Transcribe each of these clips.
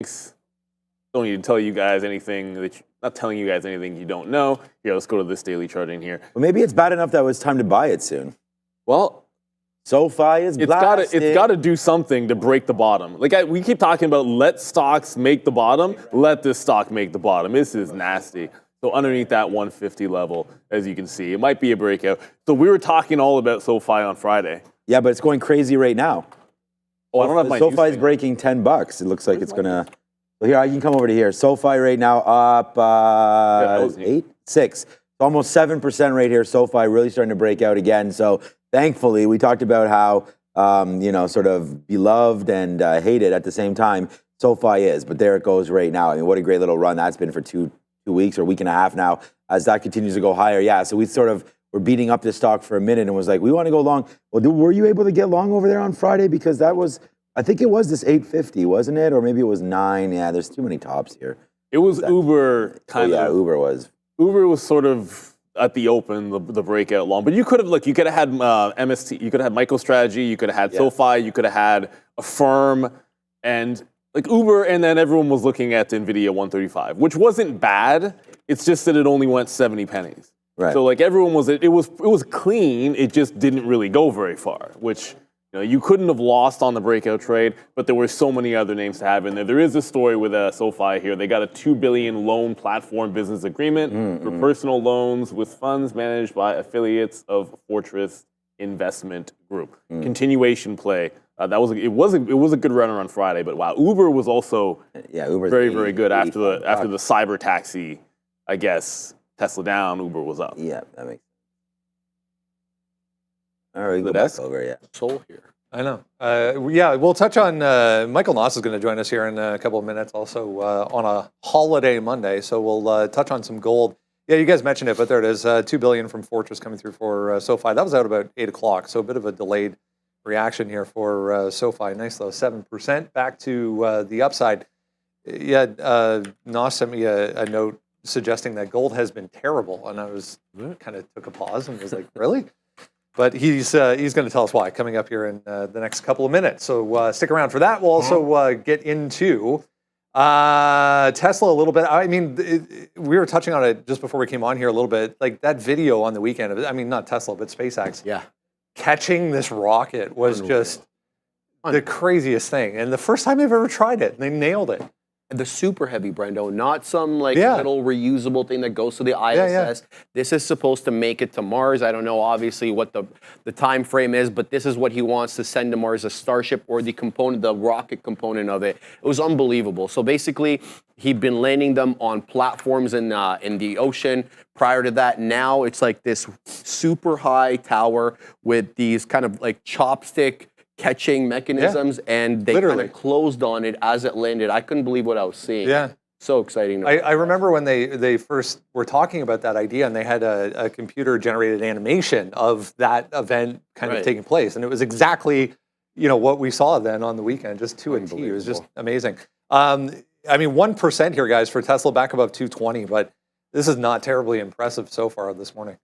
Don't need to tell you guys anything not telling you guys anything you don't know. Here, let's go to this daily chart in here. Well, maybe it's bad enough that it's time to buy it soon. Well, SoFi is blasted. It's got to do something to break the bottom. Like we keep talking about, let stocks make the bottom. Let this stock make the bottom. This is nasty. So underneath that 150 level, as you can see, it might be a breakout. So we were talking all about SoFi on Friday. Yeah, but it's going crazy right now. Oh, I don't have my SoFi is breaking $10. It looks like it's gonna. Well, here I can come over to here. SoFi right now up 6, almost 7% right here. SoFi really starting to break out again. So thankfully, we talked about how sort of beloved and hated at the same time SoFi is, but there it goes right now. I mean, what a great little run that's been for two weeks or a week and a half now, as that continues to go higher. Yeah, so we sort of were beating up this stock for a minute and was like, we want to go long. Well, were you able to get long over there on Friday? Because that was. I think it was this 850, wasn't it? Or maybe it was 9. Yeah, there's too many tops here. It was Uber kind of. Yeah, Uber was. Uber was sort of at the open, the breakout long. But you could have, you could have had MST, you could have had MicroStrategy, you could have had SoFi, you could have had Affirm, and like Uber, and then everyone was looking at Nvidia 135, which wasn't bad. It's just that it only went 70 pennies. Right. So like everyone was, it was clean. It just didn't really go very far, which. You couldn't have lost on the breakout trade, but there were so many other names to have in there. There is a story with SoFi here. They got a $2 billion loan platform business agreement for personal loans with funds managed by affiliates of Fortress Investment Group. Continuation play. It was a good runner on Friday, but wow, Uber was also Uber's very, very good after the cyber taxi. I guess Tesla down, Uber was up. Yeah, that makes. All right, go back over, Soul here. I know. We'll touch on, Michael Noss is going to join us here in a couple of minutes also on a holiday Monday. So we'll touch on some gold. Yeah, you guys mentioned it, but there it is. $2 billion from Fortress coming through for SoFi. That was out about 8 o'clock. So a bit of a delayed reaction here for SoFi. Nice though, 7% back to the upside. Yeah, Noss sent me a note suggesting that gold has been terrible. And I was kind of took a pause and was like, really? But he's going to tell us why coming up here in the next couple of minutes. So stick around for that. We'll also get into Tesla a little bit. I mean, we were touching on it just before we came on here a little bit. Like that video on the weekend, I mean, not Tesla, but SpaceX. Yeah. Catching this rocket was just the craziest thing. And the first time they've ever tried it, and they nailed it. The super heavy, Brendo, not some little reusable thing that goes to the ISS. This is supposed to make it to Mars. I don't know, obviously, what the time frame is, but this is what he wants to send to Mars, a Starship or the rocket component of it. It was unbelievable. So basically, he'd been landing them on platforms in the ocean. Prior to that, now it's like this super high tower with these kind of like chopstick catching mechanisms, and they kind of closed on it as it landed. I couldn't believe what I was seeing. Yeah. So exciting. I remember when they first were talking about that idea, and they had a computer-generated animation of that event kind of taking place, and it was exactly what we saw then on the weekend, just to a T. It was just amazing. I mean, 1% here, guys, for Tesla back above 220, but this is not terribly impressive so far this morning.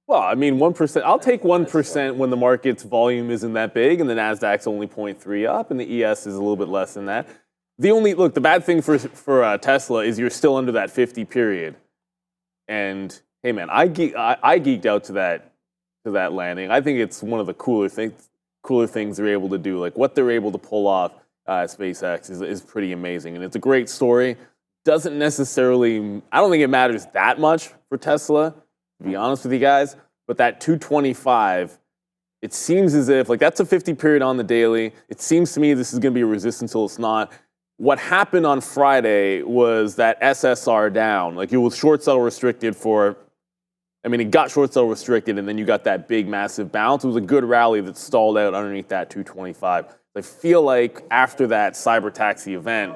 Well, I mean, 1%. I'll take 1% when the market's volume isn't that big, and the Nasdaq's only 0.3 up, and the ES is a little bit less than that. The bad thing for Tesla is you're still under that 50 period. And hey, man, I geeked out to that landing. I think it's one of the cooler things they're able to do. Like what they're able to pull off at SpaceX is pretty amazing, and it's a great story. Doesn't necessarily. I don't think it matters that much for Tesla, to be honest with you guys, but that 225, it seems as if, that's a 50 period on the daily. It seems to me this is going to be a resistance until it's not. What happened on Friday was that SSR down. It was short sell restricted it got short sell restricted, and then you got that big, massive bounce. It was a good rally that stalled out underneath that 225. I feel like after that cyber taxi event,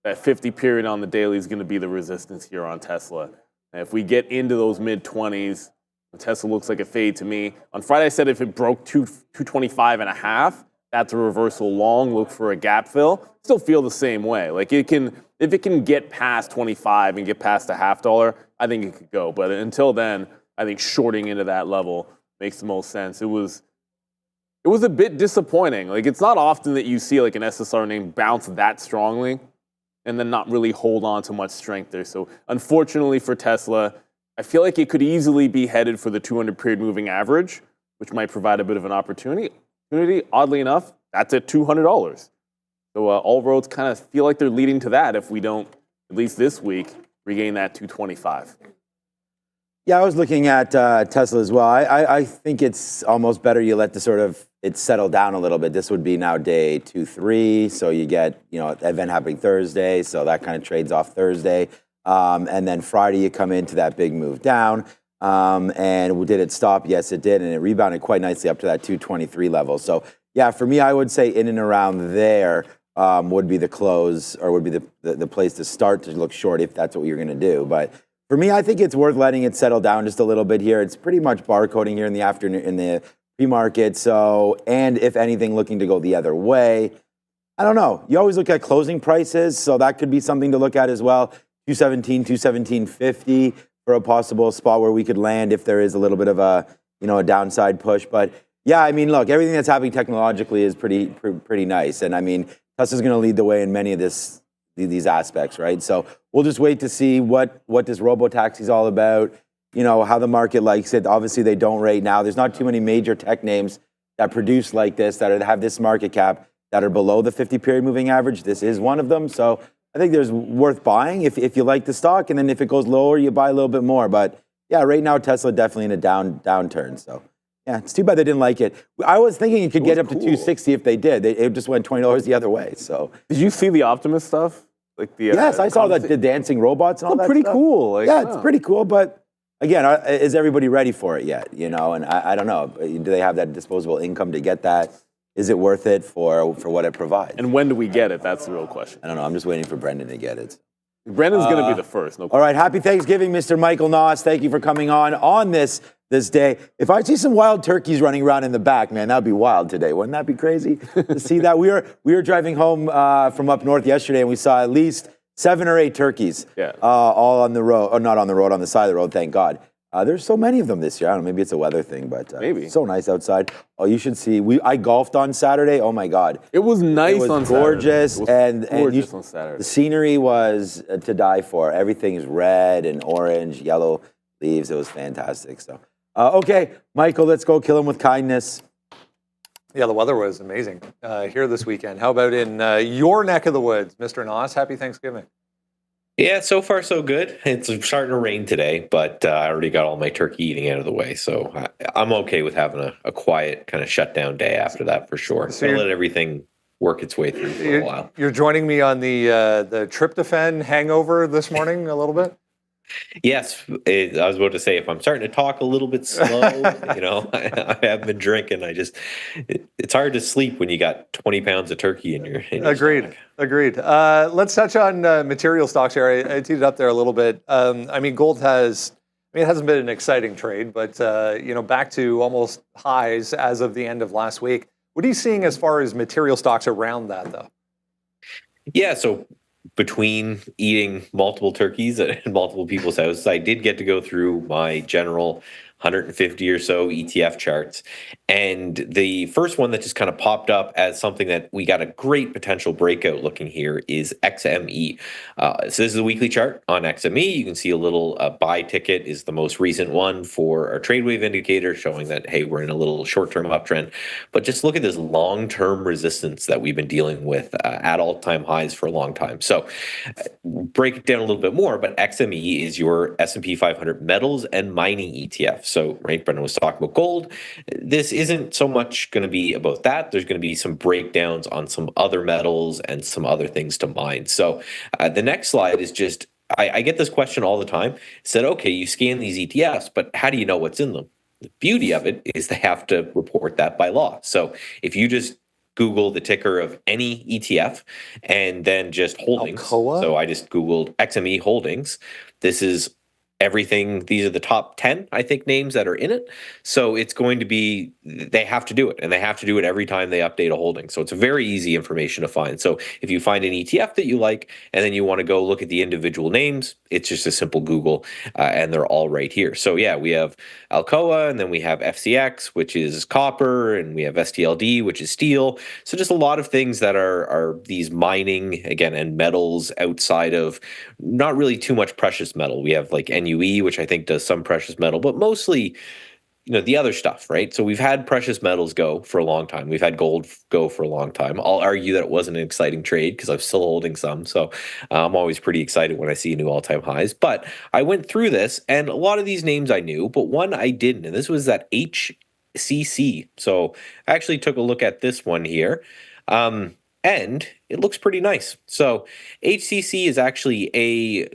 that 50 period on the daily is going to be the resistance here on Tesla. And if we get into those mid-20s, Tesla looks like a fade to me. On Friday, I said if it broke 225.5, that's a reversal long. Look for a gap fill. Still feel the same way. If it can get past 25 and get past $0.50, I think it could go. But until then, I think shorting into that level makes the most sense. It was It was a bit disappointing. Like, it's not often that you see like an SSR name bounce that strongly and then not really hold on to much strength there. So unfortunately for Tesla, I feel like it could easily be headed for the 200 period moving average, which might provide a bit of an opportunity. Oddly enough, that's at $200. So all roads kind of feel like they're leading to that if we don't, at least this week, regain that 225. Yeah, I was looking at Tesla as well. I think it's almost better you let it settle down a little bit. This would be now day 2, 3. So you get, event happening Thursday. So that kind of trades off Thursday. And then Friday you come into that big move down. And did it stop? Yes, it did. And it rebounded quite nicely up to that 223 level. So yeah, for me, I would say in and around there would be the close, or would be the place to start to look short if that's what you're going to do. But for me, I think it's worth letting it settle down just a little bit here. It's pretty much barcoding here in the afternoon, in the pre-market. So, and if anything, looking to go the other way. I don't know. You always look at closing prices, so that could be something to look at as well. 217, 217.50 for a possible spot where we could land if there is a little bit of a downside push. But yeah, I mean, look, everything that's happening technologically is pretty nice, and I mean, Tesla's going to lead the way in many of these aspects, right? So we'll just wait to see what this robo-taxi is all about, how the market likes it. Obviously, they don't right now. There's not too many major tech names that produce like this, that have this market cap, that are below the 50-period moving average. This is one of them. So I think there's worth buying if you like the stock, and then if it goes lower, you buy a little bit more. But yeah, right now, Tesla definitely in a downturn. So yeah, it's too bad they didn't like it. I was thinking it could get up to 260 if they did. It just went $20 the other way. So did you see the Optimus stuff? Like yes, I saw the dancing robots and all that. Pretty stuff. Cool. Like, yeah, it's pretty cool. But again, is everybody ready for it yet? And I don't know. Do they have that disposable income to get that? Is it worth it for what it provides? And when do we get it? That's the real question. I don't know. I'm just waiting for Brendan to get it. Brendan's going to be the first. No all right. Happy Thanksgiving, Mr. Michael Noss. Thank you for coming on this day. If I see some wild turkeys running around in the back, man, that'd be wild today. Wouldn't that be crazy to see that? We were driving home from up north yesterday, and we saw at least 7 or 8 turkeys. Yeah. All on the road, or not on the road, on the side of the road. Thank God. There's so many of them this year. I don't know, maybe it's a weather thing, but maybe. So nice outside. Oh, you should see. I golfed on Saturday. Oh my God. It was nice on Saturday. It was gorgeous. Gorgeous on Saturday. The scenery was to die for. Everything is red and orange, yellow leaves. It was fantastic. So, okay, Michael, let's go kill him with kindness. Yeah, the weather was amazing here this weekend. How about in your neck of the woods, Mr. Noss? Happy Thanksgiving. Yeah, so far so good. It's starting to rain today, but I already got all my turkey eating out of the way, so I'm okay with having a quiet kind of shutdown day after that for sure. So let everything work its way through for a while. You're joining me on the tryptophan hangover this morning a little bit? Yes, I was about to say, if I'm starting to talk a little bit slow, I haven't been drinking. It's hard to sleep when you got 20 pounds of turkey in your Agreed. Let's touch on material stocks here. I teed it up there a little bit. Gold it hasn't been an exciting trade, but back to almost highs as of the end of last week. What are you seeing as far as material stocks around that, though? Yeah, so between eating multiple turkeys at multiple people's houses, I did get to go through my general 150 or so ETF charts. And the first one that just kind of popped up as something that we got a great potential breakout looking here is XME. So this is a weekly chart on XME. You can see a little buy ticket is the most recent one for our trade wave indicator showing that, hey, we're in a little short-term uptrend. But just look at this long-term resistance that we've been dealing with at all-time highs for a long time. So break it down a little bit more, but XME is your S&P 500 metals and mining ETF. So, right, Brendan was talking about gold. This isn't so much going to be about that. There's going to be some breakdowns on some other metals and some other things to mine. So the next slide is just, I get this question all the time. Said, okay, you scan these ETFs, but how do you know what's in them? The beauty of it is they have to report that by law. So if you just Google the ticker of any ETF and then just holdings. Alcoa? So I just Googled XME holdings. This is everything. These are the top 10, I think, names that are in it. So it's going to be, they have to do it, and they have to do it every time they update a holding. So it's very easy information to find. So if you find an ETF that you like, and then you want to go look at the individual names, it's just a simple Google, and they're all right here. So yeah, we have Alcoa, and then we have FCX, which is copper, and we have STLD, which is steel. So just a lot of things that are these mining, again, and metals outside of not really too much precious metal. We have like NUE, which I think does some precious metal, but mostly, the other stuff, right? So we've had precious metals go for a long time. We've had gold go for a long time. I'll argue that it wasn't an exciting trade because I'm still holding some. So I'm always pretty excited when I see new all-time highs. But I went through this, and a lot of these names I knew, but one I didn't. And this was that HCC. So I actually took a look at this one here. And it looks pretty nice. So HCC is actually a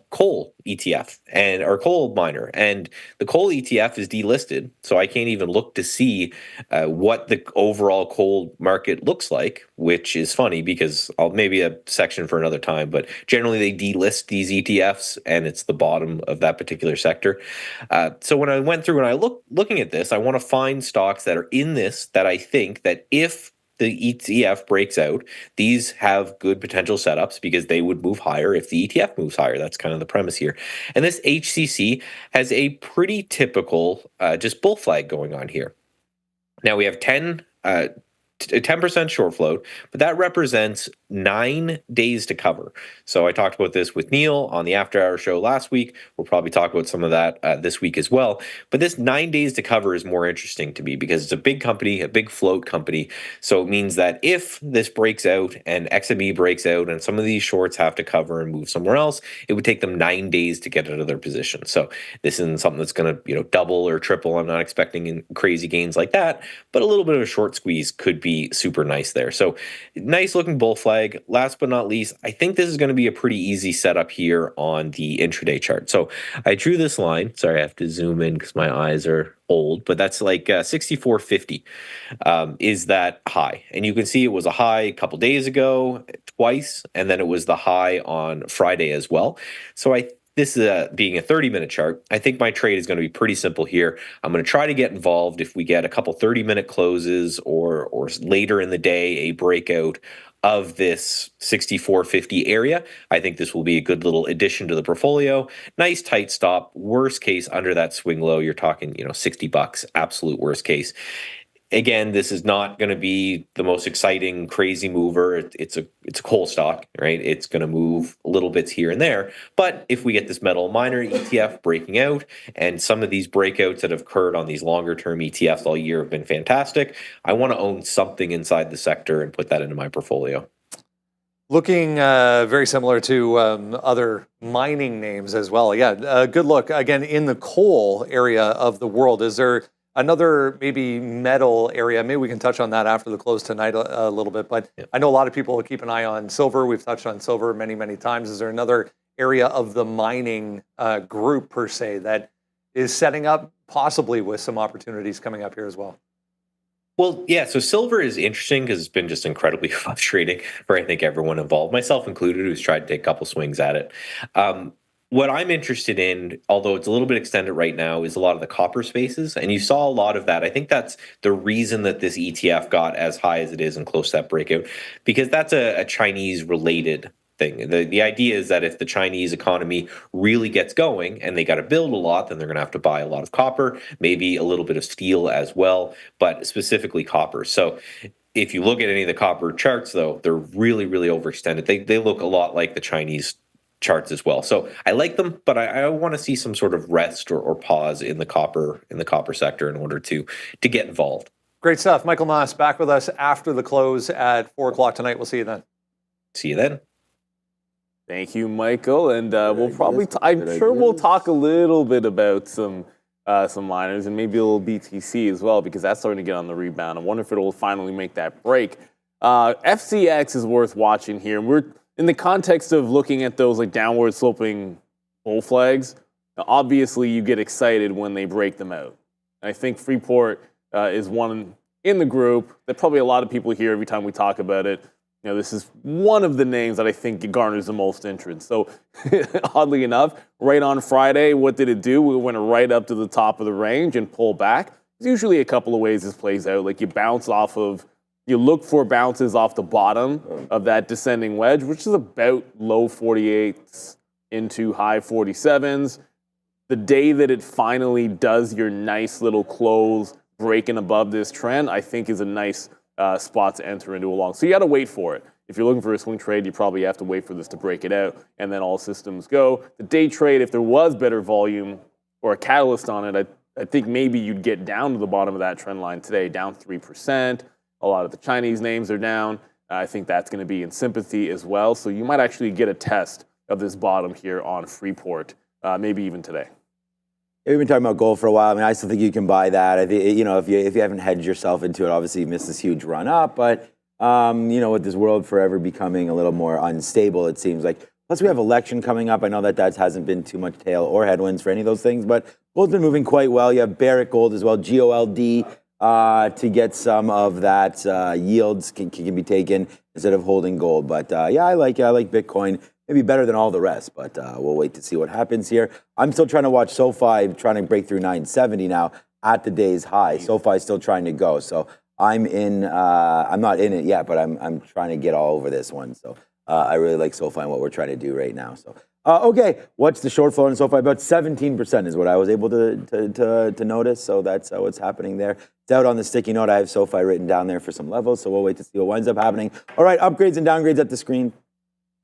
coal ETF or coal miner, and the coal ETF is delisted, so I can't even look to see what the overall coal market looks like, which is funny because maybe a section for another time, but generally they delist these ETFs and it's the bottom of that particular sector. So when I went through and looking at this, I want to find stocks that are in this that I think that if the ETF breaks out, these have good potential setups because they would move higher if the ETF moves higher. That's kind of the premise here. And this HCC has a pretty typical just bull flag going on here. Now we have 10% short float, but that represents 9 days to cover. So I talked about this with Neil on the After Hour show last week. We'll probably talk about some of that this week as well. But this 9 days to cover is more interesting to me because it's a big company, a big float company. So it means that if this breaks out and XME breaks out and some of these shorts have to cover and move somewhere else, it would take them 9 days to get out of their position. So this isn't something that's going to double or triple. I'm not expecting crazy gains like that, but a little bit of a short squeeze could be super nice there. So nice looking bull flag. Last but not least, I think this is going to be a pretty easy setup here on the intraday chart. So I drew this line. Sorry, I have to zoom in because my eyes are old, but that's like 64.50 is that high. And you can see it was a high a couple days ago, twice, and then it was the high on Friday as well. So this is being a 30-minute chart. I think my trade is going to be pretty simple here. I'm going to try to get involved if we get a couple 30-minute closes or later in the day a breakout of this 64.50 area. I think this will be a good little addition to the portfolio. Nice tight stop. Worst case under that swing low, you're talking $60, absolute worst case. Again, this is not going to be the most exciting, crazy mover. It's a coal stock, right? It's going to move little bits here and there. But if we get this metal miner ETF breaking out, and some of these breakouts that have occurred on these longer-term ETFs all year have been fantastic, I want to own something inside the sector and put that into my portfolio. Looking very similar to other mining names as well. Yeah, good look. Again, in the coal area of the world, is there another maybe metal area? Maybe we can touch on that after the close tonight a little bit. But yeah. I know a lot of people keep an eye on silver. We've touched on silver many, many times. Is there another area of the mining group per se that is setting up possibly with some opportunities coming up here as well? Well, yeah, so silver is interesting because it's been just incredibly frustrating for, I think, everyone involved, myself included, who's tried to take a couple swings at it. What I'm interested in, although it's a little bit extended right now, is a lot of the copper spaces. And you saw a lot of that. I think that's the reason that this ETF got as high as it is and close to that breakout, because that's a Chinese-related thing. The idea is that if the Chinese economy really gets going and they got to build a lot, then they're going to have to buy a lot of copper, maybe a little bit of steel as well, but specifically copper. So if you look at any of the copper charts, though, they're really, really overextended. They look a lot like the Chinese charts as well. So I like them, but I want to see some sort of rest or pause in the copper sector in order to get involved. Great stuff. Michael Moss back with us after the close at 4:00 tonight. We'll see you then. See you then. Thank you, Michael. And we'll probably, I'm sure we'll talk a little bit about some miners and maybe a little BTC as well, because that's starting to get on the rebound. I wonder if it'll finally make that break. FCX is worth watching here. And we're in the context of looking at those like downward sloping bull flags. Obviously, you get excited when they break them out. And I think Freeport is one in the group that probably a lot of people hear every time we talk about it. this is one of the names that I think garners the most interest. So oddly enough, right on Friday, what did it do? We went right up to the top of the range and pulled back. There's usually a couple of ways this plays out. Like you look for bounces off the bottom of that descending wedge, which is about low 48s into high 47s. The day that it finally does your nice little close, breaking above this trend, I think is a nice spot to enter into a long. So you got to wait for it. If you're looking for a swing trade, you probably have to wait for this to break it out, and then all systems go. The day trade, if there was better volume or a catalyst on it, I think maybe you'd get down to the bottom of that trend line today, down 3%. A lot of the Chinese names are down. I think that's going to be in sympathy as well. So you might actually get a test of this bottom here on Freeport, maybe even today. We've been talking about gold for a while. I mean, I still think you can buy that. I think, if you haven't hedged yourself into it, obviously you missed this huge run up. But, with this world forever becoming a little more unstable, it seems like. Plus, we have election coming up. I know that hasn't been too much tail or headwinds for any of those things, but gold's been moving quite well. You have Barrick Gold as well, GOLD, to get some of that yields can be taken instead of holding gold. But I like Bitcoin. Maybe better than all the rest, but we'll wait to see what happens here. I'm still trying to watch Sofi trying to break through 970 now at the day's high. Sofi's still trying to go, so I'm not in it yet, but I'm trying to get all over this one. So I really like Sofi and what we're trying to do right now. So okay, what's the short flow in Sofi? About 17% is what I was able to notice. So that's what's happening there. It's out on the sticky note. I have Sofi written down there for some levels, so we'll wait to see what winds up happening. All right, upgrades and downgrades at the screen.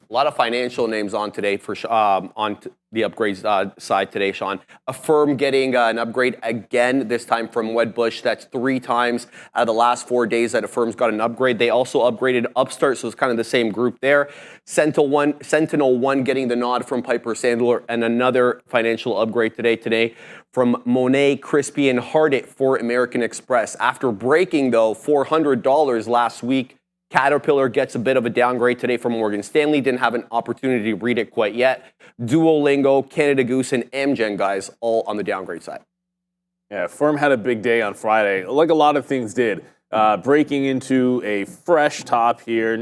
A lot of financial names on today on the upgrades side today, Sean. Affirm getting an upgrade again, this time from Wedbush. That's 3 times out of the last 4 days that Affirm's got an upgrade. They also upgraded Upstart, so it's kind of the same group there. Sentinel One getting the nod from Piper Sandler, and another financial upgrade today from Monet, Crispy, and Hardit for American Express. After breaking, though, $400 last week, Caterpillar gets a bit of a downgrade today from Morgan Stanley. Didn't have an opportunity to read it quite yet. Duolingo, Canada Goose, and Amgen, guys, all on the downgrade side. Yeah, Firm had a big day on Friday, like a lot of things did. Breaking into a fresh top here. It's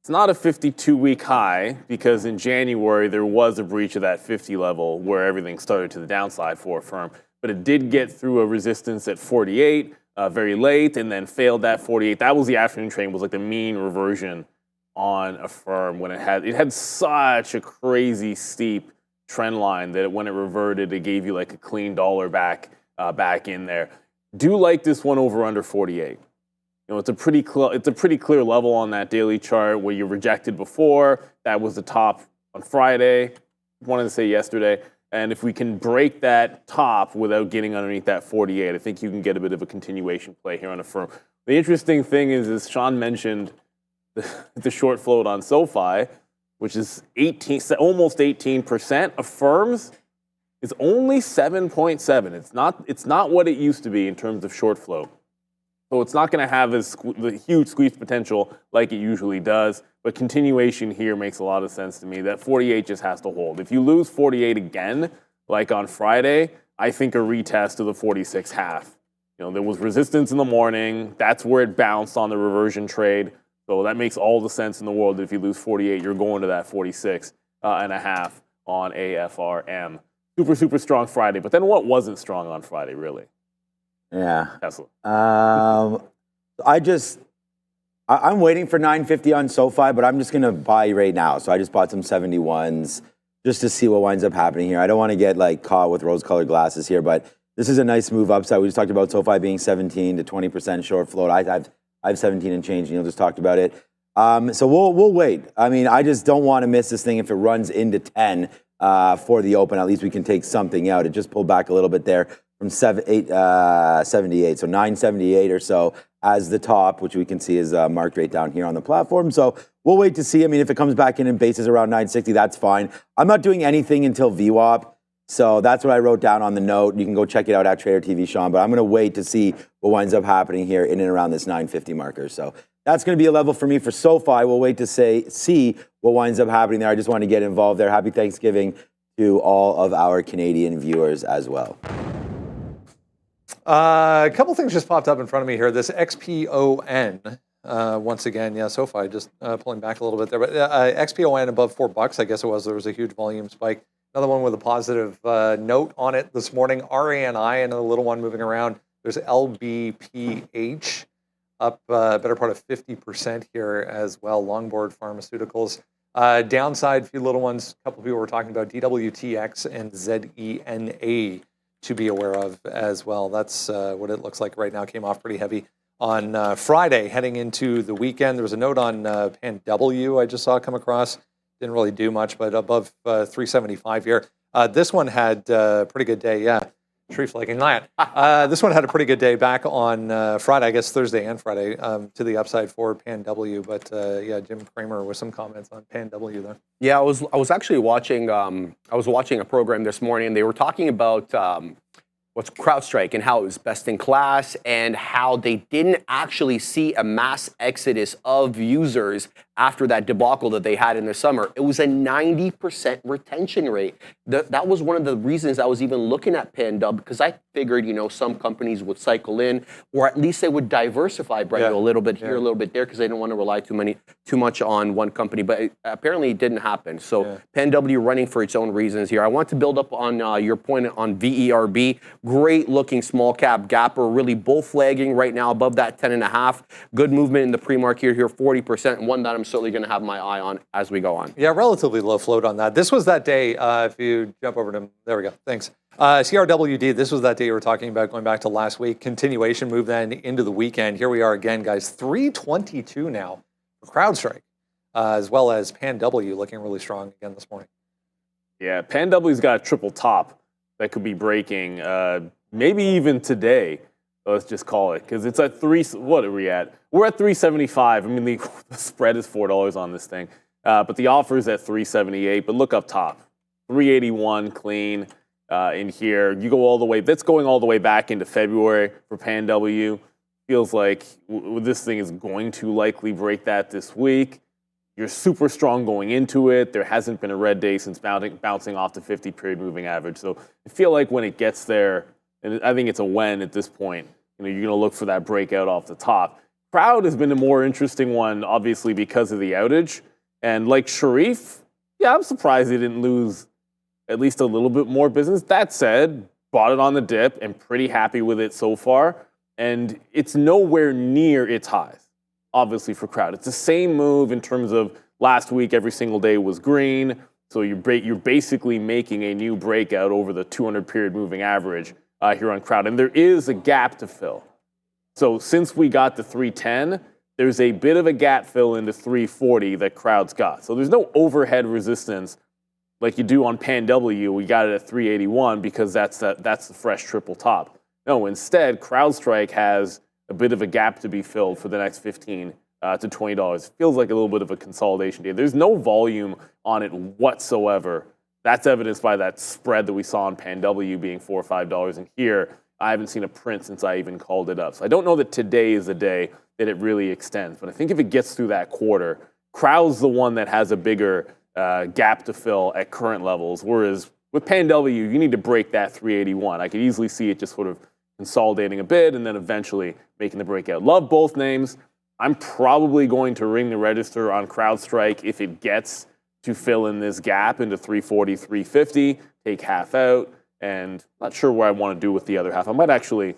not a 52-week high, because in January there was a breach of that 50 level where everything started to the downside for Firm. But it did get through a resistance at 48. Very late, and then failed that 48. That was the afternoon trade, was like the mean reversion on Affirm when it had such a crazy steep trend line that when it reverted, it gave you like a clean dollar back in there. Do like this one over under 48. It's a pretty clear level on that daily chart where you rejected before. That was the top on Friday. Wanted to say yesterday. And if we can break that top without getting underneath that 48, I think you can get a bit of a continuation play here on Affirm. The interesting thing is Sean mentioned the short float on Sofi, which is almost 18%. Affirm's is only 7.7. It's not what it used to be in terms of short float. So it's not going to have the huge squeeze potential like it usually does. But continuation here makes a lot of sense to me. That 48 just has to hold. If you lose 48 again, like on Friday, I think a retest of the 46.5. There was resistance in the morning. That's where it bounced on the reversion trade. So that makes all the sense in the world that if you lose 48, you're going to that 46.5 on AFRM. Super, super strong Friday. But then what wasn't strong on Friday, really? Yeah. Tesla. I'm waiting for 950 on Sofi, but I'm just going to buy right now. So I just bought some 71s just to see what winds up happening here. I don't want to get caught with rose-colored glasses here, but this is a nice move upside. We just talked about Sofi being 17 to 20% short float. I have 17 and change. Neil just talked about it. So we'll wait. I mean, I just don't want to miss this thing if it runs into 10 for the open. At least we can take something out. It just pulled back a little bit there from 78, so 978 or so as the top, which we can see is marked right down here on the platform. So we'll wait to see. I mean, if it comes back in and bases around 960, that's fine. I'm not doing anything until VWAP. So that's what I wrote down on the note. You can go check it out at Trader TV, Sean. But I'm going to wait to see what winds up happening here in and around this 950 marker. So that's going to be a level for me for Sofi. We'll wait to see what winds up happening there. I just want to get involved there. Happy Thanksgiving to all of our Canadian viewers as well. A couple things just popped up in front of me here. This XPON once again. Yeah, Sofi just pulling back a little bit there. But XPON above $4, I guess it was. There was a huge volume spike. Another one with a positive note on it this morning. RANI, another little one moving around. There's LBPH up better part of 50% here as well. Longboard Pharmaceuticals. Downside, a few little ones. A couple of people were talking about DWTX and ZENA to be aware of as well. That's what it looks like right now. Came off pretty heavy on Friday heading into the weekend. There was a note on PanW I just saw come across. Didn't really do much, but above 375 here. This one had a pretty good day. Yeah, tree flaking that. This one had a pretty good day back on Friday, I guess Thursday and Friday, to the upside for PanW. But yeah, Jim Cramer with some comments on PanW there. Yeah, I was actually watching a program this morning. They were talking about what's CrowdStrike and how it was best in class and how they didn't actually see a mass exodus of users after that debacle that they had in the summer. It was a 90% retention rate. That was one of the reasons I was even looking at PanW, because I figured, some companies would cycle in, or at least they would diversify, Brendo, a little bit here, a little bit there, because they didn't want to rely too much on one company. But apparently it didn't happen. So PanW running for its own reasons here. I want to build up on your point on VERB. Great looking small cap gapper, really bull flagging right now above that 10.5. Good movement in the pre-market here, 40%, and one that I'm certainly going to have my eye on as we go on. Yeah, relatively low float on that. This was that day, if you jump over to, there we go, thanks. CRWD, this was that day you were talking about going back to last week. Continuation move then into the weekend. Here we are again, guys, 322 now for CrowdStrike, as well as PanW looking really strong again this morning. Yeah, PanW's got a triple top that could be breaking, maybe even today. Let's just call it, because it's at what are we at? We're at 375. I mean, the spread is $4 on this thing, but the offer is at 378. But look up top, 381 clean in here. You go all the way. That's going all the way back into February for PanW. Feels like this thing is going to likely break that this week. You're super strong going into it. There hasn't been a red day since bouncing off the 50-period moving average. So I feel like when it gets there, and I think it's a when at this point, you're going to look for that breakout off the top. Crowd has been a more interesting one, obviously, because of the outage. And like Sharif, yeah, I'm surprised they didn't lose at least a little bit more business. That said, bought it on the dip and pretty happy with it so far. And it's nowhere near its highs, obviously, for Crowd. It's the same move in terms of last week, every single day was green. So you're basically making a new breakout over the 200-period moving average here on Crowd. And there is a gap to fill. So since we got the 310, there's a bit of a gap fill into 340 that Crowd's got. So there's no overhead resistance like you do on PanW. We got it at 381 because that's the fresh triple top. No, instead, CrowdStrike has a bit of a gap to be filled for the next $15 to $20. Feels like a little bit of a consolidation day. There's no volume on it whatsoever. That's evidenced by that spread that we saw on PanW being $4 or $5. And here, I haven't seen a print since I even called it up. So I don't know that today is the day that it really extends. But I think if it gets through that quarter, Crowd's the one that has a bigger gap to fill at current levels. Whereas with PanW, you need to break that 381. I could easily see it just sort of consolidating a bit and then eventually making the breakout. Love both names. I'm probably going to ring the register on CrowdStrike if it gets to fill in this gap into 340, 350, take half out, and not sure what I want to do with the other half. I might actually,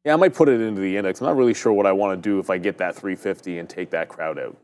I might put it into the index. I'm not really sure what I want to do if I get that 350 and take that Crowd out.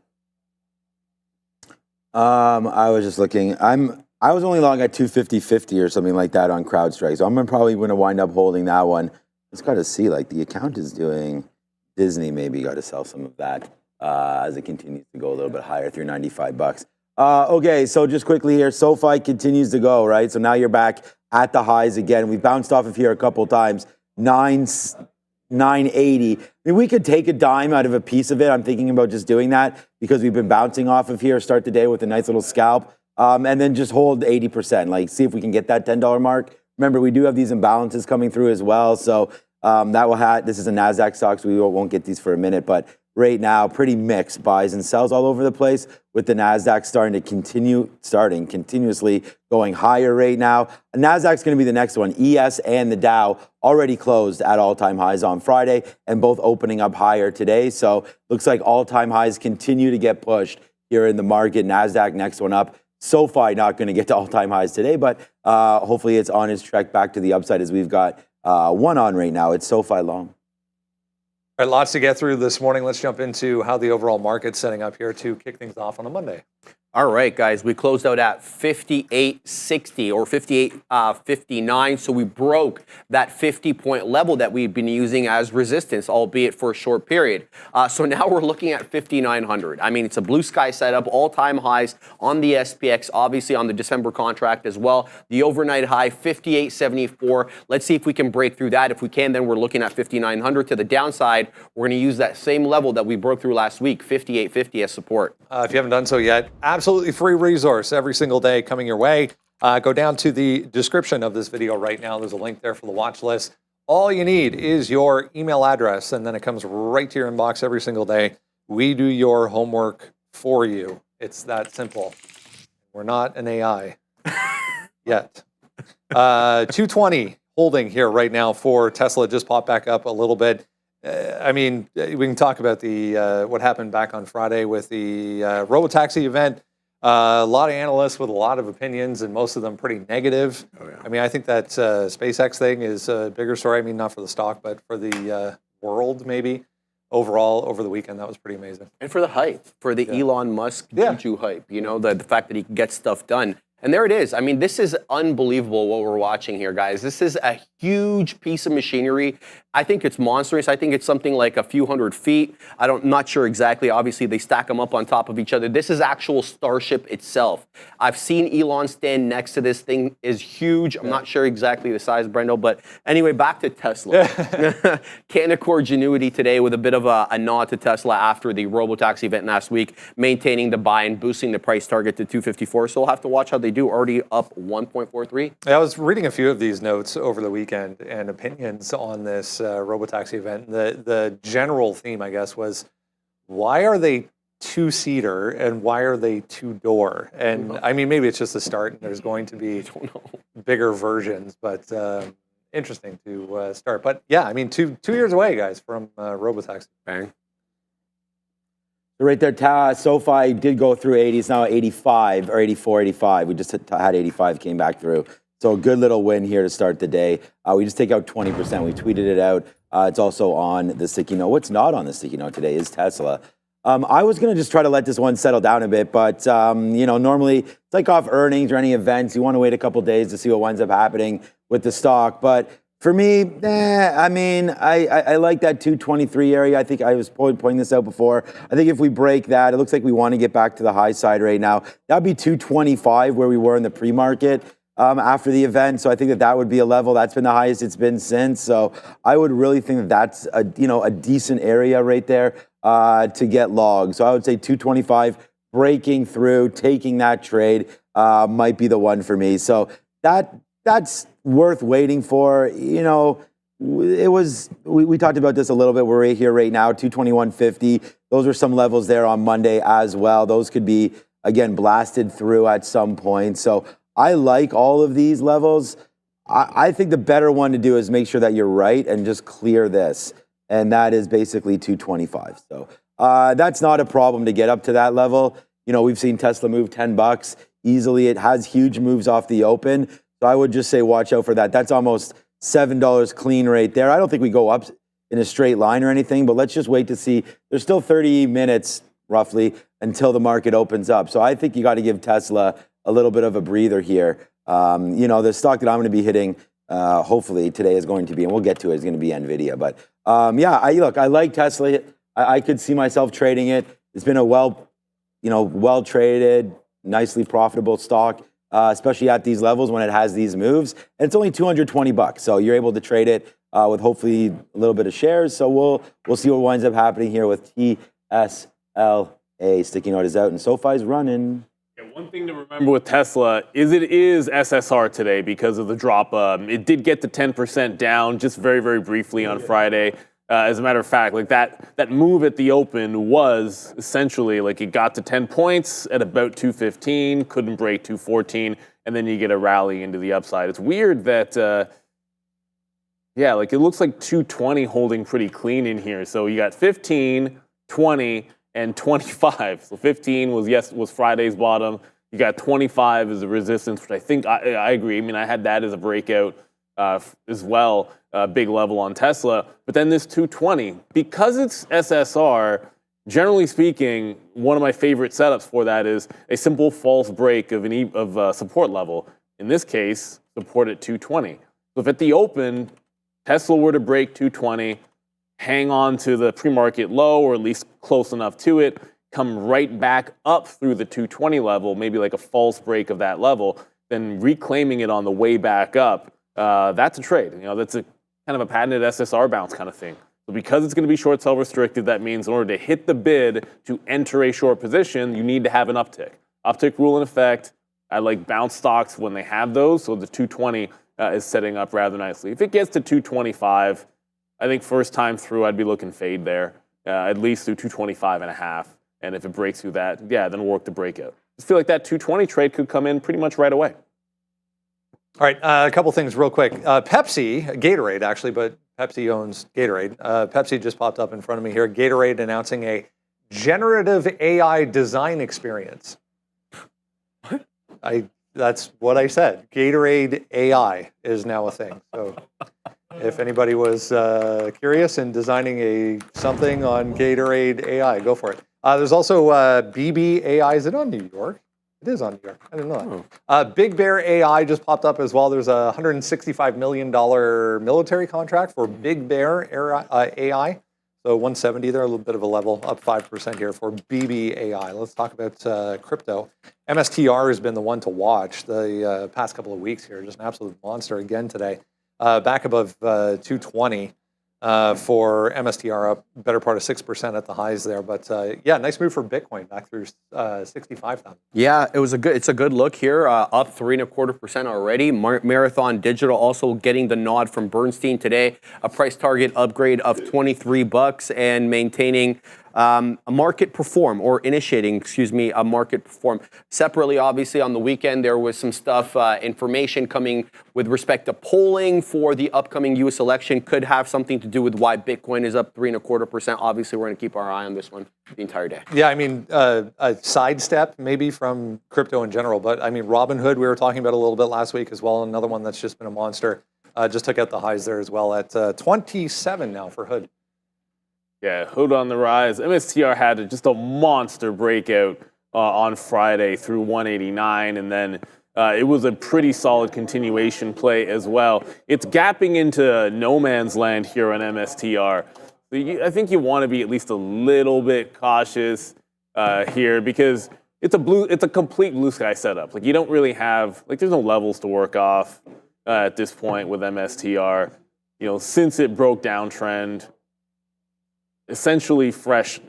I was just looking. I was only long at 250.50 or something like that on CrowdStrike, so I'm probably going to wind up holding that one. Just got to see, like the account is doing. Disney maybe got to sell some of that as it continues to go a little bit higher, through $95. Okay, so just quickly here, SoFi continues to go, right? So now you're back at the highs again. We bounced off of here a couple times, 980. I mean, we could take a dime out of a piece of it. I'm thinking about just doing that because we've been bouncing off of here, start the day with a nice little scalp, and then just hold 80%, like see if we can get that $10 mark. Remember, we do have these imbalances coming through as well, so that will this is a NASDAQ stock, so we won't get these for a minute, but right now, pretty mixed buys and sells all over the place, with the NASDAQ continuously going higher right now. NASDAQ's going to be the next one. ES and the Dow already closed at all-time highs on Friday and both opening up higher today. So looks like all-time highs continue to get pushed here in the market. NASDAQ next one up. Sofi not going to get to all-time highs today, but hopefully it's on its trek back to the upside, as we've got one on right now. It's Sofi long. All right, lots to get through this morning. Let's jump into how the overall market's setting up here to kick things off on a Monday. All right, guys, we closed out at 58.60 or 58.59. So we broke that 50-point level that we've been using as resistance, albeit for a short period. So now we're looking at 5,900. I mean, it's a blue sky setup, all-time highs on the SPX, obviously on the December contract as well. The overnight high, 58.74. Let's see if we can break through that. If we can, then we're looking at 5,900. To the downside, we're going to use that same level that we broke through last week, 58.50 as support. If you haven't done so yet, absolutely free resource every single day coming your way. Go down to the description of this video right now. There's a link there for the watch list. All you need is your email address, and then it comes right to your inbox every single day. We do your homework for you. It's that simple. We're not an AI yet. 220 holding here right now for Tesla. Just popped back up a little bit. I mean, we can talk about the what happened back on Friday with the robotaxi event. A lot of analysts with a lot of opinions, and most of them pretty negative. Oh, yeah. I mean, I think that SpaceX thing is a bigger story. I mean, not for the stock, but for the world, maybe. Overall, over the weekend, that was pretty amazing. And for the hype, for the Elon Musk Juju hype, you know, the fact that he can get stuff done. And there it is. I mean, this is unbelievable what we're watching here, guys. This is a huge piece of machinery. I think it's monstrous. I think it's something like a few hundred feet. Not sure exactly. Obviously, they stack them up on top of each other. This is actual Starship itself. I've seen Elon stand next to this thing. Is huge. I'm not sure exactly the size, Brendo. But anyway, back to Tesla. Canaccord Genuity today with a bit of a nod to Tesla after the robotaxi event last week, maintaining the buy and boosting the price target to 254. So we'll have to watch how they do. Already up 1.43. I was reading a few of these notes over the weekend and opinions on this robotaxi event. The general theme, I guess, was why are they two-seater and why are they two-door? And I mean, maybe it's just a start and there's going to be bigger versions, but interesting to start. But yeah, I mean, two years away, guys, from robotaxi. Bang. Right there, Sofi did go through 80. It's now 85 or 84, 85. We just had 85, came back through. So a good little win here to start the day. We just take out 20%. We tweeted it out. It's also on the sticky note. What's not on the sticky note today is Tesla. I was going to just try to let this one settle down a bit, but you know, normally it's like off earnings or any events. You want to wait a couple days to see what winds up happening with the stock. But for me, I mean, I like that 223 area. I think I was pointing this out before. I think if we break that, it looks like we want to get back to the high side right now. That would be 225 where we were in the pre-market after the event. So I think that would be a level that's been the highest it's been since. So I would really think that that's a decent area right there to get logged. So I would say 225 breaking through, taking that trade might be the one for me. So that's worth waiting for. You know, we talked about this a little bit. We're right here right now, 221.50. Those are some levels there on Monday as well. Those could be, again, blasted through at some point. So I like all of these levels. I think the better one to do is make sure that you're right and just clear this. And that is basically 225. So that's not a problem to get up to that level. You know, we've seen Tesla move $10 easily. It has huge moves off the open. So I would just say watch out for that. That's almost $7 clean right there. I don't think we go up in a straight line or anything, but let's just wait to see. There's still 30 minutes roughly until the market opens up. So I think you got to give Tesla a little bit of a breather here. You know, the stock that I'm going to be hitting hopefully today is going to be, and we'll get to it, is going to be Nvidia. But yeah, I like Tesla. I could see myself trading it. It's been a well traded, nicely profitable stock. Especially at these levels when it has these moves. And it's only $220, so you're able to trade it with hopefully a little bit of shares. So we'll see what winds up happening here with TSLA. Sticky note is out and Sofi's running. Yeah, one thing to remember with Tesla is it is SSR today because of the drop. It did get to 10% down just very, very briefly on Friday. As a matter of fact, like that move at the open was essentially like it got to 10 points at about 215, couldn't break 214, and then you get a rally into the upside. It's weird that, like it looks like 220 holding pretty clean in here. So you got 15, 20, and 25. So 15 was Friday's bottom. You got 25 as a resistance, which I think I agree. I mean, I had that as a breakout as well, big level on Tesla. But then this 220, because it's SSR, generally speaking, one of my favorite setups for that is a simple false break of a support level. In this case, support at 220. So if at the open, Tesla were to break 220, hang on to the pre-market low, or at least close enough to it, come right back up through the 220 level, maybe like a false break of that level, then reclaiming it on the way back up, that's a trade. That's a kind of a patented SSR bounce kind of thing. So because it's going to be short sell restricted, that means in order to hit the bid to enter a short position, you need to have an uptick. Uptick rule in effect. I like bounce stocks when they have those, so the 220 is setting up rather nicely. If it gets to 225, I think first time through, I'd be looking fade there, at least through 225.5. And if it breaks through that, then work the breakout. I feel like that 220 trade could come in pretty much right away. All right, a couple things real quick. Pepsi, Gatorade actually, but Pepsi owns Gatorade. Pepsi just popped up in front of me here. Gatorade announcing a generative AI design experience. What? That's what I said. Gatorade AI is now a thing. So if anybody was curious in designing something on Gatorade AI, go for it. There's also BB AI. Is it on New York? It is on New York. I didn't know that. Big Bear AI just popped up as well. There's a $165 million military contract for Big Bear AI. So 170 there, a little bit of a level, up 5% here for BB AI. Let's talk about crypto. MSTR has been the one to watch the past couple of weeks here. Just an absolute monster again today. Back above 220 for MSTR, up better part of 6% at the highs there. But nice move for Bitcoin back through 65,000. Yeah, it's a good look here, up 3.25% already. Marathon Digital also getting the nod from Bernstein today, a price target upgrade of $23 and maintaining a market perform, or initiating, a market perform. Separately, obviously, on the weekend, there was some stuff, information coming with respect to polling for the upcoming U.S. election. Could have something to do with why Bitcoin is up 3.25%. Obviously, we're going to keep our eye on this one the entire day. Yeah, I mean, a sidestep maybe from crypto in general, but I mean, Robinhood, we were talking about a little bit last week as well. Another one that's just been a monster. Just took out the highs there as well at 27 now for Hood. Yeah, Hood on the rise. MSTR had just a monster breakout on Friday through 189, and then it was a pretty solid continuation play as well. It's gapping into no man's land here on MSTR. So I think you want to be at least a little bit cautious here, because it's a complete blue sky setup. Like, you don't really have, there's no levels to work off at this point with MSTR. Since it broke downtrend, essentially fresh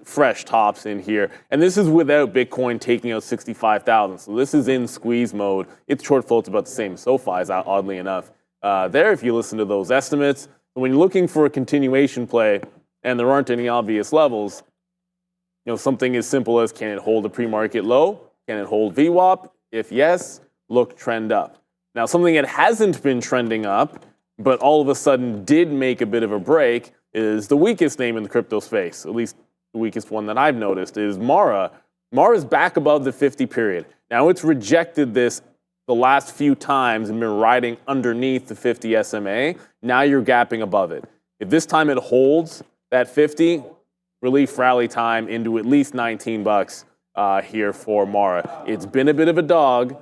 tops in here. And this is without Bitcoin taking out 65,000. So this is in squeeze mode. Its short float's about the same as Sofi's, oddly enough. There, if you listen to those estimates, when you're looking for a continuation play and there aren't any obvious levels, something as simple as, can it hold a pre-market low? Can it hold VWAP? If yes, look trend up. Now, something that hasn't been trending up, but all of a sudden did make a bit of a break, is the weakest name in the crypto space, at least the weakest one that I've noticed, is Mara. Mara's back above the 50 period. Now, it's rejected this the last few times and been riding underneath the 50 SMA. Now you're gapping above it. If this time it holds that 50, relief rally time into at least $19 here for Mara. It's been a bit of a dog,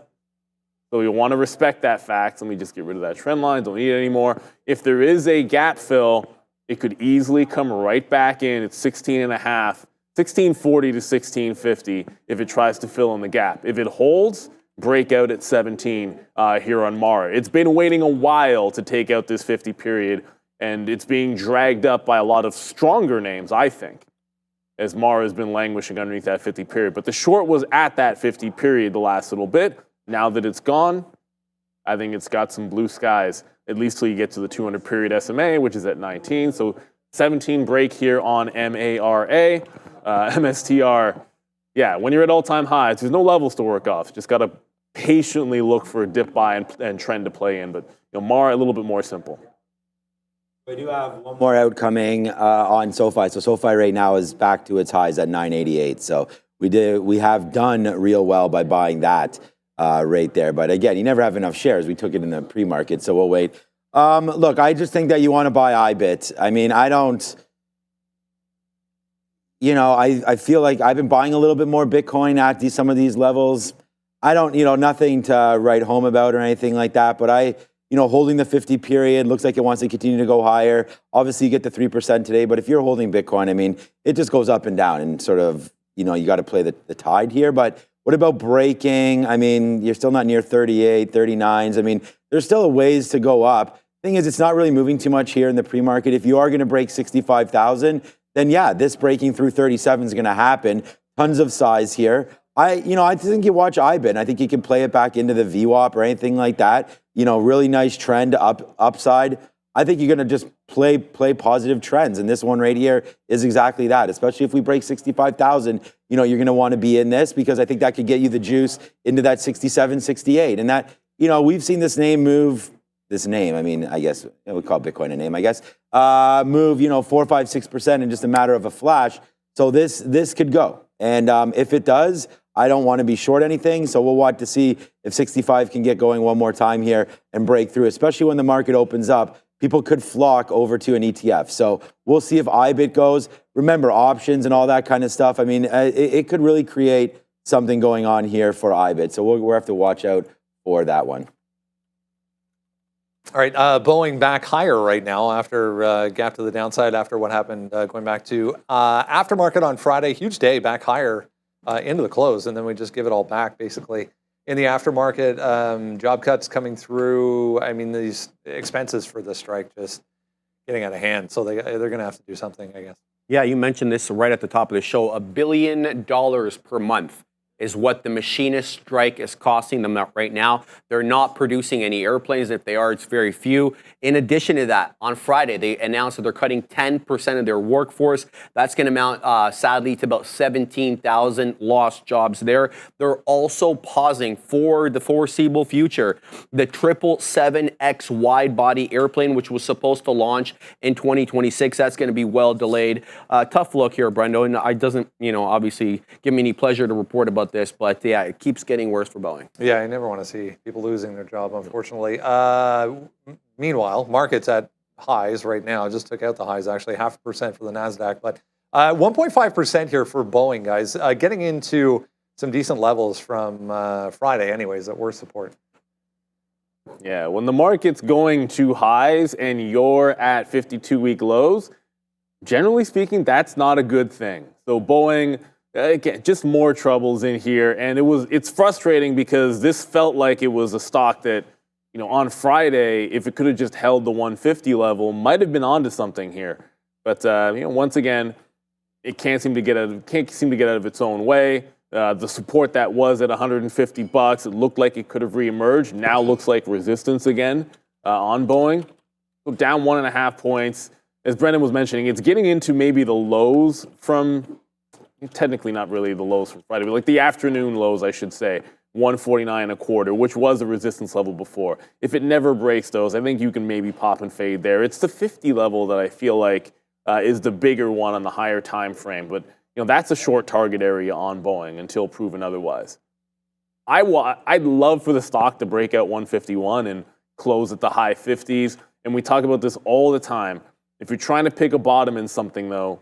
so we want to respect that fact. Let me just get rid of that trend line. Don't need it anymore. If there is a gap fill, it could easily come right back in at 16.5, 1640 to 1650 if it tries to fill in the gap. If it holds, break out at 17 here on Mara. It's been waiting a while to take out this 50 period, and it's being dragged up by a lot of stronger names, I think, as Mara has been languishing underneath that 50 period. But the short was at that 50 period the last little bit. Now that it's gone, I think it's got some blue skies, at least till you get to the 200 period SMA, which is at 19. So 17 break here on MARA. MSTR, yeah, when you're at all-time highs, there's no levels to work off. Just got to patiently look for a dip buy and trend to play in. But MARA, a little bit more simple. We do have one more outcoming on SoFi. So SoFi right now is back to its highs at 988. So we have done real well by buying that right there. But again, you never have enough shares. We took it in the pre-market, so we'll wait. Look, I just think that you want to buy IBIT. I mean, I don't. I feel like I've been buying a little bit more Bitcoin at some of these levels. I don't, nothing to write home about or anything like that. But holding the 50 period looks like it wants to continue to go higher. Obviously, you get the 3% today. But if you're holding Bitcoin, I mean, it just goes up and down and sort of, you got to play the tide here. But what about breaking? I mean, you're still not near 38, 39s. I mean, there's still a ways to go up. Thing is, it's not really moving too much here in the pre-market. If you are going to break 65,000, then yeah, this breaking through 37 is going to happen. Tons of size here. I think you watch IBIT. I think you can play it back into the VWAP or anything like that. Really nice trend upside. I think you're going to just play positive trends. And this one right here is exactly that. Especially if we break 65,000, you're going to want to be in this because I think that could get you the juice into that 67, 68. And that, we've seen this name move. This name, I mean, I guess we call Bitcoin a name, I guess, move, 4, 5, 6% in just a matter of a flash. So this could go. And if it does, I don't want to be short anything. So we'll watch to see if 65 can get going one more time here and break through, especially when the market opens up. People could flock over to an ETF. So we'll see if IBIT goes. Remember, options and all that kind of stuff. I mean, it could really create something going on here for IBIT. So we'll have to watch out for that one. All right, Boeing back higher right now after gap to the downside after what happened going back to aftermarket on Friday. Huge day back higher into the close, and then we just give it all back basically in the aftermarket. Job cuts coming through. I mean, these expenses for the strike just getting out of hand. So they're going to have to do something, I guess. Yeah, you mentioned this right at the top of the show. $1 billion per month is what the machinist strike is costing them right now. They're not producing any airplanes. If they are, it's very few. In addition to that, on Friday, they announced that they're cutting 10% of their workforce. That's going to amount, sadly, to about 17,000 lost jobs there. They're also pausing for the foreseeable future the 777X wide-body airplane, which was supposed to launch in 2026. That's going to be well delayed. Tough look here, Brendo, and it doesn't, obviously give me any pleasure to report about this, but yeah, it keeps getting worse for Boeing. Yeah, I never want to see people losing their job, unfortunately. Meanwhile, markets at highs right now, just took out the highs, actually 0.5% for the NASDAQ, but 1.5% here for Boeing, guys. Getting into some decent levels from Friday anyways that were support. Yeah, when the market's going to highs and you're at 52-week lows, generally speaking, that's not a good thing. So Boeing, again, just more troubles in here, and it's frustrating because this felt like it was a stock that, on Friday, if it could have just held the 150 level, might have been onto something here. But once again, it can't seem to get out of its own way. The support that was at $150, it looked like it could have reemerged. Now looks like resistance again on Boeing. So down 1.5 points. As Brendan was mentioning, it's getting into maybe the lows from. Technically not really the lows from Friday, but like the afternoon lows, I should say, 149.25, which was a resistance level before. If it never breaks those, I think you can maybe pop and fade there. It's the 50 level that I feel like is the bigger one on the higher time frame, but that's a short target area on Boeing until proven otherwise. I'd love for the stock to break out 151 and close at the high 50s, and we talk about this all the time. If you're trying to pick a bottom in something, though,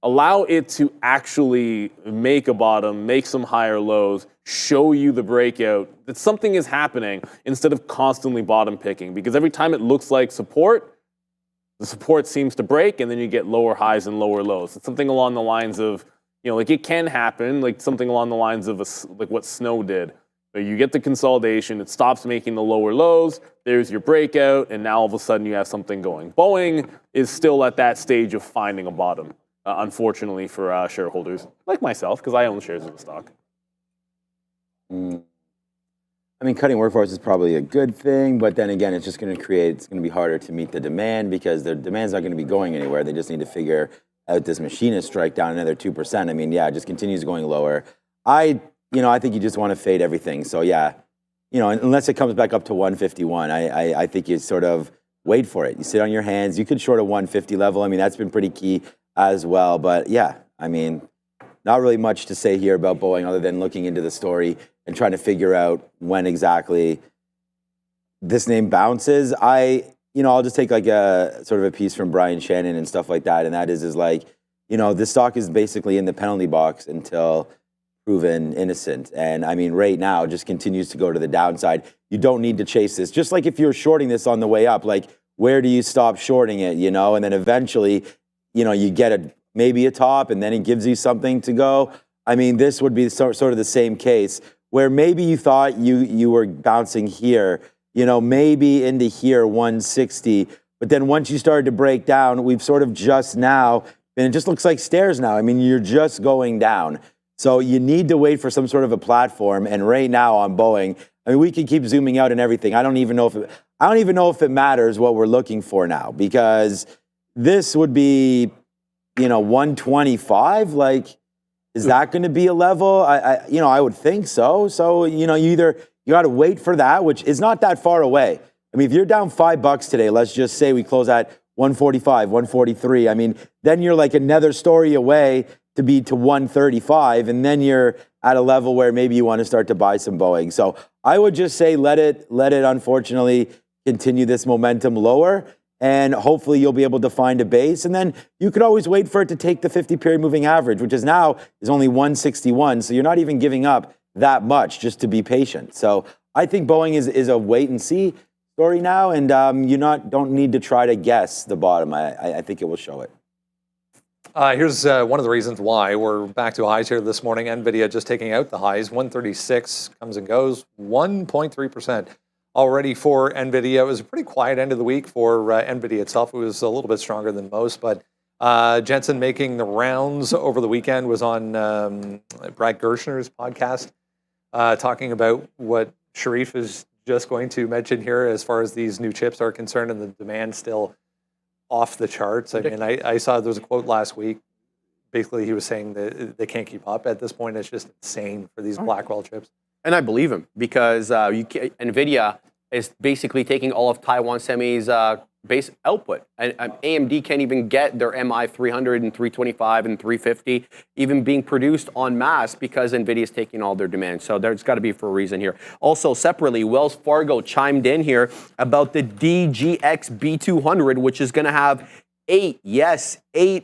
allow it to actually make a bottom, make some higher lows, show you the breakout, that something is happening instead of constantly bottom picking. Because every time it looks like support, the support seems to break and then you get lower highs and lower lows. It's something along the lines of, it can happen, like something along the lines of like what Snow did. So you get the consolidation, it stops making the lower lows, there's your breakout, and now all of a sudden you have something going. Boeing is still at that stage of finding a bottom. Unfortunately for shareholders like myself, because I own shares of the stock. I mean, cutting workforce is probably a good thing, but then again, it's going to be harder to meet the demand because the demand's not going to be going anywhere. They just need to figure out this machinist strike down another 2%. I mean, yeah, it just continues going lower. I think you just want to fade everything. So yeah, unless it comes back up to 151, I think you sort of wait for it. You sit on your hands. You could short a 150 level. I mean, that's been pretty key as well. But yeah, I mean, not really much to say here about Boeing other than looking into the story and trying to figure out when exactly this name bounces. I'll just take like a sort of a piece from Brian Shannon and stuff like that. And that is like, this stock is basically in the penalty box until proven innocent. And I mean, right now just continues to go to the downside. You don't need to chase this. Just like if you're shorting this on the way up, like where do you stop shorting it, and then eventually, you get maybe a top and then it gives you something to go. I mean, this would be sort of the same case where maybe you thought you were bouncing here, maybe into here 160, but then once you started to break down, we've sort of just now, and it just looks like stairs now. I mean, you're just going down. So you need to wait for some sort of a platform. And right now on Boeing, I mean, we can keep zooming out and everything. I don't even know if it matters what we're looking for now, because this would be, 125. Like, is that going to be a level? I would think so. So, you got to wait for that, which is not that far away. I mean, if you're down $5 today, let's just say we close at 145, 143. I mean, then you're like another story away to be to 135, and then you're at a level where maybe you want to start to buy some Boeing. So I would just say let it unfortunately continue this momentum lower, and hopefully you'll be able to find a base. And then you could always wait for it to take the 50-period moving average, which is only 161. So you're not even giving up that much just to be patient. So I think Boeing is a wait and see story now, and you don't need to try to guess the bottom. I think it will show it. Here's one of the reasons why we're back to highs here this morning. Nvidia just taking out the highs. 136 comes and goes. 1.3% already for Nvidia. It was a pretty quiet end of the week for Nvidia itself. It was a little bit stronger than most, but Jensen making the rounds over the weekend was on Brad Gershner's podcast, talking about what Sharif is just going to mention here as far as these new chips are concerned and the demand still off the charts. I mean, I saw there was a quote last week. Basically, he was saying that they can't keep up at this point. It's just insane for these Blackwell chips. And I believe him because Nvidia is basically taking all of Taiwan Semi's base output. And AMD can't even get their MI 300 and 325 and 350 even being produced en masse because Nvidia is taking all their demand. So there's got to be for a reason here. Also, separately, Wells Fargo chimed in here about the DGX B200, which is going to have 8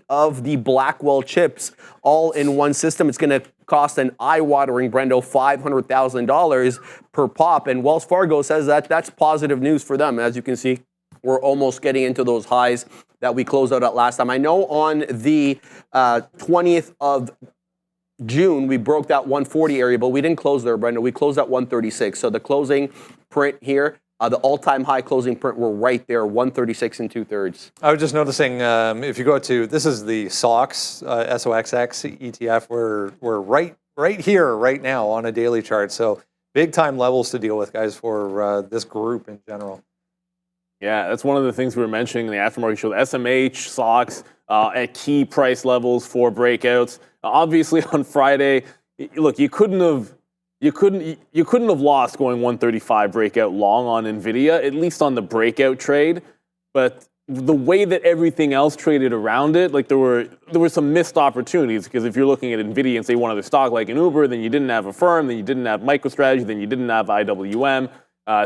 of the Blackwell chips all in one system. It's going to cost an eye-watering, Brendo, $500,000 per pop. And Wells Fargo says that that's positive news for them. As you can see, we're almost getting into those highs that we closed out at last time. I know on the 20th of June, we broke that 140 area, but we didn't close there, Brenda. We closed at 136. So the closing print here, the all-time high closing print, we're right there, 136 and 2/3. I was just noticing, if you go to, this is the SOX, SOXX ETF, we're right here, right now on a daily chart. So big time levels to deal with, guys, for this group in general. Yeah, that's one of the things we were mentioning in the aftermarket show. SMH, SOX at key price levels for breakouts. Obviously, on Friday, look, you couldn't have lost going 135 breakout long on Nvidia, at least on the breakout trade. But the way that everything else traded around it, like there were some missed opportunities, because if you're looking at Nvidia and say one other stock like an Uber, then you didn't have Affirm, then you didn't have MicroStrategy, then you didn't have IWM.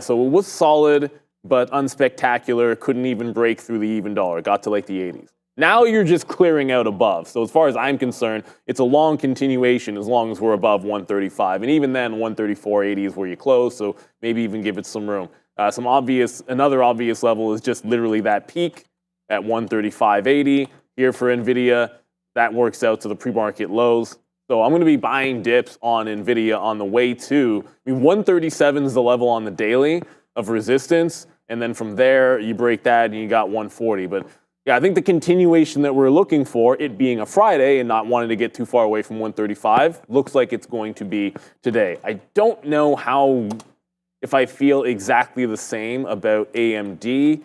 So it was solid, but unspectacular. Couldn't even break through the even dollar. Got to like the 80s. Now you're just clearing out above. So as far as I'm concerned, it's a long continuation as long as we're above 135. And even then, 134.80 is where you close. So maybe even give it some room. Another obvious level is just literally that peak at 135.80 here for Nvidia. That works out to the pre-market lows. So I'm going to be buying dips on Nvidia on the way to. 137 is the level on the daily of resistance, and then from there you break that and you got 140. But yeah, I think the continuation that we're looking for, it being a Friday and not wanting to get too far away from 135, looks like it's going to be today. I don't know how if I feel exactly the same about AMD.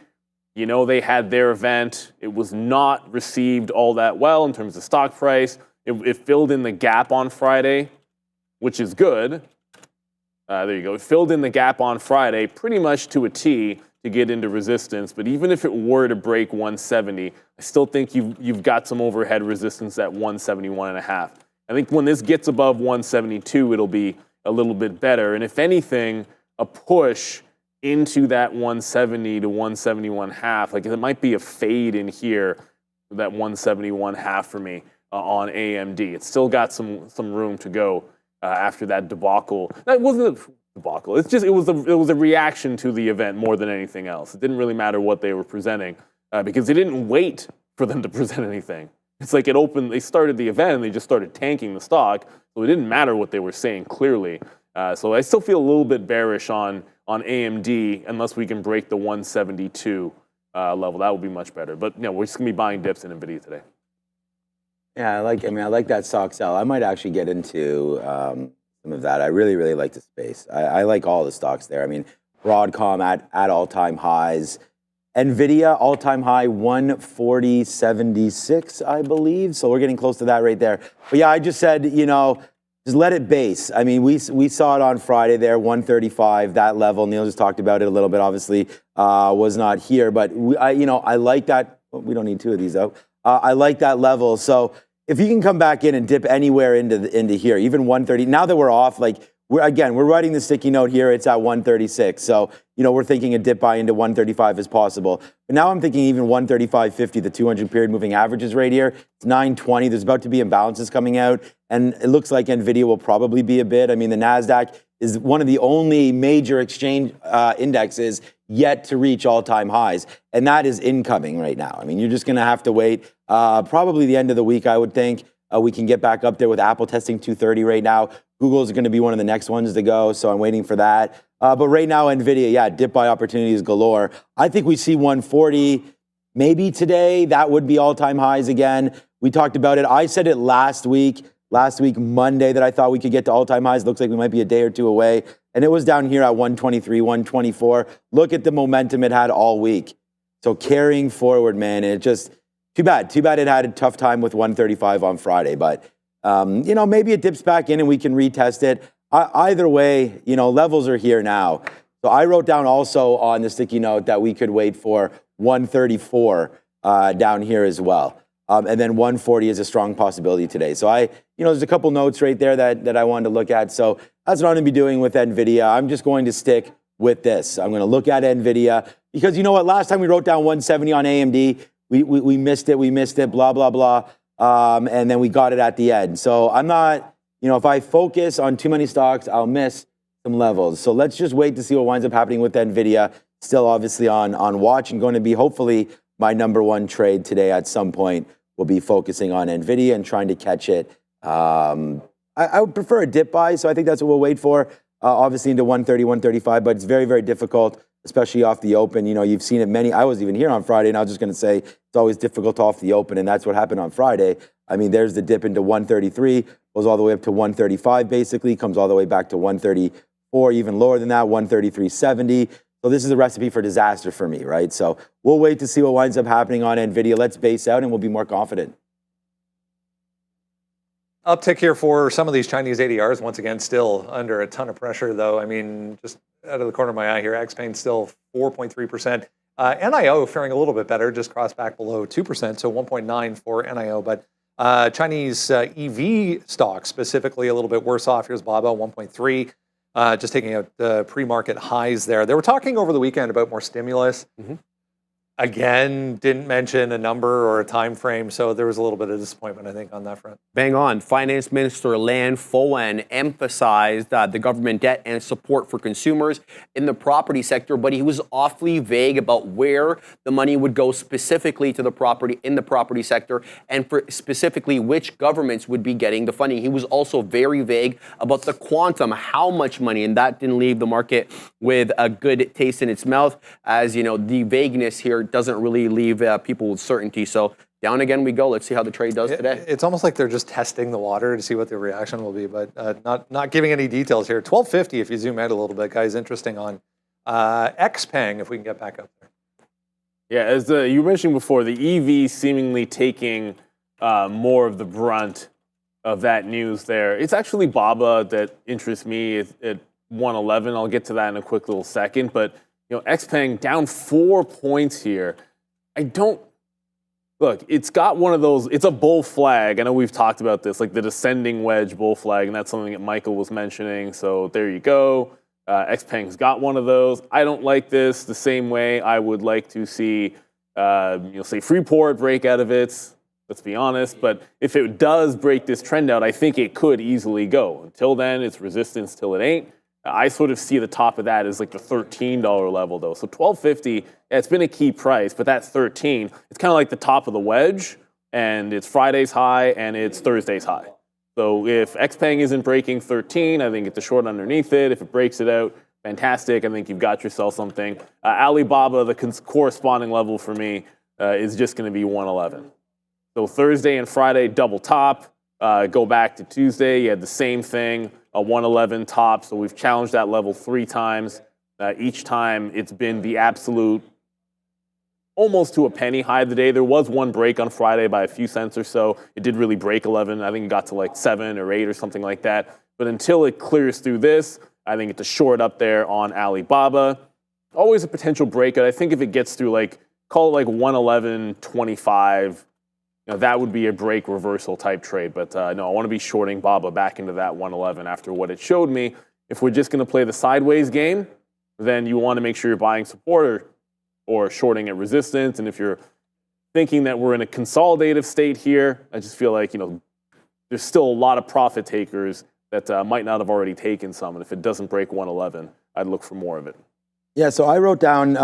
You know, they had their event. It was not received all that well in terms of stock price. It filled in the gap on Friday, which is good. There you go. It filled in the gap on Friday pretty much to a T to get into resistance. But even if it were to break 170, I still think you've got some overhead resistance at 171.5. I think when this gets above 172, it'll be a little bit better. And if anything, a push into that 170 to 171.5, like it might be a fade in here, that 171.5 for me on AMD. It's still got some room to go after that debacle. That wasn't a debacle. It's just it was a reaction to the event more than anything else. It didn't really matter what they were presenting because they didn't wait for them to present anything. It's like it opened. They started the event and they just started tanking the stock, so it didn't matter what they were saying clearly. So I still feel a little bit bearish on AMD unless we can break the 172 level. That would be much better. But we're just gonna be buying dips in Nvidia today. Yeah, I like that stock sell. I might actually get into some of that. I really like the space. I like all the stocks there. I mean, Broadcom at all-time highs. Nvidia all-time high 140.76, I believe. So we're getting close to that right there. But yeah, I just said, just let it base. I mean, we saw it on Friday there, 135, that level. Neil just talked about it a little bit. Obviously, was not here, but I like that. We don't need two of these though. I like that level. So if you can come back in and dip anywhere into here, even 130. Now that we're off, we're writing the sticky note here. It's at 136. So we're thinking a dip buy into 135 is possible. But now I'm thinking even 135.50, the 200 period moving averages right here. It's 920. There's about to be imbalances coming out, and it looks like Nvidia will probably be a bit. I mean, the Nasdaq is one of the only major exchange indexes yet to reach all-time highs, and that is incoming right now. I mean, you're just going to have to wait. Probably the end of the week, I would think. We can get back up there with Apple testing 230 right now. Google is going to be one of the next ones to go, so I'm waiting for that. But right now, Nvidia, dip buy opportunities galore. I think we see 140 maybe today. That would be all-time highs again. We talked about it. I said it last week Monday, that I thought we could get to all-time highs. Looks like we might be a day or two away. And it was down here at 123, 124. Look at the momentum it had all week. So carrying forward, man, it just, too bad it had a tough time with 135 on Friday. But, maybe it dips back in and we can retest it. Either way, levels are here now. So I wrote down also on the sticky note that we could wait for 134 down here as well. And then 140 is a strong possibility today. So there's a couple notes right there that I wanted to look at. So that's what I'm going to be doing with Nvidia. I'm just going to stick with this. I'm going to look at Nvidia because you know what? Last time we wrote down 170 on AMD, we missed it, blah, blah, blah. And then we got it at the end. So I'm not, if I focus on too many stocks, I'll miss some levels. So let's just wait to see what winds up happening with Nvidia. Still obviously on watch and going to be hopefully my number one trade today at some point. We'll be focusing on Nvidia and trying to catch it. I would prefer a dip buy, so I think that's what we'll wait for. Obviously into 130, 135, but it's very, very difficult, especially off the open. You've seen it I was even here on Friday, and I was just going to say it's always difficult off the open, and that's what happened on Friday. I mean, there's the dip into 133, goes all the way up to 135, basically, comes all the way back to 134, even lower than that, 133.70. So this is a recipe for disaster for me, right? So we'll wait to see what winds up happening on Nvidia. Let's base out and we'll be more confident. Uptick here for some of these Chinese ADRs. Once again, still under a ton of pressure, though. I mean, just out of the corner of my eye here, XPain still 4.3%. NIO faring a little bit better, just crossed back below 2%, so 1.9 for NIO. But Chinese EV stocks specifically a little bit worse off. Here's BABA, 1.3. Just taking out the pre-market highs there. They were talking over the weekend about more stimulus. Mm-hmm. Again, didn't mention a number or a time frame, so there was a little bit of disappointment, I think, on that front. Bang on. Finance Minister Lan Fowen emphasized the government debt and support for consumers in the property sector, but he was awfully vague about where the money would go specifically to the property sector, and for specifically which governments would be getting the funding. He was also very vague about the quantum, how much money, and that didn't leave the market with a good taste in its mouth. As you know, the vagueness here doesn't really leave people with certainty. So down again we go. Let's see how the trade does today. It's almost like they're just testing the water to see what the reaction will be, but not giving any details here. 1250, if you zoom out a little bit, guys, interesting on XPeng, if we can get back up there. Yeah, as you mentioned before, the EV seemingly taking more of the brunt of that news there. It's actually BABA that interests me at 111. I'll get to that in a quick little second, but XPeng down 4 points here. Look, it's got one of those, it's a bull flag. I know we've talked about this, like the descending wedge bull flag, and that's something that Michael was mentioning. So there you go. XPeng's got one of those. I don't like this the same way I would like to see, say Freeport break out of it. Let's be honest. But if it does break this trend out, I think it could easily go. Until then, it's resistance till it ain't. I sort of see the top of that as like the $13 level, though. So $12.50, it's been a key price, but that's 13. It's kind of like the top of the wedge, and it's Friday's high and it's Thursday's high. So if XPeng isn't breaking 13, I think it's a short underneath it. If it breaks it out, fantastic. I think you've got yourself something. Alibaba, the corresponding level for me, is just going to be 111. So Thursday and Friday, double top. Go back to Tuesday, you had the same thing, a 111 top. So we've challenged that level 3 times. Each time it's been the absolute, almost to a penny high of the day. There was one break on Friday by a few cents or so. It did really break 11. I think it got to like 7 or 8 or something like that. But until it clears through this, I think it's a short up there on Alibaba. Always a potential breakout. I think if it gets through call it 111.25, that would be a break reversal type trade. But no, I want to be shorting BABA back into that 111 after what it showed me. If we're just going to play the sideways game, then you want to make sure you're buying support or shorting at resistance. And if you're thinking that we're in a consolidative state here, I just feel like, there's still a lot of profit takers that might not have already taken some. And if it doesn't break 111, I'd look for more of it. Yeah, so I wrote down,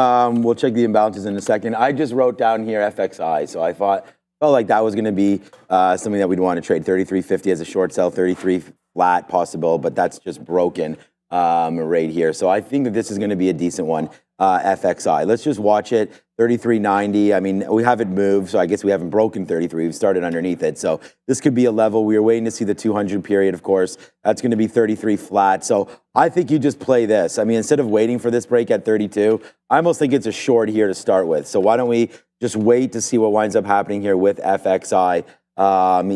we'll check the imbalances in a second. I just wrote down here FXI. So I felt like that was going to be something that we'd want to trade. 33.50 as a short sell, 33 flat possible, but that's just broken right here. So I think that this is going to be a decent one, FXI. Let's just watch it, 33.90. I mean, we haven't moved, so I guess we haven't broken 33. We've started underneath it. So this could be a level. We were waiting to see the 200 period, of course. That's going to be 33 flat. So I think you just play this. I mean, instead of waiting for this break at 32, I almost think it's a short here to start with. So why don't we just wait to see what winds up happening here with FXI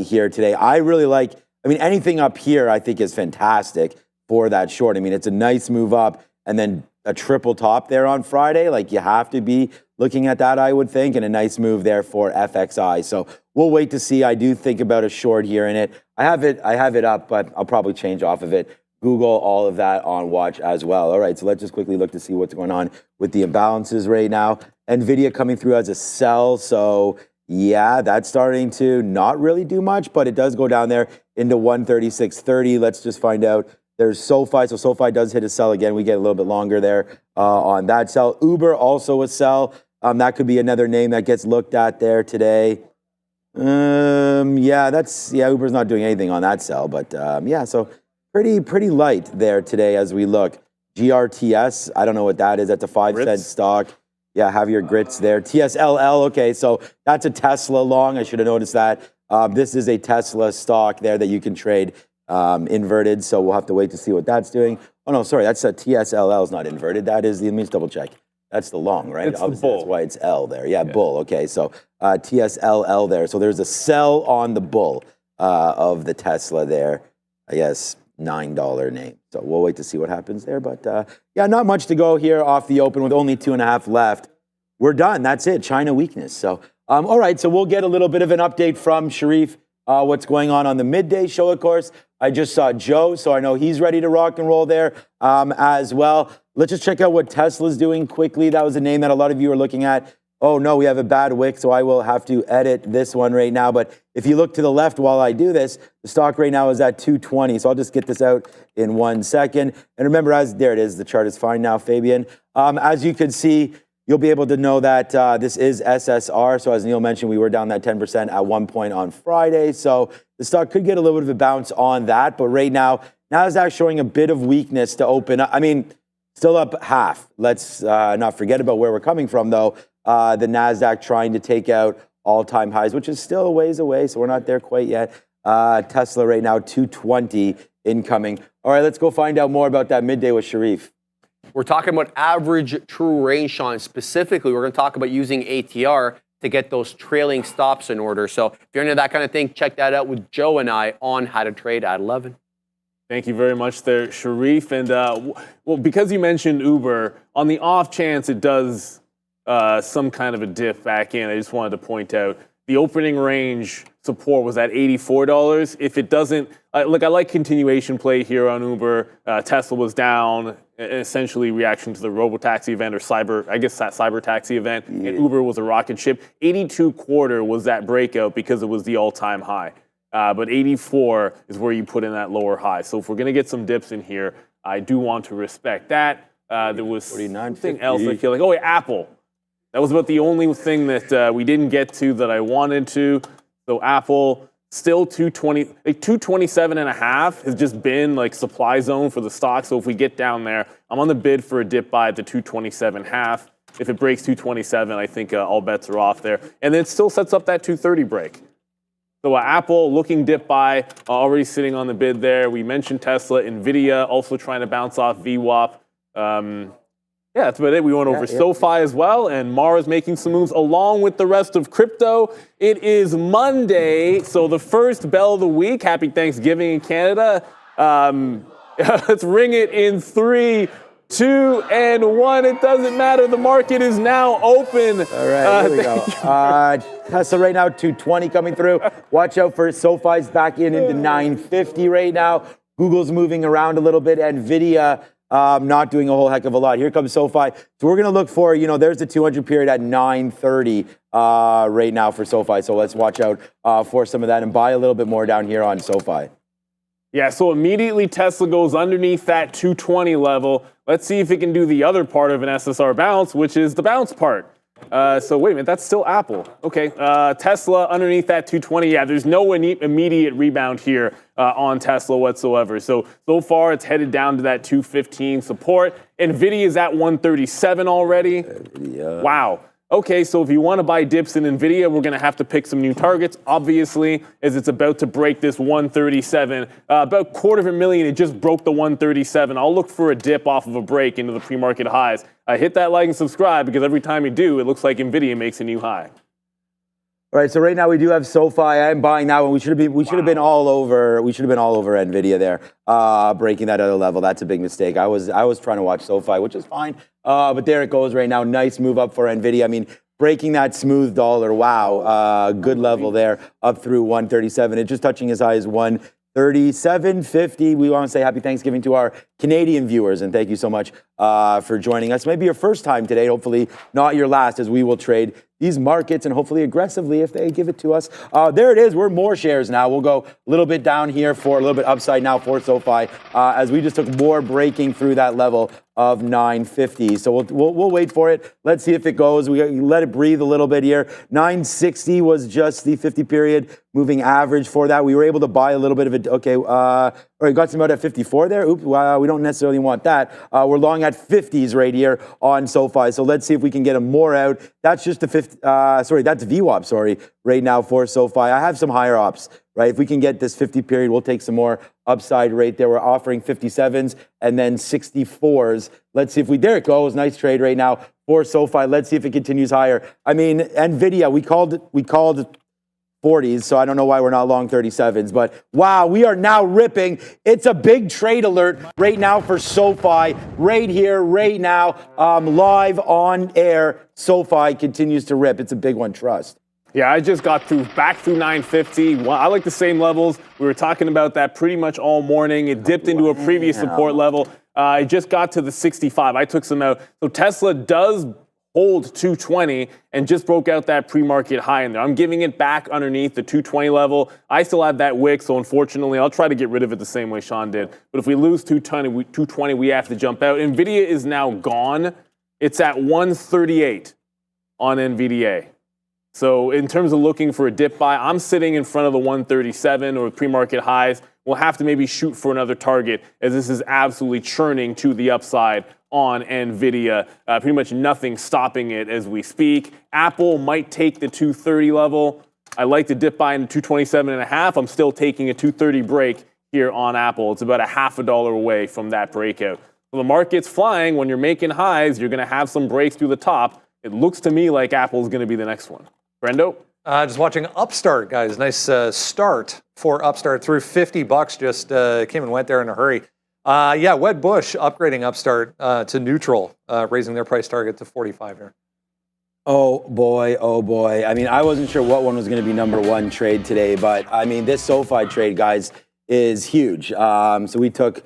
here today. I really like, anything up here I think is fantastic for that short. It's a nice move up and then a triple top there on Friday. You have to be looking at that, I would think, and a nice move there for FXI. So we'll wait to see. I do think about a short here in it. I have it up, but I'll probably change off of it. Google all of that on watch as well. All right, so let's just quickly look to see what's going on with the imbalances right now. Nvidia coming through as a sell, so yeah, that's starting to not really do much, but it does go down there into 136.30. Let's just find out. There's Sofi, so Sofi does hit a sell again. We get a little bit longer there on that sell. Uber also a sell. That could be another name that gets looked at there today. Uber's not doing anything on that sell, but so pretty light there today as we look. GRTS, I don't know what that is. That's a 5-cent stock. Yeah, have your grits there. TSLL, okay, so that's a Tesla long. I should have noticed that. This is a Tesla stock there that you can trade inverted, so we'll have to wait to see what that's doing. Oh, no, sorry, that's a TSLL is not inverted. That is, let me just double check. That's the long, right? It's obviously the bull. That's why it's L there. Yeah, bull, okay, so TSLL there. So there's a sell on the bull of the Tesla there. I guess $9 name. So we'll wait to see what happens there. But not much to go here off the open with only 2.5 left. We're done. That's it. China weakness. So, all right. So we'll get a little bit of an update from Sharif. What's going on the midday show, of course. I just saw Joe, so I know he's ready to rock and roll there as well. Let's just check out what Tesla's doing quickly. That was a name that a lot of you are looking at. Oh, no, we have a bad wick, so I will have to edit this one right now. But if you look to the left while I do this, the stock right now is at 220. So I'll just get this out in 1 second. And remember, there it is. The chart is fine now, Fabian. As you can see, you'll be able to know that this is SSR. So as Neil mentioned, we were down that 10% at one point on Friday. So the stock could get a little bit of a bounce on that. But right now, Nasdaq showing a bit of weakness to open up. Still up half. Let's not forget about where we're coming from, though. The Nasdaq trying to take out all-time highs, which is still a ways away, so we're not there quite yet. Tesla right now, 220 incoming. All right, let's go find out more about that midday with Sharif. We're talking about average true range, Sean. Specifically, we're going to talk about using ATR to get those trailing stops in order. So if you're into that kind of thing, check that out with Joe and I on How to Trade at 11. Thank you very much there, Sharif. And well, because you mentioned Uber, on the off chance it does some kind of a dip back in, I just wanted to point out the opening range support was at $84. If it doesn't, look, I like continuation play here on Uber. Tesla was down, essentially reaction to the robotaxi event or cyber taxi event. And Uber was a rocket ship. 82.25 was that breakout because it was the all-time high. But 84 is where you put in that lower high. So if we're going to get some dips in here, I do want to respect that. There was something else I feel like. Oh, yeah, Apple. That was about the only thing that we didn't get to that I wanted to. So Apple still 220, like 227.5 has just been like supply zone for the stock. So if we get down there, I'm on the bid for a dip buy at the 227.5. If it breaks 227, I think all bets are off there. And then it still sets up that 230 break. So Apple looking dip buy, already sitting on the bid there. We mentioned Tesla, Nvidia also trying to bounce off VWAP. Yeah, that's about it. We went over SoFi as well, and Mara's making some moves along with the rest of crypto. It is Monday, so the first bell of the week. Happy Thanksgiving in Canada. Let's ring it in 3, 2, and 1. It doesn't matter. The market is now open. All right, here we go. Tesla right now, 220 coming through. Watch out for SoFi's back into 950 right now. Google's moving around a little bit. Nvidia not doing a whole heck of a lot. Here comes SoFi. So we're going to look for, there's the 200 period at 930 right now for SoFi. So let's watch out for some of that and buy a little bit more down here on SoFi. Yeah, so immediately Tesla goes underneath that 220 level. Let's see if it can do the other part of an SSR bounce, which is the bounce part. So wait a minute, that's still Apple. Okay, Tesla underneath that 220. Yeah, there's no immediate rebound here on Tesla whatsoever. So far it's headed down to that 215 support. Nvidia is at 137 already. Wow. Okay, so if you want to buy dips in Nvidia, we're going to have to pick some new targets, obviously, as it's about to break this 137. About $250,000, it just broke the 137. I'll look for a dip off of a break into the pre-market highs. Hit that like and subscribe, because every time you do, it looks like Nvidia makes a new high. All right, so right now we do have SoFi. I'm buying that one. We should have been all over. We should have been all over Nvidia there, breaking that other level. That's a big mistake. I was trying to watch SoFi, which is fine. But there it goes right now. Nice move up for Nvidia. I mean, breaking that smooth dollar. Wow, good level there, up through 137. It's just touching as high as 137.50. We want to say happy Thanksgiving to our Canadian viewers, and thank you so much for joining us. Maybe your first time today, hopefully not your last, as we will trade these markets and hopefully aggressively if they give it to us. There it is. We're more shares now. We'll go a little bit down here for a little bit upside now for SoFi as we just took more breaking through that level of 950. So we'll wait for it. Let's see if it goes. We let it breathe a little bit here. 960 was just the 50 period moving average for that. We were able to buy a little bit of it. Okay, or we got some out at 54 there. Oops, we don't necessarily want that. We're long at 50s right here on SoFi. So let's see if we can get more out. That's just the 50. That's VWAP. Right now for SoFi. I have some higher ops. Right, if we can get this 50 period, we'll take some more upside right there. We're offering 57s and then 64s. Let's see if there it goes. Nice trade right now for SoFi. Let's see if it continues higher. I mean, Nvidia, we called 40s, so I don't know why we're not long 37s, but wow, we are now ripping. It's a big trade alert right now for SoFi, right here, right now, live on air. SoFi continues to rip. It's a big one, trust. Yeah, I just got back through 950. Well, I like the same levels. We were talking about that pretty much all morning. It dipped into a previous support level. It just got to the 65. I took some out. So Tesla does hold 220 and just broke out that pre-market high in there. I'm giving it back underneath the 220 level. I still have that wick, so unfortunately, I'll try to get rid of it the same way Sean did. But if we lose 220, we have to jump out. Nvidia is now gone. It's at 138 on NVDA. So in terms of looking for a dip buy, I'm sitting in front of the 137 or pre-market highs. We'll have to maybe shoot for another target as this is absolutely churning to the upside on Nvidia. Pretty much nothing stopping it as we speak. Apple might take the 230 level. I like to dip by into 227.5. I'm still taking a 230 break here on Apple. It's about $0.50 away from that breakout. So the market's flying. When you're making highs, you're going to have some breaks through the top. It looks to me like Apple's going to be the next one. Brendo? Just watching Upstart, guys. Nice start for Upstart through $50. Just came and went there in a hurry. Wedbush upgrading Upstart to neutral, raising their price target to 45 here. Oh boy. I mean, I wasn't sure what one was going to be number one trade today, but I mean, this SoFi trade, guys, is huge. So we took,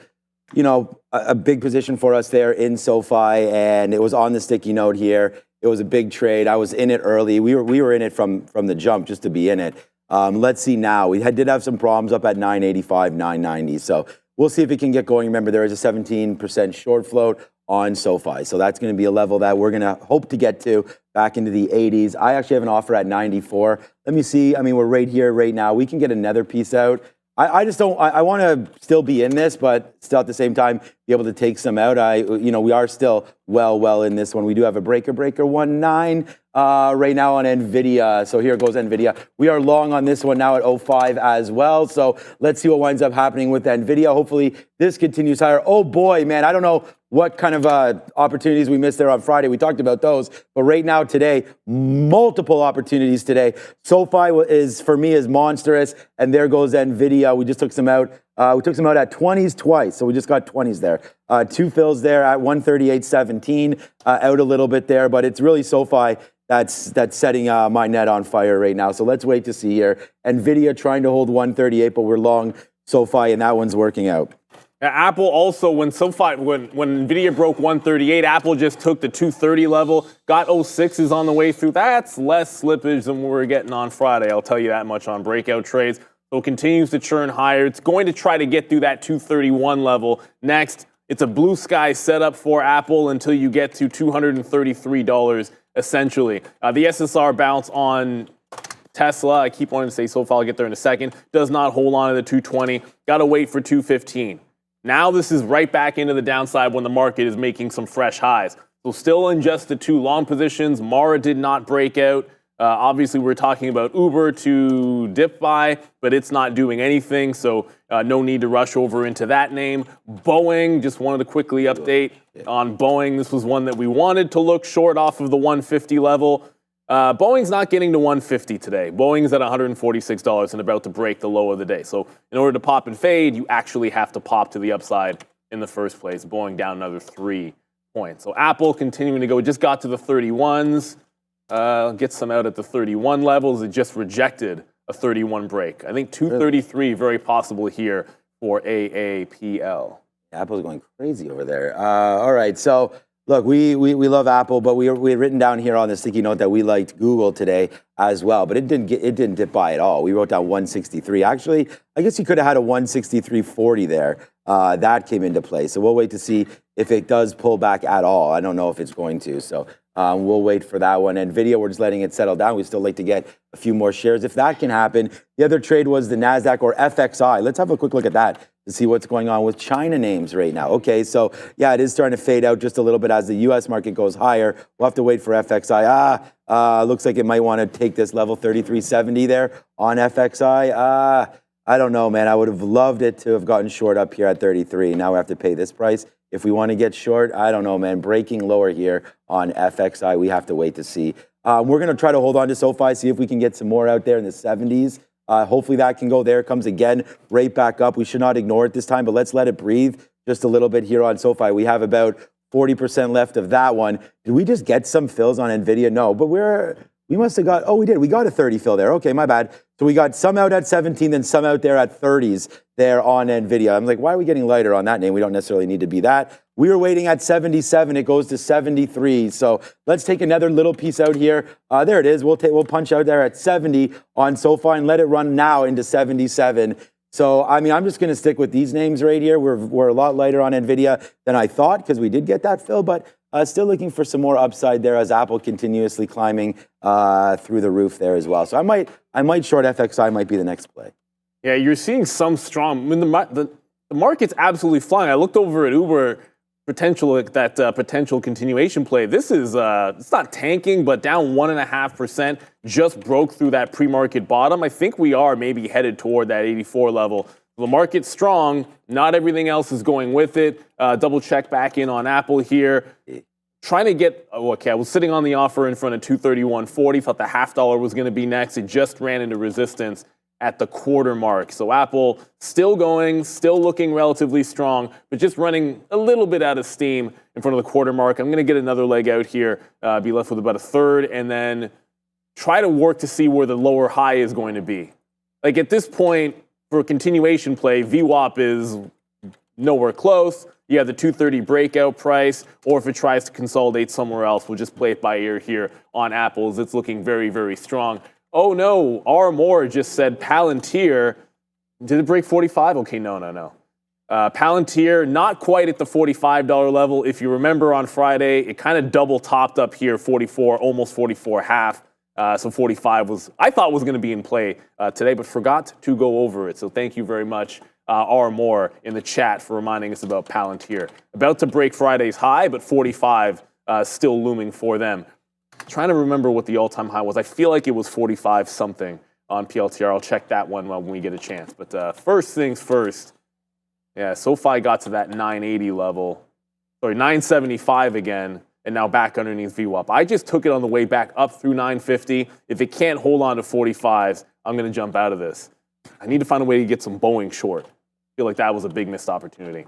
a big position for us there in SoFi, and it was on the sticky note here. It was a big trade. I was in it early. We were in it from the jump just to be in it. Let's see now. We did have some problems up at 985, 990. So we'll see if it can get going. Remember, there is a 17% short float on SoFi. So that's going to be a level that we're going to hope to get to back into the 80s. I actually have an offer at 94. Let me see. I mean, we're right here right now. We can get another piece out. I just don't, I want to still be in this, but still at the same time, be able to take some out. We are still well in this one. We do have a breaker 1.9 right now on Nvidia. So here goes Nvidia. We are long on this one now at 0.5 as well. So let's see what winds up happening with Nvidia. Hopefully this continues higher. Oh boy, man, I don't know what kind of opportunities we missed there on Friday. We talked about those, but right now today, multiple opportunities today. SoFi is, for me, is monstrous, and there goes Nvidia. We just took some out. We took some out at 20s twice, so we just got 20s there. Two fills there at 138.17, out a little bit there, but it's really SoFi that's setting my net on fire right now. So let's wait to see here. Nvidia trying to hold 138, but we're long SoFi, and that one's working out. Apple also, when Nvidia broke 138, Apple just took the 230 level, got 06s on the way through. That's less slippage than we were getting on Friday. I'll tell you that much on breakout trades. So it continues to churn higher. It's going to try to get through that 231 level next. It's a blue sky setup for Apple until you get to $233, essentially. The SSR bounce on Tesla, I keep wanting to say SoFi, I'll get there in a second, does not hold on to the 220. Got to wait for 215. Now this is right back into the downside when the market is making some fresh highs. So still in just the two long positions. Mara did not break out. Obviously, we're talking about Uber to dip by, but it's not doing anything, so no need to rush over into that name. Boeing, just wanted to quickly update on Boeing. This was one that we wanted to look short off of the 150 level. Boeing's not getting to 150 today. Boeing's at $146 and about to break the low of the day. So in order to pop and fade, you actually have to pop to the upside in the first place. Boeing down another 3 points. So Apple continuing to go. It just got to the 31s. Get some out at the 31 levels. It just rejected a 31 break. I think 233 very possible here for AAPL. Apple's going crazy over there. All right, so look, we love Apple, but we had written down here on the sticky note that we liked Google today as well, but it didn't dip by at all. We wrote down 163. Actually, I guess you could have had a 163.40 there. That came into play. So we'll wait to see if it does pull back at all. I don't know if it's going to. So we'll wait for that one. Nvidia, we're just letting it settle down. We still like to get a few more shares if that can happen. The other trade was the NASDAQ or FXI. Let's have a quick look at that to see what's going on with China names right now. Okay, so yeah, it is starting to fade out just a little bit as the U.S. market goes higher. We'll have to wait for FXI. Looks like it might want to take this level 33.70 there on FXI. I don't know, man. I would have loved it to have gotten short up here at 33. Now we have to pay this price. If we want to get short, I don't know, man. Breaking lower here on FXI, we have to wait to see. We're going to try to hold on to SoFi, see if we can get some more out there in the 70s. Hopefully that can go there. It comes again, right back up. We should not ignore it this time, but let's let it breathe just a little bit here on SoFi. We have about 40% left of that one. Did we just get some fills on Nvidia? No, but we must have got, we did. We got a 30 fill there. Okay, my bad. So we got some out at 17, then some out there at 30s there on Nvidia. I'm like, why are we getting lighter on that name? We don't necessarily need to be that. We were waiting at 77. It goes to 73. So let's take another little piece out here. There it is. We'll punch out there at 70 on SoFi and let it run now into 77. So, I mean, I'm just going to stick with these names right here. We're a lot lighter on Nvidia than I thought because we did get that fill, but still looking for some more upside there as Apple continuously climbing through the roof there as well. So I might short FXI, might be the next play. Yeah, you're seeing some strong. I mean, the market's absolutely flying. I looked over at Uber potential continuation play. This is it's not tanking, but down 1.5%. Just broke through that pre-market bottom. I think we are maybe headed toward that 84 level. The market's strong. Not everything else is going with it. Double check back in on Apple here. Trying to get, okay, I was sitting on the offer in front of 231.40. Thought the $0.50 was going to be next. It just ran into resistance at the quarter mark. So Apple still going, still looking relatively strong, but just running a little bit out of steam in front of the quarter mark. I'm going to get another leg out here, be left with about a third, and then try to work to see where the lower high is going to be. Like at this point, for a continuation play, VWAP is nowhere close. You have the 230 breakout price, or if it tries to consolidate somewhere else, we'll just play it by ear here on Apple's. It's looking very, very strong. Oh no, R. Moore just said Palantir. Did it break 45? Okay, no. Palantir, not quite at the $45 level. If you remember on Friday, it kind of double topped up here, 44, almost 44.5. So 45 was, I thought was going to be in play today, but forgot to go over it. So thank you very much, R. Moore, in the chat for reminding us about Palantir. About to break Friday's high, but 45 still looming for them. Trying to remember what the all-time high was. I feel like it was 45 something on PLTR. I'll check that one when we get a chance. But first things first, yeah, SoFi got to that 980 level. Sorry, 975 again, and now back underneath VWAP. I just took it on the way back up through 950. If it can't hold on to 45s, I'm going to jump out of this. I need to find a way to get some Boeing short. I feel like that was a big missed opportunity.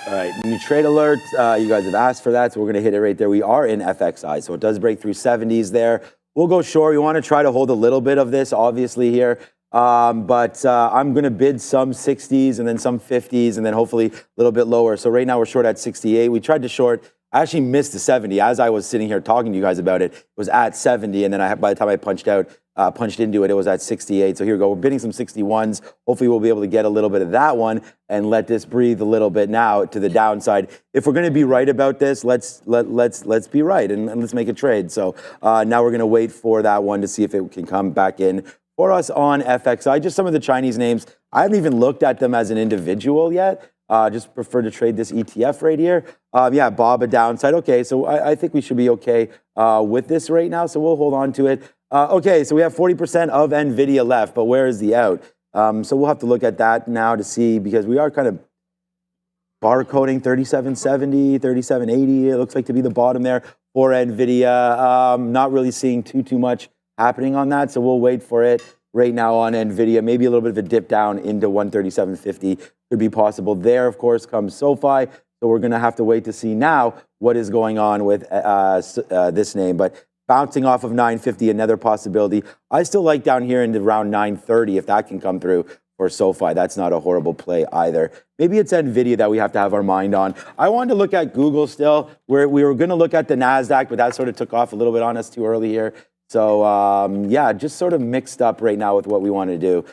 All right, new trade alert. You guys have asked for that, so we're going to hit it right there. We are in FXI, so it does break through 70s there. We'll go short. We want to try to hold a little bit of this, obviously, here. But I'm going to bid some 60s and then some 50s and then hopefully a little bit lower. So right now we're short at 68. We tried to short. I actually missed the 70. As I was sitting here talking to you guys about it, it was at 70. And then by the time I punched into it, it was at 68. So here we go. We're bidding some 61s. Hopefully we'll be able to get a little bit of that one and let this breathe a little bit now to the downside. If we're going to be right about this, let's be right and let's make a trade. So now we're going to wait for that one to see if it can come back in for us on FXI. Just some of the Chinese names. I haven't even looked at them as an individual yet. Just prefer to trade this ETF right here. Yeah, Bob, a downside. Okay, so I think we should be okay with this right now. So we'll hold on to it. Okay, so we have 40% of Nvidia left, but where is the out? So we'll have to look at that now to see, because we are kind of barcoding 3770, 3780. It looks like to be the bottom there for Nvidia. Not really seeing too much happening on that, so we'll wait for it right now on Nvidia. Maybe a little bit of a dip down into 137.50 could be possible. There, of course, comes SoFi. So we're going to have to wait to see now what is going on with this name. But bouncing off of 950, another possibility. I still like down here into around 930 if that can come through for SoFi. That's not a horrible play either. Maybe it's Nvidia that we have to have our mind on. I wanted to look at Google still. We were going to look at the NASDAQ, but that sort of took off a little bit on us too early here. So, yeah, just sort of mixed up right now with what we want to do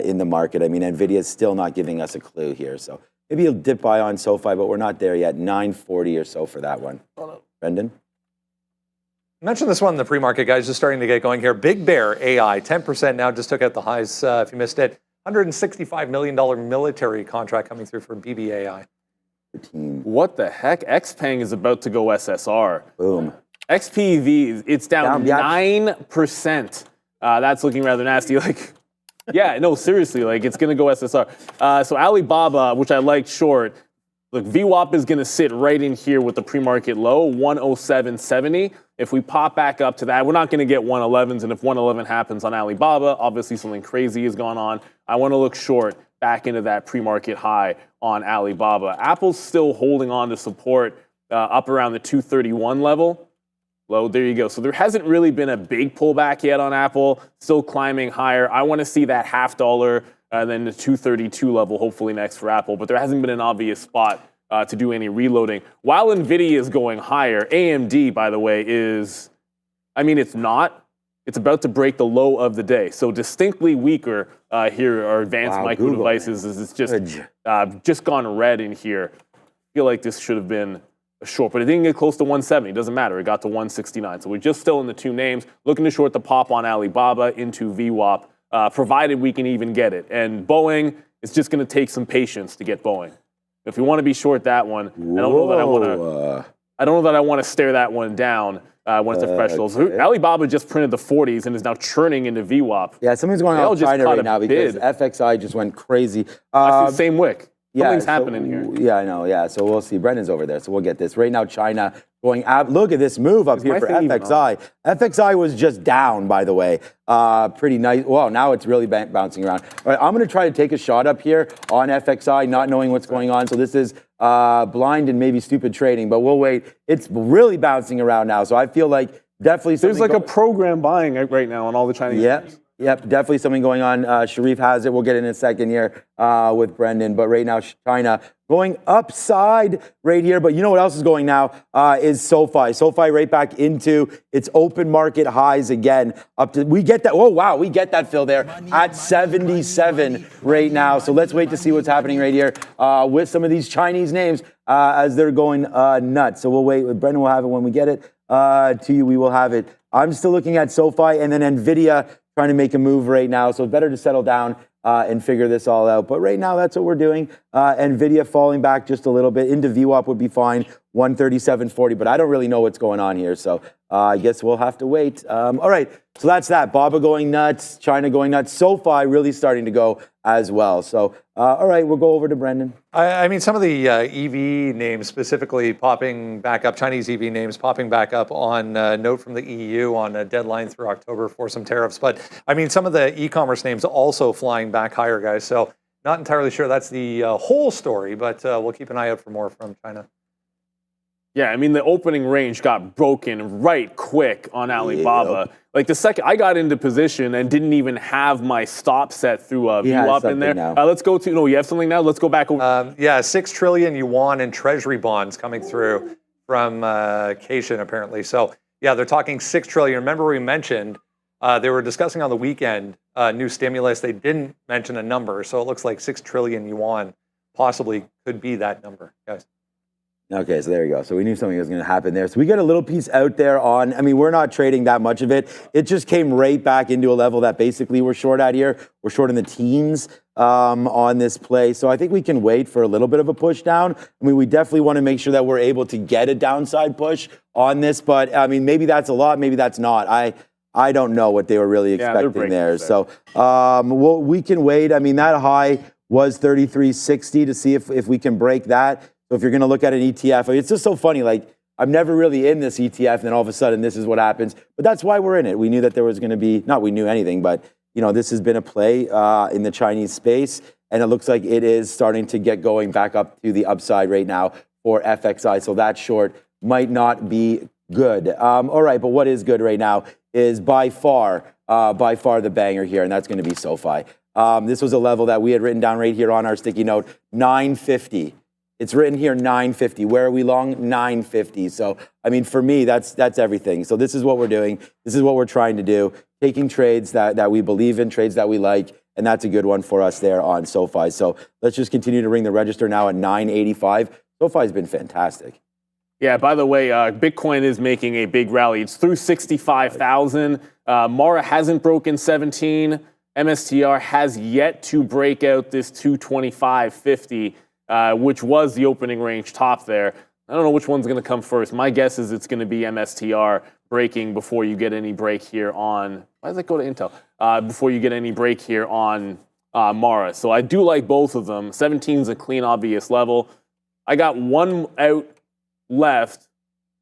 in the market. I mean, Nvidia is still not giving us a clue here. So maybe you'll dip by on SoFi, but we're not there yet. 940 or so for that one. Brendan? I mentioned this one in the pre-market, guys, just starting to get going here. Big Bear AI, 10% now, just took out the highs if you missed it. $165 million military contract coming through for BBAI. What the heck? XPeng is about to go SSR. Boom. XPV, it's down 9%. That's looking rather nasty. Like, yeah, no, seriously, like it's going to go SSR. So Alibaba, which I like short, look, VWAP is going to sit right in here with the pre-market low, 107.70. If we pop back up to that, we're not going to get 111s. And if 111 happens on Alibaba, obviously something crazy has gone on. I want to look short back into that pre-market high on Alibaba. Apple's still holding on to support up around the 231 level. Low, there you go. So there hasn't really been a big pullback yet on Apple, still climbing higher. I want to see that $0.50 and then the 232 level hopefully next for Apple, but there hasn't been an obvious spot to do any reloading. While Nvidia is going higher, AMD, by the way, is, I mean, it's not. It's about to break the low of the day. So distinctly weaker here are advanced micro devices. It's just gone red in here. I feel like this should have been a short, but it didn't get close to 170. It doesn't matter. It got to 169. So we're just still in the two names, looking to short the pop on Alibaba into VWAP, provided we can even get it. And Boeing, it's just going to take some patience to get Boeing. If you want to be short that one, I don't know that I want to. I don't know that I want to stare that one down when it's at fresh levels. Alibaba just printed the 40s and is now churning into VWAP. Yeah, something's going on with China right now because FXI just went crazy. That's the same wick. Something's happening here. Yeah, I know. Yeah, so we'll see. Brendan's over there, so we'll get this. Right now, China going up. Look at this move up here for FXI. FXI was just down, by the way. Pretty nice. Well, now it's really bouncing around. All right, I'm going to try to take a shot up here on FXI, not knowing what's going on. So this is blind and maybe stupid trading, but we'll wait. It's really bouncing around now, so I feel like definitely there's like a program buying right now on all the Chinese. Yep, definitely something going on. Sharif has it. We'll get in a second here with Brendan. But right now, China going upside right here. But you know what else is going now is Sofi. Sofi right back into its open market highs again. We get that. Oh, wow. We get that fill there at 77 right now. So let's wait to see what's happening right here with some of these Chinese names as they're going nuts. So we'll wait. Brendan will have it when we get it to you. We will have it. I'm still looking at Sofi and then Nvidia trying to make a move right now. So it's better to settle down and figure this all out. But right now, that's what we're doing. Nvidia falling back just a little bit. Into VWAP would be fine, 137.40. But I don't really know what's going on here. So I guess we'll have to wait. All right. So that's that. BABA going nuts. China going nuts. SoFi really starting to go as well. So, all right. We'll go over to Brendan. I mean, some of the EV names specifically popping back up, Chinese EV names popping back up on note from the EU on a deadline through October for some tariffs. But I mean, some of the e-commerce names also flying back higher, guys. So not entirely sure that's the whole story, but we'll keep an eye out for more from China. Yeah, I mean, the opening range got broken right quick on Alibaba. Like the second I got into position and didn't even have my stop set through VWAP in there. Let's go to, you have something now? Let's go back over. 6 trillion yuan in treasury bonds coming through from Cation, apparently. So, yeah, they're talking 6 trillion. Remember we mentioned they were discussing on the weekend new stimulus. They didn't mention a number, so it looks like 6 trillion yuan possibly could be that number, guys. Okay, so there you go. So we knew something was going to happen there. So we got a little piece out there on, I mean, we're not trading that much of it. It just came right back into a level that basically we're short at here. We're short in the teens on this play. So I think we can wait for a little bit of a push down. I mean, we definitely want to make sure that we're able to get a downside push on this. But I mean, maybe that's a lot, maybe that's not. I don't know what they were really expecting there. So we can wait. I mean, that high was 33.60 to see if we can break that. So if you're going to look at an ETF, I mean, it's just so funny. Like, I'm never really in this ETF, and then all of a sudden, this is what happens. But that's why we're in it. We knew that there was going to be, not we knew anything, but, this has been a play in the Chinese space, and it looks like it is starting to get going back up to the upside right now for FXI. So that short might not be good. All right, but what is good right now is by far the banger here, and that's going to be SoFi. This was a level that we had written down right here on our sticky note, 950. It's written here 950. Where are we long? 950. So, I mean, for me, that's everything. So this is what we're doing. This is what we're trying to do. Taking trades that we believe in, trades that we like, and that's a good one for us there on SoFi. So let's just continue to ring the register now at 985. SoFi's been fantastic. Yeah, by the way, Bitcoin is making a big rally. It's through 65,000. Mara hasn't broken 17. MSTR has yet to break out this 225.50. Which was the opening range top there. I don't know which one's going to come first. My guess is it's going to be MSTR breaking before you get any break here on, why does that go to Intel? Before you get any break here on Mara. So I do like both of them. 17 is a clean, obvious level. I got one out left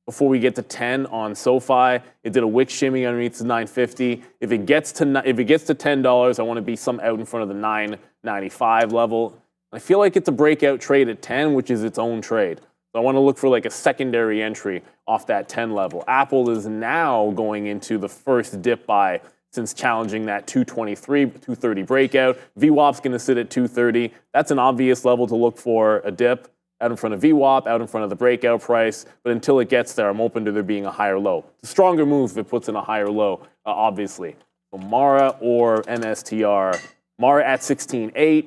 before we get to 10 on SoFi. It did a wick shimmy underneath the 950. If it gets to $10, I want to be some out in front of the 995 level. I feel like it's a breakout trade at 10, which is its own trade. So I want to look for like a secondary entry off that 10 level. Apple is now going into the first dip buy since challenging that 230 breakout. VWAP's going to sit at 230. That's an obvious level to look for a dip out in front of VWAP, out in front of the breakout price. But until it gets there, I'm open to there being a higher low. It's a stronger move if it puts in a higher low, obviously. So Mara or MSTR. Mara at 16.8.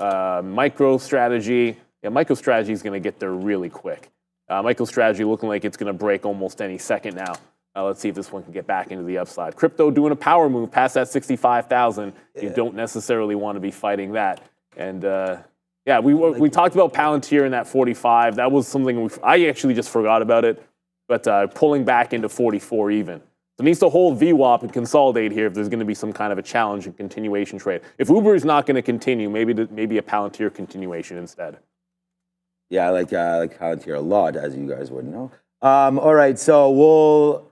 MicroStrategy. Yeah, MicroStrategy is going to get there really quick. MicroStrategy looking like it's going to break almost any second now. Let's see if this one can get back into the upside. Crypto doing a power move past that 65,000. You don't necessarily want to be fighting that. And Yeah, we talked about Palantir in that 45. That was something I actually just forgot about it, but pulling back into 44 even. So it needs to hold VWAP and consolidate here if there's going to be some kind of a challenge and continuation trade. If Uber is not going to continue, maybe a Palantir continuation instead. Yeah, I like Palantir a lot, as you guys would know. All right, so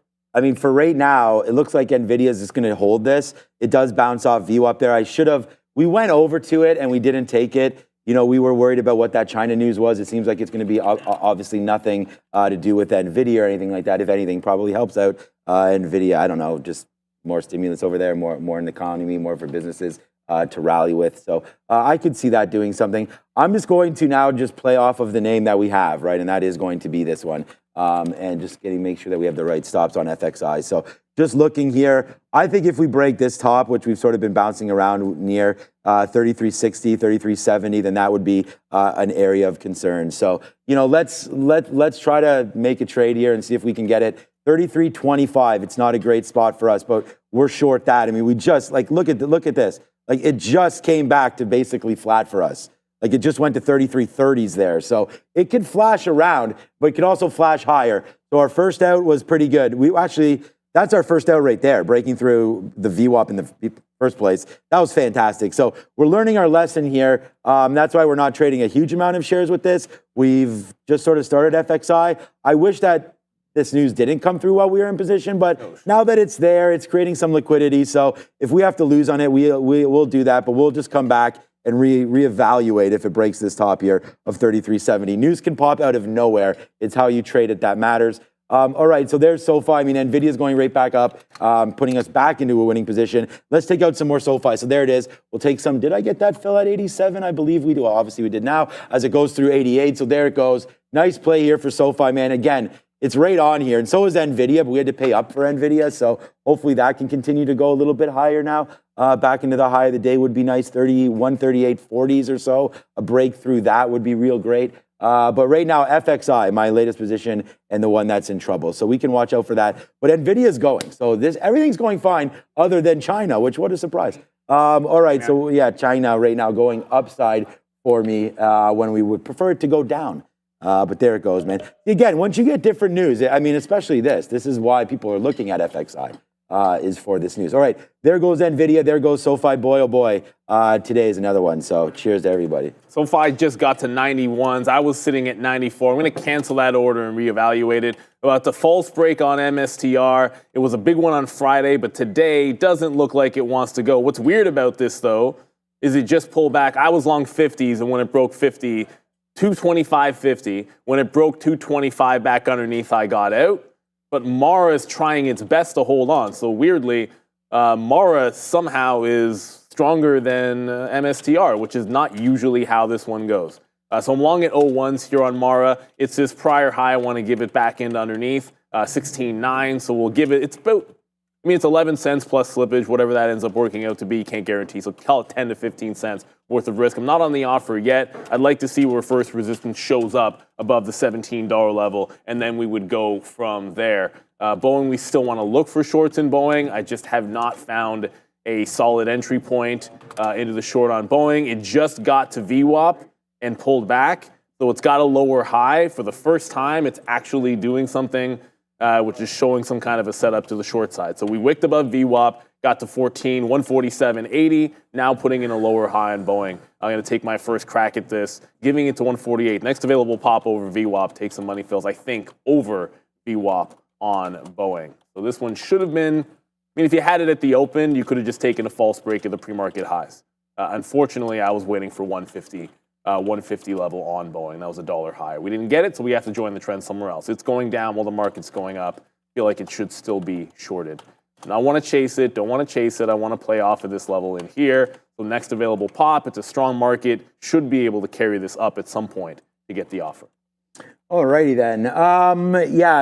for right now, it looks like Nvidia is just going to hold this. It does bounce off VWAP there. We went over to it and we didn't take it. We were worried about what that China news was. It seems like it's going to be obviously nothing to do with Nvidia or anything like that. If anything, probably helps out Nvidia. I don't know, just more stimulus over there, more in the economy, more for businesses to rally with. So I could see that doing something. I'm just going to now just play off of the name that we have, right? And that is going to be this one. And just make sure that we have the right stops on FXI. So just looking here, I think if we break this top, which we've sort of been bouncing around near 3360, 3370, then that would be an area of concern. So, let's try to make a trade here and see if we can get it. 3325, it's not a great spot for us, but we're short that. I mean, we just, look at this. It just came back to basically flat for us. It just went to 3330s there. So it could flash around, but it could also flash higher. So our first out was pretty good. That's our first out right there, breaking through the VWAP in the first place. That was fantastic. So we're learning our lesson here. That's why we're not trading a huge amount of shares with this. We've just sort of started FXI. I wish that this news didn't come through while we were in position, but now that it's there, it's creating some liquidity. So if we have to lose on it, we'll do that, but we'll just come back and reevaluate if it breaks this top here of 3370. News can pop out of nowhere. It's how you trade it that matters. All right, so there's Sofi. Nvidia is going right back up, putting us back into a winning position. Let's take out some more Sofi. So there it is. We'll take some. Did I get that fill at 87? I believe we do. Well, obviously, we did now as it goes through 88. So there it goes. Nice play here for Sofi, man. Again, it's right on here. And so is Nvidia, but we had to pay up for Nvidia. So hopefully that can continue to go a little bit higher now. Back into the high of the day would be nice, 31, 38.40s or so. A breakthrough that would be real great. But right now, FXI, my latest position, and the one that's in trouble. So we can watch out for that. But Nvidia is going. So everything's going fine other than China, which what a surprise. All right, so yeah, China right now going upside for me when we would prefer it to go down. But there it goes, man. Again, once you get different news, especially this is why people are looking at FXI. Is for this news. All right, there goes Nvidia, there goes Sofi. Boy, oh boy, today is another one. So cheers to everybody. Sofi just got to 91s. I was sitting at 94. I'm going to cancel that order and reevaluate it. About the false break on MSTR, it was a big one on Friday, but today doesn't look like it wants to go. What's weird about this, though, is it just pulled back. I was long 50s, and when it broke 50, 225.50. When it broke 225 back underneath, I got out. But Mara is trying its best to hold on. So weirdly, Mara somehow is stronger than MSTR, which is not usually how this one goes. So I'm long at 01s here on Mara. It's this prior high. I want to give it back into underneath, 16.9. So we'll give it, it's 11 cents plus slippage, whatever that ends up working out to be. Can't guarantee. So call it 10 to 15 cents worth of risk. I'm not on the offer yet. I'd like to see where first resistance shows up above the $17 level, and then we would go from there. Boeing, we still want to look for shorts in Boeing. I just have not found a solid entry point into the short on Boeing. It just got to VWAP and pulled back. So it's got a lower high. For the first time, it's actually doing something which is showing some kind of a setup to the short side. So we wicked above VWAP, got to 14, 147.80, now putting in a lower high on Boeing. I'm going to take my first crack at this, giving it to 148. Next available pop over VWAP, take some money fills, I think, over VWAP on Boeing. So this one should have been, if you had it at the open, you could have just taken a false break of the pre-market highs. Unfortunately, I was waiting for 150 level on Boeing. That was a dollar higher. We didn't get it, so we have to join the trend somewhere else. It's going down while the market's going up. I feel like it should still be shorted. And I want to chase it, don't want to chase it. I want to play off of this level in here. So next available pop, it's a strong market, should be able to carry this up at some point to get the offer. All righty then.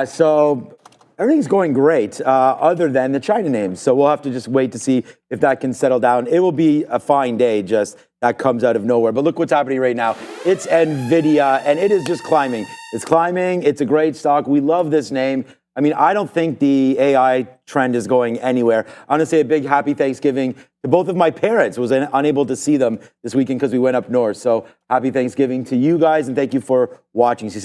So everything's going great other than the China names. So we'll have to just wait to see if that can settle down. It will be a fine day, just that comes out of nowhere. But look what's happening right now. It's Nvidia, and it is just climbing. It's climbing. It's a great stock. We love this name. I don't think the AI trend is going anywhere. I want to say a big happy Thanksgiving to both of my parents. Was unable to see them this weekend because we went up north. So happy Thanksgiving to you guys, and thank you for watching. She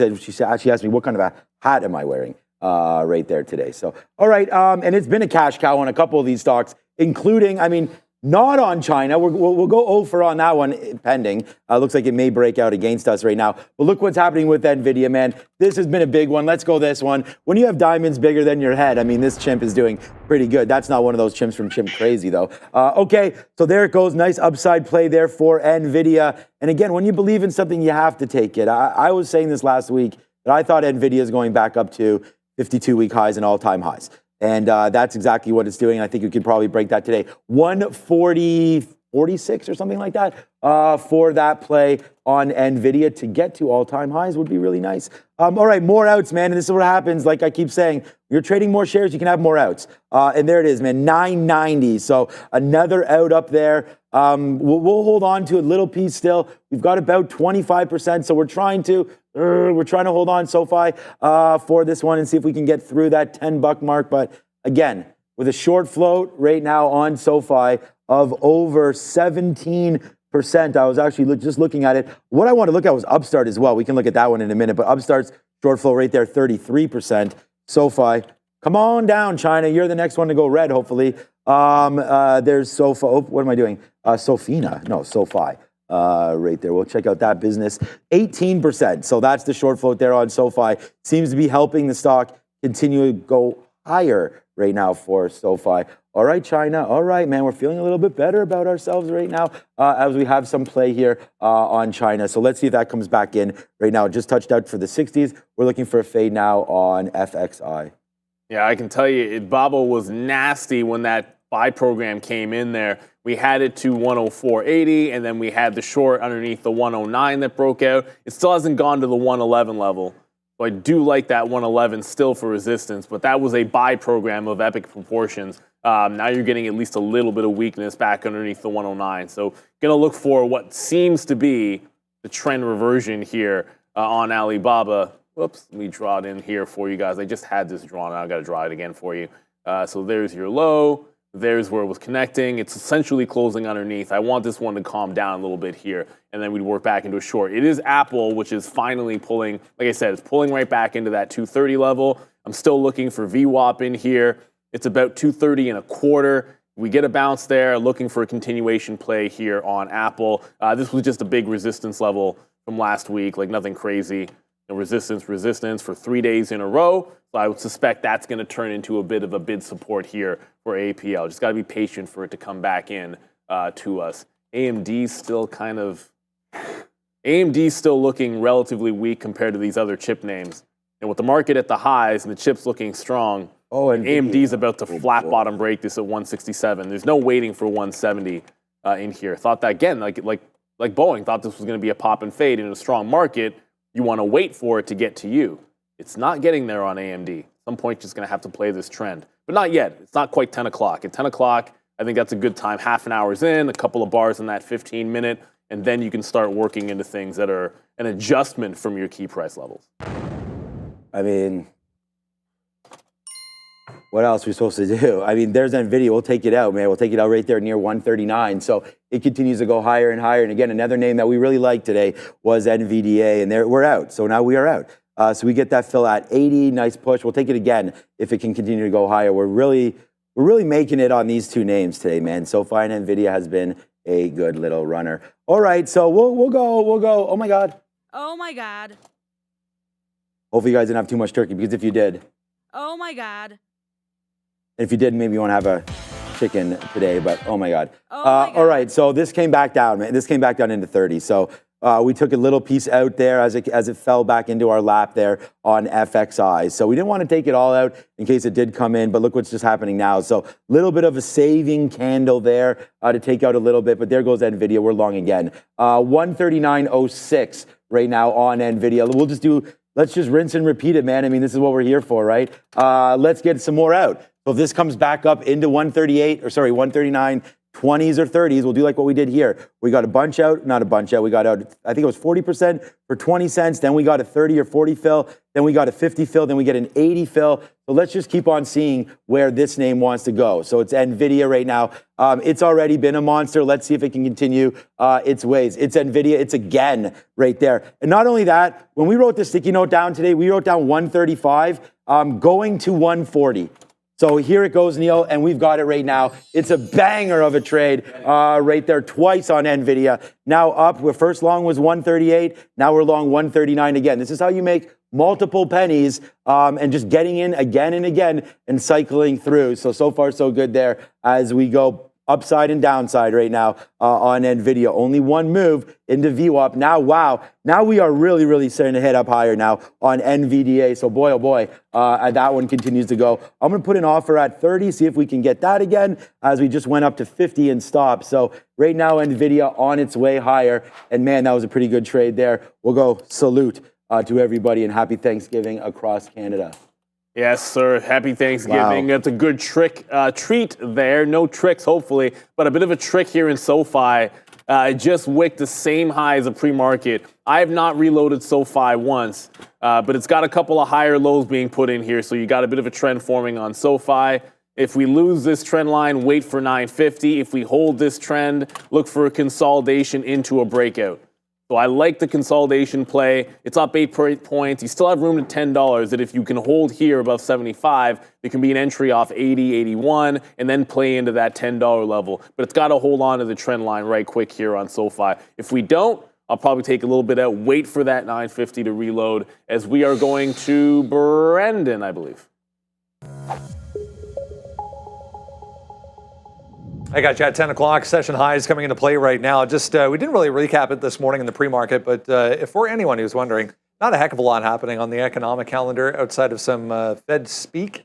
actually asked me what kind of a hat am I wearing right there today. So all right, and it's been a cash cow on a couple of these stocks, including, I mean, not on China. We'll go over on that one pending. Looks like it may break out against us right now. But look what's happening with Nvidia, man. This has been a big one. Let's go this one. When you have diamonds bigger than your head, I mean, this chimp is doing pretty good. That's not one of those chimps from Chimp Crazy, though. Okay, so there it goes. Nice upside play there for Nvidia. And again, when you believe in something, you have to take it. I was saying this last week that I thought Nvidia is going back up to 52-week highs and all-time highs. And that's exactly what it's doing. I think you could probably break that today. 140.46 or something like that for that play on Nvidia to get to all-time highs would be really nice. All right, more outs, man. And this is what happens. Like I keep saying, you're trading more shares, you can have more outs. And there it is, man, 990. So another out up there. We'll hold on to a little piece still. We've got about 25%. So we're trying to hold on, Sofi, for this one and see if we can get through that $10 mark. But again, with a short float right now on Sofi of over 17%. I was actually just looking at it. What I want to look at was Upstart as well. We can look at that one in a minute. But Upstart's short float right there, 33%. Sofi, come on down, China. You're the next one to go red, hopefully. There's Sofi. Oh, what am I doing? Sofina. No, Sofi. Right there. We'll check out that business. 18%. So that's the short float there on Sofi. Seems to be helping the stock continue to go higher right now for Sofi. All right, China. All right, man. We're feeling a little bit better about ourselves right now as we have some play here on China. So let's see if that comes back in right now. It just touched out for the 60s. We're looking for a fade now on FXI. Yeah, I can tell you, Babo was nasty when that buy program came in there. We had it to 104.80, and then we had the short underneath the 109 that broke out. It still hasn't gone to the 111 level. So I do like that 111 still for resistance, but that was a buy program of epic proportions. Now you're getting at least a little bit of weakness back underneath the 109. So going to look for what seems to be the trend reversion here on Alibaba. Whoops, let me draw it in here for you guys. I just had this drawn out. I've got to draw it again for you. So there's your low. There's where it was connecting. It's essentially closing underneath. I want this one to calm down a little bit here, and then we'd work back into a short. It is Apple, which is finally pulling, like I said, it's pulling right back into that 230 level. I'm still looking for VWAP in here. It's about 230.25. We get a bounce there, looking for a continuation play here on Apple. This was just a big resistance level from last week, like nothing crazy. Resistance for 3 days in a row. So I would suspect that's going to turn into a bit of a bid support here for AAPL. Just got to be patient for it to come back in to us. AMD's still looking relatively weak compared to these other chip names. And with the market at the highs and the chips looking strong, and AMD's about to flat bottom break this at 167. There's no waiting for 170 in here. Thought that again, like Boeing, thought this was going to be a pop and fade in a strong market. You want to wait for it to get to you. It's not getting there on AMD. At some point, just going to have to play this trend. But not yet. It's not quite 10 o'clock. At 10 o'clock, I think that's a good time. Half an hour's in, a couple of bars in that 15-minute, and then you can start working into things that are an adjustment from your key price levels. I mean, what else are we supposed to do? I mean, there's Nvidia. We'll take it out, man. We'll take it out right there near 139. So it continues to go higher and higher. And again, another name that we really liked today was NVDA, and we're out. So now we are out. So we get that fill at 80. Nice push. We'll take it again if it can continue to go higher. We're really making it on these two names today, man. SoFi and NVIDIA has been a good little runner. All right, so we'll go. Oh my God. Oh my God. Hopefully you guys didn't have too much turkey, because if you did, Oh my God. and if you did, maybe you want to have a chicken today, but oh my God. Oh my God. All right, so this came back down, man. This came back down into 30. So we took a little piece out there as it fell back into our lap there on FXI. So we didn't want to take it all out in case it did come in, but look what's just happening now. So a little bit of a saving candle there to take out a little bit, but there goes NVIDIA. We're long again. 139.06 right now on NVIDIA. Let's just rinse and repeat it, man. I mean, this is what we're here for, right? Let's get some more out. So if this comes back up into 139, 20s or 30s. We'll do like what we did here. We got a bunch out, not a bunch out. We got out, I think it was 40% for 20 cents. Then we got a 30 or 40 fill. Then we got a 50 fill. Then we get an 80 fill. So let's just keep on seeing where this name wants to go. So it's Nvidia right now. It's already been a monster. Let's see if it can continue its ways. It's Nvidia. It's again right there. And not only that, when we wrote the sticky note down today, we wrote down 135 going to 140. So here it goes, Neil, and we've got it right now. It's a banger of a trade right there, twice on Nvidia. Now up, where first long was 138, now we're long 139 again. This is how you make multiple pennies and just getting in again and again and cycling through. So far, so good there as we go upside and downside right now on Nvidia. Only one move into VWAP. Now, wow. Now we are really, really starting to head up higher now on NVDA. So boy, oh boy, that one continues to go. I'm going to put an offer at 30, see if we can get that again as we just went up to 50 and stopped. So right now, Nvidia on its way higher. And man, that was a pretty good trade there. We'll go salute to everybody and happy Thanksgiving across Canada. Yes, sir. Happy Thanksgiving. Wow. That's a good treat there. No tricks, hopefully, but a bit of a trick here in SoFi. It just wicked the same high as a pre-market. I have not reloaded SoFi once, but it's got a couple of higher lows being put in here, so you got a bit of a trend forming on SoFi. If we lose this trend line, wait for 950. If we hold this trend, look for a consolidation into a breakout. So I like the consolidation play. It's up 8 points. You still have room to $10 that if you can hold here above 75, it can be an entry off 80, 81, and then play into that $10 level. But it's got to hold on to the trend line right quick here on SoFi. If we don't, I'll probably take a little bit out, wait for that 950 to reload as we are going to Brendan, I believe. I got you at 10 o'clock. Session highs coming into play right now. Just we didn't really recap it this morning in the pre-market, but if for anyone who's wondering, not a heck of a lot happening on the economic calendar outside of some Fed speak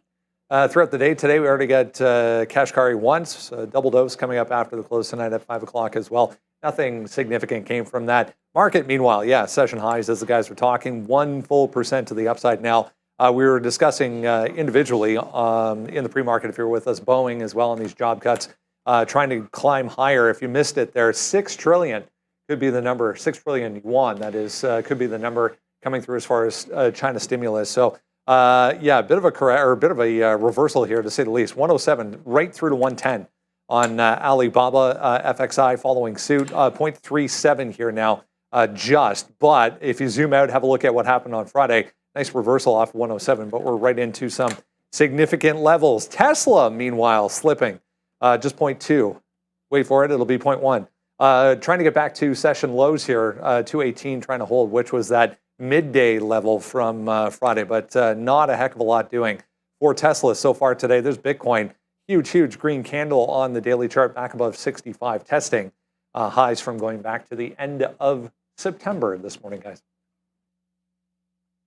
throughout the day. Today we already got Kashkari once, double dose coming up after the close tonight at 5 o'clock as well. Nothing significant came from that. Market, meanwhile, yeah, session highs as the guys were talking, 1 full percent to the upside now. We were discussing individually in the pre-market, if you're with us, Boeing as well on these job cuts. Trying to climb higher. If you missed it there, 6 trillion could be the number, 6 trillion yuan, that is, could be the number coming through as far as China stimulus. So, yeah, a bit of a reversal here, to say the least. 107 right through to 110 on Alibaba, FXI following suit. 0.37 here now, just. But if you zoom out, have a look at what happened on Friday. Nice reversal off 107, but we're right into some significant levels. Tesla, meanwhile, slipping. Just 0.2. Wait for it, it'll be 0.1. Trying to get back to session lows here, 218 trying to hold, which was that midday level from Friday, but not a heck of a lot doing for Tesla so far today. There's Bitcoin, huge green candle on the daily chart back above 65, testing highs from going back to the end of September this morning, guys.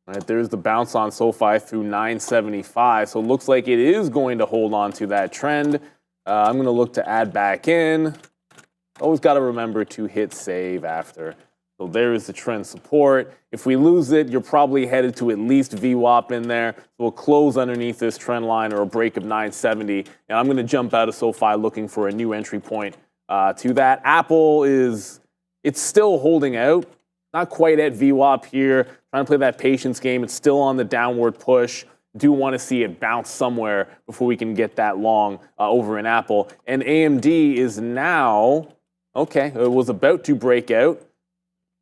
All right, there's the bounce on SoFi through 975, so it looks like it is going to hold on to that trend. I'm going to look to add back in. Always got to remember to hit save after. So there is the trend support. If we lose it, you're probably headed to at least VWAP in there. So we'll close underneath this trend line or a break of 970. And I'm going to jump out of SoFi looking for a new entry point to that. Apple it's still holding out. Not quite at VWAP here. Trying to play that patience game. It's still on the downward push. Do want to see it bounce somewhere before we can get that long over in Apple. And AMD is now, okay, it was about to break out,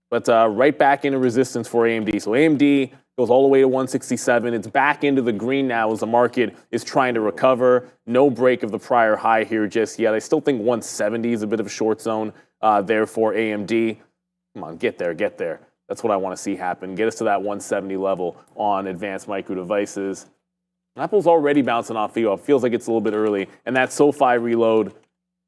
but right back into resistance for AMD. So AMD goes all the way to 167. It's back into the green now as the market is trying to recover. No break of the prior high here just yet. I still think 170 is a bit of a short zone there for AMD. Come on, get there. That's what I want to see happen. Get us to that 170 level on advanced micro devices. Apple's already bouncing off VWAP. Feels like it's a little bit early. And that SoFi reload,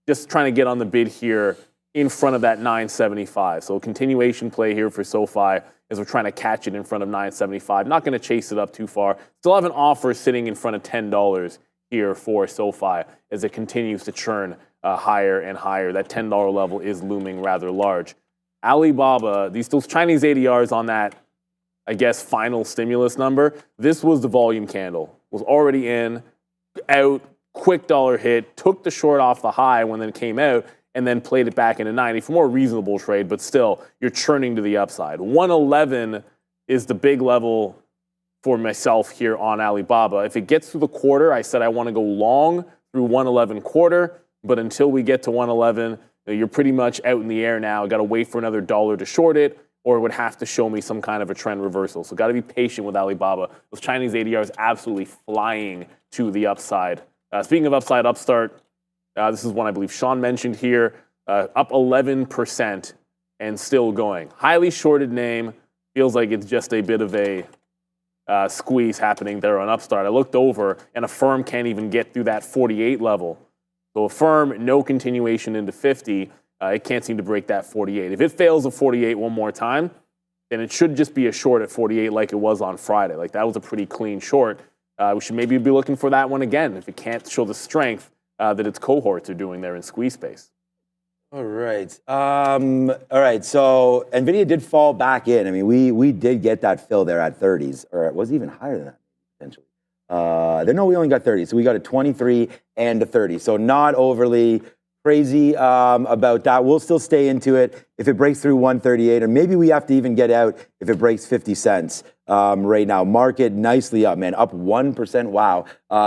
just trying to get on the bid here in front of that 975. So a continuation play here for SoFi as we're trying to catch it in front of 975. Not going to chase it up too far. Still have an offer sitting in front of $10 here for SoFi as it continues to churn higher and higher. That $10 level is looming rather large. Alibaba, those Chinese ADRs on that, I guess, final stimulus number, this was the volume candle. Was already in, out, quick dollar hit, took the short off the high when it came out, and then played it back into 90 for more reasonable trade, but still, you're churning to the upside. 111 is the big level for myself here on Alibaba. If it gets through the quarter, I said I want to go long through 111 quarter, but until we get to 111, you're pretty much out in the air now. Got to wait for another dollar to short it, or it would have to show me some kind of a trend reversal. So got to be patient with Alibaba. Those Chinese ADRs absolutely flying to the upside. Speaking of upside, Upstart, this is one I believe Sean mentioned here, up 11% and still going. Highly shorted name. Feels like it's just a bit of a squeeze happening there on Upstart. I looked over, and Affirm can't even get through that 48 level. So Affirm, no continuation into 50. It can't seem to break that 48. If it fails at 48 one more time, then it should just be a short at 48 like it was on Friday. Like, that was a pretty clean short. We should maybe be looking for that one again if it can't show the strength that its cohorts are doing there in squeeze space. All right. All right. So Nvidia did fall back in. I mean, we did get that fill there at 30s, or it was even higher than that potentially. No, we only got 30. So we got a 23 and a 30. So not overly crazy about that. We'll still stay into it if it breaks through 138, or maybe we have to even get out if it breaks 50 cents right now. Market nicely up, man, up 1%. Wow,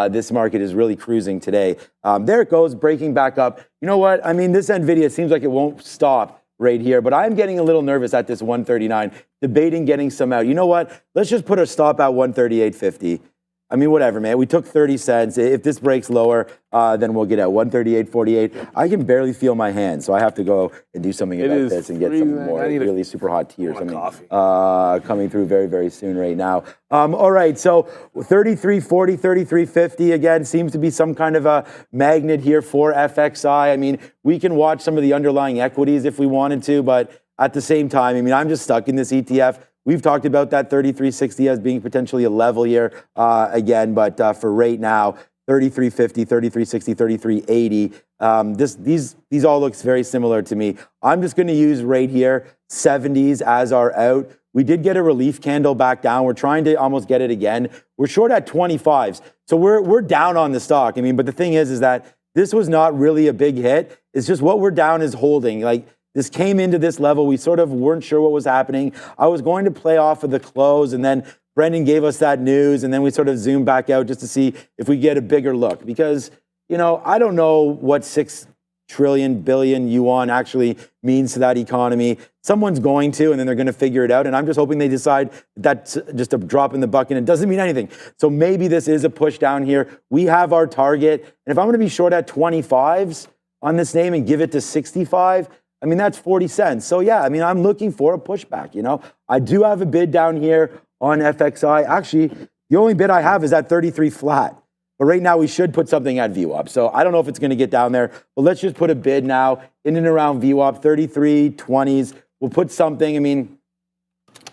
this market is really cruising today. There it goes, breaking back up. You know what? I mean, this Nvidia seems like it won't stop right here, but I'm getting a little nervous at this 139, debating getting some out. You know what? Let's just put a stop at 138.50. I mean, whatever, man. We took 30 cents. If this breaks lower, then we'll get out 138.48. I can barely feel my hands, so I have to go and do something about this and get some more really super hot tea or something coming through very, very soon right now. All right, so 33.40, 33.50 again seems to be some kind of a magnet here for FXI. I mean, we can watch some of the underlying equities if we wanted to, but at the same time, I mean, I'm just stuck in this ETF. We've talked about that 33.60 as being potentially a level here again, but for right now, 33.50, 33.60, 33.80. These all looks very similar to me. I'm just going to use right here 70s as our out. We did get a relief candle back down. We're trying to almost get it again. We're short at 25s, so we're down on the stock. I mean, but the thing is that this was not really a big hit. It's just what we're down is holding. Like, this came into this level. We sort of weren't sure what was happening. I was going to play off of the close, and then Brendan gave us that news, and then we sort of zoomed back out just to see if we get a bigger look. Because, you know, I don't know what 6 trillion billion yuan actually means to that economy. Someone's going to, and then they're going to figure it out. And I'm just hoping they decide that's just a drop in the bucket. It doesn't mean anything. So maybe this is a push down here. We have our target. And if I'm going to be short at 25s on this name and give it to 65, I mean, that's 40 cents. So yeah, I mean, I'm looking for a pushback, you know. I do have a bid down here on FXI. Actually, the only bid I have is at 33 flat. But right now we should put something at VWAP. So I don't know if it's going to get down there, but let's just put a bid now in and around VWAP, 33.20s. We'll put something, I mean,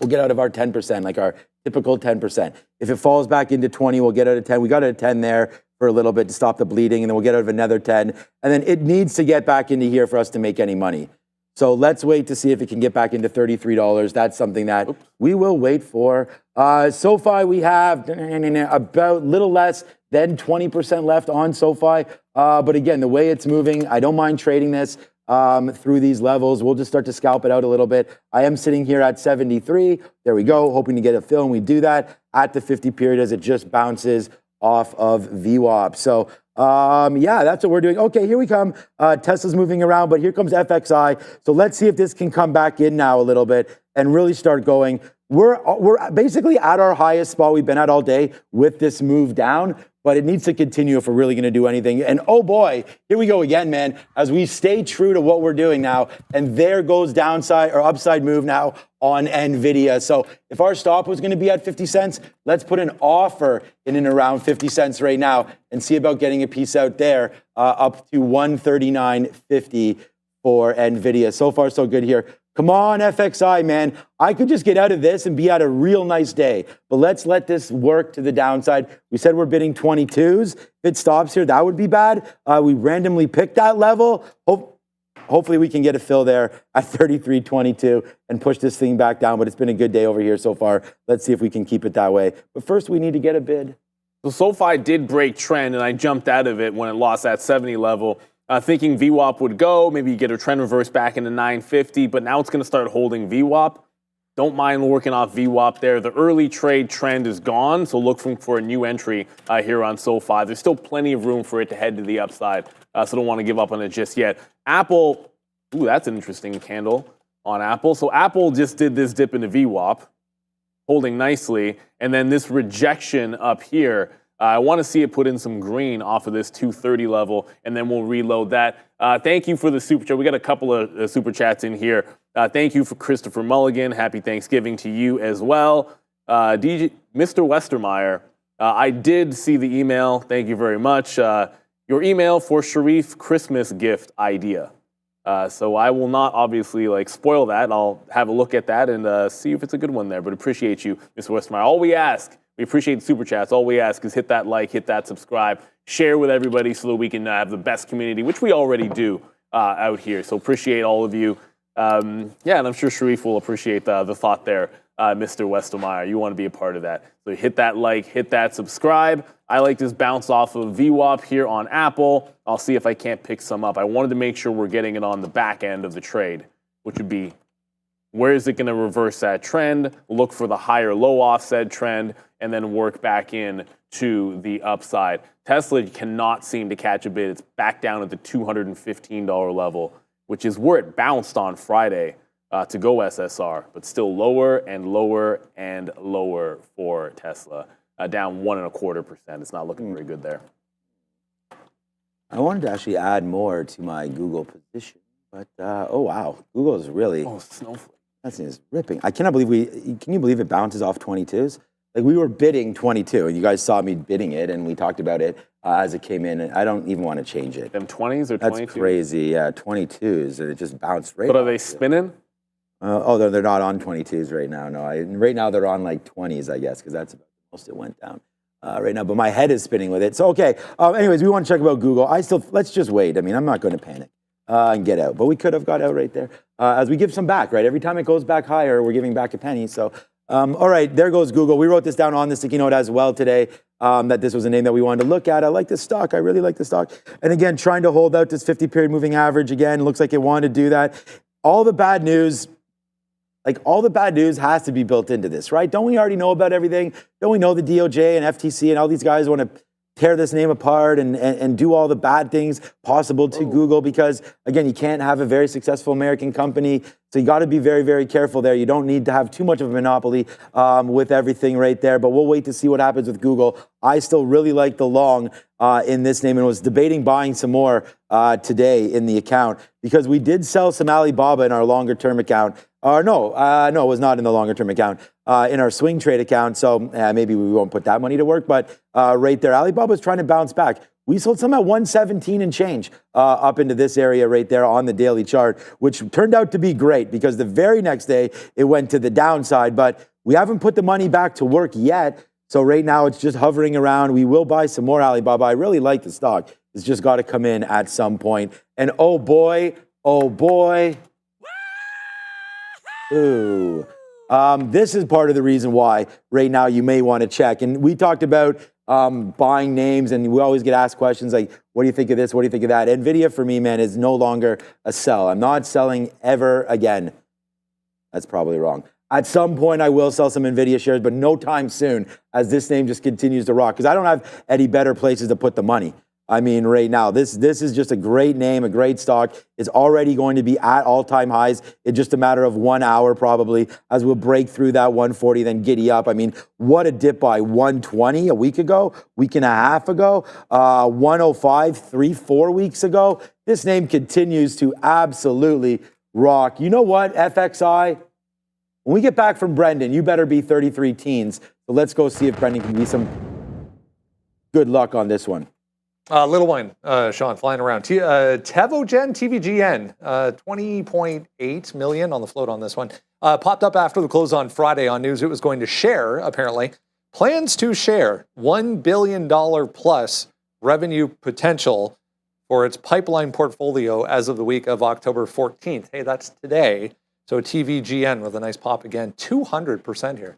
we'll get out of our 10%, like our typical 10%. If it falls back into 20, we'll get out of 10. We got out of 10 there for a little bit to stop the bleeding, and then we'll get out of another 10. And then it needs to get back into here for us to make any money. So let's wait to see if it can get back into $33. That's something that we will wait for. SoFi, we have about little less than 20% left on SoFi. But again, the way it's moving, I don't mind trading this through these levels. We'll just start to scalp it out a little bit. I am sitting here at 73. There we go, hoping to get a fill, and we do that at the 50 period as it just bounces off of VWAP. So yeah, that's what we're doing. Okay, here we come. Tesla's moving around, but here comes FXI. So let's see if this can come back in now a little bit and really start going. We're basically at our highest spot we've been at all day with this move down, but it needs to continue if we're really going to do anything. And oh boy, here we go again, man, as we stay true to what we're doing now. And there goes downside or upside move now on Nvidia. So if our stop was going to be at 50 cents, let's put an offer in and around 50 cents right now and see about getting a piece out there up to 139.50 for Nvidia. So far, so good here. Come on, FXI, man. I could just get out of this and be at a real nice day. But let's let this work to the downside. We said we're bidding 22s. If it stops here, that would be bad. We randomly picked that level. Hopefully we can get a fill there at 33.22 and push this thing back down. But it's been a good day over here so far. Let's see if we can keep it that way. But first, we need to get a bid. So SoFi did break trend, and I jumped out of it when it lost that 70 level, thinking VWAP would go, maybe get a trend reverse back into 950, but now it's going to start holding VWAP. Don't mind working off VWAP there. The early trade trend is gone, so look for a new entry here on SoFi. There's still plenty of room for it to head to the upside, so don't want to give up on it just yet. Apple, ooh, that's an interesting candle on Apple. So Apple just did this dip into VWAP, holding nicely, and then this rejection up here. I want to see it put in some green off of this 230 level, and then we'll reload that. Thank you for the super chat. We got a couple of super chats in here. Thank you for Christopher Mulligan. Happy Thanksgiving to you as well. Mr. Westermeyer, I did see the email. Thank you very much. Your email for Sharif Christmas gift idea. So I will not obviously spoil that. I'll have a look at that and see if it's a good one there. But appreciate you, Mr. Westermeyer. All we ask, we appreciate the super chats. All we ask is hit that like, hit that subscribe, share with everybody so that we can have the best community, which we already do out here. So appreciate all of you. And I'm sure Sharif will appreciate the thought there, Mr. Westermeyer. You want to be a part of that. So hit that like, hit that subscribe. I like this bounce off of VWAP here on Apple. I'll see if I can't pick some up. I wanted to make sure we're getting it on the back end of the trade, which would be where is it going to reverse that trend, look for the higher low offset trend, and then work back in to the upside. Tesla cannot seem to catch a bid. It's back down at the $215 level, which is where it bounced on Friday to go SSR, but still lower and lower and lower for Tesla, down 1.25%. It's not looking very good there. I wanted to actually add more to my Google position, but oh wow, Google is really snowflake. That thing is ripping. I cannot believe can you believe it bounces off 22s? Like we were bidding 22, and you guys saw me bidding it, and we talked about it as it came in, and I don't even want to change it. Them 20s or 22s? That's crazy, yeah, 22s, and it just bounced right. But are they spinning? They're not on 22s right now. No, right now they're on like 20s, I guess, because that's about the most it went down right now. But my head is spinning with it. So okay. Anyways, we want to check about Google. Let's just wait. I mean, I'm not going to panic and get out, but we could have got out right there as we give some back. Right, every time it goes back higher, we're giving back a penny. So. All right, there goes Google. We wrote this down on the sticky note as well today, that this was a name that we wanted to look at. I like this stock. I really like this stock. And again, trying to hold out this 50-period moving average again. Looks like it wanted to do that. All the bad news has to be built into this, right? Don't we already know about everything? Don't we know the DOJ and FTC and all these guys want to tear this name apart and do all the bad things possible to Google? Because, again, you can't have a very successful American company. So you got to be very, very careful there. You don't need to have too much of a monopoly with everything right there. But we'll wait to see what happens with Google. I still really like the long in this name and was debating buying some more today in the account because we did sell some Alibaba in our longer term account. No, it was not in the longer term account, in our swing trade account. So maybe we won't put that money to work. But right there, Alibaba is trying to bounce back. We sold some at 117 and change up into this area right there on the daily chart, which turned out to be great because the very next day it went to the downside. But we haven't put the money back to work yet. So right now it's just hovering around. We will buy some more Alibaba. I really like the stock. It's just got to come in at some point. And oh boy. Ooh. This is part of the reason why right now you may want to check. And we talked about buying names, and we always get asked questions like, what do you think of this? What do you think of that? Nvidia for me, man, is no longer a sell. I'm not selling ever again. That's probably wrong. At some point, I will sell some Nvidia shares, but no time soon as this name just continues to rock because I don't have any better places to put the money. I mean, right now, this is just a great name, a great stock. It's already going to be at all-time highs in just a matter of 1 hour, probably, as we'll break through that 140, then giddy up. I mean, what a dip by 120 a week ago, week and a half ago, 105 3-4 weeks ago. This name continues to absolutely rock. You know what, FXI? When we get back from Brendan, you better be 33 teens. So let's go see if Brendan can be some good luck on this one. Little one, Sean, flying around. Tevogen, TVGN, 20.8 million on the float on this one. Popped up after the close on Friday on news it was going to share, apparently. Plans to share $1 billion plus revenue potential for its pipeline portfolio as of the week of October 14th. Hey, that's today. So TVGN with a nice pop again, 200% here.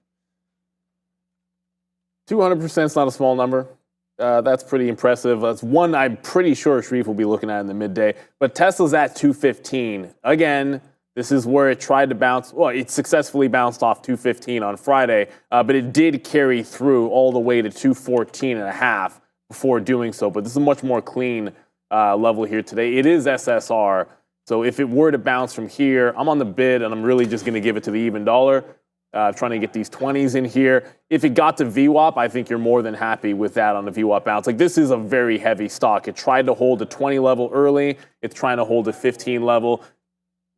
200% is not a small number. That's pretty impressive. That's one I'm pretty sure Sharif will be looking at in the midday. But Tesla's at 215. Again, this is where it tried to bounce. Well, it successfully bounced off 215 on Friday, but it did carry through all the way to 214 and a half before doing so. But this is a much more clean level here today. It is SSR. So if it were to bounce from here, I'm on the bid, and I'm really just going to give it to the even dollar. Trying to get these 20s in here. If it got to VWAP, I think you're more than happy with that on the VWAP bounce. Like, this is a very heavy stock. It tried to hold the 20 level early. It's trying to hold the 15 level.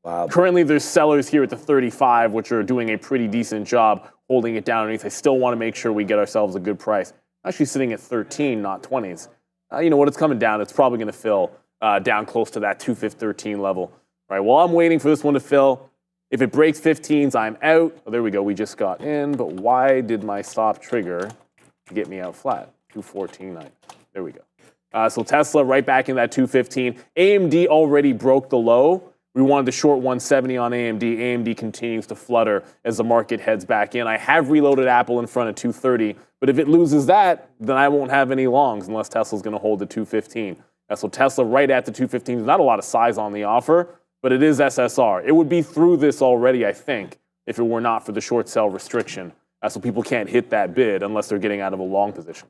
Wow. Currently, there's sellers here at the 35, which are doing a pretty decent job holding it down underneath. I still want to make sure we get ourselves a good price. Actually sitting at 13, not 20s. You know what? It's coming down. It's probably going to fill down close to that 213 level. All right, while I'm waiting for this one to fill, if it breaks 15s, I'm out. Oh, there we go. We just got in. But why did my stop trigger get me out flat? 214.9. There we go. So Tesla right back in that 215. AMD already broke the low. We wanted to short 170 on AMD. AMD continues to flutter as the market heads back in. I have reloaded Apple in front of 230. But if it loses that, then I won't have any longs unless Tesla's going to hold the 215. So Tesla right at the 215. There's not a lot of size on the offer, but it is SSR. It would be through this already, I think, if it were not for the short sell restriction. So people can't hit that bid unless they're getting out of a long position.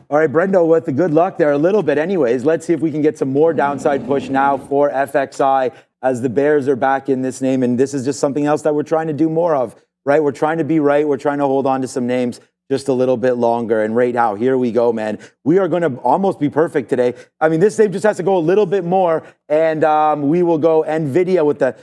All right, Brendo, with the good luck there a little bit anyways. Let's see if we can get some more downside push now for FXI as the bears are back in this name. And this is just something else that we're trying to do more of, right? We're trying to be right. We're trying to hold on to some names just a little bit longer. And right now, here we go, man. We are going to almost be perfect today. I mean, this name just has to go a little bit more, and we will go Nvidia with the...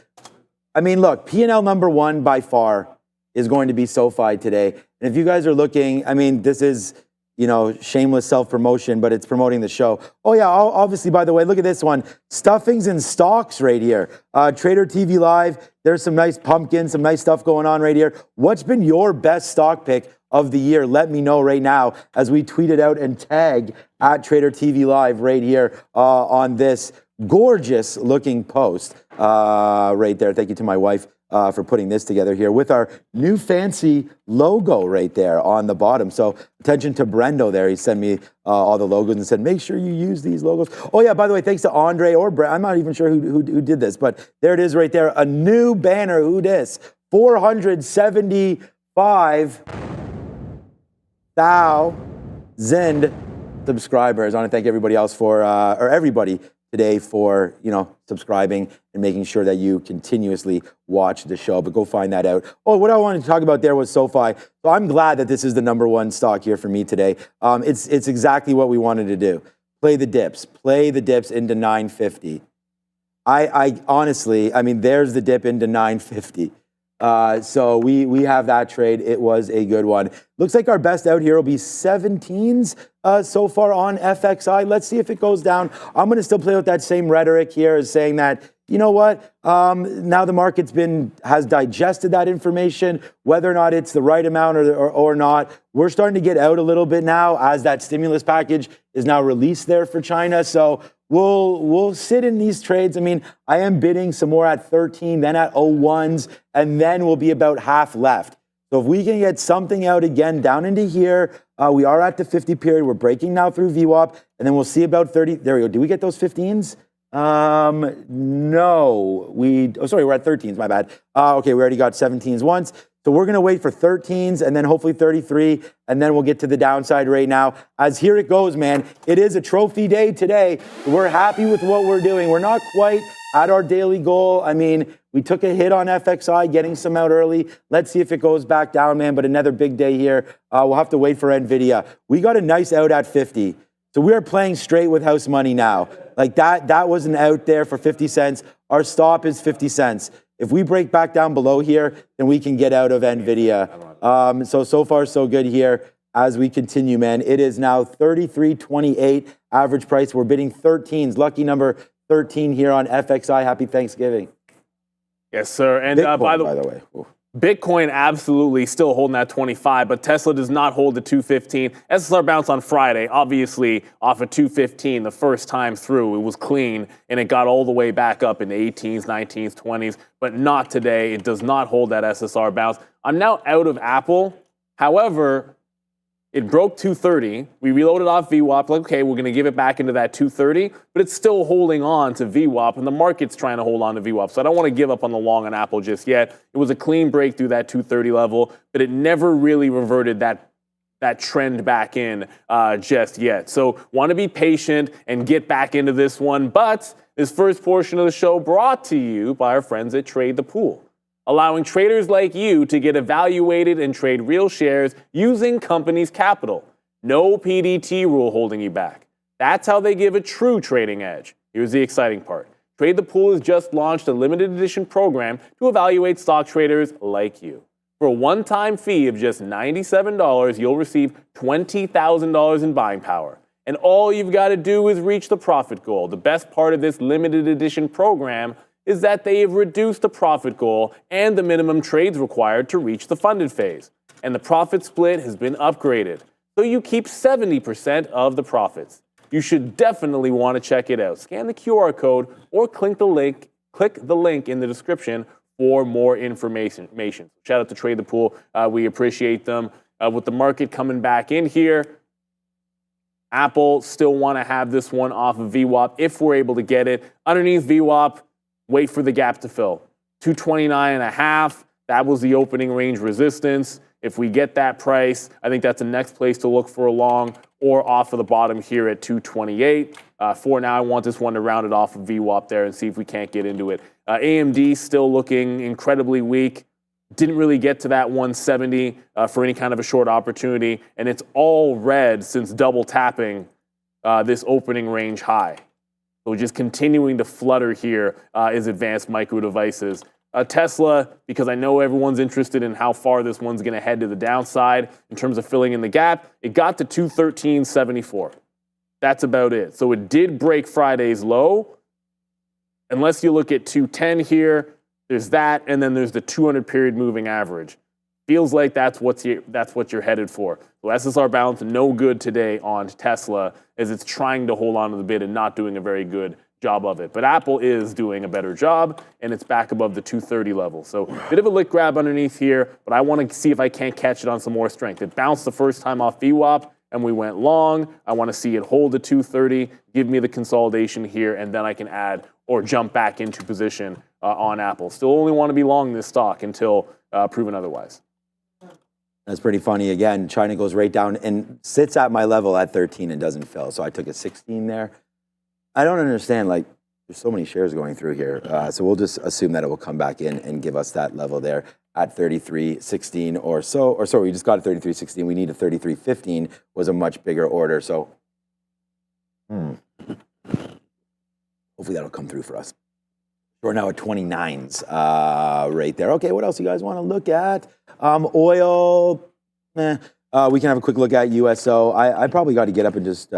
I mean, look, P&L number one by far is going to be Sofi today. And if you guys are looking, I mean, this is, you know, shameless self-promotion, but it's promoting the show. Oh, yeah, obviously, by the way, look at this one. Stuffings and stocks right here. Trader TV Live, there's some nice pumpkins, some nice stuff going on right here. What's been your best stock pick of the year? Let me know right now as we tweet it out and tag at Trader TV Live right here on this gorgeous looking post right there. Thank you to my wife for putting this together here with our new fancy logo right there on the bottom. So attention to Brendo there. He sent me all the logos and said, make sure you use these logos. Oh yeah, by the way, thanks to Andre or Brent. I'm not even sure who did this, but there it is right there. A new banner. Who dis? 475,000 subscribers. I want to thank everybody else for, or everybody today for, you know, subscribing and making sure that you continuously watch the show. But go find that out. Oh, what I wanted to talk about there was Sofi. So I'm glad that this is the number one stock here for me today. It's exactly what we wanted to do. Play the dips into 950. I honestly, I mean, there's the dip into 950. So we have that trade. It was a good one. Looks like our best out here will be 17s so far on FXI. Let's see if it goes down. I'm going to still play with that same rhetoric here as saying that, you know what, now the market's has digested that information, whether or not it's the right amount or not. We're starting to get out a little bit now as that stimulus package is now released there for China. So we'll sit in these trades. I mean, I am bidding some more at 13, then at 01s, and then we'll be about half left. So if we can get something out again down into here, we are at the 50 period. We're breaking now through VWAP, and then we'll see about 30. There we go. Do we get those 15s? No. Sorry, we're at 13s. My bad. Okay, we already got 17s once. So we're going to wait for 13s and then hopefully 33, and then we'll get to the downside right now. As here it goes, man. It is a trophy day today. We're happy with what we're doing. We're not quite at our daily goal. I mean, we took a hit on FXI, getting some out early. Let's see if it goes back down, man. But another big day here. We'll have to wait for Nvidia. We got a nice out at 50. So we are playing straight with house money now. Like that wasn't out there for 50 cents. Our stop is 50 cents. If we break back down below here, then we can get out of Nvidia. So far, so good here as we continue, man. It is now 33.28 average price. We're bidding 13s. Lucky number 13 here on FXI. Happy Thanksgiving. Yes, sir. And Bitcoin, by the way. Ooh. Bitcoin absolutely still holding that 25, but Tesla does not hold the 215. SSR bounced on Friday, obviously off of 215 the first time through. It was clean, and it got all the way back up in the 18s, 19s, 20s, but not today. It does not hold that SSR bounce. I'm now out of Apple. However, It broke 230. We reloaded off VWAP. Like, okay, we're going to give it back into that 230, but it's still holding on to VWAP, and the market's trying to hold on to VWAP. So I don't want to give up on the long on Apple just yet. It was a clean break through that 230 level, but it never really reverted that trend back in just yet. So want to be patient and get back into this one. But this first portion of the show brought to you by our friends at Trade the Pool, allowing traders like you to get evaluated and trade real shares using companies' capital. No PDT rule holding you back. That's how they give a true trading edge. Here's the exciting part. Trade the Pool has just launched a limited edition program to evaluate stock traders like you. For a one-time fee of just $97, you'll receive $20,000 in buying power. And all you've got to do is reach the profit goal. The best part of this limited edition program is that they have reduced the profit goal and the minimum trades required to reach the funded phase. And the profit split has been upgraded, so you keep 70% of the profits. You should definitely want to check it out. Scan the QR code or click the link in the description for more information. Shout out to Trade the Pool. We appreciate them. With the market coming back in here, Apple still want to have this one off of VWAP if we're able to get it. Underneath VWAP, wait for the gap to fill. 229.5, that was the opening range resistance. If we get that price, I think that's the next place to look for a long, or off of the bottom here at 228. For now, I want this one to round it off of VWAP there and see if we can't get into it. AMD still looking incredibly weak. Didn't really get to that 170 for any kind of a short opportunity, and it's all red since double tapping this opening range high. So just continuing to flutter here is advanced micro devices. Tesla, because I know everyone's interested in how far this one's going to head to the downside in terms of filling in the gap, it got to 213.74. That's about it. So it did break Friday's low. Unless you look at 210 here, there's that, and then there's the 200-period moving average. Feels like that's what you're headed for. So SSR balance no good today on Tesla as it's trying to hold on to the bid and not doing a very good job of it. But Apple is doing a better job, and it's back above the 230 level. So bit of a lick grab underneath here, but I want to see if I can't catch it on some more strength. It bounced the first time off VWAP, and we went long. I want to see it hold to 230, give me the consolidation here, and then I can add or jump back into position on Apple. Still only want to be long this stock until proven otherwise. That's pretty funny. Again, China goes right down and sits at my level at 13 and doesn't fill. So I took a 16 there. I don't understand, like, there's so many shares going through here. So we'll just assume that it will come back in and give us that level there at 33.16 or so. Or sorry, we just got a 33.16. We need a 33.15 was a much bigger order. So hopefully that'll come through for us. We're now at 29s right there. Okay, what else you guys want to look at? Oil, we can have a quick look at USO. I probably got to get up and just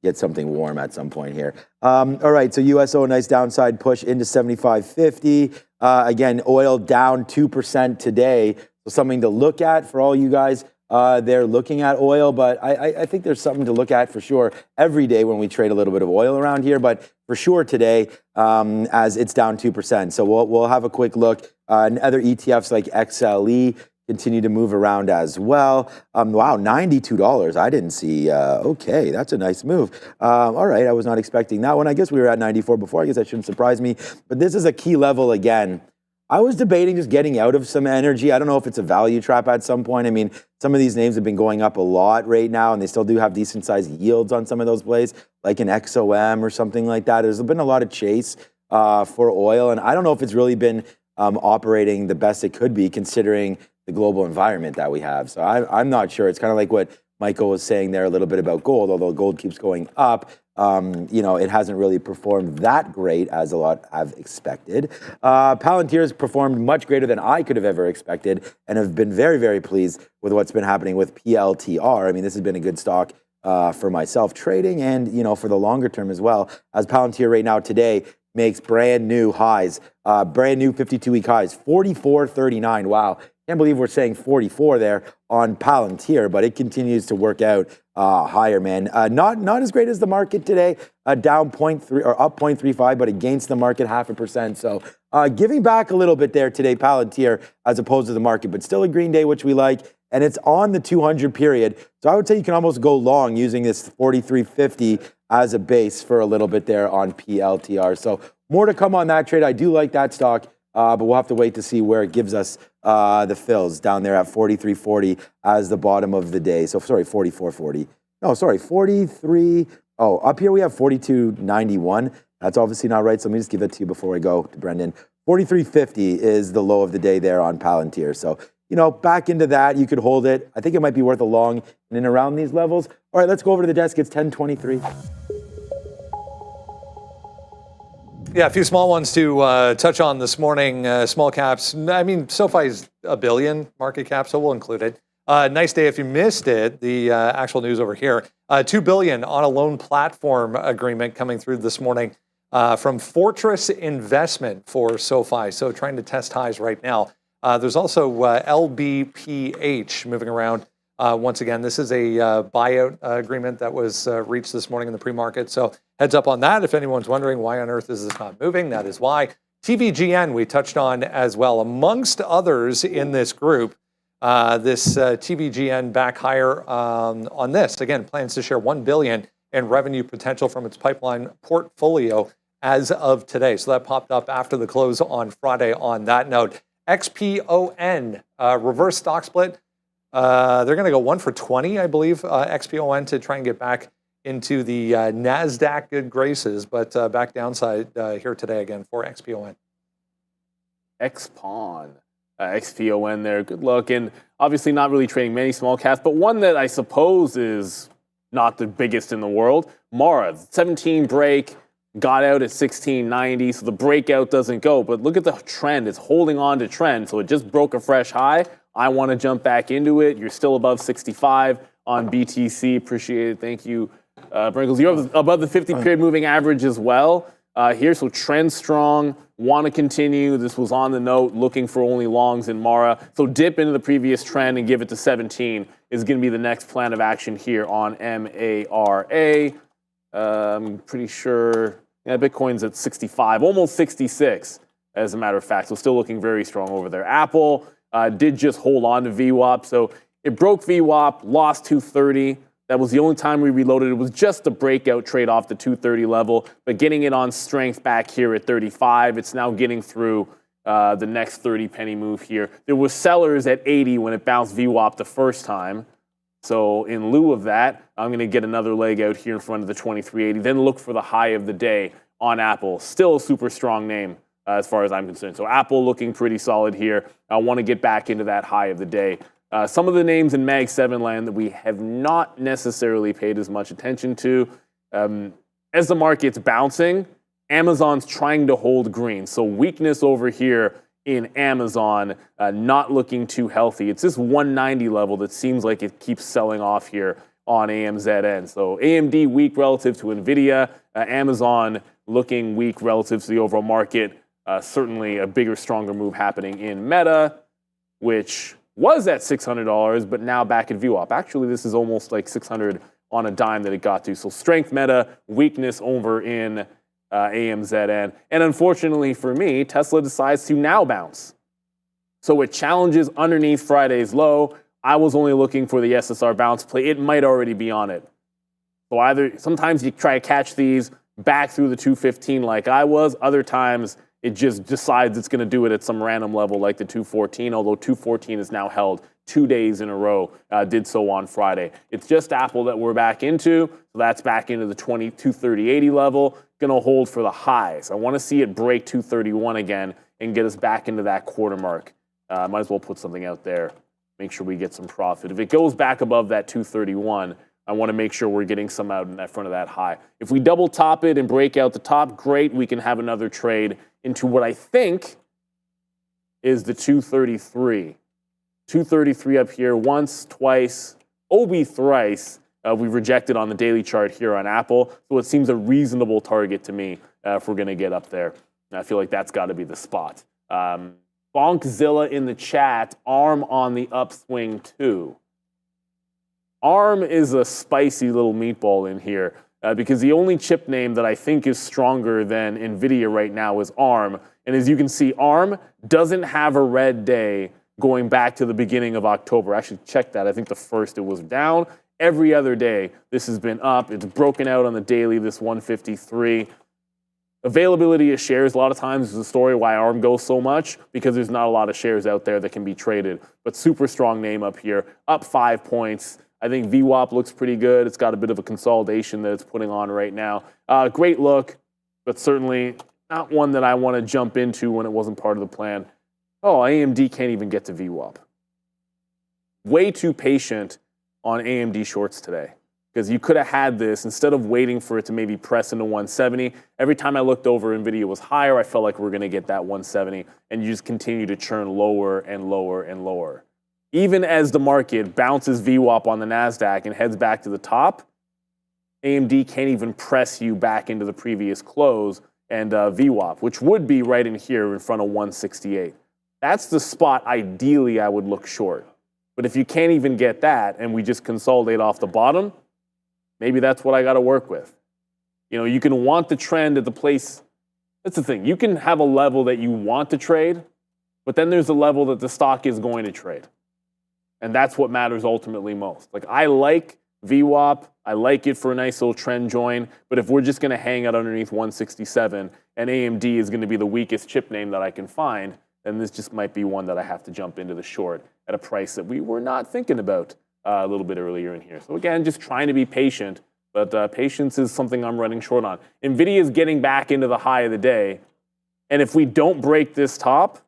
get something warm at some point here. All right, so USO, nice downside push into 75.50. Again, oil down 2% today. So something to look at for all you guys there looking at oil. But I think there's something to look at for sure every day when we trade a little bit of oil around here. But for sure today, as it's down 2%. So we'll have a quick look. And other ETFs like XLE continue to move around as well. Wow, $92. I didn't see. Okay, that's a nice move. All right, I was not expecting that one. I guess we were at 94 before. I guess that shouldn't surprise me. But this is a key level again. I was debating just getting out of some energy. I don't know if it's a value trap at some point. I mean, some of these names have been going up a lot right now, and they still do have decent-sized yields on some of those plays, like an XOM or something like that. There's been a lot of chase for oil, and I don't know if it's really been operating the best it could be considering the global environment that we have. So I'm not sure. It's kind of like what Michael was saying there a little bit about gold, although gold keeps going up. It hasn't really performed that great as a lot have expected. Palantir has performed much greater than I could have ever expected and have been very, very pleased with what's been happening with PLTR. I mean, this has been a good stock for myself trading and, for the longer term as well, as Palantir right now today makes brand new highs, brand new 52-week highs, 44.39. Wow. Can't believe we're saying 44 there on Palantir, but it continues to work out higher, man. Not as great as the market today, down 0.3 or up 0.35, but against the market 0.5%. So giving back a little bit there today, Palantir, as opposed to the market, but still a green day, which we like. and it's on the 200 period. So I would say you can almost go long using this 43.50 as a base for a little bit there on PLTR. So more to come on that trade. I do like that stock, but we'll have to wait to see where it gives us the fills down there at 43.40 as the bottom of the day. So sorry, 44.40. No, sorry, 43. Oh, up here we have 42.91. That's obviously not right. So let me just give it to you before I go to Brendan. 43.50 is the low of the day there on Palantir. So, you know, back into that, you could hold it. I think it might be worth a long in and around these levels. All right, let's go over to the desk. It's 10:23. Yeah, a few small ones to touch on this morning. Small caps. I mean, SoFi's $1 billion market cap, so we'll include it. Nice day if you missed it. The actual news over here. $2 billion on a loan platform agreement coming through this morning from Fortress Investment for SoFi. So trying to test highs right now. There's also LBPH moving around. Once again, this is a buyout agreement that was reached this morning in the pre-market. So heads up on that. If anyone's wondering why on earth is this not moving, that is why. TVGN we touched on as well. Amongst others in this group, this TVGN back higher on this. Again, plans to share $1 billion in revenue potential from its pipeline portfolio as of today. So that popped up after the close on Friday on that note. XPON, reverse stock split. They're going to go 1 for 20, I believe, XPON to try and get back into the NASDAQ good graces, but back downside here today again for XPON. XPON there, good luck. And obviously not really trading many small caps, but one that I suppose is not the biggest in the world. Mara, 17 break, got out at 1690, so the breakout doesn't go. But look at the trend, it's holding on to trend, so it just broke a fresh high. I want to jump back into it. You're still above 65 on BTC. Appreciate it. Thank you, Brinkles. You're above the 50-period moving average as well here. So trend strong. Want to continue. This was on the note. Looking for only longs in Mara. So dip into the previous trend and give it to 17 is going to be the next plan of action here on MARA. I'm pretty sure Bitcoin's at 65, almost 66, as a matter of fact. So still looking very strong over there. Apple did just hold on to VWAP. So it broke VWAP, lost 230. That was the only time we reloaded. It was just a breakout trade off the 230 level, but getting it on strength back here at 35. It's now getting through the next 30 penny move here. There was sellers at 80 when it bounced VWAP the first time. So in lieu of that, I'm going to get another leg out here in front of the 2380. Then look for the high of the day on Apple. Still a super strong name as far as I'm concerned. So Apple looking pretty solid here. I want to get back into that high of the day. Some of the names in Mag 7 land that we have not necessarily paid as much attention to. As the market's bouncing, Amazon's trying to hold green. So weakness over here in Amazon, not looking too healthy. It's this 190 level that seems like it keeps selling off here on AMZN. So AMD weak relative to Nvidia, Amazon looking weak relative to the overall market. Certainly a bigger, stronger move happening in Meta, which was at $600, but now back at VWAP. Actually, this is almost like 600 on a dime that it got to. So strength Meta, weakness over in AMZN. And unfortunately for me, Tesla decides to now bounce. So it challenges underneath Friday's low. I was only looking for the SSR bounce play. It might already be on it. So either sometimes you try to catch these back through the 215 like I was. Other times it just decides it's going to do it at some random level like the 214, although 214 is now held 2 days in a row, did so on Friday. It's just Apple that we're back into, so that's back into the 230.80 level. Going to hold for the highs. I want to see it break 231 again and get us back into that quarter mark. Might as well put something out there, make sure we get some profit. If it goes back above that 231, I want to make sure we're getting some out in that front of that high. If we double top it and break out the top, great. We can have another trade into what I think is the 233. 233 up here once, twice, OB thrice. We've rejected on the daily chart here on Apple. So it seems a reasonable target to me if we're going to get up there. And I feel like that's got to be the spot. Bonkzilla in the chat, ARM on the upswing too. ARM is a spicy little meatball in here because the only chip name that I think is stronger than Nvidia right now is ARM. And as you can see, ARM doesn't have a red day going back to the beginning of October. Actually, check that. I think the first it was down. Every other day, this has been up. It's broken out on the daily, this 153. Availability of shares, a lot of times, is the story why ARM goes so much, because there's not a lot of shares out there that can be traded. But super strong name up here, up 5 points. I think VWAP looks pretty good. It's got a bit of a consolidation that it's putting on right now. Great look, but certainly not one that I want to jump into when it wasn't part of the plan. Oh, AMD can't even get to VWAP. Way too patient on AMD shorts today, because you could have had this instead of waiting for it to maybe press into 170. Every time I looked over, Nvidia was higher. I felt like we're going to get that 170, and you just continue to churn lower and lower and lower. Even as the market bounces VWAP on the NASDAQ and heads back to the top, AMD can't even press you back into the previous close and VWAP, which would be right in here in front of 168. That's the spot ideally I would look short. But if you can't even get that and we just consolidate off the bottom, maybe that's what I got to work with. You know, you can want the trend at the place. That's the thing. You can have a level that you want to trade, but then there's a level that the stock is going to trade. And that's what matters ultimately most. Like, I like VWAP. I like it for a nice little trend join. But if we're just going to hang out underneath 167 and AMD is going to be the weakest chip name that I can find, then this just might be one that I have to jump into the short at a price that we were not thinking about a little bit earlier in here. So again, just trying to be patient, but patience is something I'm running short on. Nvidia is getting back into the high of the day, and if we don't break this top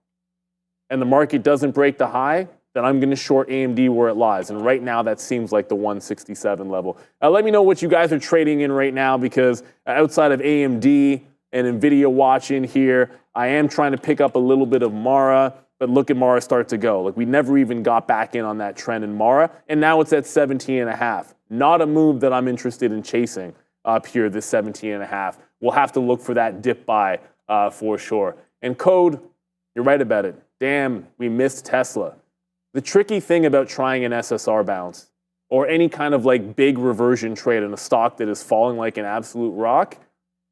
and the market doesn't break the high, then I'm going to short AMD where it lies. And right now, that seems like the 167 level. Let me know what you guys are trading in right now, because outside of AMD and Nvidia watching here, I am trying to pick up a little bit of Mara. But look at Mara start to go. Like, we never even got back in on that trend in Mara, and now it's at 17.5. Not a move that I'm interested in chasing up here, this 17.5. We'll have to look for that dip buy for sure. And Code, you're right about it. Damn, we missed Tesla. The tricky thing about trying an SSR bounce or any kind of like big reversion trade in a stock that is falling like an absolute rock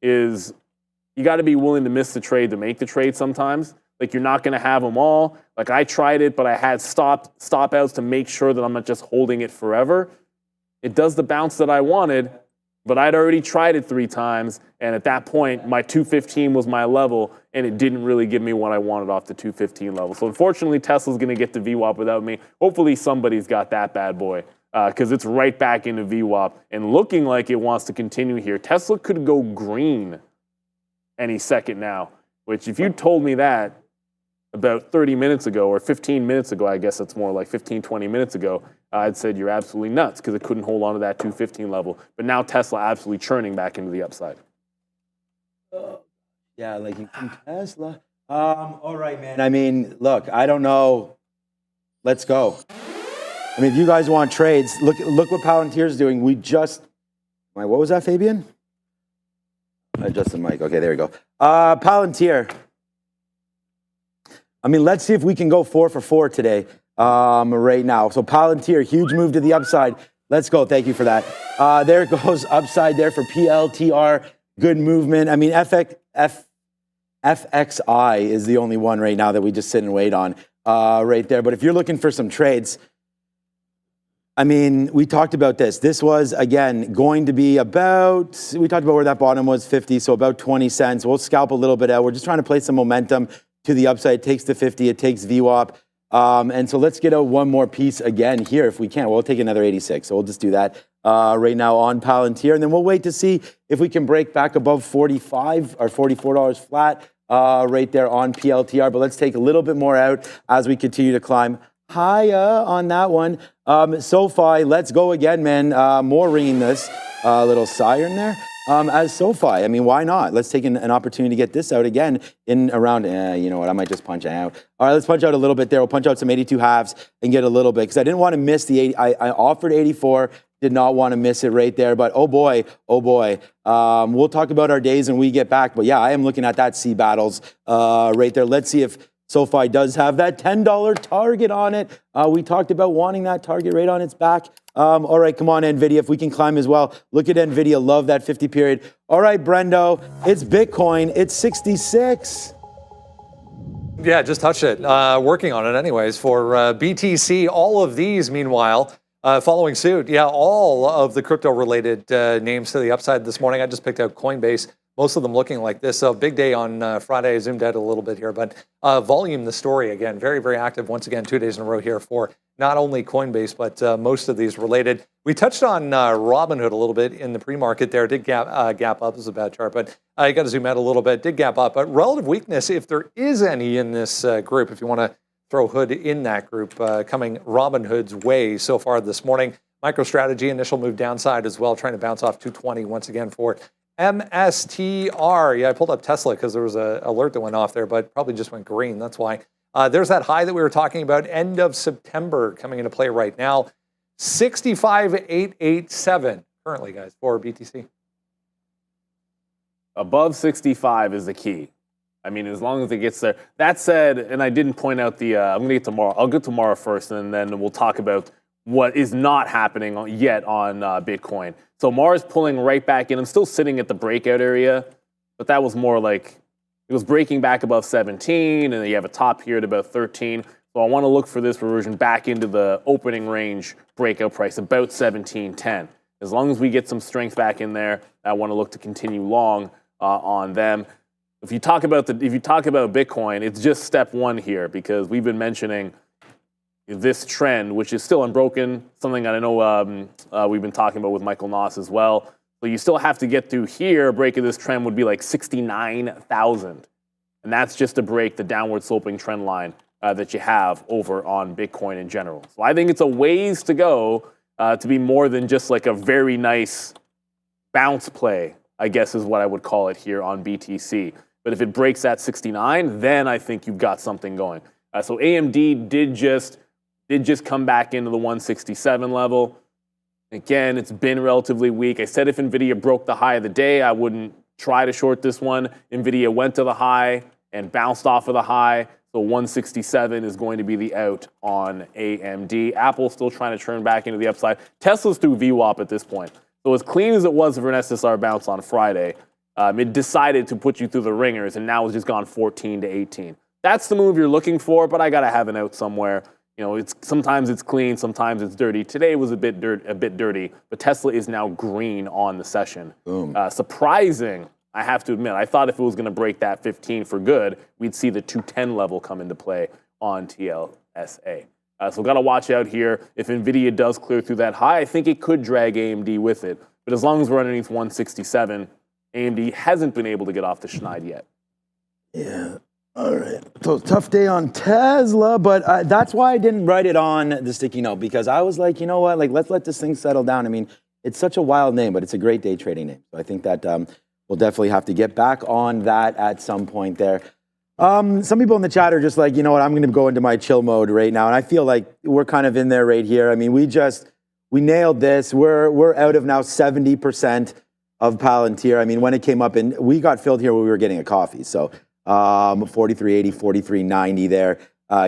is you got to be willing to miss the trade to make the trade sometimes. Like, you're not going to have them all. Like, I tried it, but I had stop outs to make sure that I'm not just holding it forever. It does the bounce that I wanted, but I'd already tried it 3 times, and at that point, my 215 was my level, and it didn't really give me what I wanted off the 215 level. So unfortunately, Tesla's going to get to VWAP without me. Hopefully somebody's got that bad boy, because it's right back into VWAP and looking like it wants to continue here. Tesla could go green any second now, which if you told me that about 30 minutes ago, or 15 minutes ago, I guess it's more like 15, 20 minutes ago, I'd said you're absolutely nuts, because it couldn't hold on to that 215 level. But now Tesla absolutely churning back into the upside. Yeah, like you can Tesla. All right, man. I mean, look, I don't know. Let's go. I mean, if you guys want trades, look what Palantir's doing. We just, what was that, Fabian? Adjust the mic. Okay, there we go. Palantir. I mean, let's see if we can go 4 for 4 today, right now. So Palantir, huge move to the upside. Let's go. Thank you for that. There it goes, upside there for PLTR. Good movement. I mean, FXI is the only one right now that we just sit and wait on right there. But if you're looking for some trades, I mean, we talked about this. This was, again, going to be about, we talked about where that bottom was, 50, so about 20 cents. We'll scalp a little bit out. We're just trying to play some momentum to the upside. It takes the 50, it takes VWAP. And so let's get out one more piece again here if we can. We'll take another 86, so we'll just do that right now on Palantir. And then we'll wait to see if we can break back above 45 or $44 flat right there on PLTR. But let's take a little bit more out as we continue to climb higher on that one. Sofi, let's go again, man. More ringing this little siren there. As Sofi, I mean, why not? Let's take an opportunity to get this out again in around, you know what, I might just punch out. All right, let's punch out a little bit there. We'll punch out some 82 halves and get a little bit, because I didn't want to miss the 80. I offered 84, did not want to miss it right there, but oh boy. We'll talk about our days when we get back, but yeah, I am looking at that C battles right there. Let's see if Sofi does have that $10 target on it. We talked about wanting that target right on its back. All right, come on, Nvidia, if we can climb as well. Look at Nvidia, love that 50 period. All right, Brendo, it's Bitcoin, it's 66. Yeah, just touched it. Working on it anyways for BTC. All of these, meanwhile, following suit. Yeah, all of the crypto-related names to the upside this morning. I just picked out Coinbase. Most of them looking like this. So big day on Friday. I zoomed out a little bit here, but volume, the story again, very, very active once again, 2 days in a row here for not only Coinbase, but most of these related. We touched on Robinhood a little bit in the pre-market there. Did gap up. This is a bad chart, but you got to zoom out a little bit. Did gap up, but relative weakness, if there is any in this group, if you want to throw Hood in that group, coming Robinhood's way so far this morning. MicroStrategy, initial move downside as well, trying to bounce off 220 once again for MSTR. Yeah, I pulled up Tesla because there was an alert that went off there, but probably just went green. That's why. There's that high that we were talking about, end of September, coming into play right now. 65,887 currently, guys, for BTC. Above 65 is the key. I mean, as long as it gets there. That said, and I didn't point out the, I'm going to get tomorrow. I'll get tomorrow first, and then we'll talk about what is not happening yet on Bitcoin. So Mars pulling right back in. I'm still sitting at the breakout area, but that was more like, it was breaking back above 17, and then you have a top here at about 13. So I want to look for this reversion back into the opening range breakout price, about 17.10. As long as we get some strength back in there, I want to look to continue long on them. If you talk about Bitcoin, it's just step one here, because we've been mentioning this trend, which is still unbroken, something that I know we've been talking about with Michael Noss as well. So you still have to get through here. A break of this trend would be like 69,000. And that's just to break the downward sloping trend line that you have over on Bitcoin in general. So I think it's a ways to go to be more than just like a very nice bounce play, I guess is what I would call it here on BTC. But if it breaks that 69, then I think you've got something going. So AMD did just come back into the 167 level. Again, it's been relatively weak. I said if Nvidia broke the high of the day, I wouldn't try to short this one. Nvidia went to the high and bounced off of the high. So 167 is going to be the out on AMD. Apple's still trying to turn back into the upside. Tesla's through VWAP at this point. So as clean as it was for an SSR bounce on Friday, it decided to put you through the ringers, and now it's just gone 14 to 18. That's the move you're looking for, but I got to have an out somewhere. You know, sometimes it's clean, sometimes it's dirty. Today was a bit dirty, but Tesla is now green on the session. Boom. Surprising, I have to admit. I thought if it was going to break that 15 for good, we'd see the 210 level come into play on TSLA. So got to watch out here. If Nvidia does clear through that high, I think it could drag AMD with it. But as long as we're underneath 167, AMD hasn't been able to get off the schneid yet. Yeah. All right. So tough day on Tesla, but that's why I didn't write it on the sticky note, because I was like, you know what, like let's let this thing settle down. I mean, it's such a wild name, but it's a great day trading name. So I think that we'll definitely have to get back on that at some point there. Some people in the chat are just like, you know what, I'm going to go into my chill mode right now, and I feel like we're kind of in there right here. I mean, we nailed this. We're out of now 70% of Palantir. I mean, when it came up, and we got filled here when we were getting a coffee. So 43.80, 43.90 there,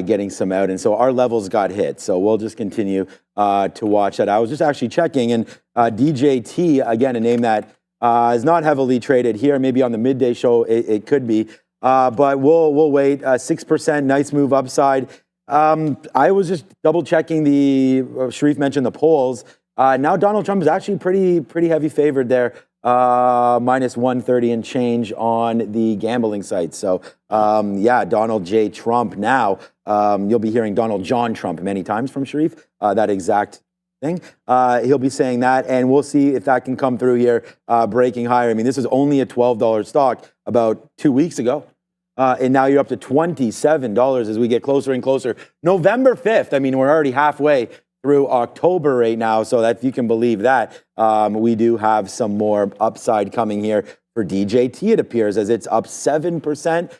getting some out. And so our levels got hit. So we'll just continue to watch that. I was just actually checking, and DJT, again, a name that is not heavily traded here. Maybe on the midday show it could be. But we'll wait. 6%, nice move upside. I was just double checking Sharif mentioned the polls. Now Donald Trump is actually pretty heavy favored there. Minus 130 and change on the gambling site. So, yeah, Donald J. Trump now. You'll be hearing Donald John Trump many times from Sharif, that exact thing. He'll be saying that, and we'll see if that can come through here, breaking higher. I mean, this is only a $12 stock about 2 weeks ago. And now you're up to $27 as we get closer and closer. November 5th, I mean, we're already halfway through October right now, so that if you can believe that, we do have some more upside coming here for DJT, it appears, as it's up 7%,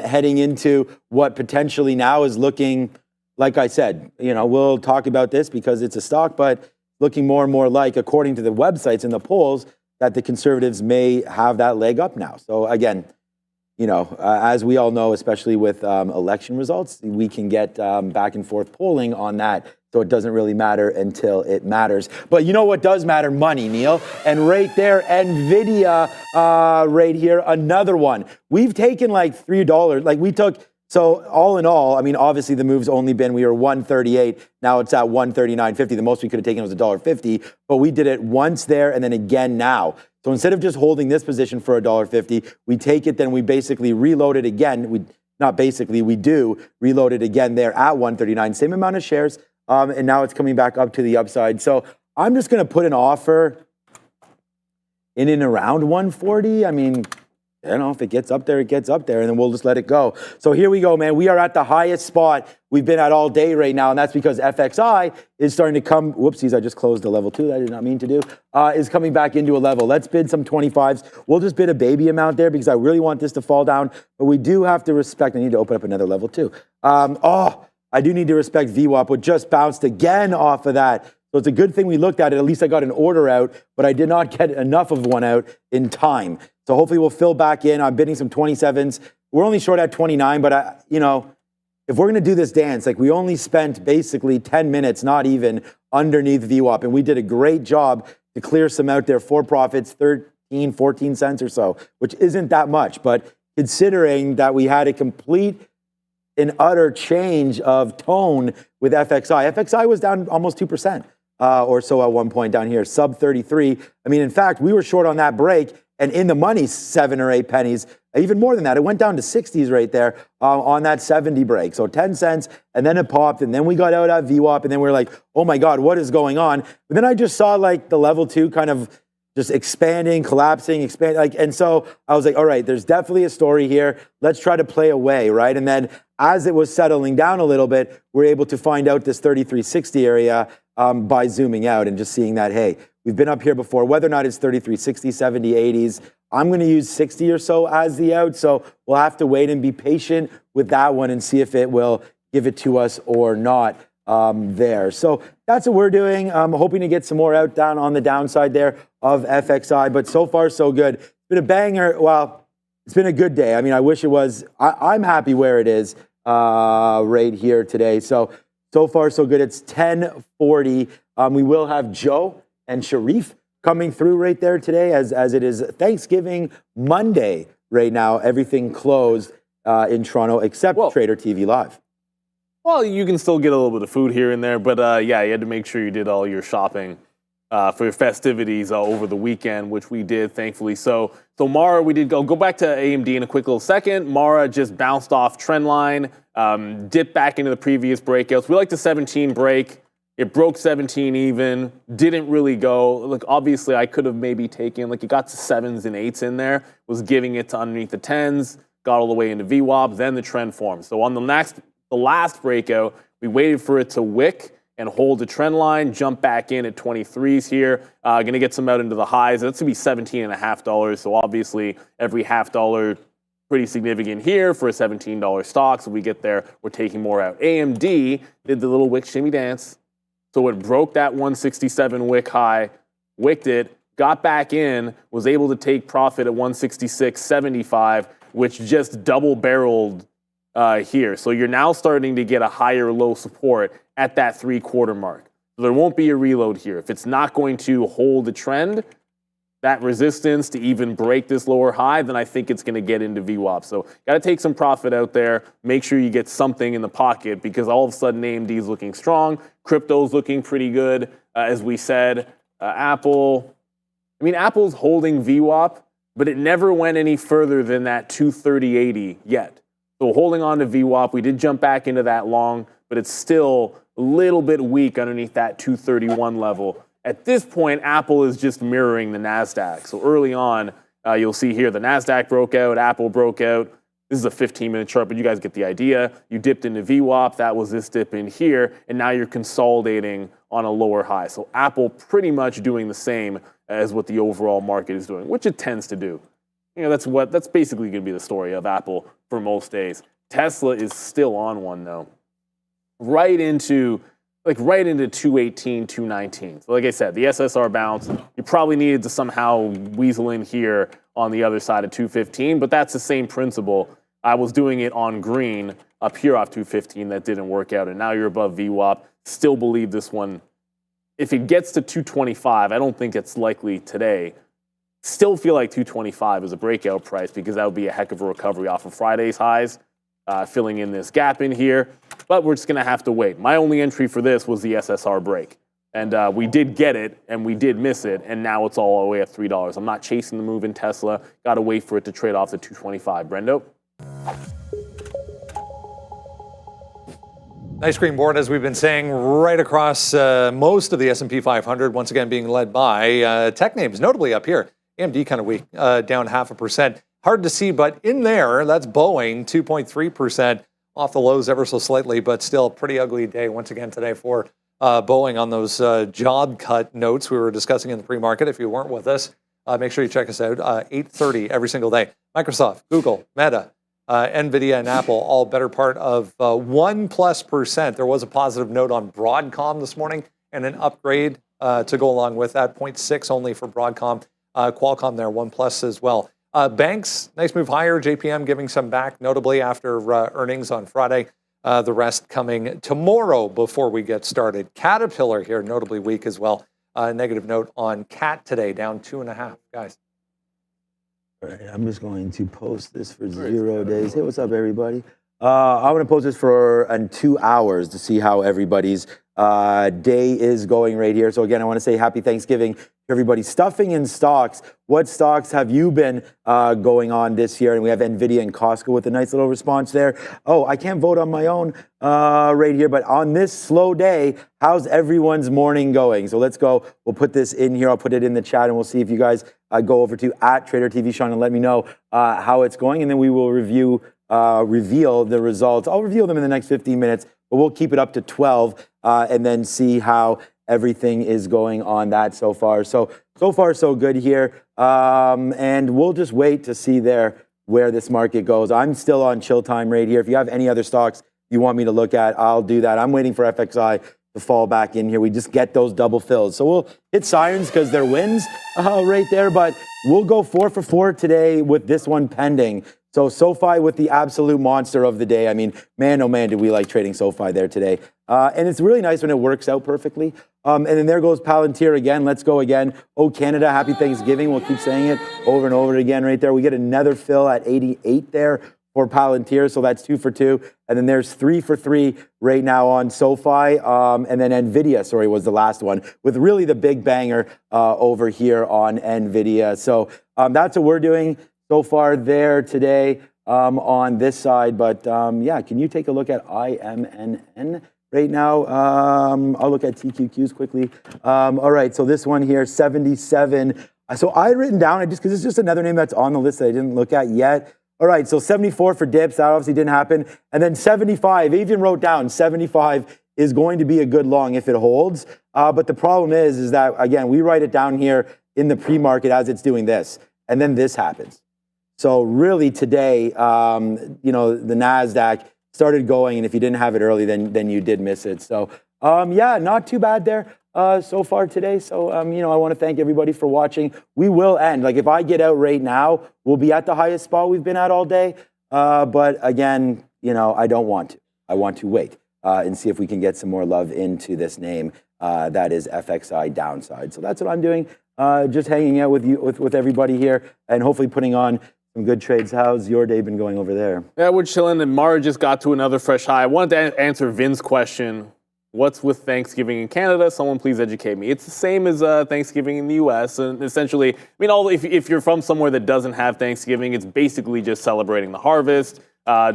heading into what potentially now is looking, like I said, you know, we'll talk about this because it's a stock, but looking more and more like, according to the websites and the polls, that the conservatives may have that leg up now. So again, you know, as we all know, especially with election results, we can get back and forth polling on that. So it doesn't really matter until it matters. But you know what does matter? Money, Neil. And right there, Nvidia right here, another one. We've taken like $3. Like we took So all in all, I mean, obviously the move's only been, we were 138, now it's at 139.50. The most we could have taken was $1.50, but we did it once there and then again now. So instead of just holding this position for $1.50, we take it, then we basically reload it again. We do reload it again there at 139, same amount of shares, and now it's coming back up to the upside. So I'm just going to put an offer in and around 140. I mean, you know, if it gets up there, it gets up there, and then we'll just let it go. So here we go, man. We are at the highest spot we've been at all day right now, and that's because FXI is starting to come, whoopsies, I just closed the level 2, that I did not mean to do, is coming back into a level. Let's bid some 25s. We'll just bid a baby amount there because I really want this to fall down, but we do have to respect, I need to open up another level 2. I do need to respect VWAP, which just bounced again off of that. So it's a good thing we looked at it. At least I got an order out, but I did not get enough of one out in time. So hopefully we'll fill back in. I'm bidding some 27s. We're only short at 29, but if we're going to do this dance, like we only spent basically 10 minutes, not even, underneath VWAP, and we did a great job to clear some out there for profits, 13, 14 cents or so, which isn't that much. But considering that we had a complete and utter change of tone with FXI. FXI was down almost 2% or so at one point down here, sub 33. I mean, in fact, we were short on that break and in the money 7 or 8 pennies, even more than that. It went down to 60s right there on that 70 break. So 10 cents, and then it popped, and then we got out at VWAP, and then we were like, oh my God, what is going on? But then I just saw like the level 2 kind of just expanding, collapsing, and so I was like, all right, there's definitely a story here. Let's try to play away, right? And then as it was settling down a little bit, we're able to find out this 3360 area by zooming out and just seeing that, hey, we've been up here before, whether or not it's 3360, 70, 80s. I'm going to use 60 or so as the out, so we'll have to wait and be patient with that one and see if it will give it to us or not there. So that's what we're doing. I'm hoping to get some more out down on the downside there of FXI, but so far so good. It's been a banger. Well, it's been a good day. I mean, I wish it was. I'm happy where it is right here today. So far so good. It's 10:40. We will have Joe and Sharif coming through right there today as it is Thanksgiving Monday right now. Everything closed in Toronto except Trader TV Live. Well, you can still get a little bit of food here and there, but yeah, you had to make sure you did all your shopping for your festivities over the weekend, which we did, thankfully. So Mara, we did go back to AMD in a quick little second. Mara just bounced off trend line, dipped back into the previous breakouts. We like the 17 break. It broke 17 even, didn't really go. Look, obviously, I could have maybe taken, like it got to 7s and 8s in there, was giving it to underneath the 10s, got all the way into VWAP, then the trend formed. So on the last breakout, we waited for it to wick and hold the trend line, jump back in at 23s here. Going to get some out into the highs. That's going to be $17.50. So obviously, every $0.50 pretty significant here for a $17 stock. So we get there, we're taking more out. AMD did the little wick shimmy dance. So it broke that 167 wick high, wicked it, got back in, was able to take profit at 166.75, which just double-barreled here. So you're now starting to get a higher low support at that 3/4 mark. So there won't be a reload here. If it's not going to hold the trend, that resistance to even break this lower high, then I think it's going to get into VWAP. So got to take some profit out there. Make sure you get something in the pocket because all of a sudden AMD is looking strong. Crypto's looking pretty good, as we said. Apple's holding VWAP, but it never went any further than that 230.80 yet. So holding on to VWAP, we did jump back into that long, but it's still a little bit weak underneath that 231 level. At this point, Apple is just mirroring the NASDAQ. So early on, you'll see here the NASDAQ broke out, Apple broke out. This is a 15-minute chart, but you guys get the idea. You dipped into VWAP, that was this dip in here, and now you're consolidating on a lower high. So Apple pretty much doing the same as what the overall market is doing, which it tends to do. That's basically going to be the story of Apple for most days. Tesla is still on one though, right into 218, 219. So like I said, the SSR bounce, you probably needed to somehow weasel in here on the other side of 215, but that's the same principle. I was doing it on green up here off 215, that didn't work out, and now you're above VWAP. Still believe this one, if it gets to 225, I don't think it's likely today. Still feel like 225 is a breakout price because that would be a heck of a recovery off of Friday's highs. filling in this gap in here. But we're just going to have to wait. My only entry for this was the SSR break. And we did get it, and we did miss it, and now it's all the way at $3. I'm not chasing the move in Tesla. Got to wait for it to trade off the 225. Brendo? Nice green board, as we've been saying, right across most of the S&P 500, once again being led by tech names, notably up here. AMD kind of weak, down 0.5%. Hard to see, but in there, that's Boeing, 2.3% off the lows ever so slightly, but still pretty ugly day once again today for Boeing on those job cut notes we were discussing in the pre-market. If you weren't with us, make sure you check us out, 8:30 every single day. Microsoft, Google, Meta, Nvidia, and Apple, all better part of 1+%. There was a positive note on Broadcom this morning and an upgrade to go along with that, 0.6 only for Broadcom. Qualcomm there, 1+ as well. Banks, nice move higher. JPM giving some back, notably after earnings on Friday. The rest coming tomorrow before we get started. Caterpillar here, notably weak as well. Negative note on CAT today, down 2.5, guys. All right, I'm just going to post this for 0 days. Hey, what's up, everybody? I'm going to post this for 2 hours to see how everybody's day is going right here. So again, I want to say happy Thanksgiving to everybody. Stuffing in stocks. What stocks have you been going on this year? And we have Nvidia and Costco with a nice little response there. Oh, I can't vote on my own right here, but on this slow day, how's everyone's morning going? So let's go. We'll put this in here. I'll put it in the chat, and we'll see if you guys go over to @TraderTV Sean and let me know how it's going, and then we will reveal the results. I'll reveal them in the next 15 minutes, but we'll keep it up to 12 and then see how everything is going on that so far. So far, so good here. And we'll just wait to see where this market goes. I'm still on chill time right here. If you have any other stocks you want me to look at, I'll do that. I'm waiting for FXI to fall back in here. We just get those double fills. So we'll hit sirens because they're wins right there, but we'll go 4 for 4 today with this one pending. So SoFi with the absolute monster of the day. I mean, man, oh man, did we like trading SoFi there today. And it's really nice when it works out perfectly. And then there goes Palantir again. Let's go again. Oh, Canada, happy Thanksgiving. We'll keep saying it over and over again right there. We get another fill at 88 there for Palantir. So that's 2 for 2. And then there's 3 for 3 right now on SoFi. And then Nvidia, was the last one with really the big banger over here on Nvidia. So that's what we're doing so far there today on this side. But yeah, can you take a look at IMNN right now? I'll look at TQQs quickly. All right, so this one here, 77. So I had written down, because it's just another name that's on the list that I didn't look at yet. All right, so 74 for dips, that obviously didn't happen. And then 75, I even wrote down 75 is going to be a good long if it holds. But the problem is that, again, we write it down here in the pre-market as it's doing this. And then this happens. So really today, the NASDAQ started going, and if you didn't have it early, then you did miss it. So yeah, not too bad there so far today. So I want to thank everybody for watching. We will end. Like if I get out right now, we'll be at the highest spot we've been at all day. But again, I don't want to. I want to wait and see if we can get some more love into this name that is FXI downside. So that's what I'm doing. Just hanging out with you, with everybody here, and hopefully putting on some good trades. How's your day been going over there? Yeah, we're chilling, and Mara just got to another fresh high. I wanted to answer Vin's question. What's with Thanksgiving in Canada? Someone please educate me. It's the same as Thanksgiving in the U.S. And essentially, if you're from somewhere that doesn't have Thanksgiving, it's basically just celebrating the harvest.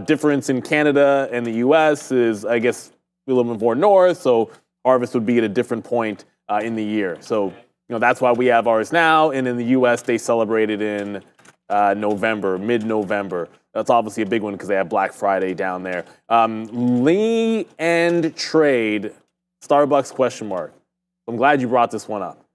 Difference in Canada and the U.S. is, I guess, a little bit more north, so harvest would be at a different point in the year. So, that's why we have ours now, and in the U.S. they celebrate it in November, mid-November. That's obviously a big one because they have Black Friday down there. Lee and trade, Starbucks question mark. I'm glad you brought this one up.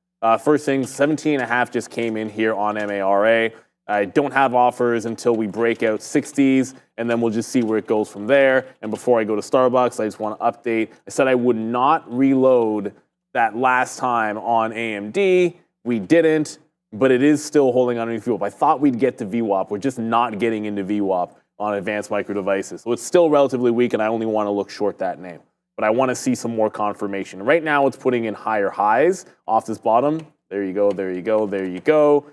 First thing, 17.5 just came in here on MARA. I don't have offers until we break out 60s, and then we'll just see where it goes from there. And before I go to Starbucks, I just want to update. I said I would not reload that last time on AMD. We didn't. But it is still holding underneath VWAP. I thought we'd get to VWAP. We're just not getting into VWAP on advanced micro devices. So it's still relatively weak, and I only want to look short that name. But I want to see some more confirmation. Right now, it's putting in higher highs off this bottom. There you go, there you go, there you go.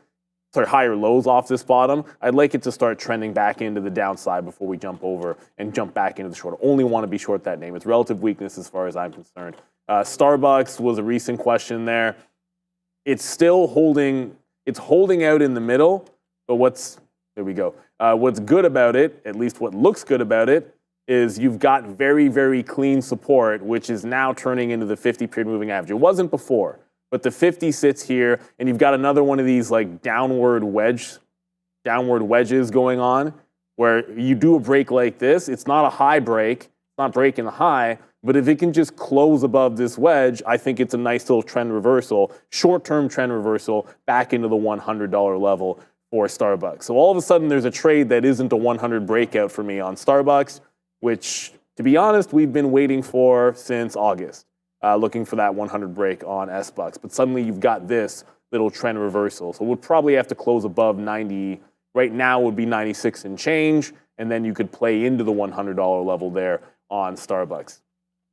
higher lows off this bottom, I'd like it to start trending back into the downside before we jump over and jump back into the short. Only want to be short that name. It's relative weakness as far as I'm concerned. Starbucks was a recent question there. It's still holding. It's holding out in the middle. But there we go. What's good about it, at least what looks good about it, is you've got very, very clean support, which is now turning into the 50-period moving average. It wasn't before. But the 50 sits here, and you've got another one of these like downward wedges going on, where you do a break like this. It's not a high break, it's not breaking the high, but if it can just close above this wedge, I think it's a nice little trend reversal, short-term trend reversal back into the $100 level for Starbucks. So all of a sudden, there's a trade that isn't a 100 breakout for me on Starbucks, which, to be honest, we've been waiting for since August. Looking for that 100 break on SBucks. But suddenly you've got this little trend reversal. So we'll probably have to close above 90. Right now would be 96 and change, and then you could play into the $100 level there on Starbucks.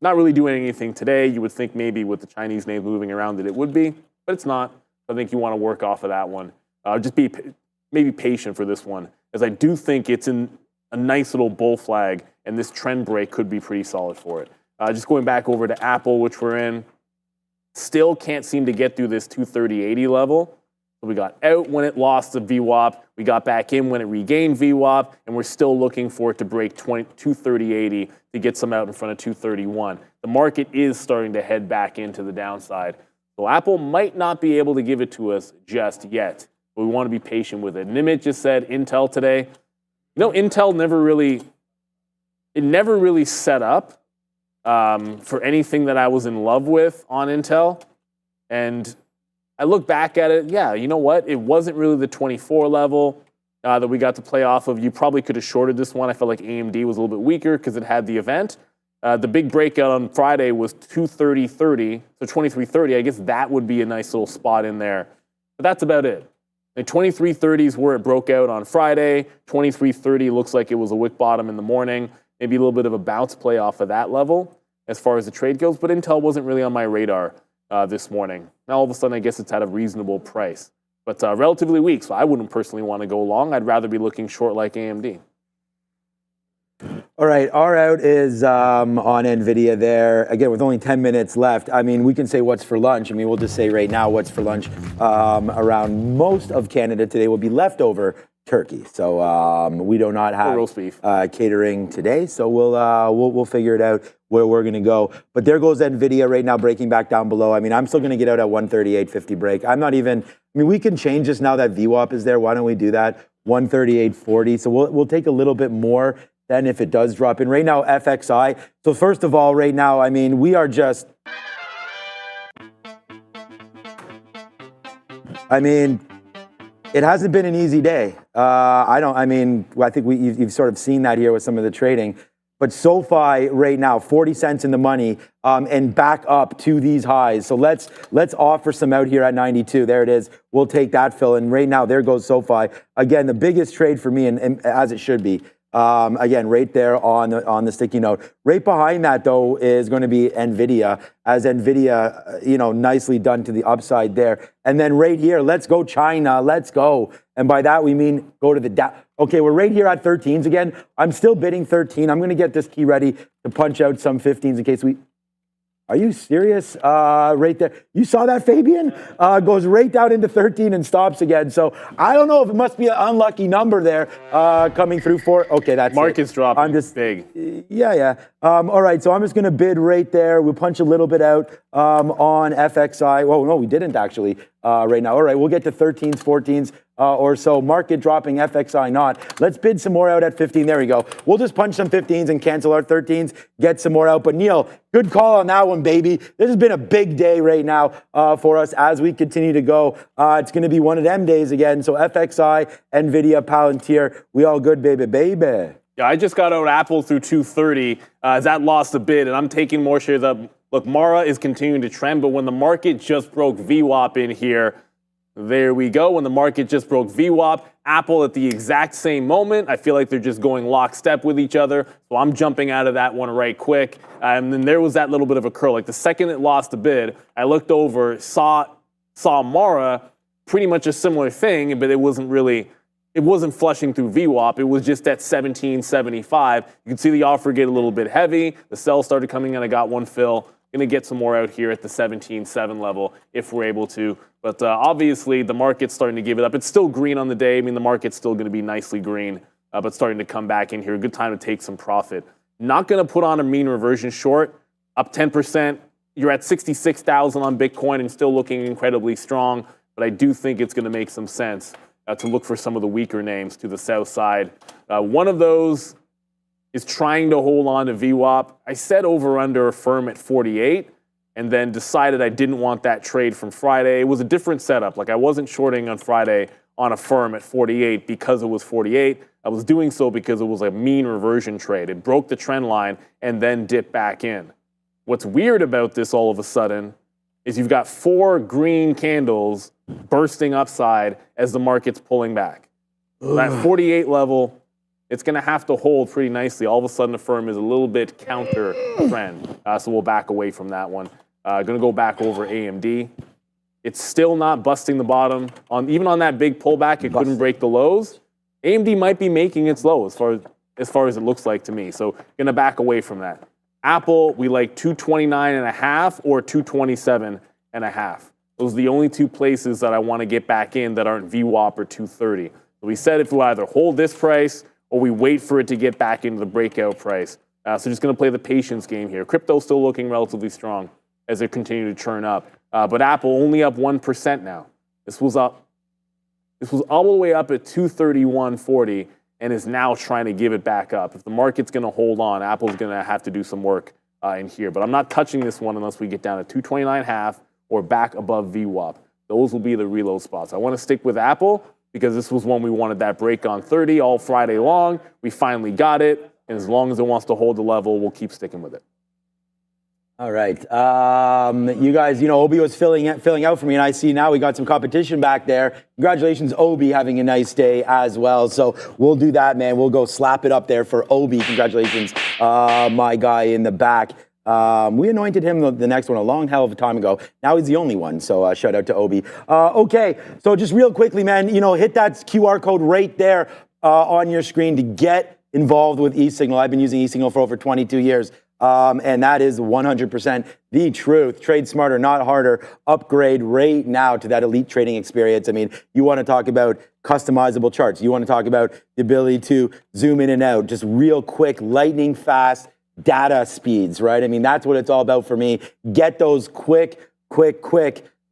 Not really doing anything today. You would think maybe with the Chinese names moving around that it would be, but it's not. I think you want to work off of that one. Just be maybe patient for this one, as I do think it's in a nice little bull flag, and this trend break could be pretty solid for it. Just going back over to Apple, which we're in, still can't seem to get through this 230.80 level. So we got out when it lost the VWAP. We got back in when it regained VWAP, and we're still looking for it to break 230.80 to get some out in front of 231. The market is starting to head back into the downside. So Apple might not be able to give it to us just yet, but we want to be patient with it. Nimit just said Intel today. You know, Intel never really set up for anything that I was in love with on Intel. And I look back at it, yeah, you know what? It wasn't really the 24 level that we got to play off of. You probably could have shorted this one. I felt like AMD was a little bit weaker because it had the event. The big breakout on Friday was 230.30, so 23.30. I guess that would be a nice little spot in there. But that's about it. The 23.30 is where it broke out on Friday. 23.30 looks like it was a wick bottom in the morning. Maybe a little bit of a bounce play off of that level as far as the trade goes. But Intel wasn't really on my radar this morning. Now all of a sudden, I guess it's at a reasonable price. But relatively weak, so I wouldn't personally want to go long. I'd rather be looking short like AMD. All right, our out is on Nvidia there. Again, with only 10 minutes left, I mean, we can say what's for lunch. I mean, we'll just say right now what's for lunch around most of Canada today will be leftover turkey. So we do not have roast beef catering today. So we'll figure it out where we're going to go. But there goes Nvidia right now breaking back down below. I mean, I'm still going to get out at 138.50 break. I'm not even, I mean, we can change this now that VWAP is there. Why don't we do that? 138.40. So we'll take a little bit more than if it does drop in. Right now, FXI. So first of all, right now, I mean, we are just, I mean, it hasn't been an easy day. I think you've sort of seen that here with some of the trading. But SoFi right now, 40 cents in the money and back up to these highs. So let's offer some out here at 92. There it is. We'll take that fill. And right now, there goes SoFi. Again, the biggest trade for me, and as it should be. Again, right there on the sticky note. Right behind that, though, is going to be Nvidia, as Nvidia, nicely done to the upside there. And then right here, let's go China, let's go. And by that, we mean go to the down. Okay, we're right here at 13s again. I'm still bidding 13. I'm going to get this key ready to punch out some 15s in case we... Are you serious? Right there. You saw that, Fabian? Goes right down into 13 and stops again. So I don't know if it must be an unlucky number there coming through for. Okay, that's market's dropping. I'm just big. Yeah. All right, so I'm just going to bid right there. We'll punch a little bit out on FXI. Well, no, we didn't actually right now. All right, we'll get to 13s, 14s. Or so. Market dropping, FXI not. Let's bid some more out at 15. There we go. We'll just punch some 15s and cancel our 13s, get some more out. But Neil, good call on that one, baby. This has been a big day right now for us as we continue to go. It's going to be one of them days again. So FXI, Nvidia, Palantir, we all good, baby. Yeah, I just got out Apple through 230. That lost a bid, and I'm taking more shares up. Look, Mara is continuing to trend, but when the market just broke VWAP in here, there we go. When the market just broke VWAP, Apple at the exact same moment. I feel like they're just going lockstep with each other. So I'm jumping out of that one right quick. And then there was that little bit of a curl. Like the second it lost a bid, I looked over, saw Mara pretty much a similar thing, but it wasn't flushing through VWAP. It was just at 1775. You can see the offer get a little bit heavy. The sell started coming in. I got one fill. Going to get some more out here at the 17.7 level if we're able to. But obviously, the market's starting to give it up. It's still green on the day. I mean, the market's still going to be nicely green, but starting to come back in here. A good time to take some profit. Not going to put on a mean reversion short. Up 10%. You're at 66,000 on Bitcoin and still looking incredibly strong. But I do think it's going to make some sense to look for some of the weaker names to the south side. One of those is trying to hold on to VWAP. I said over-under a firm at 48 and then decided I didn't want that trade from Friday. It was a different setup. Like I wasn't shorting on Friday on a firm at 48 because it was 48. I was doing so because it was a mean reversion trade. It broke the trend line and then dipped back in. What's weird about this all of a sudden is you've got 4 green candles bursting upside as the market's pulling back. That 48 level, it's going to have to hold pretty nicely. All of a sudden, the firm is a little bit counter trend. So we'll back away from that one. Going to go back over AMD. It's still not busting the bottom. Even on that big pullback, it couldn't break the lows. AMD might be making its low as far as it looks like to me. So going to back away from that. Apple, we like 229.5 or 227.5. Those are the only two places that I want to get back in that aren't VWAP or 230. So we said if we either hold this price or we wait for it to get back into the breakout price. So just going to play the patience game here. Crypto's still looking relatively strong as they continue to churn up. But Apple only up 1% now. This was all the way up at 231.40 and is now trying to give it back up. If the market's going to hold on, Apple's going to have to do some work in here. But I'm not touching this one unless we get down to 229.5 or back above VWAP. Those will be the reload spots. I want to stick with Apple because this was one we wanted that break on 30 all Friday long. We finally got it. And as long as it wants to hold the level, we'll keep sticking with it. All right. You guys, Obi was filling out for me, and I see now we got some competition back there. Congratulations, Obi, having a nice day as well. So we'll do that, man. We'll go slap it up there for Obi. Congratulations, my guy in the back. We anointed him the next one a long hell of a time ago. Now he's the only one, so shout out to Obi. Okay, so just real quickly, man, hit that QR code right there on your screen to get involved with eSignal. I've been using eSignal for over 22 years. And that is 100% the truth. Trade smarter, not harder. Upgrade right now to that elite trading experience. I mean, you want to talk about customizable charts. You want to talk about the ability to zoom in and out, just real quick, lightning fast data speeds, right? I mean, that's what it's all about for me. Get those quick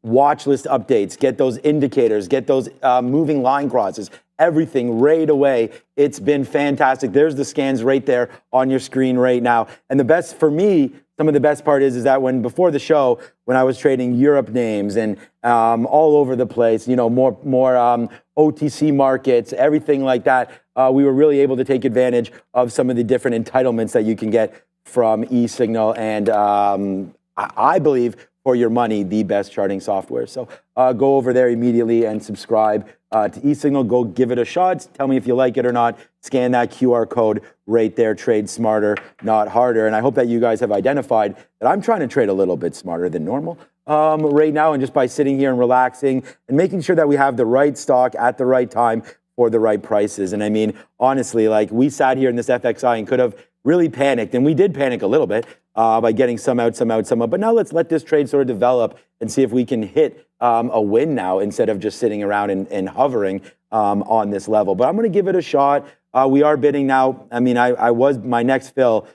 watch list updates, get those indicators, get those moving line crosses, everything right away. It's been fantastic. There's the scans right there on your screen right now. And the best for me, some of the best part is that before the show, when I was trading Europe names and all over the place, more OTC markets, everything like that, we were really able to take advantage of some of the different entitlements that you can get from eSignal. And I believe for your money, the best charting software. So go over there immediately and subscribe to eSignal. Go give it a shot. Tell me if you like it or not. Scan that QR code right there. Trade smarter, not harder. And I hope that you guys have identified that I'm trying to trade a little bit smarter than normal right now. And just by sitting here and relaxing and making sure that we have the right stock at the right time for the right prices. And I mean, honestly, like we sat here in this FXI and could have really panicked. And we did panic a little bit by getting some out. But now let's let this trade sort of develop and see if we can hit a win now instead of just sitting around and hovering on this level. But I'm going to give it a shot. We are bidding now. I mean, I was my next fill.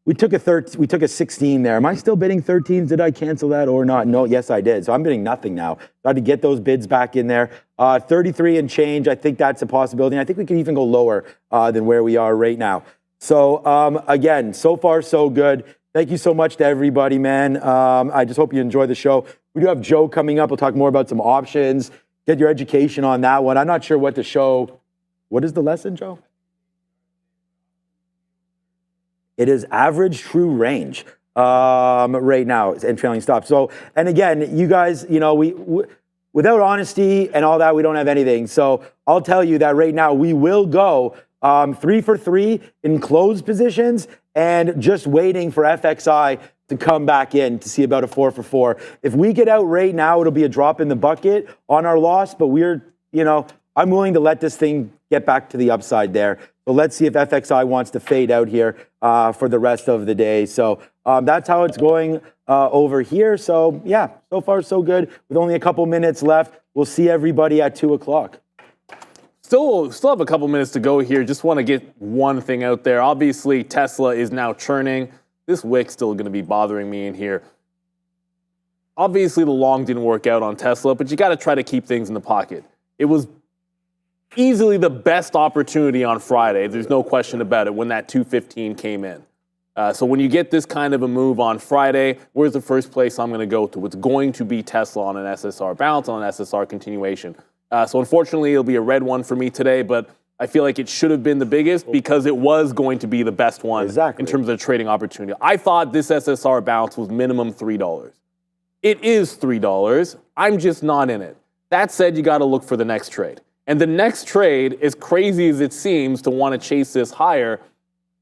We took a 16 there. Am I still bidding 13s? Did I cancel that or not? No, yes, I did. So I'm bidding nothing now. Got to get those bids back in there. 33 and change. I think that's a possibility. And I think we can even go lower than where we are right now. So again, so far so good. Thank you so much to everybody, man. I just hope you enjoy the show. We do have Joe coming up. We'll talk more about some options. Get your education on that one. I'm not sure what the show. What is the lesson, Joe? It is average true range right now and trailing stop. So, and again, you guys, we without honesty and all that, we don't have anything. So I'll tell you that right now we will go 3 for 3 in closed positions and just waiting for FXI to come back in to see about a 4 for 4. If we get out right now, it'll be a drop in the bucket on our loss, but I'm willing to let this thing get back to the upside there. So let's see if FXI wants to fade out here for the rest of the day. So that's how it's going over here. So yeah, so far so good. With only a couple minutes left, we'll see everybody at 2 o'clock. Still have a couple minutes to go here. Just want to get one thing out there. Obviously, Tesla is now churning. This wick's still going to be bothering me in here. Obviously, the long didn't work out on Tesla, but you got to try to keep things in the pocket. It was easily the best opportunity on Friday. There's no question about it when that 215 came in. So when you get this kind of a move on Friday, where's the first place I'm going to go to? It's going to be Tesla on an SSR bounce, on an SSR continuation. So unfortunately, it'll be a red one for me today, but I feel like it should have been the biggest because it was going to be the best one in terms of trading opportunity. I thought this SSR bounce was minimum $3. It is $3. I'm just not in it. That said, you got to look for the next trade. And the next trade, as crazy as it seems to want to chase this higher,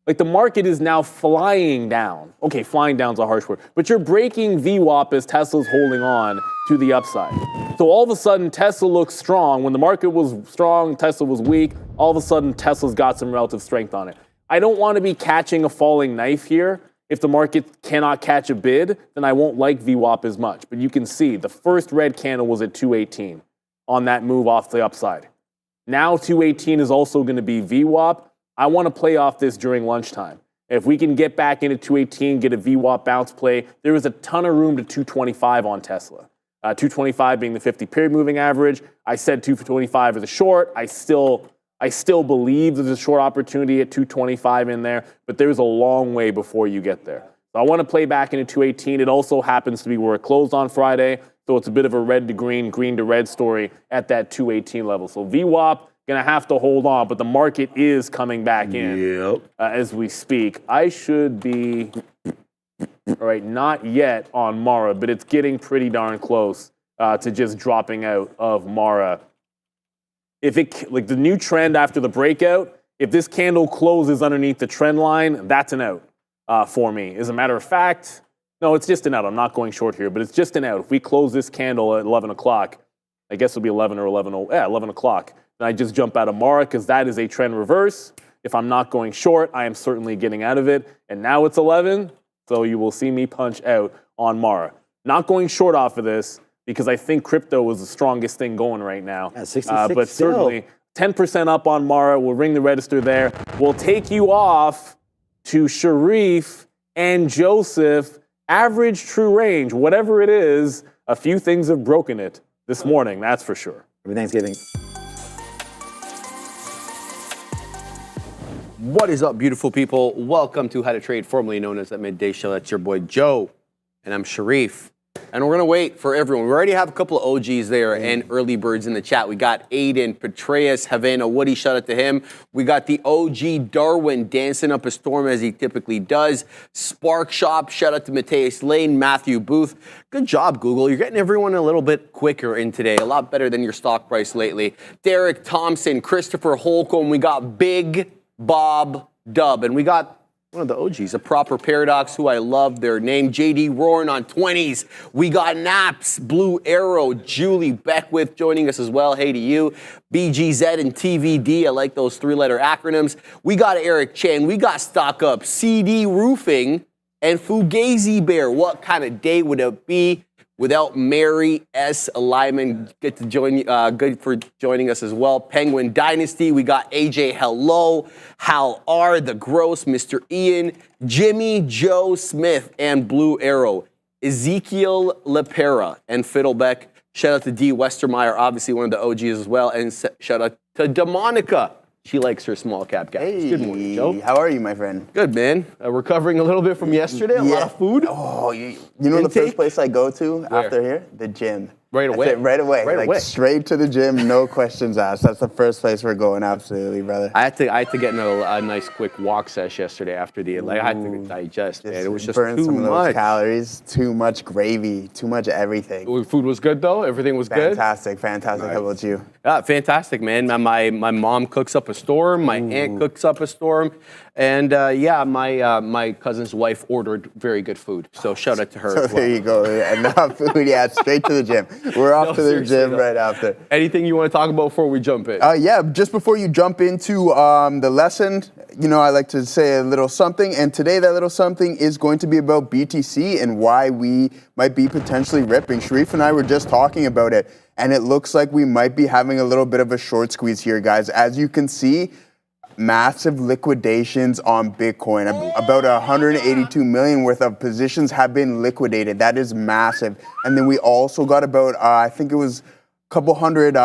like the market is now flying down. Okay, flying down is a harsh word, but you're breaking VWAP as Tesla's holding on to the upside. So all of a sudden, Tesla looks strong. When the market was strong, Tesla was weak. All of a sudden, Tesla's got some relative strength on it. I don't want to be catching a falling knife here. If the market cannot catch a bid, then I won't like VWAP as much. But you can see the first red candle was at 218 on that move off the upside. Now 218 is also going to be VWAP. I want to play off this during lunchtime. If we can get back into 218, get a VWAP bounce play, there is a ton of room to 225 on Tesla. 225 being the 50-period moving average. I said 225 is a short. I still believe there's a short opportunity at 225 in there, but there's a long way before you get there. So I want to play back into 218. It also happens to be where it closed on Friday, so it's a bit of a red to green, green to red story at that 218 level. So VWAP, going to have to hold on, but the market is coming back in as we speak. I should be, all right, not yet on Mara, but it's getting pretty darn close to just dropping out of Mara. If it, like the new trend after the breakout, if this candle closes underneath the trend line, that's an out for me. As a matter of fact, no, it's just an out. I'm not going short here, but it's just an out. If we close this candle at 11 o'clock, I guess it'll be 11 or 11 o'clock. Then I just jump out of Mara because that is a trend reverse. If I'm not going short, I am certainly getting out of it. And now it's 11, so you will see me punch out on Mara. Not going short off of this because I think crypto is the strongest thing going right now. Yeah, 66 but certainly 10% up on Mara. We'll ring the register there. We'll take you off to Sharif and Joseph. Average true range, whatever it is, a few things have broken it this morning, that's for sure. Happy Thanksgiving. What is up, beautiful people? Welcome to How to Trade, formerly known as the Midday Show. That's your boy Joe, and I'm Sharif. And we're gonna wait for everyone. We already have a couple of OGs there and early birds in the chat. We got Aiden, Petraeus, Havana, Woody, shout out to him. We got the OG Darwin dancing up a storm as he typically does. Spark Shop, shout out to Mateus Lane, Matthew Booth. Good job, Google. You're getting everyone a little bit quicker in today. A lot better than your stock price lately. Derek Thompson, Christopher Holcomb. We got Big Bob Dub, and we got one of the OGs, a proper paradox, who I love their name, JD Roaring on 20s. We got Naps, Blue Arrow, Julie Beckwith joining us as well. Hey to you. BGZ and TVD, I like those three-letter acronyms. We got Eric Chan, we got Stock Up, CD Roofing, and Fugazi Bear. What kind of day would it be without Mary S. Lyman? Good for joining us as well. Penguin Dynasty, we got AJ Hello, Hal R, The Gross, Mr. Ian, Jimmy Joe Smith, and Blue Arrow, Ezekiel Lepera, and Fiddlebeck. Shout out to D. Westermeyer, obviously one of the OGs as well, and shout out to Demonica. She likes her small cap guys. Hey, good morning, Joe. How are you, my friend? Good, man. Recovering a little bit from yesterday. A lot of food. Oh, you know the first place I go to after here? The gym. Right away. That's it, right away. Right like away. straight to the gym, no questions asked. That's the first place we're going, absolutely, brother. I had to get in a nice quick walk sesh yesterday after the I had to digest, man. It was just burn too some of those much. calories, too much gravy, too much everything. Food was good though. Everything was good. Fantastic. How about you? Fantastic, man. My mom cooks up a storm. My aunt cooks up a storm, and my cousin's wife ordered very good food. So shout out to her. So as well. there you go. Enough food. Yeah, straight to the gym. We're off to the gym right after. Anything you want to talk about before we jump in? Yeah, just before you jump into the lesson, I like to say a little something, and today that little something is going to be about BTC and why we might be potentially ripping. Sharif and I were just talking about it, and it looks like we might be having a little bit of a short squeeze here, guys. As you can see, massive liquidations on Bitcoin. About 182 million worth of positions have been liquidated. That is massive. And then we also got about, I think it was a couple hundred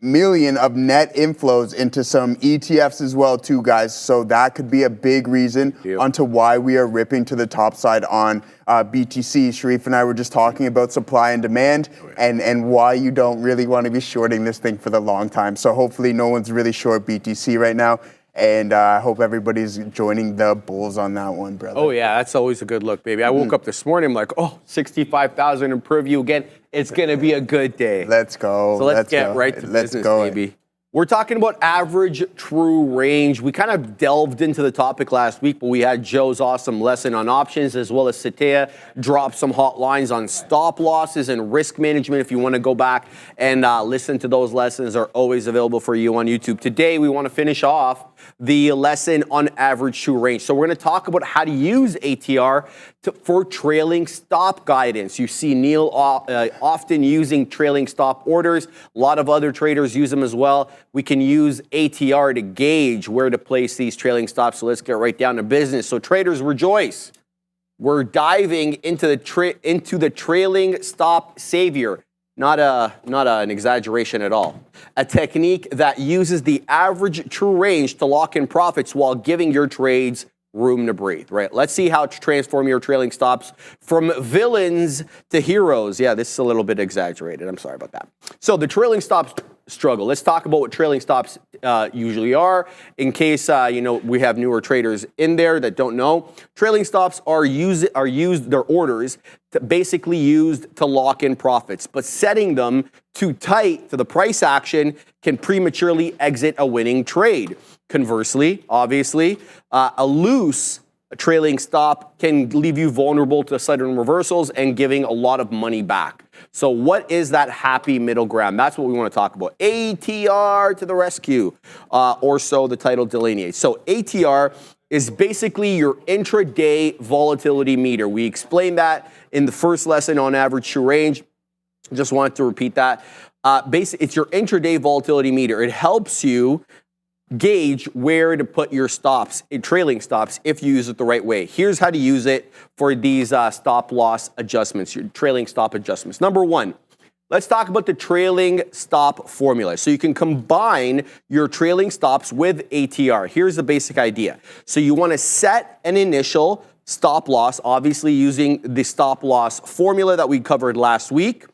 million of net inflows into some ETFs as well too, guys. So that could be a big reason onto why we are ripping to the top side on BTC. Sharif and I were just talking about supply and demand and why you don't really want to be shorting this thing for the long time. So hopefully no one's really short BTC right now. And I hope everybody's joining the bulls on that one, brother. Oh, yeah, that's always a good look, baby. I woke up this morning, I'm like, 65,000 in preview again. It's going to be a good day. Let's go. So let's get right to business, baby. We're talking about average true range. We kind of delved into the topic last week, but we had Joe's awesome lesson on options, as well as Satea drop some hot lines on stop losses and risk management. If you want to go back and listen to those lessons, are always available for you on YouTube. Today, we want to finish off the lesson on average true range. So we're going to talk about how to use ATR for trailing stop guidance. You see Neil often using trailing stop orders. A lot of other traders use them as well. We can use ATR to gauge where to place these trailing stops. So let's get right down to business. So traders, rejoice. We're diving into the trailing stop savior. Not an exaggeration at all. A technique that uses the average true range to lock in profits while giving your trades room to breathe, right? Let's see how to transform your trailing stops from villains to heroes. Yeah, this is a little bit exaggerated. I'm sorry about that. So the trailing stops struggle. Let's talk about what trailing stops usually are. In case we have newer traders in there that don't know, trailing stops are used. They're orders basically used to lock in profits, but setting them too tight to the price action can prematurely exit a winning trade. Conversely, obviously, a loose trailing stop can leave you vulnerable to sudden reversals and giving a lot of money back. So what is that happy middle ground? That's what we want to talk about. ATR to the rescue, or so the title delineates. So ATR is basically your intraday volatility meter. We explained that in the first lesson on average true range. Just wanted to repeat that. It's your intraday volatility meter. It helps you gauge where to put your stops, trailing stops, if you use it the right way. Here's how to use it for these stop loss adjustments, your trailing stop adjustments. Number one, let's talk about the trailing stop formula. So you can combine your trailing stops with ATR. Here's the basic idea. So you want to set an initial stop loss, obviously using the stop loss formula that we covered last week.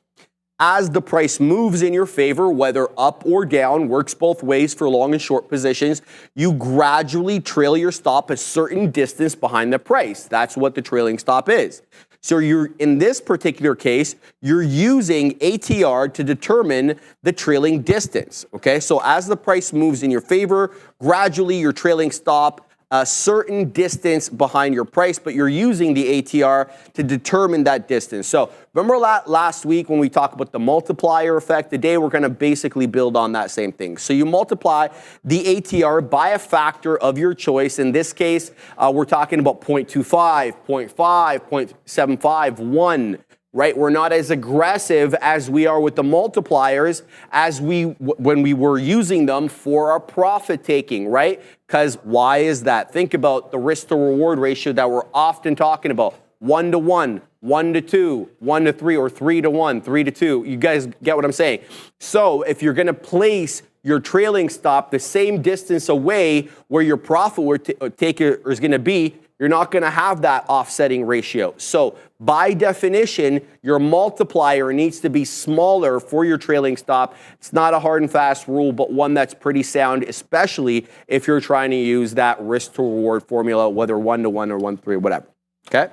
As the price moves in your favor, whether up or down, works both ways for long and short positions, you gradually trail your stop a certain distance behind the price. That's what the trailing stop is. So in this particular case, you're using ATR to determine the trailing distance. Okay, so as the price moves in your favor, gradually your trailing stop a certain distance behind your price, but you're using the ATR to determine that distance. So remember last week when we talked about the multiplier effect? Today we're gonna basically build on that same thing. So you multiply the ATR by a factor of your choice. In this case, we're talking about 0.25, 0.5, 0.75, 1. Right, we're not as aggressive as we are with the multipliers as when we were using them for our profit taking, right? Because why is that? Think about the risk to reward ratio that we're often talking about. 1 to 1, 1 to 2, 1 to 3, or 3 to 1, 3 to 2. You guys get what I'm saying? So if you're going to place your trailing stop the same distance away where your profit taker is going to be, you're not going to have that offsetting ratio. So by definition, your multiplier needs to be smaller for your trailing stop. It's not a hard and fast rule, but one that's pretty sound, especially if you're trying to use that risk to reward formula, whether 1 to 1 or 1 to 3, whatever. Okay?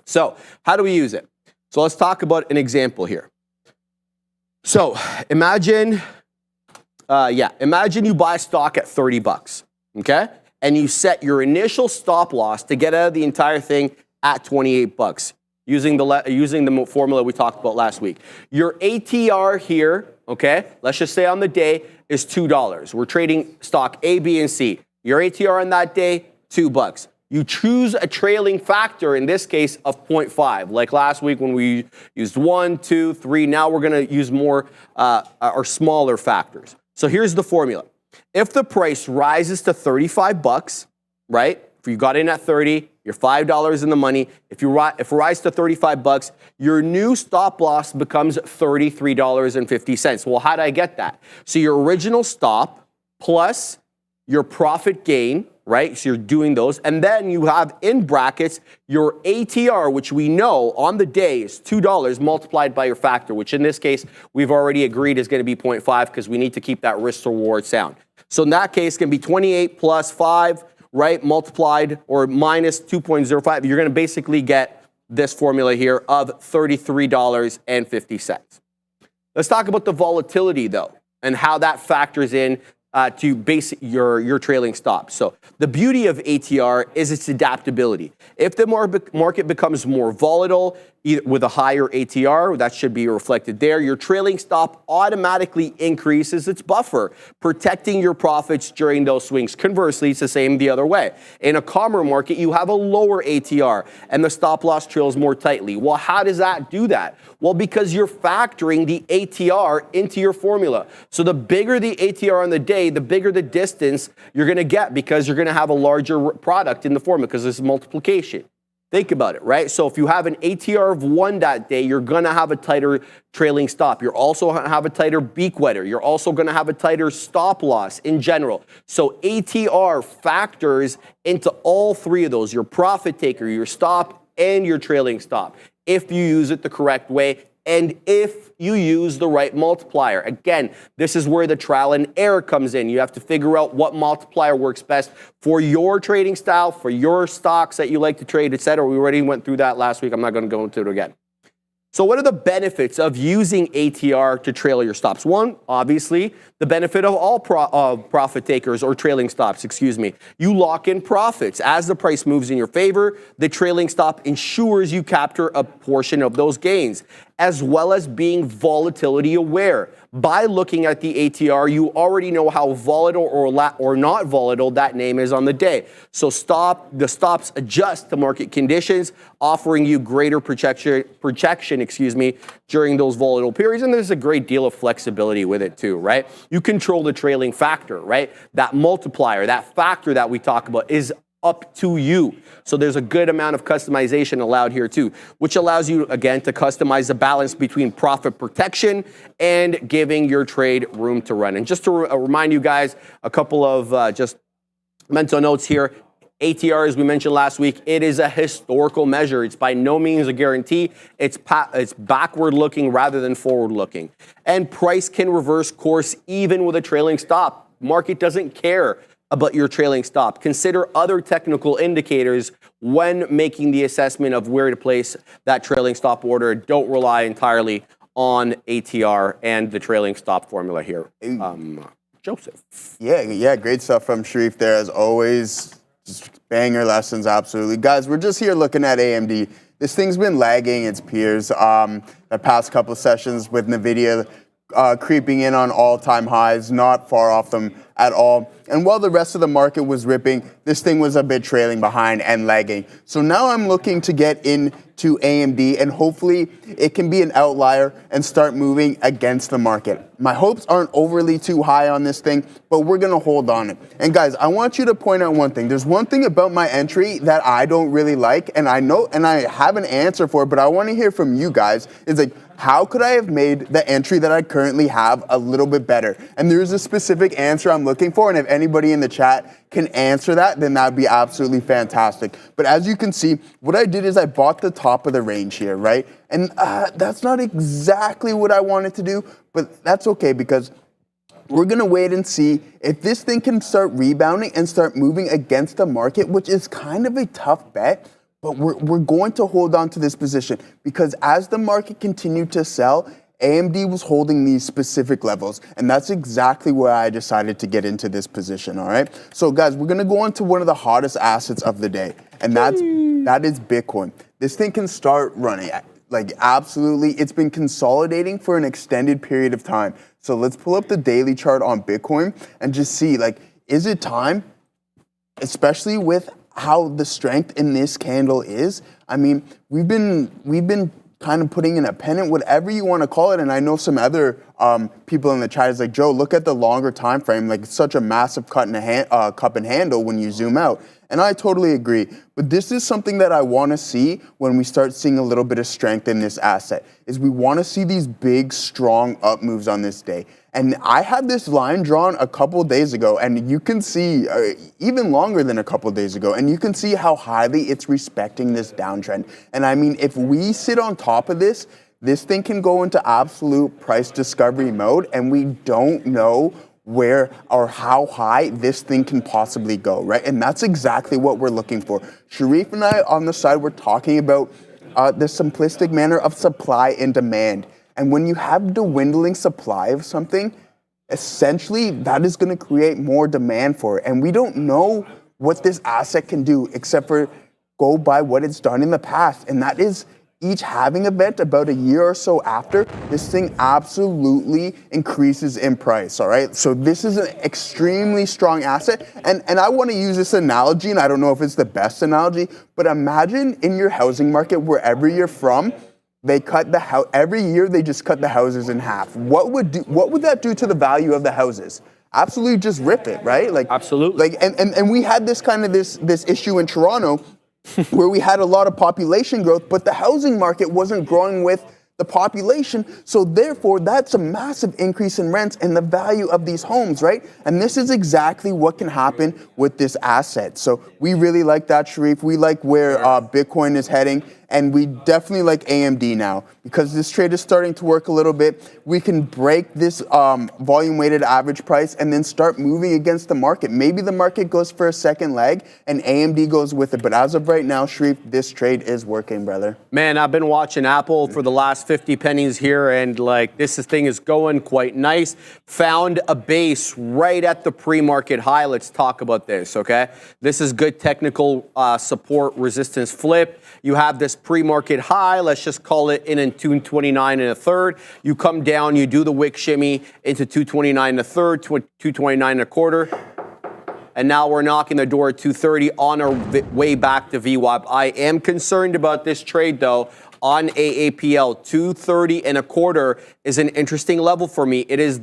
So how do we use it? So let's talk about an example here. So imagine you buy stock at 30 bucks, okay? And you set your initial stop loss to get out of the entire thing at 28 bucks using the formula we talked about last week. Your ATR here, okay, let's just say on the day is $2. We're trading stock A, B, and C. Your ATR on that day, $2. You choose a trailing factor, in this case, of 0.5. Like last week when we used 1, 2, 3. Now we're going to use more or smaller factors. So here's the formula. If the price rises to 35 bucks, right? If you got in at 30, you're $5 in the money. If it rises to 35 bucks, your new stop loss becomes $33.50. Well, how did I get that? So your original stop plus your profit gain, right? So you're doing those. And then you have in brackets your ATR, which we know on the day is $2 multiplied by your factor, which in this case, we've already agreed is going to be 0.5 because we need to keep that risk to reward sound. So in that case, it can be 28 plus 5, right? Multiplied or minus 2.05. You're going to basically get this formula here of $33.50. Let's talk about the volatility though, and how that factors in to base your trailing stop. So the beauty of ATR is its adaptability. If the market becomes more volatile, either with a higher ATR, that should be reflected there, your trailing stop automatically increases its buffer, protecting your profits during those swings. Conversely, it's the same the other way. In a calmer market, you have a lower ATR and the stop loss trails more tightly. Well, how does that do that? Well, because you're factoring the ATR into your formula. So the bigger the ATR on the day, the bigger the distance you're going to get because you're going to have a larger product in the formula because this is multiplication. Think about it, right? So if you have an ATR of 1 that day, you're going to have a tighter trailing stop. You're also going to have a tighter beak wetter. You're also going to have a tighter stop loss in general. So ATR factors into all three of those, your profit taker, your stop, and your trailing stop, if you use it the correct way and if you use the right multiplier. Again, this is where the trial and error comes in. You have to figure out what multiplier works best for your trading style, for your stocks that you like to trade, etc. We already went through that last week. I'm not going to go into it again. So what are the benefits of using ATR to trail your stops? One, obviously, the benefit of all profit takers or trailing stops, You lock in profits. As the price moves in your favor, the trailing stop ensures you capture a portion of those gains, as well as being volatility aware. By looking at the ATR, you already know how volatile or not volatile that name is on the day. So the stops adjust to market conditions, offering you greater protection, during those volatile periods. And there's a great deal of flexibility with it too, right? You control the trailing factor, right? That multiplier, that factor that we talk about is up to you. So there's a good amount of customization allowed here too, which allows you, again, to customize the balance between profit protection and giving your trade room to run. And just to remind you guys, a couple of just mental notes here. ATR, as we mentioned last week, it is a historical measure. It's by no means a guarantee. It's backward looking rather than forward looking. And price can reverse course even with a trailing stop. Market doesn't care about your trailing stop. Consider other technical indicators when making the assessment of where to place that trailing stop order. Don't rely entirely on ATR and the trailing stop formula here. Joseph. Yeah, great stuff from Sharif there as always. Just banger lessons, absolutely. Guys, we're just here looking at AMD. This thing's been lagging its peers the past couple of sessions with Nvidia creeping in on all-time highs, not far off them at all. And while the rest of the market was ripping, this thing was a bit trailing behind and lagging. So now I'm looking to get into AMD, and hopefully it can be an outlier and start moving against the market. My hopes aren't overly too high on this thing, but we're going to hold on it. And guys, I want you to point out one thing. There's one thing about my entry that I don't really like, and I know, and I have an answer for it, but I want to hear from you guys. It's like, how could I have made the entry that I currently have a little bit better? And there's a specific answer I'm looking for, and if anybody in the chat can answer that, then that'd be absolutely fantastic. But as you can see, what I did is I bought the top of the range here, right? And that's not exactly what I wanted to do, but that's okay because we're going to wait and see if this thing can start rebounding and start moving against the market, which is kind of a tough bet. But we're going to hold on to this position because as the market continued to sell, AMD was holding these specific levels. And that's exactly where I decided to get into this position, all right? So guys, we're going to go on to one of the hottest assets of the day. And that is Bitcoin. This thing can start running. Like absolutely, it's been consolidating for an extended period of time. So let's pull up the daily chart on Bitcoin and just see, like, is it time, especially with how the strength in this candle is? I mean, we've been kind of putting in a pennant, whatever you want to call it. And I know some other people in the chat is like, Joe, look at the longer time frame, like it's such a massive cup and handle when you zoom out. And I totally agree. But this is something that I want to see when we start seeing a little bit of strength in this asset, is we want to see these big, strong up moves on this day. And I had this line drawn a couple days ago, and you can see, even longer than a couple days ago, and you can see how highly it's respecting this downtrend. And I mean, if we sit on top of this, this thing can go into absolute price discovery mode, and we don't know where or how high this thing can possibly go, right? And that's exactly what we're looking for. Sharif and I on the side, we're talking about the simplistic manner of supply and demand. And when you have dwindling supply of something, essentially that is going to create more demand for it. And we don't know what this asset can do except for go by what it's done in the past. And that is each halving event about a year or so after, this thing absolutely increases in price, all right? So this is an extremely strong asset. And I want to use this analogy, and I don't know if it's the best analogy, but imagine in your housing market, wherever you're from, they cut the house every year. They just cut the houses in half. What would that do to the value of the houses? Absolutely, just rip it, right? Like absolutely. Like and we had this kind of this issue in Toronto, where we had a lot of population growth, but the housing market wasn't growing with the population. So therefore, that's a massive increase in rents and the value of these homes, right? And this is exactly what can happen with this asset. So we really like that, Sharif. We like where Bitcoin is heading. And we definitely like AMD now because this trade is starting to work a little bit. We can break this volume-weighted average price and then start moving against the market. Maybe the market goes for a second leg and AMD goes with it. But as of right now, Sharif, this trade is working, brother. Man, I've been watching Apple for the last 50 pennies here, and like this thing is going quite nice. Found a base right at the pre-market high. Let's talk about this, okay? This is good technical support resistance flip. You have this pre-market high, let's just call it in 229 and a third. You come down, you do the wick shimmy into 229 and a third, 229 and a quarter. And now we're knocking the door at 230 on our way back to VWAP. I am concerned about this trade though. On AAPL, 230 and a quarter is an interesting level for me. It is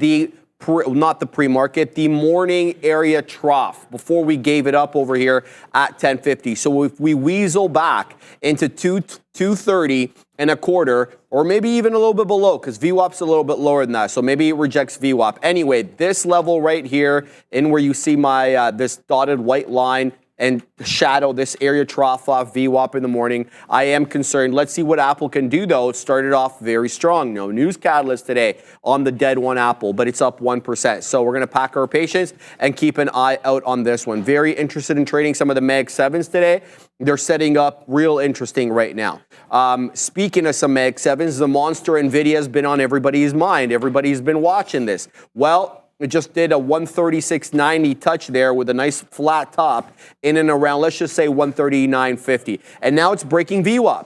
not the pre-market, the morning area trough before we gave it up over here at 1050. So if we weasel back into 230 and a quarter, or maybe even a little bit below, because VWAP's a little bit lower than that, so maybe it rejects VWAP. Anyway, this level right here, in where you see my this dotted white line, and shadow this area trough off VWAP in the morning. I am concerned. Let's see what Apple can do, though. It started off very strong. No news catalyst today on the dead one Apple, but it's up 1%. So we're going to pack our patience and keep an eye out on this one. Very interested in trading some of the Mag 7s today. They're setting up real interesting right now. Speaking of some Mag 7s, the monster Nvidia has been on everybody's mind. Everybody's been watching this. Well, it just did a 136.90 touch there with a nice flat top in and around, let's just say 139.50. And now it's breaking VWAP.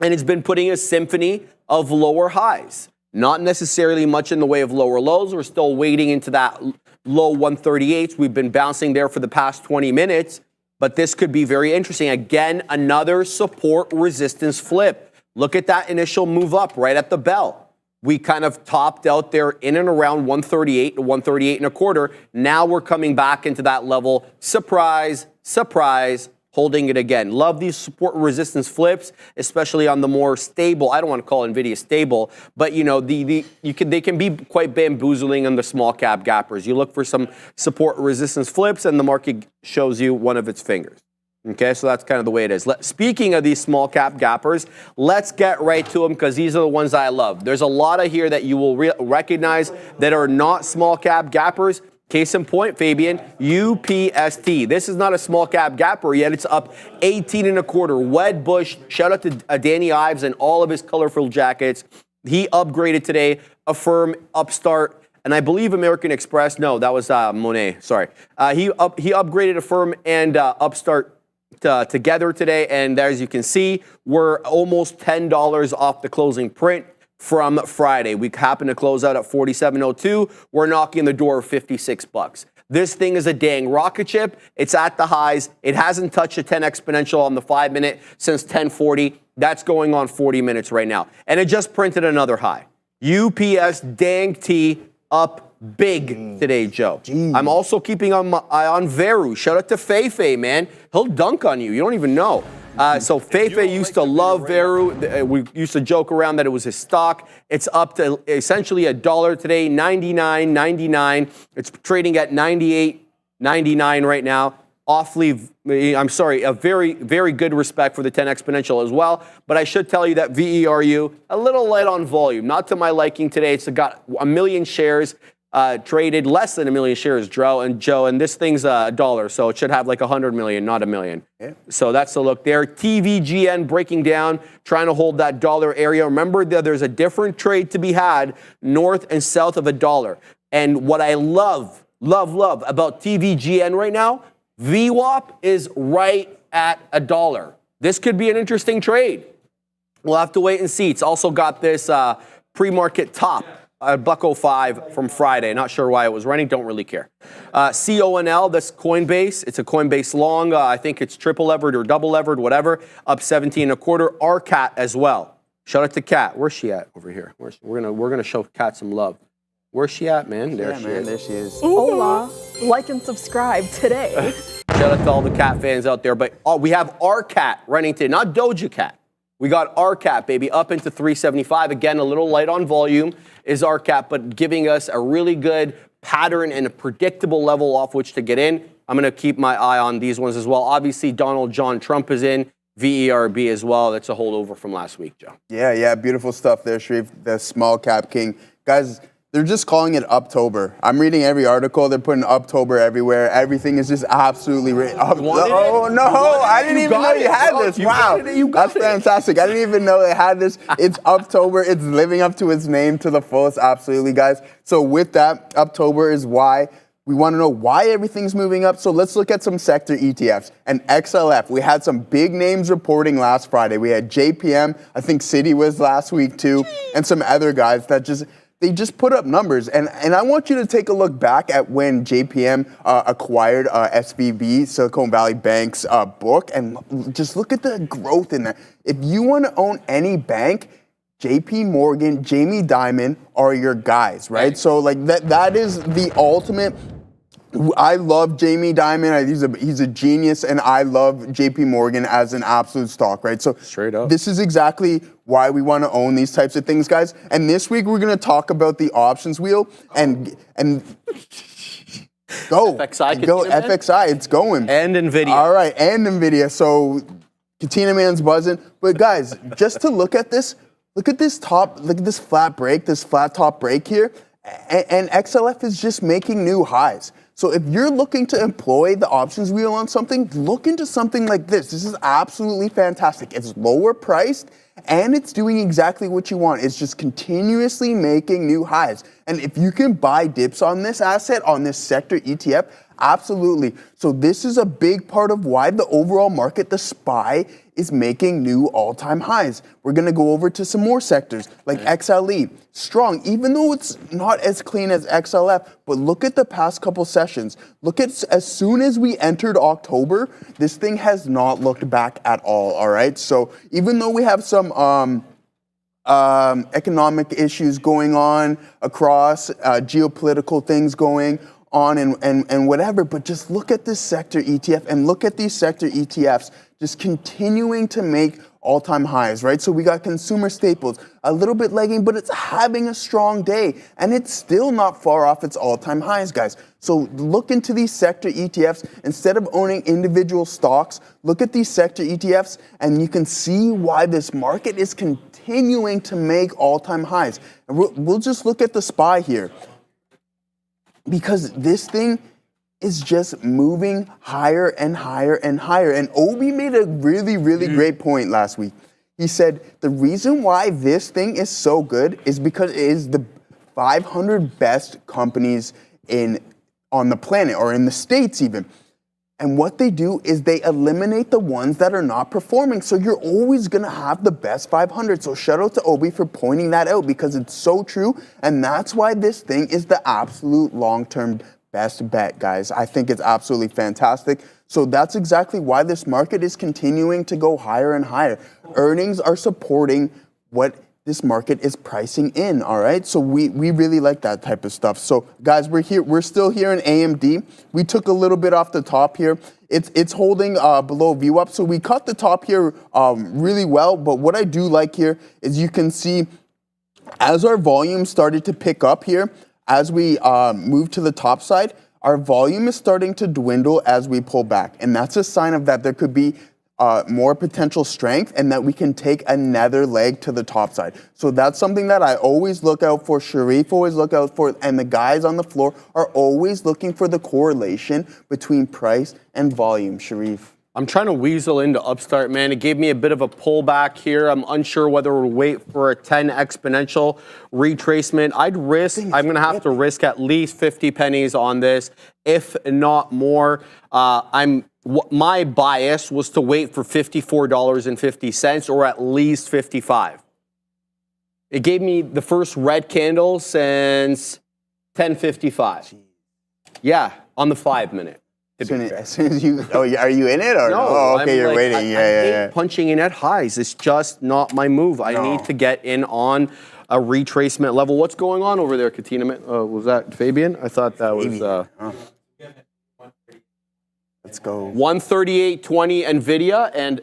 And it's been putting a symphony of lower highs. Not necessarily much in the way of lower lows. We're still wading into that low 138s. We've been bouncing there for the past 20 minutes, but this could be very interesting. Again, another support resistance flip. Look at that initial move up right at the bell. We kind of topped out there in and around 138 to 138 and a quarter. Now we're coming back into that level. Surprise, surprise, holding it again. Love these support resistance flips, especially on the more stable. I don't want to call Nvidia stable, but you know, they can be quite bamboozling on the small cap gappers. You look for some support resistance flips and the market shows you one of its fingers. Okay, so that's kind of the way it is. Speaking of these small cap gappers, let's get right to them because these are the ones I love. There's a lot of here that you will recognize that are not small cap gappers. Case in point, Fabian, UPST. This is not a small cap gapper yet. It's up 18 and a quarter. Wedbush, shout out to Danny Ives and all of his colorful jackets. He upgraded today. Affirm, Upstart, and I believe American Express. No, that was Monet. Sorry. He upgraded Affirm and Upstart together today, and as you can see, we're almost $10 off the closing print from Friday. We happen to close out at 47.02. We're knocking the door of $56. This thing is a dang rocket ship. It's at the highs. It hasn't touched a 10 exponential on the 5-minute since 1040. That's going on 40 minutes right now, and it just printed another high. UPS dang T up big today, Joe. I'm also keeping an eye on Veru. Shout out to Feifei, man. He'll dunk on you. You don't even know. So Feifei used to love Veru. We used to joke around that it was his stock. It's up to essentially $1 today, 99.99. It's trading at 98.99 right now. A very, very good respect for the 10 exponential as well. But I should tell you that VERU, a little light on volume. Not to my liking today. It's got 1 million shares. Traded less than 1 million shares, Joe, and this thing's $1, so it should have like 100 million, not 1 million. Yeah. So that's the look there. TVGN breaking down, trying to hold that dollar area. Remember that there's a different trade to be had north and south of $1. And what I love about TVGN right now, VWAP is right at $1. This could be an interesting trade. We'll have to wait and see. It's also got this pre-market top. $1.05 from Friday. Not sure why it was running. Don't really care. CONL, that's Coinbase. It's a Coinbase long. I think it's triple levered or double levered, whatever. Up 17 and a quarter. RCAT as well. Shout out to Cat. Where's she at over here? We're gonna show Cat some love. Where's she at, man? There she is. There she is. Hola. Like and subscribe today. Shout out to all the Cat fans out there. But we have RCAT running today, not Doja Cat. We got RCAT, baby, up into 375. Again, a little light on volume is RCAT, but giving us a really good pattern and a predictable level off which to get in. I'm going to keep my eye on these ones as well. Obviously, Donald John Trump is in. VERB as well. That's a holdover from last week, Joe. Yeah, beautiful stuff there, Sharif, the small cap king. Guys, they're just calling it Uptober. I'm reading every article. They're putting Uptober everywhere. Everything is just absolutely oh, no. I didn't even know you had this. Wow. That's fantastic. I didn't even know they had this. It's Uptober. It's living up to its name to the fullest. Absolutely, guys. So with that, Uptober is why we want to know why everything's moving up. So let's look at some sector ETFs. And XLF, we had some big names reporting last Friday. We had JPM. I think Citi was last week too. And some other guys that they just put up numbers. And I want you to take a look back at when JPM acquired SVB, Silicon Valley Bank's book, and just look at the growth in that. If you want to own any bank, JP Morgan, Jamie Dimon are your guys, right? So like that is the ultimate. I love Jamie Dimon. He's a genius, and I love JP Morgan as an absolute stock, right? So straight up, this is exactly why we want to own these types of things, guys. And this week we're going to talk about the options wheel and go FXI. It's going and Nvidia. All right, and Nvidia. So Katina Man's buzzing, but guys, just to look at this top, look at this flat break, this flat top break here, and XLF is just making new highs. So if you're looking to employ the options wheel on something, look into something like this. This is absolutely fantastic. It's lower priced, and it's doing exactly what you want. It's just continuously making new highs. And if you can buy dips on this asset, on this sector ETF, Absolutely. So this is a big part of why the overall market, the SPY, is making new all-time highs. We're going to go over to some more sectors like XLE, strong, even though it's not as clean as XLF, but look at the past couple sessions. Look at, as soon as we entered October, this thing has not looked back at all right? So even though we have some economic issues going on across, geopolitical things going on and whatever, but just look at this sector ETF and look at these sector ETFs just continuing to make all-time highs, right? So we got consumer staples, a little bit lagging, but it's having a strong day, and it's still not far off its all-time highs, guys. So look into these sector ETFs. Instead of owning individual stocks, look at these sector ETFs, and you can see why this market is continuing to make all-time highs. And we'll just look at the SPY here, because this thing is just moving higher and higher and higher. And Obi made a really, really great point last week. He said the reason why this thing is so good is because it is the 500 best companies on the planet, or in the States even. And what they do is they eliminate the ones that are not performing. So you're always going to have the best 500. So shout out to Obi for pointing that out, because it's so true. And that's why this thing is the absolute long-term best bet, guys. I think it's absolutely fantastic. So that's exactly why this market is continuing to go higher and higher. Earnings are supporting what this market is pricing in, all right? So we really like that type of stuff. So guys, we're still here in AMD. We took a little bit off the top here. It's holding below view up. So we cut the top here really well, but what I do like here is you can see as our volume started to pick up here, as we move to the top side, our volume is starting to dwindle as we pull back. And that's a sign of that there could be more potential strength, and that we can take another leg to the top side. So that's something that I always look out for, Sharif always look out for, and the guys on the floor are always looking for the correlation between price and volume, Sharif. I'm trying to weasel into Upstart, man. It gave me a bit of a pullback here. I'm unsure whether we'll wait for a 10 exponential retracement. I'm going to have to risk at least 50 pennies on this, if not more. My bias was to wait for $54.50 or at least 55. It gave me the first red candle since 10:55. Yeah, on the 5-minute. As soon as you, are you in it or no? Oh, okay, you're waiting. I hate punching in at highs. It's just not my move. I need to get in on a retracement level. What's going on over there, Katina? Was that Fabian? I thought that was. Let's go. 138.20 Nvidia, and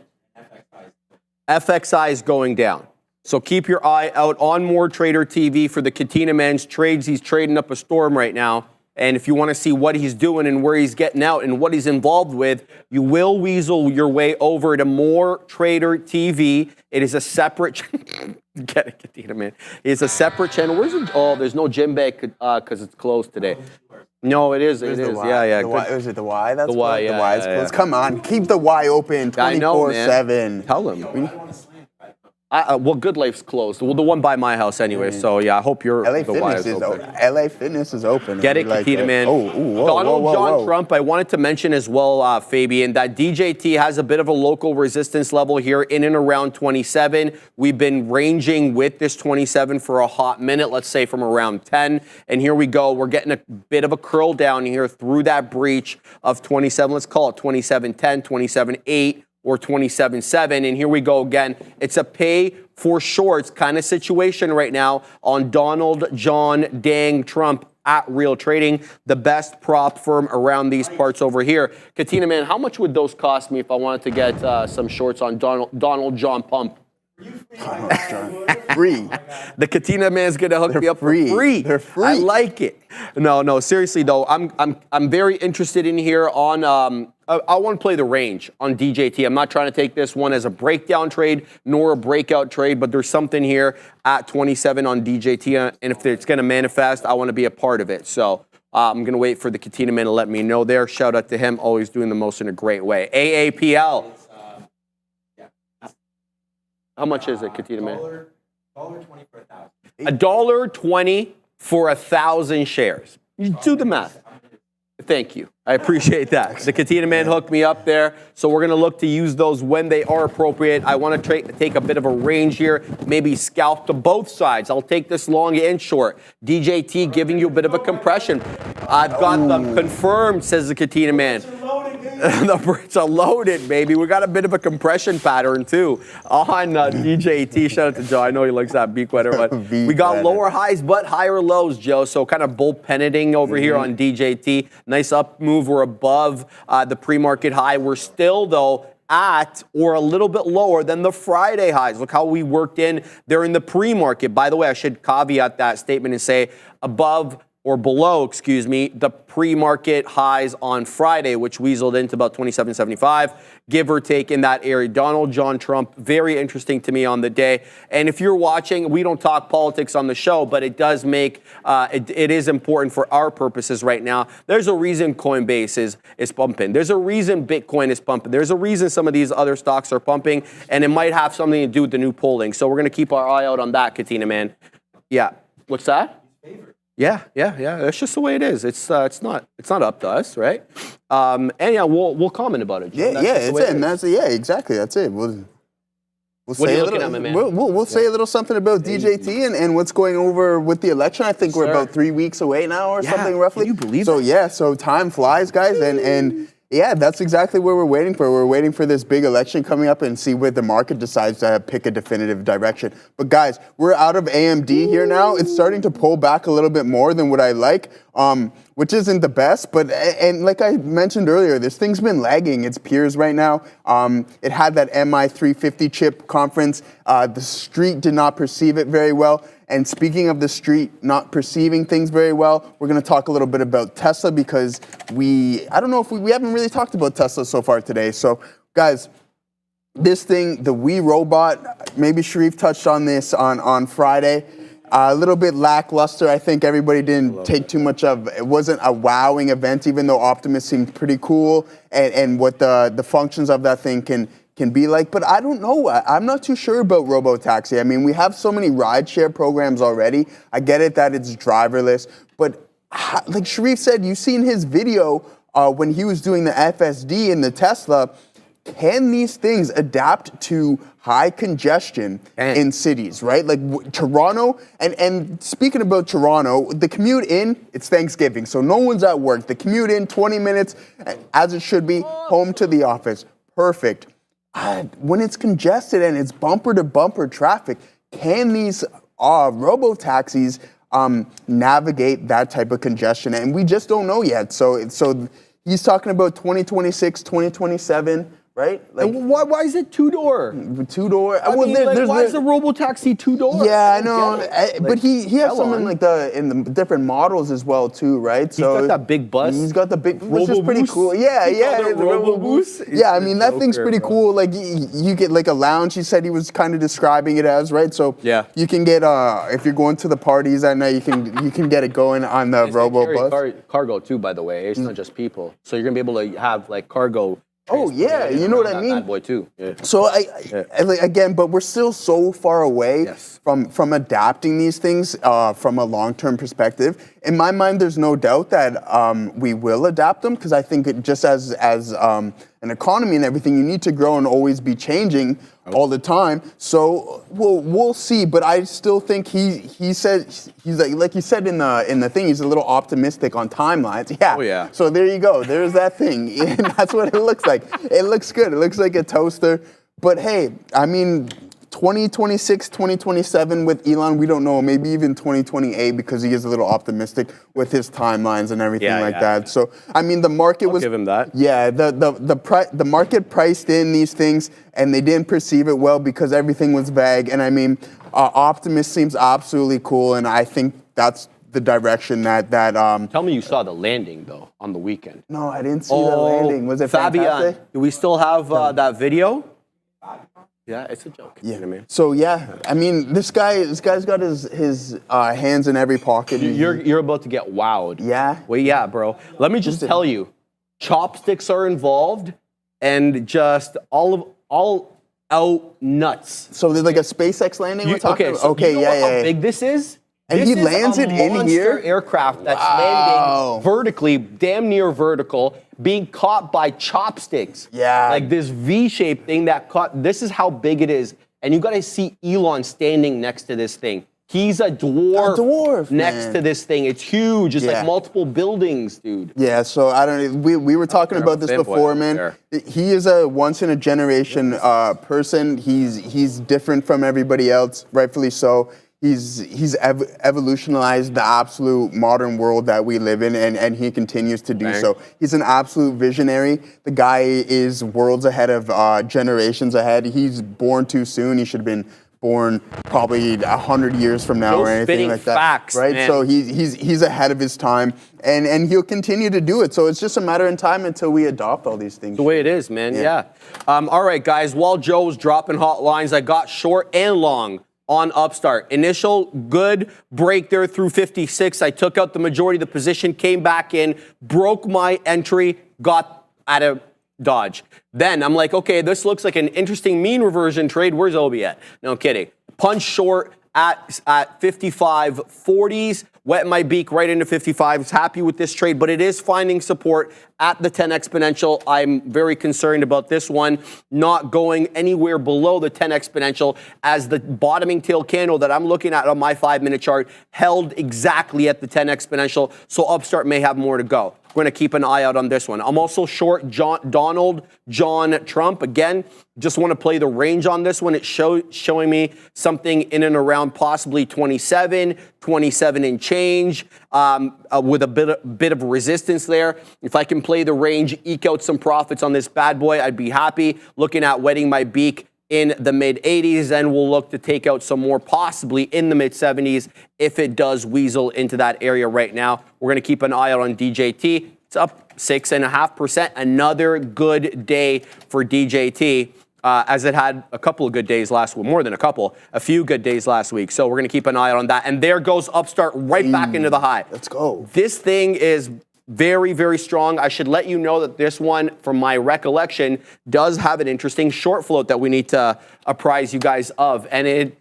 FXI is going down. So keep your eye out on More Trader TV for the Katina Man's trades. He's trading up a storm right now. And if you want to see what he's doing and where he's getting out and what he's involved with, you will weasel your way over to More Trader TV. It is a separate get it, Katina, man. It's a separate channel. Where's it? Oh, there's no gym bag because it's closed today. No, it is. It is. Yeah. Is it the Y? That's the Y. Yeah, the Y is closed. Come on, keep the Y open 24/7. Tell him. Well, Good Life's closed. Well, the one by my house anyway. So yeah, I hope your LA Fitness is open. LA Fitness is open. Get it, Katina, man. Donald John Trump. I wanted to mention as well, Fabian, that DJT has a bit of a local resistance level here in and around 27. We've been ranging with this 27 for a hot minute. Let's say from around 10. And here we go. We're getting a bit of a curl down here through that breach of 27. Let's call it 27.10, 27.8. or 27.7, and here we go again. It's a pay for shorts kind of situation right now on Donald John Dang Trump at Real Trading, the best prop firm around these parts over here. Katina, man, how much would those cost me if I wanted to get some shorts on Donald John Pump? Free. The Katina man's gonna hook me up free. for free. They're free. I like it. No, seriously though, I'm very interested in here on. I want to play the range on DJT. I'm not trying to take this one as a breakdown trade nor a breakout trade, but there's something here at 27 on DJT, and if it's gonna manifest, I want to be a part of it. So. I'm going to wait for the Katina man to let me know there. Shout out to him, always doing the most in a great way. AAPL. How much is it, Katina man? $1.20 for 1,000. $1.20 for 1,000 shares. You do the math. Thank you. I appreciate that. The Katina man hooked me up there. So we're going to look to use those when they are appropriate. I want to take a bit of a range here, maybe scalp to both sides. I'll take this long and short. DJT giving you a bit of a compression. I've got them confirmed, says the Katina man. The Brits are loaded, baby. We got a bit of a compression pattern, too, on DJT. Shout out to Joe. I know he likes that beat wetter, but we got lower highs but higher lows, Joe. So kind of bull penning over here on DJT. Nice up move. We're above the pre-market high. We're still, though, at or a little bit lower than the Friday highs. Look how we worked in there in the pre-market. By the way, I should caveat that statement and say above or below, excuse me, the pre-market highs on Friday, which weaseled into about 27.75, give or take in that area. Donald John Trump, very interesting to me on the day. And if you're watching, we don't talk politics on the show, but it does make, it is important for our purposes right now. There's a reason Coinbase is pumping. There's a reason Bitcoin is pumping. There's a reason some of these other stocks are pumping, and it might have something to do with the new polling. So we're going to keep our eye out on that, Katina, man. Yeah. What's that? Yeah. That's just the way it is. It's not up to us, right? And yeah, we'll comment about it. Yeah, that's it. And that's exactly. That's it. We'll say a little. We'll say a little something about DJT and what's going over with the election. I think we're about 3 weeks away now, or something roughly. Can you believe so? that? Yeah. So time flies, guys, and. Yeah, that's exactly what we're waiting for. We're waiting for this big election coming up and see where the market decides to pick a definitive direction. But guys, we're out of AMD here now. It's starting to pull back a little bit more than what I like, which isn't the best. But and like I mentioned earlier, this thing's been lagging its peers right now. It had that MI 350 chip conference. The street did not perceive it very well. And speaking of the street not perceiving things very well, we're going to talk a little bit about Tesla because I don't know if we haven't really talked about Tesla so far today. So guys, this thing, the Wii robot, maybe Sharif touched on this on Friday, a little bit lackluster. I think everybody didn't take too much of, it wasn't a wowing event, even though Optimus seemed pretty cool and what the functions of that thing can be like, but I don't know. I'm not too sure about robotaxi. I mean, we have so many rideshare programs already. I get it that it's driverless, but like Sharif said, you've seen his video when he was doing the FSD in the Tesla. Can these things adapt to high congestion in cities, right? Like Toronto, and speaking about Toronto, the commute in, it's Thanksgiving, so no one's at work. The commute in, 20 minutes, as it should be, home to the office. Perfect. When it's congested and it's bumper-to-bumper traffic, can these robo-taxis navigate that type of congestion? And we just don't know yet. So he's talking about 2026, 2027, right? Like, why is it two-door? Two-door. Why is the robo-taxi two-door? Yeah, I know. But he has some in the different models as well too, right? So he's got that big bus. He's got the big, which is pretty cool. Yeah. The robo-boost. Yeah, I mean that thing's pretty cool. Like you get like a lounge. He said he was kind of describing it as, right? So you can get if you're going to the parties at night, you can get it going on the robo-bus. Cargo too, by the way. It's not just people. So you're gonna be able to have like cargo. Oh yeah, you know what I mean. Bad boy too. Yeah. So again, but we're still so far away from adapting these things from a long-term perspective. In my mind, there's no doubt that we will adapt them because I think it just as an economy and everything, you need to grow and always be changing all the time. So we'll see. But I still think he said he's like you said in the thing, he's a little optimistic on timelines. Yeah. Oh yeah. So there you go. There's that thing. And that's what it looks like. It looks good. It looks like a toaster. But hey, I mean, 2026, 2027 with Elon, we don't know. Maybe even 2028 because he is a little optimistic with his timelines and everything that. So I mean, the market was. Give him that. Yeah, the market priced in these things and they didn't perceive it well because everything was vague. And I mean, Optimus seems absolutely cool, and I think that's the direction that. Tell me you saw the landing though on the weekend. No, I didn't see the landing. Was it Fabian? fantastic? Do we still have that video? Yeah, it's a joke. Yeah. You know what I mean? So yeah, I mean, this guy's got his hands in every pocket. You're about to get wowed. Yeah. Well, yeah, bro. Let me just tell you, chopsticks are involved, and just all out nuts. So there's like a SpaceX landing. Okay, about? Okay, you know how big this is? And This he is lands a it in monster here? aircraft that's landing vertically, damn near vertical, being caught by chopsticks. Yeah. Like this V-shaped thing that caught. This is how big it is. And you got to see Elon standing next to this thing. He's a dwarf, next man. to this thing. It's huge. It's Yeah. like multiple buildings, dude. Yeah, so I don't. We were talking about this fanboy before, out man. there. He is a once in a generation person. He's different from everybody else, rightfully so. He's evolutionized the absolute modern world that we live in, and he continues to do so. He's an absolute visionary. The guy is worlds ahead of generations ahead. He's born too soon. He should have been born probably 100 years from now Those or anything spitting like that. facts, right? man. So he's ahead of his time, and he'll continue to do it. So it's just a matter of time until we adopt all these things. The way it is, man. Yeah. All right, guys. While Joe was dropping hot lines, I got short and long on Upstart. Initial good break there through 56. I took out the majority of the position, came back in, broke my entry, got at a dodge. Then I'm like, okay, this looks like an interesting mean reversion trade. Where's Obi at? No kidding. Punch short at 55.40s. Wet my beak right into 55s. Happy with this trade, but it is finding support at the 10 exponential. I'm very concerned about this one not going anywhere below the 10 exponential, as the bottoming tail candle that I'm looking at on my 5-minute chart held exactly at the 10 exponential. So Upstart may have more to go. We're going to keep an eye out on this one. I'm also short Donald John Trump. Again, just want to play the range on this one. It's showing me something in and around possibly 27 and change, with a bit of resistance there. If I can play the range, eke out some profits on this bad boy, I'd be happy. Looking at wetting my beak in the mid-80s, and we'll look to take out some more possibly in the mid-70s if it does weasel into that area right now. We're going to keep an eye out on DJT. It's up 6.5%. Another good day for DJT, as it had a couple of good days last week, more than a few good days last week. So we're going to keep an eye out on that. And there goes Upstart right back into the high. Let's go. This thing is very, very strong. I should let you know that this one, from my recollection, does have an interesting short float that we need to apprise you guys of. And it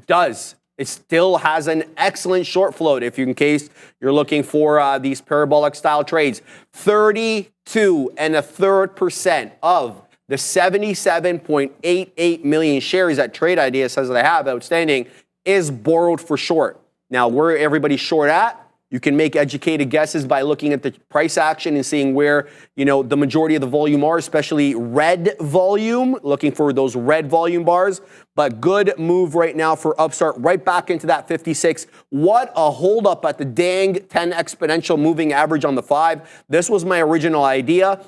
does. It still has an excellent short float, if you, in case you're looking for these parabolic style trades. 32.33% of the 77.88 million shares that Trade Idea says that I have outstanding is borrowed for short. Now, where everybody's short at, you can make educated guesses by looking at the price action and seeing where, the majority of the volume are, especially red volume, looking for those red volume bars. But good move right now for Upstart, right back into that 56. What a hold up at the dang 10 exponential moving average on the 5. This was my original idea.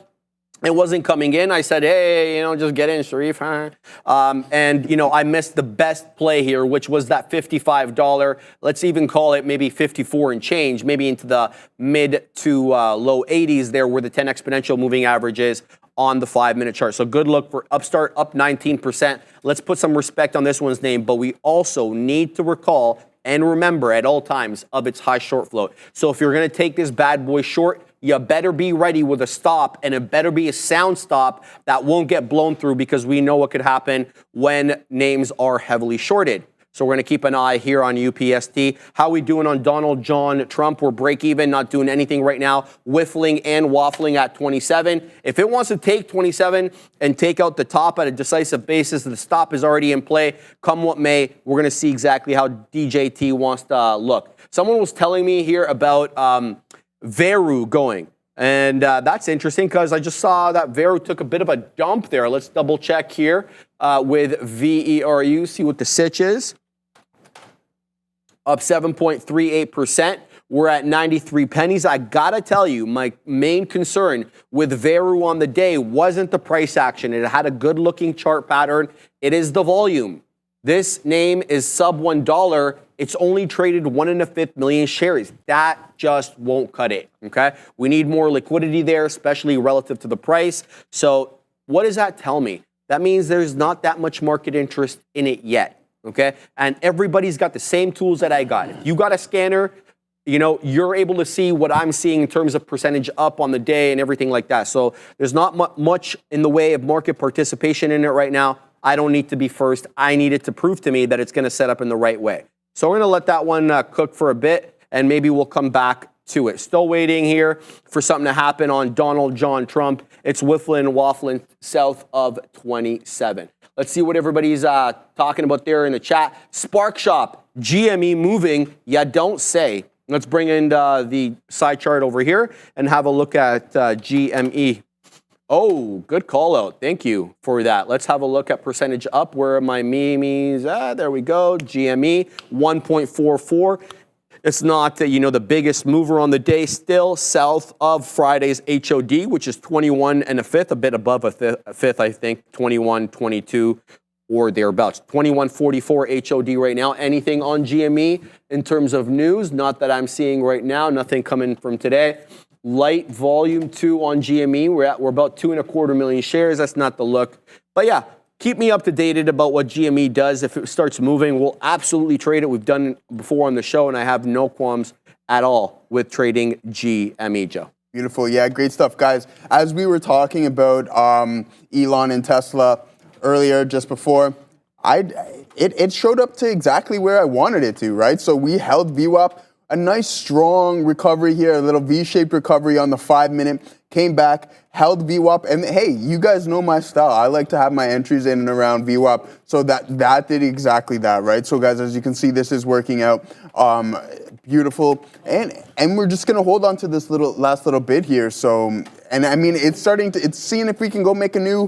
It wasn't coming in. I said, hey, just get in, Sharif. Huh? And I missed the best play here, which was that $55. Let's even call it maybe 54 and change, maybe into the mid to low 80s there, where the 10 exponential moving average is on the 5-minute chart. So good look for Upstart, up 19%. Let's put some respect on this one's name, but we also need to recall and remember at all times of its high short float. So if you're going to take this bad boy short, you better be ready with a stop, and it better be a sound stop that won't get blown through, because we know what could happen when names are heavily shorted. So we're going to keep an eye here on UPST. How we doing on Donald John Trump? We're break even, not doing anything right now, whiffling and waffling at 27. If it wants to take 27 and take out the top at a decisive basis, the stop is already in play. Come what may, we're going to see exactly how DJT wants to look. Someone was telling me here about Veru going. And that's interesting, because I just saw that Veru took a bit of a dump there. Let's double check here with VERU, see what the sitch is. Up 7.38%. We're at 93 pennies. I gotta tell you, my main concern with Veru on the day wasn't the price action. It had a good looking chart pattern. It is the volume. This name is sub $1. It's only traded 1 1/5 million shares. That just won't cut it, okay? We need more liquidity there, especially relative to the price. So what does that tell me? That means there's not that much market interest in it yet, okay? And everybody's got the same tools that I got. If you got a scanner, you're able to see what I'm seeing in terms of percentage up on the day and everything like that. So there's not much in the way of market participation in it right now. I don't need to be first. I need it to prove to me that it's going to set up in the right way. So we're going to let that one cook for a bit, and maybe we'll come back to it. Still waiting here for something to happen on Donald John Trump. It's whiffling and waffling south of 27. Let's see what everybody's talking about there in the chat. Spark Shop, GME moving, ya don't say. Let's bring in the side chart over here and have a look at GME. Oh, good call out. Thank you for that. Let's have a look at percentage up. Where are my memes? There we go. GME, 1.44. It's not, the biggest mover on the day, still south of Friday's HOD, which is 21 and a fifth, a bit above a fifth, I think, 21, 22, or thereabouts. 21.44 HOD right now. Anything on GME in terms of news? Not that I'm seeing right now. Nothing coming from today. Light volume 2 on GME. We're about 2.25 million shares. That's not the look. But yeah, keep me up to date about what GME does. If it starts moving, we'll absolutely trade it. We've done it before on the show, and I have no qualms at all with trading GME, Joe. Beautiful. Yeah, great stuff, guys. As we were talking about Elon and Tesla earlier, just before, it showed up to exactly where I wanted it to, right? So we held VWAP, a nice strong recovery here, a little V-shaped recovery on the 5-minute, came back, held VWAP, and hey, you guys know my style. I like to have my entries in and around VWAP, so that did exactly that, right? So guys, as you can see, this is working out beautiful, and we're just gonna hold on to this last little bit here. So, and I mean, it's seeing if we can go make a new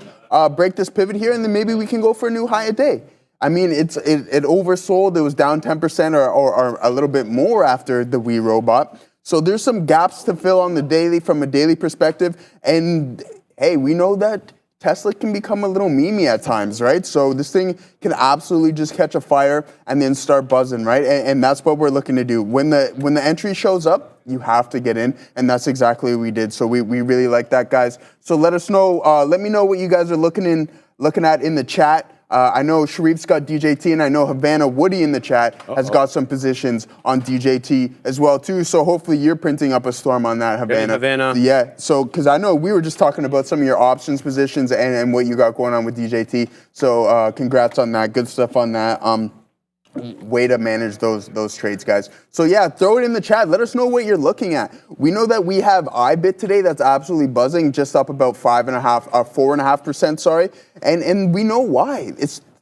break this pivot here, and then maybe we can go for a new high a day. I mean, it oversold. It was down 10% or a little bit more after the Wii robot. So there's some gaps to fill on the daily from a daily perspective. And hey, we know that Tesla can become a little memey at times, right? So this thing can absolutely just catch a fire and then start buzzing, right? And that's what we're looking to do. When the entry shows up, you have to get in, and that's exactly what we did. So we really like that, guys. So let us know. Let me know what you guys are looking at in the chat. I know Sharif's got DJT, and I know Havana Woody in the chat has got some positions on DJT as well too. So hopefully you're printing up a storm on that, Havana. Havana. Yeah. So because I know we were just talking about some of your options positions and what you got going on with DJT. So congrats on that. Good stuff on that. Way to manage those trades, guys. So yeah, throw it in the chat. Let us know what you're looking at. We know that we have iBit today that's absolutely buzzing, just up about 4.5%, sorry. And we know why.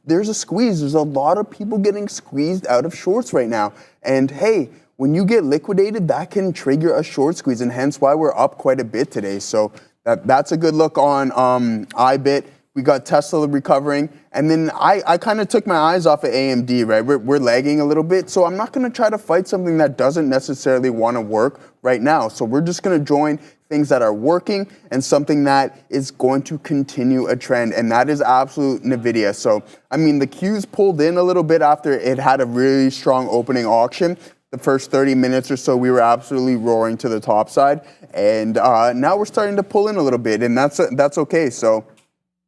There's a squeeze. There's a lot of people getting squeezed out of shorts right now. And hey, when you get liquidated, that can trigger a short squeeze, and hence why we're up quite a bit today. So that's a good look on iBit. We got Tesla recovering, and then I kind of took my eyes off of AMD, right? We're lagging a little bit, so I'm not going to try to fight something that doesn't necessarily want to work right now. So we're just going to join things that are working and something that is going to continue a trend, and that is absolute Nvidia. So, I mean, the Q's pulled in a little bit after it had a really strong opening auction. The first 30 minutes or so, we were absolutely roaring to the top side, and now we're starting to pull in a little bit, and that's okay. So.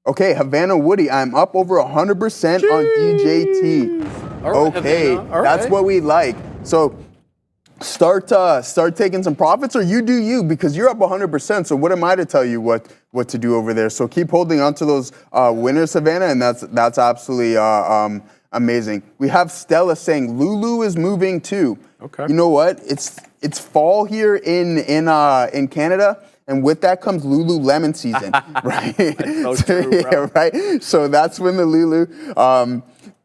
Okay, Havana Woody, I'm up over 100% on DJT. All right, okay, Havana. All that's right. what we like. So start taking some profits, or you do you, because you're up 100%. So what am I to tell you what to do over there? So keep holding on to those winners, Havana, and that's absolutely amazing. We have Stella saying Lulu is moving too. Okay. You know what? It's fall here in Canada. And with that comes Lululemon season, right? That's so true, bro. Yeah, right? So that's when the Lulu,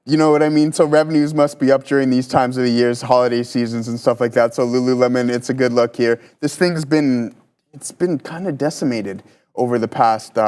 you know what I mean? So revenues must be up during these times of the years, holiday seasons and stuff like that. So Lululemon, it's a good look here. This thing's been kind of decimated over the past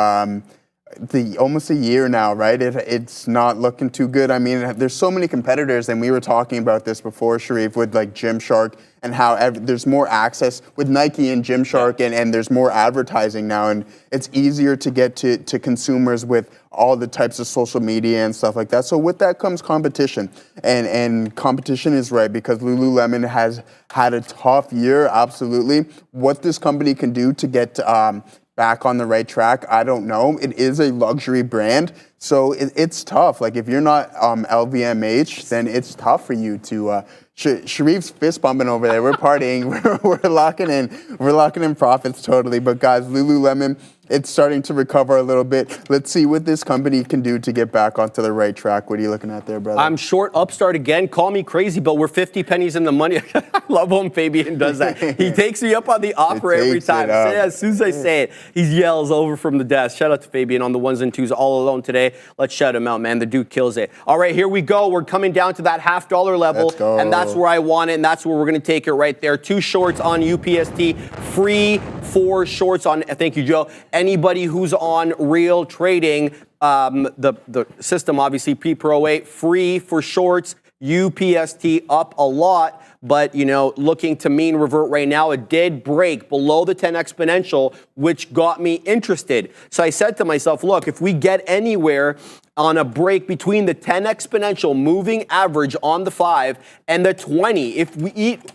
almost a year now, right? It's not looking too good. I mean, there's so many competitors, and we were talking about this before, Sharif, with like Gymshark and how there's more access with Nike and Gymshark, and there's more advertising now, and it's easier to get to consumers with all the types of social media and stuff like that. So with that comes competition, and competition is right, because Lululemon has had a tough year, absolutely. What this company can do to get back on the right track, I don't know. It is a luxury brand, so it's tough. Like if you're not LVMH, then it's tough for you to. Sharif's fist bumping over there. We're partying. We're locking in. We're locking in profits totally. But guys, Lululemon, it's starting to recover a little bit. Let's see what this company can do to get back onto the right track. What are you looking at there, brother? I'm short Upstart again. Call me crazy, but we're 50 pennies in the money. I love when Fabian does that. He takes me up on the offer every time. As soon as I say it, he yells over from the desk. Shout out to Fabian on the ones and twos all alone today. Let's shout him out, man. The dude kills it. All right, here we go. We're coming down to that $0.50 level, and that's where I want it, and that's where we're going to take it right there. 2 shorts on UPST, free 4 shorts on, thank you, Joe. Anybody who's on Real Trading, the system, obviously, P-Pro 8, free for shorts. UPST up a lot, but, you know, looking to mean revert right now. It did break below the 10 exponential, which got me interested. So I said to myself, look, if we get anywhere on a break between the 10 exponential moving average on the 5 and the 20,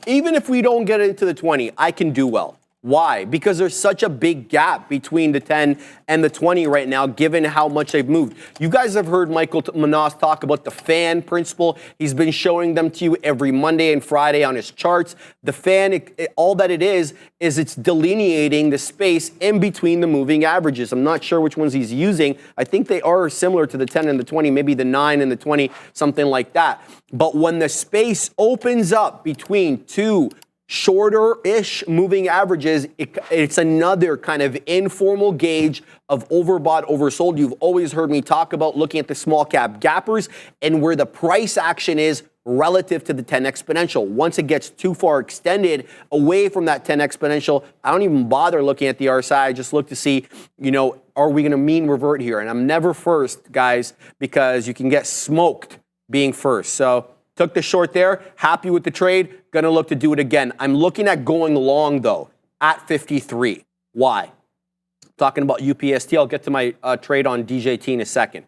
even if we don't get into the 20, I can do well. Why? Because there's such a big gap between the 10 and the 20 right now, given how much they've moved. You guys have heard Michael Manas talk about the fan principle. He's been showing them to you every Monday and Friday on his charts. The fan, all that it is it's delineating the space in between the moving averages. I'm not sure which ones he's using. I think they are similar to the 10 and the 20, maybe the 9 and the 20, something like that. But when the space opens up between 2 shorter-ish moving averages, it's another kind of informal gauge of overbought, oversold. You've always heard me talk about looking at the small cap gappers and where the price action is relative to the 10 exponential. Once it gets too far extended away from that 10 exponential, I don't even bother looking at the RSI. I just look to see, you know, are we going to mean revert here? And I'm never first, guys, because you can get smoked being first. So took the short there, happy with the trade, gonna look to do it again. I'm looking at going long though, at 53. Why? Talking about UPST, I'll get to my trade on DJT in a second.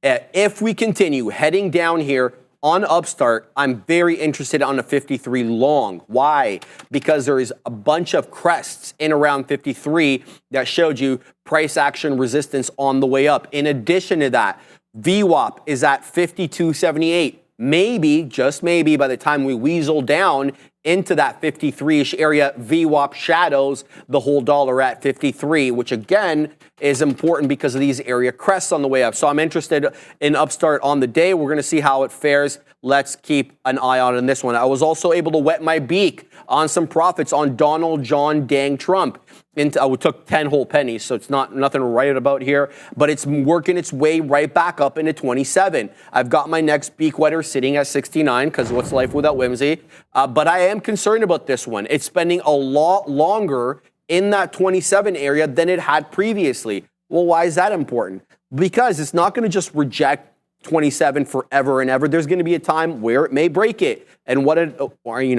If we continue heading down here on Upstart, I'm very interested on a 53 long. Why? Because there is a bunch of crests in around 53 that showed you price action resistance on the way up. In addition to that, VWAP is at 52.78. Maybe, just maybe, by the time we weasel down into that 53-ish area, VWAP shadows the whole dollar at 53, which again is important because of these area crests on the way up. So I'm interested in Upstart on the day. We're going to see how it fares. Let's keep an eye on this one. I was also able to wet my beak on some profits on Donald John Dang Trump. I took 10 whole pennies, so it's nothing to write about here, but it's working its way right back up into 27. I've got my next beak wetter sitting at 69 because what's life without whimsy? But I am concerned about this one. It's spending a lot longer in that 27 area than it had previously. Well, why is that important? Because it's not going to just reject 27 forever and ever. There's going to be a time where it may break it, and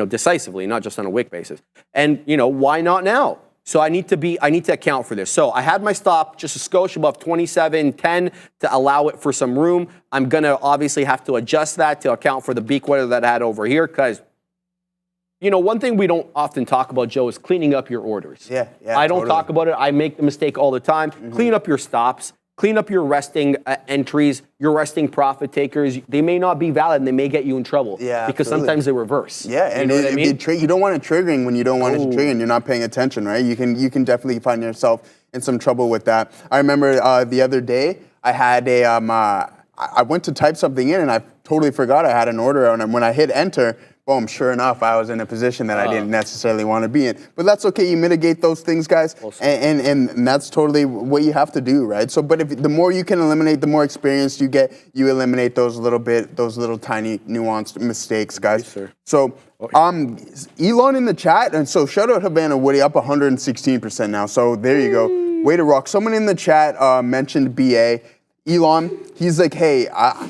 decisively, not just on a wick basis. And why not now? So I need to account for this. So I had my stop just a skosh above 27.10 to allow it for some room. I'm gonna obviously have to adjust that to account for the beak weather that I had over here, because one thing we don't often talk about, Joe, is cleaning up your orders. Yeah. I don't talk about it. I make the mistake all the time. Clean up your stops. Clean up your resting entries, your resting profit takers. They may not be valid and they may get you in trouble. Yeah, because absolutely. Sometimes they reverse. Yeah, and what I mean? you don't want it triggering when you don't want it to trigger and you're not paying attention, right? You can definitely find yourself in some trouble with that. I remember the other day I had I went to type something in and I totally forgot I had an order on, and when I hit enter, boom, sure enough, I was in a position that I didn't necessarily want to be in. But that's okay. You mitigate those things, guys, and that's totally what you have to do, right? So, but the more you can eliminate, the more experience you get, you eliminate those little tiny nuanced mistakes, guys. Yes, sir. So, Elon in the chat, and so shout out Havana Woody, up 116% now. So there you go. Way to rock. Someone in the chat mentioned BA. Elon, he's like, hey,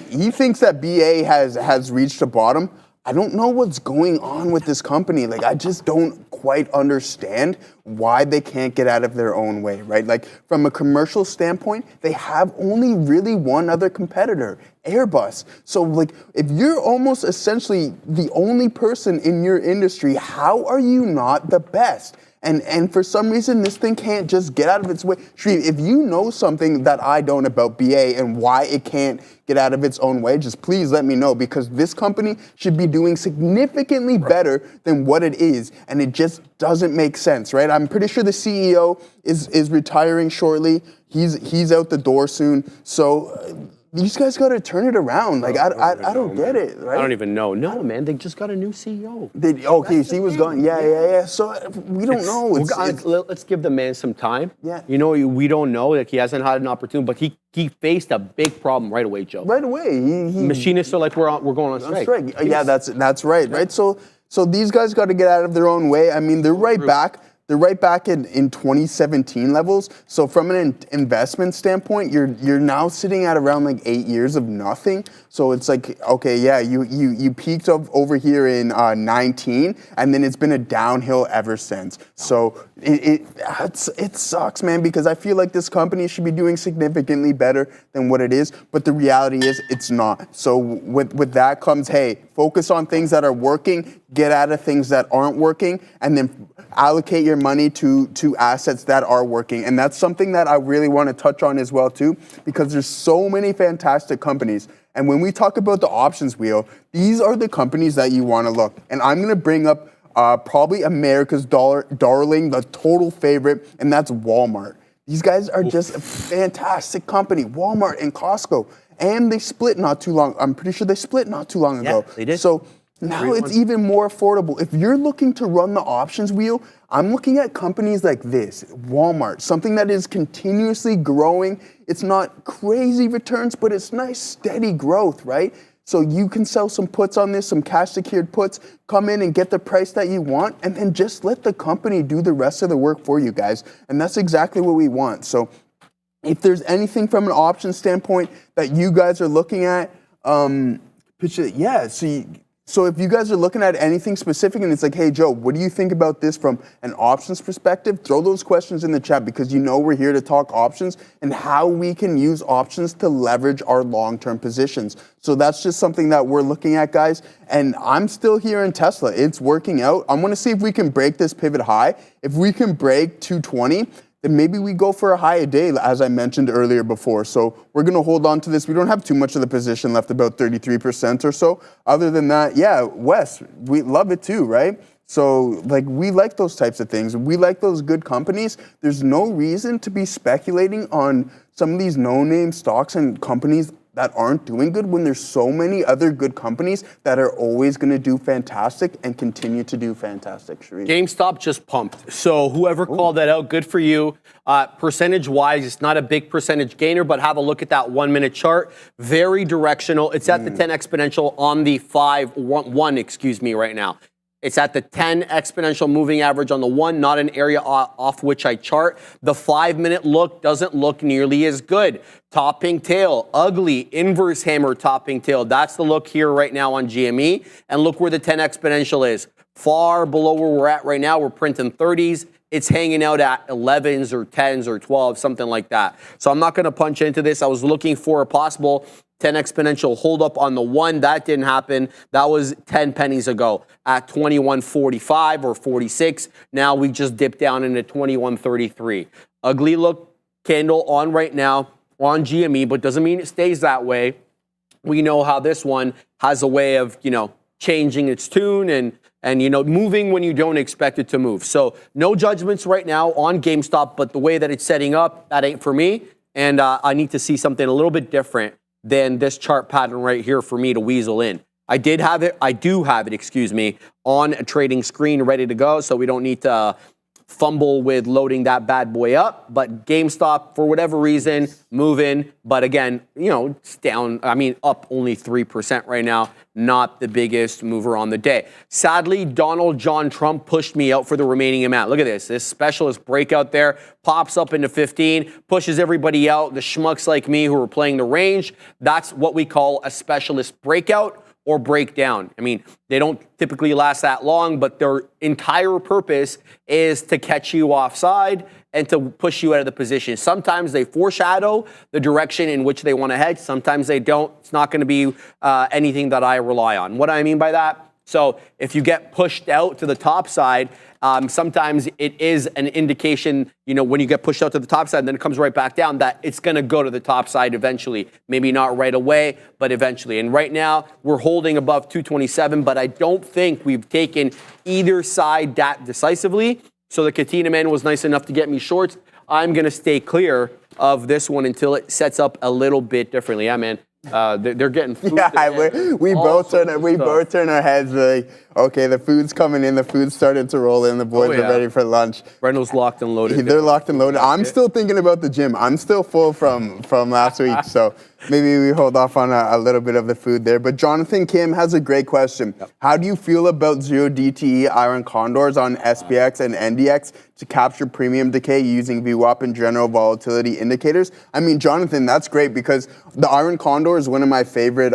he thinks that BA has reached a bottom. I don't know what's going on with this company. Like, I just don't quite understand why they can't get out of their own way, right? Like, from a commercial standpoint, they have only really one other competitor, Airbus. So, like, if you're almost essentially the only person in your industry, how are you not the best? And for some reason, this thing can't just get out of its way. Shree, if you know something that I don't about BA and why it can't get out of its own way, just please let me know, because this company should be doing significantly better than what it is, and it just doesn't make sense, right? I'm pretty sure the CEO is retiring shortly. He's out the door soon. So these guys got to turn it around. Like, I don't get it, right? I don't even know. No, man, they just got a new CEO. He was gone. Yeah. So we don't know. Let's give the man some time. Yeah. You know, we don't know. Like, he hasn't had an opportunity, but he faced a big problem right away, Joe. Right away. Machinists are like, we're going on strike. Yeah, that's right, right? So these guys got to get out of their own way. I mean, they're right back. They're right back in 2017 levels. So from an investment standpoint, you're now sitting at around like 8 years of nothing. So it's like, okay, yeah, you peaked over here in 19, and then it's been a downhill ever since. So it sucks, man, because I feel like this company should be doing significantly better than what it is. But the reality is it's not. So with that comes, hey, focus on things that are working, get out of things that aren't working, and then allocate your money to assets that are working. And that's something that I really want to touch on as well too, because there's so many fantastic companies. And when we talk about the options wheel, these are the companies that you want to look. And I'm going to bring up probably America's darling, the total favorite, and that's Walmart. These guys are just a fantastic company, Walmart and Costco. And they split not too long. I'm pretty sure they split not too long ago. Yeah, they did. So now it's even more affordable. If you're looking to run the options wheel, I'm looking at companies like this, Walmart, something that is continuously growing. It's not crazy returns, but it's nice, steady growth, right? So you can sell some puts on this, some cash secured puts, come in and get the price that you want, and then just let the company do the rest of the work for you guys. And that's exactly what we want. So if there's anything from an option standpoint that you guys are looking at, so if you guys are looking at anything specific and it's like, hey, Joe, what do you think about this from an options perspective? Throw those questions in the chat, because you know we're here to talk options and how we can use options to leverage our long-term positions. So that's just something that we're looking at, guys. And I'm still here in Tesla. It's working out. I want to see if we can break this pivot high. If we can break 220, then maybe we go for a high a day, as I mentioned earlier before. So we're going to hold on to this. We don't have too much of the position left, about 33% or so. Other than that, yeah, Wes, we love it too, right? So like, we like those types of things. We like those good companies. There's no reason to be speculating on some of these no-name stocks and companies that aren't doing good when there's so many other good companies that are always going to do fantastic and continue to do fantastic. Sharif. GameStop just pumped. So whoever called that out, good for you. Percentage-wise, it's not a big percentage gainer, but have a look at that 1 minute chart. Very directional. It's at the 10 exponential on the 1 right now. It's at the 10 exponential moving average on the 1, not an area off which I chart. The 5 minute look doesn't look nearly as good. Topping tail, ugly, inverse hammer topping tail. That's the look here right now on GME. And look where the 10 exponential is. Far below where we're at right now. We're printing 30s. It's hanging out at 11s or 10s or 12s, something like that. So I'm not going to punch into this. I was looking for a possible 10 exponential hold up on the 1. That didn't happen. That was 10 pennies ago at 21.45 or 46. Now we just dipped down into 21.33. Ugly look candle on right now on GME, but doesn't mean it stays that way. We know how this one has a way of, changing its tune and moving when you don't expect it to move. So no judgments right now on GameStop, but the way that it's setting up, that ain't for me. And I need to see something a little bit different than this chart pattern right here for me to weasel in. I do have it, on a trading screen ready to go, so we don't need to fumble with loading that bad boy up. But GameStop, for whatever reason, moving. But again, it's down, up only 3% right now. Not the biggest mover on the day. Sadly, Donald John Trump pushed me out for the remaining amount. Look at this. This specialist breakout there pops up into 15, pushes everybody out. The schmucks like me who are playing the range, that's what we call a specialist breakout or breakdown. They don't typically last that long, but their entire purpose is to catch you offside and to push you out of the position. Sometimes they foreshadow the direction in which they want to head. Sometimes they don't. It's not going to be anything that I rely on. What I mean by that, So if you get pushed out to the top side, sometimes it is an indication, when you get pushed out to the top side, and then it comes right back down, that it's going to go to the top side eventually. Maybe not right away, but eventually. And right now, we're holding above 227, but I don't think we've taken either side that decisively. So the Katina man was nice enough to get me shorts. I'm going to stay clear of this one until it sets up a little bit differently. Yeah, man. They're getting food. Yeah, we both turn our heads like, okay, the food's coming in, the food's starting to roll in, the boys are ready for lunch. Brendo's locked and loaded. They're locked and loaded. I'm still thinking about the gym. I'm still full from last week, so maybe we hold off on a little bit of the food there. But Jonathan Kim has a great question. Yep. How do you feel about 0 DTE iron condors on SPX and NDX to capture premium decay using VWAP and general volatility indicators? I mean, Jonathan, that's great because the iron condor is one of my favorite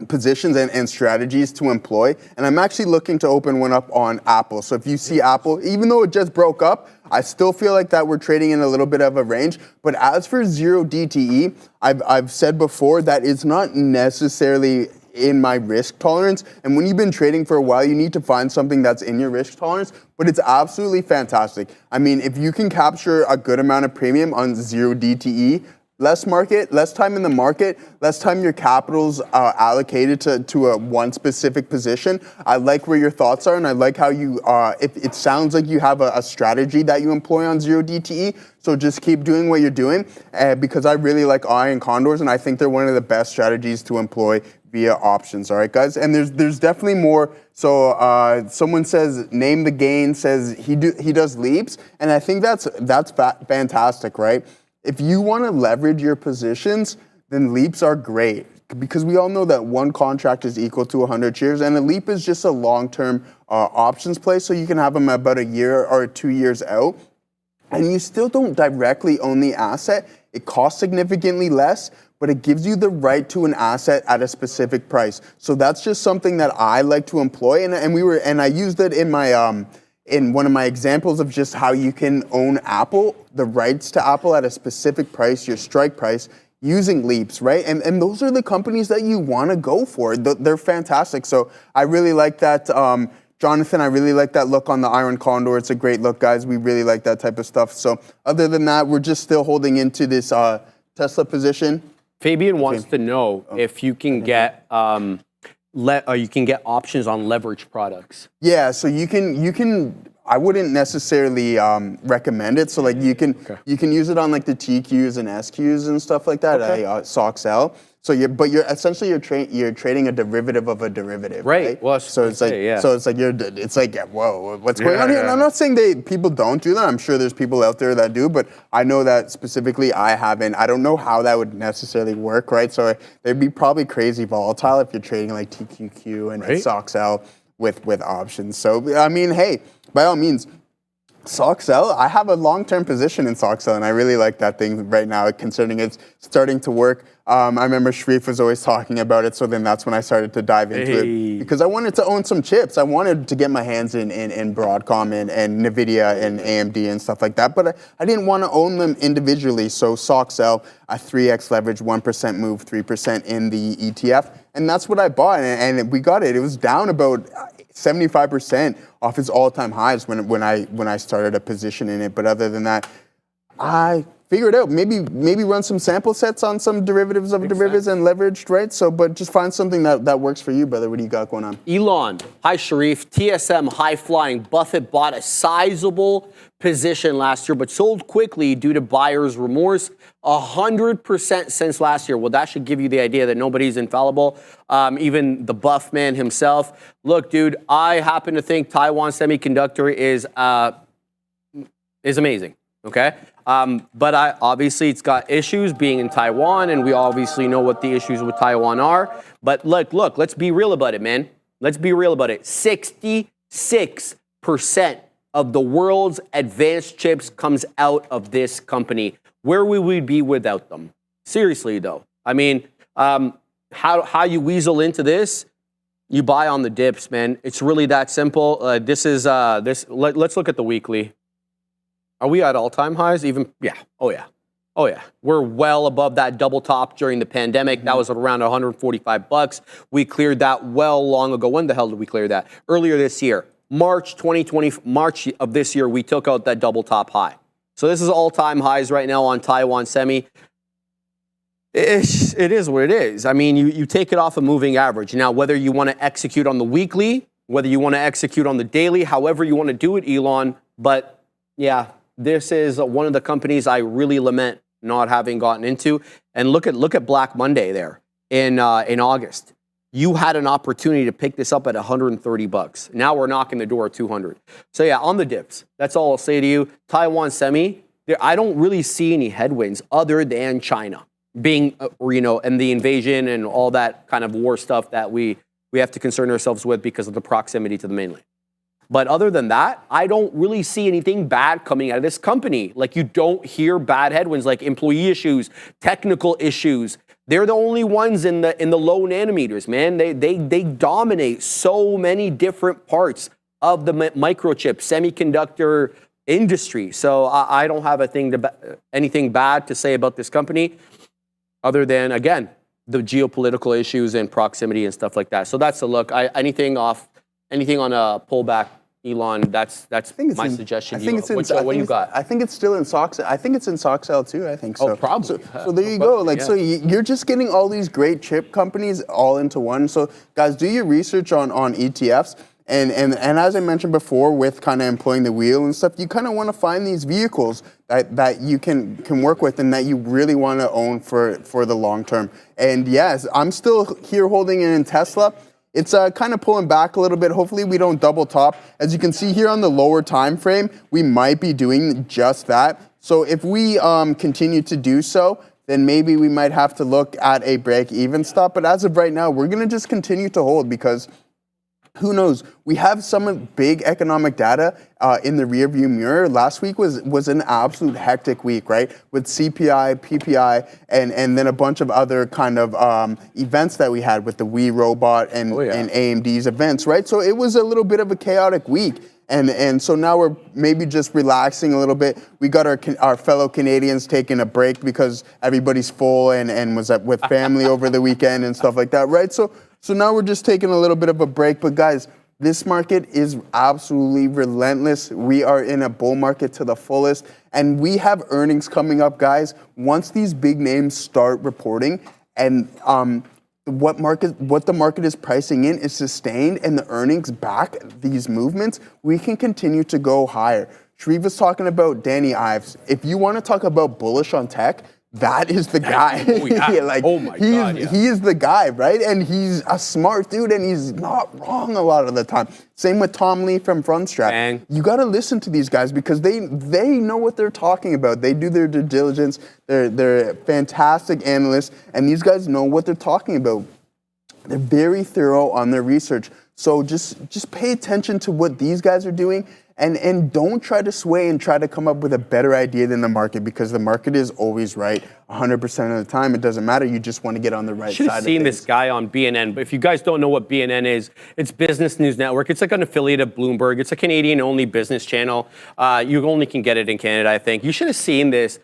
positions and strategies to employ. And I'm actually looking to open one up on Apple. So if you see Apple, even though it just broke up, I still feel like that we're trading in a little bit of a range. But as for 0 DTE, I've said before that it's not necessarily in my risk tolerance. And when you've been trading for a while, you need to find something that's in your risk tolerance. But it's absolutely fantastic. I mean, if you can capture a good amount of premium on 0 DTE, less time in the market, less time your capital's allocated to a one specific position. I like where your thoughts are, and I like how you, it sounds like you have a strategy that you employ on 0 DTE, so just keep doing what you're doing, because I really like iron condors, and I think they're one of the best strategies to employ via options, all right, guys? And there's definitely more. So someone says, name the gain, says he does leaps, and I think that's fantastic, right? If you want to leverage your positions, then leaps are great because we all know that one contract is equal to 100 shares, and a leap is just a long-term options play, so you can have them about a year or 2 years out, and you still don't directly own the asset. It costs significantly less, but it gives you the right to an asset at a specific price. So that's just something that I like to employ, and I used it in my in one of my examples of just how you can own Apple, the rights to Apple at a specific price, your strike price, using leaps, right? And those are the companies that you want to go for. They're fantastic. So I really like that. Jonathan, I really like that look on the iron condor. It's a great look, guys. We really like that type of stuff. So other than that, we're just still holding into this Tesla position. Fabian wants to know if you can get you can get options on leverage products. Yeah, so you can. I wouldn't necessarily recommend it. So like you can use it on like the TQs and SQs and stuff like that. SOXL. So you're essentially trading a derivative of a derivative, right? Well, so it's like whoa, what's going on here? And I'm not saying people don't do that. I'm sure there's people out there that do, but I know that specifically I haven't. I don't know how that would necessarily work, right? So they'd be probably crazy volatile if you're trading like TQQ and SOXL with options. So I mean, hey, by all means. SOXL, I have a long-term position in SOXL, and I really like that thing right now, considering it's starting to work. I remember Sharif was always talking about it, so then that's when I started to dive into it, because I wanted to own some chips. I wanted to get my hands in Broadcom and Nvidia and AMD and stuff like that, but I didn't want to own them individually, so SOXL, a 3x leverage, 1% move, 3% in the ETF, and that's what I bought, and we got it. It was down about 75% off its all-time highs when I started a position in it. But other than that, I figured out maybe run some sample sets on some derivatives of derivatives and leveraged, right? So, but just find something that works for you, brother. What do you got going on? Elon, hi Sharif. TSM high flying. Buffett bought a sizable position last year, but sold quickly due to buyer's remorse. 100% since last year. Well, that should give you the idea that nobody's infallible. Even the buff man himself. Look, dude, I happen to think Taiwan Semiconductor is amazing. Okay, but obviously it's got issues being in Taiwan, and we obviously know what the issues with Taiwan are. But look, let's be real about it, man. Let's be real about it. 66% of the world's advanced chips comes out of this company. Where would we be without them? Seriously, though. I mean, how you weasel into this? You buy on the dips, man. It's really that simple. Let's look at the weekly. Are we at all-time highs? Even, yeah. Oh, yeah. Oh yeah, we're well above that double top during the pandemic. That was around $145. We cleared that well long ago. When the hell did we clear that? Earlier this year, March 2020, March of this year, we took out that double top high. So this is all-time highs right now on Taiwan Semi. It is what it is. I mean, you take it off a moving average. Now, whether you want to execute on the weekly, whether you want to execute on the daily, however you want to do it, Elon. But yeah, this is one of the companies I really lament not having gotten into. And look at Black Monday there in August. You had an opportunity to pick this up at $130. Now we're knocking the door at 200. So yeah, on the dips. That's all I'll say to you. Taiwan Semi, I don't really see any headwinds other than China being, and the invasion and all that kind of war stuff that we have to concern ourselves with because of the proximity to the mainland. But other than that, I don't really see anything bad coming out of this company. Like, you don't hear bad headwinds like employee issues, technical issues. They're the only ones in the low nanometers, man. They dominate so many different parts of the microchip semiconductor industry. So I don't have anything bad to say about this company, other than, again, the geopolitical issues and proximity and stuff like that. So that's a look. Anything on a pullback, Elon, that's my suggestion. What do you got? I think it's still in SOX. I think it's in SOXL too. I think so. Oh, probably. So there you go. Like, so you're just getting all these great chip companies all into one. So guys, do your research on ETFs. And as I mentioned before, with kind of employing the wheel and stuff, you kind of want to find these vehicles that you can work with and that you really want to own for the long term. And yes, I'm still here holding it in Tesla. It's kind of pulling back a little bit. Hopefully we don't double top. As you can see here on the lower time frame, we might be doing just that. So if we continue to do so, then maybe we might have to look at a break-even stop. But as of right now, we're going to just continue to hold because who knows? We have some big economic data in the rearview mirror. Last week was an absolute hectic week, right? With CPI, PPI, and then a bunch of other kind of events that we had with the Wii robot and AMD's events, right? So it was a little bit of a chaotic week. And so now we're maybe just relaxing a little bit. We got our fellow Canadians taking a break because everybody's full and was with family over the weekend and stuff like that, right? So now we're just taking a little bit of a break. But guys, this market is absolutely relentless. We are in a bull market to the fullest. And we have earnings coming up, guys. Once these big names start reporting and what the market is pricing in is sustained and the earnings back these movements, we can continue to go higher. Shreve was talking about Danny Ives. If you want to talk about bullish on tech, that is the guy. Oh, yeah. Oh my God. He is the guy, right? And he's a smart dude, and he's not wrong a lot of the time. Same with Tom Lee from Frontstrat. You got to listen to these guys because they know what they're talking about. They do their due diligence. They're fantastic analysts, and these guys know what they're talking about. They're very thorough on their research. So just pay attention to what these guys are doing. And don't try to sway and try to come up with a better idea than the market because the market is always right 100% of the time. It doesn't matter. You just want to get on the right side of things. You should have seen this guy on BNN. But if you guys don't know what BNN is, it's Business News Network. It's like an affiliate of Bloomberg. It's a Canadian-only business channel. You only can get it in Canada, I think. You should have seen this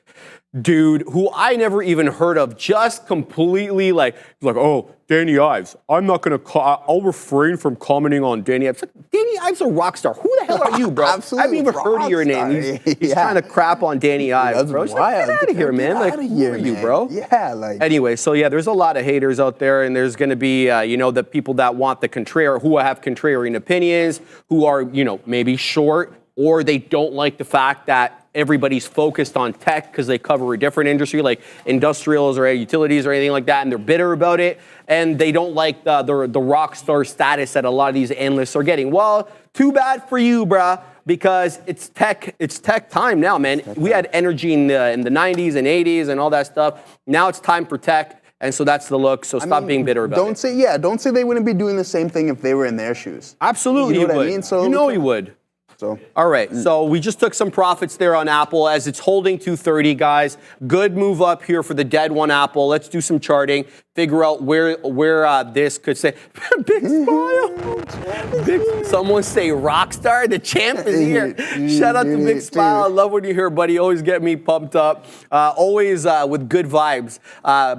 dude who I never even heard of, just completely like, oh, Danny Ives. I'm not going to I'll refrain from commenting on Danny Ives. Like, Danny Ives a rock star. Who the hell are you, bro? I've even heard of your name. He's trying to crap on Danny Ives, bro. Like, get out of here, man. Like, who are you, bro? Yeah, like. Anyway, so yeah, there's a lot of haters out there, and there's going to be, the people that want the contrarian, who have contrarian opinions, who are, maybe short, or they don't like the fact that everybody's focused on tech because they cover a different industry like industrials or utilities or anything like that, and they're bitter about it, and they don't like the rock star status that a lot of these analysts are getting. Well, too bad for you, bruh, because it's tech time now, man. We had energy in the 90s and 80s and all that stuff. Now it's time for tech, and so that's the look. So stop being bitter about it. Don't say they wouldn't be doing the same thing if they were in their shoes. Absolutely, you know what would. I mean? So He would. So. All right, so we just took some profits there on Apple as it's holding 230, guys. Good move up here for the dead one Apple. Let's do some charting. figure out where this could say. Big smile. Someone say Rockstar. The champ is here. Shout out to Big Smile. I love when you're here, buddy. Always get me pumped up. Always with good vibes.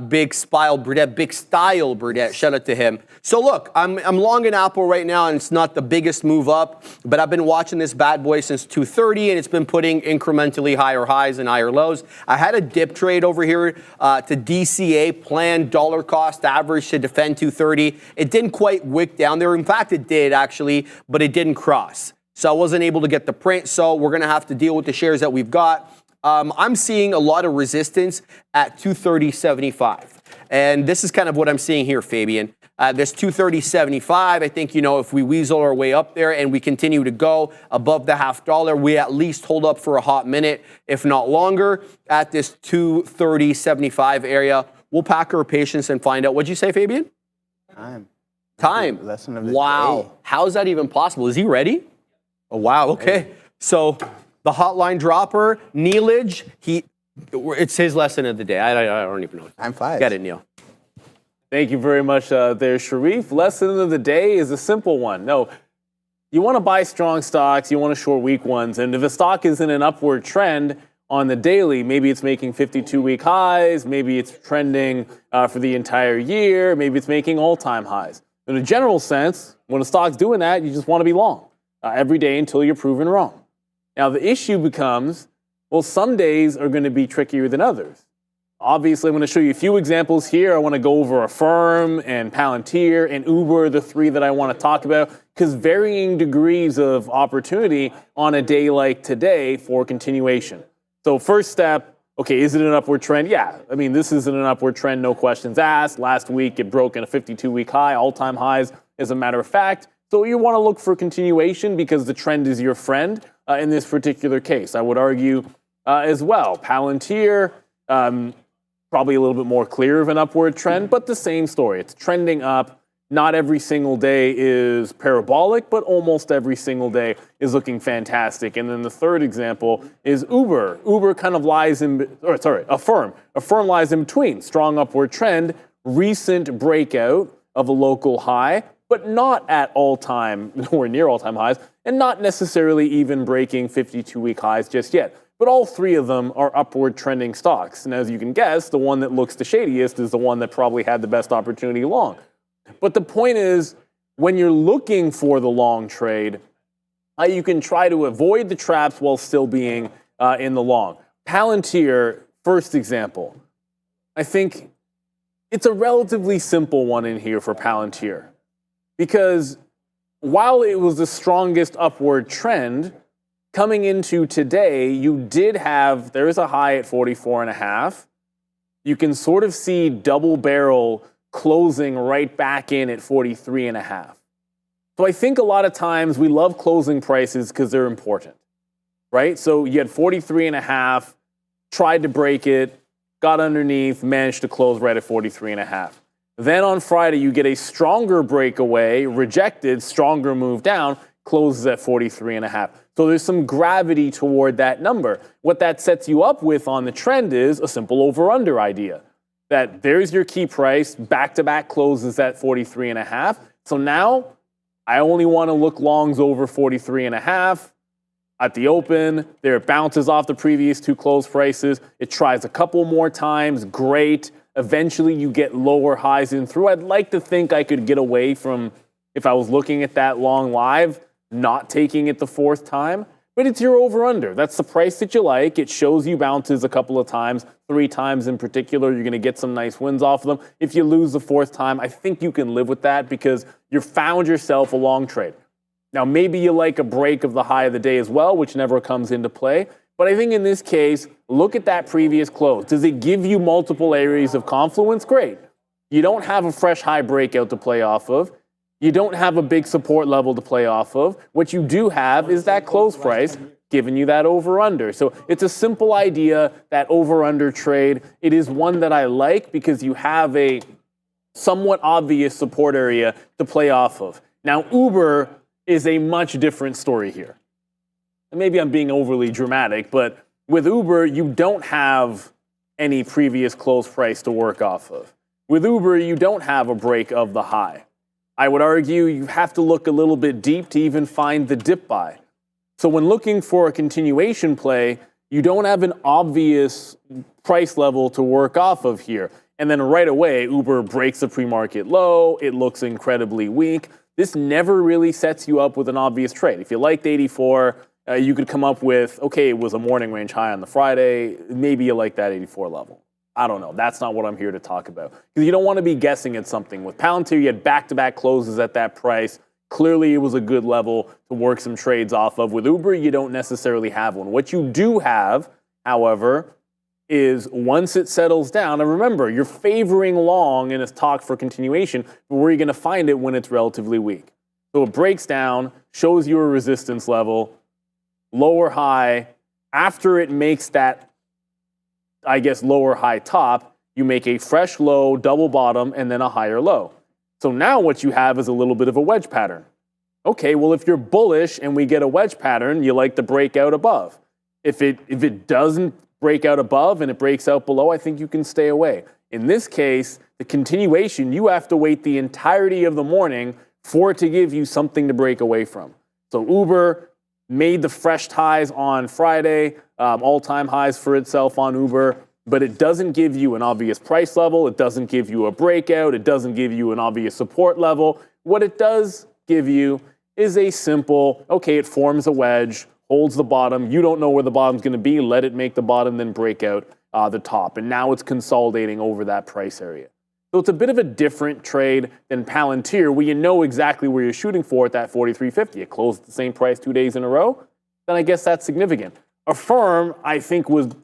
Big Style Burdette. Shout out to him. So look, I'm long in Apple right now, and it's not the biggest move up, but I've been watching this bad boy since 230, and it's been putting incrementally higher highs and higher lows. I had a dip trade over here to DCA, planned dollar cost average to defend 230. It didn't quite wick down there. In fact, it did actually, but it didn't cross. So I wasn't able to get the print. So we're going to have to deal with the shares that we've got. I'm seeing a lot of resistance at 230.75. And this is kind of what I'm seeing here, Fabian. This 230.75, I think, if we weasel our way up there and we continue to go above the $0.50, we at least hold up for a hot minute, if not longer, at this 230.75 area. We'll pack our patience and find out. What'd you say, Fabian? Time. Lesson of the wow. day. How is that even possible? Is he ready? Oh, wow. Okay. So the hotline dropper, Neilage, it's his lesson of the day. I don't even know. I'm 5. Get it, Neil. Thank you very much there, Sharif. Lesson of the day is a simple one. No, you want to buy strong stocks, you want to short weak ones, and if a stock is in an upward trend on the daily, maybe it's making 52-week highs, maybe it's trending for the entire year, maybe it's making all-time highs. In a general sense, when a stock's doing that, you just want to be long every day until you're proven wrong. Now, the issue becomes, well, some days are going to be trickier than others. Obviously, I'm going to show you a few examples here. I want to go over Refrain and Palantir and Uber, the three that I want to talk about, because varying degrees of opportunity on a day like today for continuation. So first step, okay, is it an upward trend? Yeah, I mean, this isn't an upward trend, no questions asked. Last week, it broke in a 52-week high, all-time highs, as a matter of fact. So you want to look for continuation because the trend is your friend in this particular case. I would argue as well. Palantir, probably a little bit more clear of an upward trend, but the same story. It's trending up. Not every single day is parabolic, but almost every single day is looking fantastic. And then the third example is Uber. Uber kind of lies Affirm. Affirm lies in between. Strong upward trend, recent breakout of a local high, but not at all-time, nowhere near all-time highs, and not necessarily even breaking 52-week highs just yet. But all three of them are upward trending stocks. And as you can guess, the one that looks the shadiest is the one that probably had the best opportunity long. But the point is, when you're looking for the long trade, you can try to avoid the traps while still being in the long. Palantir, first example. I think it's a relatively simple one in here for Palantir. Because while it was the strongest upward trend, coming into today, there is a high at 44.5. You can sort of see double barrel closing right back in at 43.5. So I think a lot of times we love closing prices because they're important, right? So you had 43.5, tried to break it, got underneath, managed to close right at 43.5. Then on Friday, you get a stronger breakaway, rejected, stronger move down, closes at 43.5. So there's some gravity toward that number. What that sets you up with on the trend is a simple over-under idea. That there's your key price, back-to-back closes at 43.5. So now I only want to look longs over 43.5. At the open, there it bounces off the previous two close prices. It tries a couple more times, great. Eventually you get lower highs in through. I'd like to think I could get away from, if I was looking at that long live, not taking it the fourth time, but it's your over-under. That's the price that you like. It shows you bounces a couple of times, 3 times in particular. You're going to get some nice wins off of them. If you lose the fourth time, I think you can live with that because you found yourself a long trade. Now, maybe you like a break of the high of the day as well, which never comes into play. But I think in this case, look at that previous close. Does it give you multiple areas of confluence? Great. You don't have a fresh high breakout to play off of. You don't have a big support level to play off of. What you do have is that close price giving you that over-under. So it's a simple idea, that over-under trade. It is one that I like because you have a somewhat obvious support area to play off of. Now, Uber is a much different story here. And maybe I'm being overly dramatic, but with Uber, you don't have any previous close price to work off of. With Uber, you don't have a break of the high. I would argue you have to look a little bit deep to even find the dip buy. So when looking for a continuation play, you don't have an obvious price level to work off of here. And then right away, Uber breaks the pre-market low. It looks incredibly weak. This never really sets you up with an obvious trade. If you liked 84, you could come up with, okay, it was a morning range high on the Friday. Maybe you like that 84 level. I don't know. That's not what I'm here to talk about. Because you don't want to be guessing at something. With Palantir, you had back-to-back closes at that price. Clearly, it was a good level to work some trades off of. With Uber, you don't necessarily have one. What you do have, however, is once it settles down, and remember, you're favoring long in a talk for continuation, but where are you going to find it when it's relatively weak? So it breaks down, shows you a resistance level, lower high. After it makes that, I guess, lower high top, you make a fresh low, double bottom, and then a higher low. So now what you have is a little bit of a wedge pattern. Okay, well, if you're bullish and we get a wedge pattern, you like to break out above. If it doesn't break out above and it breaks out below, I think you can stay away. In this case, the continuation, you have to wait the entirety of the morning for it to give you something to break away from. So Uber made the fresh highs on Friday, all-time highs for itself on Uber, but it doesn't give you an obvious price level. It doesn't give you a breakout. It doesn't give you an obvious support level. What it does give you is a simple, okay, it forms a wedge, holds the bottom. You don't know where the bottom's going to be. Let it make the bottom, then break out the top. And now it's consolidating over that price area. So it's a bit of a different trade than Palantir, where you know exactly where you're shooting for at that 43.50. It closed at the same price 2 days in a row. Then I guess that's significant. Affirm, I think, was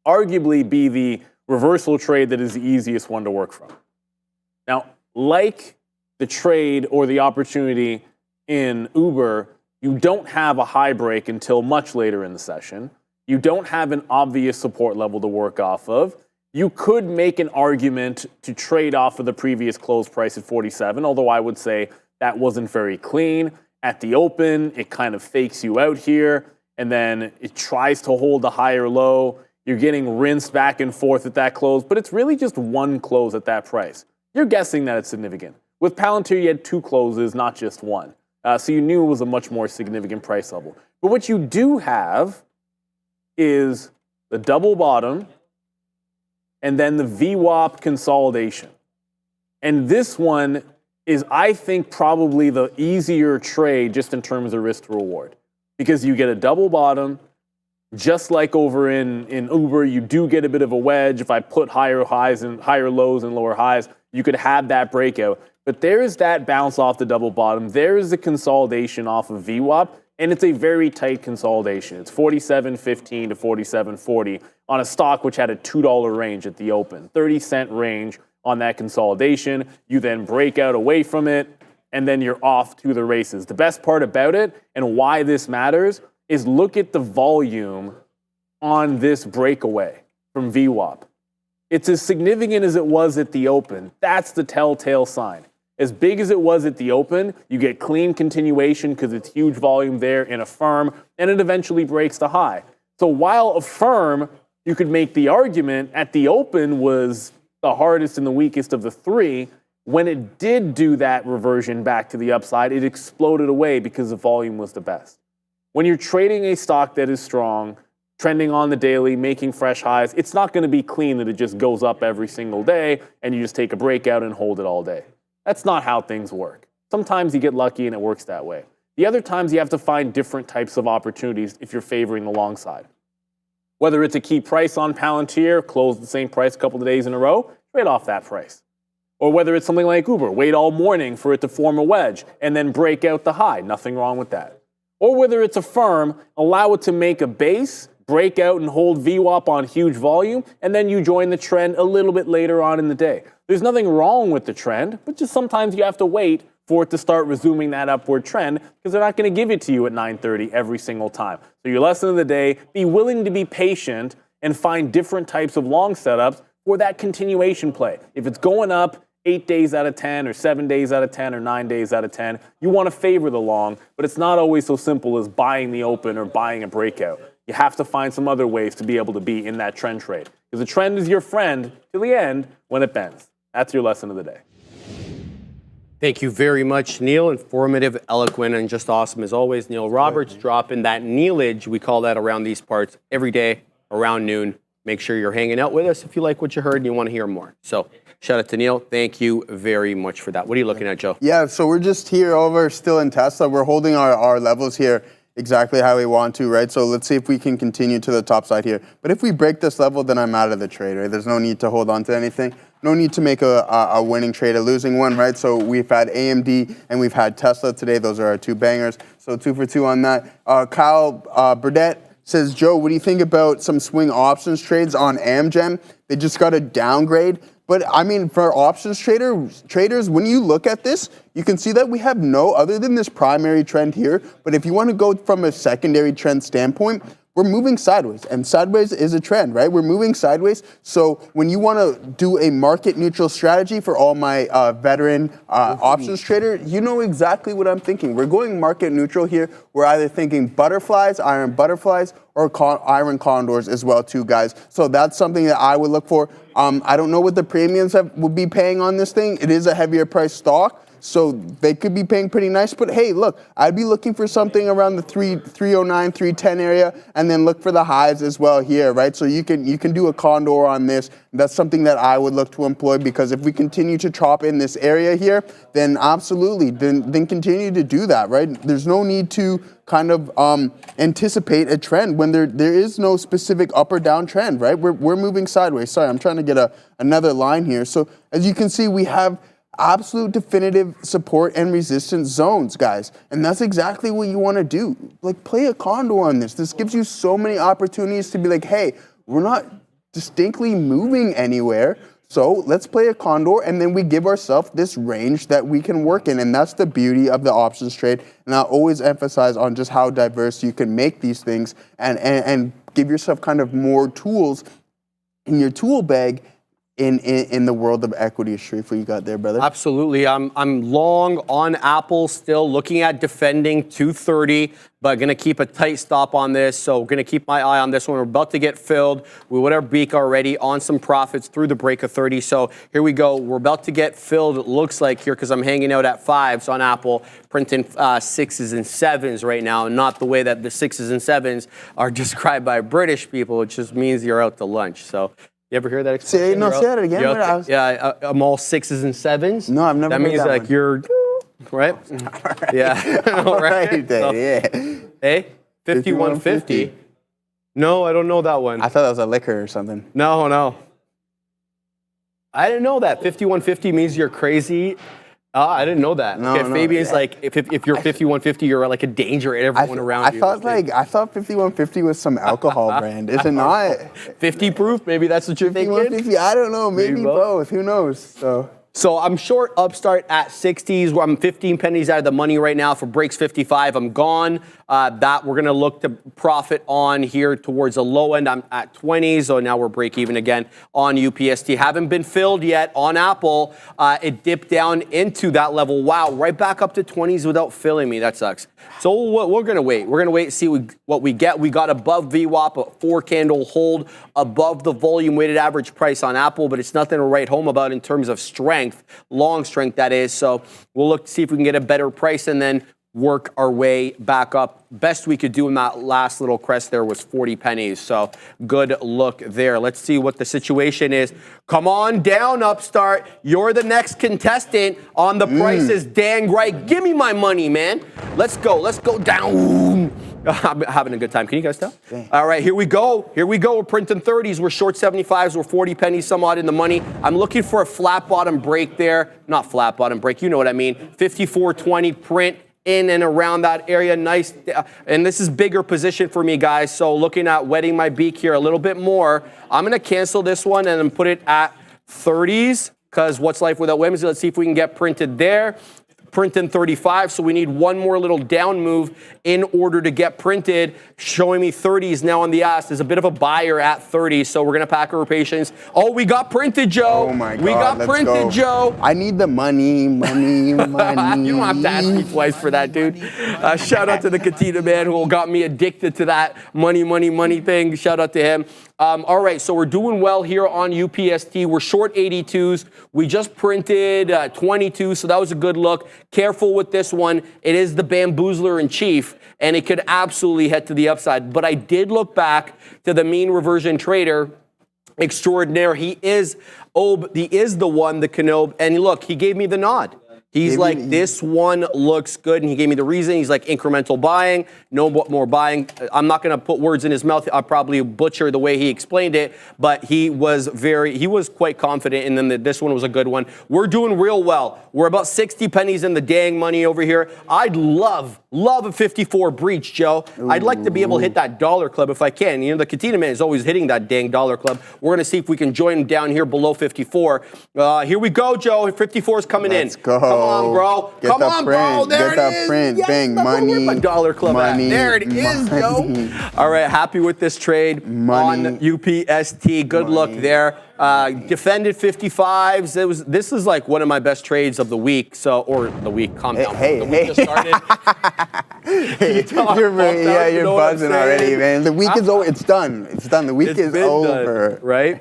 arguably be the reversal trade that is the easiest one to work from. Now, like the trade or the opportunity in Uber, you don't have a high break until much later in the session. You don't have an obvious support level to work off of. You could make an argument to trade off of the previous close price at 47, although I would say that wasn't very clean. At the open, it kind of fakes you out here, and then it tries to hold a higher low. You're getting rinsed back and forth at that close, but it's really just one close at that price. You're guessing that it's significant. With Palantir, you had two closes, not just one. So you knew it was a much more significant price level. But what you do have is the double bottom and then the VWAP consolidation. And this one is, I think, probably the easier trade just in terms of risk to reward. Because you get a double bottom, just like over in Uber, you do get a bit of a wedge. If I put higher highs and higher lows and lower highs, you could have that breakout. But there is that bounce off the double bottom. There is the consolidation off of VWAP, and it's a very tight consolidation. It's 47.15 to 47.40 on a stock which had a $2 range at the open, 30-cent range on that consolidation. You then break out away from it, and then you're off to the races. The best part about it and why this matters is look at the volume on this breakaway from VWAP. It's as significant as it was at the open. That's the telltale sign. As big as it was at the open, you get clean continuation because it's huge volume there in Affirm, and it eventually breaks the high. So while Affirm, you could make the argument at the open was the hardest and the weakest of the three, when it did do that reversion back to the upside, it exploded away because the volume was the best. When you're trading a stock that is strong, trending on the daily, making fresh highs, it's not going to be clean that it just goes up every single day and you just take a breakout and hold it all day. That's not how things work. Sometimes you get lucky and it works that way. The other times you have to find different types of opportunities if you're favoring the long side. Whether it's a key price on Palantir, close the same price a couple of days in a row, trade off that price. Or whether it's something like Uber, wait all morning for it to form a wedge and then break out the high. Nothing wrong with that. Or whether it's Affirm, allow it to make a base, break out and hold VWAP on huge volume, and then you join the trend a little bit later on in the day. There's nothing wrong with the trend, but just sometimes you have to wait for it to start resuming that upward trend because they're not going to give it to you at 9:30 every single time. So your lesson of the day, be willing to be patient and find different types of long setups for that continuation play. If it's going up 8 days out of 10 or 7 days out of 10 or 9 days out of 10, you want to favor the long, but it's not always so simple as buying the open or buying a breakout. You have to find some other ways to be able to be in that trend trade. Because the trend is your friend till the end when it bends. That's your lesson of the day. Thank you very much, Neil. Informative, eloquent, and just awesome as always. Neil Roberts dropping that Neilage, we call that around these parts, every day around noon. Make sure you're hanging out with us if you like what you heard and you want to hear more. So shout out to Neil. Thank you very much for that. What are you looking at, Joe? Yeah, so we're just here over still in Tesla. We're holding our levels here exactly how we want to, right? So let's see if we can continue to the top side here. But if we break this level, then I'm out of the trade, right? There's no need to hold on to anything. No need to make a winning trade, a losing one, right? So we've had AMD and we've had Tesla today. Those are our two bangers. So 2 for 2 on that. Kyle Burdett says, Joe, what do you think about some swing options trades on Amgen? They just got a downgrade. But I mean, for options traders, when you look at this, you can see that we have no other than this primary trend here. But if you want to go from a secondary trend standpoint, we're moving sideways, and sideways is a trend, right? We're moving sideways. So when you want to do a market neutral strategy for all my veteran options trader, you know exactly what I'm thinking. We're going market neutral here. We're either thinking butterflies, iron butterflies, or iron condors as well too, guys. So that's something that I would look for. I don't know what the premiums would be paying on this thing. It is a heavier price stock. So they could be paying pretty nice, but hey, look, I'd be looking for something around the 309, 310 area, and then look for the highs as well here, right? So you can do a condor on this. That's something that I would look to employ, because if we continue to chop in this area here, then absolutely, then continue to do that, right? There's no need to kind of anticipate a trend when there is no specific up or down trend, right? We're moving sideways. Sorry, I'm trying to get another line here. So as you can see, we have absolute definitive support and resistance zones, guys. And that's exactly what you want to do. Like, play a condor on this. This gives you so many opportunities to be like, hey, we're not distinctly moving anywhere, so let's play a condor, and then we give ourselves this range that we can work in. And that's the beauty of the options trade. And I always emphasize on just how diverse you can make these things and give yourself kind of more tools in your tool bag in the world of equity. Sharif, what you got there, brother? Absolutely. I'm long on Apple still, looking at defending 230, but going to keep a tight stop on this. So going to keep my eye on this one. We're about to get filled. We would our beak already on some profits through the break of 30. So here we go. We're about to get filled, it looks like here, because I'm hanging out at 5s on Apple, printing 6s and 7s right now, not the way that the 6s and 7s are described by British people, which just means you're out to lunch. So you ever hear that expression? Say it again. I'm all 6s and 7s. No, I've never heard that. That means like one. you're, right? Right. Yeah. All right then, yeah. Hey, 5150. No, I don't know that one. I thought that was a liquor or something. No. I didn't know that. 5150 means you're crazy. I didn't know that. No, Fabian's like, if you're 5150, you're like a danger at everyone around you. I thought 5150 was some alcohol brand. Is it not? 50 proof? Maybe that's what you're thinking? 5150, I don't know. Maybe both. Who knows? So I'm short Upstart at 60s, where I'm 15 pennies out of the money right now. For breaks 55, I'm gone. That we're going to look to profit on here towards the low end. I'm at 20s, so now we're break even again on UPST. Haven't been filled yet on Apple. It dipped down into that level. Wow, right back up to 20s without filling me. That sucks. So we're going to wait. We're going to wait and see what we get. We got above VWAP, a 4-candle hold above the volume weighted average price on Apple, but it's nothing to write home about in terms of strength, long strength that is. So we'll look to see if we can get a better price and then work our way back up. Best we could do in that last little crest there was 40 pennies. So good look there. Let's see what the situation is. Come on down, Upstart. You're the next contestant on the prices. Dang right. Give me my money, man. Let's go. Let's go down. I'm having a good time. Can you guys tell? Dang. All right, here we go. We're printing 30s. We're short 75s. We're 40 pennies some odd in the money. I'm looking for a flat bottom break there. Not flat bottom break. You know what I mean. 54.20 print in and around that area. Nice. And this is bigger position for me, guys. So looking at wetting my beak here a little bit more. I'm going to cancel this one and then put it at 30s, because what's life without Wednesday? Let's see if we can get printed there. Printing 35, so we need one more little down move in order to get printed. Showing me 30s now on the ass. There's a bit of a buyer at 30, so we're going to pack our patience. Oh, we got printed, Joe. Oh, my God. We got printed, Joe. I need the money. You don't have to ask me twice for that, dude. Shout out to the Katina man who got me addicted to that money thing. Shout out to him. All right, so we're doing well here on UPST. We're short 82s. We just printed 22, so that was a good look. Careful with this one. It is the bamboozler in chief, and it could absolutely head to the upside. But I did look back to the mean reversion trader extraordinaire. He is the one, the Knob, and look, he gave me the nod. He's like, this one looks good, and he gave me the reason. He's like, incremental buying, no more buying. I'm not going to put words in his mouth. I'll probably butcher the way he explained it, but he was quite confident in them that this one was a good one. We're doing real well. We're about 60 pennies in the dang money over here. I'd love a 54 breach, Joe. I'd like to be able to hit that dollar club if I can. You know, the Katina man is always hitting that dang dollar club. We're going to see if we can join him down here below 54. Here we go, Joe. 54 is coming in. Let's go. Come on, bro. Get Come on, bro. There Get that it is. print. Yes, Bang, that's money. where my dollar club money, at. There it is, Joe. All right, happy with this trade Money. on UPST. Good luck there. Defended 55s. This is like one of my best trades of the week. Calm down. The week just started. You're buzzing already, man. The week is over. It's done. It's done. The week is over. Done, right?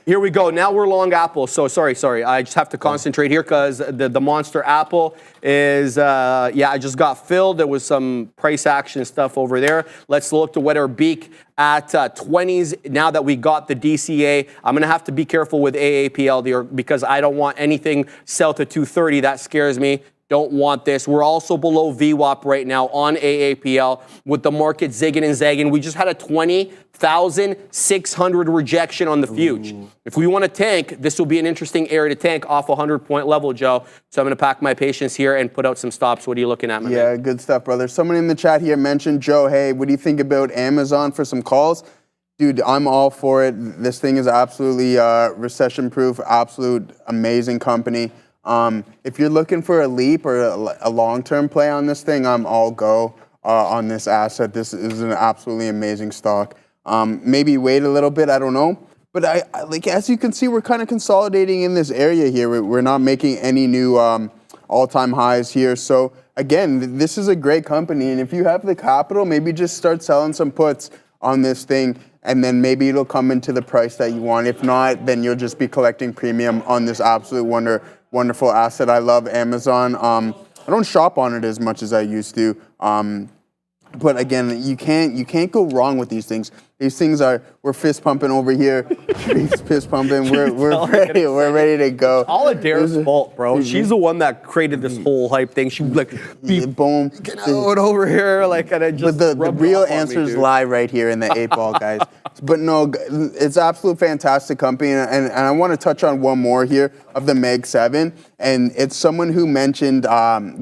Here we go. Now we're long Apple. So sorry. I just have to concentrate here because the monster Apple is, I just got filled. There was some price action stuff over there. Let's look to wet our beak at 20s. Now that we got the DCA, I'm going to have to be careful with AAPL there because I don't want anything sell to 230. That scares me. Don't want this. We're also below VWAP right now on AAPL with the market zigging and zagging. We just had a 20,600 rejection on the fuge. If we want to tank, this will be an interesting area to tank off a 100-point level, Joe. So I'm going to pack my patience here and put out some stops. What are you looking at, my man? Good stuff, brother. Someone in the chat here mentioned, Joe, hey, what do you think about Amazon for some calls? Dude, I'm all for it. This thing is absolutely recession-proof, absolute amazing company. If you're looking for a leap or a long-term play on this thing, I'm all go on this asset. This is an absolutely amazing stock. Maybe wait a little bit, I don't know. But I like, as you can see, we're kind of consolidating in this area here. We're not making any new all-time highs here. So again, this is a great company. And if you have the capital, maybe just start selling some puts on this thing. And then maybe it'll come into the price that you want. If not, then you'll just be collecting premium on this absolute wonderful asset. I love Amazon. I don't shop on it as much as I used to. But again, you can't go wrong with these things. These things we're fist pumping over here. Fist pumping. We're ready to go. It's all Adair's fault, bro. She's the one that created this whole hype thing. She was like, boom, get out over here, like, and I just. But the real answers lie right here in the 8-ball, guys. But no, it's absolute fantastic company, and I want to touch on one more here of the Meg 7, and it's someone who mentioned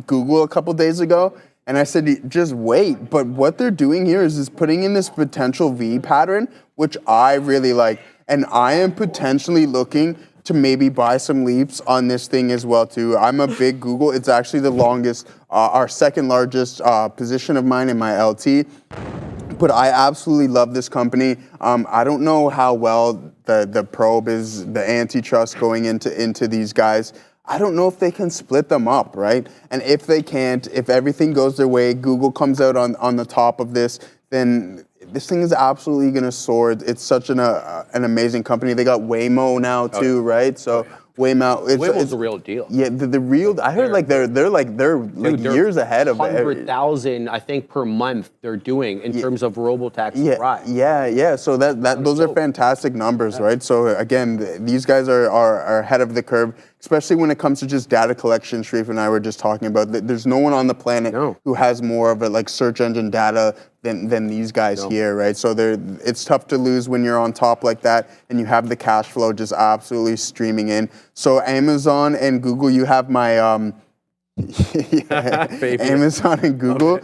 Google a couple days ago. And I said, just wait. But what they're doing here is putting in this potential V pattern, which I really like. And I am potentially looking to maybe buy some leaps on this thing as well, too. I'm a big Google. It's actually the longest, our second largest position of mine in my LT. But I absolutely love this company. I don't know how well the probe is, the antitrust going into these guys. I don't know if they can split them up, right? And if they can't, if everything goes their way, Google comes out on the top of this, then this thing is absolutely going to soar. It's such an amazing company. They got Waymo now too, right? So Waymo's the real deal. Yeah, the real. I heard they're years ahead of 100,000, I think, per month they're doing in terms of robotaxi rides. Yeah. So those are fantastic numbers, right? So again, these guys are ahead of the curve, especially when it comes to just data collection. Sharif and I were just talking about that. There's no one on the planet who has more of a like search engine data than these guys here, right? So it's tough to lose when you're on top like that and you have the cash flow just absolutely streaming in. So Amazon and Google, you have my Amazon and Google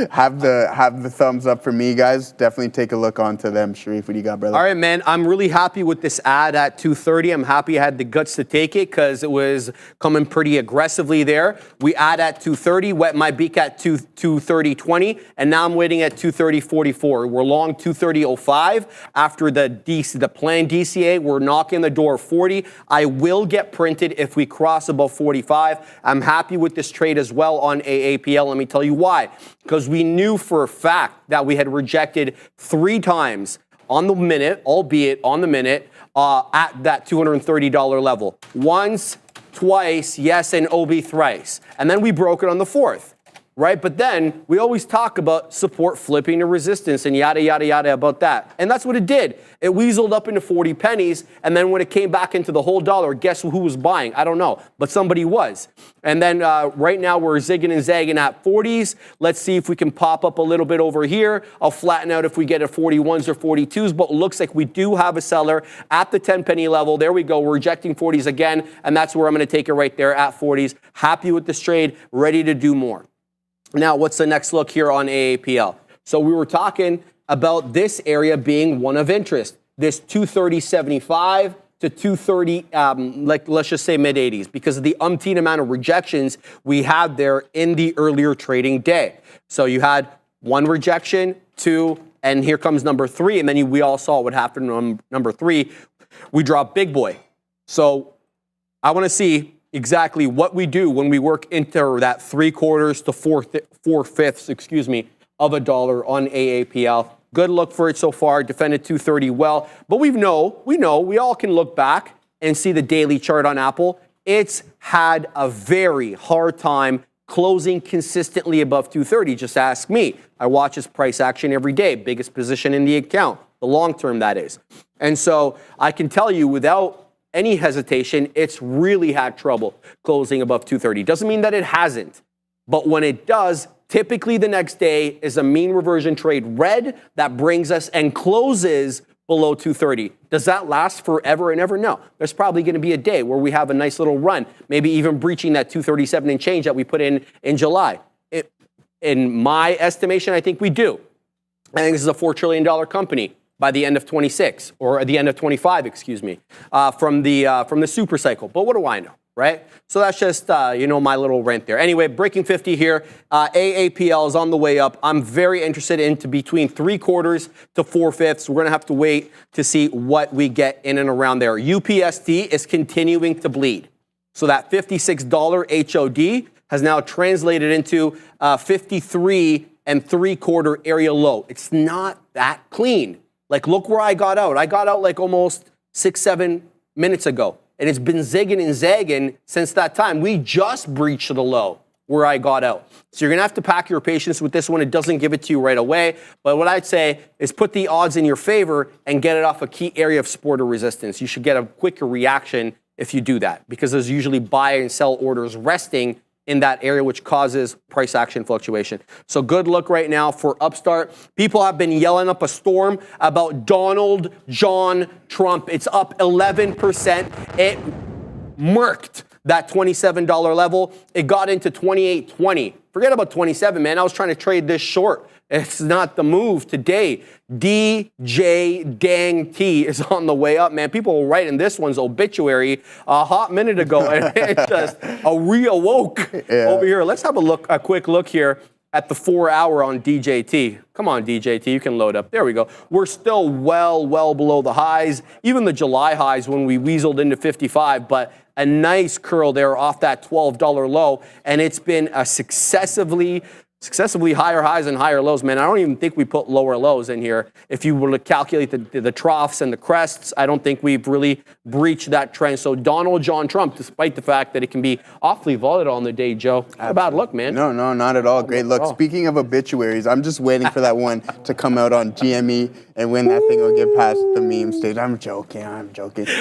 have the thumbs up for me, guys. Definitely take a look onto them. Sharif, what do you got, brother? All right, man. I'm really happy with this ad at 230. I'm happy I had the guts to take it because it was coming pretty aggressively there. We add at 230, wet my beak at 230.20, and now I'm waiting at 230.44. We're long 230.05 after the planned DCA. We're knocking the door 40. I will get printed if we cross above 45. I'm happy with this trade as well on AAPL. Let me tell you why. Because we knew for a fact that we had rejected 3 times on the minute, albeit on the minute, at that $230 level. Once, twice, yes, and OB thrice. And then we broke it on the 4th, right? But then we always talk about support flipping to resistance and yada, yada, yada about that. And that's what it did. It weaseled up into 40 pennies. And then when it came back into the whole dollar, guess who was buying? I don't know, but somebody was. And then right now we're zigging and zagging at 40s. Let's see if we can pop up a little bit over here. I'll flatten out if we get a 41s or 42s, but it looks like we do have a seller at the 10 penny level. There we go. We're rejecting 40s again. And that's where I'm going to take it right there at 40s. Happy with this trade, ready to do more. Now, what's the next look here on AAPL? So we were talking about this area being one of interest, this 230.75 to 230, like let's just say mid 80s, because of the umpteen amount of rejections we had there in the earlier trading day. So you had one rejection, two, and here comes number three, and then we all saw what happened on number three. We dropped big boy. So I want to see exactly what we do when we work into that 3/4 to 4/5, excuse me, of a dollar on AAPL. Good look for it so far, defended 230 well. But we all can look back and see the daily chart on Apple. It's had a very hard time closing consistently above 230. Just ask me. I watch its price action every day, biggest position in the account, the long term that is. And so I can tell you without any hesitation, it's really had trouble closing above 230. Doesn't mean that it hasn't, but when it does, typically the next day is a mean reversion trade red that brings us and closes below 230. Does that last forever and ever? No. There's probably going to be a day where we have a nice little run, maybe even breaching that 237 and change that we put in July. In my estimation, I think we do. I think this is a $4 trillion company by the end of 26, or at the end of 25, excuse me, from the super cycle. But what do I know, right? So that's just, my little rant there. Anyway, breaking 50 here. AAPL is on the way up. I'm very interested into between 3/4 to 4/5. We're going to have to wait to see what we get in and around there. UPST is continuing to bleed. So that $56 HOD has now translated into 53 3/4 area low. It's not that clean. Like, look where I got out. I got out like almost 6-7 minutes ago. And it's been zigging and zagging since that time. We just breached the low where I got out. So you're going to have to pack your patience with this one. It doesn't give it to you right away. But what I'd say is put the odds in your favor and get it off a key area of support or resistance. You should get a quicker reaction if you do that, because there's usually buy and sell orders resting in that area, which causes price action fluctuation. So good look right now for Upstart. People have been yelling up a storm about Donald John Trump. It's up 11%. It murked that $27 level. It got into 28.20. Forget about 27, man. I was trying to trade this short. It's not the move today. DJ Dang T is on the way up, man. People were writing this one's obituary a hot minute ago, and it just reawoke over here. Let's have a quick look here at the 4-hour on DJT. Come on, DJT, you can load up. There we go. We're still well below the highs, even the July highs when we weaseled into 55, but a nice curl there off that $12 low, and it's been a successively higher highs and higher lows, man. I don't even think we put lower lows in here. If you were to calculate the troughs and the crests, I don't think we've really breached that trend. So Donald John Trump, despite the fact that it can be awfully volatile on the day, Joe, not a bad look, man. No, not at all. Great look. Speaking of obituaries, I'm just waiting for that one to come out on GME and when that thing will get past the meme stage. I'm joking.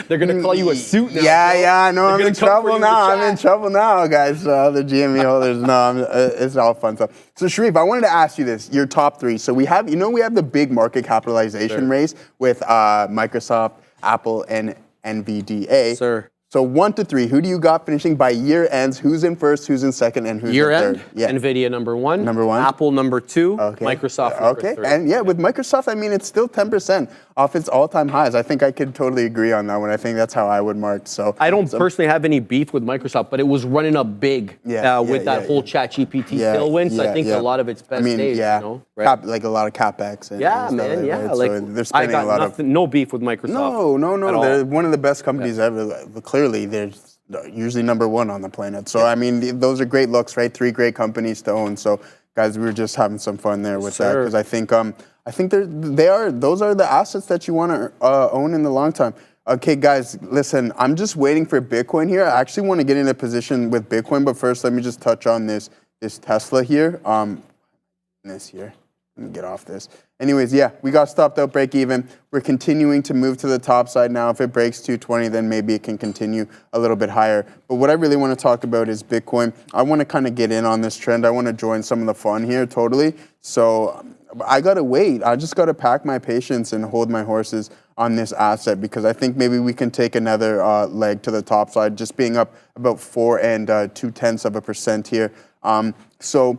They're going to call you a suit now. Yeah, I know. I'm in trouble now, guys. The GME holders, no, it's all fun stuff. So Sharif, I wanted to ask you this, your top three. So we have the big market capitalization race with Microsoft, Apple, and Nvidia. Sir. So 1 to 3, who do you got finishing by year ends? Who's in first, who's in second, and who's in third? Year end, yeah. Nvidia number one, Number 1. Apple number 2, Okay. Microsoft number 3. And with Microsoft, I mean, it's still 10% off its all-time highs. I think I could totally agree on that one. I think that's how I would mark. So I don't personally have any beef with Microsoft, but it was running up big with that whole ChatGPT tailwind. So I think a lot of its best days, right? Like a lot of CapEx. And man, stuff, yeah. right? Like, so they're spending a lot no beef with Microsoft. No. They're one of the best companies ever. Clearly, they're usually number one on the planet. So, I mean, those are great looks, right? 3 great companies to own. So, guys, we were just having some fun there with that because I think I think those are the assets that you want to own in the long time. Okay, guys, listen, I'm just waiting for Bitcoin here. I actually want to get in a position with Bitcoin, but first let me just touch on this Tesla here. This here. Let me get off this. Anyways, yeah, we got stopped out break even. We're continuing to move to the top side now. If it breaks 220, then maybe it can continue a little bit higher. But what I really want to talk about is Bitcoin. I want to kind of get in on this trend. I want to join some of the fun here, totally. So I got to wait. I just got to pack my patience and hold my horses on this asset because I think maybe we can take another leg to the top side, just being up about 4 2/10% here. So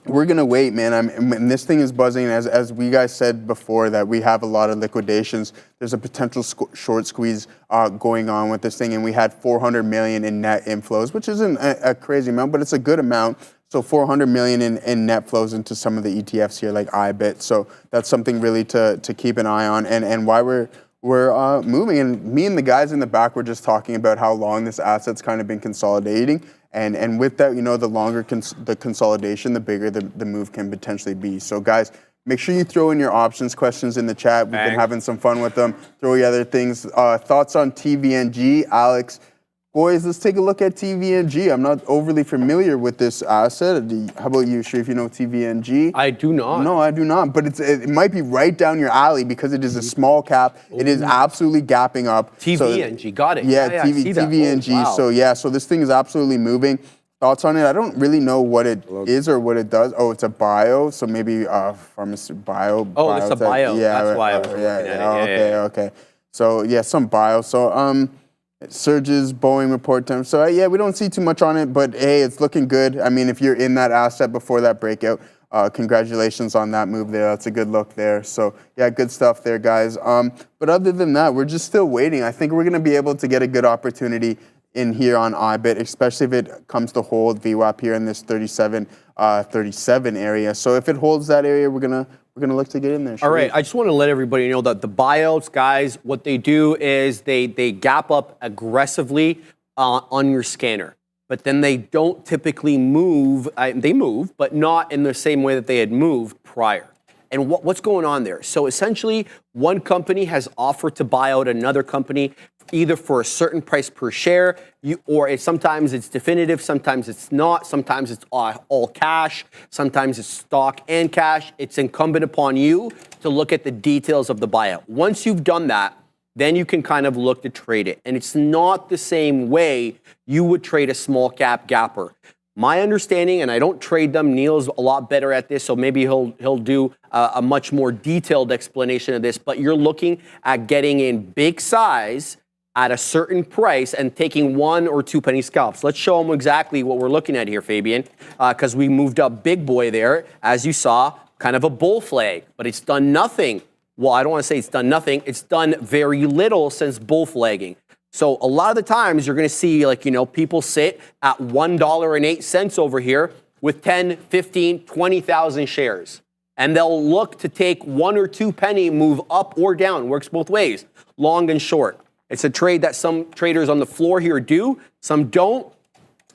we're going to wait, man. And this thing is buzzing. As we guys said before, that we have a lot of liquidations. There's a potential short squeeze going on with this thing. And we had 400 million in net inflows, which isn't a crazy amount, but it's a good amount. So 400 million in net flows into some of the ETFs here, like IBIT. So that's something really to keep an eye on. And why we're moving. And me and the guys in the back were just talking about how long this asset's kind of been consolidating. And with that, the longer the consolidation, the bigger the move can potentially be. So guys, make sure you throw in your options questions in the chat. We've been having some fun with them. Throw your other things. Thoughts on TVNG, Alex? Boys, let's take a look at TVNG. I'm not overly familiar with this asset. How about you, Sharif? You know TVNG? I do not. No, I do not. But it might be right down your alley because it is a small cap. It is absolutely gapping up. TVNG, got it. Yeah, TVNG. Oh, wow. So this thing is absolutely moving. Thoughts on it? I don't really know what it is or what it does. Oh, it's a bio, so maybe pharmacy bio. Oh, it's a bio. Yeah, that's why I was looking at it. Okay. So yeah, some bio. So surges, Boeing report time. So yeah, we don't see too much on it, but hey, it's looking good. I mean, if you're in that asset before that breakout, congratulations on that move there. That's a good look there. So yeah, good stuff there, guys. But other than that, we're just still waiting. I think we're going to be able to get a good opportunity in here on IBIT, especially if it comes to hold VWAP here in this 37 area. So if it holds that area, we're gonna look to get in there. All right, I just want to let everybody know that the buyouts, guys, what they do is they gap up aggressively on your scanner, but then they don't typically move. They move, but not in the same way that they had moved prior. And what's going on there? So essentially, one company has offered to buy out another company either for a certain price per share, sometimes it's definitive, sometimes it's not, sometimes it's all cash, sometimes it's stock and cash. It's incumbent upon you to look at the details of the buyout. Once you've done that, then you can kind of look to trade it. And it's not the same way you would trade a small cap gapper. My understanding, and I don't trade them, Neil's a lot better at this, so maybe he'll do a much more detailed explanation of this, but you're looking at getting in big size at a certain price and taking 1 or 2 penny scalps. Let's show them exactly what we're looking at here, Fabian, because we moved up big boy there, as you saw, kind of a bull flag, but it's done nothing. Well, I don't want to say it's done nothing. It's done very little since bull flagging. So a lot of the times you're going to see, people sit at $1.08 over here with 10, 15, 20,000 shares. And they'll look to take 1 or 2 penny move up or down. Works both ways, long and short. It's a trade that some traders on the floor here do, some don't.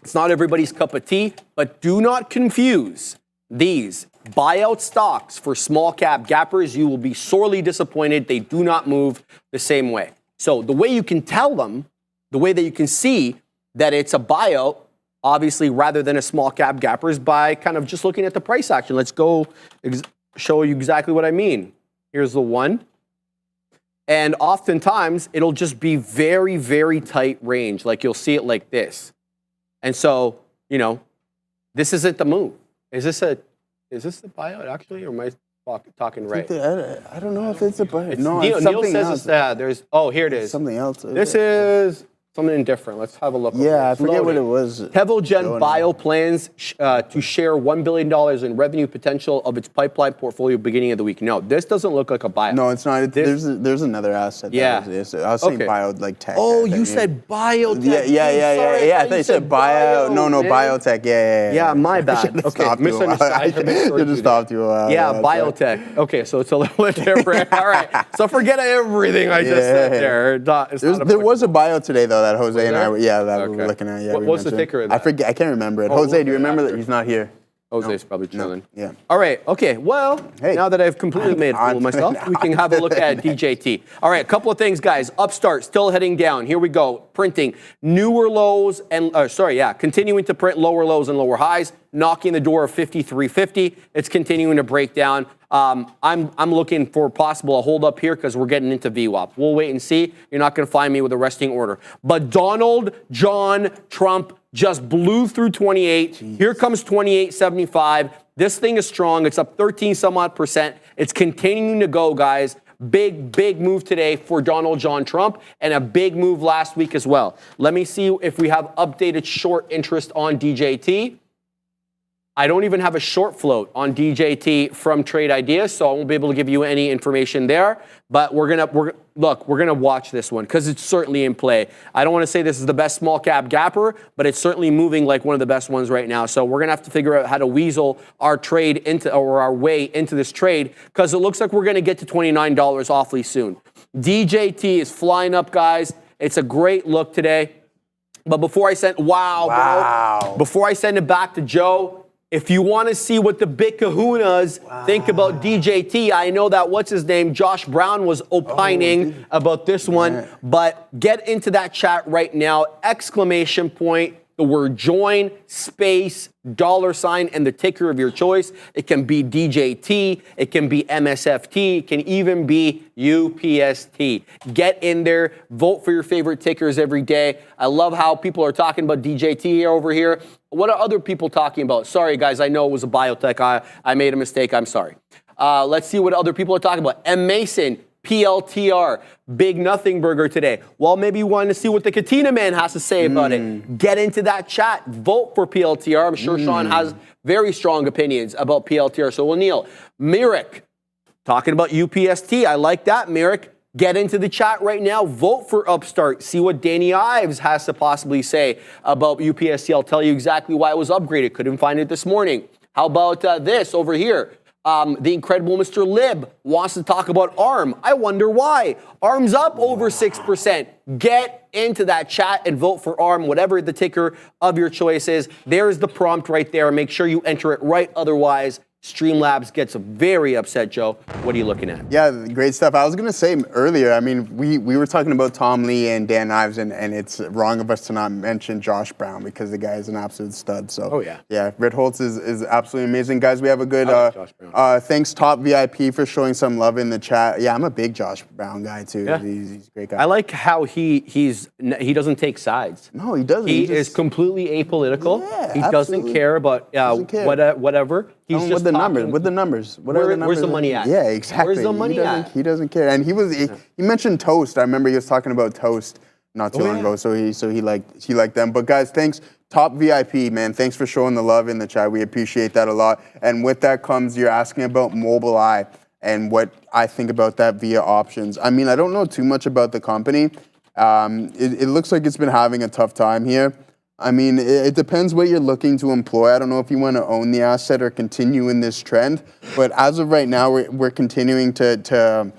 It's not everybody's cup of tea, but do not confuse these buyout stocks for small cap gappers. You will be sorely disappointed. They do not move the same way. So the way you can tell them, the way that you can see that it's a buyout, obviously, rather than a small cap gapper, is by kind of just looking at the price action. Let's go show you exactly what I mean. Here's the one. And oftentimes, it'll just be very, very tight range. Like you'll see it like this. And so, this isn't the move. Is this the buyout actually, or am I talking right? I don't know if it's a buyout. No, Neil says it's that. Here it is. Something else. This is something different. Let's have a look. Yeah, I forget what it was. Tevogen Bio plans to share $1 billion in revenue potential of its pipeline portfolio beginning of the week. No, this doesn't look like a buyout. No, it's not. There's another asset. Yeah. I was saying bio, like tech. Oh, you said biotech. Yeah. I thought you said bio. No, biotech. Yeah. Yeah, my bad. Okay, misunderstood. I should have stopped you. Yeah, biotech. Okay, so it's a little bit different. All right, so forget everything I just said there. There was a bio today, though, that Jose and I were, we were looking at. Yeah, what's the ticker of that? I forget. I can't remember it. Jose, do you remember that? He's not here. Jose's probably chilling. Yeah. All right. Okay. Well, Hey, now that I've completely made a fool of myself, we can have a look at DJT. All right. A couple of things, guys. Upstart still heading down. Here we go. Printing newer lows and continuing to print lower lows and lower highs, knocking the door of 53.50. It's continuing to break down. I'm looking for possible a hold up here because we're getting into VWAP. We'll wait and see. You're not going to find me with a resting order. But Donald John Trump just blew through 28. Jeez. Here comes 28.75. This thing is strong. It's up 13 some odd percent. It's continuing to go, guys. Big move today for Donald John Trump and a big move last week as well. Let me see if we have updated short interest on DJT. I don't even have a short float on DJT from Trade Ideas, so I won't be able to give you any information there. But we're gonna watch this one because it's certainly in play. I don't want to say this is the best small cap gapper, but it's certainly moving like one of the best ones right now. So we're gonna have to figure out how to weasel our trade into or our way into this trade because it looks like we're gonna get to $29 awfully soon. DJT is flying up, guys. It's a great look today. But before I send before I send it back to Joe. If you want to see what the big kahunas think about DJT, I know that Josh Brown was opining about this one, but get into that chat right now. Exclamation point, the word join, space, $, and the ticker of your choice. It can be DJT, it can be MSFT, it can even be UPST. Get in there, vote for your favorite tickers every day. I love how people are talking about DJT over here. What are other people talking about? Sorry, guys, I know it was a biotech. I made a mistake. I'm sorry. Let's see what other people are talking about. M. Mason, PLTR, Big Nothing Burger today. Well, maybe you want to see what the Katina Man has to say about it. Get into that chat. Vote for PLTR. I'm sure Sean has very strong opinions about PLTR. So will Neil. Merrick, talking about UPST. I like that, Merrick. Get into the chat right now. Vote for Upstart. See what Danny Ives has to possibly say about UPST. I'll tell you exactly why it was upgraded. Couldn't find it this morning. How about this over here? The incredible Mr. Lib wants to talk about ARM. I wonder why. ARM's up over 6%. Get into that chat and vote for ARM, whatever the ticker of your choice is. There's the prompt right there. Make sure you enter it right. Otherwise, Streamlabs gets very upset, Joe. What are you looking at? Yeah, great stuff. I was going to say earlier, I mean, we were talking about Tom Lee and Dan Ives, and it's wrong of us to not mention Josh Brown because the guy is an absolute stud. So, yeah, Red Holtz is absolutely amazing. Guys, we have a good, thanks Top VIP for showing some love in the chat. Yeah, I'm a big Josh Brown guy too. Yeah. He's a great guy. I like how he doesn't take sides. No, he doesn't. He is completely apolitical. Yeah, he doesn't care about whatever. He's just with the numbers. What are the numbers? Where's the money at? Yeah, exactly. Where's the money at? He doesn't care. And he mentioned Toast. I remember he was talking about Toast not too long ago. So he liked them. But guys, thanks. Top VIP, man. Thanks for showing the love in the chat. We appreciate that a lot. And with that comes you're asking about Mobileye and what I think about that via options. I mean, I don't know too much about the company. It looks like it's been having a tough time here. I mean, it depends what you're looking to employ. I don't know if you want to own the asset or continue in this trend. But as of right now, we're continuing to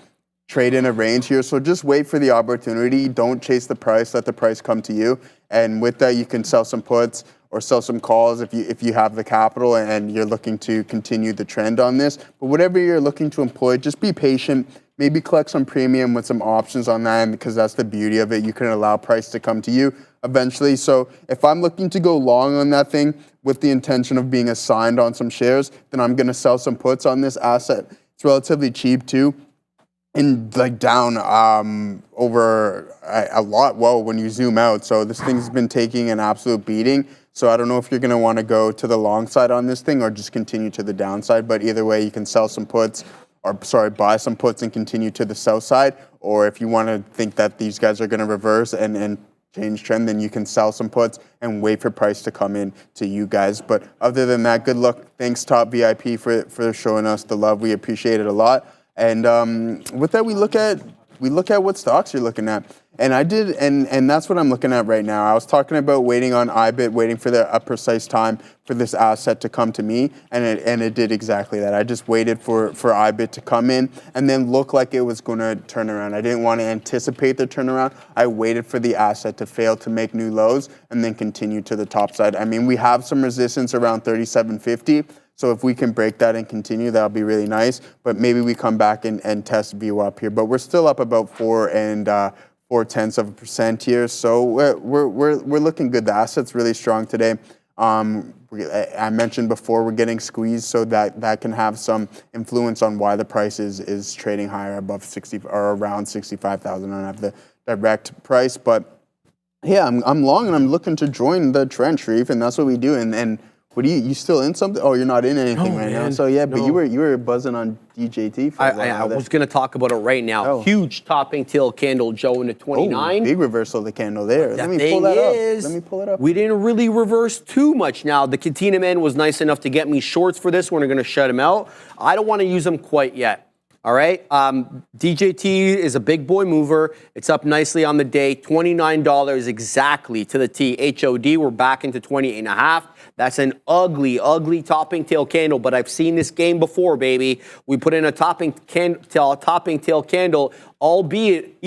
trade in a range here. So just wait for the opportunity. Don't chase the price. Let the price come to you. And with that, you can sell some puts or sell some calls if you have the capital and you're looking to continue the trend on this. But whatever you're looking to employ, just be patient. Maybe collect some premium with some options on that, because that's the beauty of it. You can allow price to come to you eventually. So if I'm looking to go long on that thing with the intention of being assigned on some shares, then I'm going to sell some puts on this asset. It's relatively cheap too, and like down over a lot. Whoa, when you zoom out. So this thing's been taking an absolute beating. So I don't know if you're going to want to go to the long side on this thing or just continue to the downside. But either way, you can sell some puts. Buy some puts and continue to the sell side. Or if you want to think that these guys are going to reverse and change trend, then you can sell some puts and wait for price to come in to you guys. But other than that, good luck. Thanks, Top VIP, for showing us the love. We appreciate it a lot. And with that, we look at what stocks you're looking at. And I did, and that's what I'm looking at right now. I was talking about waiting on IBIT, waiting for a precise time for this asset to come to me, and it did exactly that. I just waited for IBIT to come in and then look like it was going to turn around. I didn't want to anticipate the turnaround. I waited for the asset to fail to make new lows and then continue to the top side. I mean, we have some resistance around 37.50. So if we can break that and continue, that'll be really nice. But maybe we come back and test VWAP here. But we're still up about 0.4% here. So we're looking good. The asset's really strong today. I mentioned before we're getting squeezed, so that can have some influence on why the price is trading higher above 60 or around 65,000. I don't have the direct price, but yeah, I'm long and I'm looking to join the trend, Sharif, and that's what we do. And what are you still in something? Oh, you're not in anything right now. So yeah, but you were buzzing on DJT for a while. I was going to talk about it right now. Oh. Huge topping tail candle, Joe, into 29. Big reversal of the candle there. Let me pull that up. Let me pull it up. We didn't really reverse too much now. The Katina man was nice enough to get me shorts for this one. We're going to shut him out. I don't want to use them quite yet. All right. DJT is a big boy mover. It's up nicely on the day. $29 exactly to the T. HOD, we're back into 28.5. That's an ugly, ugly topping tail candle, but I've seen this game before, baby. We put in a topping tail candle, albeit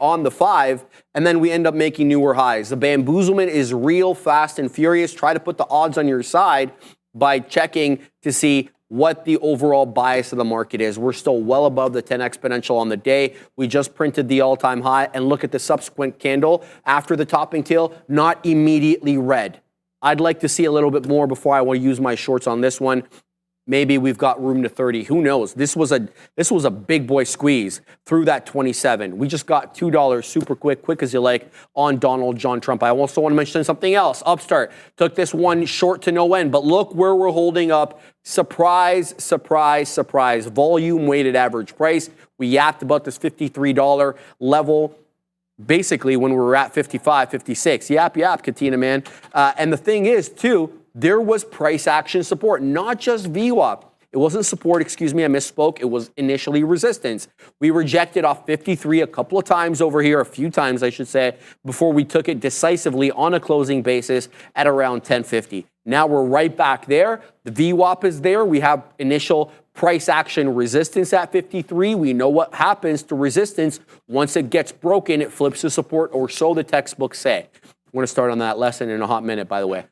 on the 5, and then we end up making newer highs. The bamboozlement is real, fast and furious. Try to put the odds on your side by checking to see what the overall bias of the market is. We're still well above the 10 exponential on the day. We just printed the all-time high, and look at the subsequent candle after the topping tail, not immediately red. I'd like to see a little bit more before I will use my shorts on this one. Maybe we've got room to 30. Who knows? This was a big boy squeeze through that 27. We just got $2 super quick as you like, on Donald John Trump. I also want to mention something else. Upstart took this one short to no end, but look where we're holding up. Surprise, surprise, surprise. Volume weighted average price. We yapped about this $53 level. Basically, when we were at 55, 56. Yap, Katina, man. And the thing is, too, there was price action support, not just VWAP. It wasn't support, excuse me, I misspoke. It was initially resistance. We rejected off 53 a couple of times over here, a few times, I should say, before we took it decisively on a closing basis at around 1050. Now we're right back there. The VWAP is there. We have initial price action resistance at 53. We know what happens to resistance. Once it gets broken, it flips to support, or so the textbooks say. We're going to start on that lesson in a hot minute, by the way.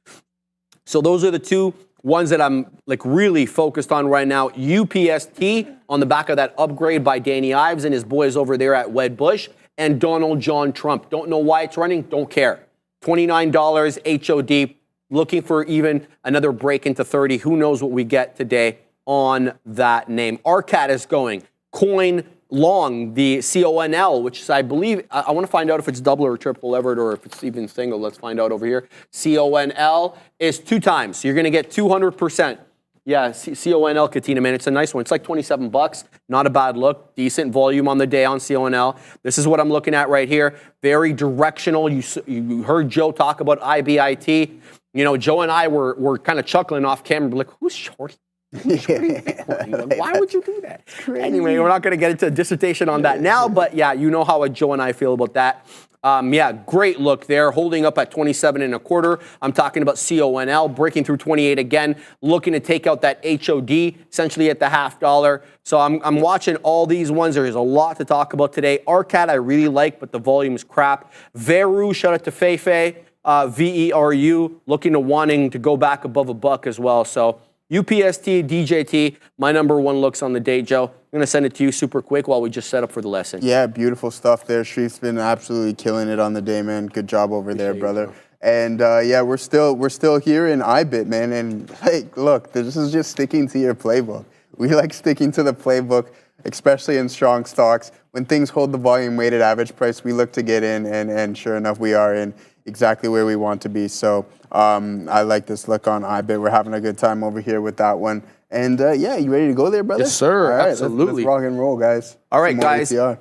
So those are the two ones that I'm really focused on right now. UPST on the back of that upgrade by Danny Ives and his boys over there at Wedbush, and Donald John Trump. Don't know why it's running, don't care. $29 HOD, looking for even another break into 30. Who knows what we get today on that name. RCAT is going. Coin long, the CONL, which is, I believe, I want to find out if it's double or triple levered or if it's even single. Let's find out over here. CONL is 2 times. So you're going to get 200%. Yeah, CONL, Katina, man, it's a nice one. It's like $27. Not a bad look. Decent volume on the day on CONL. This is what I'm looking at right here. Very directional. You heard Joe talk about IBIT. You know, Joe and I were kind of chuckling off camera, like, who's shorting? Why would you do that? Anyway, we're not going to get into a dissertation on that now, but yeah, you know how Joe and I feel about that. Yeah, great look there, holding up at 27.25. I'm talking about CONL breaking through 28 again, looking to take out that HOD essentially at the $0.50. So I'm watching all these ones. There's a lot to talk about today. RCAT I really like, but the volume is crap. Veru, shout out to Feifei. VERU, looking to wanting to go back above $1 as well. So UPST, DJT, my number one looks on the day, Joe. I'm going to send it to you super quick while we just set up for the lesson. Yeah, beautiful stuff there. Sharif's been absolutely killing it on the day, man. Good job over there, brother. And yeah, we're still here in IBIT, man. And like, look, this is just sticking to your playbook. We like sticking to the playbook, especially in strong stocks. When things hold the volume weighted average price, we look to get in, and sure enough, we are in exactly where we want to be. So I like this look on IBIT. We're having a good time over here with that one. And yeah, you ready to go there, brother? Yes, sir. All right, absolutely. Let's rock and roll, guys. All right, guys. ATR.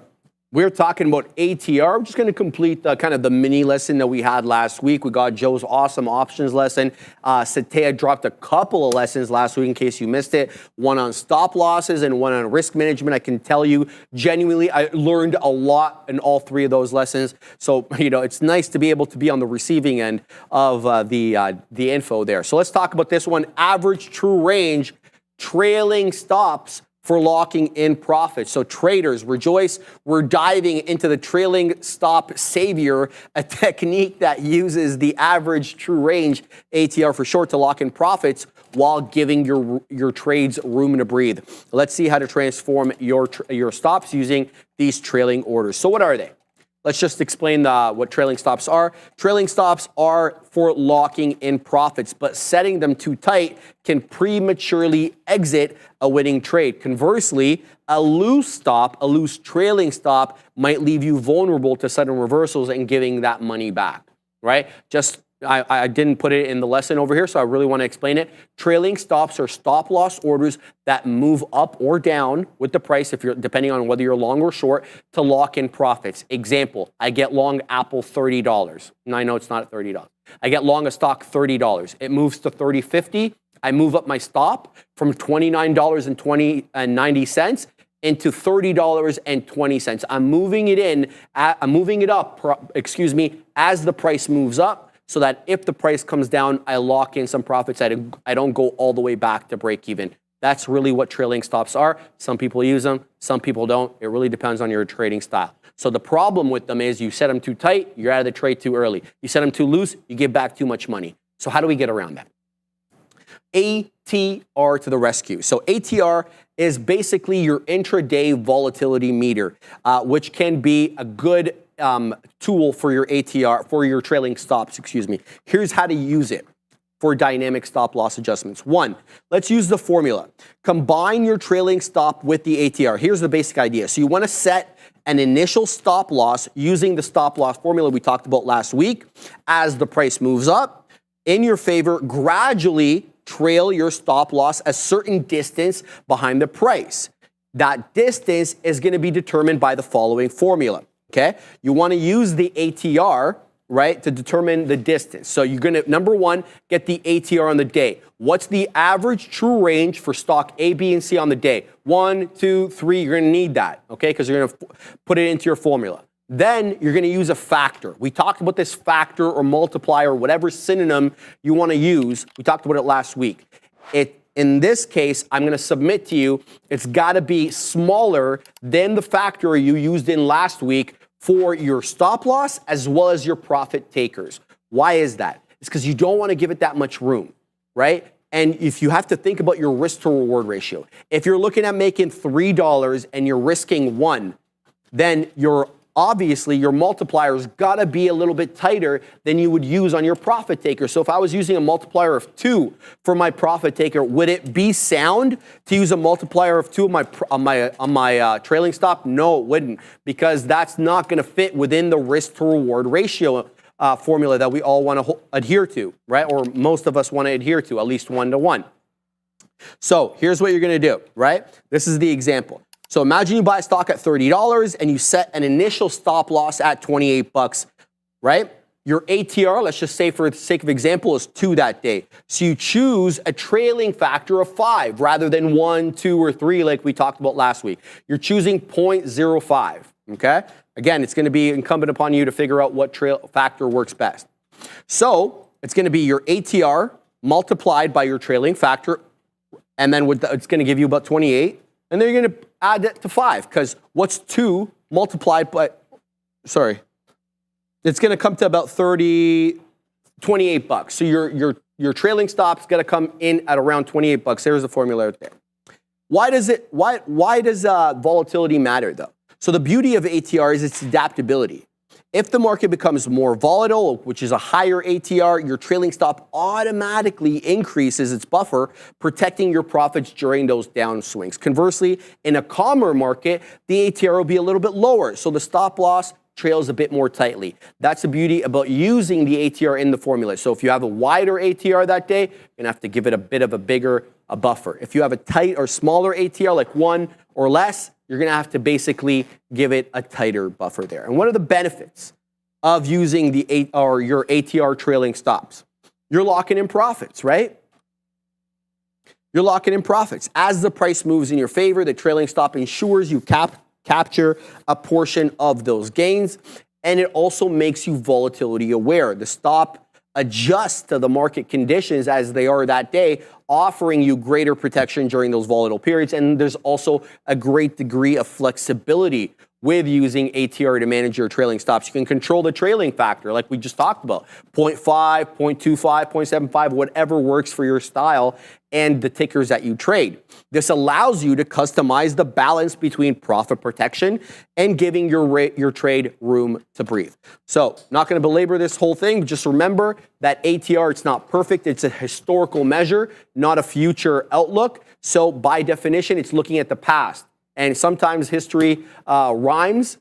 We're talking about ATR. I'm just going to complete kind of the mini lesson that we had last week. We got Joe's awesome options lesson. Satea dropped a couple of lessons last week in case you missed it. One on stop losses and one on risk management. I can tell you genuinely, I learned a lot in all three of those lessons. So, it's nice to be able to be on the receiving end of the info there. So let's talk about this one. Average true range, trailing stops for locking in profits. So traders, rejoice. We're diving into the trailing stop savior, a technique that uses the average true range, ATR for short, to lock in profits while giving your trades room to breathe. Let's see how to transform your stops using these trailing orders. So what are they? Let's just explain what trailing stops are. Trailing stops are for locking in profits, but setting them too tight can prematurely exit a winning trade. Conversely, a loose trailing stop might leave you vulnerable to sudden reversals and giving that money back, right? I didn't put it in the lesson over here, so I really want to explain it. Trailing stops are stop loss orders that move up or down with the price, depending on whether you're long or short, to lock in profits. Example, I get long Apple $30. And I know it's not $30. I get long a stock $30. It moves to $30.50. I move up my stop from $29.90 into $30.20. I'm moving it up, as the price moves up, so that if the price comes down, I lock in some profits. I don't go all the way back to break even. That's really what trailing stops are. Some people use them, some people don't. It really depends on your trading style. So the problem with them is you set them too tight, you're out of the trade too early. You set them too loose, you give back too much money. So how do we get around that? ATR to the rescue. So ATR is basically your intraday volatility meter, which can be a good tool for your ATR, for your trailing stops, Here's how to use it for dynamic stop loss adjustments. One, let's use the formula. Combine your trailing stop with the ATR. Here's the basic idea. So you want to set an initial stop loss using the stop loss formula we talked about last week. As the price moves up in your favor, gradually trail your stop loss a certain distance behind the price. That distance is going to be determined by the following formula. Okay, you want to use the ATR, right, to determine the distance. So you're going to, number one, get the ATR on the day. What's the average true range for stock A, B, and C on the day? 1, 2, 3, you're going to need that, okay, because you're going to put it into your formula. Then you're going to use a factor. We talked about this factor or multiplier, or whatever synonym you want to use. We talked about it last week. In this case, I'm going to submit to you, it's got to be smaller than the factor you used in last week for your stop loss as well as your profit takers. Why is that? It's because you don't want to give it that much room, right? And if you have to think about your risk to reward ratio, if you're looking at making $3 and you're risking 1, then obviously your multiplier's got to be a little bit tighter than you would use on your profit taker. So if I was using a multiplier of 2 for my profit taker, would it be sound to use a multiplier of 2 on my trailing stop? No, it wouldn't, because that's not going to fit within the risk to reward ratio formula that we all want to adhere to, right? Or most of us want to adhere to, at least 1 to 1. So here's what you're going to do, right? This is the example. So imagine you buy a stock at $30 and you set an initial stop loss at $28, right? Your ATR, let's just say for the sake of example, is 2 that day. So you choose a trailing factor of 5 rather than 1, 2, or 3 like we talked about last week. You're choosing 0.05, okay? Again, it's going to be incumbent upon you to figure out what factor works best. So it's going to be your ATR multiplied by your trailing factor, and then it's going to give you about 28. And then you're going to add that to 5, because what's 2 multiplied by, it's going to come to about $28. So your trailing stop's got to come in at around $28. There's the formula right there. Why does volatility matter though? So the beauty of ATR is its adaptability. If the market becomes more volatile, which is a higher ATR, your trailing stop automatically increases its buffer, protecting your profits during those downswings. Conversely, in a calmer market, the ATR will be a little bit lower, so the stop loss trails a bit more tightly. That's the beauty about using the ATR in the formula. So if you have a wider ATR that day, you're going to have to give it a bit of a bigger buffer. If you have a tight or smaller ATR, like 1 or less, you're going to have to basically give it a tighter buffer there. And what are the benefits of using your ATR trailing stops? You're locking in profits, right? You're locking in profits. As the price moves in your favor, the trailing stop ensures you capture a portion of those gains, and it also makes you volatility aware. The stop adjusts to the market conditions as they are that day, offering you greater protection during those volatile periods. And there's also a great degree of flexibility with using ATR to manage your trailing stops. You can control the trailing factor like we just talked about, 0.5, 0.25, 0.75, whatever works for your style and the tickers that you trade. This allows you to customize the balance between profit protection and giving your trade room to breathe. So, not going to belabor this whole thing. Just remember that ATR, it's not perfect. It's a historical measure, not a future outlook. So, by definition, it's looking at the past. And sometimes history rhymes.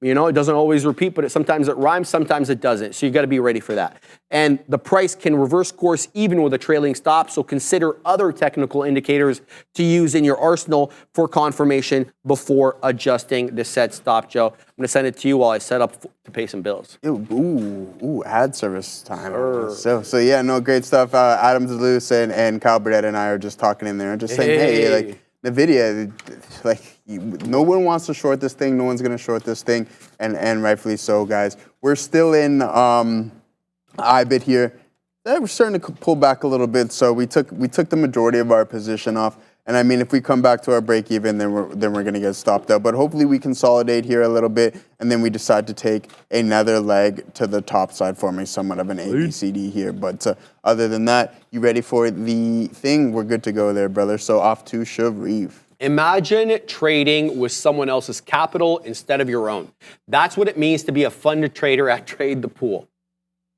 You know, it doesn't always repeat, but sometimes it rhymes, sometimes it doesn't. So you got to be ready for that. And the price can reverse course even with a trailing stop. So consider other technical indicators to use in your arsenal for confirmation before adjusting the set stop, Joe. I'm going to send it to you while I set up to pay some bills. Ooh, ad service time. So yeah, no, great stuff. Adam Deleuze and Kyle Burdett and I are just talking in there and just saying, hey, like, Nvidia, like, no one wants to short this thing. No one's going to short this thing, and rightfully so, guys. We're still in IBIT here. We're starting to pull back a little bit, so we took the majority of our position off. And I mean, if we come back to our break even, then we're going to get stopped out. But hopefully we consolidate here a little bit, and then we decide to take another leg to the top side, forming somewhat of an ABCD here. But other than that, you ready for the thing? We're good to go there, brother. So off to Sharif. Imagine trading with someone else's capital instead of your own. That's what it means to be a fund trader at Trade the Pool.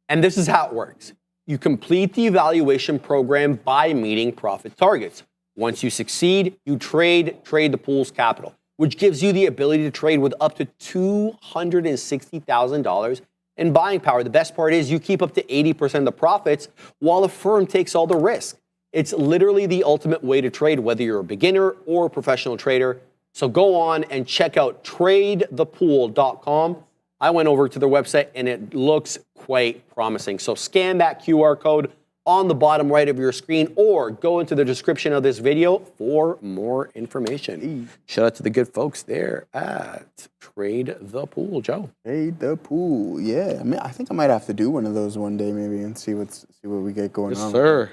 And this is how it works. You complete the evaluation program by meeting profit targets. Once you succeed, you trade the pool's capital, which gives you the ability to trade with up to $260,000 in buying power. The best part is you keep up to 80% of the profits while the firm takes all the risk. It's literally the ultimate way to trade, whether you're a beginner or a professional trader. So go on and check out tradethepool.com. I went over to their website and it looks quite promising. So scan that QR code on the bottom right of your screen or go into the description of this video for more information. Shout out to the good folks there at Trade the Pool, Joe. Trade the Pool, yeah. I mean, I think I might have to do one of those one day maybe and see what we get going on. Yes, sir.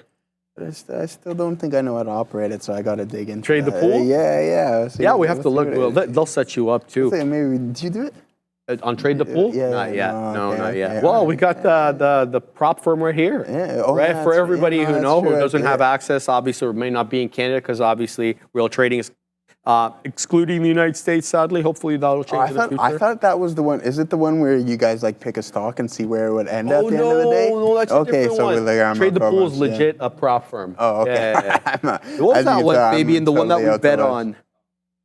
But I still don't think I know how to operate it, so I got to dig into Trade the Pool? Yeah. Yeah, we have to look. Well, they'll set you up too. Maybe, did you do it? On Trade the Pool? Yeah, not yet. no, Not yet. okay, Well, all we got the prop firm right here. Yeah. Right? For everybody who doesn't true. have access, obviously, or may not be in Canada, because obviously real trading is excluding the United States, sadly. Hopefully that'll change in the future. I thought that was the one. Is it the one where you guys like pick a stock and see where it would end at the end of the day? No, that's a different one. I'm Trade the Pool is legit a prop firm. Oh, okay. Yeah. What was that one, baby? And the one that we bet on?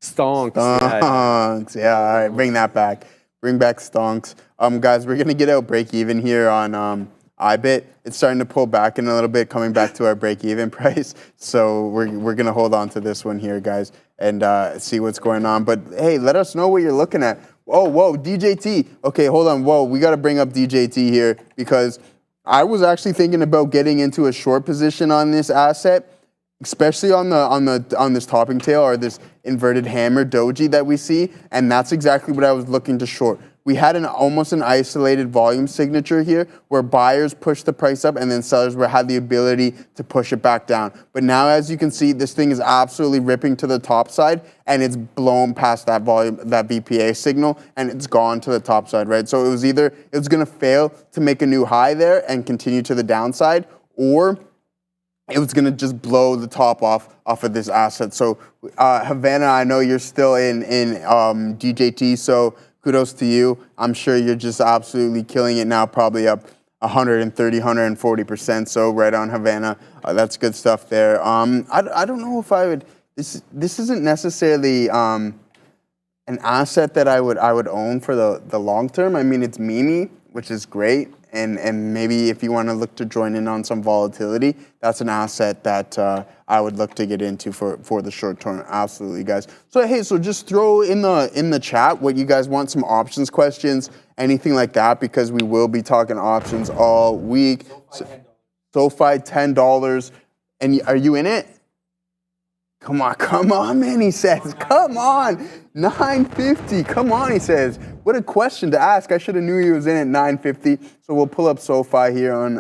Stonks. Stonks. Yeah, all right. Bring that back. Bring back stonks. Guys, we're going to get out break even here on IBIT. It's starting to pull back in a little bit, coming back to our break even price. So we're going to hold on to this one here, guys, and see what's going on. But hey, let us know what you're looking at. Oh, whoa, DJT. Okay, hold on. Whoa, we got to bring up DJT here because I was actually thinking about getting into a short position on this asset, especially on this topping tail or this inverted hammer doji that we see, and that's exactly what I was looking to short. We had almost an isolated volume signature here where buyers pushed the price up and then sellers had the ability to push it back down. But now, as you can see, this thing is absolutely ripping to the top side and it's blown past that volume, that BPA signal, and it's gone to the top side, right? So it was going to fail to make a new high there and continue to the downside, or it was going to just blow the top off of this asset. So Havana, I know you're still in DJT, so kudos to you. I'm sure you're just absolutely killing it now, probably up 130, 140%. So right on Havana. That's good stuff there. I don't know if I would, this isn't necessarily an asset that I would own for the long term. I mean, it's memey, which is great. And maybe if you want to look to join in on some volatility, that's an asset that I would look to get into for the short term. Absolutely, guys. So hey, so just throw in the chat what you guys want, some options questions, anything like that, because we will be talking options all week. SoFi $10. And are you in it? Come on, man, he says. Come on, $9.50. Come on, he says. What a question to ask. I should have knew he was in at $9.50. So we'll pull up SoFi here on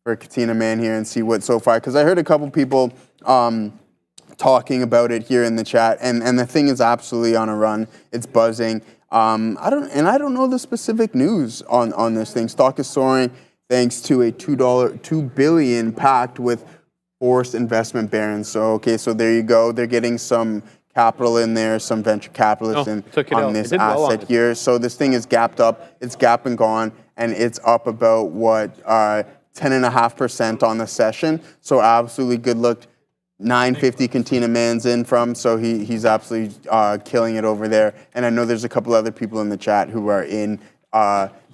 for Katina Man here and see what SoFi, because I heard a couple people talking about it here in the chat, and the thing is absolutely on a run. It's buzzing. I don't know the specific news on this thing. Stock is soaring thanks to a $2 billion pact with forced investment barons. So there you go. They're getting some capital in there, some venture capitalists on this asset here. So this thing is gapped up. It's gap and gone, and it's up about 10.5% on the session. So absolutely good look. 950 Cantina Man's in from, so he's absolutely killing it over there. And I know there's a couple other people in the chat who are in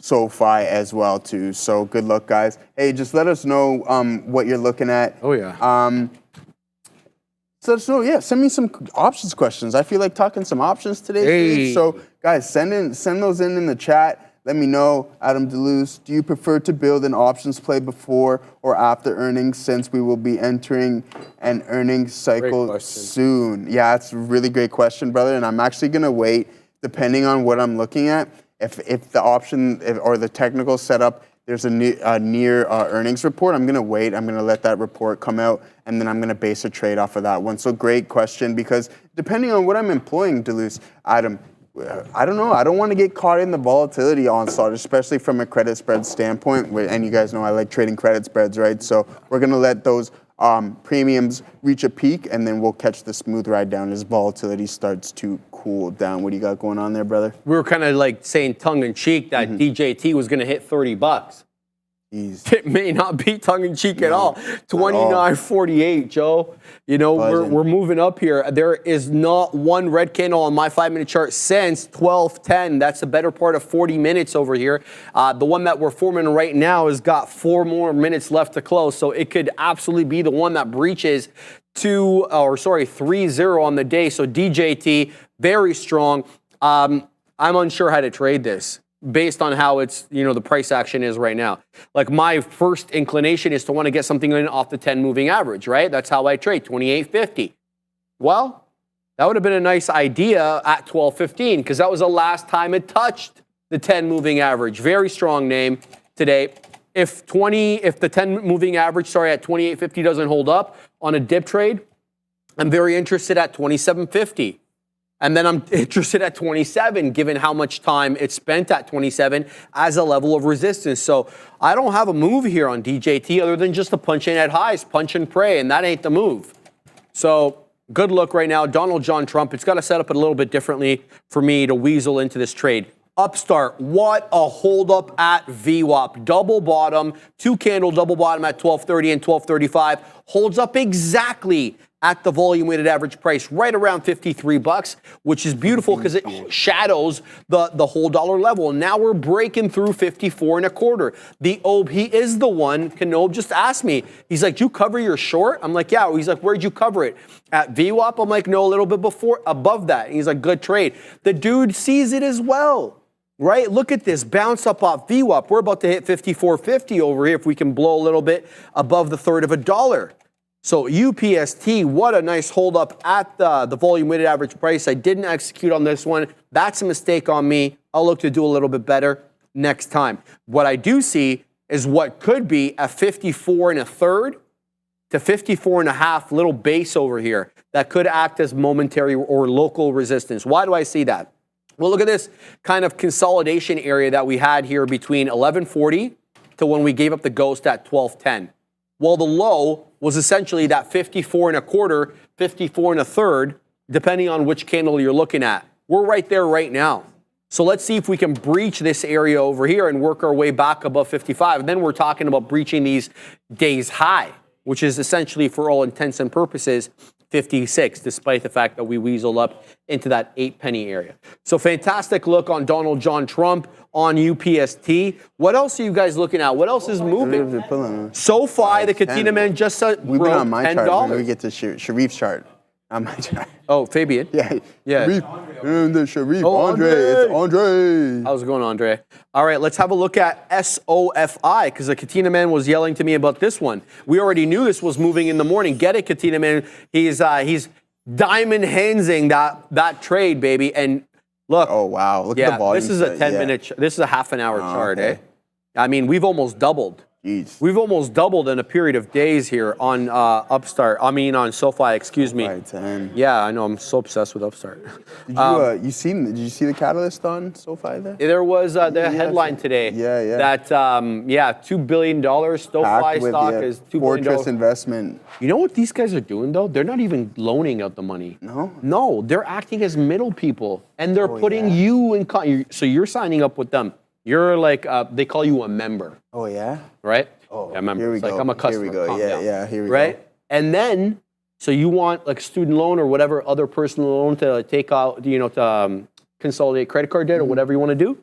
SoFi as well too. So good luck, guys. Hey, just let us know what you're looking at. Oh yeah. So let us know. Yeah, send me some options questions. I feel like talking some options today. Hey. So guys, send those in the chat. Let me know. Adam DeLuz, do you prefer to build an options play before or after earnings, since we will be entering an earnings cycle soon? Yeah, that's a really great question, brother. And I'm actually gonna wait, depending on what I'm looking at. If the option or the technical setup, there's a near earnings report, I'm going to wait. I'm going to let that report come out, and then I'm going to base a trade off of that one. So great question, because depending on what I'm employing, Deleuze, Adam, I don't know. I don't want to get caught in the volatility onslaught, especially from a credit spread standpoint. And you guys know I like trading credit spreads, right? So we're going to let those premiums reach a peak, and then we'll catch the smooth ride down as volatility starts to cool down. What do you got going on there, brother? We were kind of like saying tongue-in-cheek that DJT was going to hit $30. It may not be tongue-in-cheek at all. 29.48, Joe. You know, we're moving up here. There is not one red candle on my 5-minute chart since 12:10. That's the better part of 40 minutes over here. The one that we're forming right now has got 4 more minutes left to close, so it could absolutely be the one that breaches 3-0 on the day. So DJT, very strong. I'm unsure how to trade this, based on how it's, the price action is right now. Like, my first inclination is to want to get something in off the 10 moving average, right? That's how I trade, 28.50. Well, that would have been a nice idea at 12.15, because that was the last time it touched the 10 moving average. Very strong name today. If the 10 moving average, at 28.50 doesn't hold up on a dip trade, I'm very interested at 27.50. And then I'm interested at 27, given how much time it's spent at 27 as a level of resistance. So I don't have a move here on DJT other than just to punch in at highs, punch and pray, and that ain't the move. So good look right now. Donald John Trump, it's got to set up a little bit differently for me to weasel into this trade. Upstart, what a hold up at VWAP. Double bottom, 2-candle double bottom at 12.30 and 12.35. Holds up exactly at the volume weighted average price, right around $53, which is beautiful because it shadows the whole dollar level. And now we're breaking through 54.25. The OB, he is the one. Knob just asked me. He's like, "Do you cover your short?" I'm like, "Yeah." He's like, "Where'd you cover it?" At VWAP. I'm like, "No, a little bit above that." And he's like, "Good trade." The dude sees it as well. Right? Look at this bounce up off VWAP. We're about to hit 54.50 over here if we can blow a little bit above the third of a dollar. So UPST, what a nice hold up at the volume weighted average price. I didn't execute on this one. That's a mistake on me. I'll look to do a little bit better next time. What I do see is what could be a 54.33 to 54.5 little base over here that could act as momentary or local resistance. Why do I see that? Well, look at this kind of consolidation area that we had here between 11.40 to when we gave up the ghost at 12.10. Well, the low was essentially that 54.25, 54.33, depending on which candle you're looking at. We're right there right now. So let's see if we can breach this area over here and work our way back above 55. And then we're talking about breaching these days high, which is essentially, for all intents and purposes, 56, despite the fact that we weasel up into that 8 penny area. So fantastic look on Donald John Trump. on UPST. What else are you guys looking at? What else is moving? SoFi, the Katina man just We've been on my chart. When we $10. get to Sharif's chart. On my chart. Oh, Fabian. Yeah. Yeah. Sharif. And the Sharif. Oh, Andre. It's Andre. How's it going, Andre? All right, let's have a look at SOFI, because the Katina man was yelling to me about this one. We already knew this was moving in the morning. Get it, Katina man. He's diamond handsing that trade, baby. And look. Oh, wow. Look at the volume. This is a 10-minute, this is a half an hour chart, okay. eh? I mean, we've almost doubled. Jeez. We've almost doubled in a period of days here on on SoFi, excuse me. Right, 10. Yeah, I know. I'm so obsessed with Upstart. Did you see the catalyst on SoFi there? There was the headline today. Yeah. That $2 billion SoFi stock is $2 billion. Fortress investment. You know what these guys are doing though? They're not even loaning out the money. No, they're acting as middle people, and they're putting you in. So you're signing up with them. You're like they call you a member. Oh yeah. Right? Oh, yeah, member. Here we It's go. like I'm a customer. Here we go. Calm down. Yeah. Here we go. Right? And then, so you want like student loan or whatever other personal loan to take out, to consolidate credit card debt or whatever you want to do.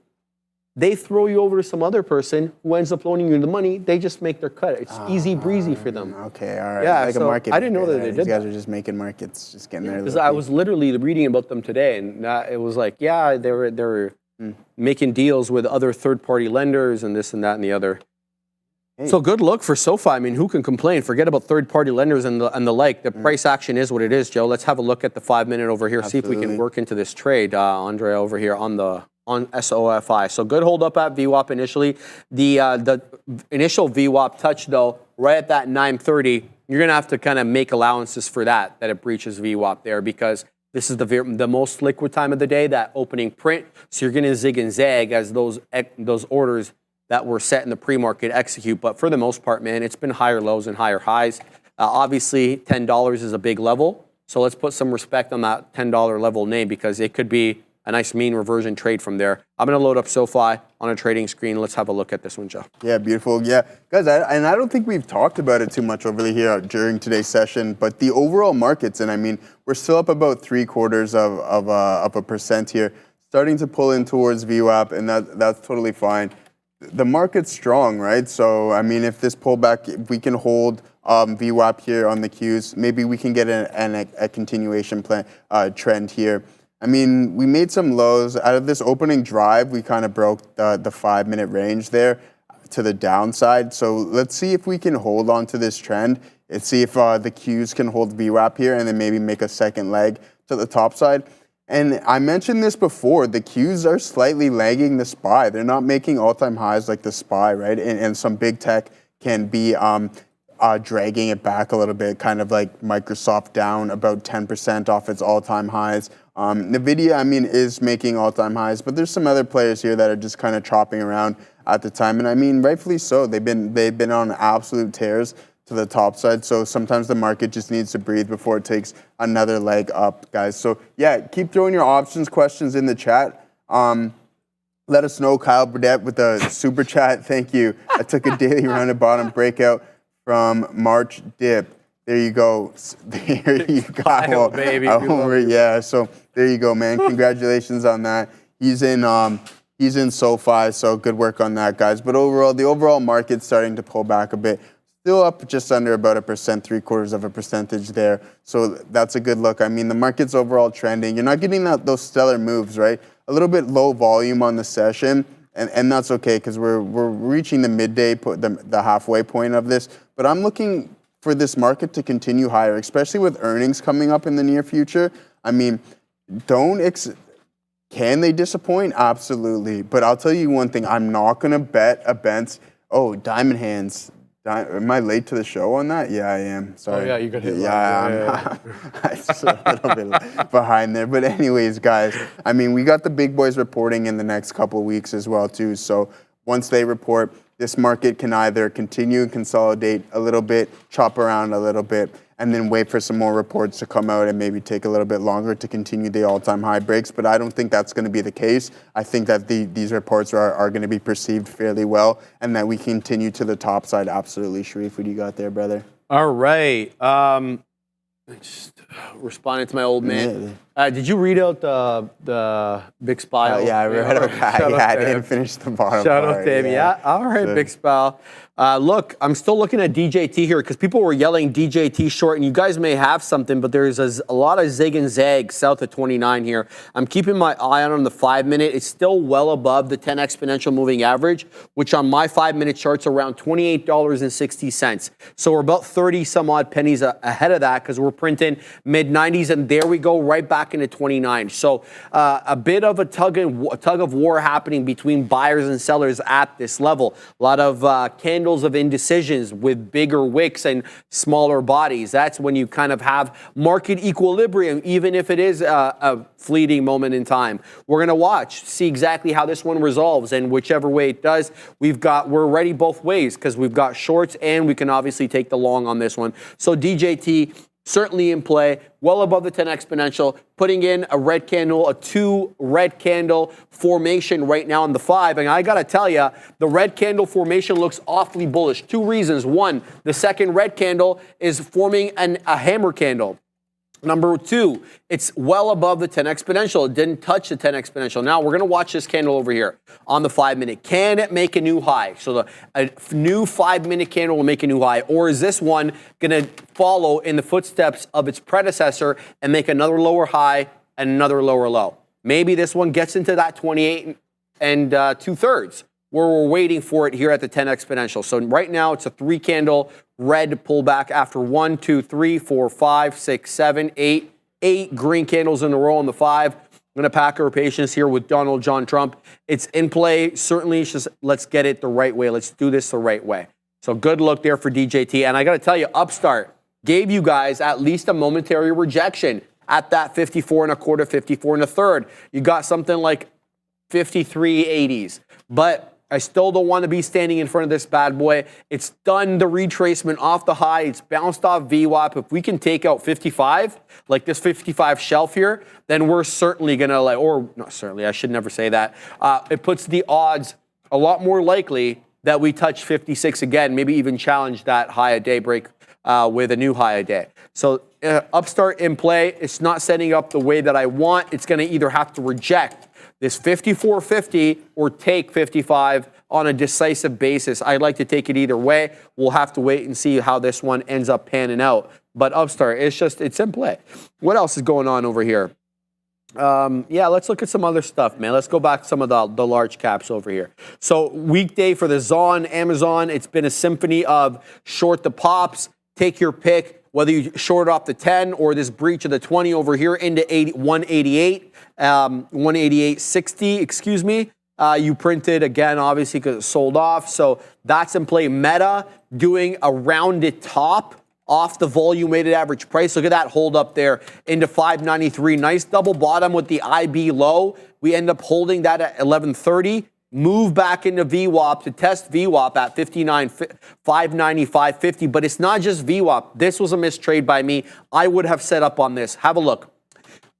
They throw you over to some other person who ends up loaning you the money. They just make their cut. It's easy breezy for them. Okay, all right. Yeah, like so a market. I didn't know that they These did guys that. are just making markets, just getting there. Because I was literally reading about them today, and it was like, yeah, they were making deals with other third-party lenders and this and that and the other. So good luck for SoFi. I mean, who can complain? Forget about third-party lenders and the like. The price action is what it is, Joe. Let's have a look at the 5-minute over here. See if we can work into this trade, Andre, over here on SOFI. So good hold up at VWAP initially. The initial VWAP touch though, right at that 930. You're gonna have to kind of make allowances for that it breaches VWAP there, because this is the most liquid time of the day, that opening print. So you're gonna zig and zag as those orders that were set in the pre-market execute. But for the most part, man, it's been higher lows and higher highs. Obviously, $10 is a big level. So let's put some respect on that $10 level name, because it could be a nice mean reversion trade from there. I'm going to load up SoFi on a trading screen. Let's have a look at this one, Joe. Yeah, beautiful. Yeah, guys, I don't think we've talked about it too much over here during today's session, but the overall markets, and I mean, we're still up about 0.75% here, starting to pull in towards VWAP, and that's totally fine. The market's strong, right? So, I mean, if this pullback, if we can hold VWAP here on the Qs, maybe we can get a continuation trend here. I mean, we made some lows. Out of this opening drive, we kind of broke the 5-minute range there to the downside. So let's see if we can hold on to this trend and see if the Qs can hold VWAP here and then maybe make a second leg to the top side. And I mentioned this before, the Qs are slightly lagging the SPY. They're not making all-time highs like the SPY, right? And some big tech can be dragging it back a little bit, kind of like Microsoft down about 10% off its all-time highs. Nvidia, I mean, is making all-time highs, but there's some other players here that are just kind of chopping around at the time. And I mean, rightfully so. They've been on absolute tears to the top side. So sometimes the market just needs to breathe before it takes another leg up, guys. So yeah, keep throwing your options questions in the chat. Let us know. Kyle Burdett with the super chat. Thank you. I took a daily rounded bottom breakout from March dip. There you go. There you go. Kyle, baby. Yeah. So there you go, man. Congratulations on that. He's in SoFi. So good work on that, guys. But overall, the overall market's starting to pull back a bit. Still up just under about 1%, 0.75% there. So that's a good look. I mean, the market's overall trending. You're not getting those stellar moves, right? A little bit low volume on the session, and that's okay because we're reaching the midday, the halfway point of this. But I'm looking for this market to continue higher, especially with earnings coming up in the near future. I mean, can they disappoint? Absolutely. But I'll tell you one thing. I'm not going to bet against, diamond hands. Am I late to the show on that? Yeah, I am. Sorry. Oh, yeah, you got hit. Yeah, I'm just a little bit behind there. But anyways, guys, I mean, we got the big boys reporting in the next couple of weeks as well, too. So once they report, this market can either continue and consolidate a little bit, chop around a little bit, and then wait for some more reports to come out and maybe take a little bit longer to continue the all-time high breaks. But I don't think that's going to be the case. I think that these reports are going to be perceived fairly well and that we continue to the top side. Absolutely. Sharif, what do you got there, brother? All right. Just responding to my old man. Did you read out the big spy? Yeah, I read it. Yeah, I didn't finish the bottom Shout part. out to him. Yeah. All right, big spy. Look, I'm still looking at DJT here because people were yelling DJT short, and you guys may have something, but there's a lot of zig and zag south of 29 here. I'm keeping my eye on the 5-minute. It's still well above the 10 exponential moving average, which on my 5-minute chart's around $28.60. So we're about 30 some odd pennies ahead of that because we're printing mid-90s, and there we go right back into 29. So a bit of a tug of war happening between buyers and sellers at this level. A lot of candles of indecisions with bigger wicks and smaller bodies. That's when you kind of have market equilibrium, even if it is a fleeting moment in time. We're going to watch, see exactly how this one resolves, and whichever way it does, we're ready both ways because we've got shorts and we can obviously take the long on this one. So DJT certainly in play, well above the 10 exponential, putting in a red candle, a 2 red candle formation right now in the 5. And I got to tell you, the red candle formation looks awfully bullish. 2 reasons. One, the second red candle is forming a hammer candle. Number 2, it's well above the 10 exponential. It didn't touch the 10 exponential. Now we're going to watch this candle over here on the 5-minute. Can it make a new high? So a new 5-minute candle will make a new high. Or is this one going to follow in the footsteps of its predecessor and make another lower high and another lower low? Maybe this one gets into that 28 and 2/3 where we're waiting for it here at the 10 exponential. So right now it's a 3-candle red pullback after 1, 2, 3, 4, 5, 6, 7, 8 green candles in a row on the 5. I'm going to pack our patience here with Donald John Trump. It's in play. Certainly, it's just let's get it the right way. Let's do this the right way. So good look there for DJT. And I got to tell you, Upstart gave you guys at least a momentary rejection at that 54 1/4, 54 1/3. You got something like 53.80s. But I still don't want to be standing in front of this bad boy. It's done the retracement off the high. It's bounced off VWAP. If we can take out 55, like this 55 shelf here, then we're certainly going to, or not certainly, I should never say that. It puts the odds a lot more likely that we touch 56 again, maybe even challenge that high at daybreak with a new high a day. So Upstart in play. It's not setting up the way that I want. It's going to either have to reject this 54.50 or take 55 on a decisive basis. I'd like to take it either way. We'll have to wait and see how this one ends up panning out. But Upstart, it's in play. What else is going on over here? Yeah, let's look at some other stuff, man. Let's go back to some of the large caps over here. So weekday for the Zon, Amazon, it's been a symphony of short the pops, take your pick, whether you short off the 10 or this breach of the 20 over here into 188. 188.60, excuse me. You printed again, obviously, because it sold off. So that's in play. Meta doing a rounded top off the volume weighted average price. Look at that hold up there into 593. Nice double bottom with the IB low. We end up holding that at 1130. Move back into VWAP to test VWAP at 595.50. But it's not just VWAP. This was a mistrade by me. I would have set up on this. Have a look.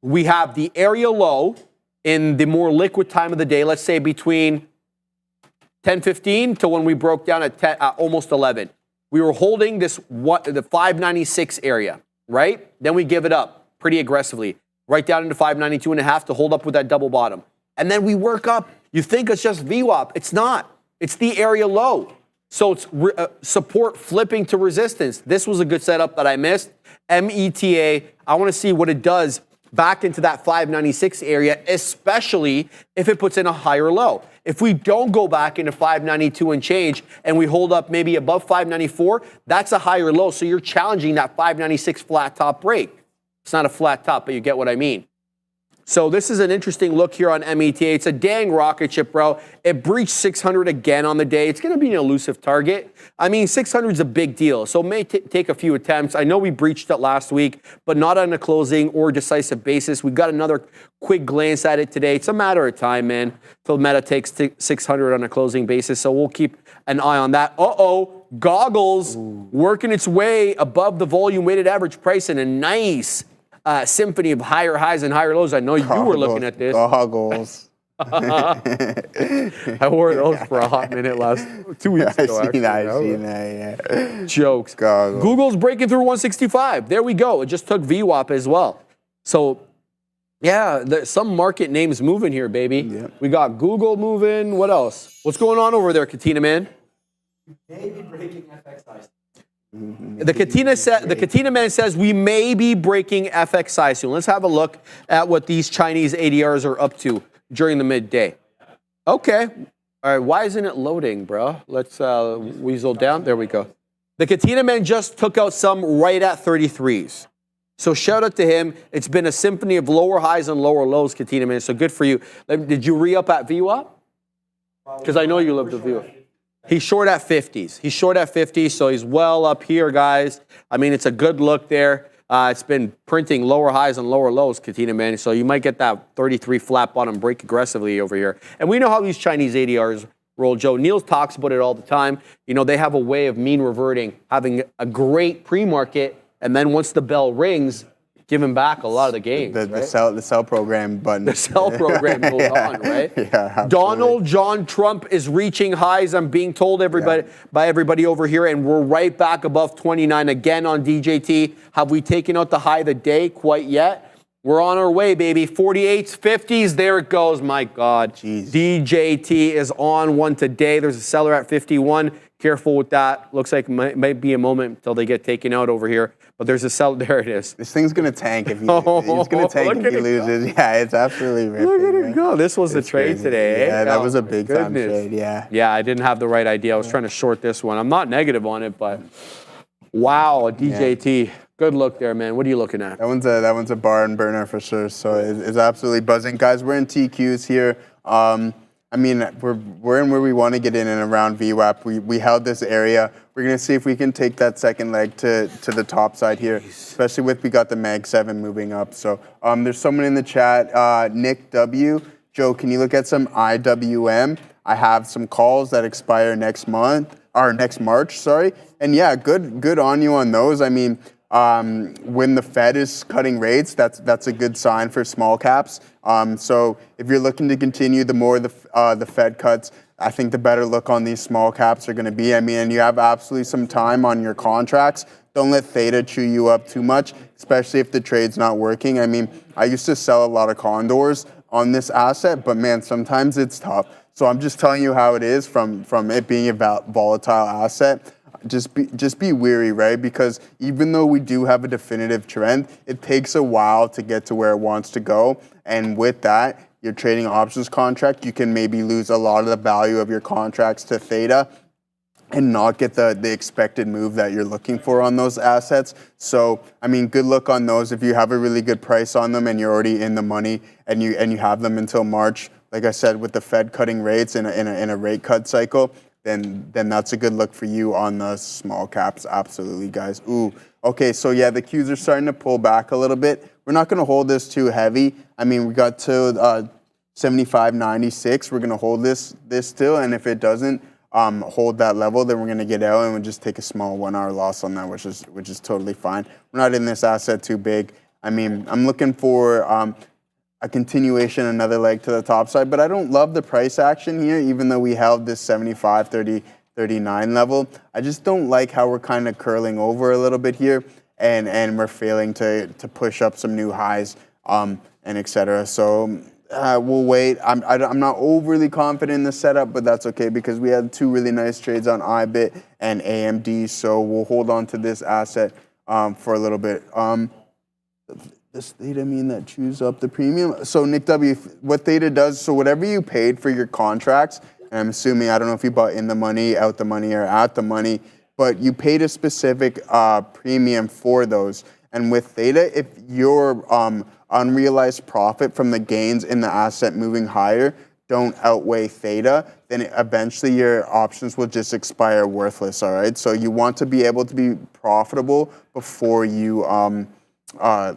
We have the area low in the more liquid time of the day, let's say between 10:15 to when we broke down at almost 11. We were holding the 596 area, right? Then we give it up pretty aggressively, right down into 592.5 to hold up with that double bottom. And then we work up. You think it's just VWAP. It's not. It's the area low. So it's support flipping to resistance. This was a good setup that I missed. META, I want to see what it does back into that 596 area, especially if it puts in a higher low. If we don't go back into 592 and change and we hold up maybe above 594, that's a higher low. So you're challenging that 596 flat top break. It's not a flat top, but you get what I mean. So this is an interesting look here on META. It's a dang rocket ship, bro. It breached 600 again on the day. It's going to be an elusive target. I mean, 600 is a big deal, so it may take a few attempts. I know we breached it last week, but not on a closing or decisive basis. We got another quick glance at it today. It's a matter of time, man, till Meta takes 600 on a closing basis, so we'll keep an eye on that. Goggles working its way above the volume-weighted average price in a nice symphony of higher highs and higher lows. I know you were looking at this. Goggles. I wore those for a hot minute 2 weeks ago. I seen that, yeah. Jokes. Goggles. Google's breaking through 165. There we go. It just took VWAP as well. So Yeah, some market names moving here, baby. Yep. We got Google moving. What else? What's going on over there, Katina man? Maybe breaking FX highs. The Katina man says we may be breaking FX highs soon. Let's have a look at what these Chinese ADRs are up to during the midday. Okay. All right. Why isn't it loading, bro? Let's weasel down. There we go. The Katina man just took out some right at 33s. So shout out to him. It's been a symphony of lower highs and lower lows, Katina man. So good for you. Did you re-up at VWAP? Because I know you love the VWAP. He's short at 50s. He's short at 50, so he's well up here, guys. I mean, it's a good look there. It's been printing lower highs and lower lows, Katina man. So you might get that 33 flat bottom break aggressively over here. And we know how these Chinese ADRs roll, Joe. Niels talks about it all the time. You know, they have a way of mean reverting, having a great pre-market, and then once the bell rings, giving back a lot of the gains. The sell program button. The sell program goes on, right? Yeah, absolutely. Donald John Trump is reaching highs, I'm being told by everybody over here, and we're right back above 29 again on DJT. Have we taken out the high of the day quite yet? We're on our way, baby. 48s, 50s, there it goes. My God. Jeez. DJT is on one today. There's a seller at 51. Careful with that. Looks like it might be a moment until they get taken out over here. But there's a sell. There it is. This thing's gonna tank if he. It's gonna tank if he loses. Yeah, it's absolutely ripping. Look at it right? go. This was the trade crazy. today. Yeah, that was a my big time goodness. trade. Yeah. Yeah, I didn't have the right idea. I was trying to short this one. I'm not negative on it, but wow, a DJT. Good look there, man. What are you looking at? That one's a barn burner for sure. So it's absolutely buzzing, guys. We're in TQs here. I mean, we're in where we want to get in and around VWAP. We held this area. We're gonna see if we can take that second leg to the top side here, especially with we got the Mag 7 moving up. So there's someone in the chat, Nick W. Joe, can you look at some IWM? I have some calls that expire next March, sorry. And yeah, good on you on those. I mean, when the Fed is cutting rates, that's a good sign for small caps. So if you're looking to continue, the more the Fed cuts, I think the better look on these small caps are going to be. I mean, and you have absolutely some time on your contracts. Don't let theta chew you up too much, especially if the trade's not working. I mean, I used to sell a lot of condors on this asset, but man, sometimes it's tough. So I'm just telling you how it is from it being a volatile asset. Just be wary, right? Because even though we do have a definitive trend, it takes a while to get to where it wants to go. And with that, your trading options contract, you can maybe lose a lot of the value of your contracts to theta and not get the expected move that you're looking for on those assets. So, I mean, good luck on those. If you have a really good price on them and you're already in the money and you have them until March, like I said, with the Fed cutting rates in a rate cut cycle, then that's a good look for you on the small caps. Absolutely, guys. Ooh, okay, so yeah, the Qs are starting to pull back a little bit. We're not going to hold this too heavy. I mean, we got to 75.96. We're going to hold this still, and if it doesn't hold that level, then we're going to get out and we'll just take a small 1 hour loss on that, which is totally fine. We're not in this asset too big. I mean, I'm looking for a continuation, another leg to the top side, but I don't love the price action here, even though we held this 75.39 level. I just don't like how we're kind of curling over a little bit here, and we're failing to push up some new highs and et cetera. So we'll wait. I'm not overly confident in the setup, but that's okay because we had two really nice trades on IBIT and AMD, so we'll hold on to this asset for a little bit. Does theta mean that chews up the premium? So Nick W, what theta does, so whatever you paid for your contracts, and I'm assuming, I don't know if you bought in the money, out the money, or at the money, but you paid a specific premium for those. And with theta, if your unrealized profit from the gains in the asset moving higher don't outweigh theta, then eventually your options will just expire worthless, all right? So you want to be able to be profitable before you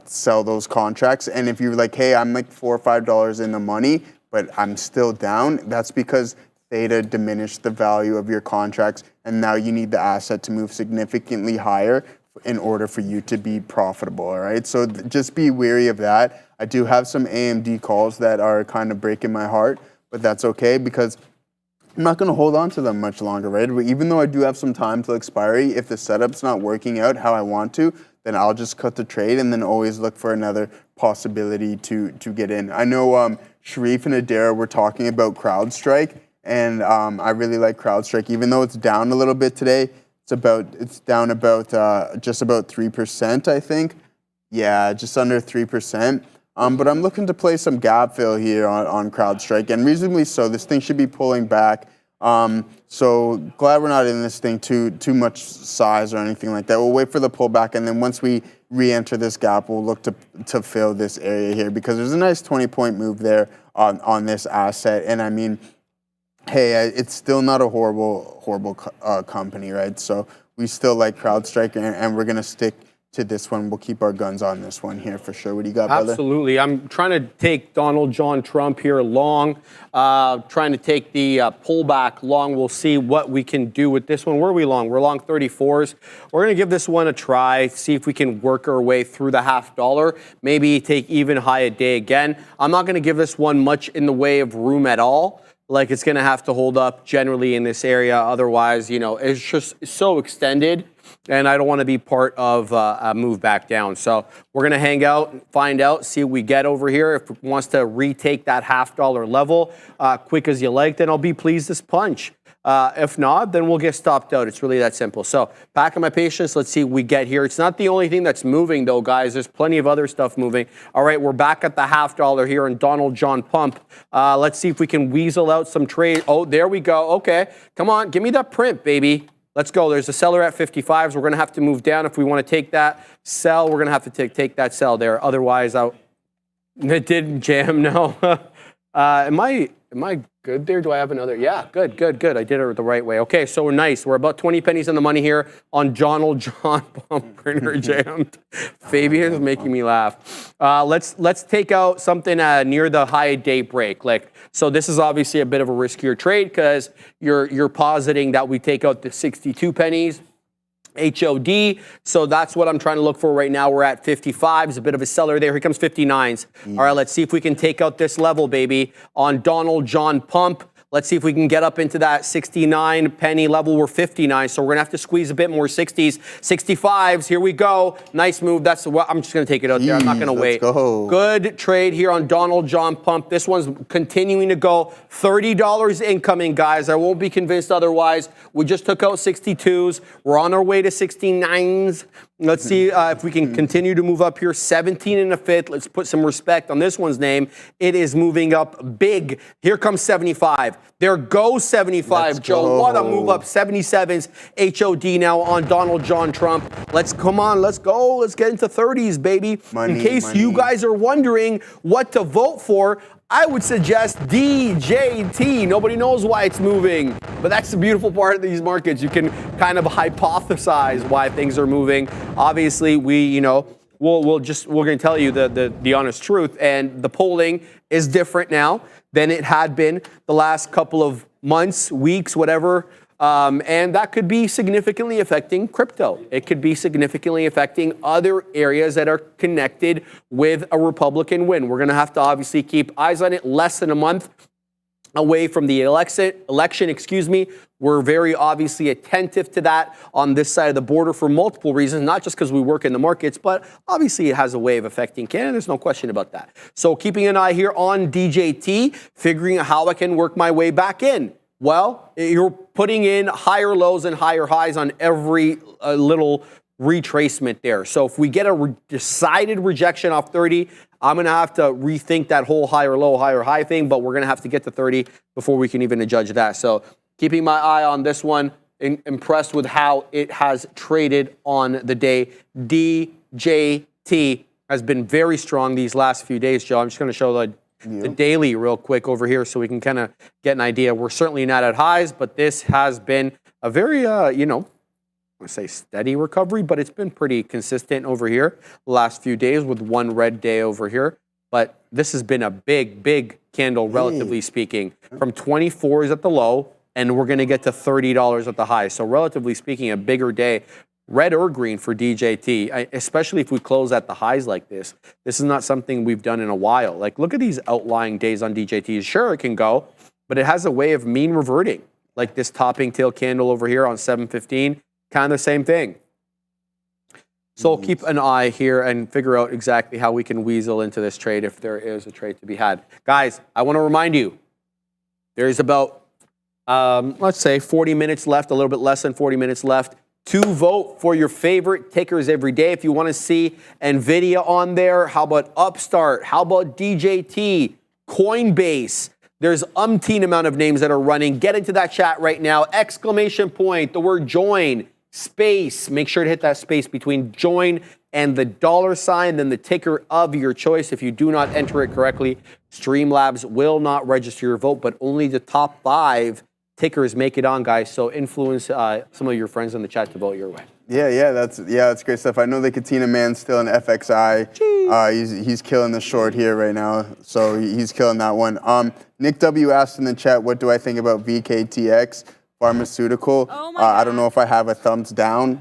sell those contracts. And if you're like, hey, I'm like $4 or $5 in the money, but I'm still down, that's because theta diminished the value of your contracts, and now you need the asset to move significantly higher in order for you to be profitable, all right? So just be wary of that. I do have some AMD calls that are kind of breaking my heart, but that's okay because I'm not going to hold on to them much longer, right? Even though I do have some time till expiry, if the setup's not working out how I want to, then I'll just cut the trade and then always look for another possibility to get in. I know Sharif and Adair were talking about CrowdStrike, and I really like CrowdStrike, even though it's down a little bit today. It's down about just about 3%, I think. Yeah, just under 3%. But I'm looking to play some gap fill here on CrowdStrike, and reasonably so. This thing should be pulling back. So glad we're not in this thing too much size or anything like that. We'll wait for the pullback, and then once we re-enter this gap, we'll look to fill this area here, because there's a nice 20-point move there on this asset. And I mean, hey, it's still not a horrible company, right? So we still like CrowdStrike, and we're gonna stick to this one. We'll keep our guns on this one here for sure. What do you got, brother? Absolutely. I'm trying to take Donald John Trump here long, trying to take the pullback long. We'll see what we can do with this one. Where are we long? We're long 34s. We're going to give this one a try, see if we can work our way through the $0.50, maybe take even high a day again. I'm not going to give this one much in the way of room at all. Like, it's going to have to hold up generally in this area. Otherwise, you know, it's just so extended, and I don't want to be part of a move back down. So we're going to hang out, find out, see what we get over here. If it wants to retake that $0.50 level quick as you like, then I'll be pleased as punch. If not, then we'll get stopped out. It's really that simple. So packing my patience. Let's see what we get here. It's not the only thing that's moving, though, guys. There's plenty of other stuff moving. All right, we're back at the $0.50 here in Donald John Pump. Let's see if we can weasel out some trade. Oh, there we go. Okay, come on. Give me that print, baby. Let's go. There's a seller at 55s. We're going to have to move down if we want to take that sell. We're going to have to take that sell there. Otherwise, it didn't jam. No. Am I good there? Do I have another? Yeah, good. I did it the right way. Okay, so we're nice. We're about 20 pennies in the money here on Donald John Pump. Printer jammed. Fabian's making me laugh. Let's take out something near the high day break. So this is obviously a bit of a riskier trade because you're positing that we take out the 62 pennies. HOD. So that's what I'm trying to look for right now. We're at 55s, a bit of a seller there. Here comes 59s. All right, let's see if we can take out this level, baby, on Donald John Pump. Let's see if we can get up into that 69 penny level. We're 59, so we're going to have to squeeze a bit more 60s. 65s, here we go. Nice move. That's what I'm just going to take it out there. I'm not going to wait. Go. Good trade here on Donald John Pump. This one's continuing to go. $30 incoming, guys. I won't be convinced otherwise. We just took out 62s. We're on our way to 69s. Let's see if we can continue to move up here. 17 and a fifth. Let's put some respect on this one's name. It is moving up big. Here comes 75. There goes 75, Joe. What a move up. 77s. HOD now on Donald John Trump. Come on. Let's go. Let's get into 30s, baby. In case you guys are wondering what to vote for, I would suggest DJT. Nobody knows why it's moving, but that's the beautiful part of these markets. You can kind of hypothesize why things are moving. Obviously, we're going to tell you the honest truth, and the polling is different now than it had been the last couple of months, weeks, whatever. And that could be significantly affecting crypto. It could be significantly affecting other areas that are connected with a Republican win. We're going to have to obviously keep eyes on it. Less than a month away from the election. We're very obviously attentive to that on this side of the border for multiple reasons, not just because we work in the markets, but obviously it has a way of affecting Canada. There's no question about that. So keeping an eye here on DJT, figuring out how I can work my way back in. Well, you're putting in higher lows and higher highs on every little retracement there. So if we get a decided rejection off 30, I'm going to have to rethink that whole higher low, higher high thing, but we're going to have to get to 30 before we can even judge that. So keeping my eye on this one, impressed with how it has traded on the day. DJT has been very strong these last few days, Joe. I'm just going to show the daily real quick over here so we can kind of get an idea. We're certainly not at highs, but this has been a very, I want to say steady recovery, but it's been pretty consistent over here the last few days with one red day over here. But this has been a big candle, relatively speaking. From 24s at the low, and we're going to get to $30 at the high. So relatively speaking, a bigger day. Red or green for DJT, especially if we close at the highs like this. This is not something we've done in a while. Like, look at these outlying days on DJT. Sure, it can go, but it has a way of mean reverting. Like this topping tail candle over here on 715, kind of the same thing. So keep an eye here and figure out exactly how we can weasel into this trade if there is a trade to be had. Guys, I want to remind you, there's about, let's say, 40 minutes left, a little bit less than 40 minutes left, to vote for your favorite tickers every day. If you want to see Nvidia on there, how about Upstart? How about DJT? Coinbase? There's umpteen amount of names that are running. Get into that chat right now. Exclamation point, the word join. Space, make sure to hit that space between join and the $, then the ticker of your choice. If you do not enter it correctly, Streamlabs will not register your vote, but only the top 5 tickers make it on, guys. So influence some of your friends in the chat to vote your way. Yeah, that's great stuff. I know the Katina man's still in FXI. He's killing the short here right now, so he's killing that one. Nick W asked in the chat, what do I think about VKTX? Pharmaceutical. I don't know if I have a thumbs down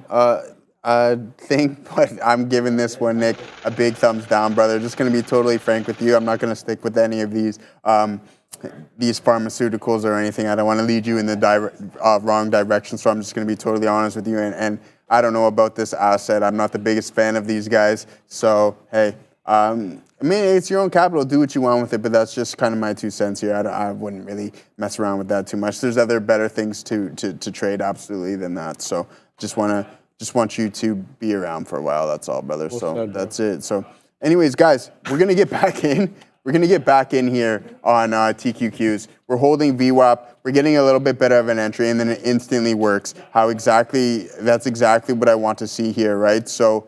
thing, but I'm giving this one, Nick, a big thumbs down, brother. Just going to be totally frank with you. I'm not going to stick with any of these pharmaceuticals or anything. I don't want to lead you in the wrong direction, so I'm just going to be totally honest with you. And I don't know about this asset. I'm not the biggest fan of these guys. So, hey, I mean, it's your own capital. Do what you want with it, but that's just kind of my 2 cents here. I wouldn't really mess around with that too much. There's other better things to trade absolutely than that. So just want you to be around for a while. That's all, brother. So that's it. So anyways, guys, we're going to get back in. We're going to get back in here on TQQs. We're holding VWAP. We're getting a little bit better of an entry, and then it instantly works. That's exactly what I want to see here, right? So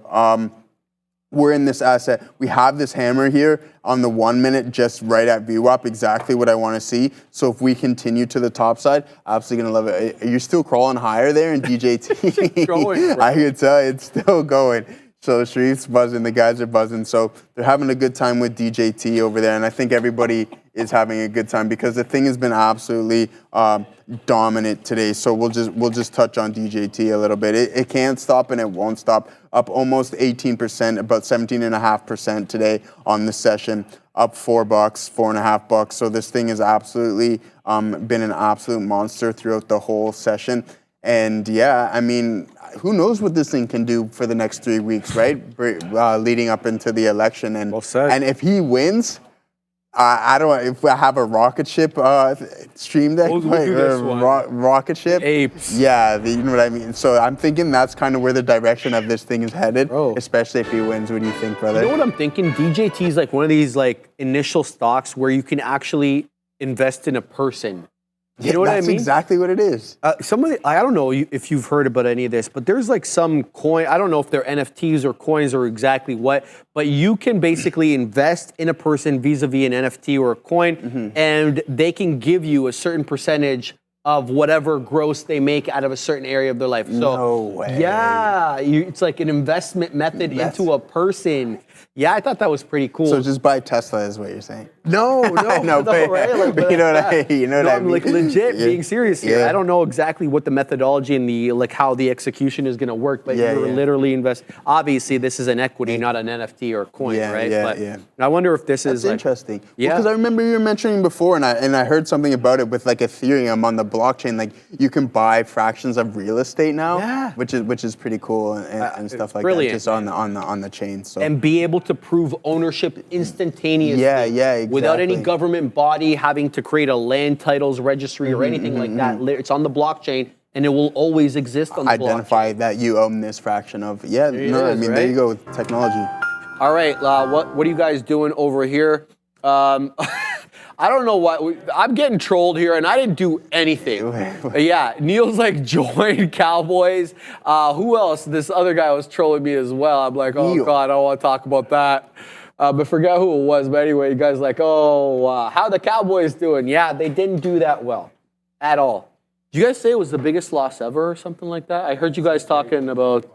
we're in this asset. We have this hammer here on the 1 minute, just right at VWAP, exactly what I want to see. So if we continue to the top side, absolutely going to love it. Are you still crawling higher there in DJT? Going, I can tell it's still going. So Sharif's buzzing, the guys are buzzing. So they're having a good time with DJT over there, and I think everybody is having a good time because the thing has been absolutely dominant today. So we'll just touch on DJT a little bit. It can't stop and it won't stop. Up almost 18%, about 17.5% today on the session. Up $4, $4.50. So this thing has absolutely been an absolute monster throughout the whole session. And yeah, I mean, who knows what this thing can do for the next 3 weeks, right? Leading up into the election. And if he wins, I don't know if I have a rocket ship stream deck, rocket ship. Apes. Yeah, you know what I mean? So I'm thinking that's kind of where the direction of this thing is headed, especially if he wins. What do you think, brother? You know what I'm thinking? DJT is like one of these like initial stocks where you can actually invest in a person. You know what I mean? That's exactly what it is. I don't know if you've heard about any of this, but there's like some coin, I don't know if they're NFTs or coins or exactly what, but you can basically invest in a person vis-a-vis an NFT or a coin, and they can give you a certain percentage of whatever gross they make out of a certain area of their life. So, no way. Yeah, it's like an investment method into a person. Yeah, I thought that was pretty cool. So just buy Tesla is what you're saying? No, right? Like, you know what I mean? I'm like legit being serious here. Yeah. I don't know exactly what the methodology and the how the execution is going to work, but you're literally invest. Obviously, this is an equity, not an NFT or a coin, right? But I wonder if this is interesting. Yeah, because I remember you were mentioning before, and I heard something about it with like Ethereum on the blockchain. Like you can buy fractions of real estate now, which is pretty cool and stuff like that, just on the chain. So and be able to prove ownership instantaneously. Exactly. Without any government body having to create a land titles registry or anything like that. It's on the blockchain, and it will always exist on the blockchain. Identify that you own this fraction of. There you go with technology. All right, what are you guys doing over here? I don't know what, I'm getting trolled here, and I didn't do anything. Yeah, Neil's like, join Cowboys. Who else? This other guy was trolling me as well. I'm like, oh God, I don't want to talk about that. But forget who it was. But anyway, you guys like, how the Cowboys doing? Yeah, they didn't do that well at all. Did you guys say it was the biggest loss ever or something like that? I heard you guys talking about,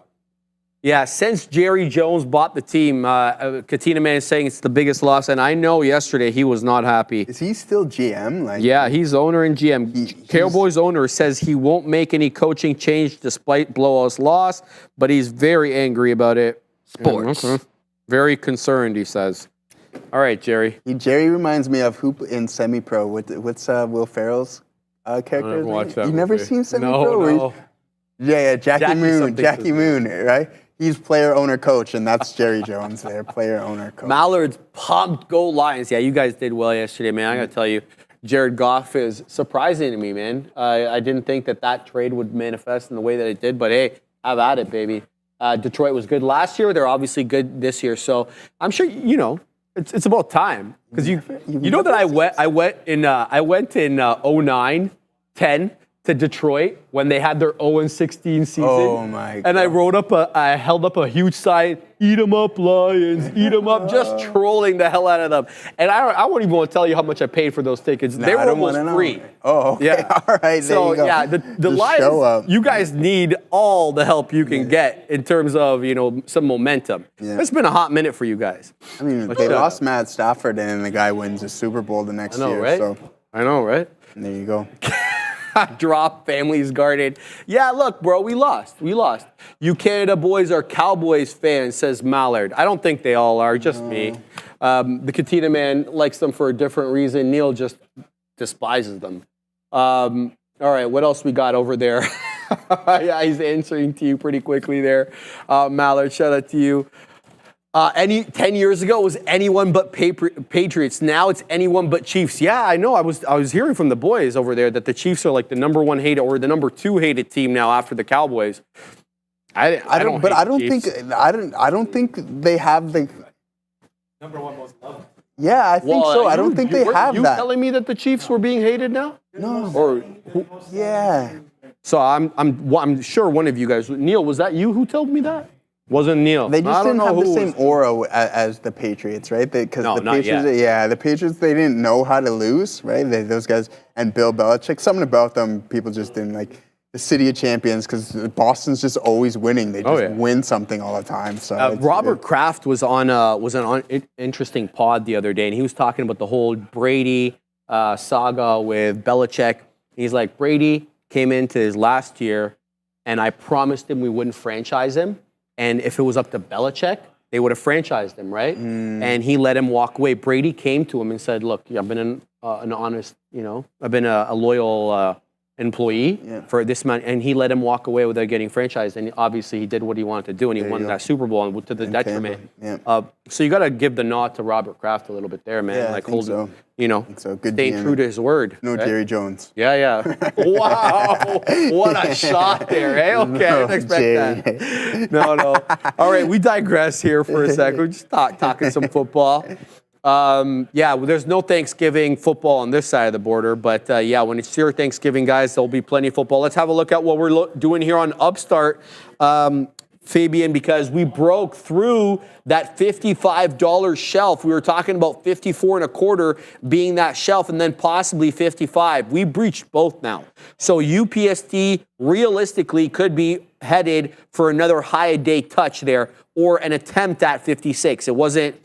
since Jerry Jones bought the team, Katina Man is saying it's the biggest loss. And I know yesterday he was not happy. Is he still GM? Yeah, he's owner and GM. Cowboys owner says he won't make any coaching change despite Blowout's loss, but he's very angry about it. Sports. Very concerned, he says. All right, Jerry. Jerry reminds me of Hoop in Semi-Pro. What's Will Ferrell's character? Watch that you never seen Semi-Pro? No. Yeah, Jackie Moon, right? He's player, owner, coach, and that's Jerry Jones there, player, owner, coach. Mallard's pumped. Go Lions. Yeah, you guys did well yesterday, man. I got to tell you, Jared Goff is surprising to me, man. I didn't think that trade would manifest in the way that it did, but hey, have at it, baby. Detroit was good last year. They're obviously good this year. So I'm sure, it's about time. Because you know that I went in 09, 10 to Detroit when they had their 0-16 season. Oh my God. And I held up a huge sign, "Eat 'em up, Lions, eat 'em up," just trolling the hell out of them. And I won't even want to tell you how much I paid for those tickets. They were almost free. Oh, okay. Yeah. All right, there you go. Yeah, the Just Lions, show up. you guys need all the help you can get in terms of, some momentum. Yeah. It's been a hot minute for you guys. I mean, they lost Matt Stafford, and the guy wins the Super Bowl the next year. Right? So I know, right? there you go. Drop, families guarded. Yeah, look, bro, we lost. You Canada boys are Cowboys fans, says Mallard. I don't think they all are, just me. The Katina man likes them for a different reason. Neil just despises them. All right, what else we got over there? Yeah, he's answering to you pretty quickly there. Mallard, shout out to you. 10 years ago, it was anyone but Patriots. Now it's anyone but Chiefs. Yeah, I know. I was hearing from the boys over there that the Chiefs are like the number 1 hated or the number 2 hated team now after the Cowboys. I don't think they have the Number 1 most loved. Yeah, I think so. I don't think they have you that. telling me that the Chiefs were being hated now? No. Or Yeah. so I'm sure one of you guys, Neil, was that you who told me that? Wasn't Neil? They just I don't didn't have know the who same was- aura as the Patriots, right? Because No, the not Patriots, yet. yeah, the Patriots, they didn't know how to lose, right? Those guys and Bill Belichick, something about them, people just didn't like. The city of champions, because Boston's just always winning. They just win something all the time. So Robert Kraft was on an interesting pod the other day, and he was talking about the whole Brady saga with Belichick. He's like, Brady came into his last year, and I promised him we wouldn't franchise him. And if it was up to Belichick, they would have franchised him, right? And he let him walk away. Brady came to him and said, look, I've been an honest, I've been a loyal employee for this man, and he let him walk away without getting franchised. And obviously, he did what he wanted to do, and he won that Super Bowl and to the detriment. So you got to give the nod to Robert Kraft a little bit there, man. Yeah, like I think so. So Good staying GM. true to his word. No right? Jerry Jones. Yeah. Wow, what a shot there, eh? Okay, I didn't expect that. No. All right, we digress here for a second. We're just talking some football. There's no Thanksgiving football on this side of the border, but when it's your Thanksgiving, guys, there'll be plenty of football. Let's have a look at what we're doing here on Upstart, Fabian, because we broke through that $55 shelf. We were talking about 54.25 being that shelf, and then possibly 55. We breached both now. So UPST realistically could be headed for another high-a-day touch there, or an attempt at 56. It wasn't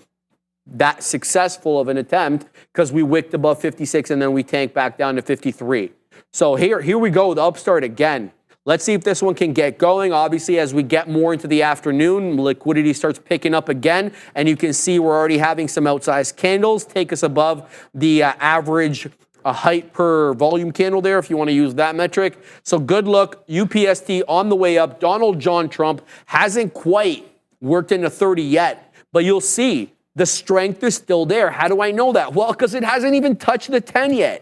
that successful of an attempt because we wicked above 56 and then we tanked back down to 53. So here we go with Upstart again. Let's see if this one can get going. Obviously, as we get more into the afternoon, liquidity starts picking up again, and you can see we're already having some outsized candles take us above the average height per volume candle there, if you want to use that metric. So good look. UPST on the way up. Donald John Trump hasn't quite worked into 30 yet, but you'll see the strength is still there. How do I know that? Well, because it hasn't even touched the 10 yet.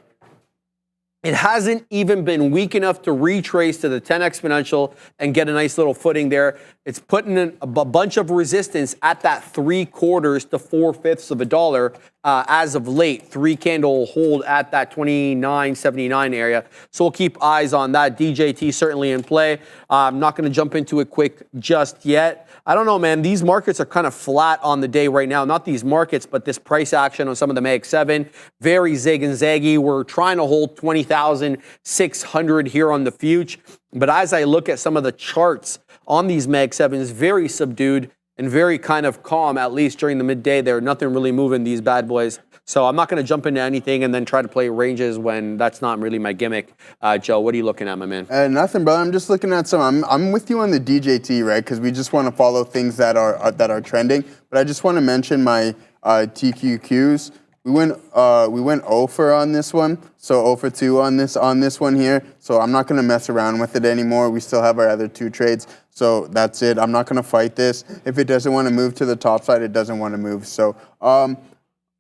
It hasn't even been weak enough to retrace to the 10 exponential and get a nice little footing there. It's putting in a bunch of resistance at that 3/4 to 4/5 of a dollar as of late. 3 candle hold at that 29.79 area. So we'll keep eyes on that. DJT certainly in play. I'm not going to jump into it quick just yet. I don't know, man. These markets are kind of flat on the day right now. Not these markets, but this price action on some of the Mag 7. Very zig and zaggy. We're trying to hold 20,600 here on the future. But as I look at some of the charts on these Mag 7s, very subdued and very kind of calm, at least during the midday there. Nothing really moving these bad boys. So I'm not going to jump into anything and then try to play ranges when that's not really my gimmick. Joe, what are you looking at, my man? Nothing, brother. I'm just looking at some. I'm with you on the DJT, right? Because we just want to follow things that are trending. But I just want to mention my TQQs. We went 0 for on this one, so 0 for 2 on this one here. So I'm not gonna mess around with it anymore. We still have our other 2 trades, so that's it. I'm not gonna fight this. If it doesn't want to move to the top side, it doesn't want to move. So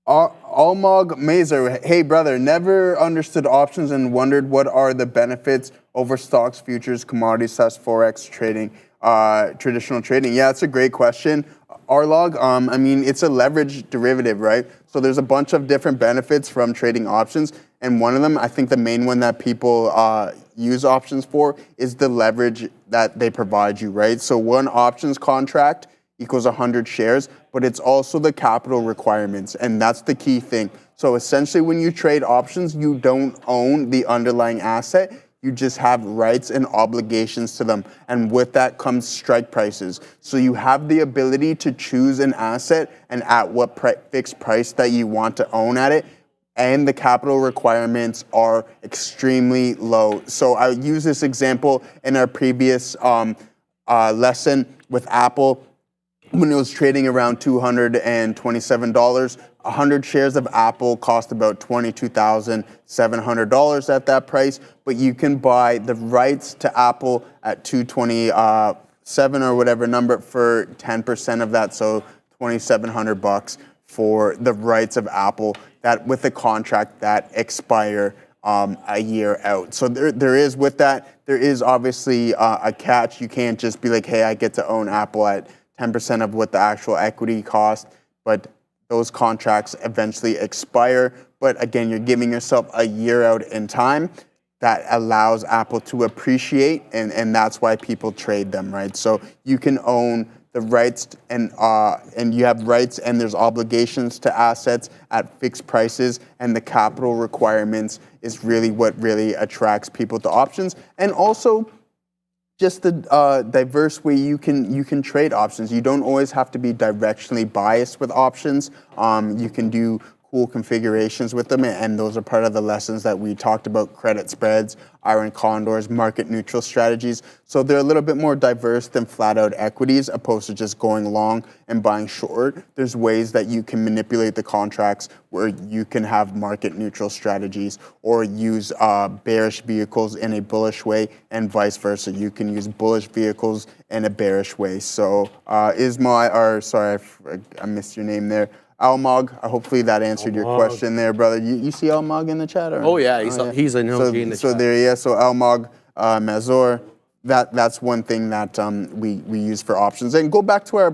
Almog Mazer, hey brother, never understood options and wondered what are the benefits over stocks, futures, commodities, forex trading, traditional trading. Yeah, that's a great question. Arlog, I mean, it's a leverage derivative, right? So there's a bunch of different benefits from trading options. And one of them, I think the main one that people use options for is the leverage that they provide you, right? So one options contract equals 100 shares, but it's also the capital requirements. And that's the key thing. So essentially when you trade options, you don't own the underlying asset. You just have rights and obligations to them. And with that comes strike prices. So you have the ability to choose an asset and at what fixed price that you want to own at it. And the capital requirements are extremely low. So I use this example in our previous lesson with Apple. When it was trading around $227, 100 shares of Apple cost about $22,700 at that price, but you can buy the rights to Apple at $227 or whatever number for 10% of that, so $2,700 for the rights of Apple that with a contract that expire a year out. So there is with that, there is obviously a catch. You can't just be like, hey, I get to own Apple at 10% of what the actual equity cost, but those contracts eventually expire. But again, you're giving yourself a year out in time that allows Apple to appreciate, and that's why people trade them, right? So you can own the rights and you have rights and there's obligations to assets at fixed prices, and the capital requirements is really what really attracts people to options. And also, just the diverse way you can trade options. You don't always have to be directionally biased with options. You can do cool configurations with them, and those are part of the lessons that we talked about: credit spreads, iron condors, market neutral strategies. So they're a little bit more diverse than flat out equities, opposed to just going long and buying short. There's ways that you can manipulate the contracts where you can have market neutral strategies or use bearish vehicles in a bullish way, and vice versa. You can use bullish vehicles in a bearish way. So I missed your name there. Almog, hopefully that answered your question there, brother. You see Almog in the chat? Or? Oh yeah, he's an OG in the chat. So there, yeah. So Almog, Mazor, that's one thing that we use for options. And go back to our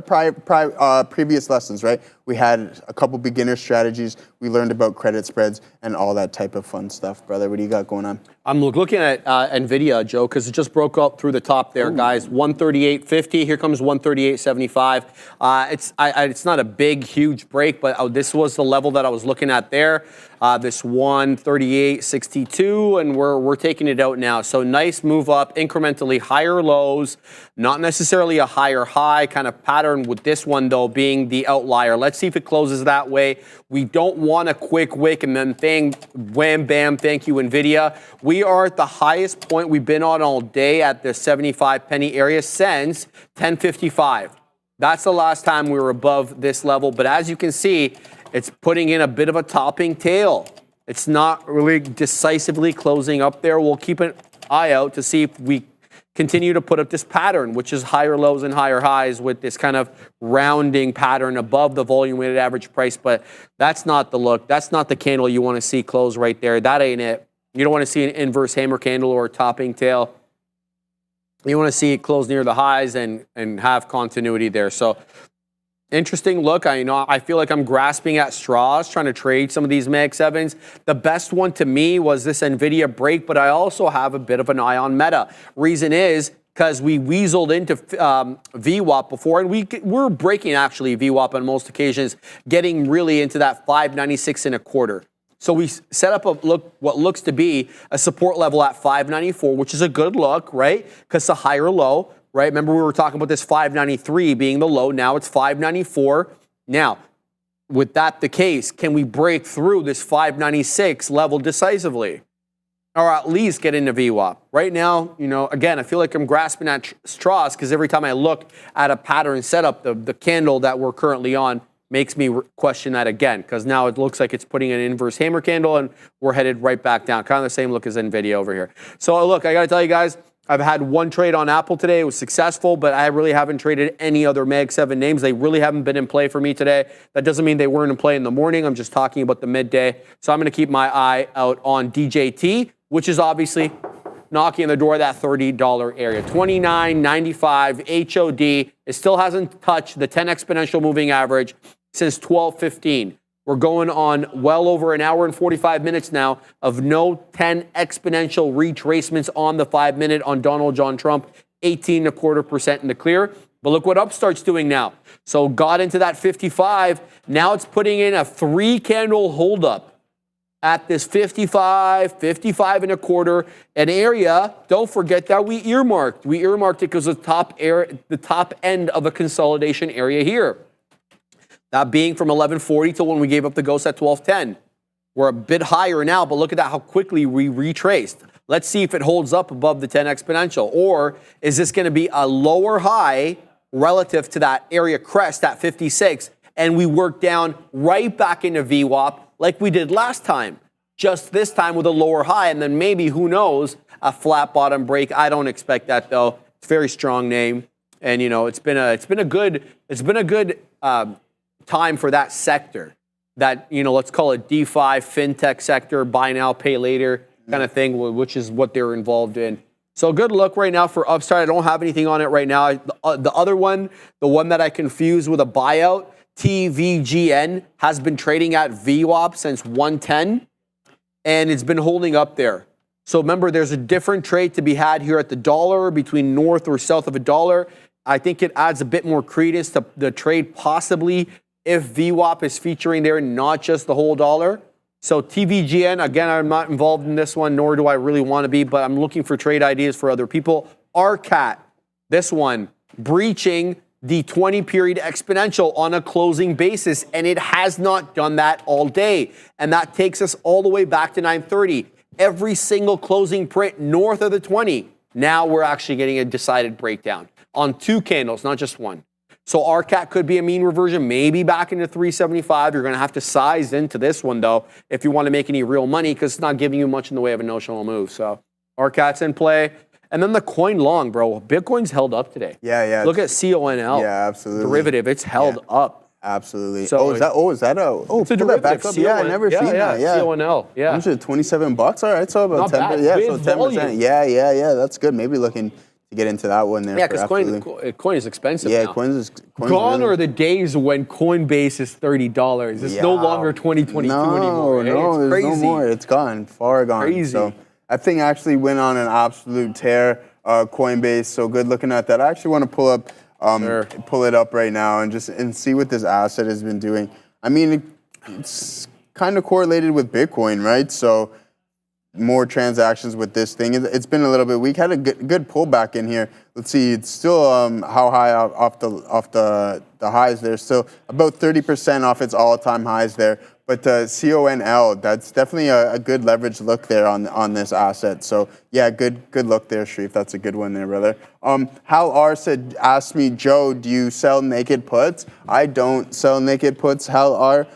previous lessons, right? We had a couple beginner strategies. We learned about credit spreads and all that type of fun stuff, brother. What do you got going on? I'm looking at Nvidia, Joe, because it just broke up through the top there, guys. 138.50. Here comes 138.75. It's not a big, huge break, but this was the level that I was looking at there. This 138.62, and we're taking it out now. So nice move up, incrementally higher lows, not necessarily a higher high kind of pattern, with this one though being the outlier. Let's see if it closes that way. We don't want a quick wick and then bang, wham, bam, thank you, Nvidia. We are at the highest point we've been on all day at the 75 penny area since 10:55. That's the last time we were above this level. But as you can see, it's putting in a bit of a topping tail. It's not really decisively closing up there. We'll keep an eye out to see if we continue to put up this pattern, which is higher lows and higher highs with this kind of rounding pattern above the volume weighted average price. But that's not the look. That's not the candle you want to see close right there. That ain't it. You don't want to see an inverse hammer candle or a topping tail. You want to see it close near the highs and have continuity there. So interesting look. I feel like I'm grasping at straws trying to trade some of these Mag 7s. The best one to me was this Nvidia break, but I also have a bit of an eye on Meta. Reason is because we weaseled into VWAP before, and we're breaking actually VWAP on most occasions, getting really into that 596.25. So we set up what looks to be a support level at 594, which is a good look, right? Because it's a higher low. Right? Remember we were talking about this 593 being the low. Now it's 594. Now, with that the case, can we break through this 596 level decisively? Or at least get into VWAP? Right now, again, I feel like I'm grasping at straws because every time I look at a pattern setup, the candle that we're currently on, makes me question that again, because now it looks like it's putting an inverse hammer candle and we're headed right back down. Kind of the same look as Nvidia over here. So look, I got to tell you guys, I've had one trade on Apple today. It was successful, but I really haven't traded any other Mag 7 names. They really haven't been in play for me today. That doesn't mean they weren't in play in the morning. I'm just talking about the midday. So I'm going to keep my eye out on DJT, which is obviously knocking on the door of that $30 area. 29.95 HOD. It still hasn't touched the 10 exponential moving average since 12:15. We're going on well over an hour and 45 minutes now of no 10 exponential retracements on the 5-minute on Donald John Trump, 18.25% in the clear. But look what Upstart's doing now. So got into that 55. Now it's putting in a 3-candle holdup at this 55, 55.25, an area. Don't forget that we earmarked. We earmarked it because the top end of a consolidation area here. That being from 11:40 till when we gave up the ghost at 12:10. We're a bit higher now, but look at that, how quickly we retraced. Let's see if it holds up above the 10 exponential, or is this going to be a lower high relative to that area crest at 56, and we work down right back into VWAP like we did last time, just this time with a lower high, and then maybe, who knows, a flat bottom break. I don't expect that though. It's a very strong name, and you know it's been a good time for that sector, that, you know, let's call it DeFi, fintech sector, buy now, pay later kind of thing, which is what they're involved in. So good look right now for Upstart. I don't have anything on it right now. The other one, the one that I confused with a buyout, TVGN, has been trading at VWAP since 110, and it's been holding up there. So remember, there's a different trade to be had here at the dollar, between north or south of a dollar. I think it adds a bit more credence to the trade, possibly, if VWAP is featuring there, not just the whole dollar. So TVGN, again, I'm not involved in this one, nor do I really want to be, but I'm looking for trade ideas for other people. RCAT, this one, breaching the 20-period exponential on a closing basis, and it has not done that all day. And that takes us all the way back to 9:30. Every single closing print north of the 20. Now we're actually getting a decided breakdown on 2 candles, not just one. So RCAT could be a mean reversion, maybe back into 375. You're going to have to size into this one, though, if you want to make any real money, because it's not giving you much in the way of a notional move. So RCAT's in play. And then the coin long, bro. Bitcoin's held up today. Yeah. Look at CONL. Yeah, absolutely. Derivative. It's held up. Absolutely. So is that it's a pull that back derivative. up. Yeah, I never seen that. Yeah. CONL. Yeah. $27. All right, so about Not 10%. bad. Yeah, With so 10%. volume. Yeah. That's good. Maybe looking to get into that one there. Yeah, because coin is expensive Yeah, now. coin's Gone really, are the days when Coinbase is $30. It's no longer 2022 anymore. No, It's there's crazy. no more. It's gone, far gone. Crazy. So that thing actually went on an absolute tear. Coinbase, so good looking at that. I actually want to pull it up right now and see what this asset has been doing. I mean, it's kind of correlated with Bitcoin, right? So more transactions with this thing. It's been a little bit weak. Had a good pullback in here. Let's see. It's still how high off the highs there. Still about 30% off its all-time highs there. But CONL, that's definitely a good leverage look there on this asset. So yeah, good look there, Sharif. That's a good one there, brother. Hal R asked me, Joe, do you sell naked puts? I don't sell naked puts, Hal R.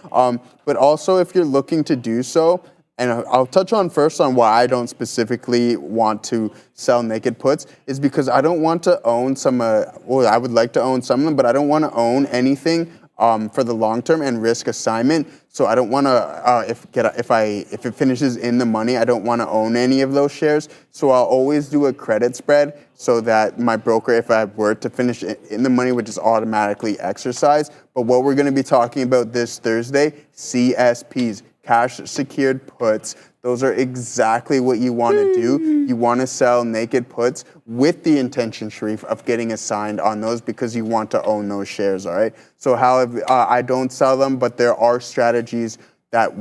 But also, if you're looking to do so, and I'll touch on first on why I don't specifically want to sell naked puts, is because I don't want to own some, well, I would like to own some of them, but I don't want to own anything for the long term and risk assignment. So I don't want to, if it finishes in the money, I don't want to own any of those shares. So I'll always do a credit spread so that my broker, if I were to finish in the money, would just automatically exercise. But what we're going to be talking about this Thursday, CSPs, cash secured puts. Those are exactly what you want to do. You want to sell naked puts with the intention, Sharif, of getting assigned on those because you want to own those shares, all right? So I don't sell them, but there are strategies that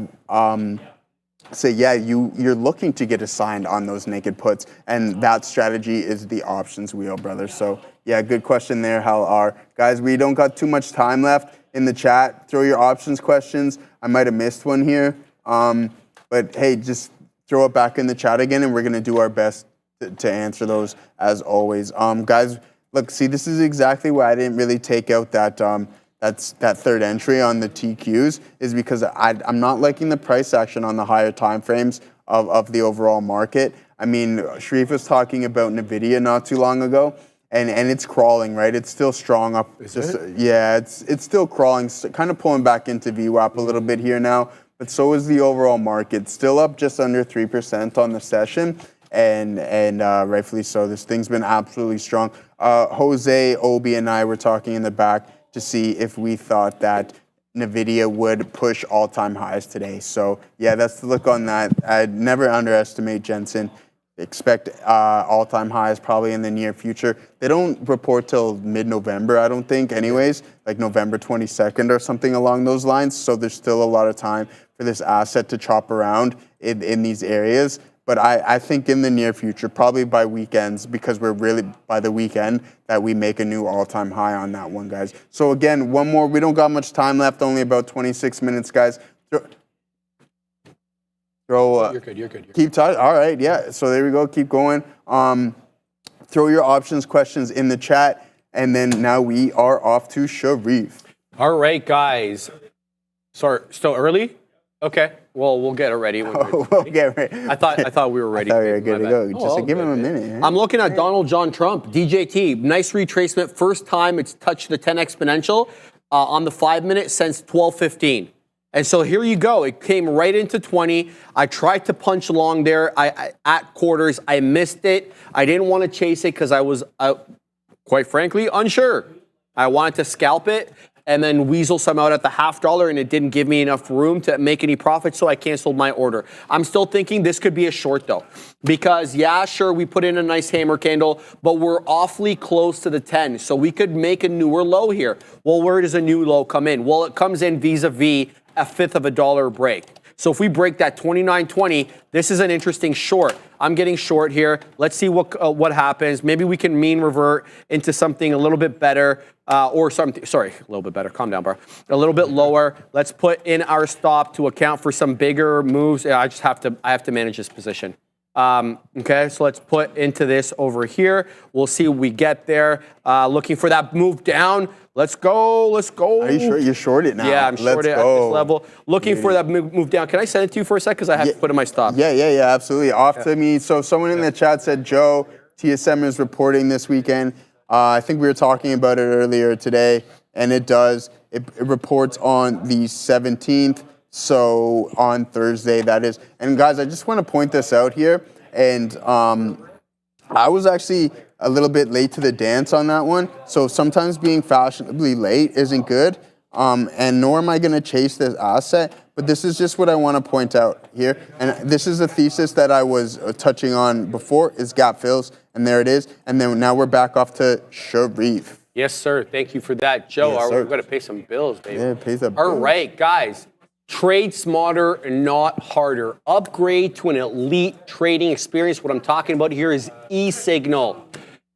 say, yeah, you're looking to get assigned on those naked puts, and that strategy is the options wheel, brother. So yeah, good question there, Hal R. Guys, we don't got too much time left in the chat. Throw your options questions. I might have missed one here. But hey, just throw it back in the chat again, and we're going to do our best to answer those as always. Guys, look, see, this is exactly why I didn't really take out that that's that third entry on the TQs is because I'm not liking the price action on the higher time frames of the overall market. I mean, Sharif was talking about Nvidia not too long ago, and it's crawling, right? It's still strong up. Yeah, it's still crawling, kind of pulling back into VWAP a little bit here now, but so is the overall market. Still up just under 3% on the session, and rightfully so. This thing's been absolutely strong. Jose, Obi, and I were talking in the back to see if we thought that Nvidia would push all-time highs today. So yeah, that's the look on that. I'd never underestimate Jensen. Expect all-time highs probably in the near future. They don't report till mid-November, I don't think, anyways, like November 22nd or something along those lines. So there's still a lot of time for this asset to chop around in these areas. But I think in the near future, probably by weekends, because we're really by the weekend, that we make a new all-time high on that one, guys. So again, one more. We don't got much time left, only about 26 minutes, guys. You're good. Keep talking. All right, yeah. So there we go. Keep going. Throw your options questions in the chat, and then now we are off to Sharif. All right, guys. Sorry, still early? Okay. Well, we'll get it ready. We'll get ready. I thought we were ready. I thought we were good to go. Just give him a minute. Right? I'm looking at Donald John Trump, DJT. Nice retracement. First time it's touched the 10 exponential on the 5-minute since 12:15. And so here you go. It came right into 20. I tried to punch along there at quarters. I missed it. I didn't want to chase it because I was, quite frankly, unsure. I wanted to scalp it and then weasel some out at the $0.50, and it didn't give me enough room to make any profit, so I canceled my order. I'm still thinking this could be a short, though, because, yeah, sure, we put in a nice hammer candle, but we're awfully close to the 10, so we could make a newer low here. Well, where does a new low come in? Well, it comes in vis-a-vis a fifth of a dollar break. So if we break that 29.20, this is an interesting short. I'm getting short here. Let's see what happens. Maybe we can mean revert into something a little bit better, or something. Sorry, a little bit better. Calm down, bro. A little bit lower. Let's put in our stop to account for some bigger moves. Yeah, I have to manage this position. Okay, so let's put into this over here. We'll see if we get there. Looking for that move down. Let's go. Are you sure you're short it now? Yeah, I'm short it at this level. Looking for that move down. Can I send it to you for a sec? Because I have to put in my stop. Yeah, absolutely. Off to me. So someone in the chat said, Joe, TSM is reporting this weekend. I think we were talking about it earlier today, and it does. It reports on the 17th, so on Thursday, that is. And guys, I just want to point this out here. And I was actually a little bit late to the dance on that one. So sometimes being fashionably late isn't good. And nor am I going to chase this asset. But this is just what I want to point out here. And this is a thesis that I was touching on before, is gap fills. And there it is. And then now we're back off to Sharif. Yes, sir. Thank you for that, Joe. Yes, we're going to pay some bills, baby. Yeah, pay the bills. All right, guys. Trade smarter, not harder. Upgrade to an elite trading experience. What I'm talking about here is e-signal.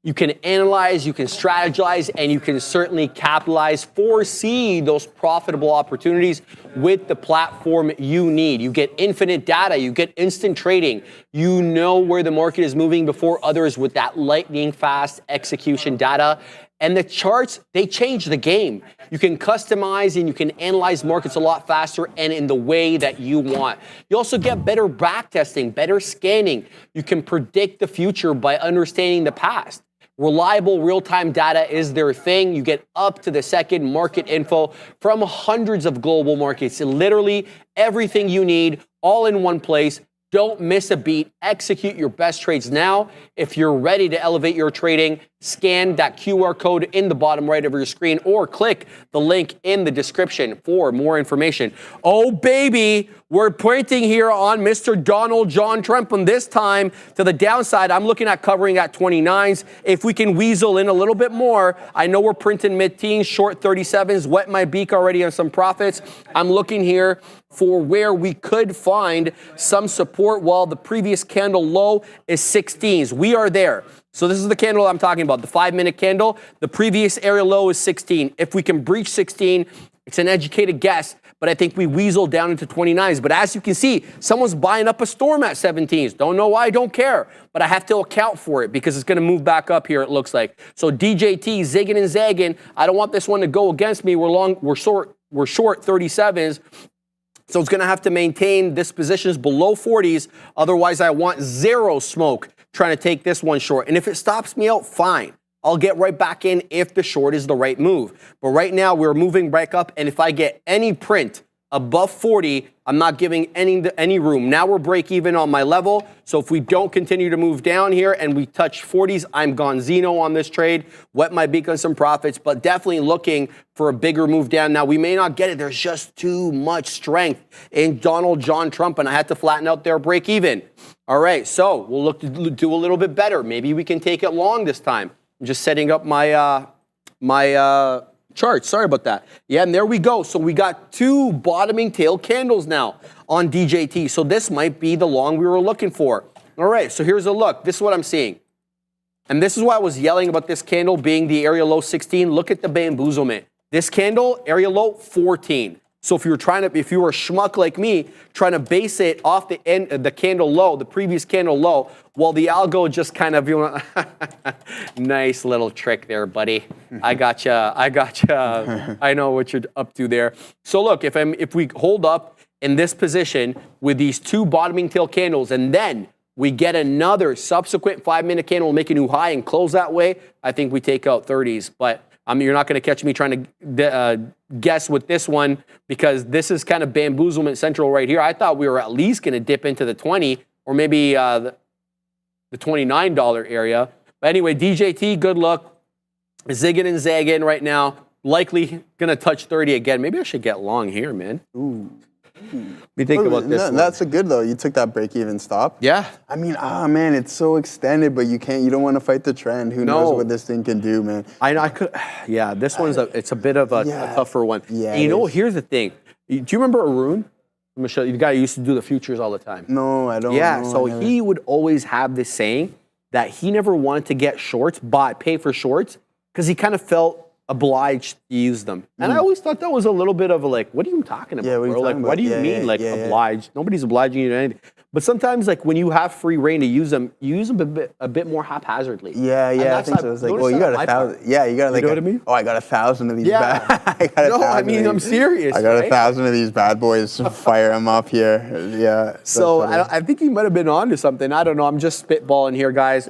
You can analyze, you can strategize, and you can certainly capitalize, foresee those profitable opportunities with the platform you need. You get infinite data, you get instant trading. You know where the market is moving before others with that lightning fast execution data. And the charts, they change the game. You can customize and you can analyze markets a lot faster and in the way that you want. You also get better backtesting, better scanning. You can predict the future by understanding the past. Reliable real-time data is their thing. You get up to the second market info from hundreds of global markets. Literally everything you need all in one place. Don't miss a beat. Execute your best trades now. If you're ready to elevate your trading, scan that QR code in the bottom right of your screen or click the link in the description for more information. Oh, baby, we're pointing here on Mr. Donald John Trump, and this time to the downside. I'm looking at covering at 29s. If we can weasel in a little bit more, I know we're printing mid-teens, short 37s, wet my beak already on some profits. I'm looking here for where we could find some support while the previous candle low is 16s. We are there. So this is the candle I'm talking about, the 5-minute candle. The previous area low is 16. If we can breach 16, it's an educated guess, but I think we weaseled down into 29s. But as you can see, someone's buying up a storm at 17s. Don't know why, don't care. But I have to account for it because it's going to move back up here, it looks like. So DJT, zigging and zagging. I don't want this one to go against me. We're short 37s. So it's going to have to maintain this positions below 40s. Otherwise, I want zero smoke trying to take this one short. And if it stops me out, fine. I'll get right back in if the short is the right move. But right now, we're moving back up. And if I get any print above 40, I'm not giving any room. Now we're break even on my level. So if we don't continue to move down here and we touch 40s, I'm gonzino on this trade. Wet my beak on some profits, but definitely looking for a bigger move down. Now we may not get it. There's just too much strength in Donald John Trump, and I had to flatten out their break even. All right, so we'll look to do a little bit better. Maybe we can take it long this time. I'm just setting up my chart. Sorry about that. Yeah, and there we go. So we got two bottoming tail candles now on DJT. So this might be the long we were looking for. All right, so here's a look. This is what I'm seeing. And this is why I was yelling about this candle being the area low 16. Look at the bamboozlement. This candle, area low 14. So if you were a schmuck like me, trying to base it off the end of the candle low, the previous candle low, well, the algo just kind of, nice little trick there, buddy. I gotcha. I know what you're up to there. So look, if we hold up in this position with these two bottoming tail candles, and then we get another subsequent 5-minute candle, make a new high and close that way, I think we take out 30s. But you're not going to catch me trying to guess with this one because this is kind of bamboozlement central right here. I thought we were at least going to dip into the 20 or maybe the $29 area. But anyway, DJT, good luck. Zigging and zagging right now. Likely going to touch 30 again. Maybe I should get long here, man. Ooh. What do you think about this one? That's a good though. You took that break-even stop. Yeah. I mean, man, it's so extended, but you don't want to fight the trend. Who knows what this thing can do, man? I know. Yeah, this one's it's a bit of a tougher one. Yeah. And you know, here's the thing. Do you remember Arun? Michelle, the guy who used to do the futures all the time. No, I don't. Yeah, know. so he would always have this saying that he never wanted to get shorts, pay for shorts, because he kind of felt obliged to use them. And I always thought that was a little bit of a what are you talking about, bro? What do you mean, obliged? Nobody's obliging you to anything. But sometimes, when you have free reign to use them a bit more haphazardly. Yeah, I think so. It's well, you got 1,000. Yeah, you got you know what I mean? Oh, I got 1,000 of these. Yeah. I'm serious. I got 1,000 of these bad boys. Fire them up here. Yeah. So I think he might have been onto something. I don't know. I'm just spitballing here, guys.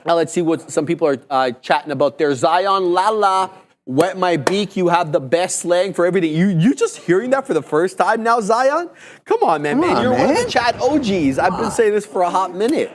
Now let's see what some people are chatting about there. Zion Lala, wet my beak. You have the best slang for everything. You just hearing that for the first time now, Zion? Come on, man. You're one of the chat OGs. I've been saying this for a hot minute.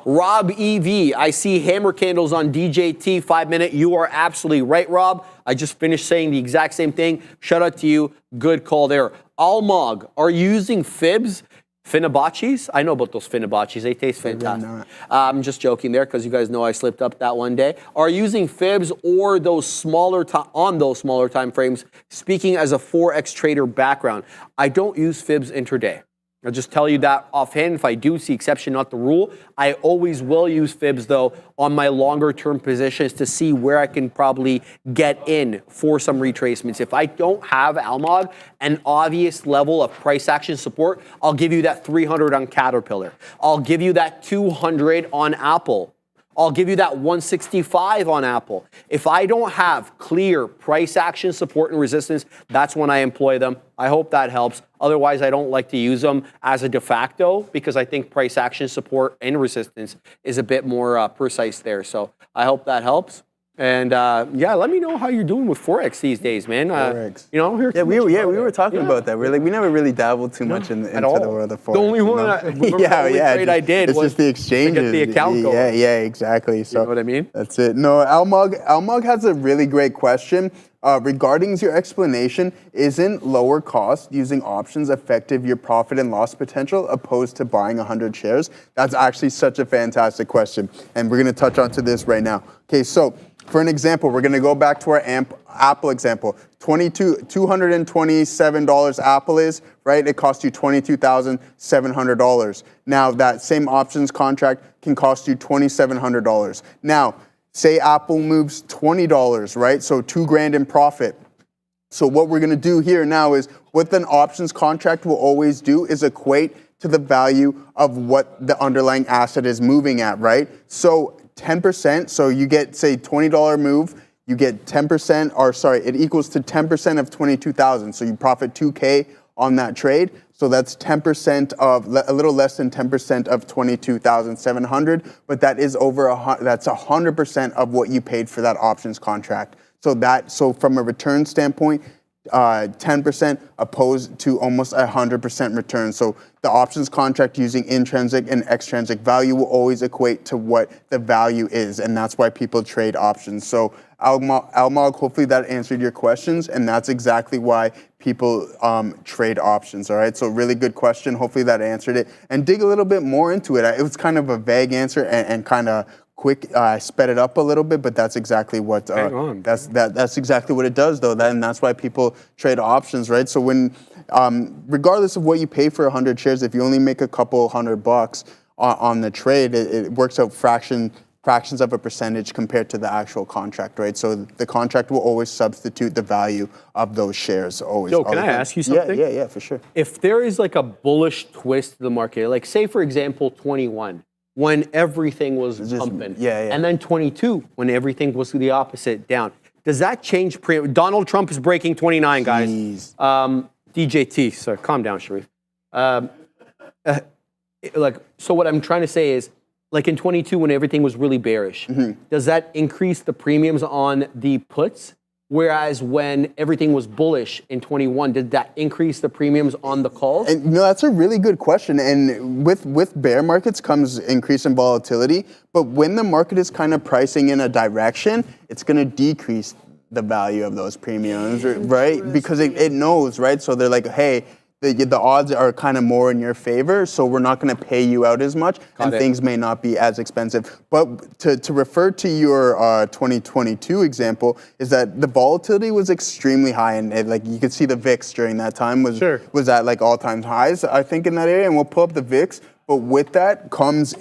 Rob EV, I see hammer candles on DJT 5-minute. You are absolutely right, Rob. I just finished saying the exact same thing. Shout out to you. Good call there. Almog, are you using fibs? Finabachis? I know about those Finabachis. They taste fantastic. I'm just joking there because you guys know I slipped up that one day. Are you using fibs or those smaller time frames? Speaking as a Forex trader background, I don't use fibs intraday. I'll just tell you that offhand. If I do, it's the exception, not the rule. I always will use fibs, though, on my longer-term positions to see where I can probably get in for some retracements. If I don't have Almog, an obvious level of price action support, I'll give you that 300 on Caterpillar. I'll give you that 200 on Apple. I'll give you that 165 on Apple. If I don't have clear price action support and resistance, that's when I employ them. I hope that helps. Otherwise, I don't like to use them as a de facto because I think price action support and resistance is a bit more precise there. So I hope that helps. And let me know how you're doing with Forex these days, man. Forex. You know, we were talking about that. We never really dabbled too much into the world of Forex. The only one trade I did it's was just the exchanges. To get the account going. Yeah, exactly. So you know what I mean? That's it. No, Almog has a really great question. Regarding your explanation, isn't lower cost using options effective your profit and loss potential opposed to buying 100 shares? That's actually such a fantastic question. And we're going to touch onto this right now. Okay, so for an example, we're going to go back to our Apple example. $227 Apple is, right? It costs you $22,700. Now, that same options contract can cost you $2,700. Now, say Apple moves $20, right? So $2,000 in profit. So what we're going to do here now is what an options contract will always do is equate to the value of what the underlying asset is moving at, right? So 10%, so you get, say, $20 move, you get 10%, or sorry, it equals to 10% of 22,000. So you profit 2K on that trade. So that's 10% of, a little less than 10% of 22,700, but that is that's 100% of what you paid for that options contract. So from a return standpoint, 10% opposed to almost 100% return. So the options contract using intrinsic and extrinsic value will always equate to what the value is, and that's why people trade options. So Almog, hopefully that answered your questions, and that's exactly why people trade options, all right? So really good question. Hopefully that answered it. And dig a little bit more into it. It was kind of a vague answer and kind of quick. I sped it up a little bit, but that's exactly what that's exactly what it does, though. And that's why people trade options, right? So when, regardless of what you pay for 100 shares, if you only make a couple $100 on the trade, it works out fractions of a percentage compared to the actual contract, right? So the contract will always substitute the value of those shares. Always. Joe, can I ask you something? Yeah, for sure. If there is like a bullish twist to the market, like say for example 21, when everything was pumping, and then 22, when everything was the opposite, down. Does that change? Donald Trump is breaking 29, guys. DJT, sorry, calm down, Sharif. So what I'm trying to say is, like in 22, when everything was really bearish, does that increase the premiums on the puts? Whereas when everything was bullish in 21, did that increase the premiums on the calls? And, no, that's a really good question. And with bear markets comes increase in volatility. But when the market is kind of pricing in a direction, it's going to decrease the value of those premiums, right? Because it knows, right? So they're like, hey, the odds are kind of more in your favor, so we're not going to pay you out as much, things may not be as expensive. But to refer to your 2022 example, is that the volatility was extremely high, and like you could see the VIX during that time was at like all-time highs, I think, in that area, and we'll pull up the VIX. But with that comes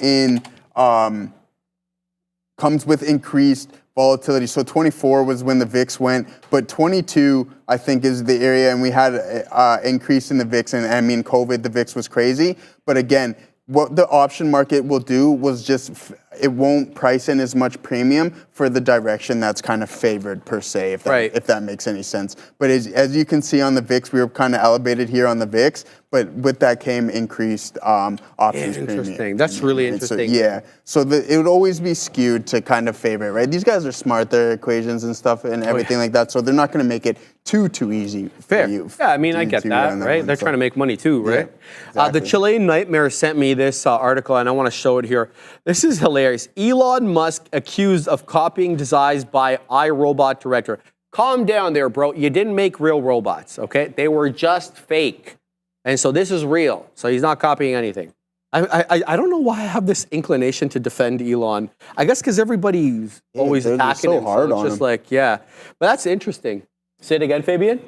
with increased volatility. So 24 was when the VIX went, but 22, I think, is the area, and we had an increase in the VIX, and I mean, COVID, the VIX was crazy. But again, what the option market will do was just, it won't price in as much premium for the direction that's kind of favored per se, if that makes any sense. But as you can see on the VIX, we were kind of elevated here on the VIX, but with that came increased options Interesting. premium. That's really interesting. So it would always be skewed to kind of favor it, right? These guys are smart, their equations and stuff and everything like that, so they're not going to make it too easy for you. Yeah, I mean, I get that, right? They're trying to make money too, right? Exactly. The Chilean Nightmare sent me this article, and I want to show it here. This is hilarious. Elon Musk accused of copying designs by iRobot director. Calm down there, bro. You didn't make real robots, okay? They were just fake. And so this is real. So he's not copying anything. I don't know why I have this inclination to defend Elon. I guess because everybody's always attacking him. Hard so on it's just him. like, yeah. But that's interesting. Say it again, Fabian.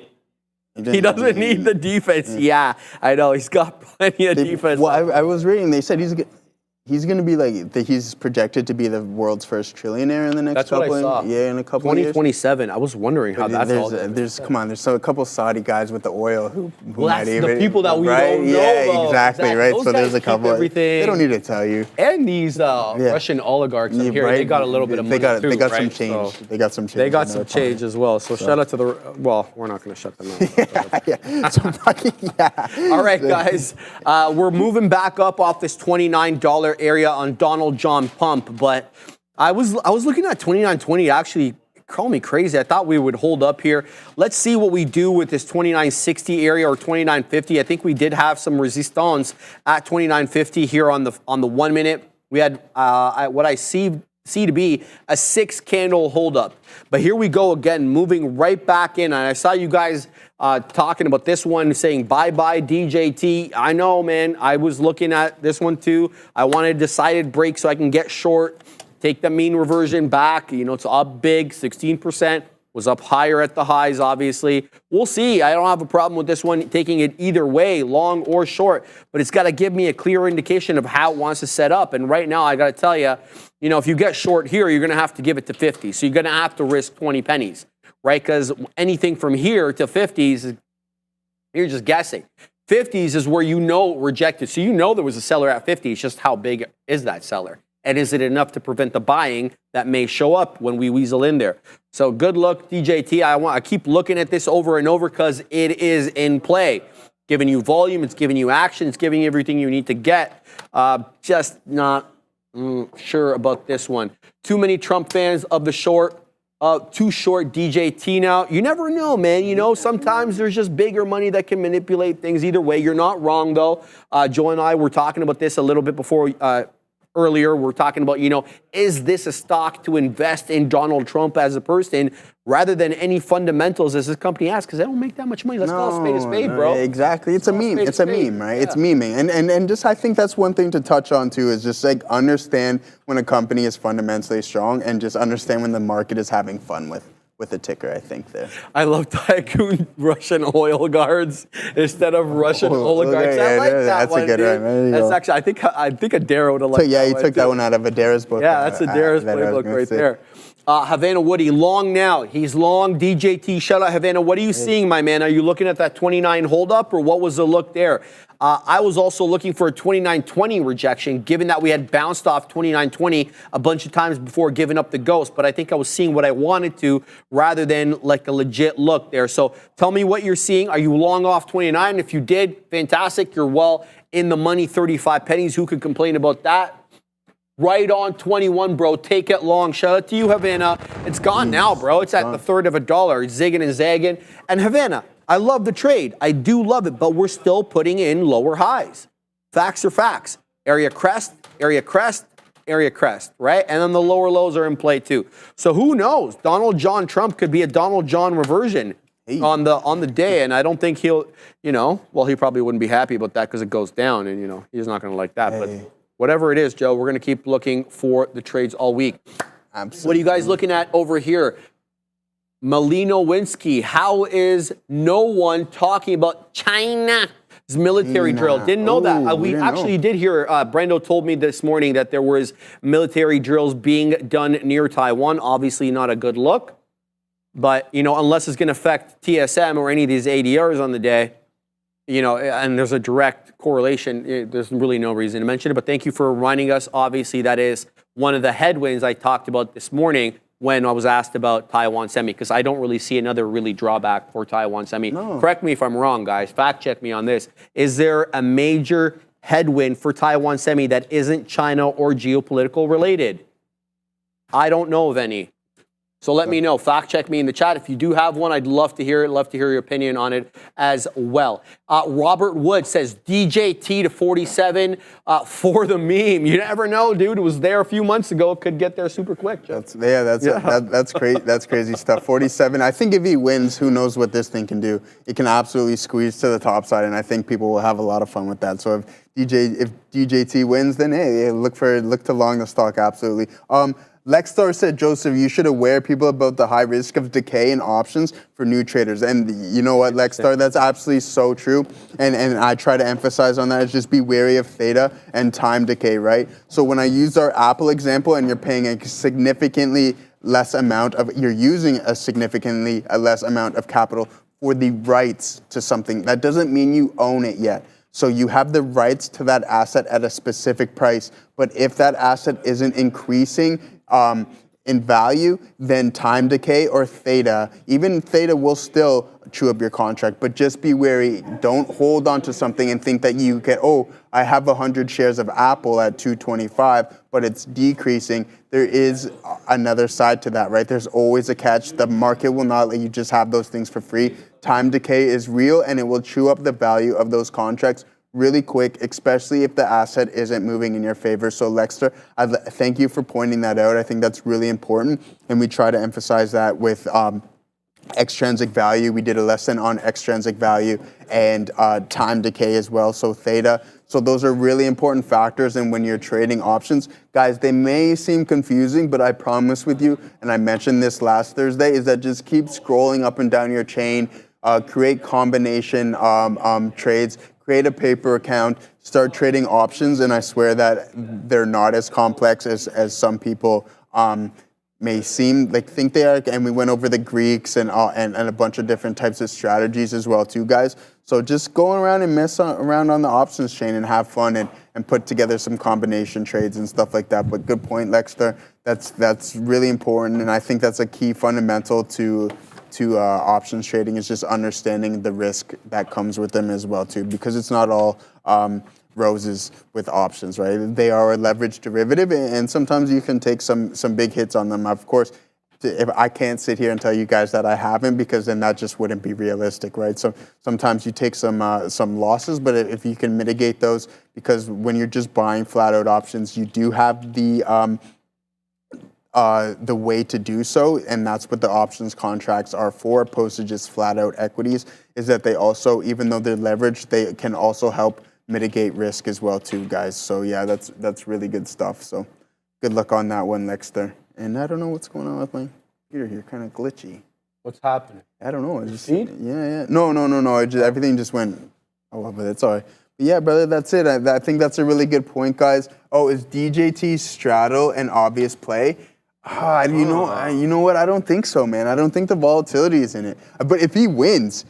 He doesn't need the defense. Yeah, I know. He's got plenty of defense. Well, I was reading, they said he's going to be like, he's projected to be the world's first trillionaire in the next couple of years. Yeah, in a couple of years. 2027. I was wondering how that's all. There's a couple Saudi guys with the oil who might that's even. the people that we right? don't know. Yeah, though. exactly, right? Those So there's a guys couple. keep everything. They don't need to tell you. And these Russian oligarchs in here, right? they got a little bit of money too, They got right? some change. So they got some change. they got some change as well. So shout out to the. Well, we're not going to shut them out. All right, guys. We're moving back up off this $29 area on Donald John Pump, but I was looking at 29.20. Actually, call me crazy. I thought we would hold up here. Let's see what we do with this 29.60 area or 29.50. I think we did have some resistance at 29.50 here on the 1 minute. We had what I see to be a 6-candle holdup. But here we go again, moving right back in. And I saw you guys talking about this one, saying bye-bye DJT. I know, man. I was looking at this one too. I wanted a decided break so I can get short, take the mean reversion back. You know, it's up big, 16%. Was up higher at the highs, obviously. We'll see. I don't have a problem with this one taking it either way, long or short, but it's got to give me a clear indication of how it wants to set up. And right now, I got to tell you, you know, if you get short here, you're going to have to give it to 50. So you're going to have to risk 20 pennies. right? Because anything from here to 50s, you're just guessing. 50s is where you know rejected. So you know there was a seller at 50. It's just how big is that seller? And is it enough to prevent the buying that may show up when we weasel in there? So good luck, DJT. I keep looking at this over and over because it is in play. Giving you volume, it's giving you action, it's giving you everything you need to get. Just not sure about this one. Too many Trump fans of the short. Too short DJT now. You never know, man. You know, sometimes there's just bigger money that can manipulate things either way. You're not wrong, though. Joe and I were talking about this a little bit before earlier. We're talking about, you know, is this a stock to invest in Donald Trump as a person rather than any fundamentals as this company has? Because they don't make that much money. Let's call a spade, bro. Exactly. It's a meme. It's a meme, right? Yeah. It's memeing. And just I think that's one thing to touch on too is just like understand when a company is fundamentally strong and just understand when the market is having fun with the ticker, I think there. I love tycoon Russian oil guards instead of Russian oligarchs. Yeah, I like that that's one, a good dude. one. That's actually, I think Adara would have liked yeah, that you one took too. that one out of Adara's book. Yeah, that's Adara's playbook right there. Havana Woody, long now. He's long. DJT, shout out Havana. What are you seeing, my man? Are you looking at that 29 holdup, or what was the look there? I was also looking for a 29.20 rejection, given that we had bounced off 29.20 a bunch of times before giving up the ghost. But I think I was seeing what I wanted to rather than like a legit look there. So tell me what you're seeing. Are you long off 29? If you did, fantastic. You're well in the money, 35 pennies. Who could complain about that? Right on 21, bro. Take it long. Shout out to you, Havana. It's gone now, bro. It's at the third of a dollar. Zigging and zagging. And Havana, I love the trade. I do love it, but we're still putting in lower highs. Facts are facts. Area crest, area crest, area crest, right? And then the lower lows are in play too. So who knows? Donald John Trump could be a Donald John reversion on the day, and I don't think he'll, you know, well, he probably wouldn't be happy about that because it goes down, and you know, he's not going to like that. But whatever it is, Joe, we're going to keep looking for the trades all week. Absolutely. What are you guys looking at over here? Malinowinsky, how is no one talking about China's military drill? Didn't know that. We actually did hear, Brendo told me this morning that there was military drills being done near Taiwan. Obviously not a good look. But, you know, unless it's going to affect TSM or any of these ADRs on the day, you know, and there's a direct correlation, there's really no reason to mention it. But thank you for reminding us. Obviously, that is one of the headwinds I talked about this morning when I was asked about Taiwan Semi, because I don't really see another really drawback for Taiwan Semi. No. Correct me if I'm wrong, guys. Fact check me on this. Is there a major headwind for Taiwan Semi that isn't China or geopolitical related? I don't know of any. So let me know. Fact check me in the chat. If you do have one, I'd love to hear it. Love to hear your opinion on it as well. Robert Wood says DJT to 47 for the meme. You never know, dude. It was there a few months ago. It could get there super quick. That's crazy. That's crazy stuff. 47. I think if he wins, who knows what this thing can do? It can absolutely squeeze to the top side, and I think people will have a lot of fun with that. So if DJT wins, then hey, look to long the stock. Absolutely. Lexstar said, Joseph, you should aware people about the high risk of decay in options for new traders. And you know what, Lexstar, that's absolutely so true. And I try to emphasize on that is just be wary of theta and time decay, right? So when I use our Apple example and you're paying a significantly less amount of, you're using a significantly less amount of capital for the rights to something, that doesn't mean you own it yet. So you have the rights to that asset at a specific price. But if that asset isn't increasing in value, then time decay or theta, even theta will still chew up your contract, but just be wary. Don't hold on to something and think that you get, oh, I have 100 shares of Apple at 225, but it's decreasing. There is another side to that, right? There's always a catch. The market will not let you just have those things for free. Time decay is real, and it will chew up the value of those contracts really quick, especially if the asset isn't moving in your favor. So Lexter, thank you for pointing that out. I think that's really important, and we try to emphasize that with extrinsic value. We did a lesson on extrinsic value and time decay as well, so theta. So those are really important factors, and when you're trading options, guys, they may seem confusing, but I promise with you, and I mentioned this last Thursday, is that just keep scrolling up and down your chain, create combination trades, create a paper account, start trading options, and I swear that they're not as complex as some people may seem like think they are, and we went over the Greeks and a bunch of different types of strategies as well too, guys. So just go around and mess around on the options chain and have fun and put together some combination trades and stuff like that. But good point, Lexter. That's really important, and I think that's a key fundamental to options trading is just understanding the risk that comes with them as well too, because it's not all roses with options, right? They are a leveraged derivative, and sometimes you can take some big hits on them. Of course, if I can't sit here and tell you guys that I haven't, because then that just wouldn't be realistic, right? So sometimes you take some losses, but if you can mitigate those, because when you're just buying flat out options, you do have the way to do so, and that's what the options contracts are for, opposed to just flat out equities, is that they also, even though they're leveraged, they can also help mitigate risk as well too, guys. So yeah, that's really good stuff. So good luck on that one, Lexter. And I don't know what's going on with my computer here, kind of glitchy. What's happening? I don't know. Feed? Yeah. No. Everything just went. I love it. It's all right. But yeah, brother, that's it. I think that's a really good point, guys. Oh, is DJT straddle an obvious play? You know what? I don't think so, man. I don't think the volatility is in it. But if he wins,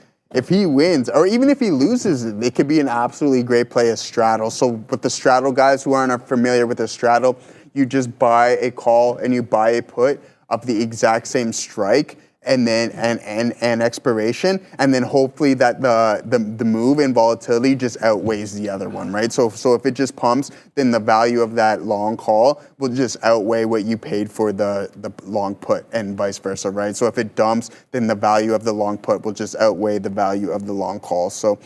or even if he loses, it could be an absolutely great play as straddle. So with the straddle guys who aren't familiar with the straddle, you just buy a call and you buy a put of the exact same strike and then and expiration, and then hopefully that the move in volatility just outweighs the other one, right? So if it just pumps, then the value of that long call will just outweigh what you paid for the long put, and vice versa, right? So if it dumps, then the value of the long put will just outweigh the value of the long call. So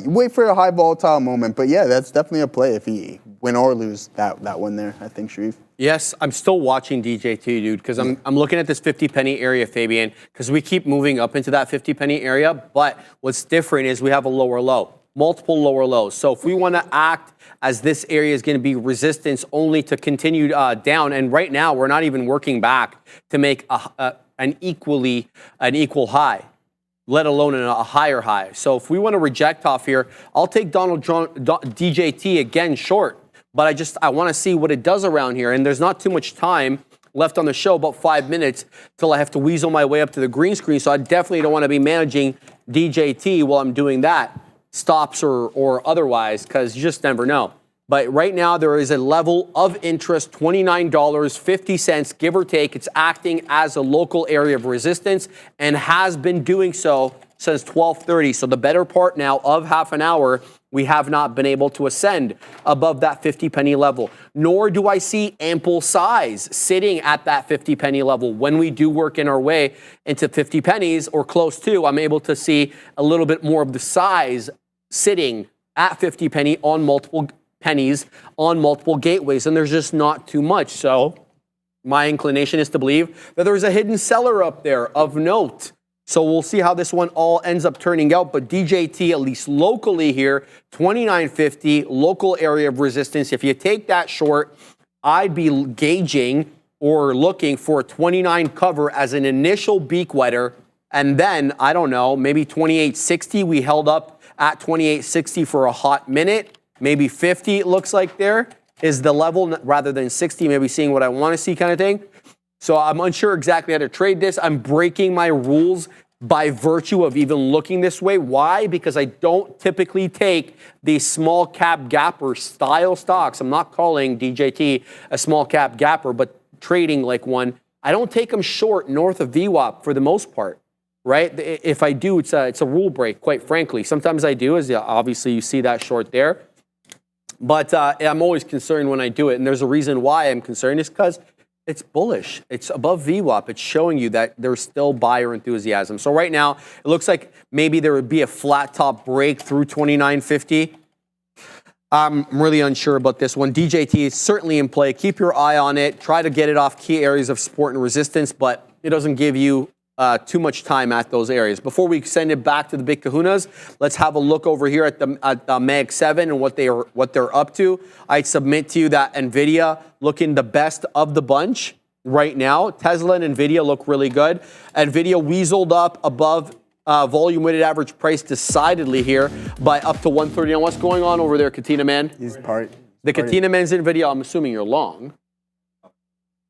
wait for a high volatile moment, but yeah, that's definitely a play if he win or lose that one there, I think, Sharif. Yes, I'm still watching DJT, dude, because I'm looking at this 50 penny area, Fabian, because we keep moving up into that 50 penny area. But what's different is we have a lower low, multiple lower lows. So if we want to act as this area is going to be resistance only to continue down, and right now we're not even working back to make an equal high, let alone a higher high. So if we want to reject off here, I'll take DJT again short. But I want to see what it does around here. And there's not too much time left on the show, about 5 minutes, till I have to weasel my way up to the green screen. So I definitely don't want to be managing DJT while I'm doing that, stops or otherwise, because you just never know. But right now there is a level of interest, $29.50, give or take. It's acting as a local area of resistance and has been doing so since 12:30. So the better part now of half an hour, we have not been able to ascend above that 50 penny level, nor do I see ample size sitting at that 50 penny level. When we do work in our way into 50 pennies or close to, I'm able to see a little bit more of the size sitting at 50 penny on multiple pennies on multiple gateways, and there's just not too much. So my inclination is to believe that there's a hidden seller up there of note. So we'll see how this one all ends up turning out. But DJT, at least locally here, 29.50, local area of resistance. If you take that short, I'd be gauging or looking for a 29 cover as an initial beak wetter. And then, I don't know, maybe 28.60. We held up at 28.60 for a hot minute. Maybe 50, it looks like there is the level rather than 60, maybe seeing what I want to see kind of thing. So I'm unsure exactly how to trade this. I'm breaking my rules by virtue of even looking this way. Why? Because I don't typically take these small cap gapper style stocks. I'm not calling DJT a small cap gapper, but trading like one. I don't take them short north of VWAP for the most part, right? If I do, it's a rule break, quite frankly. Sometimes I do, as obviously you see that short there. But I'm always concerned when I do it. And there's a reason why I'm concerned is because it's bullish. It's above VWAP. It's showing you that there's still buyer enthusiasm. So right now, it looks like maybe there would be a flat top break through 29.50. I'm really unsure about this one. DJT is certainly in play. Keep your eye on it. Try to get it off key areas of support and resistance, but it doesn't give you too much time at those areas. Before we send it back to the big kahunas, let's have a look over here at the Mag 7 and what they're up to. I submit to you that Nvidia looking the best of the bunch right now. Tesla and Nvidia look really good. Nvidia weaseled up above volume weighted average price decidedly here by up to 130. Now what's going on over there, Katina Man? He's part. The Katina Man's Nvidia, I'm assuming you're long.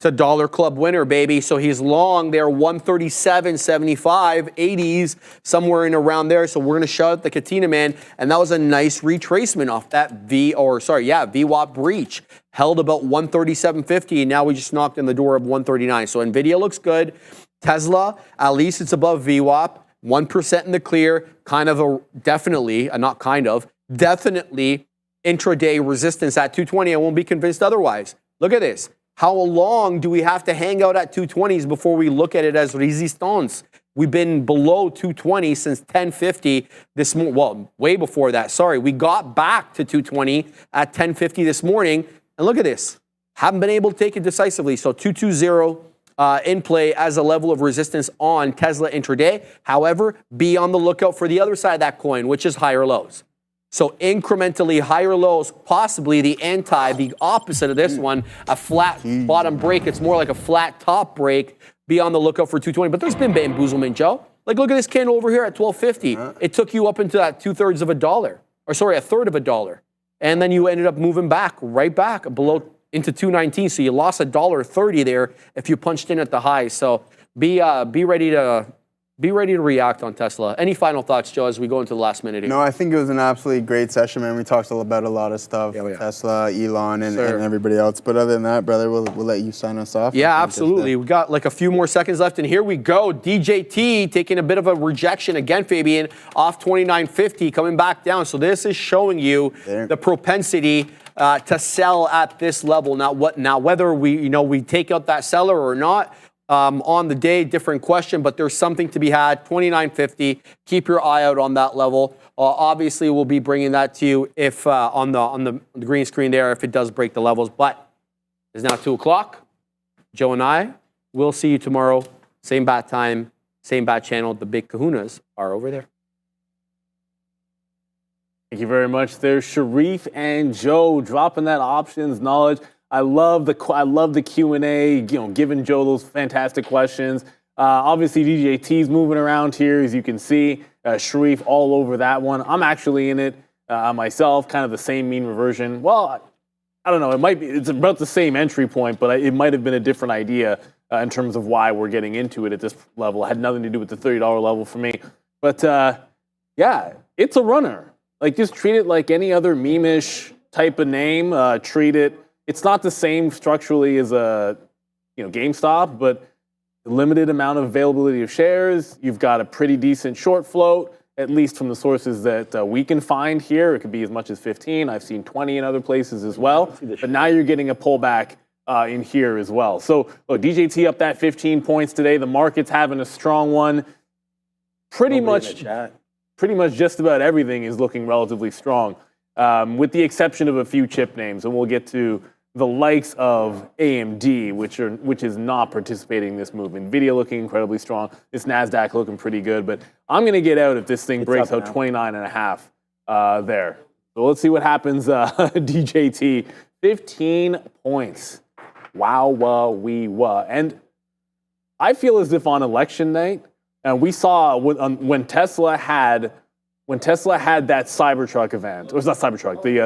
It's a dollar club winner, baby. So he's long there, 137.75, 80s, somewhere in around there. So we're going to shut out the Katina, man. And that was a nice retracement off that VWAP breach. Held about 137.50, and now we just knocked on the door of 139. So Nvidia looks good. Tesla, at least it's above VWAP. 1% in the clear. Definitely intraday resistance at 220. I won't be convinced otherwise. Look at this. How long do we have to hang out at 220s before we look at it as resistance? We've been below 220 since 1050 this morning. Well, way before that. Sorry. We got back to 220 at 1050 this morning. And look at this. Haven't been able to take it decisively. So 220 in play as a level of resistance on Tesla intraday. However, be on the lookout for the other side of that coin, which is higher lows. So incrementally higher lows, possibly the opposite of this one, a flat bottom break. It's more like a flat top break. Be on the lookout for 220. But there's been bamboozlement, Joe. Like, look at this candle over here at 12.50. It took you up into that a third of a dollar. And then you ended up moving right back below into 219. So you lost $1.30 there if you punched in at the high. So be ready to react on Tesla. Any final thoughts, Joe, as we go into the last minute here? No, I think it was an absolutely great session, man. We talked about a lot of stuff, Tesla, Elon, and everybody else. But other than that, brother, we'll let you sign us off. Yeah, absolutely. We got like a few more seconds left, and here we go. DJT taking a bit of a rejection again, Fabian, off 29.50, coming back down. So this is showing you the propensity to sell at this level. Now whether we take out that seller or not, on the day, different question, but there's something to be had. 29.50. Keep your eye out on that level. Obviously, we'll be bringing that to you if on the green screen there if it does break the levels. But it's now 2 o'clock. Joe and I will see you tomorrow. Same bat time, same bat channel. The big Kahunas are over there. Thank you very much. There's Sharif and Joe dropping that options knowledge. I love the Q&A, giving Joe those fantastic questions. Obviously, DJT's moving around here, as you can see. Sharif all over that one. I'm actually in it myself, kind of the same mean reversion. Well, I don't know. It's about the same entry point, but it might have been a different idea in terms of why we're getting into it at this level. It had nothing to do with the $30 level for me. But yeah, it's a runner. Like, just treat it like any other meme-ish type of name. Treat it. It's not the same structurally as a GameStop, but limited amount of availability of shares. You've got a pretty decent short float, at least from the sources that we can find here. It could be as much as 15. I've seen 20 in other places as well. But now you're getting a pullback in here as well. So look, DJT up that 15 points today. The market's having a strong one. Pretty much just about everything is looking relatively strong, with the exception of a few chip names, and we'll get to the likes of AMD, which is not participating in this move. Nvidia looking incredibly strong. This NASDAQ looking pretty good, but I'm going to get out if this thing breaks out 29.5 there. So let's see what happens. DJT, 15 points. Wow. And I feel as if on election night, and we saw when Tesla had that Cybertruck event, or it's not Cybertruck, the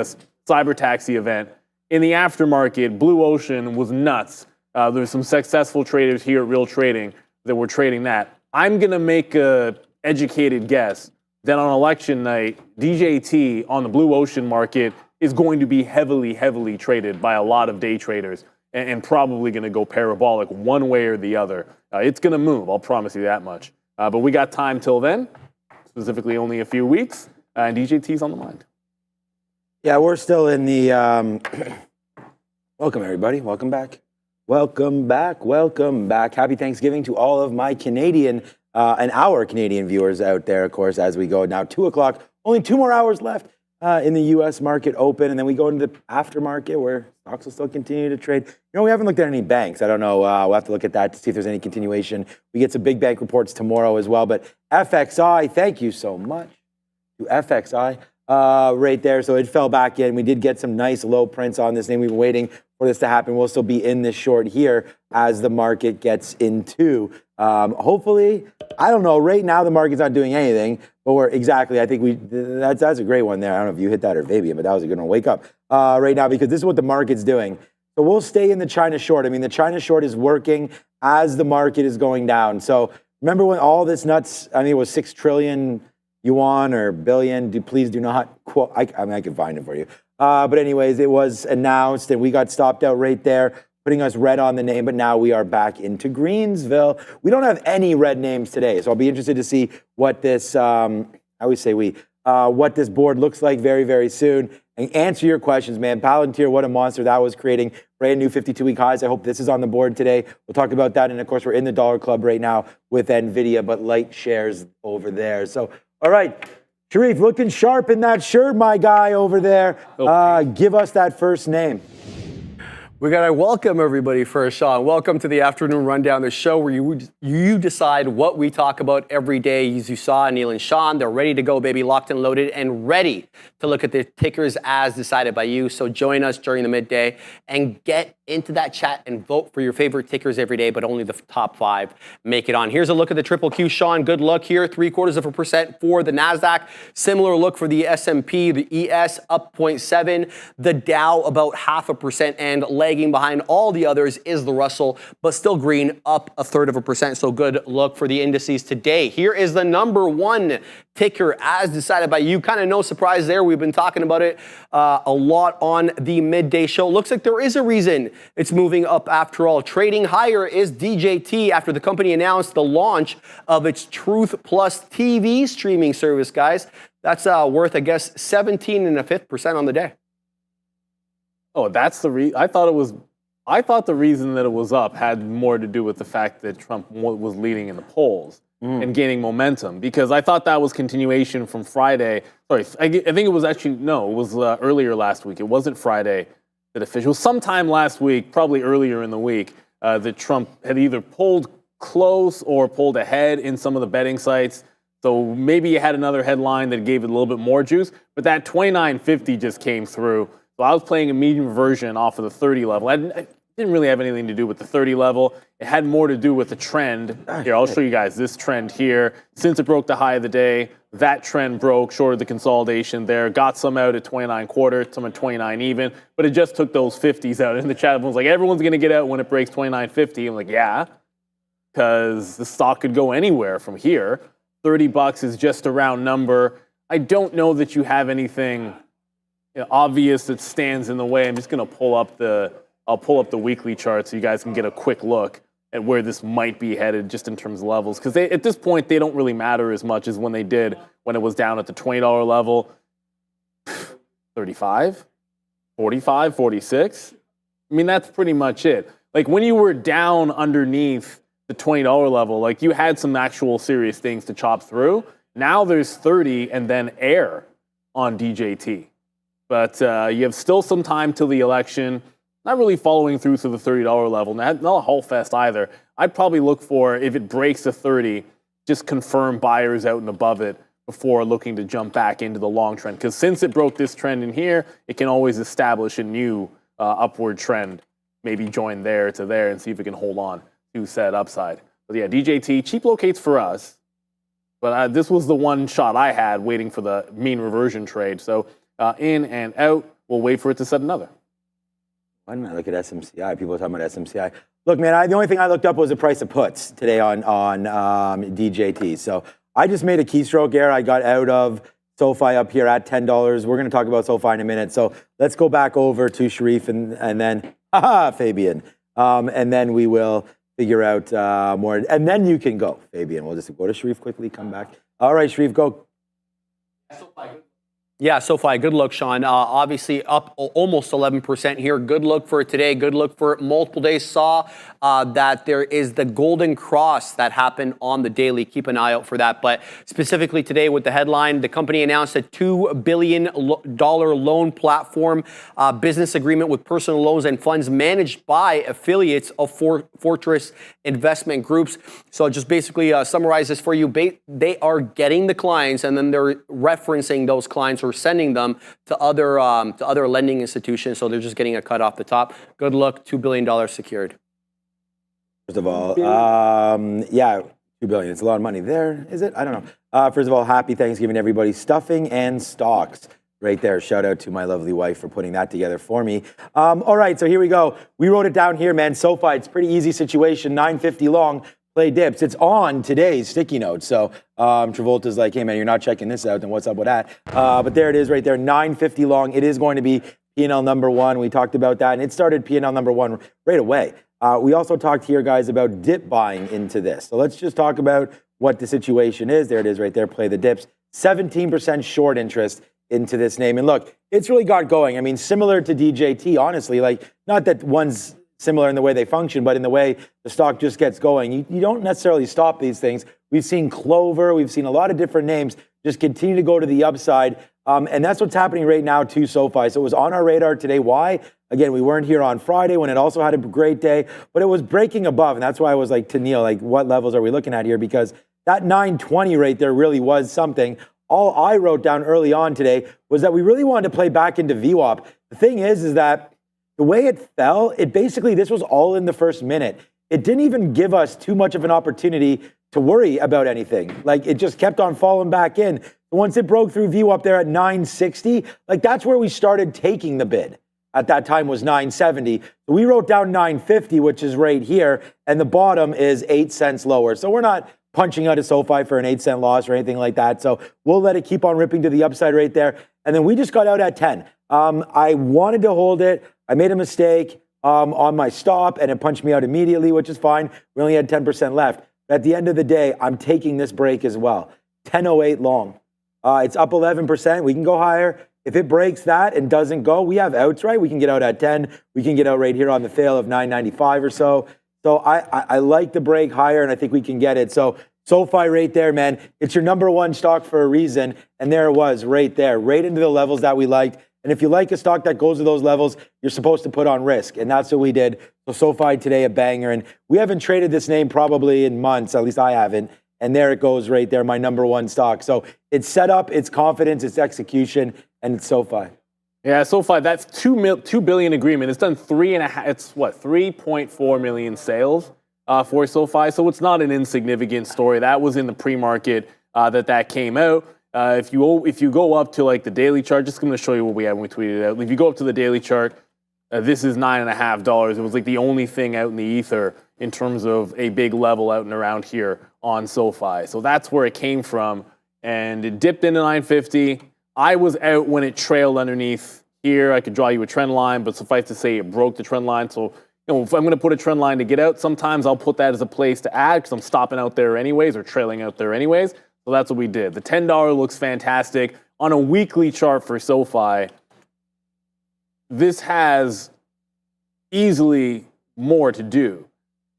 Cyber Taxi event, in the aftermarket, Blue Ocean was nuts. There's some successful traders here at Real Trading that were trading that. I'm going to make a educated guess that on election night, DJT on the Blue Ocean market is going to be heavily traded by a lot of day traders and probably going to go parabolic one way or the other. It's going to move, I'll promise you that much. But we got time till then, specifically only a few weeks, and DJT's on the mind. Yeah, we're still in the, welcome everybody, welcome back. Happy Thanksgiving to all of my Canadian and our Canadian viewers out there, of course, as we go now 2 o'clock, only 2 more hours left in the US market open, and then we go into the aftermarket where stocks will still continue to trade. We haven't looked at any banks. I don't know, we'll have to look at that to see if there's any continuation. We get some big bank reports tomorrow as well, but FXI, thank you so much to FXI. Right there, so it fell back in. We did get some nice low prints on this name. We've been waiting for this to happen. We'll still be in this short here as the market gets into. Hopefully, I don't know. Right now, the market's not doing anything, but I think that's a great one there. I don't know if you hit that or Fabian, but that was a good one. Wake up right now because this is what the market's doing. So we'll stay in the China short. I mean, the China short is working as the market is going down. So remember when all this nuts, I mean, it was 6 trillion yuan or billion. Please do not quote. I mean, I can find it for you. But anyways, it was announced and we got stopped out right there, putting us red on the name. But now we are back into Greensville. We don't have any red names today. So I'll be interested to see what this, I always say what this board looks like very, very soon. And answer your questions, man. Palantir, what a monster that was, creating brand new 52-week highs. I hope this is on the board today. We'll talk about that. And of course, we're in the dollar club right now with Nvidia, but light shares over there. So, all right, Sharif, looking sharp in that shirt, my guy over there. Give us that first name. We got to welcome everybody first, Sean. Welcome to the Afternoon Rundown, the show where you decide what we talk about every day. As you saw, Neil and Sean, they're ready to go, baby, locked and loaded, and ready to look at the tickers as decided by you. So join us during the midday and get into that chat and vote for your favorite tickers every day, but only the top 5 make it on. Here's a look at the triple Q, Sean. Good luck here. 0.75% for the NASDAQ. Similar look for the S&P, the ES up 0.7, the Dow about 0.5%, and lagging behind all the others is the Russell, but still green, up 0.33%. So good look for the indices today. Here is the number 1 ticker as decided by you. Kind of no surprise there. We've been talking about it a lot on the midday show. Looks like there is a reason it's moving up after all. Trading higher is DJT after the company announced the launch of its Truth Plus TV streaming service, guys. That's worth, I guess, 17.5% on the day. Oh, that's the reason. I thought the reason that it was up had more to do with the fact that Trump was leading in the polls and gaining momentum, because I thought that was continuation from Friday. Sorry, I think it was actually, no, it was earlier last week. It wasn't Friday that official. It was sometime last week, probably earlier in the week, that Trump had either pulled close or pulled ahead in some of the betting sites. So maybe you had another headline that gave it a little bit more juice, but that 29.50 just came through. So I was playing a medium version off of the 30 level. It didn't really have anything to do with the 30 level. It had more to do with the trend. Here, I'll show you guys this trend here. Since it broke the high of the day, that trend broke, shorted the consolidation there, got some out at 29.25, some at 29 even, but it just took those 50s out. In the chat, everyone's like, everyone's going to get out when it breaks 29.50. I'm like, yeah, because the stock could go anywhere from here. $30 is just a round number. I don't know that you have anything obvious that stands in the way. I'm just going to I'll pull up the weekly chart so you guys can get a quick look at where this might be headed just in terms of levels. Because at this point, they don't really matter as much as when they did when it was down at the $20 level. 35, 45, 46. I mean, that's pretty much it. Like when you were down underneath the $20 level, like you had some actual serious things to chop through. Now there's 30 and then air on DJT. But you have still some time till the election. Not really following through to the $30 level. Not a whole fest either. I'd probably look for, if it breaks the 30, just confirm buyers out and above it before looking to jump back into the long trend. Because since it broke this trend in here, it can always establish a new upward trend. Maybe join there to there and see if it can hold on to said upside. But yeah, DJT, cheap locates for us. But this was the one shot I had waiting for the mean reversion trade. So in and out, we'll wait for it to set another. Why didn't I look at SMCI? People are talking about SMCI. Look, man, the only thing I looked up was the price of puts today on DJT. So I just made a keystroke error. I got out of Sofi up here at $10. We're going to talk about Sofi in a minute. So let's go back over to Sharif and then, Fabian. And then we will figure out more. And then you can go, Fabian. We'll just go to Sharif quickly, come back. All right, Sharif, go. Yeah, Sofi, good look, Sean. Obviously up almost 11% here. Good look for today. Good look for multiple days. Saw that there is the golden cross that happened on the daily. Keep an eye out for that. But specifically today with the headline, the company announced a $2 billion loan platform business agreement with personal loans and funds managed by affiliates of Fortress Investment Groups. So just basically summarize this for you. They are getting the clients and then they're referencing those clients or sending them to other lending institutions. So they're just getting a cut off the top. Good luck, $2 billion secured. First of all, yeah, $2 billion. It's a lot of money there, is it? I don't know. First of all, happy Thanksgiving, everybody. Stuffing and stocks. right there. Shout out to my lovely wife for putting that together for me. All right, so here we go. We wrote it down here, man. SoFi, it's a pretty easy situation. 950 long, play dips. It's on today's sticky notes. So Travolta's like, hey, man, you're not checking this out, then what's up with that? But there it is right there, 950 long. It is going to be P&L number one. We talked about that, and it started P&L number one right away. We also talked here, guys, about dip buying into this. So let's just talk about what the situation is. There it is right there, play the dips. 17% short interest into this name. And look, it's really got going. I mean, similar to DJT, honestly, like not that one's similar in the way they function, but in the way the stock just gets going. You don't necessarily stop these things. We've seen Clover, we've seen a lot of different names just continue to go to the upside. And that's what's happening right now to SoFi. So it was on our radar today. Why? Again, we weren't here on Friday when it also had a great day, but it was breaking above. And that's why I was like to Neil, like, what levels are we looking at here? Because that 920 right there really was something. All I wrote down early on today was that we really wanted to play back into VWAP. The thing is that the way it fell, it basically, this was all in the first minute. It didn't even give us too much of an opportunity to worry about anything. Like, it just kept on falling back in. Once it broke through VWAP there at 960, like that's where we started taking the bid. At that time was 970. So we wrote down 950, which is right here, and the bottom is 8 cents lower. So we're not punching out a SoFi for an 8-cent loss or anything like that. So we'll let it keep on ripping to the upside right there. And then we just got out at 10. I wanted to hold it. I made a mistake on my stop, and it punched me out immediately, which is fine. We only had 10% left. But at the end of the day, I'm taking this break as well. 10.08 long. It's up 11%. We can go higher. If it breaks that and doesn't go, we have outs, right? We can get out at 10. We can get out right here on the fail of 995 or so. So I like the break higher, and I think we can get it. So SoFi right there, man. It's your number one stock for a reason. And there it was right there, right into the levels that we liked. And if you like a stock that goes to those levels, you're supposed to put on risk. And that's what we did. So SoFi today, a banger. And we haven't traded this name probably in months. At least I haven't. And there it goes right there, my number one stock. So it's set up, it's confidence, it's execution, and it's SoFi. Yeah, SoFi, that's $2 billion agreement. It's done 3.4 million sales for SoFi. So it's not an insignificant story. That was in the pre-market that came out. If you go up to like the daily chart, just going to show you what we had when we tweeted it out. If you go up to the daily chart, this is $9.50. It was like the only thing out in the ether in terms of a big level out and around here on SoFi. So that's where it came from. And it dipped into 950. I was out when it trailed underneath here. I could draw you a trend line, but suffice to say it broke the trend line. So, if I'm going to put a trend line to get out, sometimes I'll put that as a place to add because I'm stopping out there anyways or trailing out there anyways. So that's what we did. The $10 looks fantastic. On a weekly chart for SoFi, this has easily more to do.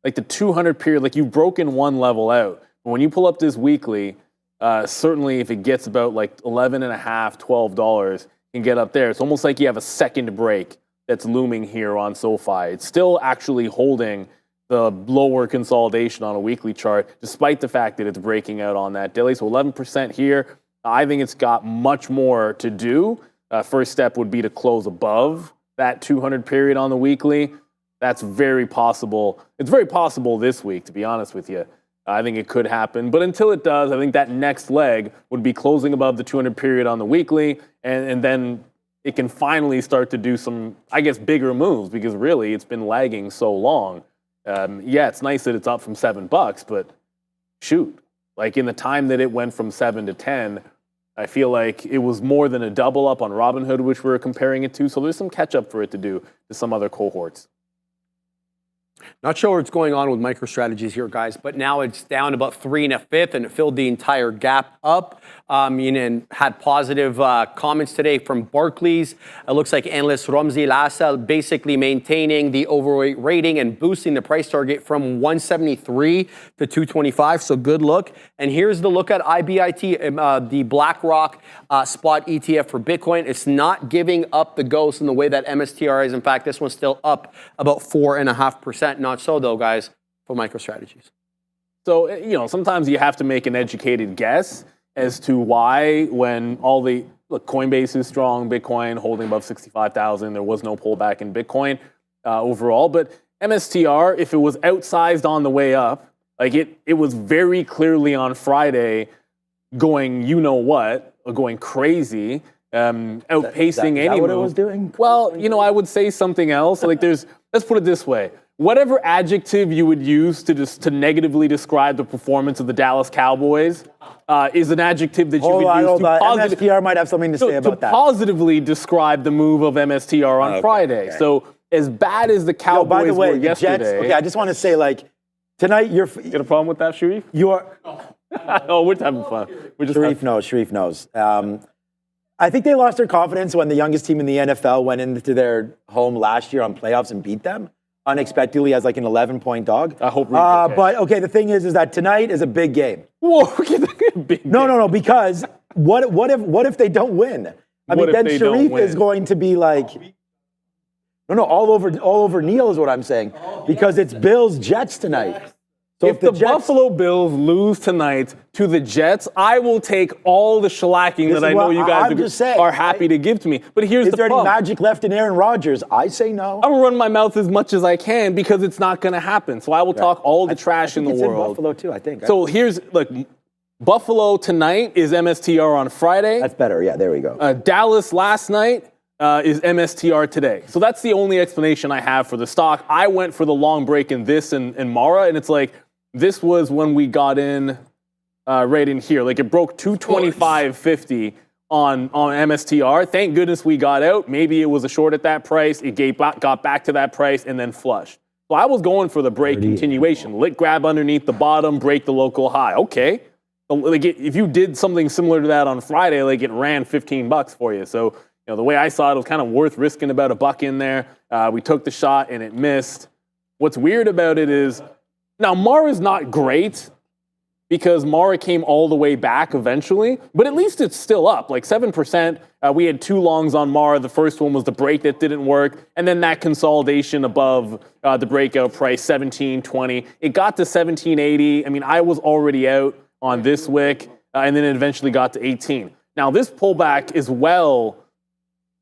Like the 200 period, like you've broken one level out. But when you pull up this weekly, certainly if it gets about like $11.5, $12, can get up there. It's almost like you have a second break that's looming here on SoFi. It's still actually holding the lower consolidation on a weekly chart, despite the fact that it's breaking out on that daily. So 11% here. I think it's got much more to do. First step would be to close above that 200 period on the weekly. That's very possible. It's very possible this week, to be honest with you. I think it could happen. But until it does, I think that next leg would be closing above the 200 period on the weekly, and then it can finally start to do some, I guess, bigger moves because really it's been lagging so long. Yeah, it's nice that it's up from $7, but shoot, like in the time that it went from 7 to 10, I feel like it was more than a double up on Robinhood, which we're comparing it to. So there's some catch up for it to do to some other cohorts. Not sure what's going on with MicroStrategies here, guys, but now it's down about 3 1/5, and it filled the entire gap up. And had positive comments today from Barclays. It looks like analyst Ramzi Lassel basically maintaining the overweight rating and boosting the price target from 173 to 225. So good look. And here's the look at IBIT, the BlackRock spot ETF for Bitcoin. It's not giving up the ghost in the way that MSTR is. In fact, this one's still up about 4.5%. Not so though, guys, for MicroStrategies. So, sometimes you have to make an educated guess as to why when all the, look, Coinbase is strong, Bitcoin holding above 65,000. There was no pullback in Bitcoin overall. But MSTR, if it was outsized on the way up, like it was very clearly on Friday going, going crazy. outpacing Is any that what move. it was doing? Well, I would say something else. Like let's put it this way. Whatever adjective you would use to negatively describe the performance of the Dallas Cowboys is an adjective that you Hold could use to MSTR might have something to say about that. positively descrige the move of MSTR on Friday. okay. So as bad as the Cowboys By the way, were the Jets. yesterday. Okay, I just want to say, like, tonight You got a problem with that, Sharif? you're Oh, we're having fun. We're just Sharif knows. I think they lost their confidence when the youngest team in the NFL went into their home last year on playoffs and beat them unexpectedly as like an 11-point dog. I hope Reed's okay. But okay, the thing is that tonight is a big game. Whoa, big No, because what if they don't win? I mean, if then they don't Sharif win? is going to be like, no, all over Neil is what I'm saying, because it's Bills Jets tonight. So If the Jets, Buffalo Bills lose tonight to the Jets, I will take all the shellacking This that is I know what you guys I'm just saying, are happy to give to me. But here's is the there any problem. magic left in Aaron Rodgers? I say no. I'm gonna run my mouth as much as I can because it's not gonna happen. So I will talk all the trash in the It's world. in Buffalo too, I think. So look, Buffalo tonight is MSTR on Friday. That's better. Yeah, there we go. Dallas last night is MSTR today. So that's the only explanation I have for the stock. I went for the long break in this and Mara, and it's like, this was when we got in right in here. Like it broke 225.50 on MSTR. Thank goodness we got out. Maybe it was a short at that price. It got back to that price and then flushed. So I was going for the break continuation. Lit grab underneath the bottom, break the local high. Okay. Like if you did something similar to that on Friday, like it ran $15 for you. So the way I saw it, it was kind of worth risking about $1 in there. We took the shot and it missed. What's weird about it is, now, Mara's not great because Mara came all the way back eventually, but at least it's still up, like 7%. We had 2 longs on Mara. The first one was the break that didn't work, and then that consolidation above the breakout price, 17.20. It got to 17.80. I mean, I was already out on this wick, and then it eventually got to 18. Now, this pullback is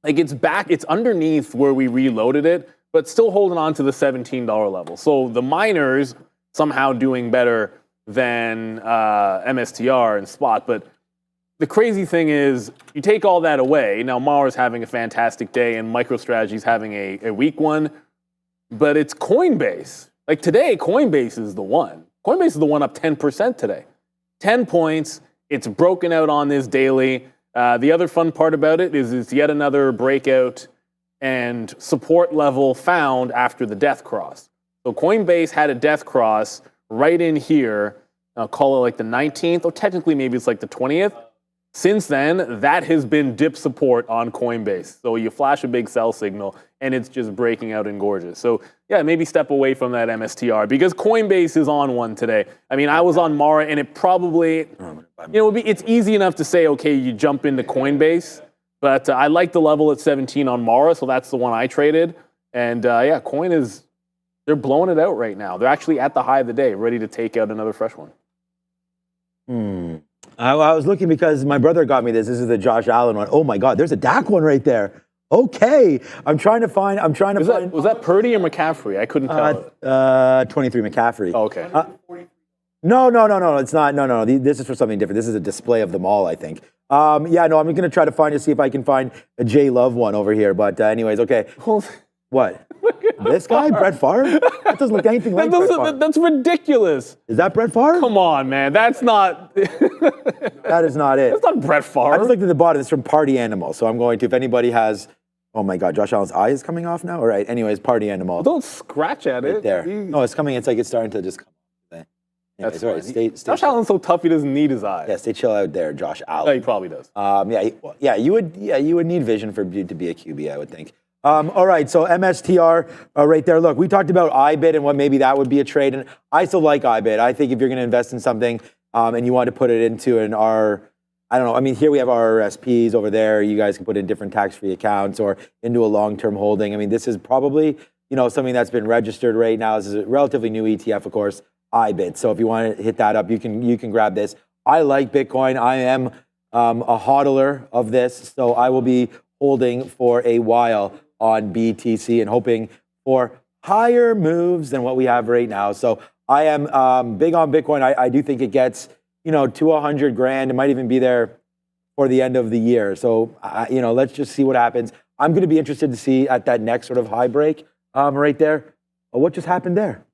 it's back, it's underneath where we reloaded it, but still holding on to the $17 level. So the miners somehow doing better than MSTR and spot. But the crazy thing is, you take all that away. Now, Mara's having a fantastic day and MicroStrategy's having a weak one, but it's Coinbase. Like today, Coinbase is the one. Coinbase is the one up 10% today. 10 points. It's broken out on this daily. The other fun part about it is it's yet another breakout and support level found after the death cross. So Coinbase had a death cross right in here, I'll call it like the 19th, or technically maybe it's like the 20th. Since then, that has been dip support on Coinbase. So you flash a big sell signal, and it's just breaking out in gorgeous. So yeah, maybe step away from that MSTR because Coinbase is on one today. I mean, I was on Mara, and it probably, it's easy enough to say, okay, you jump into Coinbase, but I like the level at 17 on Mara, so that's the one I traded. And Coin they're blowing it out right now. They're actually at the high of the day, ready to take out another fresh one. I was looking because my brother got me this. This is the Josh Allen one. Oh my God, there's a DAC one right there. Okay, I'm trying to find. Was that Purdy or McCaffrey? I couldn't tell. 23 McCaffrey. Oh, okay. No, it's not. No. This is for something different. This is a display of them all, I think. I'm going to try to see if I can find a J Love one over here. But anyways, okay. What? This guy, Brett Favre? That doesn't look anything like Brett Favre. That's ridiculous. Is that Brett Favre? Come on, man. That's not. That is not it. That's not Brett Favre. I just looked at the bottom. It's from Party Animal. So I'm going to, if anybody has, oh my God, Josh Allen's eye is coming off now? All right, anyways, Party Animal. Don't scratch at it. Right there. No, it's coming. It's like it's starting to just come off. That's all right. Stay Josh Allen's so tough he doesn't need his eye. Yeah, stay chill out there, Josh Allen. No, he probably does. You would need vision to be a QB, I would think. All right, so MSTR right there. Look, we talked about IBIT and what maybe that would be a trade, and I still like IBIT. I think if you're going to invest in something and you want to put it into I don't know. I mean, here we have our RSPs over there. You guys can put in different tax-free accounts or into a long-term holding. I mean, this is probably something that's been registered right now. This is a relatively new ETF, of course, IBIT. So if you want to hit that up, you can grab this. I like Bitcoin. I am a hodler of this, so I will be holding for a while on BTC and hoping for higher moves than what we have right now. So I am big on Bitcoin. I do think it gets to 100 grand. It might even be there for the end of the year. So, let's just see what happens. I'm going to be interested to see at that next sort of high break right there. Oh, what just happened there?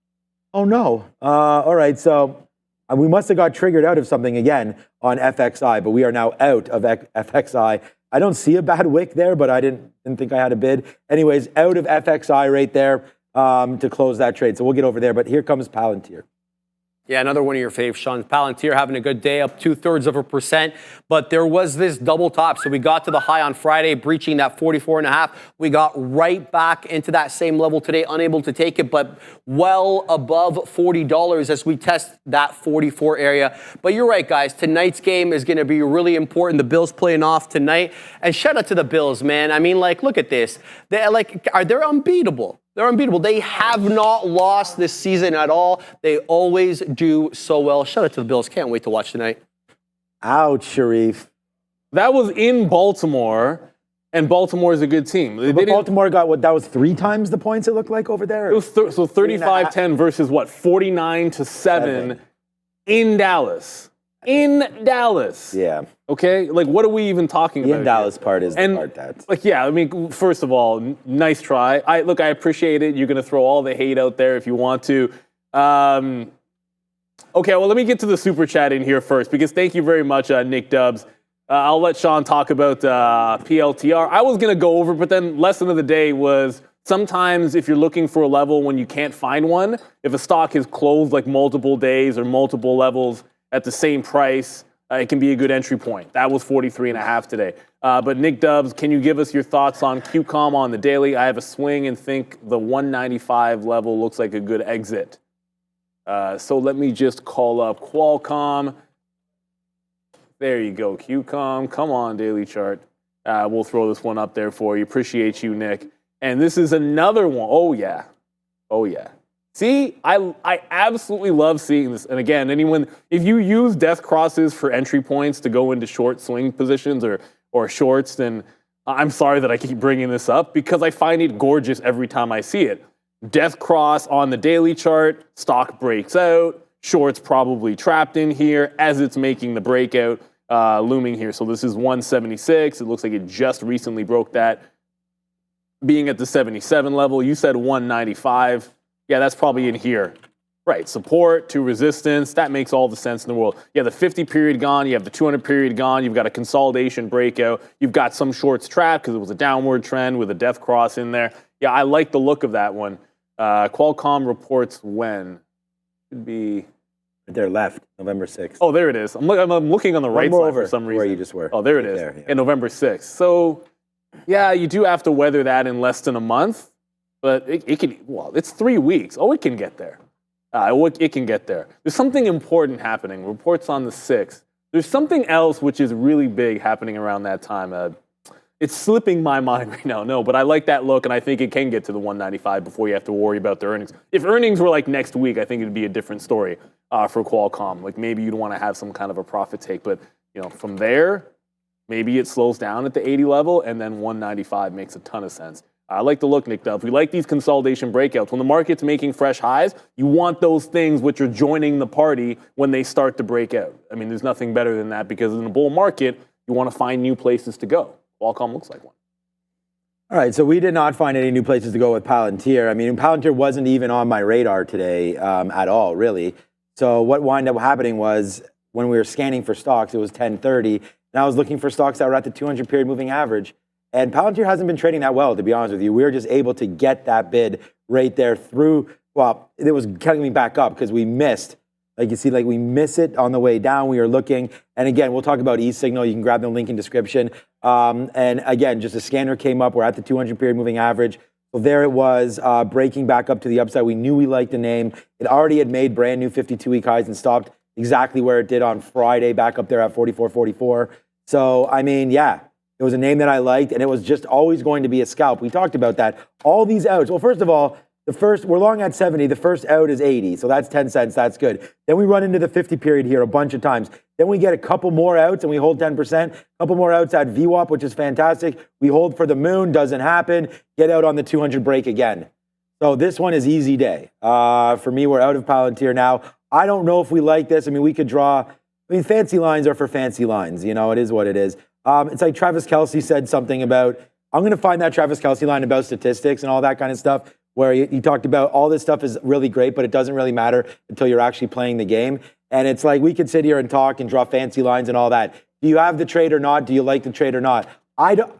Oh, no. All right, so we must have got triggered out of something again on FXI, but we are now out of FXI. I don't see a bad wick there, but I didn't think I had a bid. Anyways, out of FXI right there to close that trade. So we'll get over there, but here comes Palantir. Yeah, another one of your faves, Sean. Palantir having a good day, up 0.2%. But there was this double top. So we got to the high on Friday, breaching that 44.5. We got right back into that same level today, unable to take it, but well above $40 as we test that 44 area. But you're right, guys. Tonight's game is going to be really important. The Bills playing off tonight. And shout out to the Bills, man. I mean, look at this. They're unbeatable. They're unbeatable. They have not lost this season at all. They always do so well. Shout out to the Bills. Can't wait to watch tonight. Ouch, Sharif. That was in Baltimore, and Baltimore is a good team. But Baltimore got what? That was 3 times the points it looked like over there? It was so 35-10 versus what? 49-7 in Dallas. In Dallas. Yeah. Okay? What are we even talking about? The in Dallas here? part is the part that's... yeah, I mean, first of all, nice try. I appreciate it. You're going to throw all the hate out there if you want to. Okay, well, let me get to the super chat in here first, because thank you very much, Nick Dubs. I'll let Sean talk about PLTR. I was going to go over, but then lesson of the day was sometimes if you're looking for a level when you can't find one, if a stock has closed multiple days or multiple levels at the same price, it can be a good entry point. That was 43.5 today. But Nick Dubs, can you give us your thoughts on QCOM on the daily? I have a swing and think the 195 level looks like a good exit. So let me just call up Qualcomm. There you go, QCOM. Come on, daily chart. We'll throw this one up there for you. Appreciate you, Nick. And this is another one. Oh, yeah. Oh, yeah. See, I absolutely love seeing this. And again, if you use death crosses for entry points to go into short swing positions or shorts, then I'm sorry that I keep bringing this up, because I find it gorgeous every time I see it. Death cross on the daily chart, stock breaks out, shorts probably trapped in here as it's making the breakout looming here. So this is 176. It looks like it just recently broke that, being at the 77 level. You said 195. Yeah, that's probably in here. Right, support to resistance. That makes all the sense in the world. You have the 50 period gone. You have the 200 period gone. You've got a consolidation breakout. You've got some shorts trapped because it was a downward trend with a death cross in there. Yeah, I like the look of that one. Qualcomm reports when? Should be... They're left, November 6th. Oh, there it is. I'm looking on the right side for some reason. Where you just were. Oh, there it is. There, yeah. In November 6th. So, yeah, you do have to weather that in less than a month. But it can, it's 3 weeks. Oh, it can get there. It can get there. There's something important happening. Reports on the 6th. There's something else which is really big happening around that time. It's slipping my mind right now. No, but I like that look, and I think it can get to the 195 before you have to worry about the earnings. If earnings were next week, I think it'd be a different story for Qualcomm. Maybe you'd want to have some kind of a profit take. But from there, maybe it slows down at the 80 level, and then 195 makes a ton of sense. I like the look, Nick Dove. We like these consolidation breakouts. When the market's making fresh highs, you want those things which are joining the party when they start to break out. I mean, there's nothing better than that, because in a bull market, you want to find new places to go. Qualcomm looks like one. All right, so we did not find any new places to go with Palantir. I mean, Palantir wasn't even on my radar today at all, really. So what wound up happening was when we were scanning for stocks, it was 10:30, and I was looking for stocks that were at the 200 period moving average. And Palantir hasn't been trading that well, to be honest with you. We were just able to get that bid right there through, well, it was coming back up because we missed. You see, we miss it on the way down. We are looking. And again, we'll talk about eSignal. You can grab the link in description. And again, just a scanner came up. We're at the 200 period moving average. So there it was, breaking back up to the upside. We knew we liked the name. It already had made brand new 52-week highs and stopped exactly where it did on Friday, back up there at 44.44. So, I mean, yeah. It was a name that I liked, and it was just always going to be a scalp. We talked about that. All these outs. Well, first of all, we're long at 70. The first out is 80, so that's 10 cents. That's good. Then we run into the 50 period here a bunch of times. Then we get a couple more outs, and we hold 10%. A couple more outs at VWAP, which is fantastic. We hold for the moon. Doesn't happen. Get out on the 200 break again. So this one is easy day. For me, we're out of Palantir now. I don't know if we like this. I mean, we could draw... fancy lines are for fancy lines. It is what it is. It's like Travis Kelce said something about, I'm going to find that Travis Kelce line about statistics and all that kind of stuff, where he talked about all this stuff is really great, but it doesn't really matter until you're actually playing the game. And it's like, we could sit here and talk and draw fancy lines and all that. Do you have the trade or not? Do you like the trade or not?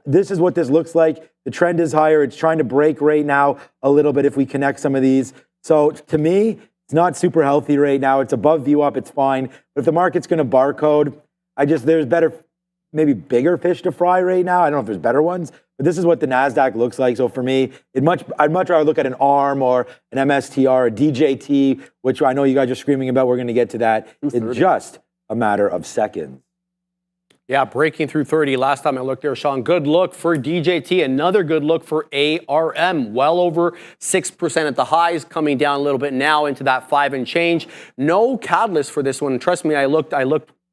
This is what this looks like. The trend is higher. It's trying to break right now a little bit if we connect some of these. So to me, it's not super healthy right now. It's above view up. It's fine. But if the market's going to barcode, there's better, maybe bigger fish to fry right now. I don't know if there's better ones, but this is what the NASDAQ looks like. So for me, I'd much rather look at an ARM or an MSTR, a DJT, which I know you guys are screaming about. We're going to get to that in just a matter of seconds. Yeah, breaking through 30. Last time I looked there, Sean, good look for DJT. Another good look for ARM. Well over 6% at the highs, coming down a little bit now into that 5 and change. No catalyst for this one. Trust me, I looked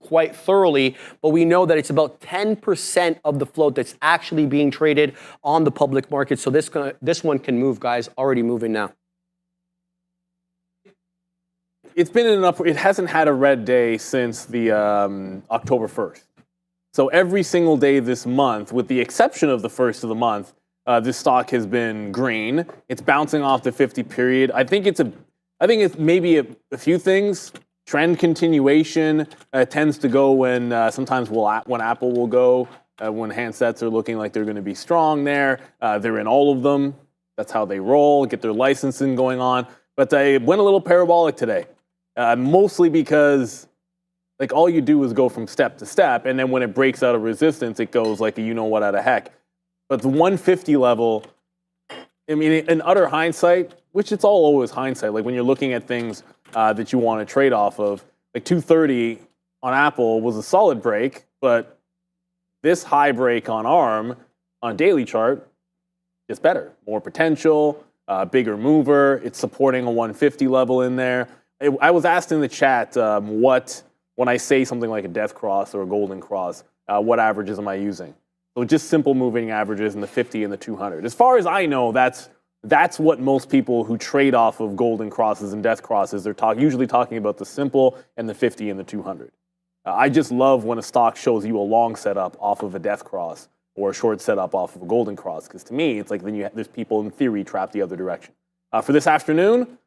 quite thoroughly, but we know that it's about 10% of the float that's actually being traded on the public market. So this one can move, guys. Already moving now. It's been in an upward. It hasn't had a red day since the October 1st. So every single day this month, with the exception of the first of the month, this stock has been green. It's bouncing off the 50 period. I think it's maybe a few things. Trend continuation tends to go when sometimes when Apple will go, when handsets are looking like they're going to be strong there. They're in all of them. That's how they roll, get their licensing going on. But they went a little parabolic today, mostly because like all you do is go from step to step, and then when it breaks out of resistance, it goes like a you-know-what out of heck. But the 150 level, I mean, in utter hindsight, which it's all always hindsight, like when you're looking at things that you want to trade off of, like 230 on Apple was a solid break, but this high break on ARM on a daily chart is better. More potential, bigger mover. It's supporting a 150 level in there. I was asked in the chat when I say something like a death cross or a golden cross, what averages am I using? So just simple moving averages in the 50 and the 200. As far as I know, that's what most people who trade off of golden crosses and death crosses, they're usually talking about the simple and the 50 and the 200. I just love when a stock shows you a long setup off of a death cross or a short setup off of a golden cross, because to me, it's like then there's people in theory trapped the other direction. For this afternoon,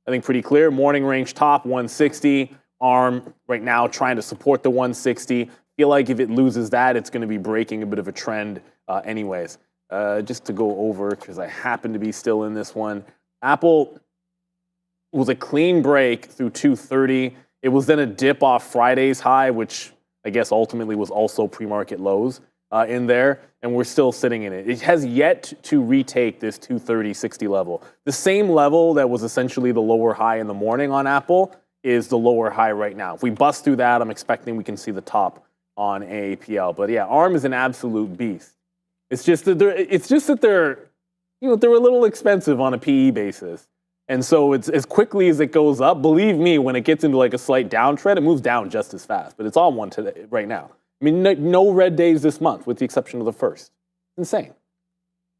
I think pretty clear, morning range top 160. ARM right now trying to support the 160. Feel like if it loses that, it's going to be breaking a bit of a trend anyways. Just to go over, because I happen to be still in this one. Apple was a clean break through 230. It was then a dip off Friday's high, which I guess ultimately was also pre-market lows in there, and we're still sitting in it. It has yet to retake this 230.60 level. The same level that was essentially the lower high in the morning on Apple is the lower high right now. If we bust through that, I'm expecting we can see the top on AAPL. But yeah, ARM is an absolute beast. It's just that they're a little expensive on a PE basis. And so it's as quickly as it goes up, believe me, when it gets into like a slight downtrend, it moves down just as fast. But it's on one today, right now. I mean, no red days this month, with the exception of the first. Insane.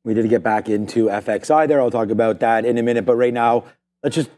We did get back into FXI there. I'll talk about that in a minute. But right now, let's just...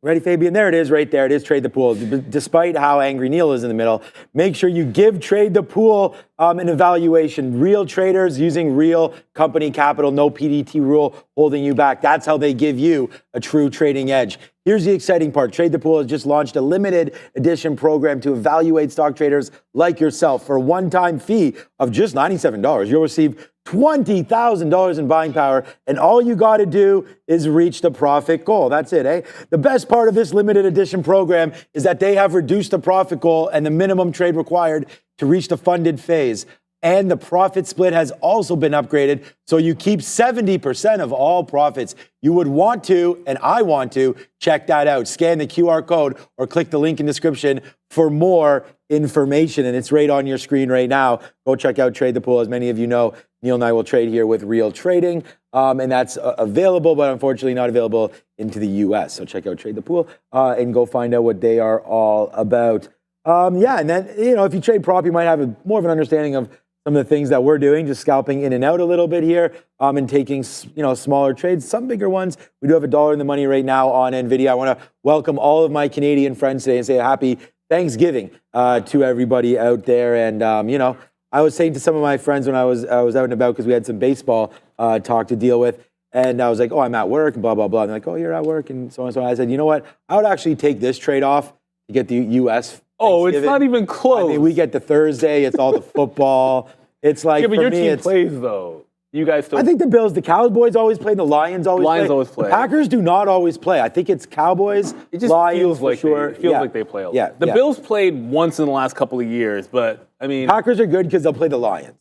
Ready, Fabian? There it is, right there. It is Trade the Pool. Despite how angry Neil is in the middle, make sure you give Trade the Pool an evaluation. Real traders using real company capital, no PDT rule holding you back. That's how they give you a true trading edge. Here's the exciting part. Trade the Pool has just launched a limited edition program to evaluate stock traders like yourself. For a one-time fee of just $97, you'll receive $20,000 in buying power, and all you got to do is reach the profit goal. That's it, eh? The best part of this limited edition program is that they have reduced the profit goal and the minimum trade required to reach the funded phase. And the profit split has also been upgraded, so you keep 70% of all profits. You would want to, and I want to, check that out. Scan the QR code or click the link in description for more information, and it's right on your screen right now. Go check out Trade the Pool. As many of you know, Neil and I will trade here with Real Trading, and that's available, but unfortunately not available into the US. So check out Trade the Pool and go find out what they are all about. Yeah, and then, if you trade prop, you might have more of an understanding of some of the things that we're doing, just scalping in and out a little bit here, and taking smaller trades, some bigger ones. We do have $1 in the money right now on Nvidia. I want to welcome all of my Canadian friends today and say a happy Thanksgiving to everybody out there. And I was saying to some of my friends when I was out and about, because we had some baseball talk to deal with, and I was like, oh, I'm at work, and blah, blah, blah. And they're like, oh, you're at work, and so on and so on. I said, you know what? I would actually take this trade off to get the U.S. Oh, it's not even close. I mean, we get the Thursday, it's all the football. It's like, yeah, but for your me, team plays, though. You guys still I think the Bills, the Cowboys always play, the Lions always play. always play. The Packers do not always play. I think it's Cowboys, It just Lions, feels like for sure. it feels like they play a lot. Yeah, The yeah. Bills played once in the last couple of years, but I mean, Packers are good because they'll play the Lions.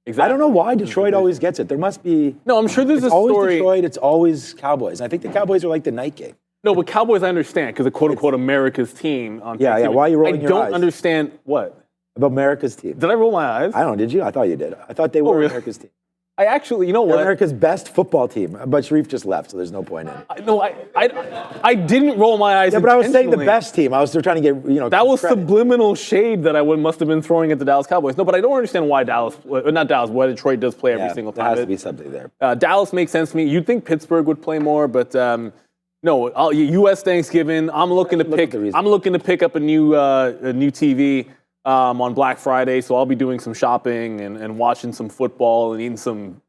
exactly. I don't know why Detroit always gets it. There must be. No, I'm sure there's It's a always story. Detroit. It's always Cowboys. I think the Cowboys are like the night game. No, but Cowboys I understand because the quote unquote America's team on Yeah, yeah. Thanksgiving. Why are you rolling I your don't eyes? understand what. About America's team. Did I roll my eyes? I don't know. Did you? I thought you did. I thought they were really? America's team. I actually, you know They're what? America's best football team. But Sharif just left, so there's no point in it. No, I didn't roll my eyes. Yeah, but I was saying the intentionally. best team. I was still trying to get That was credit. subliminal shade that I must have been throwing at the Dallas Cowboys. No, but I don't understand why why Detroit does play every Yeah, single there time. has to be something there. Dallas makes sense to me. You'd think Pittsburgh would play more, but no. U.S. Thanksgiving. I'm looking to pick up a new TV on Black Friday, so I'll be doing some shopping and watching some football and eating some.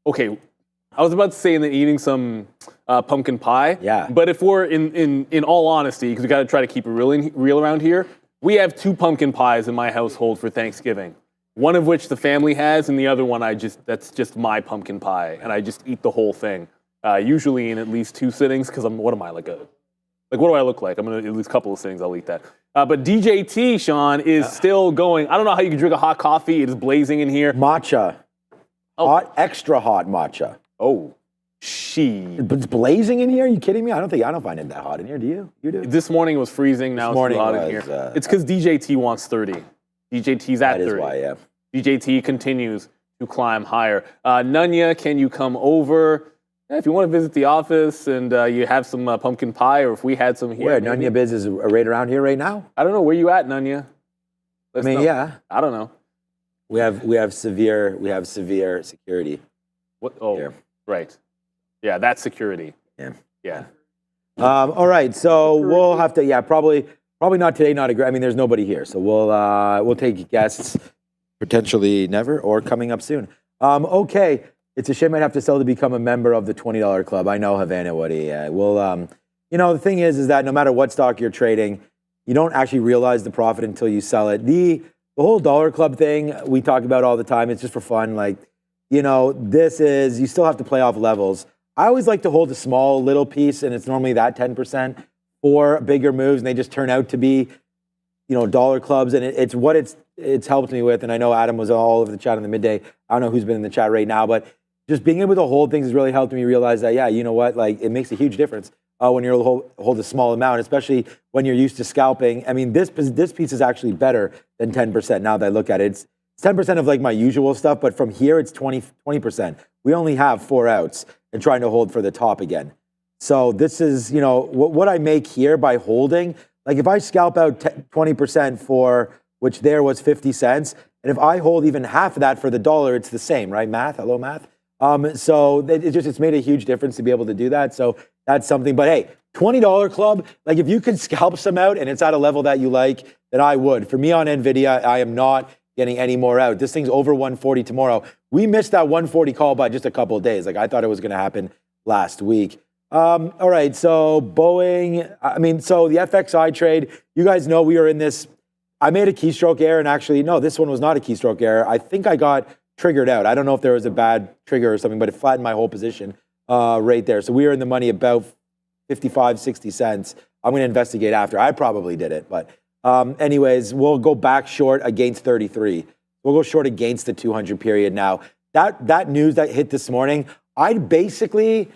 Okay, I was about to say that eating some pumpkin pie. Yeah. But if we're in all honesty, because we got to try to keep it real around here, we have 2 pumpkin pies in my household for Thanksgiving. One of which the family has, and the other one that's just my pumpkin pie, and I just eat the whole thing. Usually in at least 2 sittings, because what do I look like? I'm gonna at least a couple of sittings. I'll eat that. But DJT, Sean, is still going. I don't know how you can drink a hot coffee. It is blazing in here. Matcha. Oh. Hot, extra hot matcha. Oh, But it's blazing in here? Are you kidding me? I don't find it that hot in here. Do you? You do? This morning it was freezing. Now it's too hot in here. It's because DJT wants 30. DJT's at 30. That is why, yeah. DJT continues to climb higher. Nunya, can you come over? Yeah, if you want to visit the office and you have some pumpkin pie, or if we had some here. Where? maybe. Nunya Biz is right around here right now? I don't know. Where you at, Nunya? Let's know. Yeah. I don't know. We have severe security. What? Oh, Here. right. Yeah, that's security. Yeah. Yeah. All right, so we'll have to, probably not today, I mean, there's nobody here, so we'll take guests potentially never or coming up soon. Okay, it's a shame I'd have to sell to become a member of the $20 club. I know, Havana Woody. The thing is that no matter what stock you're trading, you don't actually realize the profit until you sell it. The whole dollar club thing we talk about all the time, it's just for fun. You still have to play off levels. I always like to hold a small little piece, and it's normally that 10% for bigger moves, and they just turn out to be, dollar clubs, and it's what it's helped me with. And I know Adam was all over the chat in the midday. I don't know who's been in the chat right now, but just being able to hold things has really helped me realize that, you know what, it makes a huge difference when you hold a small amount, especially when you're used to scalping. I mean, this piece is actually better than 10% now that I look at it. It's 10% of my usual stuff, but from here it's 20%. We only have 4 outs and trying to hold for the top again. So this is, what I make here by holding. If I scalp out 20% for, which there was 50 cents, and if I hold even half of that for the dollar, it's the same, right? Math, hello math. So it's made a huge difference to be able to do that. So that's something. But hey, $20 club, if you can scalp some out and it's at a level that you like, then I would. For me on Nvidia, I am not getting any more out. This thing's over 140 tomorrow. We missed that 140 call by just a couple of days. I thought it was going to happen last week. All right, so Boeing, so the FXI trade, you guys know we are in this. I made a keystroke error, and actually, no, this one was not a keystroke error. I think I got triggered out. I don't know if there was a bad trigger or something, but it flattened my whole position right there. So we are in the money about 55, 60 cents. I'm going to investigate after. I probably did it, but anyways, we'll go back short against 33. We'll go short against the 200 period now. That news that hit this morning, I basically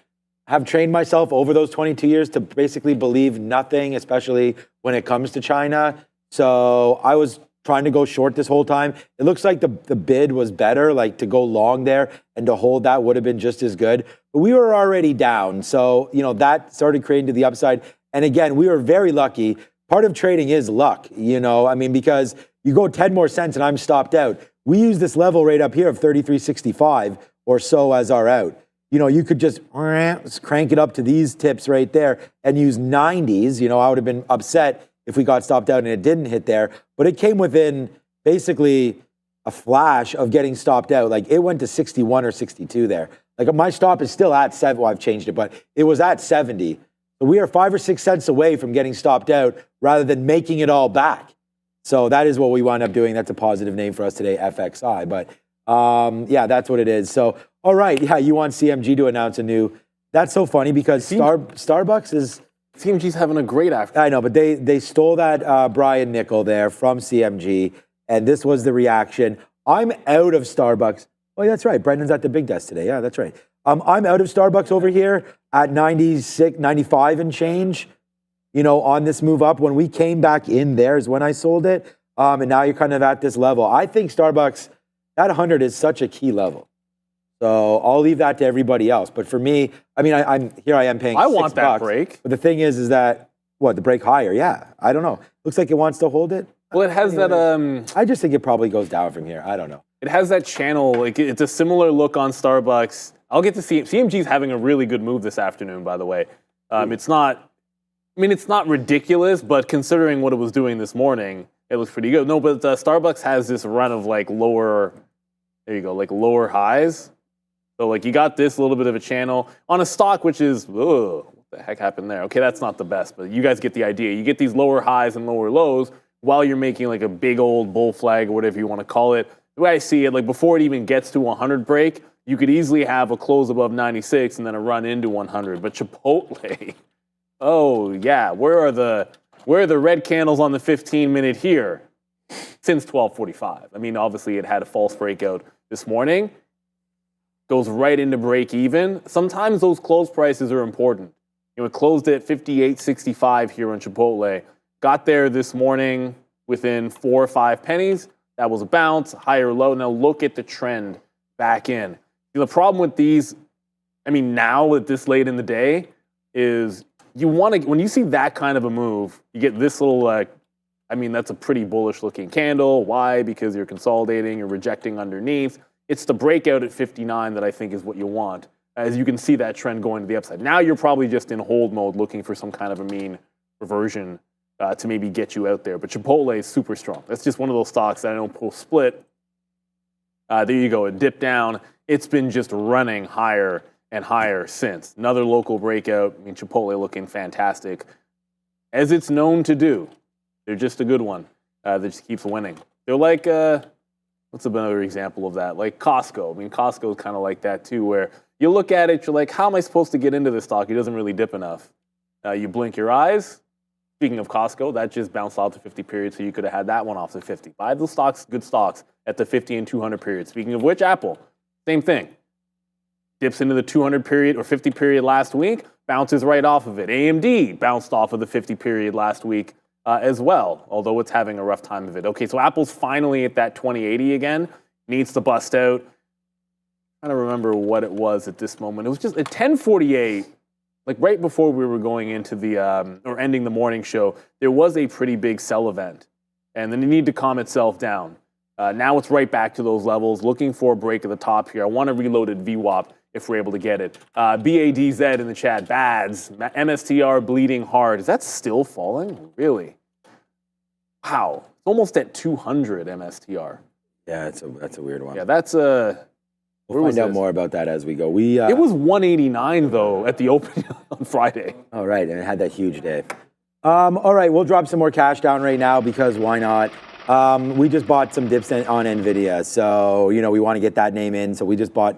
have trained myself over those 22 years to basically believe nothing, especially when it comes to China. So I was trying to go short this whole time. It looks like the bid was better, to go long there and to hold that would have been just as good. But we were already down. So, that started creating to the upside. And again, we were very lucky. Part of trading is luck, because you go 10 more cents and I'm stopped out. We use this level right up here of 33.65 or so as our out. You could just crank it up to these tips right there and use 90s. I would have been upset if we got stopped out and it didn't hit there. But it came within basically a flash of getting stopped out. Like it went to 61 or 62 there. Like my stop is still at 7. Well, I've changed it, but it was at 70. So we are 5 or 6 cents away from getting stopped out rather than making it all back. So that is what we wound up doing. That's a positive name for us today, FXI. But yeah, that's what it is. So, all right. Yeah, you want CMG to announce a new. That's so funny because Starbucks is. CMG's having a great afternoon. I know, but they stole that Brian nickel there from CMG. And this was the reaction. I'm out of Starbucks. Oh, yeah, that's right. Brendan's at the big desk today. Yeah, that's right. I'm out of Starbucks over here at 96, 95 and change, you know, on this move up. When we came back in there is when I sold it. And now you're kind of at this level. I think Starbucks, that 100 is such a key level. So I'll leave that to everybody else. But for me, I mean, I'm here I am paying I $6. want that break. But the thing is that, what, the break higher? Yeah, I don't know. Looks like it wants to hold it. Well, it has that. I just think it probably goes down from here. I don't know. It has that channel. Like it's a similar look on Starbucks. I'll get to see. CMG's having a really good move this afternoon. By the way, it's not. I mean, it's not ridiculous, but considering what it was doing this morning, it looks pretty good. No, but Starbucks has this run of like lower. There you go, like lower highs. So like you got this little bit of a channel on a stock, which is what the heck happened there? Okay, that's not the best, but you guys get the idea. You get these lower highs and lower lows while you're making like a big old bull flag or whatever you want to call it. The way I see it, like before it even gets to 100 break, you could easily have a close above 96 and then a run into 100. But Chipotle, oh yeah, where are the red candles on the 15-minute here? Since 12:45. I mean, obviously it had a false breakout this morning. Goes right into break even. Sometimes those close prices are important. You know, it closed at 58.65 here on Chipotle. Got there this morning within 4 or 5 pennies. That was a bounce, higher low. Now look at the trend back in. The problem with these, I mean, now at this late in the day, is you want to, when you see that kind of a move, you get this little, I mean, that's a pretty bullish looking candle. Why? Because you're consolidating, you're rejecting underneath. It's the breakout at 59 that I think is what you want. As you can see that trend going to the upside. Now you're probably just in hold mode looking for some kind of a mean reversion to maybe get you out there. But Chipotle is super strong. That's just one of those stocks that I know post-split. There you go, it dipped down. It's been just running higher and higher since. Another local breakout. I mean, Chipotle looking fantastic. As it's known to do. They're just a good one that just keeps winning. They're like, what's another example of that? Like Costco. I mean, Costco is kind of like that too, where you look at it, you're like, how am I supposed to get into this stock? It doesn't really dip enough. You blink your eyes. Speaking of Costco, that just bounced off the 50 period, so you could have had that one off the 50. Buy those stocks, good stocks, at the 50 and 200 period. Speaking of which, Apple, same thing. Dips into the 200 period or 50 period last week, bounces right off of it. AMD bounced off of the 50 period last week as well, although it's having a rough time of it. Okay, so Apple's finally at that 2080 again, needs to bust out. I don't remember what it was at this moment. It was just at 10:48. Like right before we were going into the, or ending the morning show, there was a pretty big sell event. And then it needed to calm itself down. Now it's right back to those levels, looking for a break at the top here. I want a reloaded VWAP if we're able to get it. BADZ in the chat, BADS, MSTR bleeding hard. Is that still falling? Really? Wow. It's almost at 200 MSTR. Yeah, that's a weird one. Yeah, that's a... We'll find out more about that as we go. It was 189 though at the open on Friday. All right, and it had that huge day. All right, we'll drop some more cash down right now because why not? We just bought some dips on Nvidia, so you know we want to get that name in. So we just paid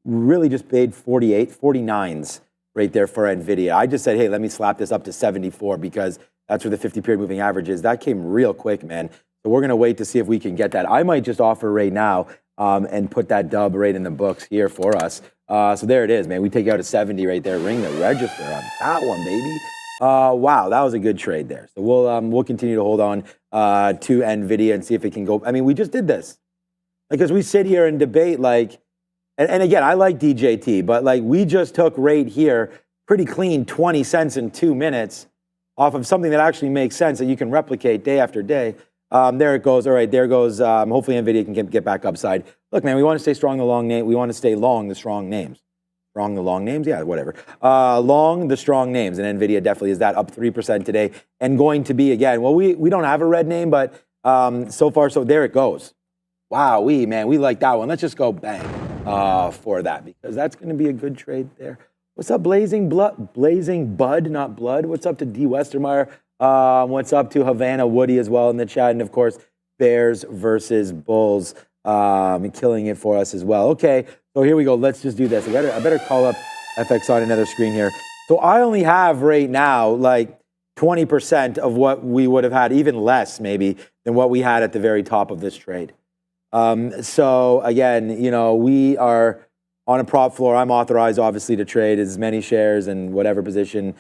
49s right there for Nvidia. I just said, hey, let me slap this up to 74 because that's where the 50-period moving average is. That came real quick, man. So we're gonna wait to see if we can get that. I might just offer right now. And put that dub right in the books here for us. So there it is, man. We take out a 70 right there. Ring the register on that one, baby. Wow, that was a good trade there. So we'll continue to hold on to Nvidia and see if it can go. I mean, we just did this. Like, as we sit here and debate, like, and again, I like DJT, but like we just took right here pretty clean 20 cents in 2 minutes off of something that actually makes sense that you can replicate day after day. There it goes. All right, there goes. Hopefully NVIDIA can get back upside. Look, man, we want to stay strong the long name. We want to stay long the strong names. Strong the long names? Yeah, whatever. Long the strong names. And NVIDIA definitely is that, up 3% today. And going to be again, well, we don't have a red name, but so far, so there it goes. Wow, man, we like that one. Let's just go bang for that because that's going to be a good trade there. What's up, Blazing Bud, not Blood? What's up to D. Westermeyer? What's up to Havana Woody as well in the chat? And of course, Bears versus Bulls killing it for us as well. Okay, so here we go. Let's just do this. I better call up FX on another screen here. So I only have right now like 20% of what we would have had, even less maybe than what we had at the very top of this trade. So again, we are on a prop floor. I'm authorized, obviously, to trade as many shares in whatever position,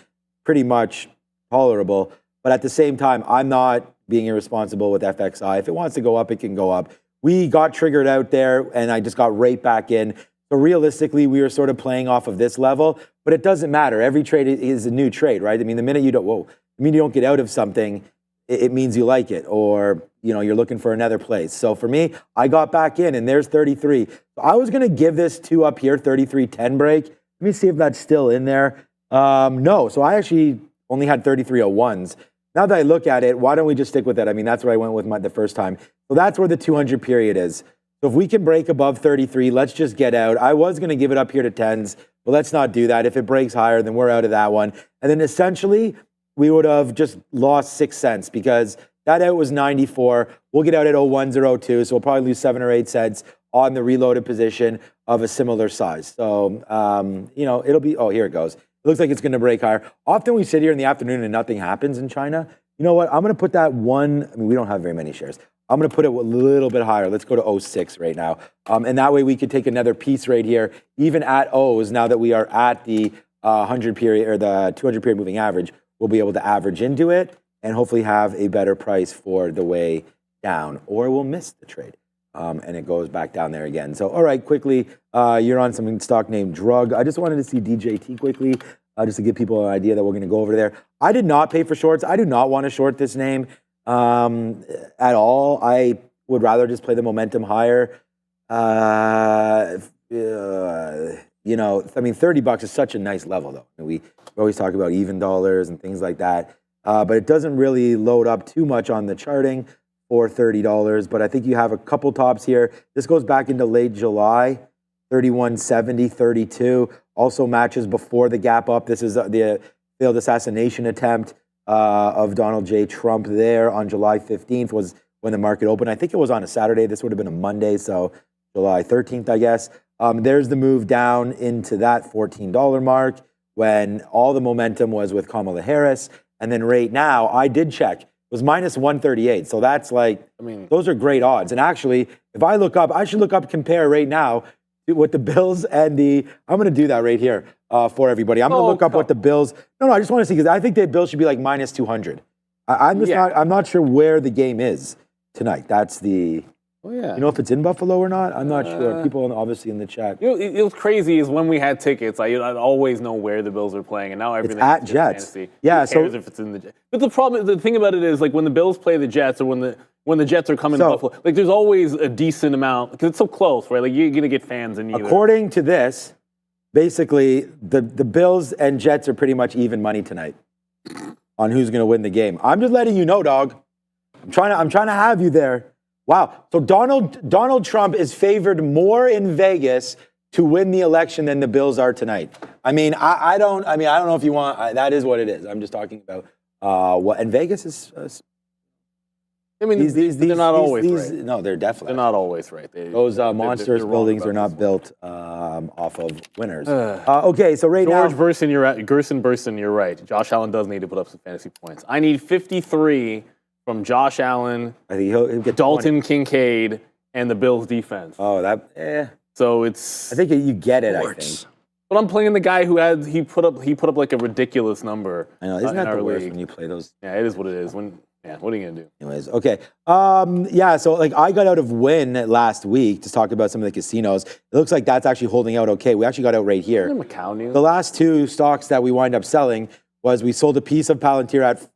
pretty much tolerable. But at the same time, I'm not being irresponsible with FXI. If it wants to go up, it can go up. We got triggered out there, and I just got right back in. So realistically, we were sort of playing off of this level, but it doesn't matter. Every trade is a new trade, right? I mean, the minute you don't get out of something, it means you like it, or you're looking for another place. So for me, I got back in, and there's 33. So I was going to give this 2 up here, 33.10 break. Let me see if that's still in there. No, so I actually only had 33.01s. Now that I look at it, why don't we just stick with that? I mean, that's where I went with the first time. So that's where the 200 period is. So if we can break above 33, let's just get out. I was going to give it up here to 10s, but let's not do that. If it breaks higher, then we're out of that one. And then essentially, we would have just lost 6 cents because that out was 94. We'll get out at 01s or 02, so we'll probably lose 7 or 8 cents on the reloaded position of a similar size. So, it'll be, here it goes. It looks like it's going to break higher. Often we sit here in the afternoon and nothing happens in China. You know what? I'm going to put that one, we don't have very many shares. I'm going to put it a little bit higher. Let's go to 06 right now. And that way we could take another piece right here, even at O's, now that we are at the 100 period or the 200 period moving average. We'll be able to average into it and hopefully have a better price for the way down, or we'll miss the trade. And it goes back down there again. So, all right, quickly, you're on some stock named Drug. I just wanted to see DJT quickly, just to give people an idea that we're going to go over there. I did not pay for shorts. I do not want to short this name at all. I would rather just play the momentum higher. $30 is such a nice level, though. We always talk about even dollars and things like that. But it doesn't really load up too much on the charting for $30. But I think you have a couple tops here. This goes back into late July, 31.70, 32. Also matches before the gap up. This is the failed assassination attempt of Donald J. Trump there on July 15th was when the market opened. I think it was on a Saturday. This would have been a Monday, so July 13th, I guess. There's the move down into that $14 mark when all the momentum was with Kamala Harris. And then right now, I did check, it was minus 138. So that's those are great odds. And actually, if I look up, I should look up, compare right now with the Bills and I'm going to do that right here for everybody. I'm going to look up what the Bills, I just want to see, because I think the Bills should be like minus 200. I'm not sure where the game is tonight. That's the... Oh, yeah. If it's in Buffalo or not? I'm not sure. People obviously in the chat. It was crazy is when we had tickets, I'd always know where the Bills are playing, and now everything it's at Jets. Fantasy. Yeah, Who cares if it's in the Jets? But the thing about it is, when the Bills play the Jets, or when the Jets are coming to Buffalo, there's always a decent amount because it's so close, right? You're gonna get fans in either. According to this, basically the Bills and Jets are pretty much even money tonight on who's gonna win the game. I'm just letting you know, dog. I'm trying to have you there. Wow. So Donald Trump is favored more in Vegas to win the election than the Bills are tonight. I don't know if you want. That is what it is. I'm just talking about what. And Vegas is. They're not always right. No, they're definitely. They're not always right. Those monstrous buildings are not built off of winners. Okay, so right now. Gerson Burson, you're right. Josh Allen does need to put up some fantasy points. I need 53 from Josh Allen, I think he'll get Dalton Kincaid, and the Bills defense. Oh, that. So it's. I think you get it. I think. But I'm playing the guy who he put up like a ridiculous number. I know. Isn't that the worst when you play those? Yeah, it is what it is. What are you gonna do? Anyways, okay. So I got out of Win last week to talk about some of the casinos. It looks like that's actually holding out okay. We actually got out right here. Macau news. The last two stocks that we wind up selling was we sold a piece of Palantir at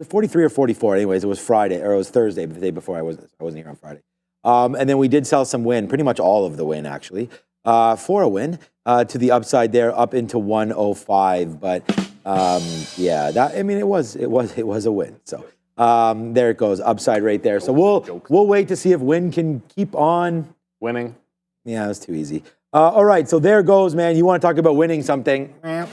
43 or 44. Anyways, it was Friday, or it was Thursday, the day before I wasn't here on Friday. And then we did sell some Win, pretty much all of the Win actually, for a Win to the upside there, up into 105. But it was a win. So There it goes, upside right there. So we'll wait to see if Win can keep on winning. Yeah, that's too easy. All right, so there goes, man. You want to talk about winning something? There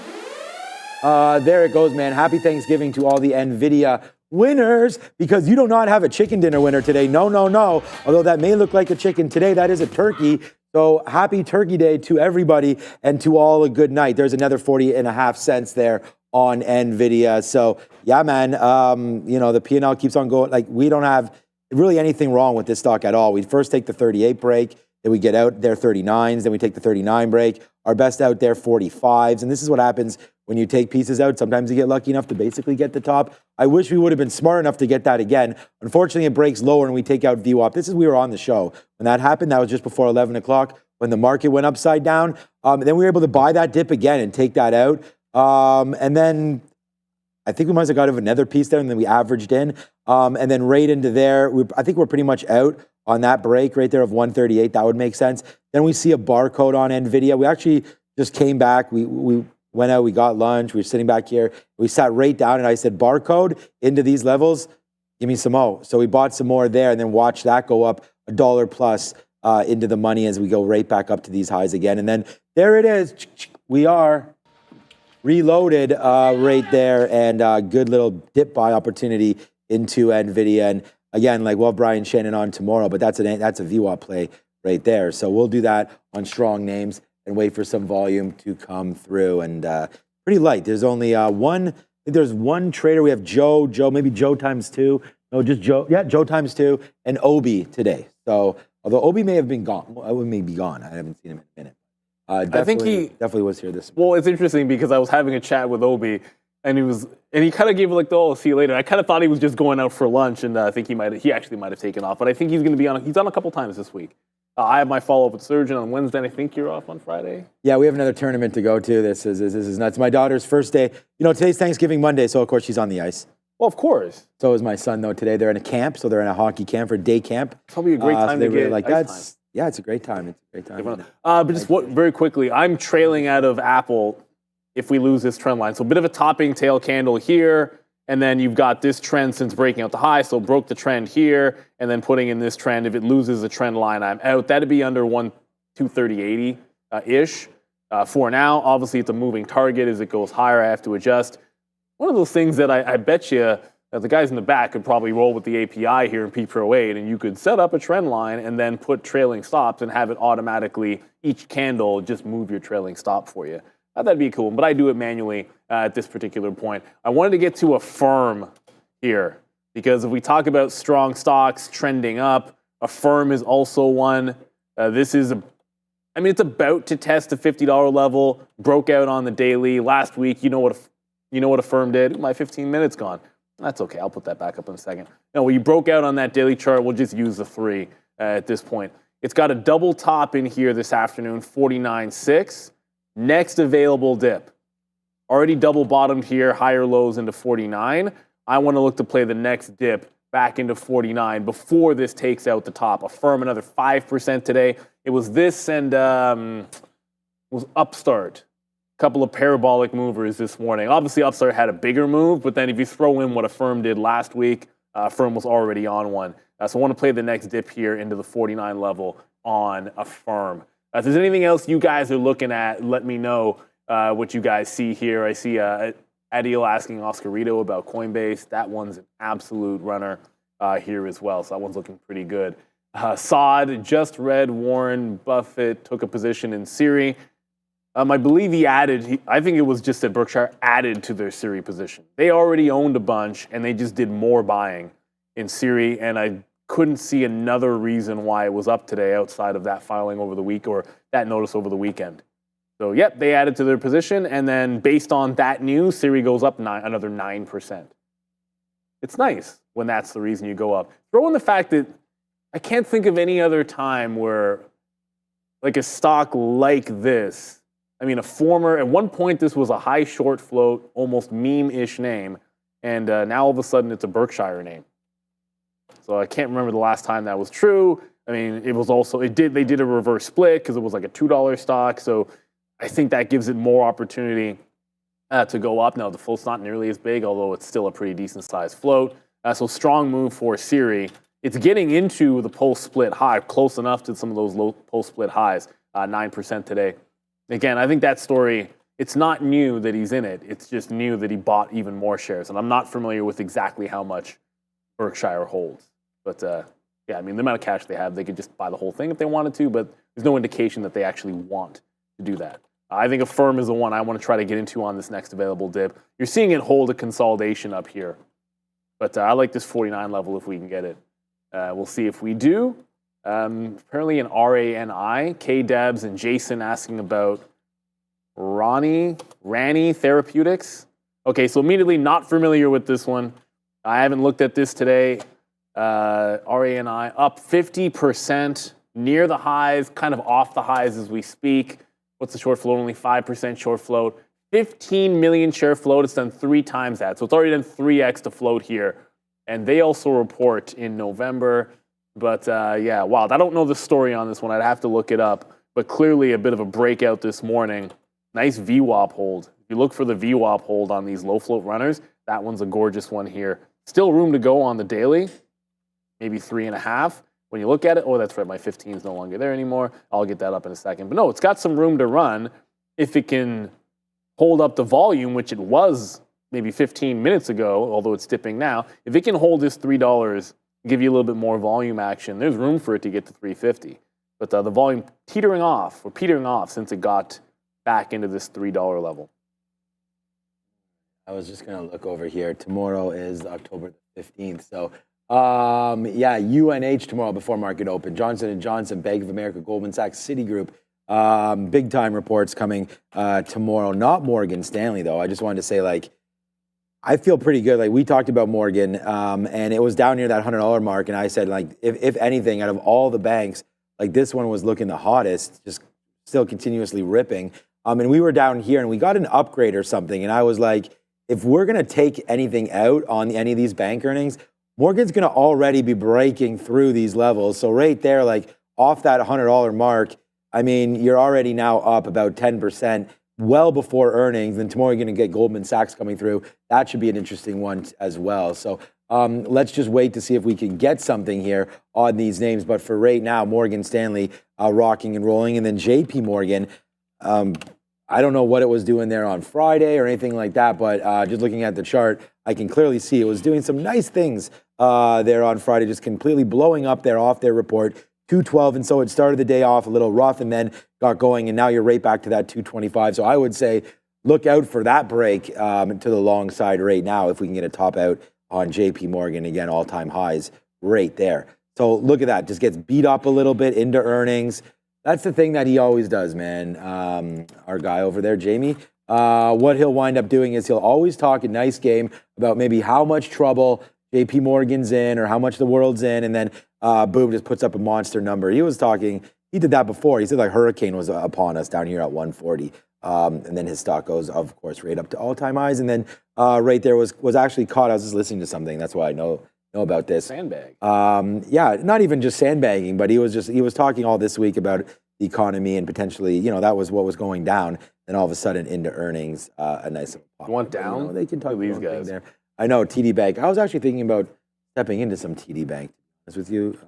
it goes, man. Happy Thanksgiving to all the Nvidia winners, because you do not have a chicken dinner winner today. No, no, no. Although that may look like a chicken today, that is a turkey. So happy Turkey Day to everybody, and to all a good night. There's another 40.5 cents there on Nvidia. So yeah, man, the P&L keeps on going. Like, we don't have really anything wrong with this stock at all. We first take the 38 break, then we get out there 39s, then we take the 39 break. Our best out there 45s. And this is what happens when you take pieces out. Sometimes you get lucky enough to basically get the top. I wish we would have been smart enough to get that again. Unfortunately, it breaks lower and we take out VWAP. This is, we were on the show. When that happened, that was just before 11 o'clock when the market went upside down. Then we were able to buy that dip again and take that out. And then I think we must have got another piece there, and then we averaged in. And then right into there, I think we're pretty much out on that break right there of 138. That would make sense. Then we see a barcode on Nvidia. We actually just came back. We went out, we got lunch, we were sitting back here. We sat right down and I said, barcode into these levels, give me some more. So we bought some more there and then watched that go up $1 plus into the money as we go right back up to these highs again. And then there it is. We are reloaded right there, and good little dip buy opportunity into Nvidia. And again, like, we'll have Brian Shannon on tomorrow, but that's a VWAP play right there. So we'll do that on strong names and wait for some volume to come through. And pretty light. There's only one. I think there's one trader. We have Joe, maybe Joe times two. No, just Joe. Yeah, Joe times two, and Obi today. So although Obi may have been gone, may be gone. I haven't seen him in a minute. I think he definitely was here this morning. Well, it's interesting because I was having a chat with Obi, and he kind of gave like the "oh, see you later." I kind of thought he was just going out for lunch, and I think he actually might have taken off. But I think he's going to be on. He's on a couple times this week. I have my follow-up with Surgeon on Wednesday, and I think you're off on Friday. Yeah, we have another tournament to go to. This is nuts. My daughter's first day. Today's Thanksgiving Monday, so of course she's on the ice. Well, of course. So is my son, though, today. They're in a camp, so they're in a hockey camp, or day camp. It's probably a great time to get like ice time. Yeah, it's a great time. But just very quickly, I'm trailing out of Apple if we lose this trend line. So a bit of a topping tail candle here, and then you've got this trend since breaking out the high, so broke the trend here, and then putting in this trend. If it loses the trend line, I'm out. That'd be under 230.80-ish. For now, obviously, it's a moving target. As it goes higher, I have to adjust. One of those things that I bet you the guys in the back could probably roll with the API here in P-Pro 8, and you could set up a trend line and then put trailing stops and have it automatically, each candle, just move your trailing stop for you. That'd be cool, but I do it manually at this particular point. I wanted to get to a firm here, because if we talk about strong stocks trending up, a firm is also one. This is it's about to test the $50 level, broke out on the daily. Last week, you know what a firm did? My 15 minutes gone. That's okay. I'll put that back up in a second. No, we broke out on that daily chart. We'll just use the 3 at this point. It's got a double top in here this afternoon, 49.6. Next available dip. Already double bottomed here, higher lows into 49. I want to look to play the next dip back into 49 before this takes out the top. A firm another 5% today. It was this and was Upstart. Couple of parabolic movers this morning. Obviously, Upstart had a bigger move, but then if you throw in what a firm did last week, firm was already on one. So I want to play the next dip here into the 49 level on a firm. If there's anything else you guys are looking at, let me know what you guys see here. I see Adil asking Oscarito about Coinbase. That one's an absolute runner here as well, so that one's looking pretty good. Saad just read Warren Buffett took a position in Siri. I believe I think it was just that Berkshire added to their Siri position. They already owned a bunch, and they just did more buying in Siri, and I couldn't see another reason why it was up today outside of that filing over the week or that notice over the weekend. So, yep, they added to their position, and then based on that news, Siri goes up another 9%. It's nice when that's the reason you go up. Throw in the fact that I can't think of any other time where, like, a stock like this, at one point this was a high short float, almost meme-ish name, and now all of a sudden it's a Berkshire name. So I can't remember the last time that was true. It was also, they did a reverse split because it was like a $2 stock, so I think that gives it more opportunity to go up. Now the float's not nearly as big, although it's still a pretty decent sized float. So strong move for Siri. It's getting into the post-split high, close enough to some of those low post-split highs, 9% today. Again, I think that story, it's not new that he's in it. It's just new that he bought even more shares. And I'm not familiar with exactly how much Berkshire holds. But yeah, I mean, the amount of cash they have, they could just buy the whole thing if they wanted to, but there's no indication that they actually want to do that. I think Affirm is the one I want to try to get into on this next available dip. You're seeing it hold a consolidation up here. But I like this 49 level if we can get it. We'll see if we do. Apparently an RANI, K-Debs and Jason asking about Rani Therapeutics. Okay, so immediately not familiar with this one. I haven't looked at this today. RANI up 50%, near the highs, kind of off the highs as we speak. What's the short float? Only 5% short float. 15 million share float. It's done 3 times that. So it's already done 3x to float here. And they also report in November. But yeah, wow. I don't know the story on this one. I'd have to look it up. But clearly a bit of a breakout this morning. Nice VWAP hold. If you look for the VWAP hold on these low float runners, that one's a gorgeous one here. Still room to go on the daily. Maybe 3.5. When you look at it, oh, that's right, my 15 is no longer there anymore. I'll get that up in a second. But no, it's got some room to run if it can hold up the volume, which it was maybe 15 minutes ago, although it's dipping now. If it can hold this $3, give you a little bit more volume action, there's room for it to get to 350. But the volume petering off since it got back into this $3 level. I was just going to look over here. Tomorrow is October the 15th. So, yeah, UNH tomorrow before market open. Johnson & Johnson, Bank of America, Goldman Sachs, Citigroup. Big time reports coming tomorrow. Not Morgan Stanley, though. I just wanted to say, like, I feel pretty good. Like, we talked about Morgan, and it was down near that $100 mark. And I said, like, if anything, out of all the banks, like, this one was looking the hottest, just still continuously ripping. And we were down here, and we got an upgrade or something. And I was like, if we're going to take anything out on any of these bank earnings, Morgan's going to already be breaking through these levels. So right there, like off that $100 mark, I mean, you're already now up about 10%, well before earnings. Then tomorrow you're going to get Goldman Sachs coming through. That should be an interesting one as well. So let's just wait to see if we can get something here on these names. But for right now, Morgan Stanley rocking and rolling. And then JP Morgan, I don't know what it was doing there on Friday or anything like that, but just looking at the chart, I can clearly see it was doing some nice things there on Friday, just completely blowing up there off their report, 212. And so it started the day off a little rough and then got going, and now you're right back to that 225. So I would say look out for that break to the long side right now if we can get a top out on JP Morgan. Again, all-time highs right there. So look at that, just gets beat up a little bit into earnings. That's the thing that he always does, man. Our guy over there, Jamie, what he'll wind up doing is he'll always talk a nice game about maybe how much trouble JP Morgan's in or how much the world's in, and then boom, just puts up a monster number. He did that before. He said like hurricane was upon us down here at 140. And then his stock goes, of course, right up to all-time highs. And then right there was actually caught. I was just listening to something. That's why I know about this. Sandbag. Yeah, not even just sandbagging, but he was talking all this week about the economy and potentially, that was what was going down. Then all of a sudden into earnings, a nice pop. You want down? They can talk these about guys there. I know TD Bank. I was actually thinking about stepping into some TD Bank. To be honest with you,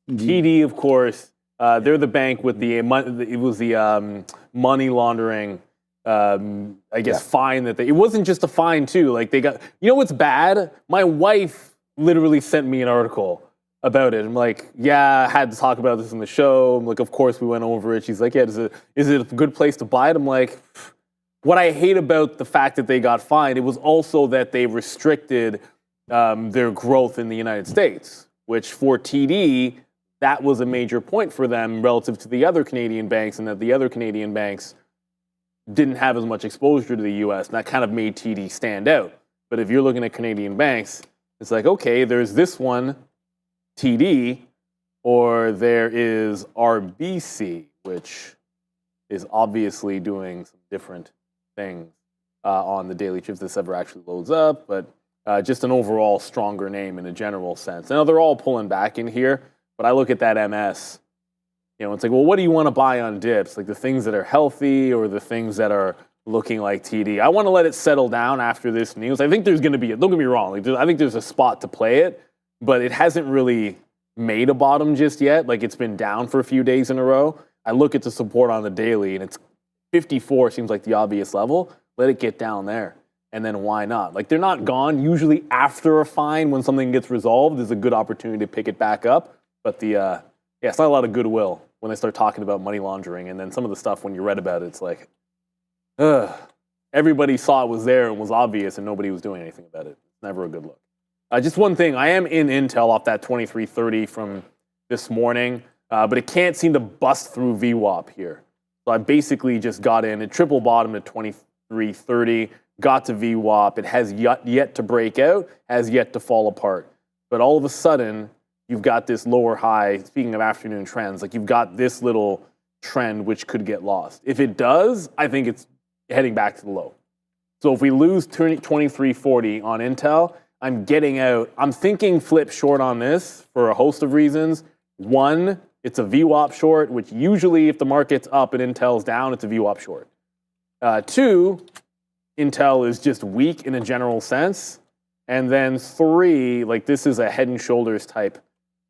TD, of course, they're the bank with the money laundering. I guess fine that it wasn't just a fine too. Like they got, what's bad? My wife literally sent me an article about it. I'm like, yeah, I had to talk about this in the show. I'm like, of course we went over it. She's like, yeah, is it a good place to buy it? I'm like, what I hate about the fact that they got fined, it was also that they restricted their growth in the United States, which for TD, that was a major point for them relative to the other Canadian banks, and that the other Canadian banks didn't have as much exposure to the US, and that kind of made TD stand out. But if you're looking at Canadian banks, it's like, okay, there's this one, TD, or there is RBC, which is obviously doing some different things on the daily chips. This ever actually loads up, but just an overall stronger name in a general sense. Now, they're all pulling back in here, but I look at that MS, it's like, well, what do you want to buy on dips? Like the things that are healthy or the things that are looking like TD. I want to let it settle down after this news. I think there's going to be, don't get me wrong, like, I think there's a spot to play it, but it hasn't really made a bottom just yet. Like, it's been down for a few days in a row. I look at the support on the daily, and it's 54 seems like the obvious level. Let it get down there, and then why not? Like, they're not gone. Usually after a fine, when something gets resolved, is a good opportunity to pick it back up. But it's not a lot of goodwill when they start talking about money laundering, and then some of the stuff when you read about it, it's like, everybody saw it was there and was obvious, and nobody was doing anything about it. It's never a good look. Just one thing, I am in Intel off that 2330 from this morning, but it can't seem to bust through VWAP here. So I basically just got in, it triple bottomed at 2330, got to VWAP, it has yet to break out, has yet to fall apart. But all of a sudden, you've got this lower high, speaking of afternoon trends, like you've got this little trend which could get lost. If it does, I think it's heading back to the low. So if we lose 2340 on Intel, I'm getting out. I'm thinking flip short on this for a host of reasons. One, it's a VWAP short, which usually if the market's up and Intel's down, it's a VWAP short. Two, Intel is just weak in a general sense. And then three, like this is a head and shoulders type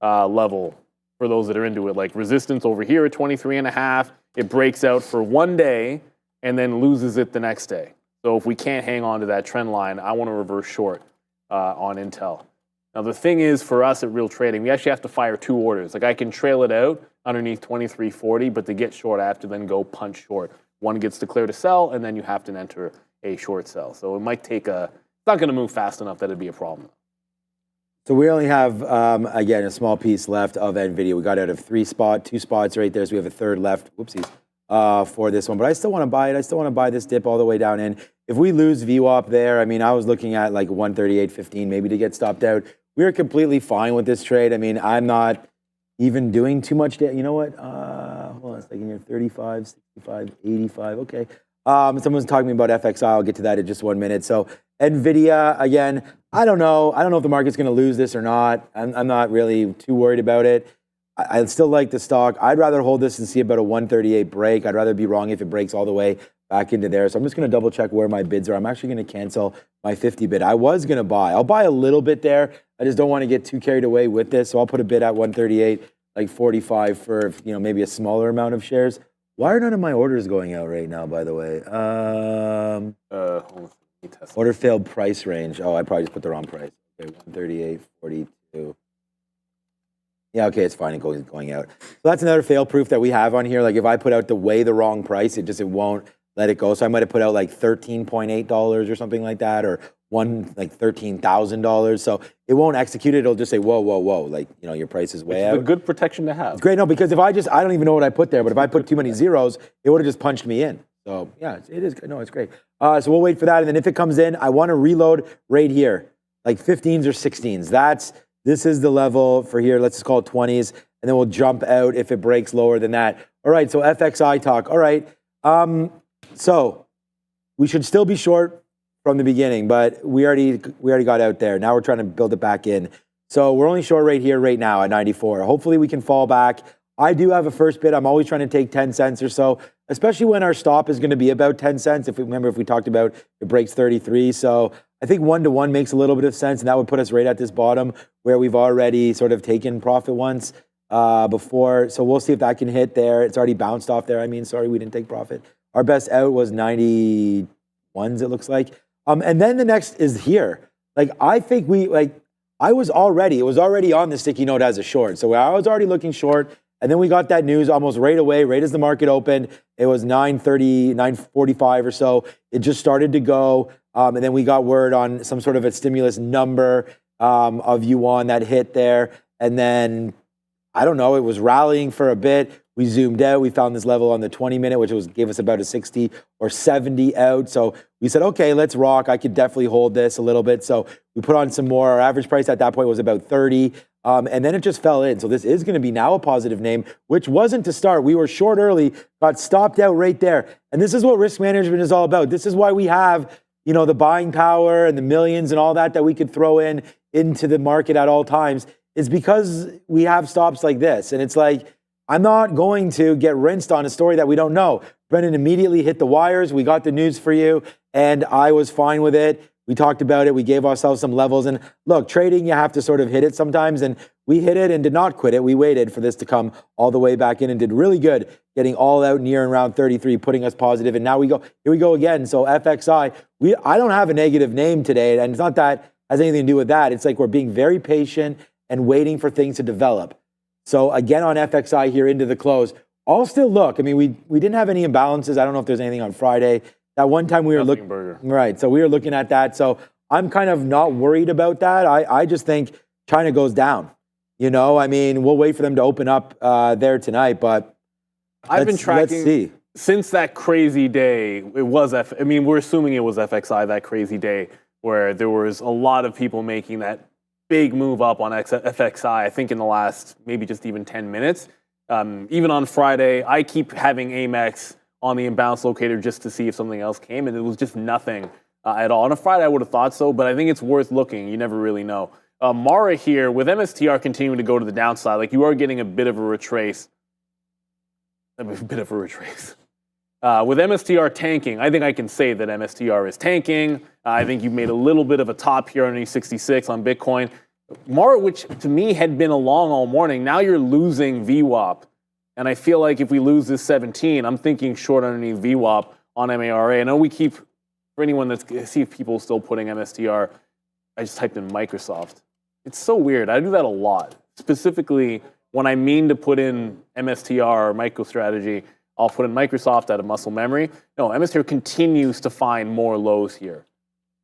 level for those that are into it. Like resistance over here at 23.5, it breaks out for one day and then loses it the next day. So if we can't hang on to that trend line, I want to reverse short on Intel. Now the thing is for us at Real Trading, we actually have to fire two orders. Like I can trail it out underneath 2340, but to get short, I have to then go punch short. One gets declared a sell, and then you have to enter a short sell. So it might take it's not going to move fast enough that it'd be a problem. So we only have, again, a small piece left of Nvidia. We got out of two spots right there, so we have a third left, whoopsies, for this one. But I still want to buy it. I still want to buy this dip all the way down in. If we lose VWAP there, I mean, I was looking at like 138.15 maybe to get stopped out. We were completely fine with this trade. I mean, I'm not even doing too much. You know what? Hold on a second here. 35, 65, 85. Okay. Someone's talking to me about FXI. I'll get to that in just 1 minute. So Nvidia, again, I don't know. I don't know if the market's going to lose this or not. I'm not really too worried about it. I still like the stock. I'd rather hold this and see about a 138 break. I'd rather be wrong if it breaks all the way back into there. So I'm just going to double check where my bids are. I'm actually going to cancel my 50 bid. I was going to buy. I'll buy a little bit there. I just don't want to get too carried away with this. So I'll put a bid at 138, like 45 for, maybe a smaller amount of shares. Why are none of my orders going out right now, by the way? Order failed price range. Oh, I probably just put the wrong price. Okay, 138.42. Yeah, okay, it's fine. It's going out. So that's another fail proof that we have on here. Like if I put out the wrong price, it won't let it go. So I might have put out like $13.8 or something like that, or $13,000. So it won't execute it. It'll just say, whoa, whoa, whoa. Like, your price is way out. It's a good protection to have. It's great. No, because if I don't even know what I put there, but if I put too many zeros, it would have just punched me in. So yeah, it is. No, it's great. So we'll wait for that. And then if it comes in, I want to reload right here, like 15s or 16s. This is the level for here. Let's just call it 20s. And then we'll jump out if it breaks lower than that. All right. So FXI talk. All right. So we should still be short from the beginning, but we already got out there. Now we're trying to build it back in. So we're only short right here, right now at 94. Hopefully we can fall back. I do have a first bid. I'm always trying to take 10 cents or so, especially when our stop is going to be about 10 cents. If we talked about it breaks 33. So I think 1-to-1 makes a little bit of sense, and that would put us right at this bottom where we've already sort of taken profit once before. So we'll see if that can hit there. It's already bounced off there. Sorry, we didn't take profit. Our best out was 91s, it looks like. And then the next is here. Like, I think it was already on the sticky note as a short. So I was already looking short. And then we got that news almost right away, right as the market opened. It was 9:30, 9:45 or so. It just started to go. And then we got word on some sort of a stimulus number of yuan that hit there. And then, I don't know, it was rallying for a bit. We zoomed out. We found this level on the 20-minute, which gave us about a 60 or 70 out. So we said, okay, let's rock. I could definitely hold this a little bit. So we put on some more. Our average price at that point was about 30. And then it just fell in. So this is going to be now a positive name, which wasn't to start. We were short early, got stopped out right there. And this is what risk management is all about. This is why we have, the buying power and the millions and all that we could throw into the market at all times. It's because we have stops like this. And it's like, I'm not going to get rinsed on a story that we don't know. Brendan immediately hit the wires. We got the news for you, and I was fine with it. We talked about it. We gave ourselves some levels. And look, trading, you have to sort of hit it sometimes. And we hit it and did not quit it. We waited for this to come all the way back in and did really good, getting all out near and around 33, putting us positive. And now here we go again. So FXI, I don't have a negative name today. And it's not that has anything to do with that. It's like we're being very patient and waiting for things to develop. So again, on FXI here into the close, I'll still look. I mean, we didn't have any imbalances. I don't know if there's anything on Friday. That one time we were looking, right? So we were looking at that. So I'm kind of not worried about that. I just think China goes down. You know, I mean, we'll wait for them to open up there tonight. But I've been tracking. Let's see. Since that crazy day, it was. I mean, we're assuming it was FXI that crazy day where there was a lot of people making that big move up on FXI. I think in the last maybe just even 10 minutes. Even on Friday, I keep having Amex on the imbalance locator just to see if something else came, and it was just nothing at all. On a Friday, I would have thought so, but I think it's worth looking. You never really know. Mara here, with MSTR continuing to go to the downside, like you are getting a bit of a retrace. With MSTR tanking, I think I can say that MSTR is tanking. I think you've made a little bit of a top here underneath 66 on Bitcoin. Mara, which to me had been along all morning, now you're losing VWAP. And I feel like if we lose this 17, I'm thinking short underneath VWAP on MARA. I know we keep, for anyone that's, see if people still putting MSTR, I just typed in Microsoft. It's so weird. I do that a lot. Specifically, when I mean to put in MSTR or MicroStrategy, I'll put in Microsoft out of muscle memory. No, MSTR continues to find more lows here.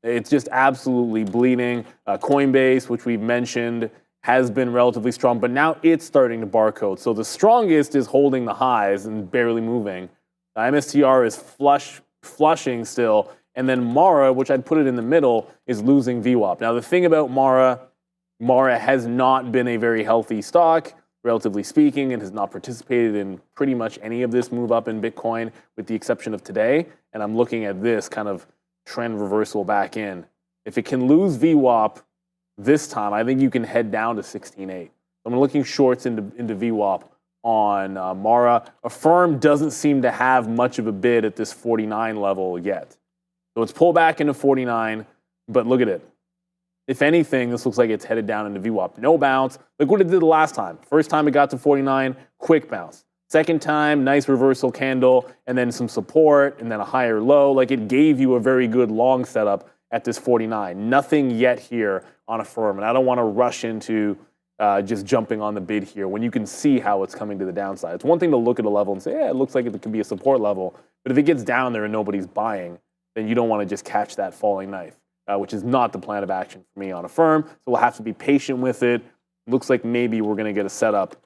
It's just absolutely bleeding. Coinbase, which we've mentioned, has been relatively strong, but now it's starting to barcode. So the strongest is holding the highs and barely moving. MSTR is flushing still. And then Mara, which I'd put it in the middle, is losing VWAP. Now the thing about Mara has not been a very healthy stock, relatively speaking, and has not participated in pretty much any of this move up in Bitcoin, with the exception of today. And I'm looking at this kind of trend reversal back in. If it can lose VWAP this time, I think you can head down to 16.8. I'm looking shorts into VWAP on Mara. Affirm doesn't seem to have much of a bid at this 49 level yet. So it's pulled back into 49, but look at it. If anything, this looks like it's headed down into VWAP. No bounce. Look what it did the last time. First time it got to 49, quick bounce. Second time, nice reversal candle, and then some support, and then a higher low. Like it gave you a very good long setup at this 49. Nothing yet here on Affirm, and I don't want to rush into just jumping on the bid here when you can see how it's coming to the downside. It's one thing to look at a level and say, yeah, it looks like it could be a support level, but if it gets down there and nobody's buying, then you don't want to just catch that falling knife, which is not the plan of action for me on Affirm. So we'll have to be patient with it. Looks like maybe we're going to get a setup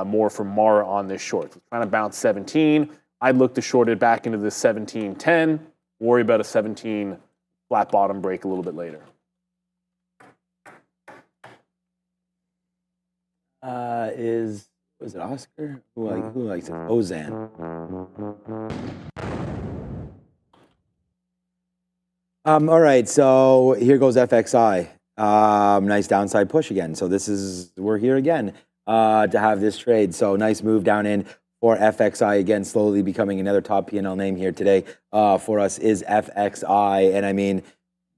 more for Mara on this short. So trying to bounce 17. I'd look to short it back into this 17.10. Worry about a 17 flat bottom break a little bit later. Was it Oscar? Who likes it? Ozan. All right, so here goes FXI. Nice downside push again. So we're here again to have this trade. So nice move down in for FXI again, slowly becoming another top P&L name here today for us is FXI. And I mean,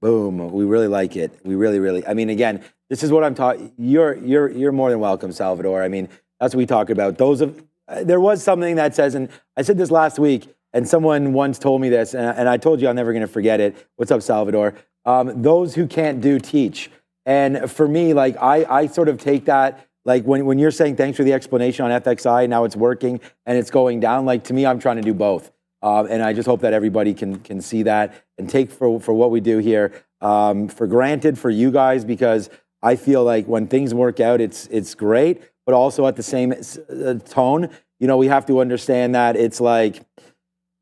boom, we really like it. We really, I mean, again, this is what I'm talking. You're more than welcome, Salvador. I mean, that's what we talk about. There was something that says, and I said this last week, and someone once told me this, and I told you I'm never going to forget it. What's up, Salvador? Those who can't do, teach. And for me, like I sort of take that, like when you're saying thanks for the explanation on FXI, now it's working and it's going down. Like to me, I'm trying to do both. And I just hope that everybody can see that and take for what we do here for granted for you guys, because I feel like when things work out, it's great, but also at the same tone, we have to understand that it's like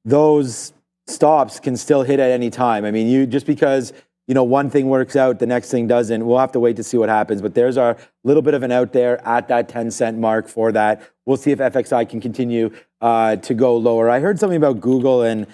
those stops can still hit at any time. I mean, just because one thing works out, the next thing doesn't. We'll have to wait to see what happens. But there's our little bit of an out there at that 10-cent mark for that. We'll see if FXI can continue to go lower. I heard something about Google and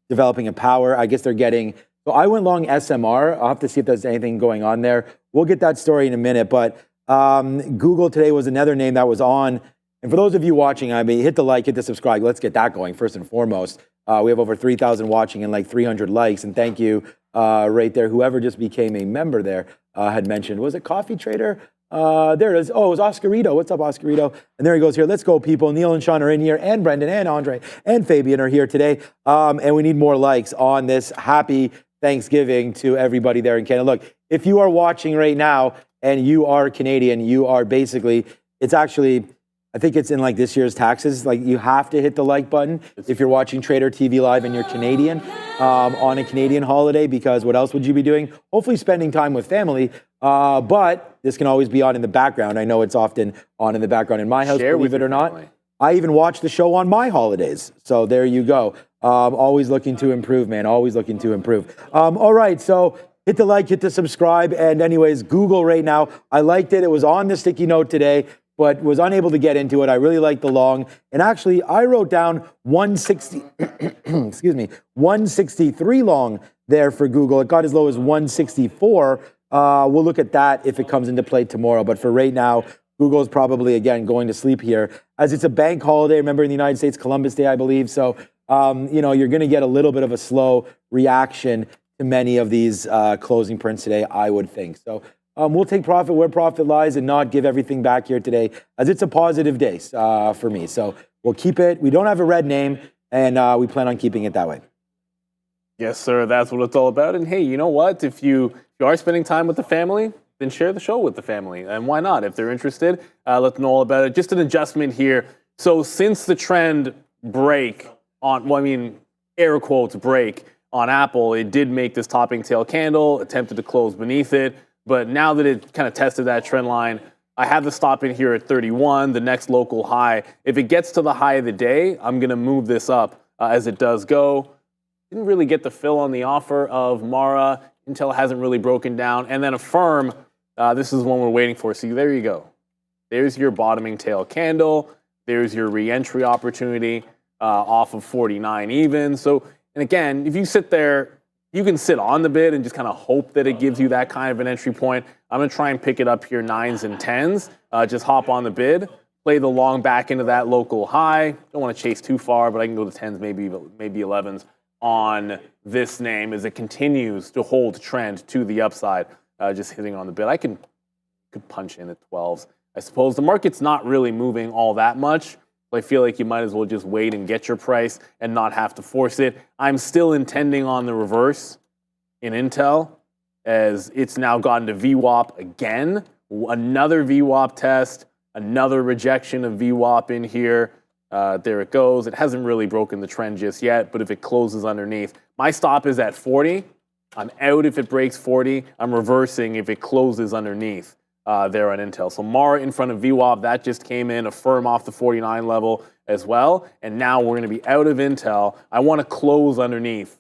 developing a power. I guess they're getting. So I went long SMR. I'll have to see if there's anything going on there. We'll get that story in a minute. But Google today was another name that was on. And for those of you watching, I mean, hit the like, hit the subscribe. Let's get that going first and foremost. We have over 3,000 watching and like 300 likes. And thank you right there. Whoever just became a member there had mentioned, was it Coffee Trader? There it is. Oh, it was Oscarito. What's up, Oscarito? And there he goes here. Let's go, people. Neil and Sean are in here, and Brendan and Andre and Fabian are here today. And we need more likes on this. Happy Thanksgiving to everybody there in Canada. Look, if you are watching right now and you are Canadian, you are basically, it's actually, I think it's in like this year's taxes, like you have to hit the like button if you're watching Trader TV Live and you're Canadian on a Canadian holiday, because what else would you be doing? Hopefully spending time with family, but this can always be on in the background. I know it's often on in the background in my house, believe it or not. I even watch the show on my holidays. So there you go. Always looking to improve, man. Always looking to improve. All right, so hit the like, hit the subscribe. And anyways, Google right now. I liked it. It was on the sticky note today, but was unable to get into it. I really liked the long. And actually, I wrote down 160, excuse me, 163 long there for Google. It got as low as 164. We'll look at that if it comes into play tomorrow. But for right now, Google is probably, again, going to sleep here, as it's a bank holiday. Remember, in the United States, Columbus Day, I believe. So, you know, you're going to get a little bit of a slow reaction to many of these closing prints today, I would think. So we'll take profit where profit lies and not give everything back here today, as it's a positive day for me. So we'll keep it. We don't have a red name, and we plan on keeping it that way. Yes, sir. That's what it's all about. And hey, you know what? If you are spending time with the family, then share the show with the family. And why not? If they're interested, let them know all about it. Just an adjustment here. So since the trend break on, well, I mean, air quotes break on Apple, it did make this topping tail candle, attempted to close beneath it. But now that it kind of tested that trend line, I have the stop in here at 31, the next local high. If it gets to the high of the day, I'm going to move this up as it does go. Didn't really get the fill on the offer of Mara. Intel hasn't really broken down. And then Affirm, this is one we're waiting for. See, there you go. There's your bottoming tail candle. There's your re-entry opportunity off of 49 even. So, and again, if you sit there, you can sit on the bid and just kind of hope that it gives you that kind of an entry point. I'm going to try and pick it up here 9s and 10s. Just hop on the bid, play the long back into that local high. Don't want to chase too far, but I can go to 10s, maybe 11s on this name as it continues to hold trend to the upside. Just hitting on the bid. I could punch in at 12s. I suppose the market's not really moving all that much. I feel like you might as well just wait and get your price and not have to force it. I'm still intending on the reverse in Intel, as it's now gotten to VWAP again. Another VWAP test, another rejection of VWAP in here. There it goes. It hasn't really broken the trend just yet, but if it closes underneath, my stop is at 40. I'm out if it breaks 40. I'm reversing if it closes underneath there on Intel. So Mara in front of VWAP, that just came in, Affirm off the 49 level as well. And now we're going to be out of Intel. I want to close underneath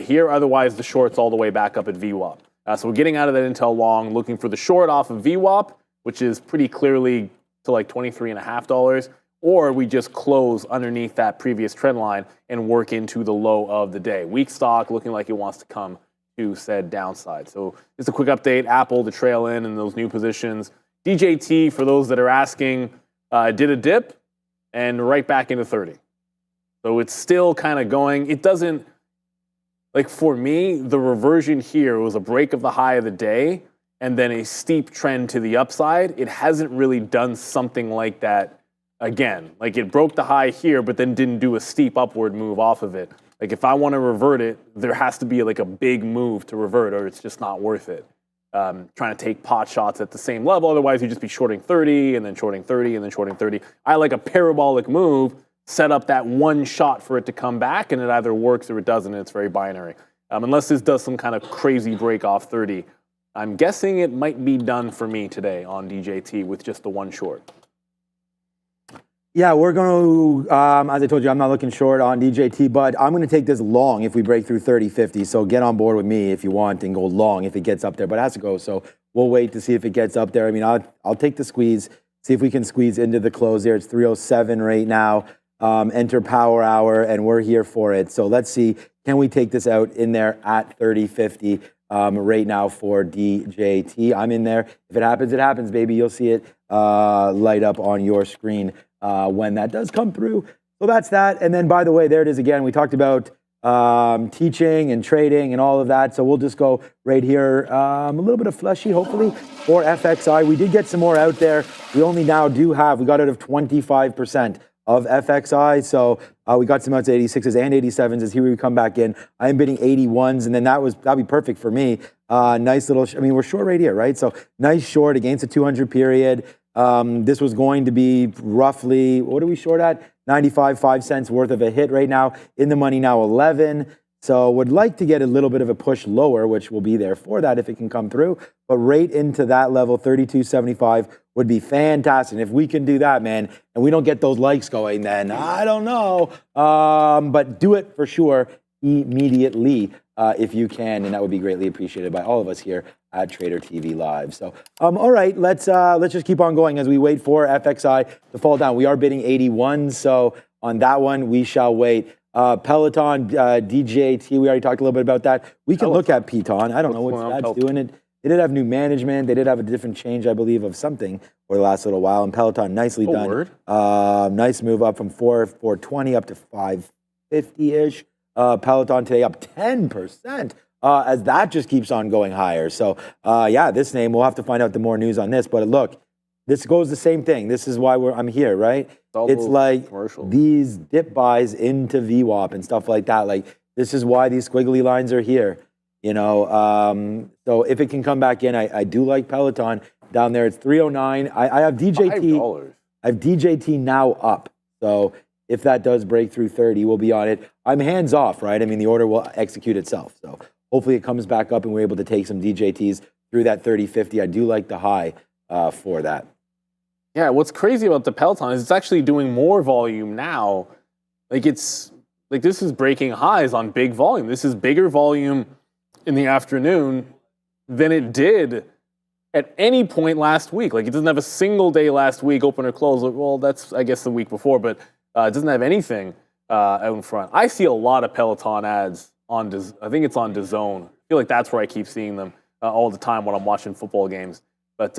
here. Otherwise, the short's all the way back up at VWAP. So we're getting out of that Intel long, looking for the short off of VWAP, which is pretty clearly to like $23.50. Or we just close underneath that previous trend line and work into the low of the day. Weak stock looking like it wants to come to said downside. So just a quick update, Apple to trail in those new positions. DJT, for those that are asking, did a dip and right back into 30. So it's still kind of going. It doesn't, like for me, the reversion here was a break of the high of the day and then a steep trend to the upside. It hasn't really done something like that again. Like it broke the high here, but then didn't do a steep upward move off of it. Like if I want to revert it, there has to be like a big move to revert, or it's just not worth it. Trying to take pot shots at the same level. Otherwise, you'd just be shorting 30 and then shorting 30 and then shorting 30. I like a parabolic move, set up that one shot for it to come back, and it either works or it doesn't, and it's very binary. Unless this does some kind of crazy break off 30. I'm guessing it might be done for me today on DJT with just the one short. Yeah, we're going to, as I told you, I'm not looking short on DJT, but I'm going to take this long if we break through 30.50. So get on board with me if you want and go long if it gets up there, but it has to go. So we'll wait to see if it gets up there. I mean, I'll take the squeeze, see if we can squeeze into the close there. It's 307 right now. Enter power hour, and we're here for it. So let's see, can we take this out in there at 30.50 right now for DJT? I'm in there. If it happens, baby. You'll see it light up on your screen when that does come through. So that's that. And then, by the way, there it is again. We talked about teaching and trading and all of that. So we'll just go right here. A little bit of fleshy, hopefully, for FXI. We did get some more out there. We only now do have, we got out of 25% of FXI. So we got some out to 86s and 87s as here we come back in. I am bidding 81s, and then that'd be perfect for me. Nice little, I mean, we're short right here, right? So nice short against a 200 period. This was going to be roughly, what are we short at? 95, 5 cents worth of a hit right now. In the money now, 11. So would like to get a little bit of a push lower, which will be there for that if it can come through. But right into that level, 32.75 would be fantastic. And if we can do that, man, and we don't get those likes going, then I don't know. But do it for sure immediately if you can, and that would be greatly appreciated by all of us here at Trader TV Live. So, all right, let's just keep on going as we wait for FXI to fall down. We are bidding 81, so on that one we shall wait. Peloton, DJT, we already talked a little bit about that. We can look at Peloton. I don't know what that's doing. They did have new management. They did have a different change, I believe, of something for the last little while. And Peloton, nicely done. Nice move up from 420 up to 550-ish. Peloton today up 10%. As that just keeps on going higher. So, yeah, this name, we'll have to find out the more news on this. But look, this goes the same thing. This is why I'm here, right? It's like these dip buys into VWAP and stuff like that. Like, this is why these squiggly lines are here, you know. So if it can come back in, I do like Peloton. Down there, it's 309. I have DJT. $5. I have DJT now up. So if that does break through 30, we'll be on it. I'm hands off, right? I mean, the order will execute itself. So hopefully it comes back up and we're able to take some DJTs through that 30.50. I do like the high for that. Yeah, what's crazy about the Peloton is it's actually doing more volume now. Like this is breaking highs on big volume. This is bigger volume in the afternoon than it did at any point last week. Like, it doesn't have a single day last week, open or close. Well, that's, I guess, the week before, but it doesn't have anything out in front. I see a lot of Peloton ads on, I think it's on DAZN. I feel like that's where I keep seeing them all the time when I'm watching football games. But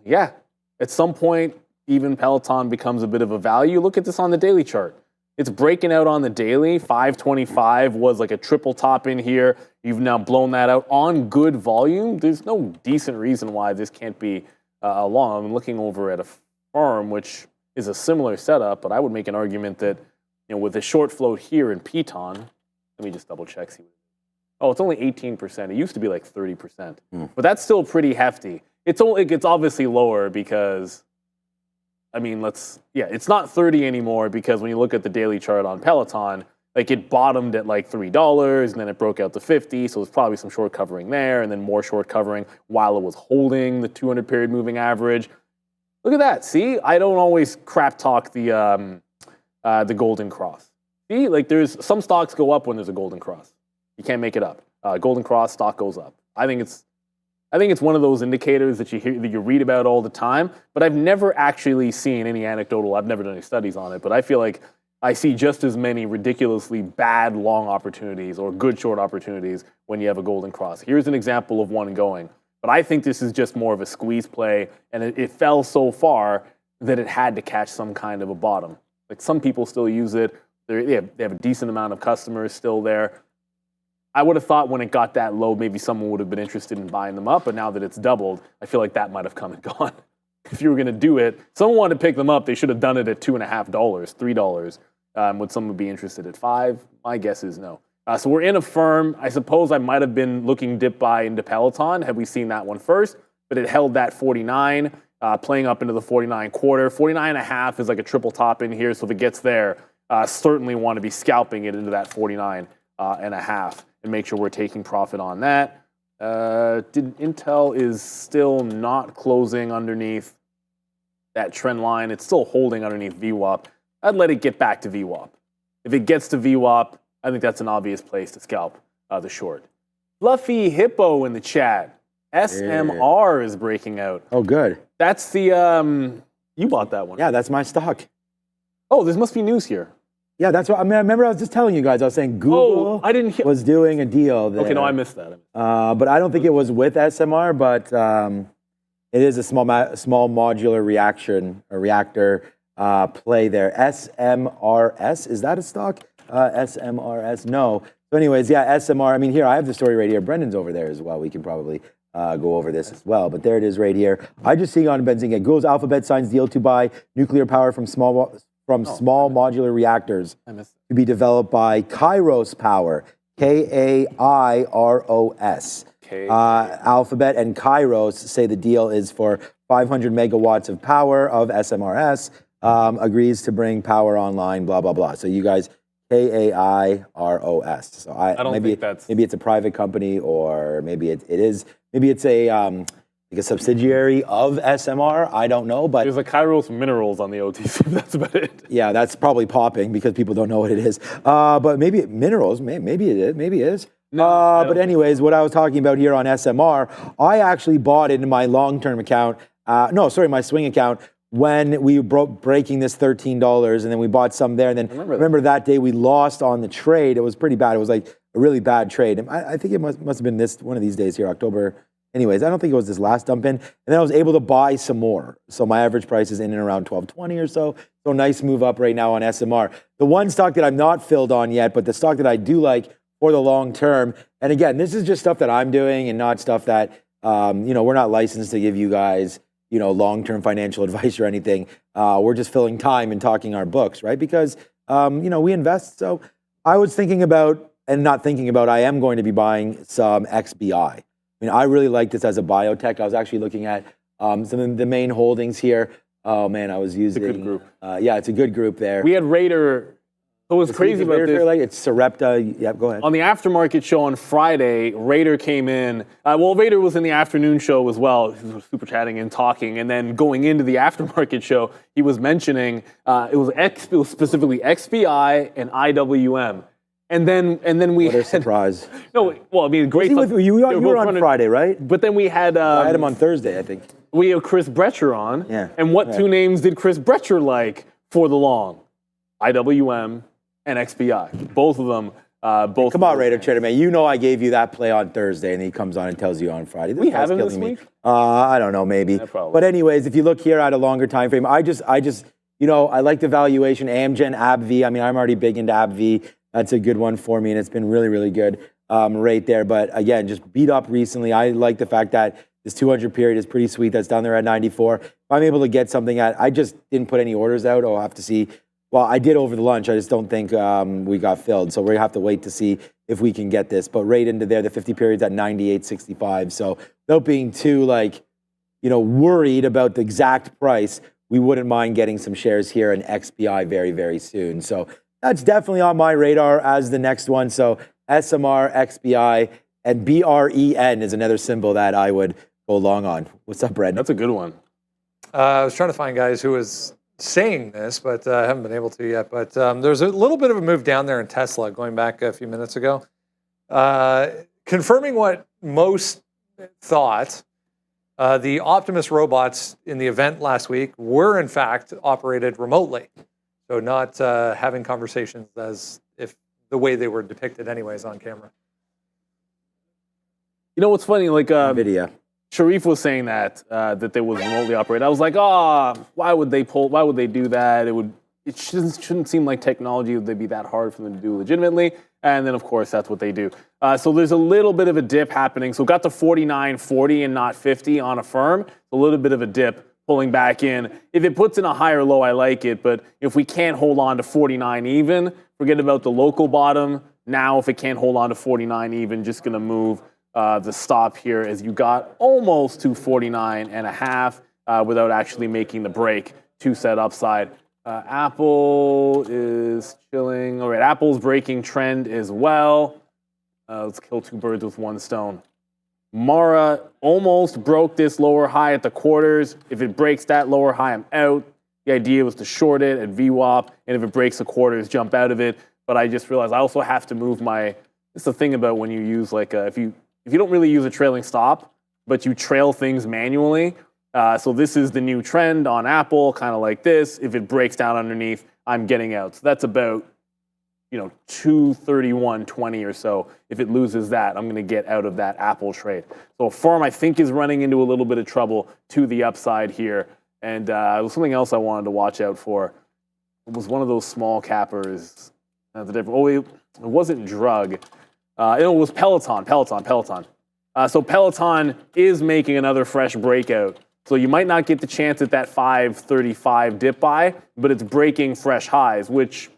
yeah, at some point, even Peloton becomes a bit of a value. Look at this on the daily chart. It's breaking out on the daily. 525 was like a triple top in here. You've now blown that out on good volume. There's no decent reason why this can't be long. I'm looking over at a firm, which is a similar setup, but I would make an argument that, you know, with a short float here in Peloton, let me just double check. Oh, it's only 18%. It used to be like 30%, but that's still pretty hefty. It's obviously lower because, I mean, it's not 30 anymore because when you look at the daily chart on Peloton, like, it bottomed at like $3 and then it broke out to 50. So there's probably some short covering there and then more short covering while it was holding the 200 period moving average. Look at that. See, I don't always crap talk the golden cross. See, like, there's some stocks go up when there's a golden cross. You can't make it up. Golden cross stock goes up. I think it's one of those indicators that you read about all the time, but I've never actually seen any anecdotal. I've never done any studies on it, but I feel like I see just as many ridiculously bad long opportunities or good short opportunities when you have a golden cross. Here's an example of one going, but I think this is just more of a squeeze play, and it fell so far that it had to catch some kind of a bottom. Like, some people still use it. They have a decent amount of customers still there. I would have thought when it got that low, maybe someone would have been interested in buying them up, but now that it's doubled, I feel like that might have come and gone. If you were going to do it, someone wanted to pick them up, they should have done it at $2.50, $3. Would someone be interested at $5? My guess is no. So we're in a firm. I suppose I might have been looking dip buy into Peloton had we seen that one first, but it held that 49, playing up into the 49 quarter. 49.5 is like a triple top in here, so if it gets there, certainly want to be scalping it into that 49.5 and make sure we're taking profit on that. Intel is still not closing underneath that trend line. It's still holding underneath VWAP. I'd let it get back to VWAP. If it gets to VWAP, I think that's an obvious place to scalp the short. Fluffy Hippo in the chat. SMR is breaking out. Oh, good. That's the, you bought that one. Yeah, that's my stock. Oh, there must be news here. Yeah, that's what I mean. I remember I was just telling you guys. I was saying Google was doing a deal there. Okay, no, I missed that. But I don't think it was with SMR, but it is a small modular reactor. play there. SMRS, is that a stock? SMRS, no. So anyways, yeah, SMR. I mean, here, I have the story right here. Brendan's over there as well. We can probably go over this as well. But there it is right here. I just see on Benzinga, Google's Alphabet signs deal to buy nuclear power from small modular reactors to be developed by Kairos Power, Kairos. Alphabet and Kairos say the deal is for 500 megawatts of power of SMRS, agrees to bring power online, blah, blah, blah. So you guys, Kairos. So I don't think that's... Maybe it's a private company, or maybe it is. Maybe it's a like a subsidiary of SMR. I don't know, but there's a Kairos Minerals on the OTC. That's about it. Yeah, that's probably popping because people don't know what it is. But maybe minerals. Maybe it is. Maybe it is. No, but anyways, what I was talking about here on SMR, I actually bought it in my long-term account. My swing account when we breaking this $13, and then we bought some there. And then remember that day we lost on the trade. It was pretty bad. It was like a really bad trade. And I think it must have been one of these days here, October. Anyways, I don't think it was this last dump in. And then I was able to buy some more. So my average price is in and around 12.20 or so. So nice move up right now on SMR. The one stock that I'm not filled on yet, but the stock that I do like for the long term. And again, this is just stuff that I'm doing and not stuff that, we're not licensed to give you guys, long-term financial advice or anything. We're just filling time and talking our books, right? Because, we invest. So I was thinking about, and not thinking about, I am going to be buying some XBI. I mean, I really like this as a biotech. I was actually looking at some of the main holdings here. Oh man, I was using... It's a good group. It's a good group there. We had Raider... So what's crazy about this? It's Sarepta. Yeah, go ahead. On the aftermarket show on Friday, Raider came in. Raider was in the afternoon show as well. He was super chatting and talking. And then going into the aftermarket show, he was mentioning it was specifically XBI and IWM. And then we what a surprise. Great. You were on Friday, right? But then we had... I had him on Thursday, I think. We have Chris Brecher on. Yeah. And what two names did Chris Brecher like for the long? IWM and XBI. Both of them. Come on, Raider Trader, man. You know I gave you that play on Thursday, and he comes on and tells you on Friday. We have him this week? I don't know, maybe. Yeah, but anyways, if you look here at a longer time frame, I just I like the valuation. Amgen, AbbVie. I mean, I'm already big into AbbVie. That's a good one for me, and it's been really, really good right there. But again, just beat up recently. I like the fact that this 200 period is pretty sweet. That's down there at 94. If I'm able to get something I just didn't put any orders out. I'll have to see. Well, I did over the lunch. I just don't think we got filled. So we have to wait to see if we can get this. But right into there, the 50 period's at 98.65. So without being too worried about the exact price, we wouldn't mind getting some shares here in XBI very, very soon. So that's definitely on my radar as the next one. So SMR, XBI, and BREN is another symbol that I would go long on. What's up, Brad? That's a good one. I was trying to find guys who was saying this, but I haven't been able to yet. But there's a little bit of a move down there in Tesla going back a few minutes ago, confirming what most thought. The Optimus robots in the event last week were in fact operated remotely, so not having conversations as if the way they were depicted anyways on camera. You know what's funny? Like Nvidia. Sharif was saying that they was remotely operated. I was like, why would they do that? It shouldn't seem like technology would be that hard for them to do legitimately. And then of course that's what they do. So there's a little bit of a dip happening. So got to 49.40 and not 50 on a firm. A little bit of a dip pulling back in. If it puts in a higher low, I like it. But if we can't hold on to 49 even, forget about the local bottom. Now if it can't hold on to 49 even, just gonna move the stop here as you got almost to 49.5 without actually making the break to set upside. Apple is chilling. All right, Apple's breaking trend as well. Let's kill two birds with one stone. Mara almost broke this lower high at the quarters. If it breaks that lower high, I'm out. The idea was to short it at VWAP, and if it breaks the quarters, jump out of it. But I just realized I also have to move my... It's the thing about when you use if you don't really use a trailing stop, but you trail things manually. So this is the new trend on Apple, kind of like this. If it breaks down underneath, I'm getting out. So that's about 231.20 or so. If it loses that, I'm going to get out of that Apple trade. So firm, I think, is running into a little bit of trouble to the upside here And it was something else I wanted to watch out for. It was one of those small cappers. It wasn't drug. It was Peloton. So Peloton is making another fresh breakout. So you might not get the chance at that 535 dip buy, but it's breaking fresh highs, which,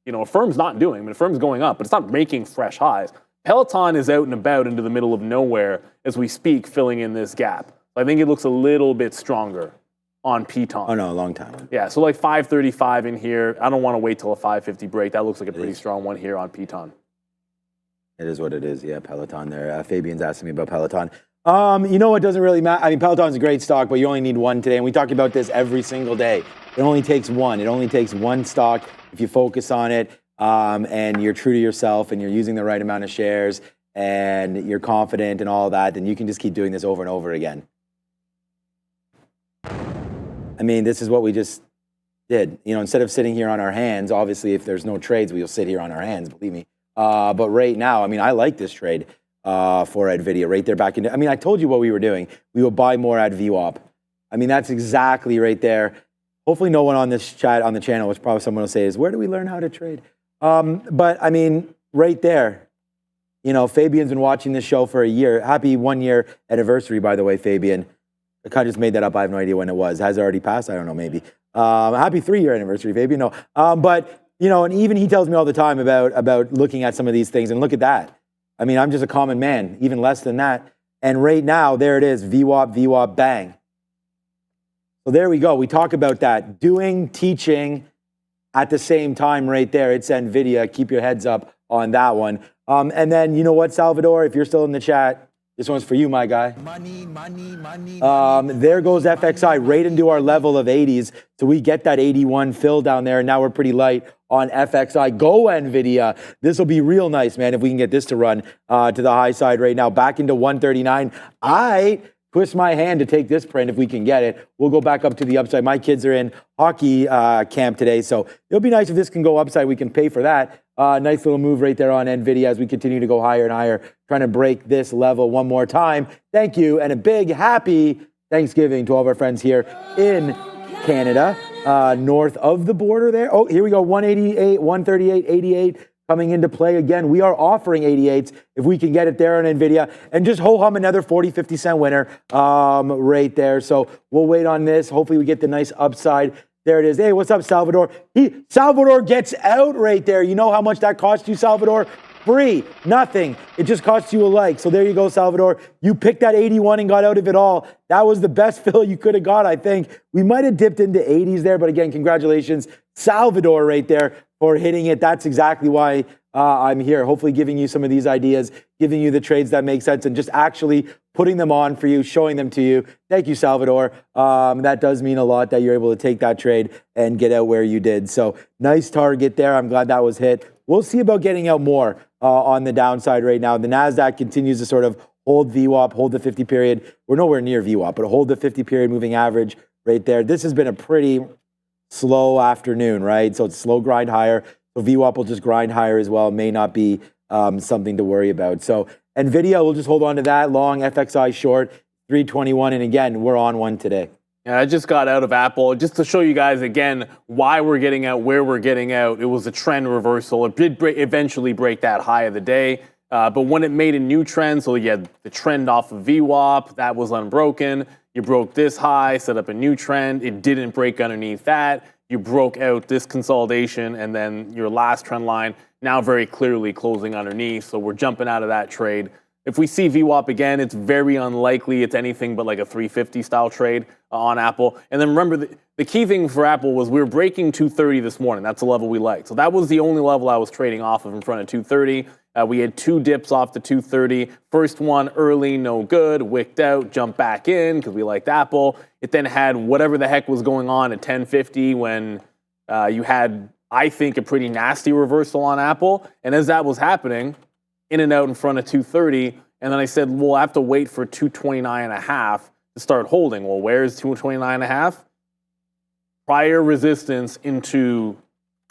a firm's not doing. I mean, a firm's going up, but it's not making fresh highs. Peloton is out and about into the middle of nowhere as we speak, filling in this gap. I think it looks a little bit stronger on Peloton. Oh, no, a long time. Yeah, so like 535 in here. I don't want to wait till a 550 break. That looks like a pretty strong one here on Peloton. It is what it is. Yeah, Peloton there. Fabian's asking me about Peloton. You know what doesn't really matter? I mean, Peloton's a great stock, but you only need one today. And we talk about this every single day. It only takes one. It only takes one stock if you focus on it and you're true to yourself and you're using the right amount of shares and you're confident and all that, then you can just keep doing this over and over again. I mean, this is what we just did. Instead of sitting here on our hands, obviously, if there's no trades, we'll sit here on our hands, believe me. But right now, I mean, I like this trade for Nvidia right there back into. I mean, I told you what we were doing. We will buy more at VWAP. I mean, that's exactly right there. Hopefully, no one on this chat on the channel, which probably someone will say is, where do we learn how to trade? But I mean, right there. Fabian's been watching this show for a year. Happy 1 year anniversary, by the way, Fabian. I kind of just made that up. I have no idea when it was. Has it already passed? I don't know, maybe. Happy 3-year anniversary, Fabian. No. But, and even he tells me all the time about looking at some of these things. And look at that. I mean, I'm just a common man, even less than that. And right now, there it is. VWAP, bang. So there we go. We talk about that. Doing, teaching at the same time right there. It's Nvidia. Keep your heads up on that one. And then, you know what, Salvador? If you're still in the chat, this one's for you, my guy. Money. There goes FXI right into our level of 80s. So we get that 81 fill down there. And now we're pretty light on FXI. Go Nvidia. This will be real nice, man, if we can get this to run to the high side right now. Back into 139. I twist my hand to take this print if we can get it. We'll go back up to the upside. My kids are in hockey camp today. So it'll be nice if this can go upside. We can pay for that. Nice little move right there on Nvidia as we continue to go higher and higher, trying to break this level one more time. Thank you, and a big happy Thanksgiving to all of our friends here in Canada, north of the border there. Oh, here we go, 188, 138, 88 coming into play again. We are offering 88s if we can get it there on Nvidia, and just ho-hum another 40, 50 cent winner right there. So we'll wait on this. Hopefully we get the nice upside. There it is. Hey, what's up, Salvador? Salvador gets out right there. You know how much that cost you, Salvador? Free. Nothing. It just costs you a like. So there you go, Salvador. You picked that 81 and got out of it all. That was the best fill you could have got, I think. We might have dipped into 80s there, but again, congratulations, Salvador, right there for hitting it. That's exactly why I'm here. Hopefully giving you some of these ideas, giving you the trades that make sense, and just actually putting them on for you, showing them to you. Thank you, Salvador. That does mean a lot that you're able to take that trade and get out where you did. So nice target there. I'm glad that was hit. We'll see about getting out more on the downside right now. The NASDAQ continues to sort of hold VWAP, hold the 50 period. We're nowhere near VWAP, but hold the 50 period moving average right there. This has been a pretty slow afternoon, right? So it's slow grind higher. So VWAP will just grind higher as well. It may not be something to worry about. So Nvidia, we'll just hold on to that. Long, FXI short, 321. And again, we're on one today. Yeah, I just got out of Apple. Just to show you guys again why we're getting out, where we're getting out. It was a trend reversal. It did eventually break that high of the day. But when it made a new trend, so you had the trend off of VWAP, that was unbroken. You broke this high, set up a new trend. It didn't break underneath that. You broke out this consolidation, and then your last trend line now very clearly closing underneath. So we're jumping out of that trade. If we see VWAP again, it's very unlikely it's anything but like a 350 style trade on Apple. And then remember, the key thing for Apple was we were breaking 230 this morning. That's the level we liked. So that was the only level I was trading off of in front of 230. We had two dips off the 230. First one early, no good, wicked out, jumped back in because we liked Apple. It then had whatever the heck was going on at 1050 when you had, I think, a pretty nasty reversal on Apple. And as that was happening, in and out in front of 230. And then I said, well, I have to wait for 229.5 to start holding. Well, where's 229.5? Prior resistance into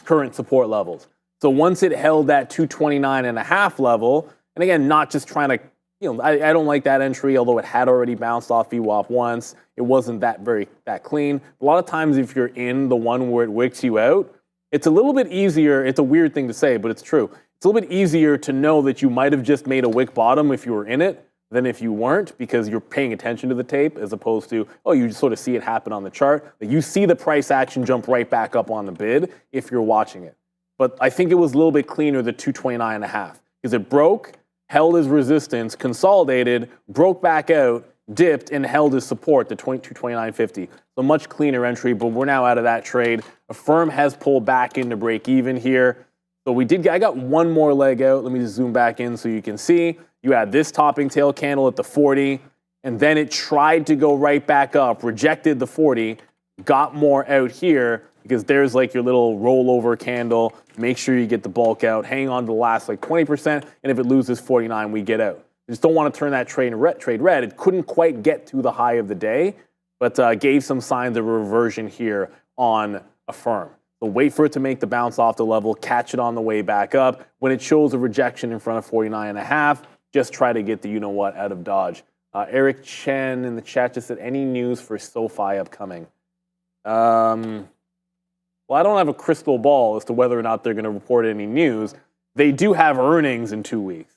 current support levels. So once it held that 229.5 level, and again, not just trying to I don't like that entry, although it had already bounced off VWAP once. It wasn't that clean. A lot of times if you're in the one where it wicks you out, it's a little bit easier. It's a weird thing to say, but it's true. It's a little bit easier to know that you might have just made a wick bottom if you were in it than if you weren't, because you're paying attention to the tape as opposed to, you just sort of see it happen on the chart. Like you see the price action jump right back up on the bid if you're watching it. But I think it was a little bit cleaner, the 229.5, because it broke, held as resistance, consolidated, broke back out, dipped, and held as support, the 229.50. So much cleaner entry, but we're now out of that trade. Affirm has pulled back into break even here. So I got one more leg out. Let me just zoom back in so you can see. You had this topping tail candle at the 40, and then it tried to go right back up, rejected the 40, got more out here, because there's like your little rollover candle. Make sure you get the bulk out. Hang on to the last like 20%, and if it loses 49, we get out. You just don't want to turn that trade red. It couldn't quite get to the high of the day, but gave some signs of reversion here on Affirm. So wait for it to make the bounce off the level, catch it on the way back up. When it shows a rejection in front of 49.5, just try to get the you-know-what out of Dodge. Eric Chen in the chat just said, any news for SoFi upcoming? Well, I don't have a crystal ball as to whether or not they're going to report any news. They do have earnings in 2 weeks.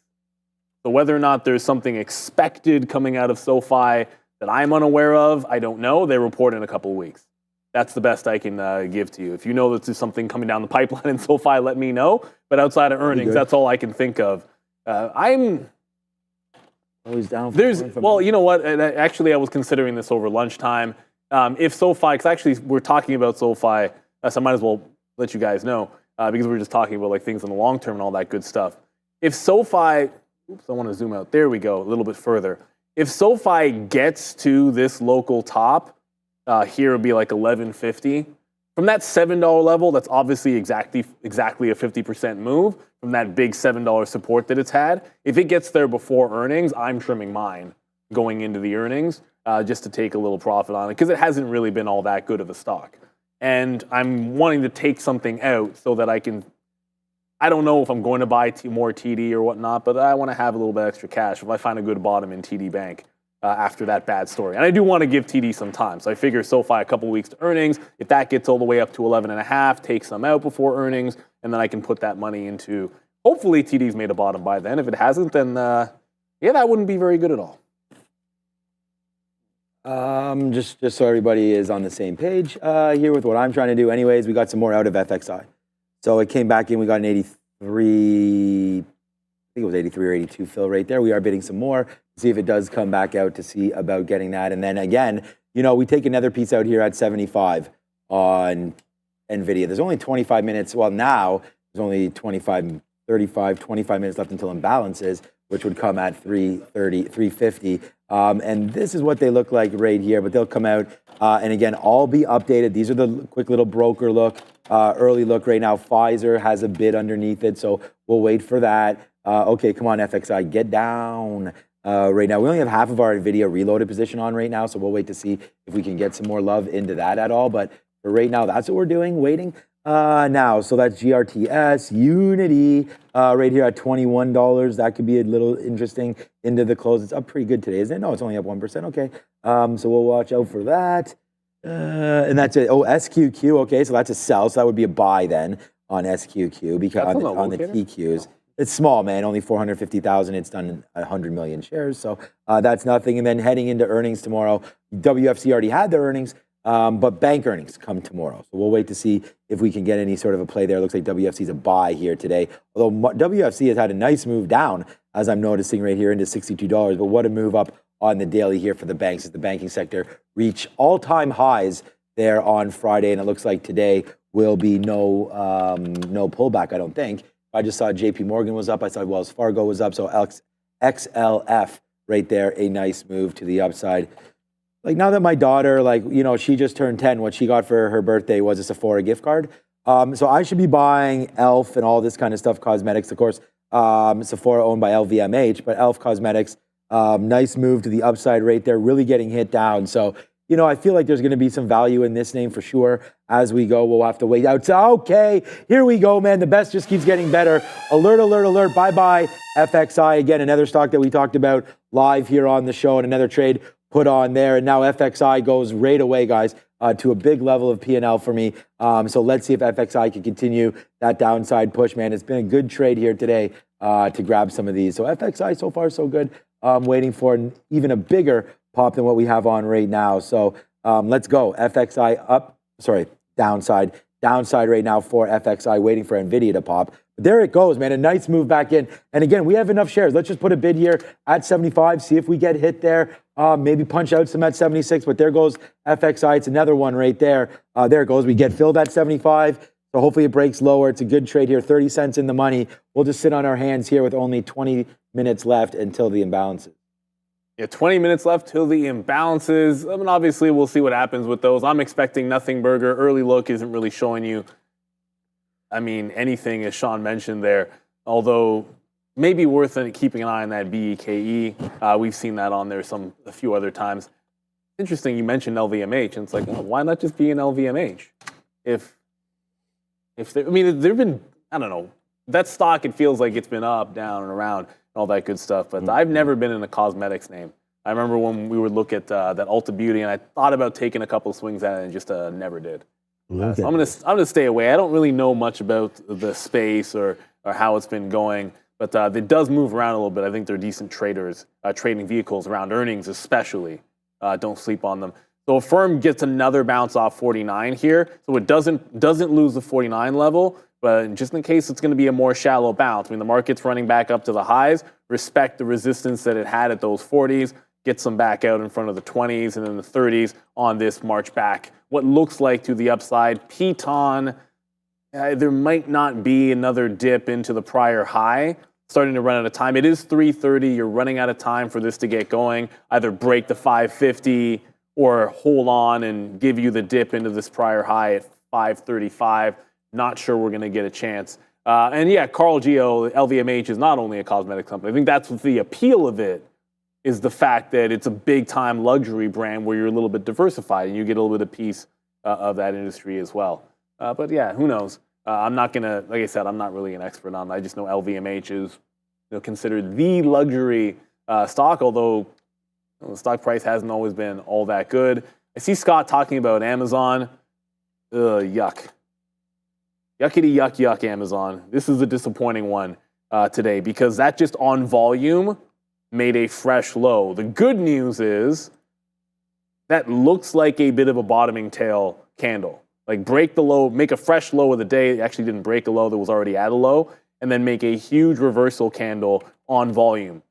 So whether or not there's something expected coming out of SoFi that I'm unaware of, I don't know. They report in a couple of weeks. That's the best I can give to you. If you know that there's something coming down the pipeline in SoFi, let me know. But outside of earnings, that's all I can think of. I'm always down. Well, you know what? Actually, I was considering this over lunchtime. If SoFi, because actually we're talking about SoFi, so I might as well let you guys know because we were just talking about like things in the long term and all that good stuff. If SoFi, oops, I want to zoom out. There we go, a little bit further. If SoFi gets to this local top, here would be like 1150. From that $7 level, that's obviously exactly a 50% move from that big $7 support that it's had. If it gets there before earnings, I'm trimming mine going into the earnings just to take a little profit on it because it hasn't really been all that good of a stock. And I'm wanting to take something out so that I don't know if I'm going to buy more TD or whatnot, but I want to have a little bit extra cash if I find a good bottom in TD Bank after that bad story. And I do want to give TD some time. So I figure SoFi a couple weeks to earnings. If that gets all the way up to 11.5, take some out before earnings, and then I can put that money into, hopefully TD's made a bottom by then. If it hasn't, then that wouldn't be very good at all. Just so everybody is on the same page here with what I'm trying to do. Anyways, we got some more out of FXI. So it came back in, we got an 83, I think it was 83 or 82 fill right there. We are bidding some more, see if it does come back out to see about getting that. And then again, we take another piece out here at 75 on Nvidia. There's only 25 minutes. Well, now there's only 25 minutes left until imbalances, which would come at 330, 350. And this is what they look like right here, but they'll come out. And again, all be updated. These are the quick little broker look, early look right now. Pfizer has a bid underneath it, so we'll wait for that. Okay, come on, FXI, get down. Right now, we only have half of our Nvidia reloaded position on right now, so we'll wait to see if we can get some more love into that at all. But for right now, that's what we're doing, waiting now. So that's GRTS, Unity, right here at $21. That could be a little interesting into the close. It's up pretty good today, isn't it? No, it's only up 1%. Okay, so we'll watch out for that. And that's it. Oh, SQQ. Okay, so that's a sell. So that would be a buy then on SQQ because on the TQs. It's small, man, only 450,000. It's done 100 million shares, so that's nothing. And then heading into earnings tomorrow, WFC already had their earnings, but bank earnings come tomorrow. So we'll wait to see if we can get any sort of a play there. It looks like WFC's a buy here today, although WFC has had a nice move down, as I'm noticing right here, into $62. But what a move up on the daily here for the banks as the banking sector reach all-time highs there on Friday, and it looks like today will be no pullback, I don't think. I just saw JP Morgan was up. I saw Wells Fargo was up. So XLF right there, a nice move to the upside. Like now that my daughter, she just turned 10, what she got for her birthday was a Sephora gift card. So I should be buying e.l.f. and all this kind of stuff, cosmetics, of course. Sephora owned by LVMH, but e.l.f. Cosmetics, nice move to the upside right there, really getting hit down. So you know, I feel like there's going to be some value in this name for sure. As we go, we'll have to wait out. So, okay, here we go, man. The best just keeps getting better. Alert, alert, alert. Bye-bye, FXI. Again, another stock that we talked about live here on the show and another trade put on there. And now FXI goes right away, guys, to a big level of P&L for me. So let's see if FXI can continue that downside push, man. It's been a good trade here today to grab some of these. So FXI so far so good. Waiting for even a bigger pop than what we have on right now. So let's go. FXI up, sorry, downside right now for FXI, waiting for Nvidia to pop. But there it goes, man. A nice move back in. And again, we have enough shares. Let's just put a bid here at 75, see if we get hit there. Maybe punch out some at 76, but there goes FXI. It's another one right there. There it goes. We get filled at 75. So hopefully it breaks lower. It's a good trade here. 30 cents in the money. We'll just sit on our hands here with only 20 minutes left until the imbalances. Yeah, 20 minutes left till the imbalances. I mean, obviously, we'll see what happens with those. I'm expecting nothing burger. Early look isn't really showing you, I mean, anything, as Sean mentioned there. Although, maybe worth keeping an eye on that BEKE. We've seen that on there a few other times. Interesting, you mentioned LVMH, and it's like, oh, why not just be an LVMH? I mean, there've been, I don't know, that stock, it feels like it's been up, down, and around, and all that good stuff. But I've never been in a cosmetics name. I remember when we would look at that Ulta Beauty, and I thought about taking a couple of swings at it, and just never did. So I'm gonna stay away. I don't really know much about the space or how it's been going, but it does move around a little bit. I think they're decent traders, trading vehicles around earnings, especially. Don't sleep on them. So a firm gets another bounce off 49 here, so it doesn't lose the 49 level. But just in case it's going to be a more shallow bounce, I mean, the market's running back up to the highs, respect the resistance that it had at those 40s, get some back out in front of the 20s and then the 30s on this march back. What looks like to the upside, Piton, there might not be another dip into the prior high, starting to run out of time. It is 3:30. You're running out of time for this to get going. Either break the 550 or hold on and give you the dip into this prior high at 535. Not sure we're going to get a chance. And yeah, Carl Geo, LVMH is not only a cosmetic company. I think that's the appeal of it, is the fact that it's a big-time luxury brand where you're a little bit diversified and you get a little bit of piece of that industry as well. But yeah, who knows? I'm not going to, like I said, I'm not really an expert on it. I just know LVMH is considered the luxury stock, although the stock price hasn't always been all that good. I see Scott talking about Amazon. Yuck. Yuckity yuck yuck, Amazon. This is a disappointing one today because that just on volume made a fresh low. The good news is that looks like a bit of a bottoming tail candle. Like break the low, make a fresh low of the day. It actually didn't break a low that was already at a low, and then make a huge reversal candle on volume.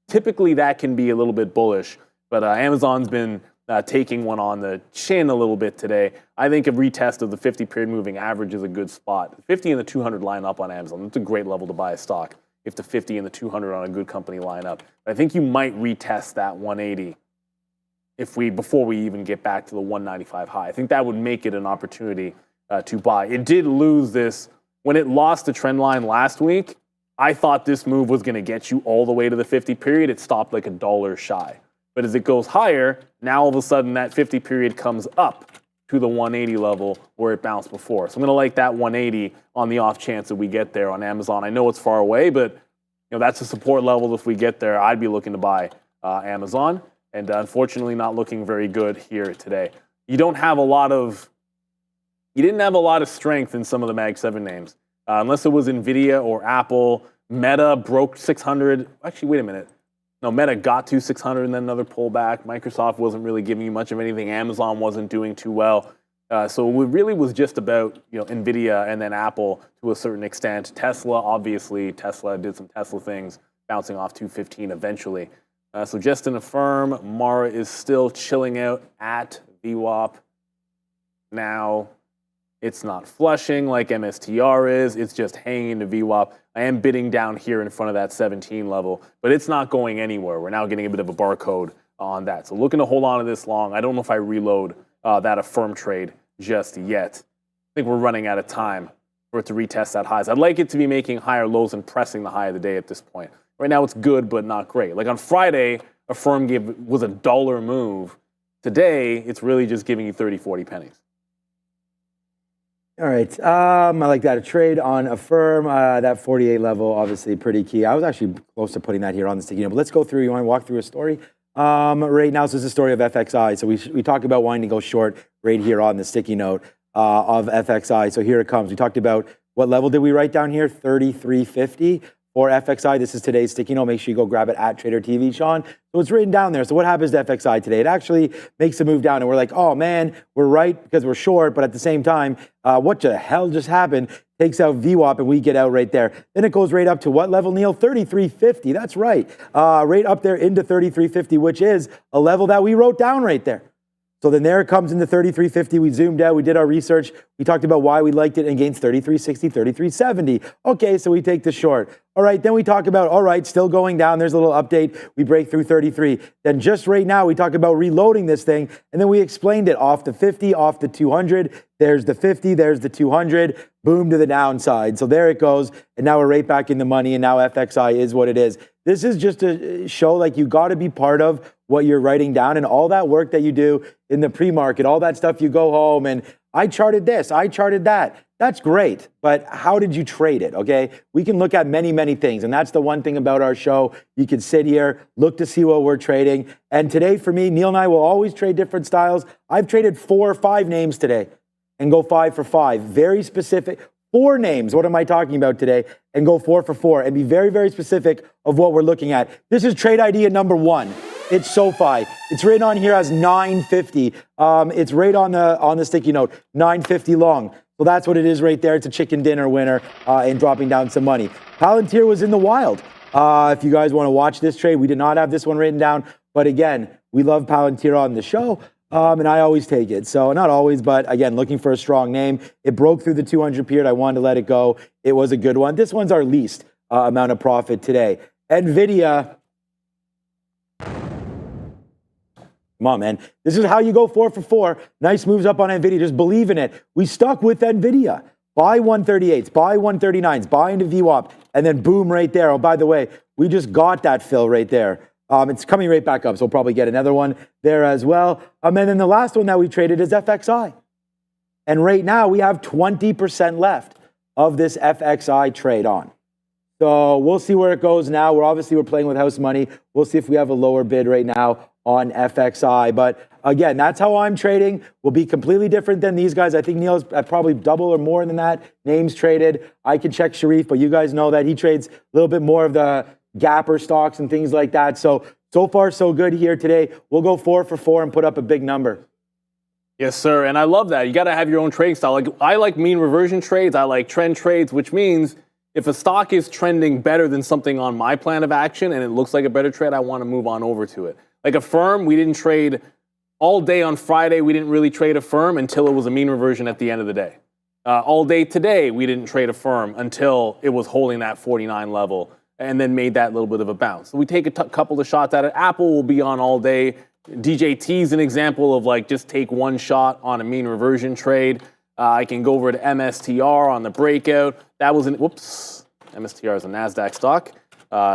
Typically that can be a little bit bullish, but Amazon's been taking one on the chin a little bit today. I think a retest of the 50-period moving average is a good spot. The 50 and the 200 line up on Amazon. That's a great level to buy a stock if the 50 and the 200 on a good company line up. I think you might retest that 180 before we even get back to the 195 high. I think that would make it an opportunity to buy. It did lose this. When it lost the trend line last week, I thought this move was going to get you all the way to the 50-period. It stopped like $1 shy. But as it goes higher, now all of a sudden that 50-period comes up to the 180 level where it bounced before. So I'm going to like that 180 on the off chance that we get there on Amazon. I know it's far away, but that's a support level. If we get there, I'd be looking to buy Amazon. And unfortunately, not looking very good here today. You didn't have a lot of strength in some of the Mag 7 names, unless it was Nvidia or Apple. Meta broke 600. Actually, wait a minute. No, Meta got to 600 and then another pullback. Microsoft wasn't really giving you much of anything. Amazon wasn't doing too well. So it really was just about Nvidia and then Apple to a certain extent. Tesla, obviously, Tesla did some Tesla things, bouncing off 215 eventually. So just in a firm, Mara is still chilling out at VWAP. Now, it's not flushing like MSTR is. It's just hanging into VWAP. I am bidding down here in front of that 17 level, but it's not going anywhere. We're now getting a bit of a barcode on that. So looking to hold on to this long. I don't know if I reload that Affirm trade just yet. I think we're running out of time for it to retest that highs. I'd like it to be making higher lows and pressing the high of the day at this point. Right now it's good, but not great. Like on Friday, Affirm was a $1 move Today, it's really just giving you 30, 40 pennies. All right. I like that. A trade on a firm, that 48 level, obviously pretty key. I was actually close to putting that here on the sticky note. But let's go through. You want to walk through a story? Right now, so this is the story of FXI. So we talked about wanting to go short right here on the sticky note of FXI. So here it comes. We talked about what level did we write down here? 33.50 for FXI. This is today's sticky note. Make sure you go grab it at Trader TV, Sean. So it's written down there. So what happens to FXI today? It actually makes a move down, and we're like, oh man, we're right because we're short, but at the same time, what the hell just happened? Takes out VWAP, and we get out right there. Then it goes right up to what level, Neil? 33.50. That's right. Right up there into 33.50, which is a level that we wrote down right there. So then there it comes into 33.50. We zoomed out. We did our research. We talked about why we liked it against 33.60, 33.70. Okay, so we take the short. All right, then we talk about, all right, still going down. There's a little update. We break through 33. Then just right now, we talk about reloading this thing. And then we explained it off the 50, off the 200. There's the 50, there's the 200. Boom to the downside. So there it goes. And now we're right back in the money. And now FXI is what it is. This is just a show like you got to be part of what you're writing down and all that work that you do in the pre-market, all that stuff you go home and I charted this, I charted that. That's great, but how did you trade it, okay? We can look at many, many things, and that's the one thing about our show. You can sit here, look to see what we're trading, and today for me, Neil and I will always trade different styles. I've traded 4 or 5 names today and go 5 for 5. Very specific. 4 names, what am I talking about today? And go 4 for 4 and be very, very specific of what we're looking at. This is trade idea number 1. It's Sofi. It's written on here as 950. It's right on the sticky note, 950 long. So that's what it is right there. It's a chicken dinner winner and dropping down some money. Palantir was in the wild. If you guys want to watch this trade, we did not have this one written down. But again, we love Palantir on the show. And I always take it. So not always, but again, looking for a strong name. It broke through the 200 period. I wanted to let it go. It was a good one. This one's our least amount of profit today. Nvidia. Come on, man. This is how you go 4 for 4. Nice moves up on Nvidia. Just believe in it. We stuck with Nvidia. Buy 138s, buy 139s, buy into VWAP, and then boom right there. Oh, by the way, we just got that fill right there. It's coming right back up, so we'll probably get another one there as well. And then the last one that we traded is FXI. And right now, we have 20% left of this FXI trade on. So we'll see where it goes now. We're playing with house money. We'll see if we have a lower bid right now on FXI. But again, that's how I'm trading. Will be completely different than these guys. I think Neil's at probably double or more than that. Names traded. I could check Sharif, but you guys know that he trades a little bit more of the gapper stocks and things like that. So far, so good here today. We'll go 4 for 4 and put up a big number. Yes, sir. And I love that. You got to have your own trading style. Like I like mean reversion trades. I like trend trades, which means if a stock is trending better than something on my plan of action and it looks like a better trade, I want to move on over to it. Like a firm, we didn't trade all day on Friday. We didn't really trade a firm until it was a mean reversion at the end of the day. All day today, we didn't trade a firm until it was holding that 49 level and then made that little bit of a bounce. So we take a couple of shots at it. Apple will be on all day. DJT is an example of like just take one shot on a mean reversion trade. I can go over to MSTR on the breakout. That was MSTR is a NASDAQ stock.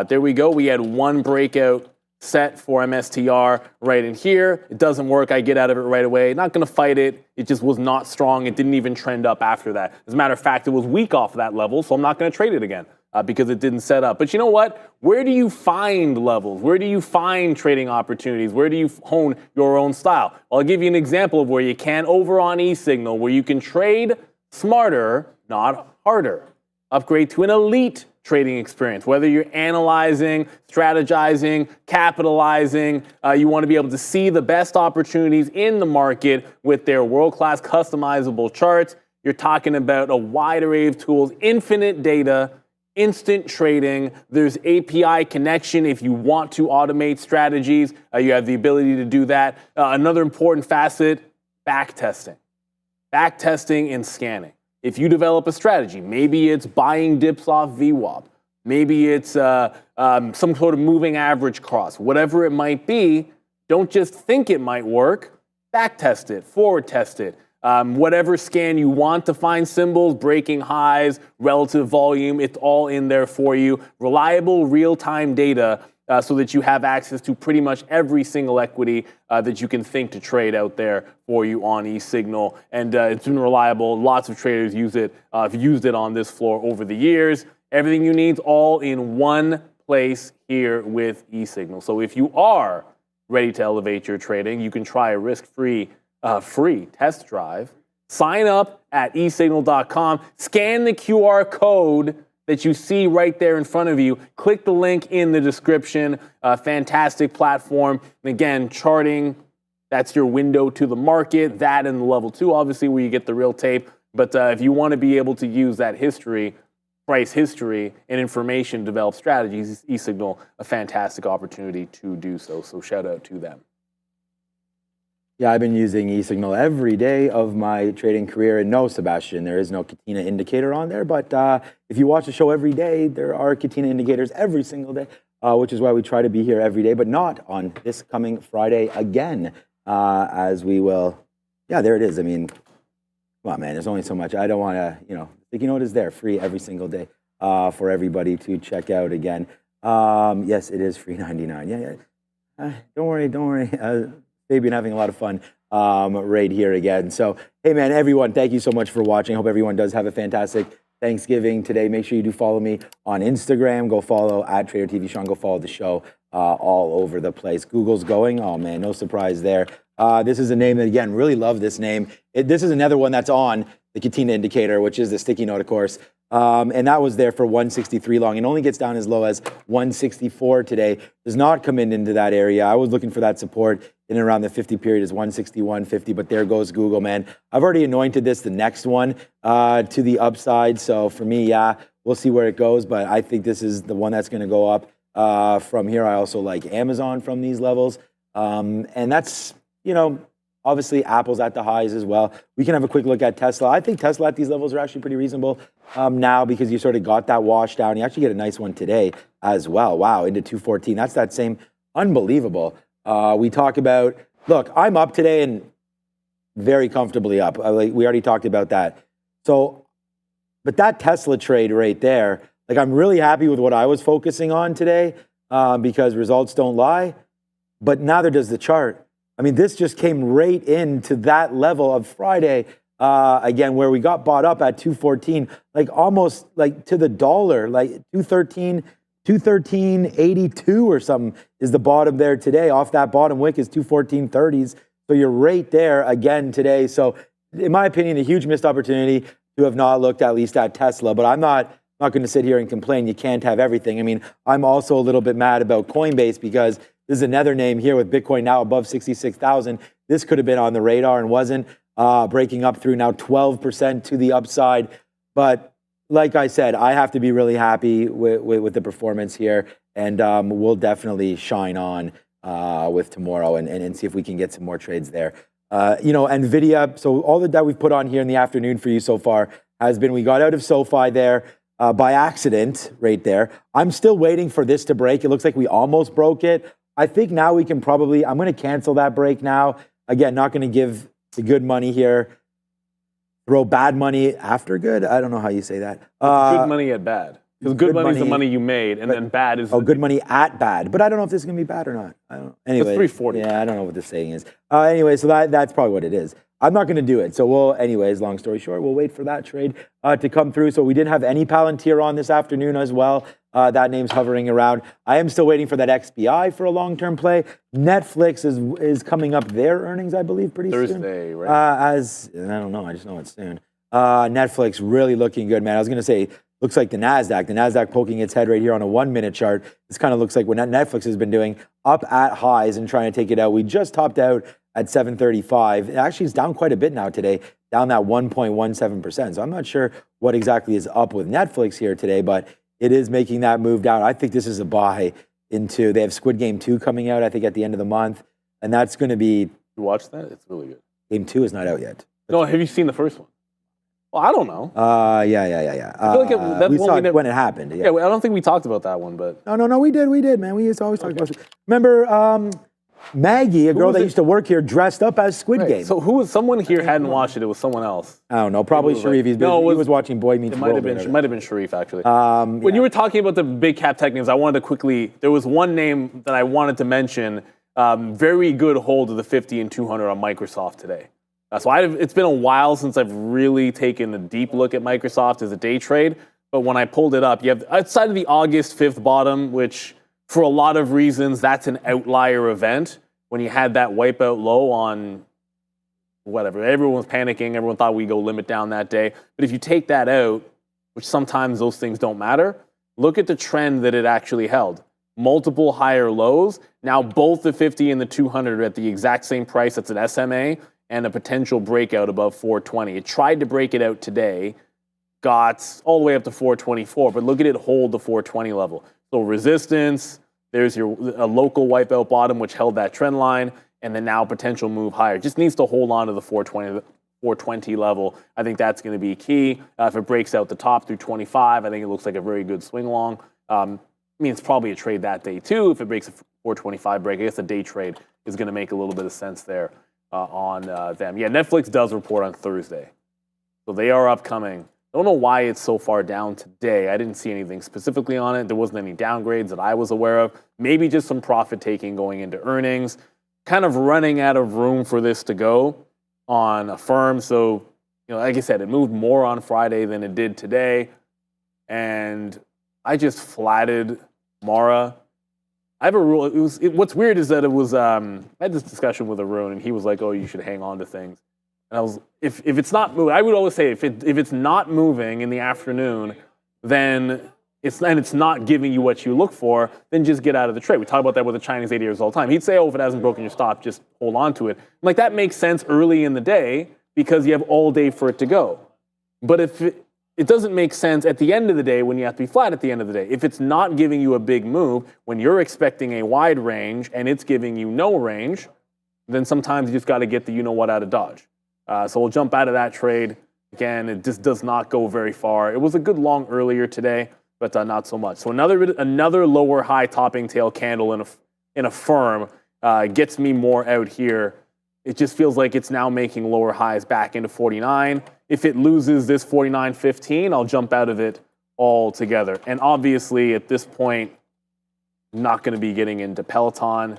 There we go. We had one breakout set for MSTR right in here. It doesn't work. I get out of it right away. Not going to fight it. It just was not strong. It didn't even trend up after that. As a matter of fact, it was weak off that level, so I'm not going to trade it again because it didn't set up. But you know what? Where do you find levels? Where do you find trading opportunities? Where do you hone your own style? Well, I'll give you an example of where you can over on eSignal, where you can trade smarter, not harder. Upgrade to an elite trading experience, whether you're analyzing, strategizing, capitalizing, you want to be able to see the best opportunities in the market with their world-class customizable charts. You're talking about a wide array of tools, infinite data, instant trading. There's API connection if you want to automate strategies. You have the ability to do that. Another important facet, backtesting. Backtesting and scanning. If you develop a strategy, maybe it's buying dips off VWAP, maybe it's some sort of moving average cross, whatever it might be, don't just think it might work, backtest it, forward test it. Whatever scan you want to find symbols, breaking highs, relative volume, it's all in there for you. Reliable real-time data so that you have access to pretty much every single equity that you can think to trade out there for you on eSignal. And it's been reliable. Lots of traders use it. Have used it on this floor over the years. Everything you need all in one place here with eSignal. So if you are ready to elevate your trading, you can try a risk-free free test drive. Sign up at eSignal.com. Scan the QR code that you see right there in front of you. Click the link in the description. Fantastic platform. And again, charting, that's your window to the market. That and level 2, obviously, where you get the real tape. But if you want to be able to use that history, price history, and information to develop strategies, eSignal, a fantastic opportunity to do so. So shout out to them. Yeah, I've been using eSignal every day of my trading career. And no, Sebastian, there is no Katina indicator on there. But if you watch the show every day, there are Katina indicators every single day, which is why we try to be here every day, but not on this coming Friday again, as we will. Yeah, there it is. I mean, come on, man, there's only so much. I don't want to, you know what is there? Free every single day for everybody to check out again. Yes, it is free 99. Yeah. Don't worry. Fabian having a lot of fun right here again. So, hey, man, everyone, thank you so much for watching. I hope everyone does have a fantastic Thanksgiving today. Make sure you do follow me on Instagram. Go follow at Trader TV Sean. Go follow the show all over the place. Google's going. Oh, man, no surprise there. This is a name that, again, really love this name. This is another one that's on the Katina indicator, which is the sticky note, of course. And that was there for 163 long. It only gets down as low as 164 today. Does not come into that area. I was looking for that support in and around the 50 period is 161.50, but there goes Google, man. I've already anointed this the next one to the upside. So for me, yeah, we'll see where it goes. But I think this is the one that's going to go up from here. I also like Amazon from these levels. And that's, obviously Apple's at the highs as well. We can have a quick look at Tesla. I think Tesla at these levels are actually pretty reasonable now because you sort of got that wash down. You actually get a nice one today as well. Wow, into 214. That's that same unbelievable. We talk about, look, I'm up today and very comfortably up. We already talked about that. So, but that Tesla trade right there, I'm really happy with what I was focusing on today because results don't lie, but neither does the chart. I mean, this just came right into that level of Friday, again, where we got bought up at 214, almost to the dollar, 213, 213.82 or something is the bottom there today. Off that bottom wick is 214.30s. So you're right there again today. So in my opinion, a huge missed opportunity to have not looked at least at Tesla, but I'm not going to sit here and complain. You can't have everything. I mean, I'm also a little bit mad about Coinbase because this is another name here with Bitcoin now above 66,000. This could have been on the radar and wasn't, breaking up through now 12% to the upside. But like I said, I have to be really happy with the performance here, and we'll definitely shine on with tomorrow and see if we can get some more trades there. Nvidia, so all that we've put on here in the afternoon for you so far has been, we got out of Sofi there by accident right there. I'm still waiting for this to break. It looks like we almost broke it. I think now we can probably, I'm going to cancel that break now. Again, not going to give the good money here. Throw bad money after good. I don't know how you say that. Good money at bad. Because good money is the money you made, and then bad is... good money at bad. But I don't know if this is going to be bad or not. I don't know. Anyway, it's 340. Yeah, I don't know what the saying is. Anyway, so that's probably what it is. I'm not going to do it. So anyways, long story short, we'll wait for that trade to come through. So we didn't have any Palantir on this afternoon as well. That name's hovering around. I am still waiting for that XBI for a long-term play. Netflix is coming up their earnings, I believe, pretty soon. Thursday, right? I don't know. I just know it's soon. Netflix really looking good, man. I was going to say, looks like the NASDAQ. The NASDAQ poking its head right here on a 1-minute chart. This kind of looks like what Netflix has been doing, up at highs and trying to take it out. We just topped out at 735. It actually is down quite a bit now today, down that 1.17%. So I'm not sure what exactly is up with Netflix here today, but it is making that move down. I think this is a buy into, they have Squid Game 2 coming out, I think, at the end of the month. And that's going to be... You watched that? It's really good. Game 2 is not out yet. No, have you seen the first one? Well, I don't know. Yeah. I feel like that's we saw it when it happened. Yeah, I don't think we talked about that one, but... No, we did, man. We used to always talk about it. Remember, Maggie, a girl was that it? used to work here, dressed up as Squid Game. So who was someone here hadn't watched it? It was someone else. I don't know. Probably Sharif. He was watching Boy Meets It might World. have been Sharif actually. When you were talking about the big cap tech names, I wanted to quickly. There was one name that I wanted to mention. Very good hold of the 50 and 200 on Microsoft today. So it's been a while since I've really taken a deep look at Microsoft as a day trade. But when I pulled it up, you have outside of the August 5th bottom, which for a lot of reasons that's an outlier event. When you had that wipeout low on whatever, everyone was panicking. Everyone thought we'd go limit down that day. But if you take that out, which sometimes those things don't matter, look at the trend that it actually held. Multiple higher lows. Now both the 50 and the 200 are at the exact same price. That's an SMA and a potential breakout above 420. It tried to break it out today, got all the way up to 424, but look at it hold the 420 level. So resistance, there's a local wipeout bottom which held that trend line, and then now potential move higher. Just needs to hold on to the 420 level. I think that's going to be key. If it breaks out the top through 25, I think it looks like a very good swing long. I mean, it's probably a trade that day too. If it breaks a 425 break, I guess a day trade is going to make a little bit of sense there on them. Yeah, Netflix does report on Thursday. So they are upcoming. I don't know why it's so far down today. I didn't see anything specifically on it. There wasn't any downgrades that I was aware of. Maybe just some profit taking going into earnings. Kind of running out of room for this to go on a firm. So, like I said, it moved more on Friday than it did today. And I just flatted Mara. I have a rule. What's weird is that it was, I had this discussion with Arun, and he was like, oh, you should hang on to things. And I was, if it's not moving, I would always say if it's not moving in the afternoon, then it's not giving you what you look for, then just get out of the trade. We talk about that with the Chinese ADRs all the time. He'd say, oh, if it hasn't broken your stop, just hold on to it. Like that makes sense early in the day because you have all day for it to go. But if it doesn't make sense at the end of the day when you have to be flat at the end of the day. If it's not giving you a big move, when you're expecting a wide range and it's giving you no range, then sometimes you just got to get the you-know-what out of Dodge. So we'll jump out of that trade. Again, it just does not go very far. It was a good long earlier today, but not so much. So another lower high topping tail candle in a firm gets me more out here. It just feels like it's now making lower highs back into 49. If it loses this 49.15, I'll jump out of it altogether. And obviously, at this point, I'm not going to be getting into Peloton.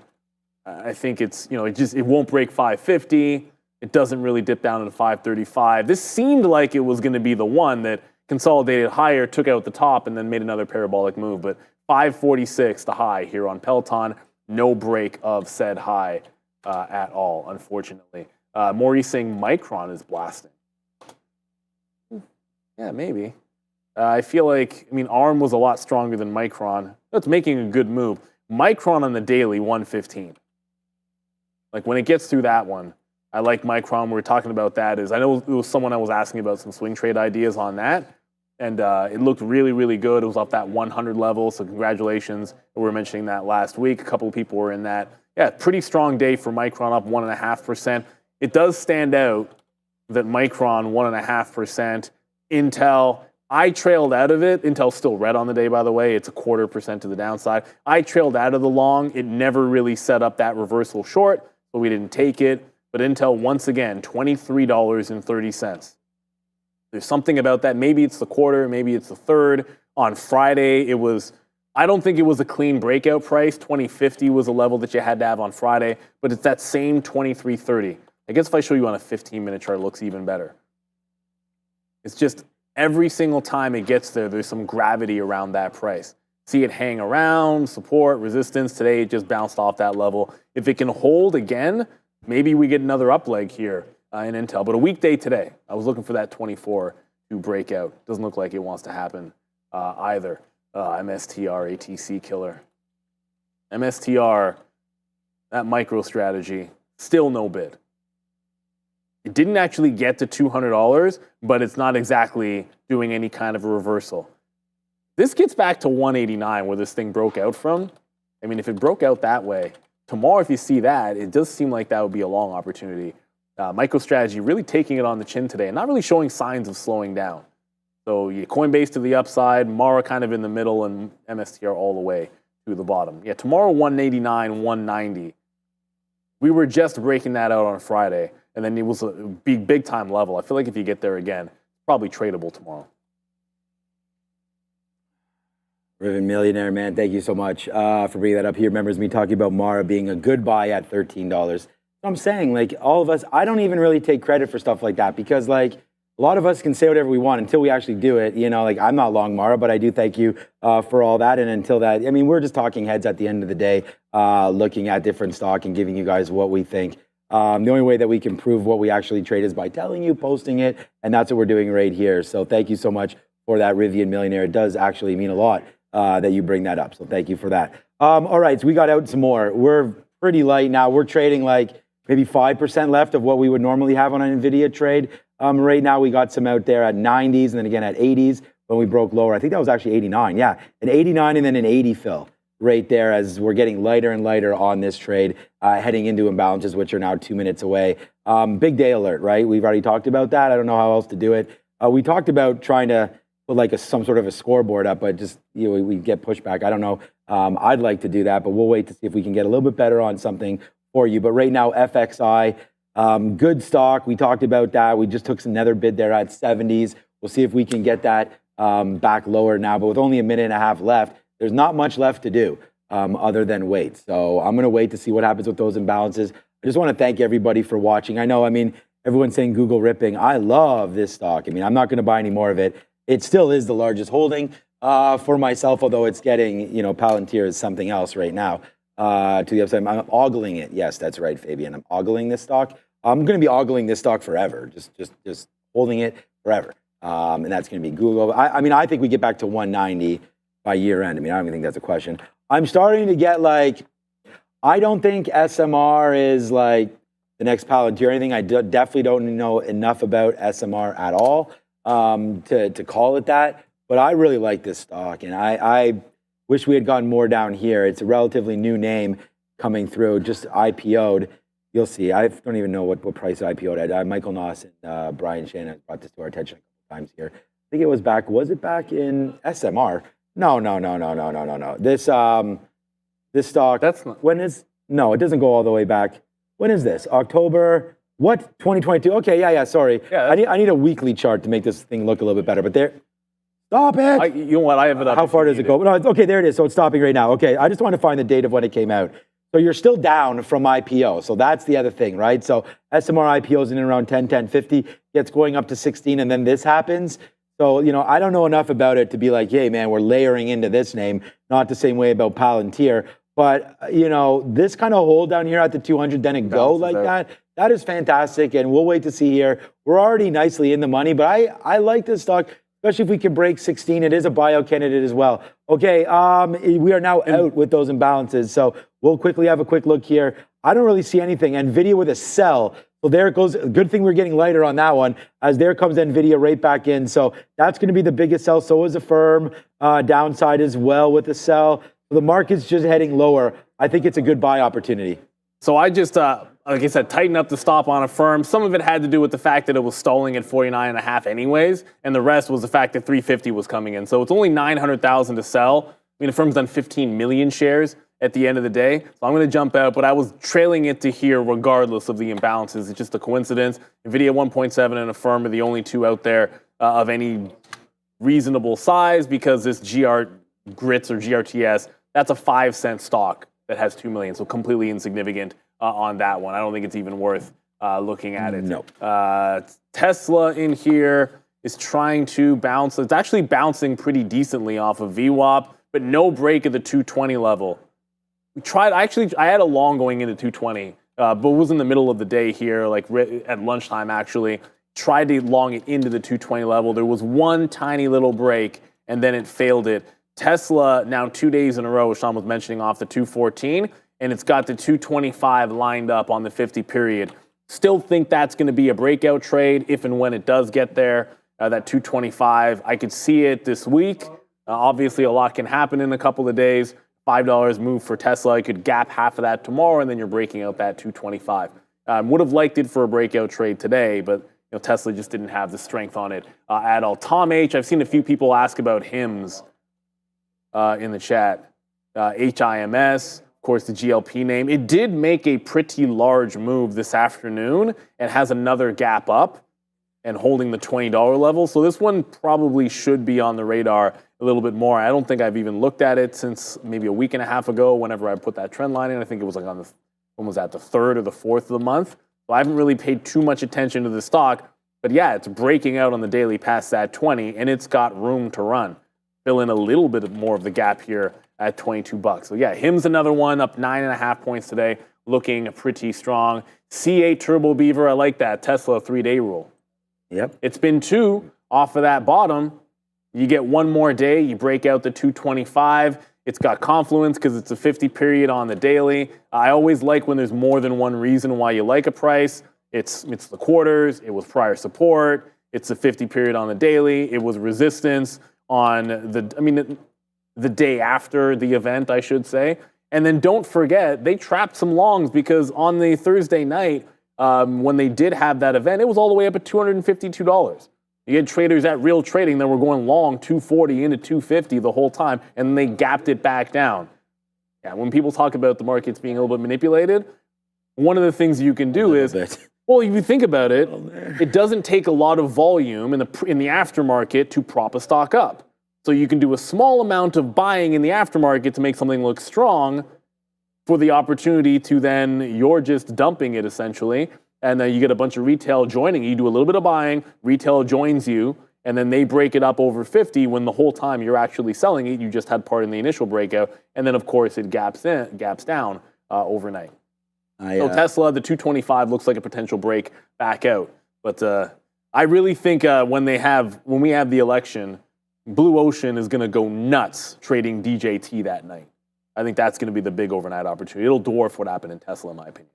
I think it's, it won't break 550. It doesn't really dip down into 535. This seemed like it was going to be the one that consolidated higher, took out the top, and then made another parabolic move. But 546, the high here on Peloton. No break of said high at all, unfortunately. Maurice saying Micron is blasting. Yeah, maybe. I feel like, ARM was a lot stronger than Micron. That's making a good move. Micron on the daily, 115. Like when it gets through that one, I like Micron. We were talking about that. I know it was someone I was asking about some swing trade ideas on that. And it looked really, really good. It was off that 100 level, so congratulations. We were mentioning that last week. A couple of people were in that. Yeah, pretty strong day for Micron, up 1.5%. It does stand out that Micron, 1.5%. Intel, I trailed out of it. Intel's still red on the day, by the way. It's 0.25% to the downside. I trailed out of the long. It never really set up that reversal short, so we didn't take it. But Intel, once again, $23.30. There's something about that. Maybe it's the quarter, maybe it's the third. On Friday, I don't think it was a clean breakout price. 2050 was a level that you had to have on Friday, but it's that same 23.30. I guess if I show you on a 15-minute chart, it looks even better. It's just every single time it gets there, there's some gravity around that price. See it hang around, support, resistance. Today, it just bounced off that level. If it can hold again, maybe we get another up leg here in Intel. But a weekday today, I was looking for that 24 to break out. Doesn't look like it wants to happen either. MSTR, ATC killer. MSTR, that micro strategy, still no bid. It didn't actually get to $200, but it's not exactly doing any kind of a reversal. This gets back to 189 where this thing broke out from. If it broke out that way, tomorrow if you see that, it does seem like that would be a long opportunity. MicroStrategy really taking it on the chin today and not really showing signs of slowing down. So Coinbase to the upside, Mara kind of in the middle, and MSTR all the way to the bottom. Yeah, tomorrow 189, 190. We were just breaking that out on Friday, and then it was a big time level. I feel like if you get there again, probably tradable tomorrow. Riven Millionaire, man, thank you so much for bringing that up. He remembers me talking about Mara being a good buy at $13. I'm saying, like, all of us, I don't even really take credit for stuff like that because, like, a lot of us can say whatever we want until we actually do it. You know, like, I'm not long Mara, but I do thank you for all that. And until that, I mean, we're just talking heads at the end of the day, looking at different stock and giving you guys what we think. The only way that we can prove what we actually trade is by telling you, posting it, and that's what we're doing right here. So thank you so much for that, Rivian Millionaire. It does actually mean a lot that you bring that up. So thank you for that. All right, so we got out some more. We're pretty light now. We're trading like maybe 5% left of what we would normally have on an Nvidia trade. Right now, we got some out there at 90s and then again at 80s when we broke lower. I think that was actually 89. Yeah, an 89 and then an 80 fill right there as we're getting lighter and lighter on this trade, heading into imbalances, which are now 2 minutes away. Big day alert, right? We've already talked about that. I don't know how else to do it. We talked about trying to put like some sort of a scoreboard up, but just, you know, we get pushback. I don't know. I'd like to do that, but we'll wait to see if we can get a little bit better on something for you. But right now, FXI, good stock. We talked about that. We just took another bid there at 70s. We'll see if we can get that back lower now. But with only a minute and a half left, there's not much left to do other than wait. So I'm going to wait to see what happens with those imbalances. I just want to thank everybody for watching. I know, I mean, everyone's saying Google ripping. I love this stock. I mean, I'm not going to buy any more of it. It still is the largest holding for myself, although it's getting, you know, Palantir is something else right now. To the upside, I'm ogling it. Yes, that's right, Fabian. I'm ogling this stock. I'm going to be ogling this stock forever, just holding it forever. And that's going to be Google. I mean, I think we get back to 190 by year end. I mean, I don't even think that's a question. I'm starting to get like, I don't think SMR is like the next Palantir or anything. I definitely don't know enough about SMR at all to call it that. But I really like this stock, and I wish we had gone more down here. It's a relatively new name coming through, just IPO'd. You'll see. I don't even know what price IPO'd at. Michael Noss and Brian Shannon brought this to our attention a couple times here. I think it was back, was it back in SMR? No. This stock, That's not, when is, no, it doesn't go all the way back. When is this? October, what? 2022? Okay, yeah, sorry. Yeah, I need a weekly chart to make this thing look a little bit better, but there, stop it. you know what? I have it up. How far does it go? No, okay, there it is. So it's stopping right now. Okay, I just want to find the date of when it came out. So you're still down from IPO. So that's the other thing, right? So SMR IPOs in around 10.50, gets going up to 16, and then this happens. So, you know, I don't know enough about it to be like, hey, man, we're layering into this name. Not the same way about Palantir. But, you know, this kind of hold down here at the 200, then it go like that. That is fantastic, and we'll wait to see here. We're already nicely in the money, but I like this stock, especially if we can break 16. It is a buyout candidate as well. Okay, we are now out with those imbalances, so we'll quickly have a quick look here. I don't really see anything. Nvidia with a sell. So there it goes. Good thing we're getting lighter on that one, as there comes Nvidia right back in. So that's going to be the biggest sell. So is Affirm downside as well with the sell. So the market's just heading lower. I think it's a good buy opportunity. So I just, like I said, tighten up the stop on Affirm. Some of it had to do with the fact that it was stalling at 49.5 anyways, and the rest was the fact that 350 was coming in. So it's only 900,000 to sell. I mean, Affirm's done 15 million shares at the end of the day. So I'm going to jump out, but I was trailing it to here regardless of the imbalances. It's just a coincidence. Nvidia 1.7 and Affirm are the only two out there of any reasonable size, because this GRITS or GRTS, that's a 5-cent stock that has 2 million. So completely insignificant on that one. I don't think it's even worth looking at it. No. Tesla in here is trying to bounce. It's actually bouncing pretty decently off of VWAP, but no break at the 220 level. We tried, I had a long going into 220, but it was in the middle of the day here, like at lunchtime actually. Tried to long it into the 220 level. There was one tiny little break, and then it failed it. Tesla now 2 days in a row, Sean was mentioning, off the 214, and it's got the 225 lined up on the 50 period. Still think that's going to be a breakout trade if and when it does get there, that 225. I could see it this week. Obviously, a lot can happen in a couple of days. $5 move for Tesla. You could gap half of that tomorrow, and then you're breaking out that 225. Would have liked it for a breakout trade today, but you know, Tesla just didn't have the strength on it at all. Tom H, I've seen a few people ask about HIMS in the chat. HIMS, of course, the GLP name. It did make a pretty large move this afternoon and has another gap up and holding the $20 level. So this one probably should be on the radar a little bit more. I don't think I've even looked at it since maybe a week and a half ago whenever I put that trend line in. I think it was like on the, when was that, the 3rd or the 4th of the month. So I haven't really paid too much attention to the stock. But yeah, it's breaking out on the daily past that 20, and it's got room to run. Fill in a little bit more of the gap here at $22. So yeah, HIM's another one up 9.5 points today, looking pretty strong. C8 Turbo Beaver, I like that. Tesla 3-day rule. Yep. It's been 2 off of that bottom. You get one more day, you break out the 225. It's got confluence because it's a 50 period on the daily. I always like when there's more than one reason why you like a price. It's the quarters, it was prior support, it's a 50 period on the daily, it was resistance on the day after the event, I should say. And then don't forget, they trapped some longs because on the Thursday night, when they did have that event, it was all the way up at $252. You had traders at Real Trading that were going long 240 into 250 the whole time, and they gapped it back down. Yeah, when people talk about the markets being a little bit manipulated, one of the things you can do is, well, if you think about it, it doesn't take a lot of volume in the aftermarket to prop a stock up. So you can do a small amount of buying in the aftermarket to make something look strong for the opportunity to then you're just dumping it essentially. And then you get a bunch of retail joining. You do a little bit of buying, retail joins you, and then they break it up over 50 when the whole time you're actually selling it. You just had part in the initial breakout. And then, of course, it gaps down overnight. So Tesla, the 225 looks like a potential break back out. But I really think when we have the election, Blue Ocean is going to go nuts trading DJT that night. I think that's going to be the big overnight opportunity. It'll dwarf what happened in Tesla, in my opinion.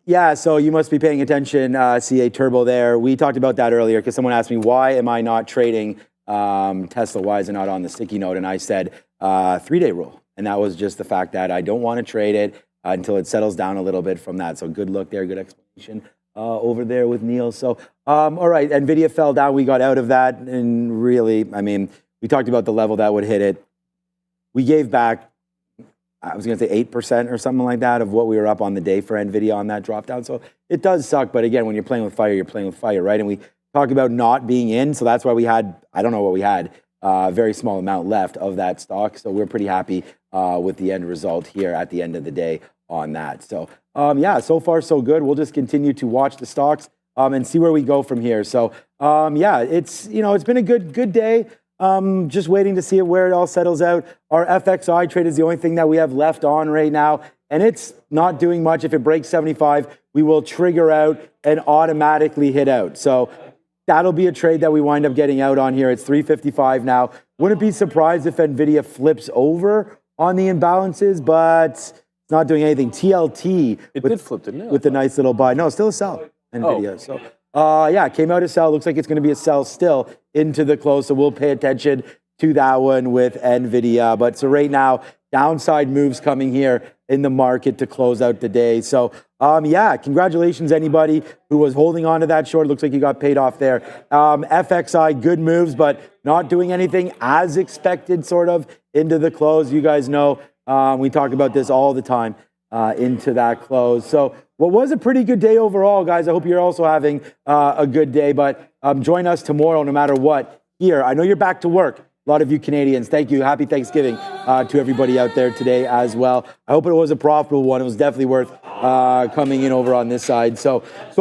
Yeah, so you must be paying attention, C8 Turbo there. We talked about that earlier because someone asked me, why am I not trading Tesla? Why is it not on the sticky note? And I said, 3-day rule. And that was just the fact that I don't want to trade it until it settles down a little bit from that. So good look there, good explanation over there with Neil. So, all right, Nvidia fell down. We got out of that. And really, I mean, we talked about the level that would hit it. We gave back, I was going to say 8% or something like that of what we were up on the day for Nvidia on that drop down. So it does suck. But again, when you're playing with fire, you're playing with fire, right? And we talked about not being in. So that's why we had, I don't know what we had, a very small amount left of that stock. So we're pretty happy with the end result here at the end of the day on that. So yeah, so far so good. We'll just continue to watch the stocks and see where we go from here. So yeah, it's been a good day. Just waiting to see where it all settles out. Our FXI trade is the only thing that we have left on right now, and it's not doing much. If it breaks 75, we will trigger out and automatically hit out. So that'll be a trade that we wind up getting out on here. It's 355 now. Wouldn't be surprised if Nvidia flips over on the imbalances, but it's not doing anything. TLT did flip, didn't it? With a nice little buy. No, still a sell, Nvidia. So yeah, came out a sell. Looks like it's going to be a sell still into the close. So we'll pay attention to that one with Nvidia. But so right now, downside moves coming here in the market to close out the day. So yeah, congratulations anybody who was holding on to that short. Looks like you got paid off there. FXI, good moves, but not doing anything as expected sort of into the close. You guys know we talk about this all the time into that close. So what was a pretty good day overall, guys. I hope you're also having a good day, but join us tomorrow no matter what here. I know you're back to work. A lot of you Canadians, thank you. Happy Thanksgiving to everybody out there today as well. I hope it was a profitable one. It was definitely worth coming in over on this side. So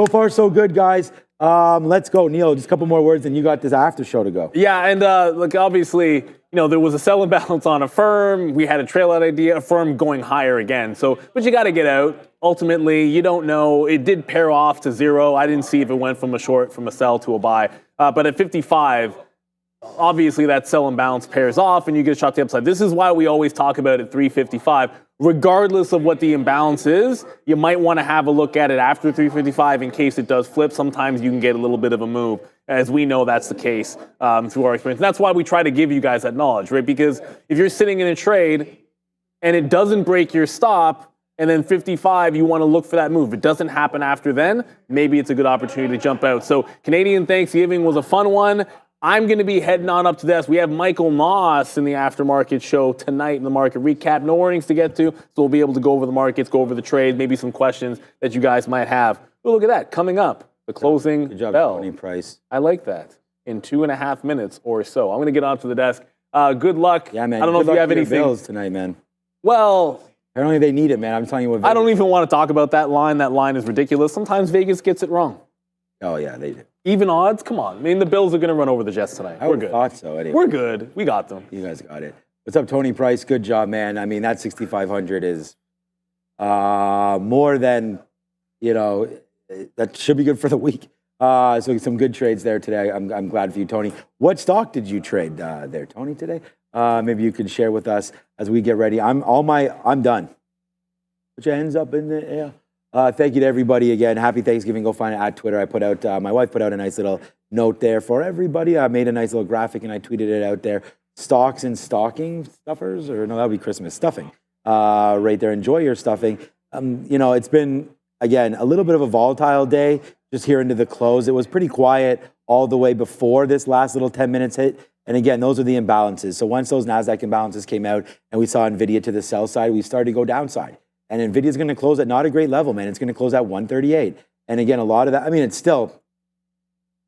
far so good, guys. Let's go. Neil, just a couple more words and you got this after show to go. Yeah, and look, obviously, there was a sell imbalance on a firm. We had a trail out idea, a firm going higher again. So, but you got to get out. Ultimately, you don't know. It did pair off to zero. I didn't see if it went from a sell to a buy. But at 55, obviously that sell imbalance pairs off and you get a shot to the upside. This is why we always talk about it at 355. Regardless of what the imbalance is, you might want to have a look at it after 355 in case it does flip. Sometimes you can get a little bit of a move. As we know, that's the case through our experience. And that's why we try to give you guys that knowledge, right? Because if you're sitting in a trade and it doesn't break your stop, and then 55, you want to look for that move. If it doesn't happen after then, maybe it's a good opportunity to jump out. So Canadian Thanksgiving was a fun one. I'm going to be heading on up to this. We have Michael Noss in the aftermarket show tonight in the market recap. No earnings to get to, so we'll be able to go over the markets, go over the trade, maybe some questions that you guys might have. But look at that, coming up, the closing Good job, bell. Tony Price. I like that. In 2.5 minutes or so. I'm going to get on to the desk. Good luck. Yeah, man. I don't know if you have anything. Bills tonight, man. Well, apparently they need it, man. I'm telling you what. I don't even want to talk about that line. That line is ridiculous. Sometimes Vegas gets it wrong. Oh yeah, they do. Even odds? Come on. I mean, the Bills are going to run over the Jets tonight. I We're would good. thought so. Anyway. We're good. We got them. You guys got it. What's up, Tony Price? Good job, man. I mean, that 6,500 is more than, that should be good for the week. So some good trades there today. I'm glad for you, Tony. What stock did you trade there, Tony, today? Maybe you can share with us as we get ready. I'm done. Put your hands up in the air. Thank you to everybody again. Happy Thanksgiving. Go find it at Twitter. I put out, my wife put out a nice little note there for everybody. I made a nice little graphic and I tweeted it out there. Stocks and stocking stuffers, or no, that'll be Christmas stuffing. Right there. Enjoy your stuffing. It's been, again, a little bit of a volatile day just here into the close. It was pretty quiet all the way before this last little 10 minutes hit. And again, those are the imbalances. So once those NASDAQ imbalances came out and we saw Nvidia to the sell side, we started to go downside. And Nvidia's going to close at not a great level, man. It's going to close at 138. And again, a lot of that, it's still,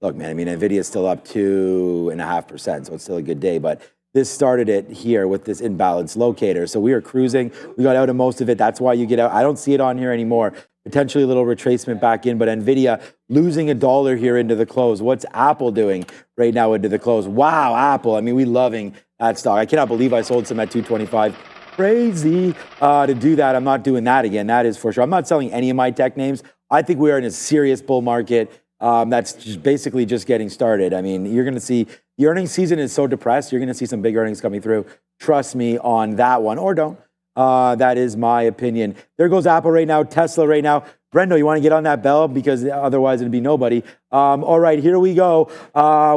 look, man, Nvidia's still up 2.5%, so it's still a good day. But this started it here with this imbalance locator. So we are cruising. We got out of most of it. That's why you get out. I don't see it on here anymore. Potentially a little retracement back in, but Nvidia losing $1 here into the close. What's Apple doing right now into the close? Wow, Apple. We loving that stock. I cannot believe I sold some at 225. Crazy to do that. I'm not doing that again. That is for sure. I'm not selling any of my tech names. I think we are in a serious bull market that's basically just getting started. You're going to see the earnings season is so depressed. You're going to see some big earnings coming through. Trust me on that one, or don't. That is my opinion. There goes Apple right now, Tesla right now. Brendo, you want to get on that bell? Because otherwise it'd be nobody. All right, here we go.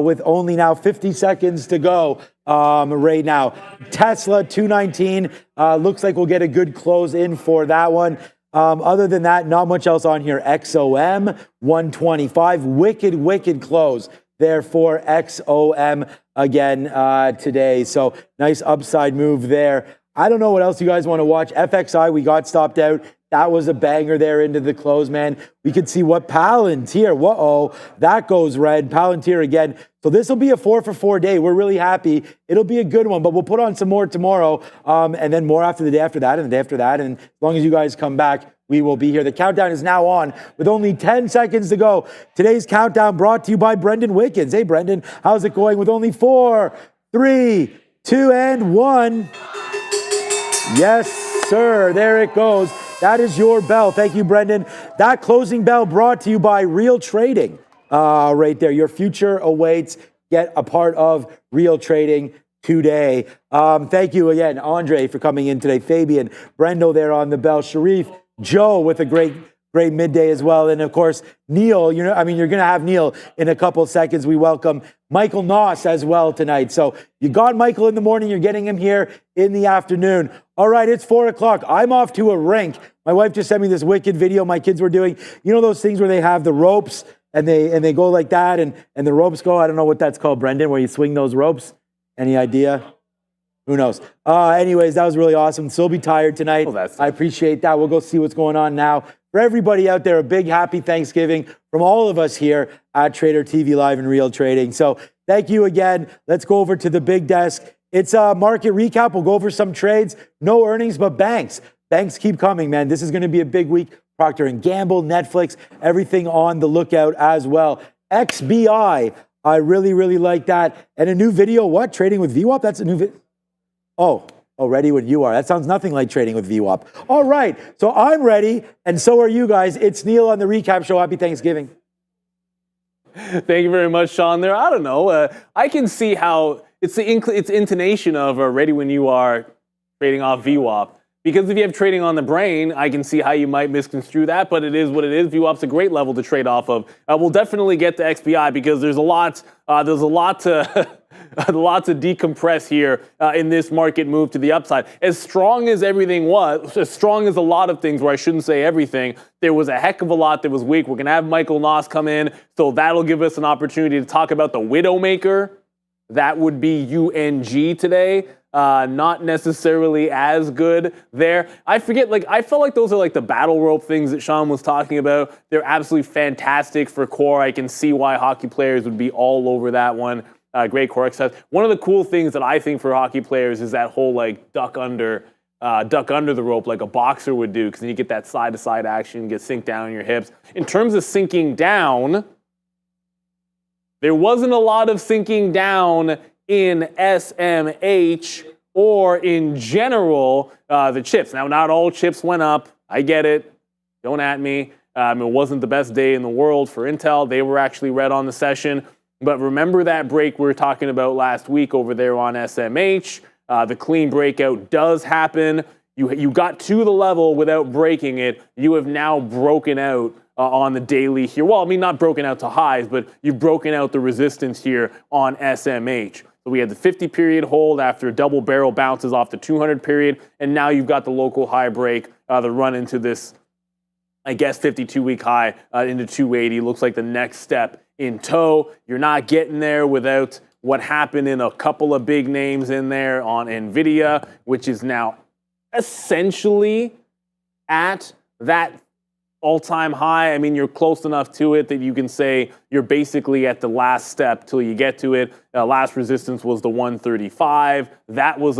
With only now 50 seconds to go right now. Tesla, 219. Looks like we'll get a good close in for that one. Other than that, not much else on here. XOM, 125. Wicked close there for XOM again today. So nice upside move there. I don't know what else you guys want to watch. FXI, we got stopped out. That was a banger there into the close, man. We could see what Palantir. Whoa, that goes red. Palantir again. So this will be a 4 for 4 day. We're really happy. It'll be a good one, but we'll put on some more tomorrow, and then more after the day after that, and the day after that. And as long as you guys come back, we will be here. The countdown is now on with only 10 seconds to go. Today's countdown brought to you by Brendan Wickens. Hey, Brendan, how's it going with only 4, 3, 2, and 1? Yes, sir. There it goes. That is your bell. Thank you, Brendan. That closing bell brought to you by Real Trading. Right there. Your future awaits. Get a part of Real Trading today. Thank you again, Andre, for coming in today. Fabian, Brendo there on the bell. Sharif, Joe with a great midday as well. And of course, Neil, you're going to have Neil in a couple seconds. We welcome Michael Noss as well tonight. So you got Michael in the morning. You're getting him here in the afternoon. All right, it's 4 o'clock. I'm off to a rink. My wife just sent me this wicked video my kids were doing. You know those things where they have the ropes and they go like that and the ropes go? I don't know what that's called, Brendan, where you swing those ropes. Any idea? Who knows? Anyways, that was really awesome. Still be tired tonight. I appreciate that. We'll go see what's going on now. For everybody out there, a big happy Thanksgiving from all of us here at Trader TV Live and Real Trading. So thank you again. Let's go over to the big desk. It's a market recap. We'll go over some trades. No earnings, but banks. Banks keep coming, man. This is going to be a big week. Procter & Gamble, Netflix, everything on the lookout as well. XBI, I really like that. And a new video, what? Trading with VWAP? That's a new video. Oh, ready when you are. That sounds nothing like trading with VWAP. All right, so I'm ready, and so are you guys. It's Neil on the Recap Show. Happy Thanksgiving. Thank you very much, Sean. There, I don't know. I can see how it's intonation of ready when you are trading off VWAP. Because if you have trading on the brain, I can see how you might misconstrue that, but it is what it is. VWAP's a great level to trade off of. We'll definitely get to XBI because there's a lot to a lot to decompress here in this market move to the upside. As strong as everything was, as strong as a lot of things, where I shouldn't say everything, there was a heck of a lot that was weak. We're going to have Michael Noss come in, so that'll give us an opportunity to talk about the Widowmaker that would be UNG today. Not necessarily as good there. I forget, I felt like those are like the battle rope things that Sean was talking about. They're absolutely fantastic for core. I can see why hockey players would be all over that one. Great core exercise. One of the cool things that I think for hockey players is that whole duck under the rope like a boxer would do, because then you get that side-to-side action, get sink down in your hips. In terms of sinking down, there wasn't a lot of sinking down in SMH or in general the chips. Now, not all chips went up. I get it. Don't at me. It wasn't the best day in the world for Intel. They were actually red on the session. But remember that break we were talking about last week over there on SMH. The clean breakout does happen. You got to the level without breaking it. You have now broken out on the daily here. Well, I mean, not broken out to highs, but you've broken out the resistance here on SMH. So we had the 50 period hold after double barrel bounces off the 200 period, and now you've got the local high break, the run into this, I guess, 52-week high into 280. Looks like the next step in tow. You're not getting there without what happened in a couple of big names in there on Nvidia, which is now essentially at that all-time high. I mean, you're close enough to it that you can say you're basically at the last step till you get to it. Last resistance was the 135. That was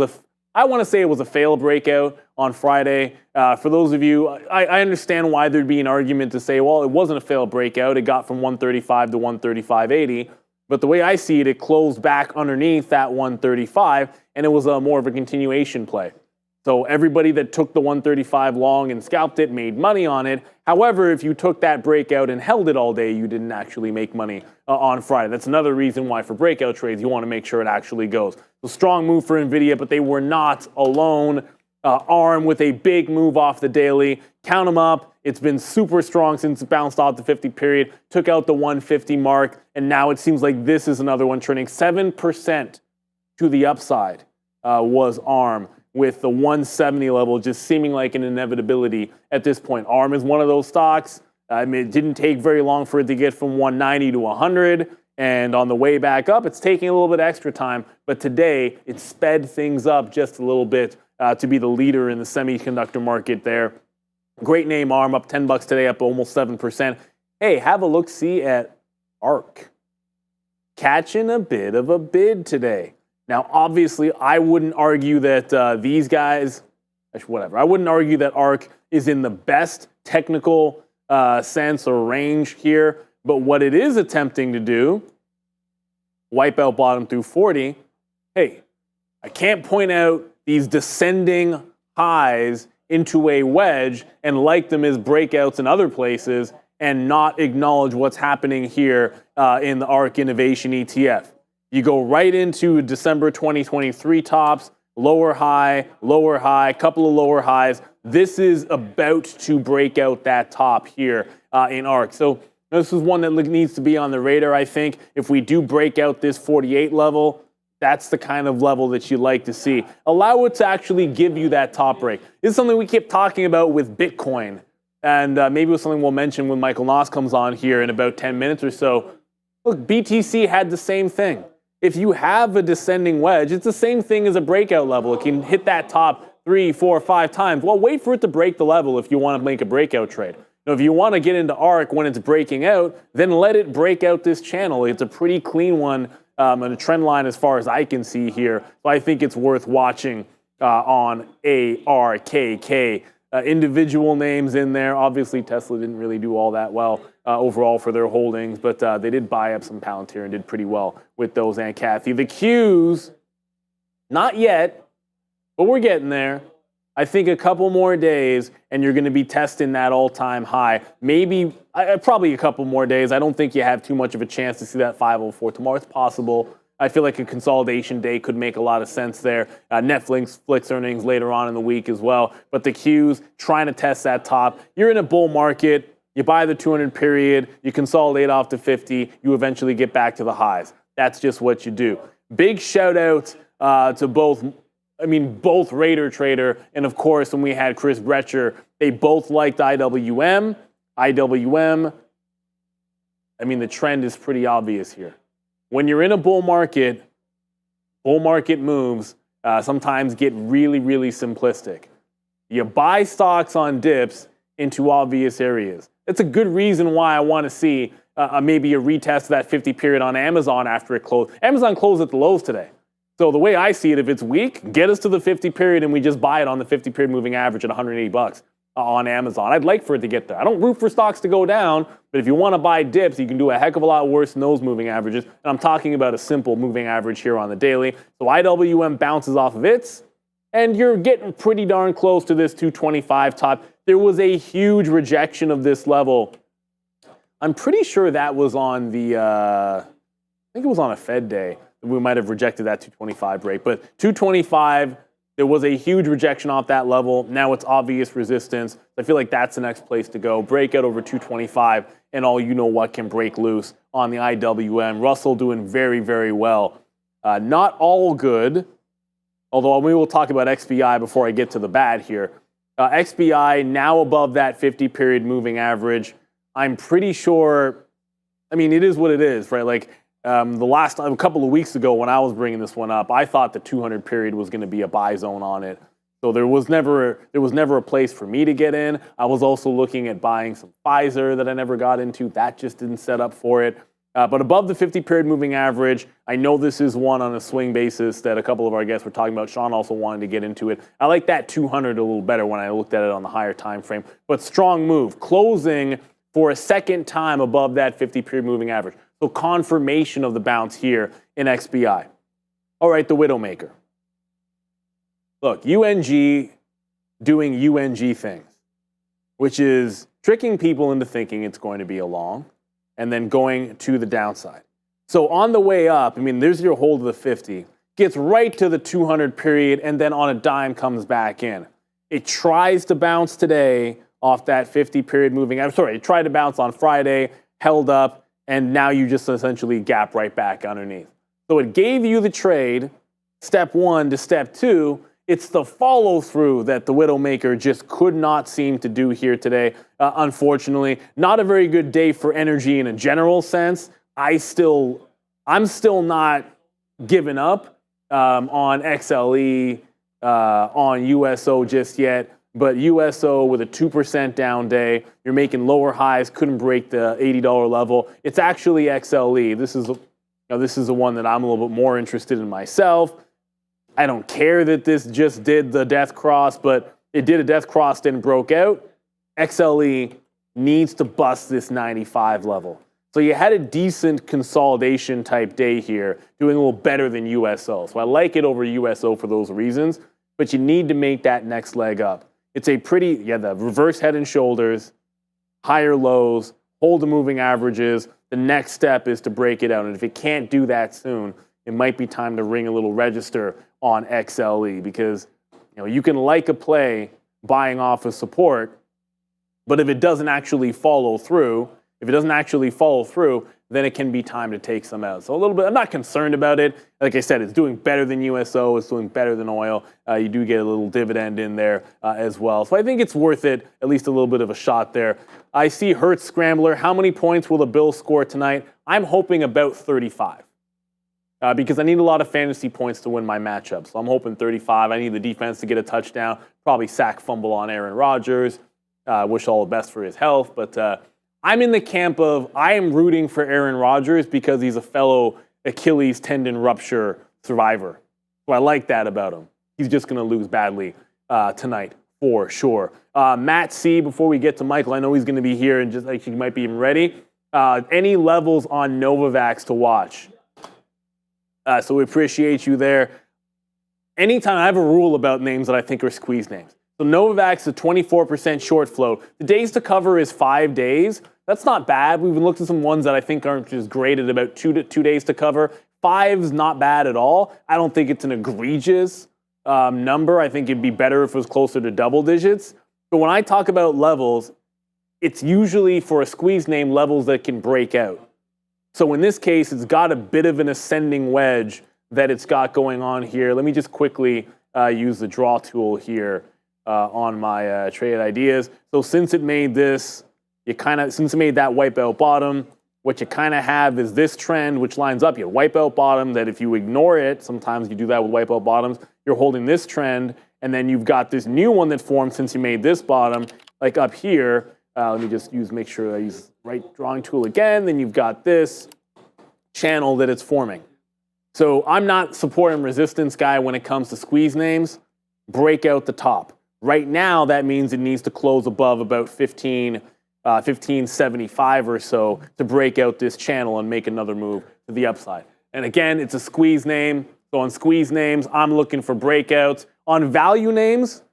I want to say it was a fail breakout on Friday. For those of you, I understand why there'd be an argument to say, well, it wasn't a failed breakout. It got from 135 to 135.80. But the way I see it, it closed back underneath that 135, and it was more of a continuation play. So everybody that took the 135 long and scalped it made money on it. However, if you took that breakout and held it all day, you didn't actually make money on Friday. That's another reason why for breakout trades, you want to make sure it actually goes. So strong move for Nvidia, but they were not alone. ARM with a big move off the daily. Count them up. It's been super strong since it bounced off the 50 period, took out the 150 mark, and now it seems like this is another one trending 7% to the upside was ARM, with the 170 level just seeming like an inevitability at this point. ARM is one of those stocks. I mean, it didn't take very long for it to get from 190 to 100, and on the way back up, it's taking a little bit extra time, but today it sped things up just a little bit to be the leader in the semiconductor market there. Great name, ARM, up $10 today, up almost 7%. Hey, have a look-see at ARC. Catching a bit of a bid today. Now, obviously, I wouldn't argue that these guys, whatever, I wouldn't argue that ARC is in the best technical sense or range here, but what it is attempting to do, wipe out bottom through 40, hey, I can't point out these descending highs into a wedge and like them as breakouts in other places and not acknowledge what's happening here in the ARC Innovation ETF. You go right into December 2023 tops, lower high, couple of lower highs. This is about to break out that top here in ARC. So this is one that needs to be on the radar, I think. If we do break out this 48 level, that's the kind of level that you like to see. Allow it to actually give you that top break. This is something we keep talking about with Bitcoin. And maybe it's something we'll mention when Michael Noss comes on here in about 10 minutes or so. Look, BTC had the same thing. If you have a descending wedge, it's the same thing as a breakout level. It can hit that top 3, 4, 5 times. Well, wait for it to break the level if you want to make a breakout trade. Now, if you want to get into ARC when it's breaking out, then let it break out this channel. It's a pretty clean one and a trend line as far as I can see here. So I think it's worth watching on ARKK. Individual names in there. Obviously, Tesla didn't really do all that well overall for their holdings, but they did buy up some Palantir and did pretty well with those and Kathy. The Qs, not yet, but we're getting there. I think a couple more days, and you're going to be testing that all-time high. Maybe, probably a couple more days. I don't think you have too much of a chance to see that 504 tomorrow. It's possible. I feel like a consolidation day could make a lot of sense there. Netflix earnings later on in the week as well. But the Qs, trying to test that top. You're in a bull market. You buy the 200 period. You consolidate off to 50. You eventually get back to the highs. That's just what you do. Big shout out to both Raider Trader, and of course, when we had Chris Brecher, they both liked IWM. The trend is pretty obvious here. When you're in a bull market, bull market moves sometimes get really, really simplistic. You buy stocks on dips into obvious areas. That's a good reason why I want to see maybe a retest of that 50 period on Amazon after it closed. Amazon closed at the lows today. So the way I see it, if it's weak, get us to the 50 period and we just buy it on the 50 period moving average at 180 bucks on Amazon. I'd like for it to get there. I don't root for stocks to go down, but if you want to buy dips, you can do a heck of a lot worse than those moving averages. And I'm talking about a simple moving average here on the daily. So IWM bounces off of its, and you're getting pretty darn close to this 225 top. There was a huge rejection of this level. I'm pretty sure that was on the, I think it was on a Fed day. We might have rejected that 225 break. But 225, there was a huge rejection off that level. Now it's obvious resistance. I feel like that's the next place to go. Breakout over 225, and all you know what can break loose on the IWM. Russell doing very, very well. Not all good, although we will talk about XBI before I get to the bad here. XBI now above that 50 period moving average. I'm pretty sure, I mean, it is what it is, right? Like the last time, a couple of weeks ago when I was bringing this one up, I thought the 200 period was going to be a buy zone on it. So there was never a place for me to get in. I was also looking at buying some Pfizer that I never got into. That just didn't set up for it. But above the 50 period moving average, I know this is one on a swing basis that a couple of our guests were talking about. Sean also wanted to get into it. I like that 200 a little better when I looked at it on the higher time frame. But strong move, closing for a second time above that 50 period moving average. So confirmation of the bounce here in XBI. All right, the Widowmaker. Look, UNG doing UNG things, which is tricking people into thinking it's going to be a long and then going to the downside. So on the way up, I mean, there's your hold of the 50, gets right to the 200 period, and then on a dime comes back in. It tries to bounce today off that 50 period moving average. Sorry, it tried to bounce on Friday, held up, and now you just essentially gap right back underneath. So it gave you the trade, step one to step two. It's the follow through that the Widowmaker just could not seem to do here today. Unfortunately, not a very good day for energy in a general sense. I'm still not giving up on XLE, on USO just yet. But USO with a 2% down day, you're making lower highs, couldn't break the $80 level. It's actually XLE. This is the one that I'm a little bit more interested in myself. I don't care that this just did the death cross, but it did a death cross, then broke out. XLE needs to bust this 95 level. So you had a decent consolidation type day here, doing a little better than USO. So I like it over USO for those reasons, but you need to make that next leg up. It's a pretty, the reverse head and shoulders, higher lows, hold the moving averages. The next step is to break it out. And if it can't do that soon, it might be time to ring a little register on XLE, because you can like a play buying off of support, but if it doesn't actually follow through, then it can be time to take some out. So a little bit, I'm not concerned about it. Like I said, it's doing better than USO. It's doing better than oil. You do get a little dividend in there as well. So I think it's worth it, at least a little bit of a shot there. I see Hertz Scrambler. How many points will the Bills score tonight? I'm hoping about 35. Because I need a lot of fantasy points to win my matchup. So I'm hoping 35. I need the defense to get a touchdown, probably sack fumble on Aaron Rodgers. Wish all the best for his health. But I'm in the camp of I am rooting for Aaron Rodgers because he's a fellow Achilles tendon rupture survivor. So I like that about him. He's just going to lose badly tonight for sure. Matt C., before we get to Michael, I know he's going to be here and just like he might be even ready. Any levels on Novavax to watch? So we appreciate you there. Anytime I have a rule about names that I think are squeeze names. So Novavax is a 24% short float. The days to cover is 5 days. That's not bad. We've looked at some ones that I think aren't just great at about 2 days to cover. 5's not bad at all. I don't think it's an egregious number. I think it'd be better if it was closer to double digits. But when I talk about levels, it's usually for a squeeze name levels that can break out. So in this case, it's got a bit of an ascending wedge that it's got going on here. Let me just quickly use the draw tool here on my trade ideas. So since it made this, since it made that wipeout bottom, what you kind of have is this trend, which lines up. You wipe out bottom, that if you ignore it, sometimes you do that with wipeout bottoms, you're holding this trend, and then you've got this new one that formed since you made this bottom, like up here. Let me just make sure I use right drawing tool again. Then you've got this channel that it's forming. So I'm not support and resistance guy when it comes to squeeze names. Break out the top. Right now, that means it needs to close above about 1575 or so to break out this channel and make another move to the upside. And again, it's a squeeze name. So on squeeze names, I'm looking for breakouts. On value names,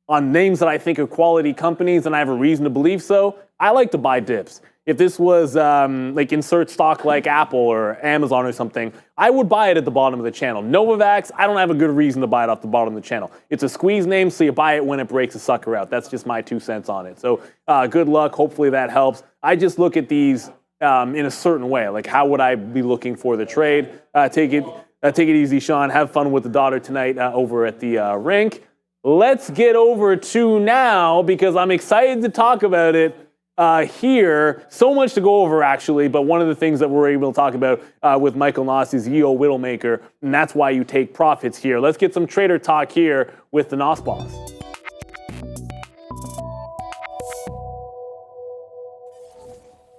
on names that I think are quality companies and I have a reason to believe so, I like to buy dips. If this was like insert stock like Apple or Amazon or something, I would buy it at the bottom of the channel. Novavax, I don't have a good reason to buy it off the bottom of the channel. It's a squeeze name, so you buy it when it breaks a sucker out. That's just my 2 cents on it. So good luck. Hopefully that helps. I just look at these in a certain way. Like how would I be looking for the trade? Take it easy, Sean. Have fun with the daughter tonight over at the rink. Let's get over to now, because I'm excited to talk about it here. So much to go over, actually, but one of the things that we're able to talk about with Michael Noss is Yo Widowmaker, and that's why you take profits here. Let's get some trader talk here with the Noss boss.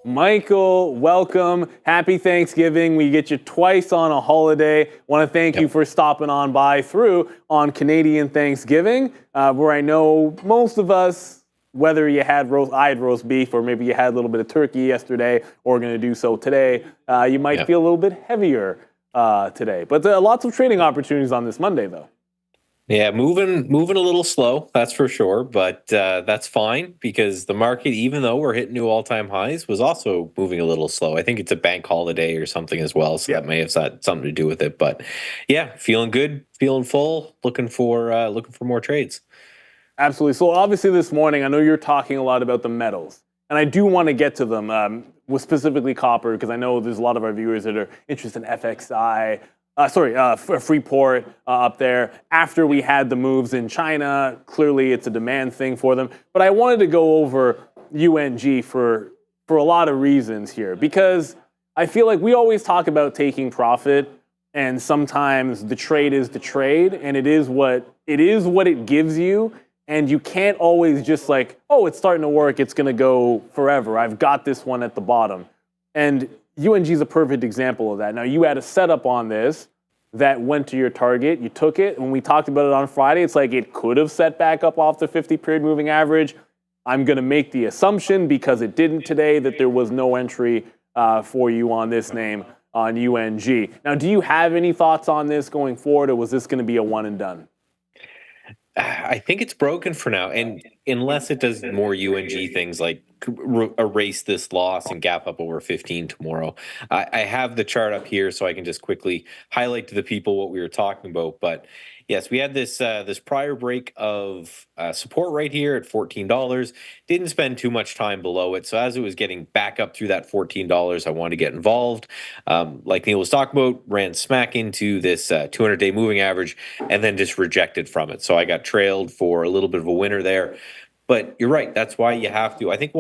Michael, welcome. Happy Thanksgiving. We get you twice on a holiday. Want to thank you for stopping on by through on Canadian Thanksgiving, where I know most of us, whether you had I had roast beef or maybe you had a little bit of turkey yesterday or going to do so today, you might feel a little bit heavier today. But lots of trading opportunities on this Monday, though. Yeah, moving a little slow, that's for sure, but that's fine because the market, even though we're hitting new all-time highs, was also moving a little slow. I think it's a bank holiday or something as well, so that may have had something to do with it. But yeah, feeling good, feeling full, looking for more trades. Absolutely. So obviously this morning, I know you're talking a lot about the metals, and I do want to get to them, with specifically copper, because I know there's a lot of our viewers that are interested in FXI. Freeport up there. After we had the moves in China, clearly it's a demand thing for them. But I wanted to go over UNG for a lot of reasons here, because I feel like we always talk about taking profit, and sometimes the trade is the trade, and it is what it gives you, and you can't always just like, oh, it's starting to work, it's going to go forever. I've got this one at the bottom. And UNG is a perfect example of that. Now, you had a setup on this that went to your target. You took it. When we talked about it on Friday, it's like it could have set back up off the 50-period moving average. I'm going to make the assumption, because it didn't today, that there was no entry for you on this name on UNG. Now, do you have any thoughts on this going forward, or was this going to be a one and done? I think it's broken for now, and unless it does more UNG things like erase this loss and gap up over 15 tomorrow. I have the chart up here, so I can just quickly highlight to the people what we were talking about. But yes, we had this prior break of support right here at $14. Didn't spend too much time below it, so as it was getting back up through that $14, I wanted to get involved. Like Neil was talking about, ran smack into this 200-day moving average and then just rejected from it. So I got trailed for a little bit of a winner there. But you're right. That's why you have to. I think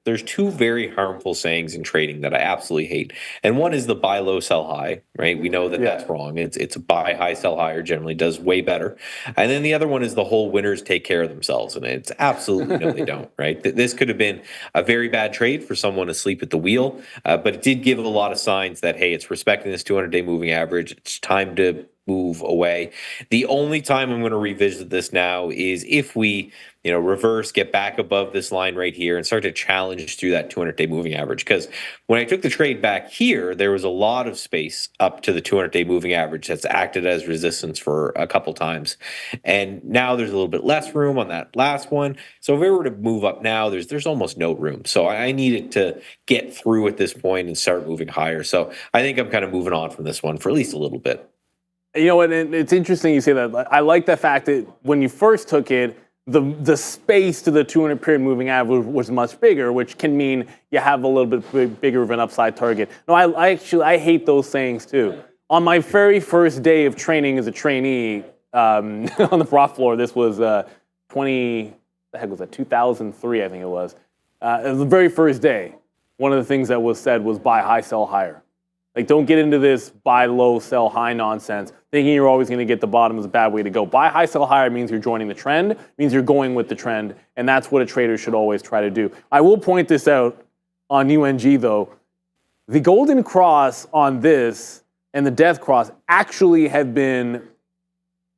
there's two very harmful sayings in trading that I absolutely hate. And one is the buy low, sell high, right? We know that that's wrong. It's a buy high, sell higher generally does way better. And then the other one is the whole winners take care of themselves. And it's absolutely no, they don't, right? This could have been a very bad trade for someone asleep at the wheel. But it did give a lot of signs that, hey, it's respecting this 200-day moving average. It's time to move away. The only time I'm going to revisit this now is if we reverse, get back above this line right here and start to challenge through that 200-day moving average. Because when I took the trade back here, there was a lot of space up to the 200-day moving average that's acted as resistance for a couple times. And now there's a little bit less room on that last one. So if we were to move up now, there's almost no room. So I needed to get through at this point and start moving higher. So I think I'm kind of moving on from this one for at least a little bit. You know what? It's interesting you say that. I like the fact that when you first took it, the space to the 200-period moving average was much bigger, which can mean you have a little bit bigger of an upside target. No, I hate those sayings too. On my very first day of training as a trainee on the prop floor, this was 2003, I think it was. It was the very first day. one of the things that was said was buy high, sell higher. Like, don't get into this buy low, sell high nonsense. Thinking you're always going to get the bottom is a bad way to go. Buy high, sell higher means you're joining the trend, means you're going with the trend, and that's what a trader should always try to do. I will point this out on UNG, though. The golden cross on this and the death cross actually have been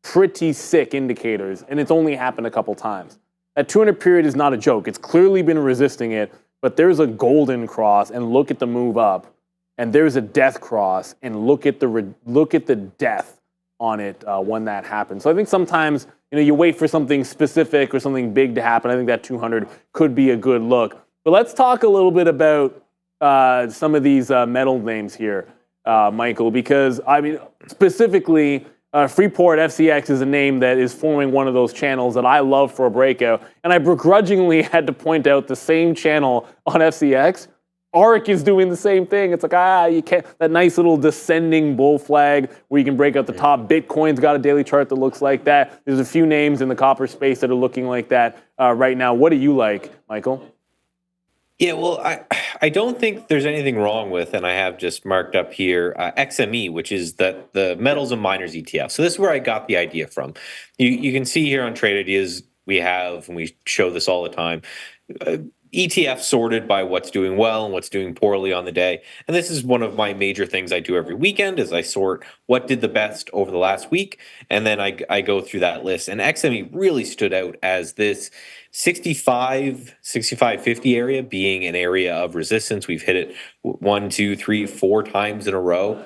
pretty sick indicators, and it's only happened a couple times. That 200 period is not a joke. It's clearly been resisting it, but there's a golden cross, and look at the move up. And there's a death cross, and look at the death on it when that happens. So I think sometimes you wait for something specific or something big to happen. I think that 200 could be a good look. But let's talk a little bit about some of these metal names here, Michael, because specifically Freeport FCX is a name that is forming one of those channels that I love for a breakout, and I begrudgingly had to point out the same channel on FCX. ARC is doing the same thing. It's like, you can't, that nice little descending bull flag where you can break out the top. Bitcoin's got a daily chart that looks like that. There's a few names in the copper space that are looking like that right now. What do you like, Michael? Yeah, well, I don't think there's anything wrong with, and I have just marked up here, XME, which is the metals and miners ETF. So this is where I got the idea from. You can see here on Trade Ideas, and we show this all the time, ETF sorted by what's doing well and what's doing poorly on the day. And this is one of my major things I do every weekend is I sort what did the best over the last week, and then I go through that list. And XME really stood out as this 65-50 area being an area of resistance. We've hit it 1, 2, 3, 4 times in a row.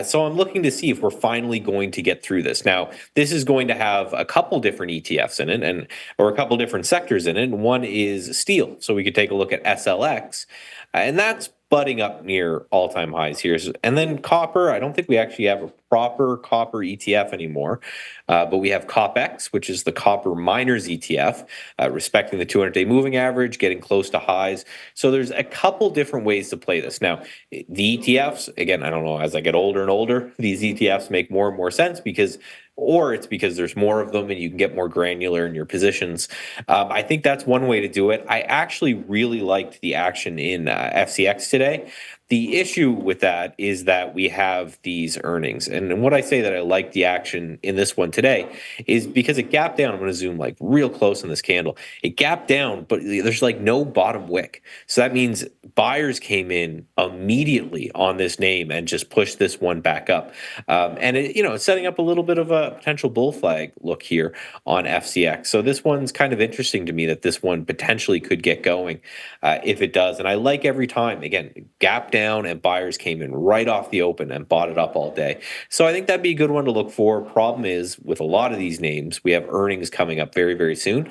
So I'm looking to see if we're finally going to get through this. Now, this is going to have a couple different ETFs in it, or a couple different sectors in it. And one is steel. So we could take a look at SLX, and that's butting up near all-time highs here. And then copper, I don't think we actually have a proper copper ETF anymore, but we have COPX, which is the copper miners ETF, respecting the 200-day moving average, getting close to highs. So there's a couple different ways to play this. Now, the ETFs, again, I don't know, as I get older and older, these ETFs make more and more sense because there's more of them and you can get more granular in your positions. I think that's one way to do it. I actually really liked the action in FCX today. The issue with that is that we have these earnings. And what I say that I like the action in this one today is because it gapped down. I'm going to zoom like real close on this candle. It gapped down, but there's like no bottom wick. So that means buyers came in immediately on this name and just pushed this one back up. And it's setting up a little bit of a potential bull flag look here on FCX. So this one's kind of interesting to me that this one potentially could get going if it does. And I like every time, again, gap down and buyers came in right off the open and bought it up all day. So I think that'd be a good one to look for. Problem is with a lot of these names, we have earnings coming up very, very soon.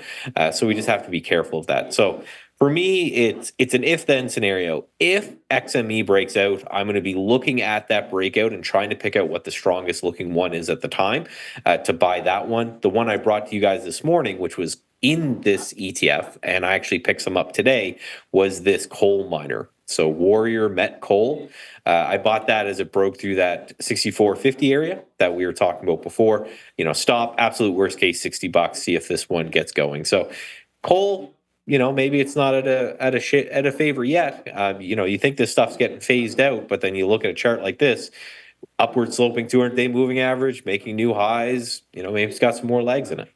So we just have to be careful of that. So for me, it's an if-then scenario. If XME breaks out, I'm going to be looking at that breakout and trying to pick out what the strongest looking one is at the time to buy that one. The one I brought to you guys this morning, which was in this ETF, and I actually picked some up today, was this coal miner. So Warrior Met Coal. I bought that as it broke through that 64.50 area that we were talking about before. Stop, absolute worst case, $60. See if this one gets going. So coal, maybe it's not at a favor yet. You think this stuff's getting phased out, but then you look at a chart like this, upward sloping 200-day moving average, making new highs. Maybe it's got some more legs in it.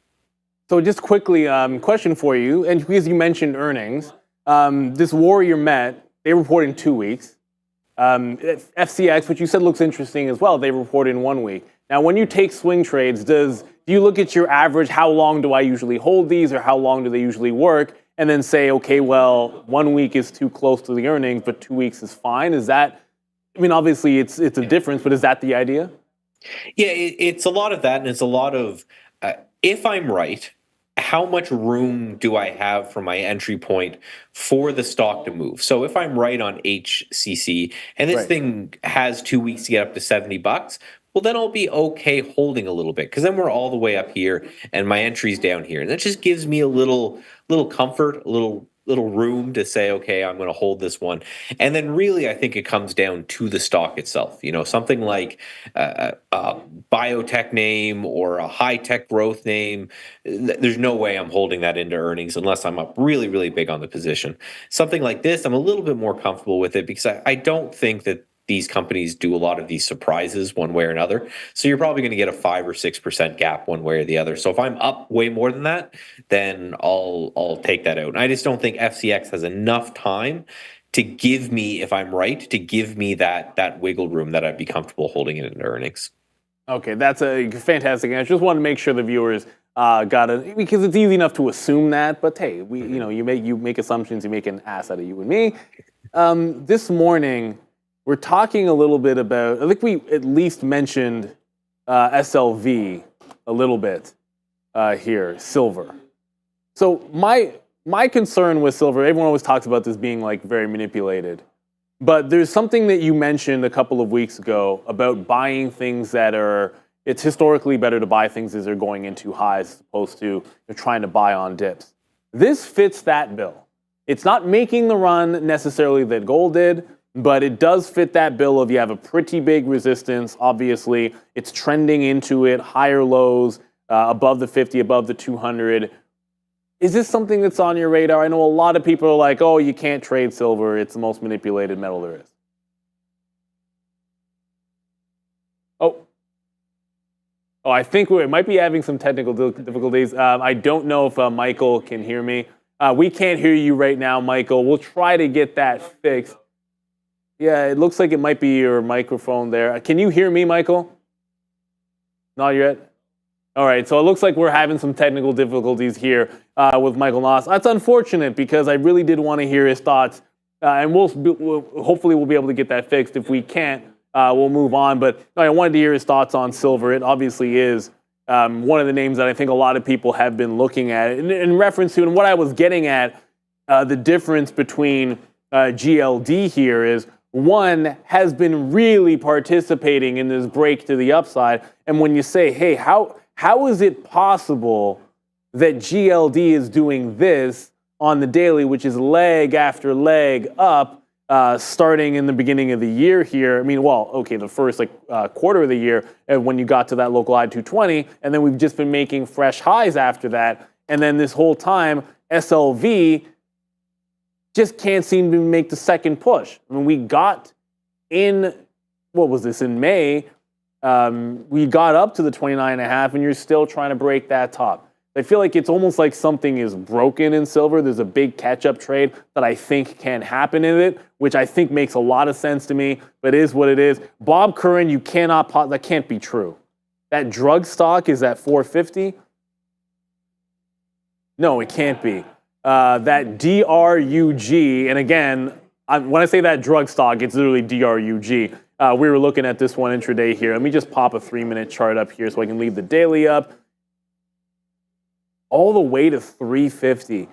So just quickly, question for you, and because you mentioned earnings, this Warrior Met, they report in 2 weeks. FCX, which you said looks interesting as well, they report in 1 week. Now, when you take swing trades, do you look at your average, how long do I usually hold these, or how long do they usually work, and then say, okay, well, 1 week is too close to the earnings, but 2 weeks is fine? Is that, obviously it's a difference, but is that the idea? Yeah, it's a lot of that, and it's a lot of, if I'm right, how much room do I have for my entry point for the stock to move? So if I'm right on HCC and this thing has 2 weeks to get up to $70, well, then I'll be okay holding a little bit because then we're all the way up here and my entry's down here. And that just gives me a little comfort, a little little room to say, okay, I'm going to hold this one. And then really, I think it comes down to the stock itself. Something like a biotech name or a high-tech growth name, there's no way I'm holding that into earnings unless I'm up really, really big on the position. Something like this, I'm a little bit more comfortable with it because I don't think that these companies do a lot of these surprises one way or another. So you're probably going to get a 5 or 6% gap one way or the other. So if I'm up way more than that, then I'll take that out. And I just don't think FCX has enough time to give me, if I'm right, to give me that wiggle room that I'd be comfortable holding it into earnings. Okay, that's a fantastic answer. Just want to make sure the viewers got it, because it's easy enough to assume that. But hey, you make assumptions, you make an ass out of you and me. This morning, we're talking a little bit about, I think we at least mentioned SLV a little bit here, silver. So my concern with silver, everyone always talks about this being like very manipulated. But there's something that you mentioned a couple of weeks ago about buying things it's historically better to buy things as they're going into highs as opposed to you're trying to buy on dips. This fits that bill. It's not making the run necessarily that gold did, but it does fit that bill of you have a pretty big resistance, obviously. It's trending into it, higher lows, above the 50, above the 200. Is this something that's on your radar? I know a lot of people are like, oh, you can't trade silver. It's the most manipulated metal there is. Oh, I think we might be having some technical difficulties. I don't know if Michael can hear me. We can't hear you right now, Michael. We'll try to get that fixed. Yeah, it looks like it might be your microphone there. Can you hear me, Michael? Not yet? All right, so it looks like we're having some technical difficulties here with Michael Noss. That's unfortunate because I really did want to hear his thoughts, and hopefully we'll be able to get that fixed. If we can't, we'll move on. But I wanted to hear his thoughts on silver. It obviously is one of the names that I think a lot of people have been looking at. In reference to, and what I was getting at, the difference between GLD here is, one has been really participating in this break to the upside. And when you say, hey, how is it possible that GLD is doing this on the daily, which is leg after leg up, starting in the beginning of the year here? I mean, well, okay, the first quarter of the year when you got to that local high 220, and then we've just been making fresh highs after that. And then this whole time, SLV just can't seem to make the second push. I mean, we got in May, we got up to the 29.5, and you're still trying to break that top. I feel like it's almost like something is broken in silver. There's a big catch-up trade that I think can happen in it, which I think makes a lot of sense to me, but it is what it is. Bob Curran, that can't be true. That drug stock is at 450? No, it can't be. That DRUG, and again, when I say that drug stock, it's literally DRUG. We were looking at this one intraday here. Let me just pop a 3-minute chart up here so I can leave the daily up. All the way to 350.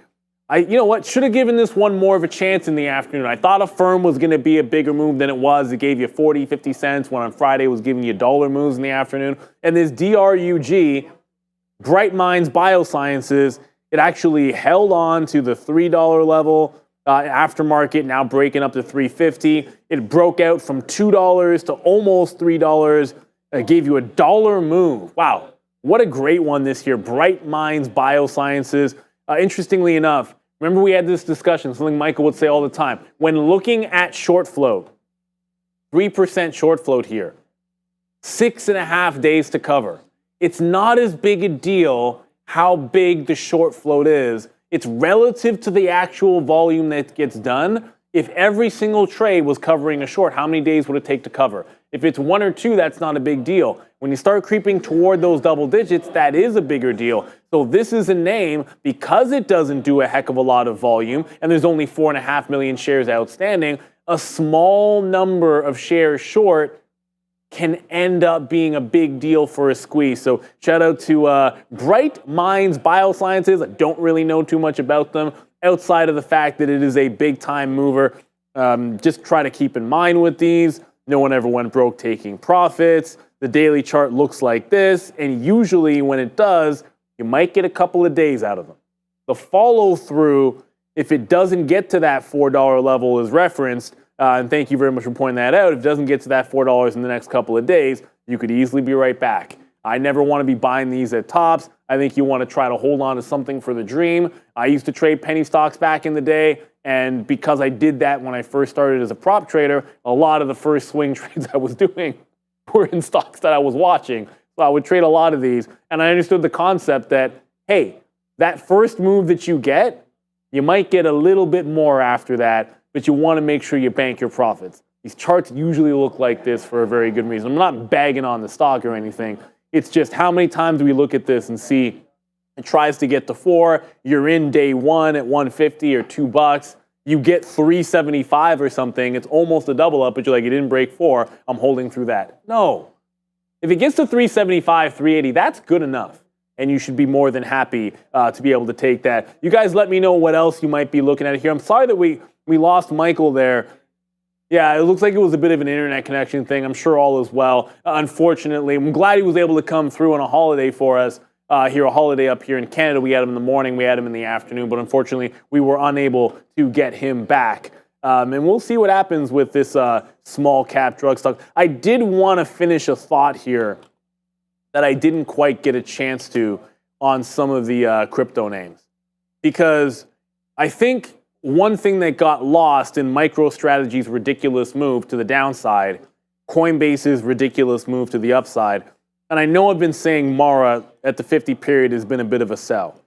You know what? Should have given this one more of a chance in the afternoon. I thought a firm was going to be a bigger move than it was. It gave you 40, 50 cents, when on Friday it was giving you dollar moves in the afternoon. And this DRUG, Bright Minds Biosciences, it actually held on to the $3 level aftermarket, now breaking up to $3.50. It broke out from $2 to almost $3. It gave you a dollar move. Wow, what a great one this year. Bright Minds Biosciences. Interestingly enough, remember we had this discussion, something Michael would say all the time. When looking at short float, 3% short float here, 6.5 days to cover. It's not as big a deal how big the short float is. It's relative to the actual volume that gets done. If every single trade was covering a short, how many days would it take to cover? If it's 1 or 2, that's not a big deal. When you start creeping toward those double digits, that is a bigger deal. So this is a name, because it doesn't do a heck of a lot of volume, and there's only 4.5 million shares outstanding, a small number of shares short can end up being a big deal for a squeeze. So shout out to Bright Minds Biosciences. I don't really know too much about them outside of the fact that it is a big time mover. Just try to keep in mind with these. No one ever went broke taking profits. The daily chart looks like this, and usually when it does, you might get a couple of days out of them. The follow through If it doesn't get to that $4 level as referenced, and thank you very much for pointing that out, if it doesn't get to that $4 in the next couple of days, you could easily be right back. I never want to be buying these at tops. I think you want to try to hold on to something for the dream. I used to trade penny stocks back in the day, and because I did that when I first started as a prop trader, a lot of the first swing trades I was doing were in stocks that I was watching. So I would trade a lot of these, and I understood the concept that, hey, that first move that you get, you might get a little bit more after that, but you want to make sure you bank your profits. These charts usually look like this for a very good reason. I'm not bagging on the stock or anything. It's just how many times do we look at this and see it tries to get to 4, you're in day 1 at 150 or $2, you get 375 or something, it's almost a double up, but you're like, it didn't break 4, I'm holding through that. No. If it gets to 375, 380, that's good enough. And you should be more than happy to be able to take that. You guys let me know what else you might be looking at here. I'm sorry that we lost Michael there. Yeah, it looks like it was a bit of an internet connection thing. I'm sure all is well. Unfortunately, I'm glad he was able to come through on a holiday for us here, a holiday up here in Canada. We had him in the morning, we had him in the afternoon, but unfortunately, we were unable to get him back. And we'll see what happens with this small cap drug stock. I did want to finish a thought here that I didn't quite get a chance to on some of the crypto names. Because I think one thing that got lost in MicroStrategy's ridiculous move to the downside, Coinbase's ridiculous move to the upside, and I know I've been saying Mara at the 50 period has been a bit of a sell,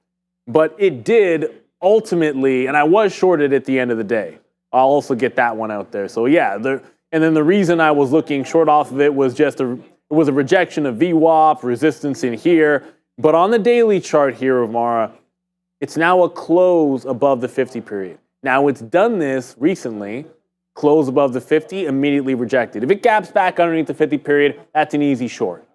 but it did ultimately, and I was shorted at the end of the day. I'll also get that one out there. So yeah, and then the reason I was looking short off of it was just it was a rejection of VWAP, resistance in here, but on the daily chart here of Mara, it's now a close above the 50 period. Now it's done this recently, close above the 50, immediately rejected. If it gaps back underneath the 50 period, that's an easy short.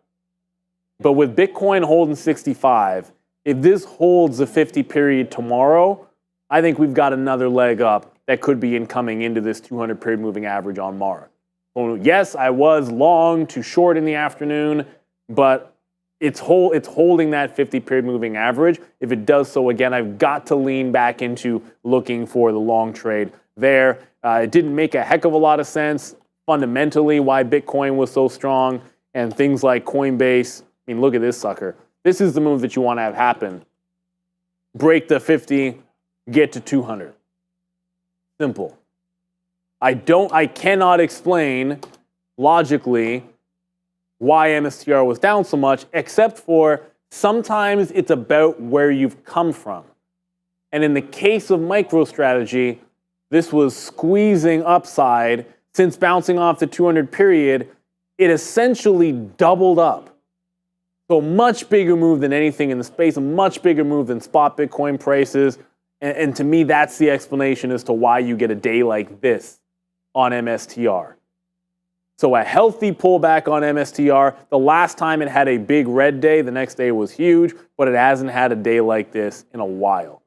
But with Bitcoin holding 65, if this holds the 50 period tomorrow, I think we've got another leg up that could be incoming into this 200 period moving average on Mara. So yes, I was long to short in the afternoon, but it's holding that 50 period moving average. If it does so again, I've got to lean back into looking for the long trade there. It didn't make a heck of a lot of sense fundamentally why Bitcoin was so strong and things like Coinbase. I mean, look at this sucker. This is the move that you want to have happen. Break the 50, get to 200. Simple. I cannot explain logically why MSTR was down so much, except for sometimes it's about where you've come from. And in the case of MicroStrategy, this was squeezing upside. Since bouncing off the 200 period, it essentially doubled up. So much bigger move than anything in the space, a much bigger move than spot Bitcoin prices. And to me, that's the explanation as to why you get a day like this on MSTR. So a healthy pullback on MSTR. The last time it had a big red day, the next day was huge, but it hasn't had a day like this in a while.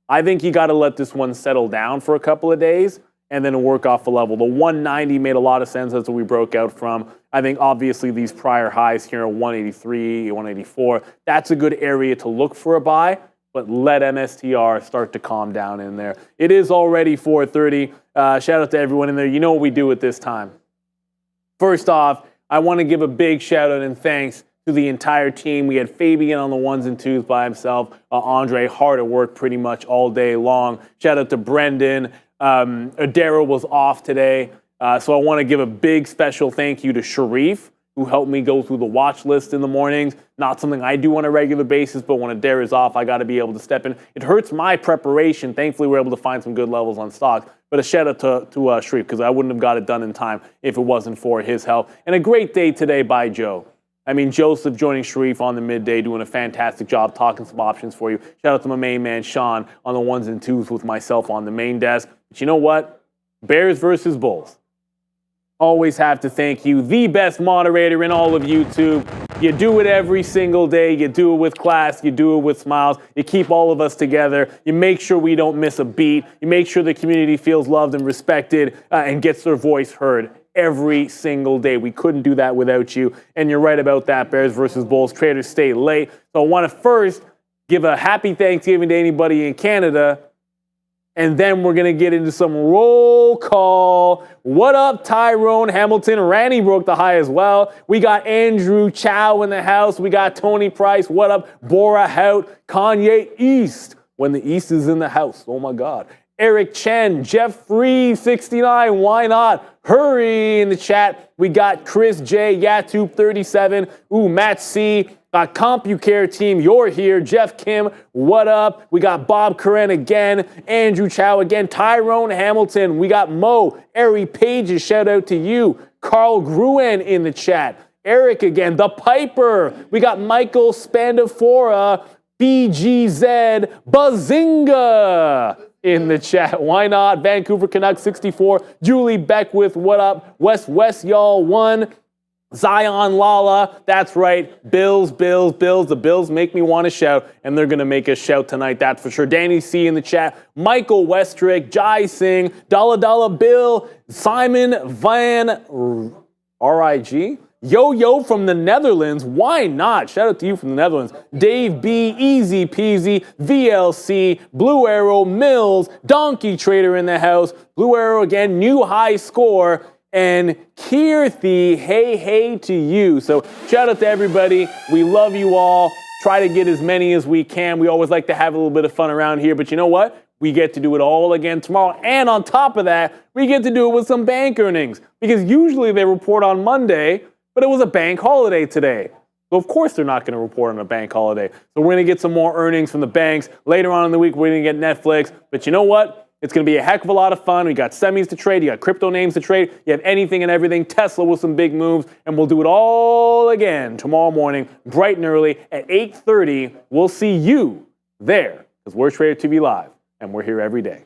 I think you got to let this one settle down for a couple of days and then work off a level. The 190 made a lot of sense. That's what we broke out from. I think obviously these prior highs here are 183, 184. That's a good area to look for a buy, but let MSTR start to calm down in there. It is already 4:30. Shout out to everyone in there. You know what we do at this time. First off, I want to give a big shout out and thanks to the entire team. We had Fabian on the ones and twos by himself. Andre hard at work pretty much all day long. Shout out to Brendan. Adara was off today. So I want to give a big special thank you to Sharif, who helped me go through the watch list in the mornings. Not something I do on a regular basis, but when Adara is off, I got to be able to step in. It hurts my preparation. Thankfully, we're able to find some good levels on stocks. But a shout out to Sharif, because I wouldn't have got it done in time if it wasn't for his help. And a great day today by Joe. I mean, Joseph joining Sharif on the midday, doing a fantastic job, talking some options for you. Shout out to my main man, Sean, on the ones and twos with myself on the main desk. But you know what? Bears versus Bulls. Always have to thank you, the best moderator in all of YouTube. You do it every single day. You do it with class. You do it with smiles. You keep all of us together. You make sure we don't miss a beat. You make sure the community feels loved and respected and gets their voice heard every single day. We couldn't do that without you. And you're right about that, Bears versus Bulls. Traders stay late. So I want to first give a happy Thanksgiving to anybody in Canada. And then we're going to get into some roll call. What up, Tyrone Hamilton? Randy broke the high as well. We got Andrew Chow in the house. We got Tony Price. What up? Bora Hout. Kanye East. When the East is in the house. Oh, my God. Eric Chen. Jeffrey 69. Why not? Hurry in the chat. We got Chris J. Yatube 37. Ooh, Matt C. Got CompuCare team, you're here. Jeff Kim, what up? We got Bob Curran again. Andrew Chow again. Tyrone Hamilton. We got Mo. Ari Pages, shout out to you. Carl Gruen in the chat. Eric again. The Piper. We got Michael Spandafora. BGZ. Bazinga in the chat. Why not? Vancouver Canucks 64. Julie Beckwith, what up? West y'all 1. Zion Lala, that's right. Bills. The Bills make me want to shout, and they're going to make us shout tonight, that's for sure. Danny C in the chat. Michael Westrick, Jai Singh, Dollar Bill, Simon Van RIG. Yo from the Netherlands, why not? Shout out to you from the Netherlands. Dave B, Easy Peasy, VLC, Blue Arrow, Mills, Donkey Trader in the house. Blue Arrow again, new high score. And Kirthi, hey to you. So shout out to everybody. We love you all. Try to get as many as we can. We always like to have a little bit of fun around here. But you know what? We get to do it all again tomorrow. And on top of that, we get to do it with some bank earnings. Because usually they report on Monday, but it was a bank holiday today. So of course they're not going to report on a bank holiday. So we're going to get some more earnings from the banks. Later on in the week, we're going to get Netflix. But you know what? It's going to be a heck of a lot of fun. We got semis to trade. You got crypto names to trade. You have anything and everything. Tesla with some big moves. And we'll do it all again tomorrow morning, bright and early at 8:30. We'll see you there because we're Trader TV Live, and we're here every day.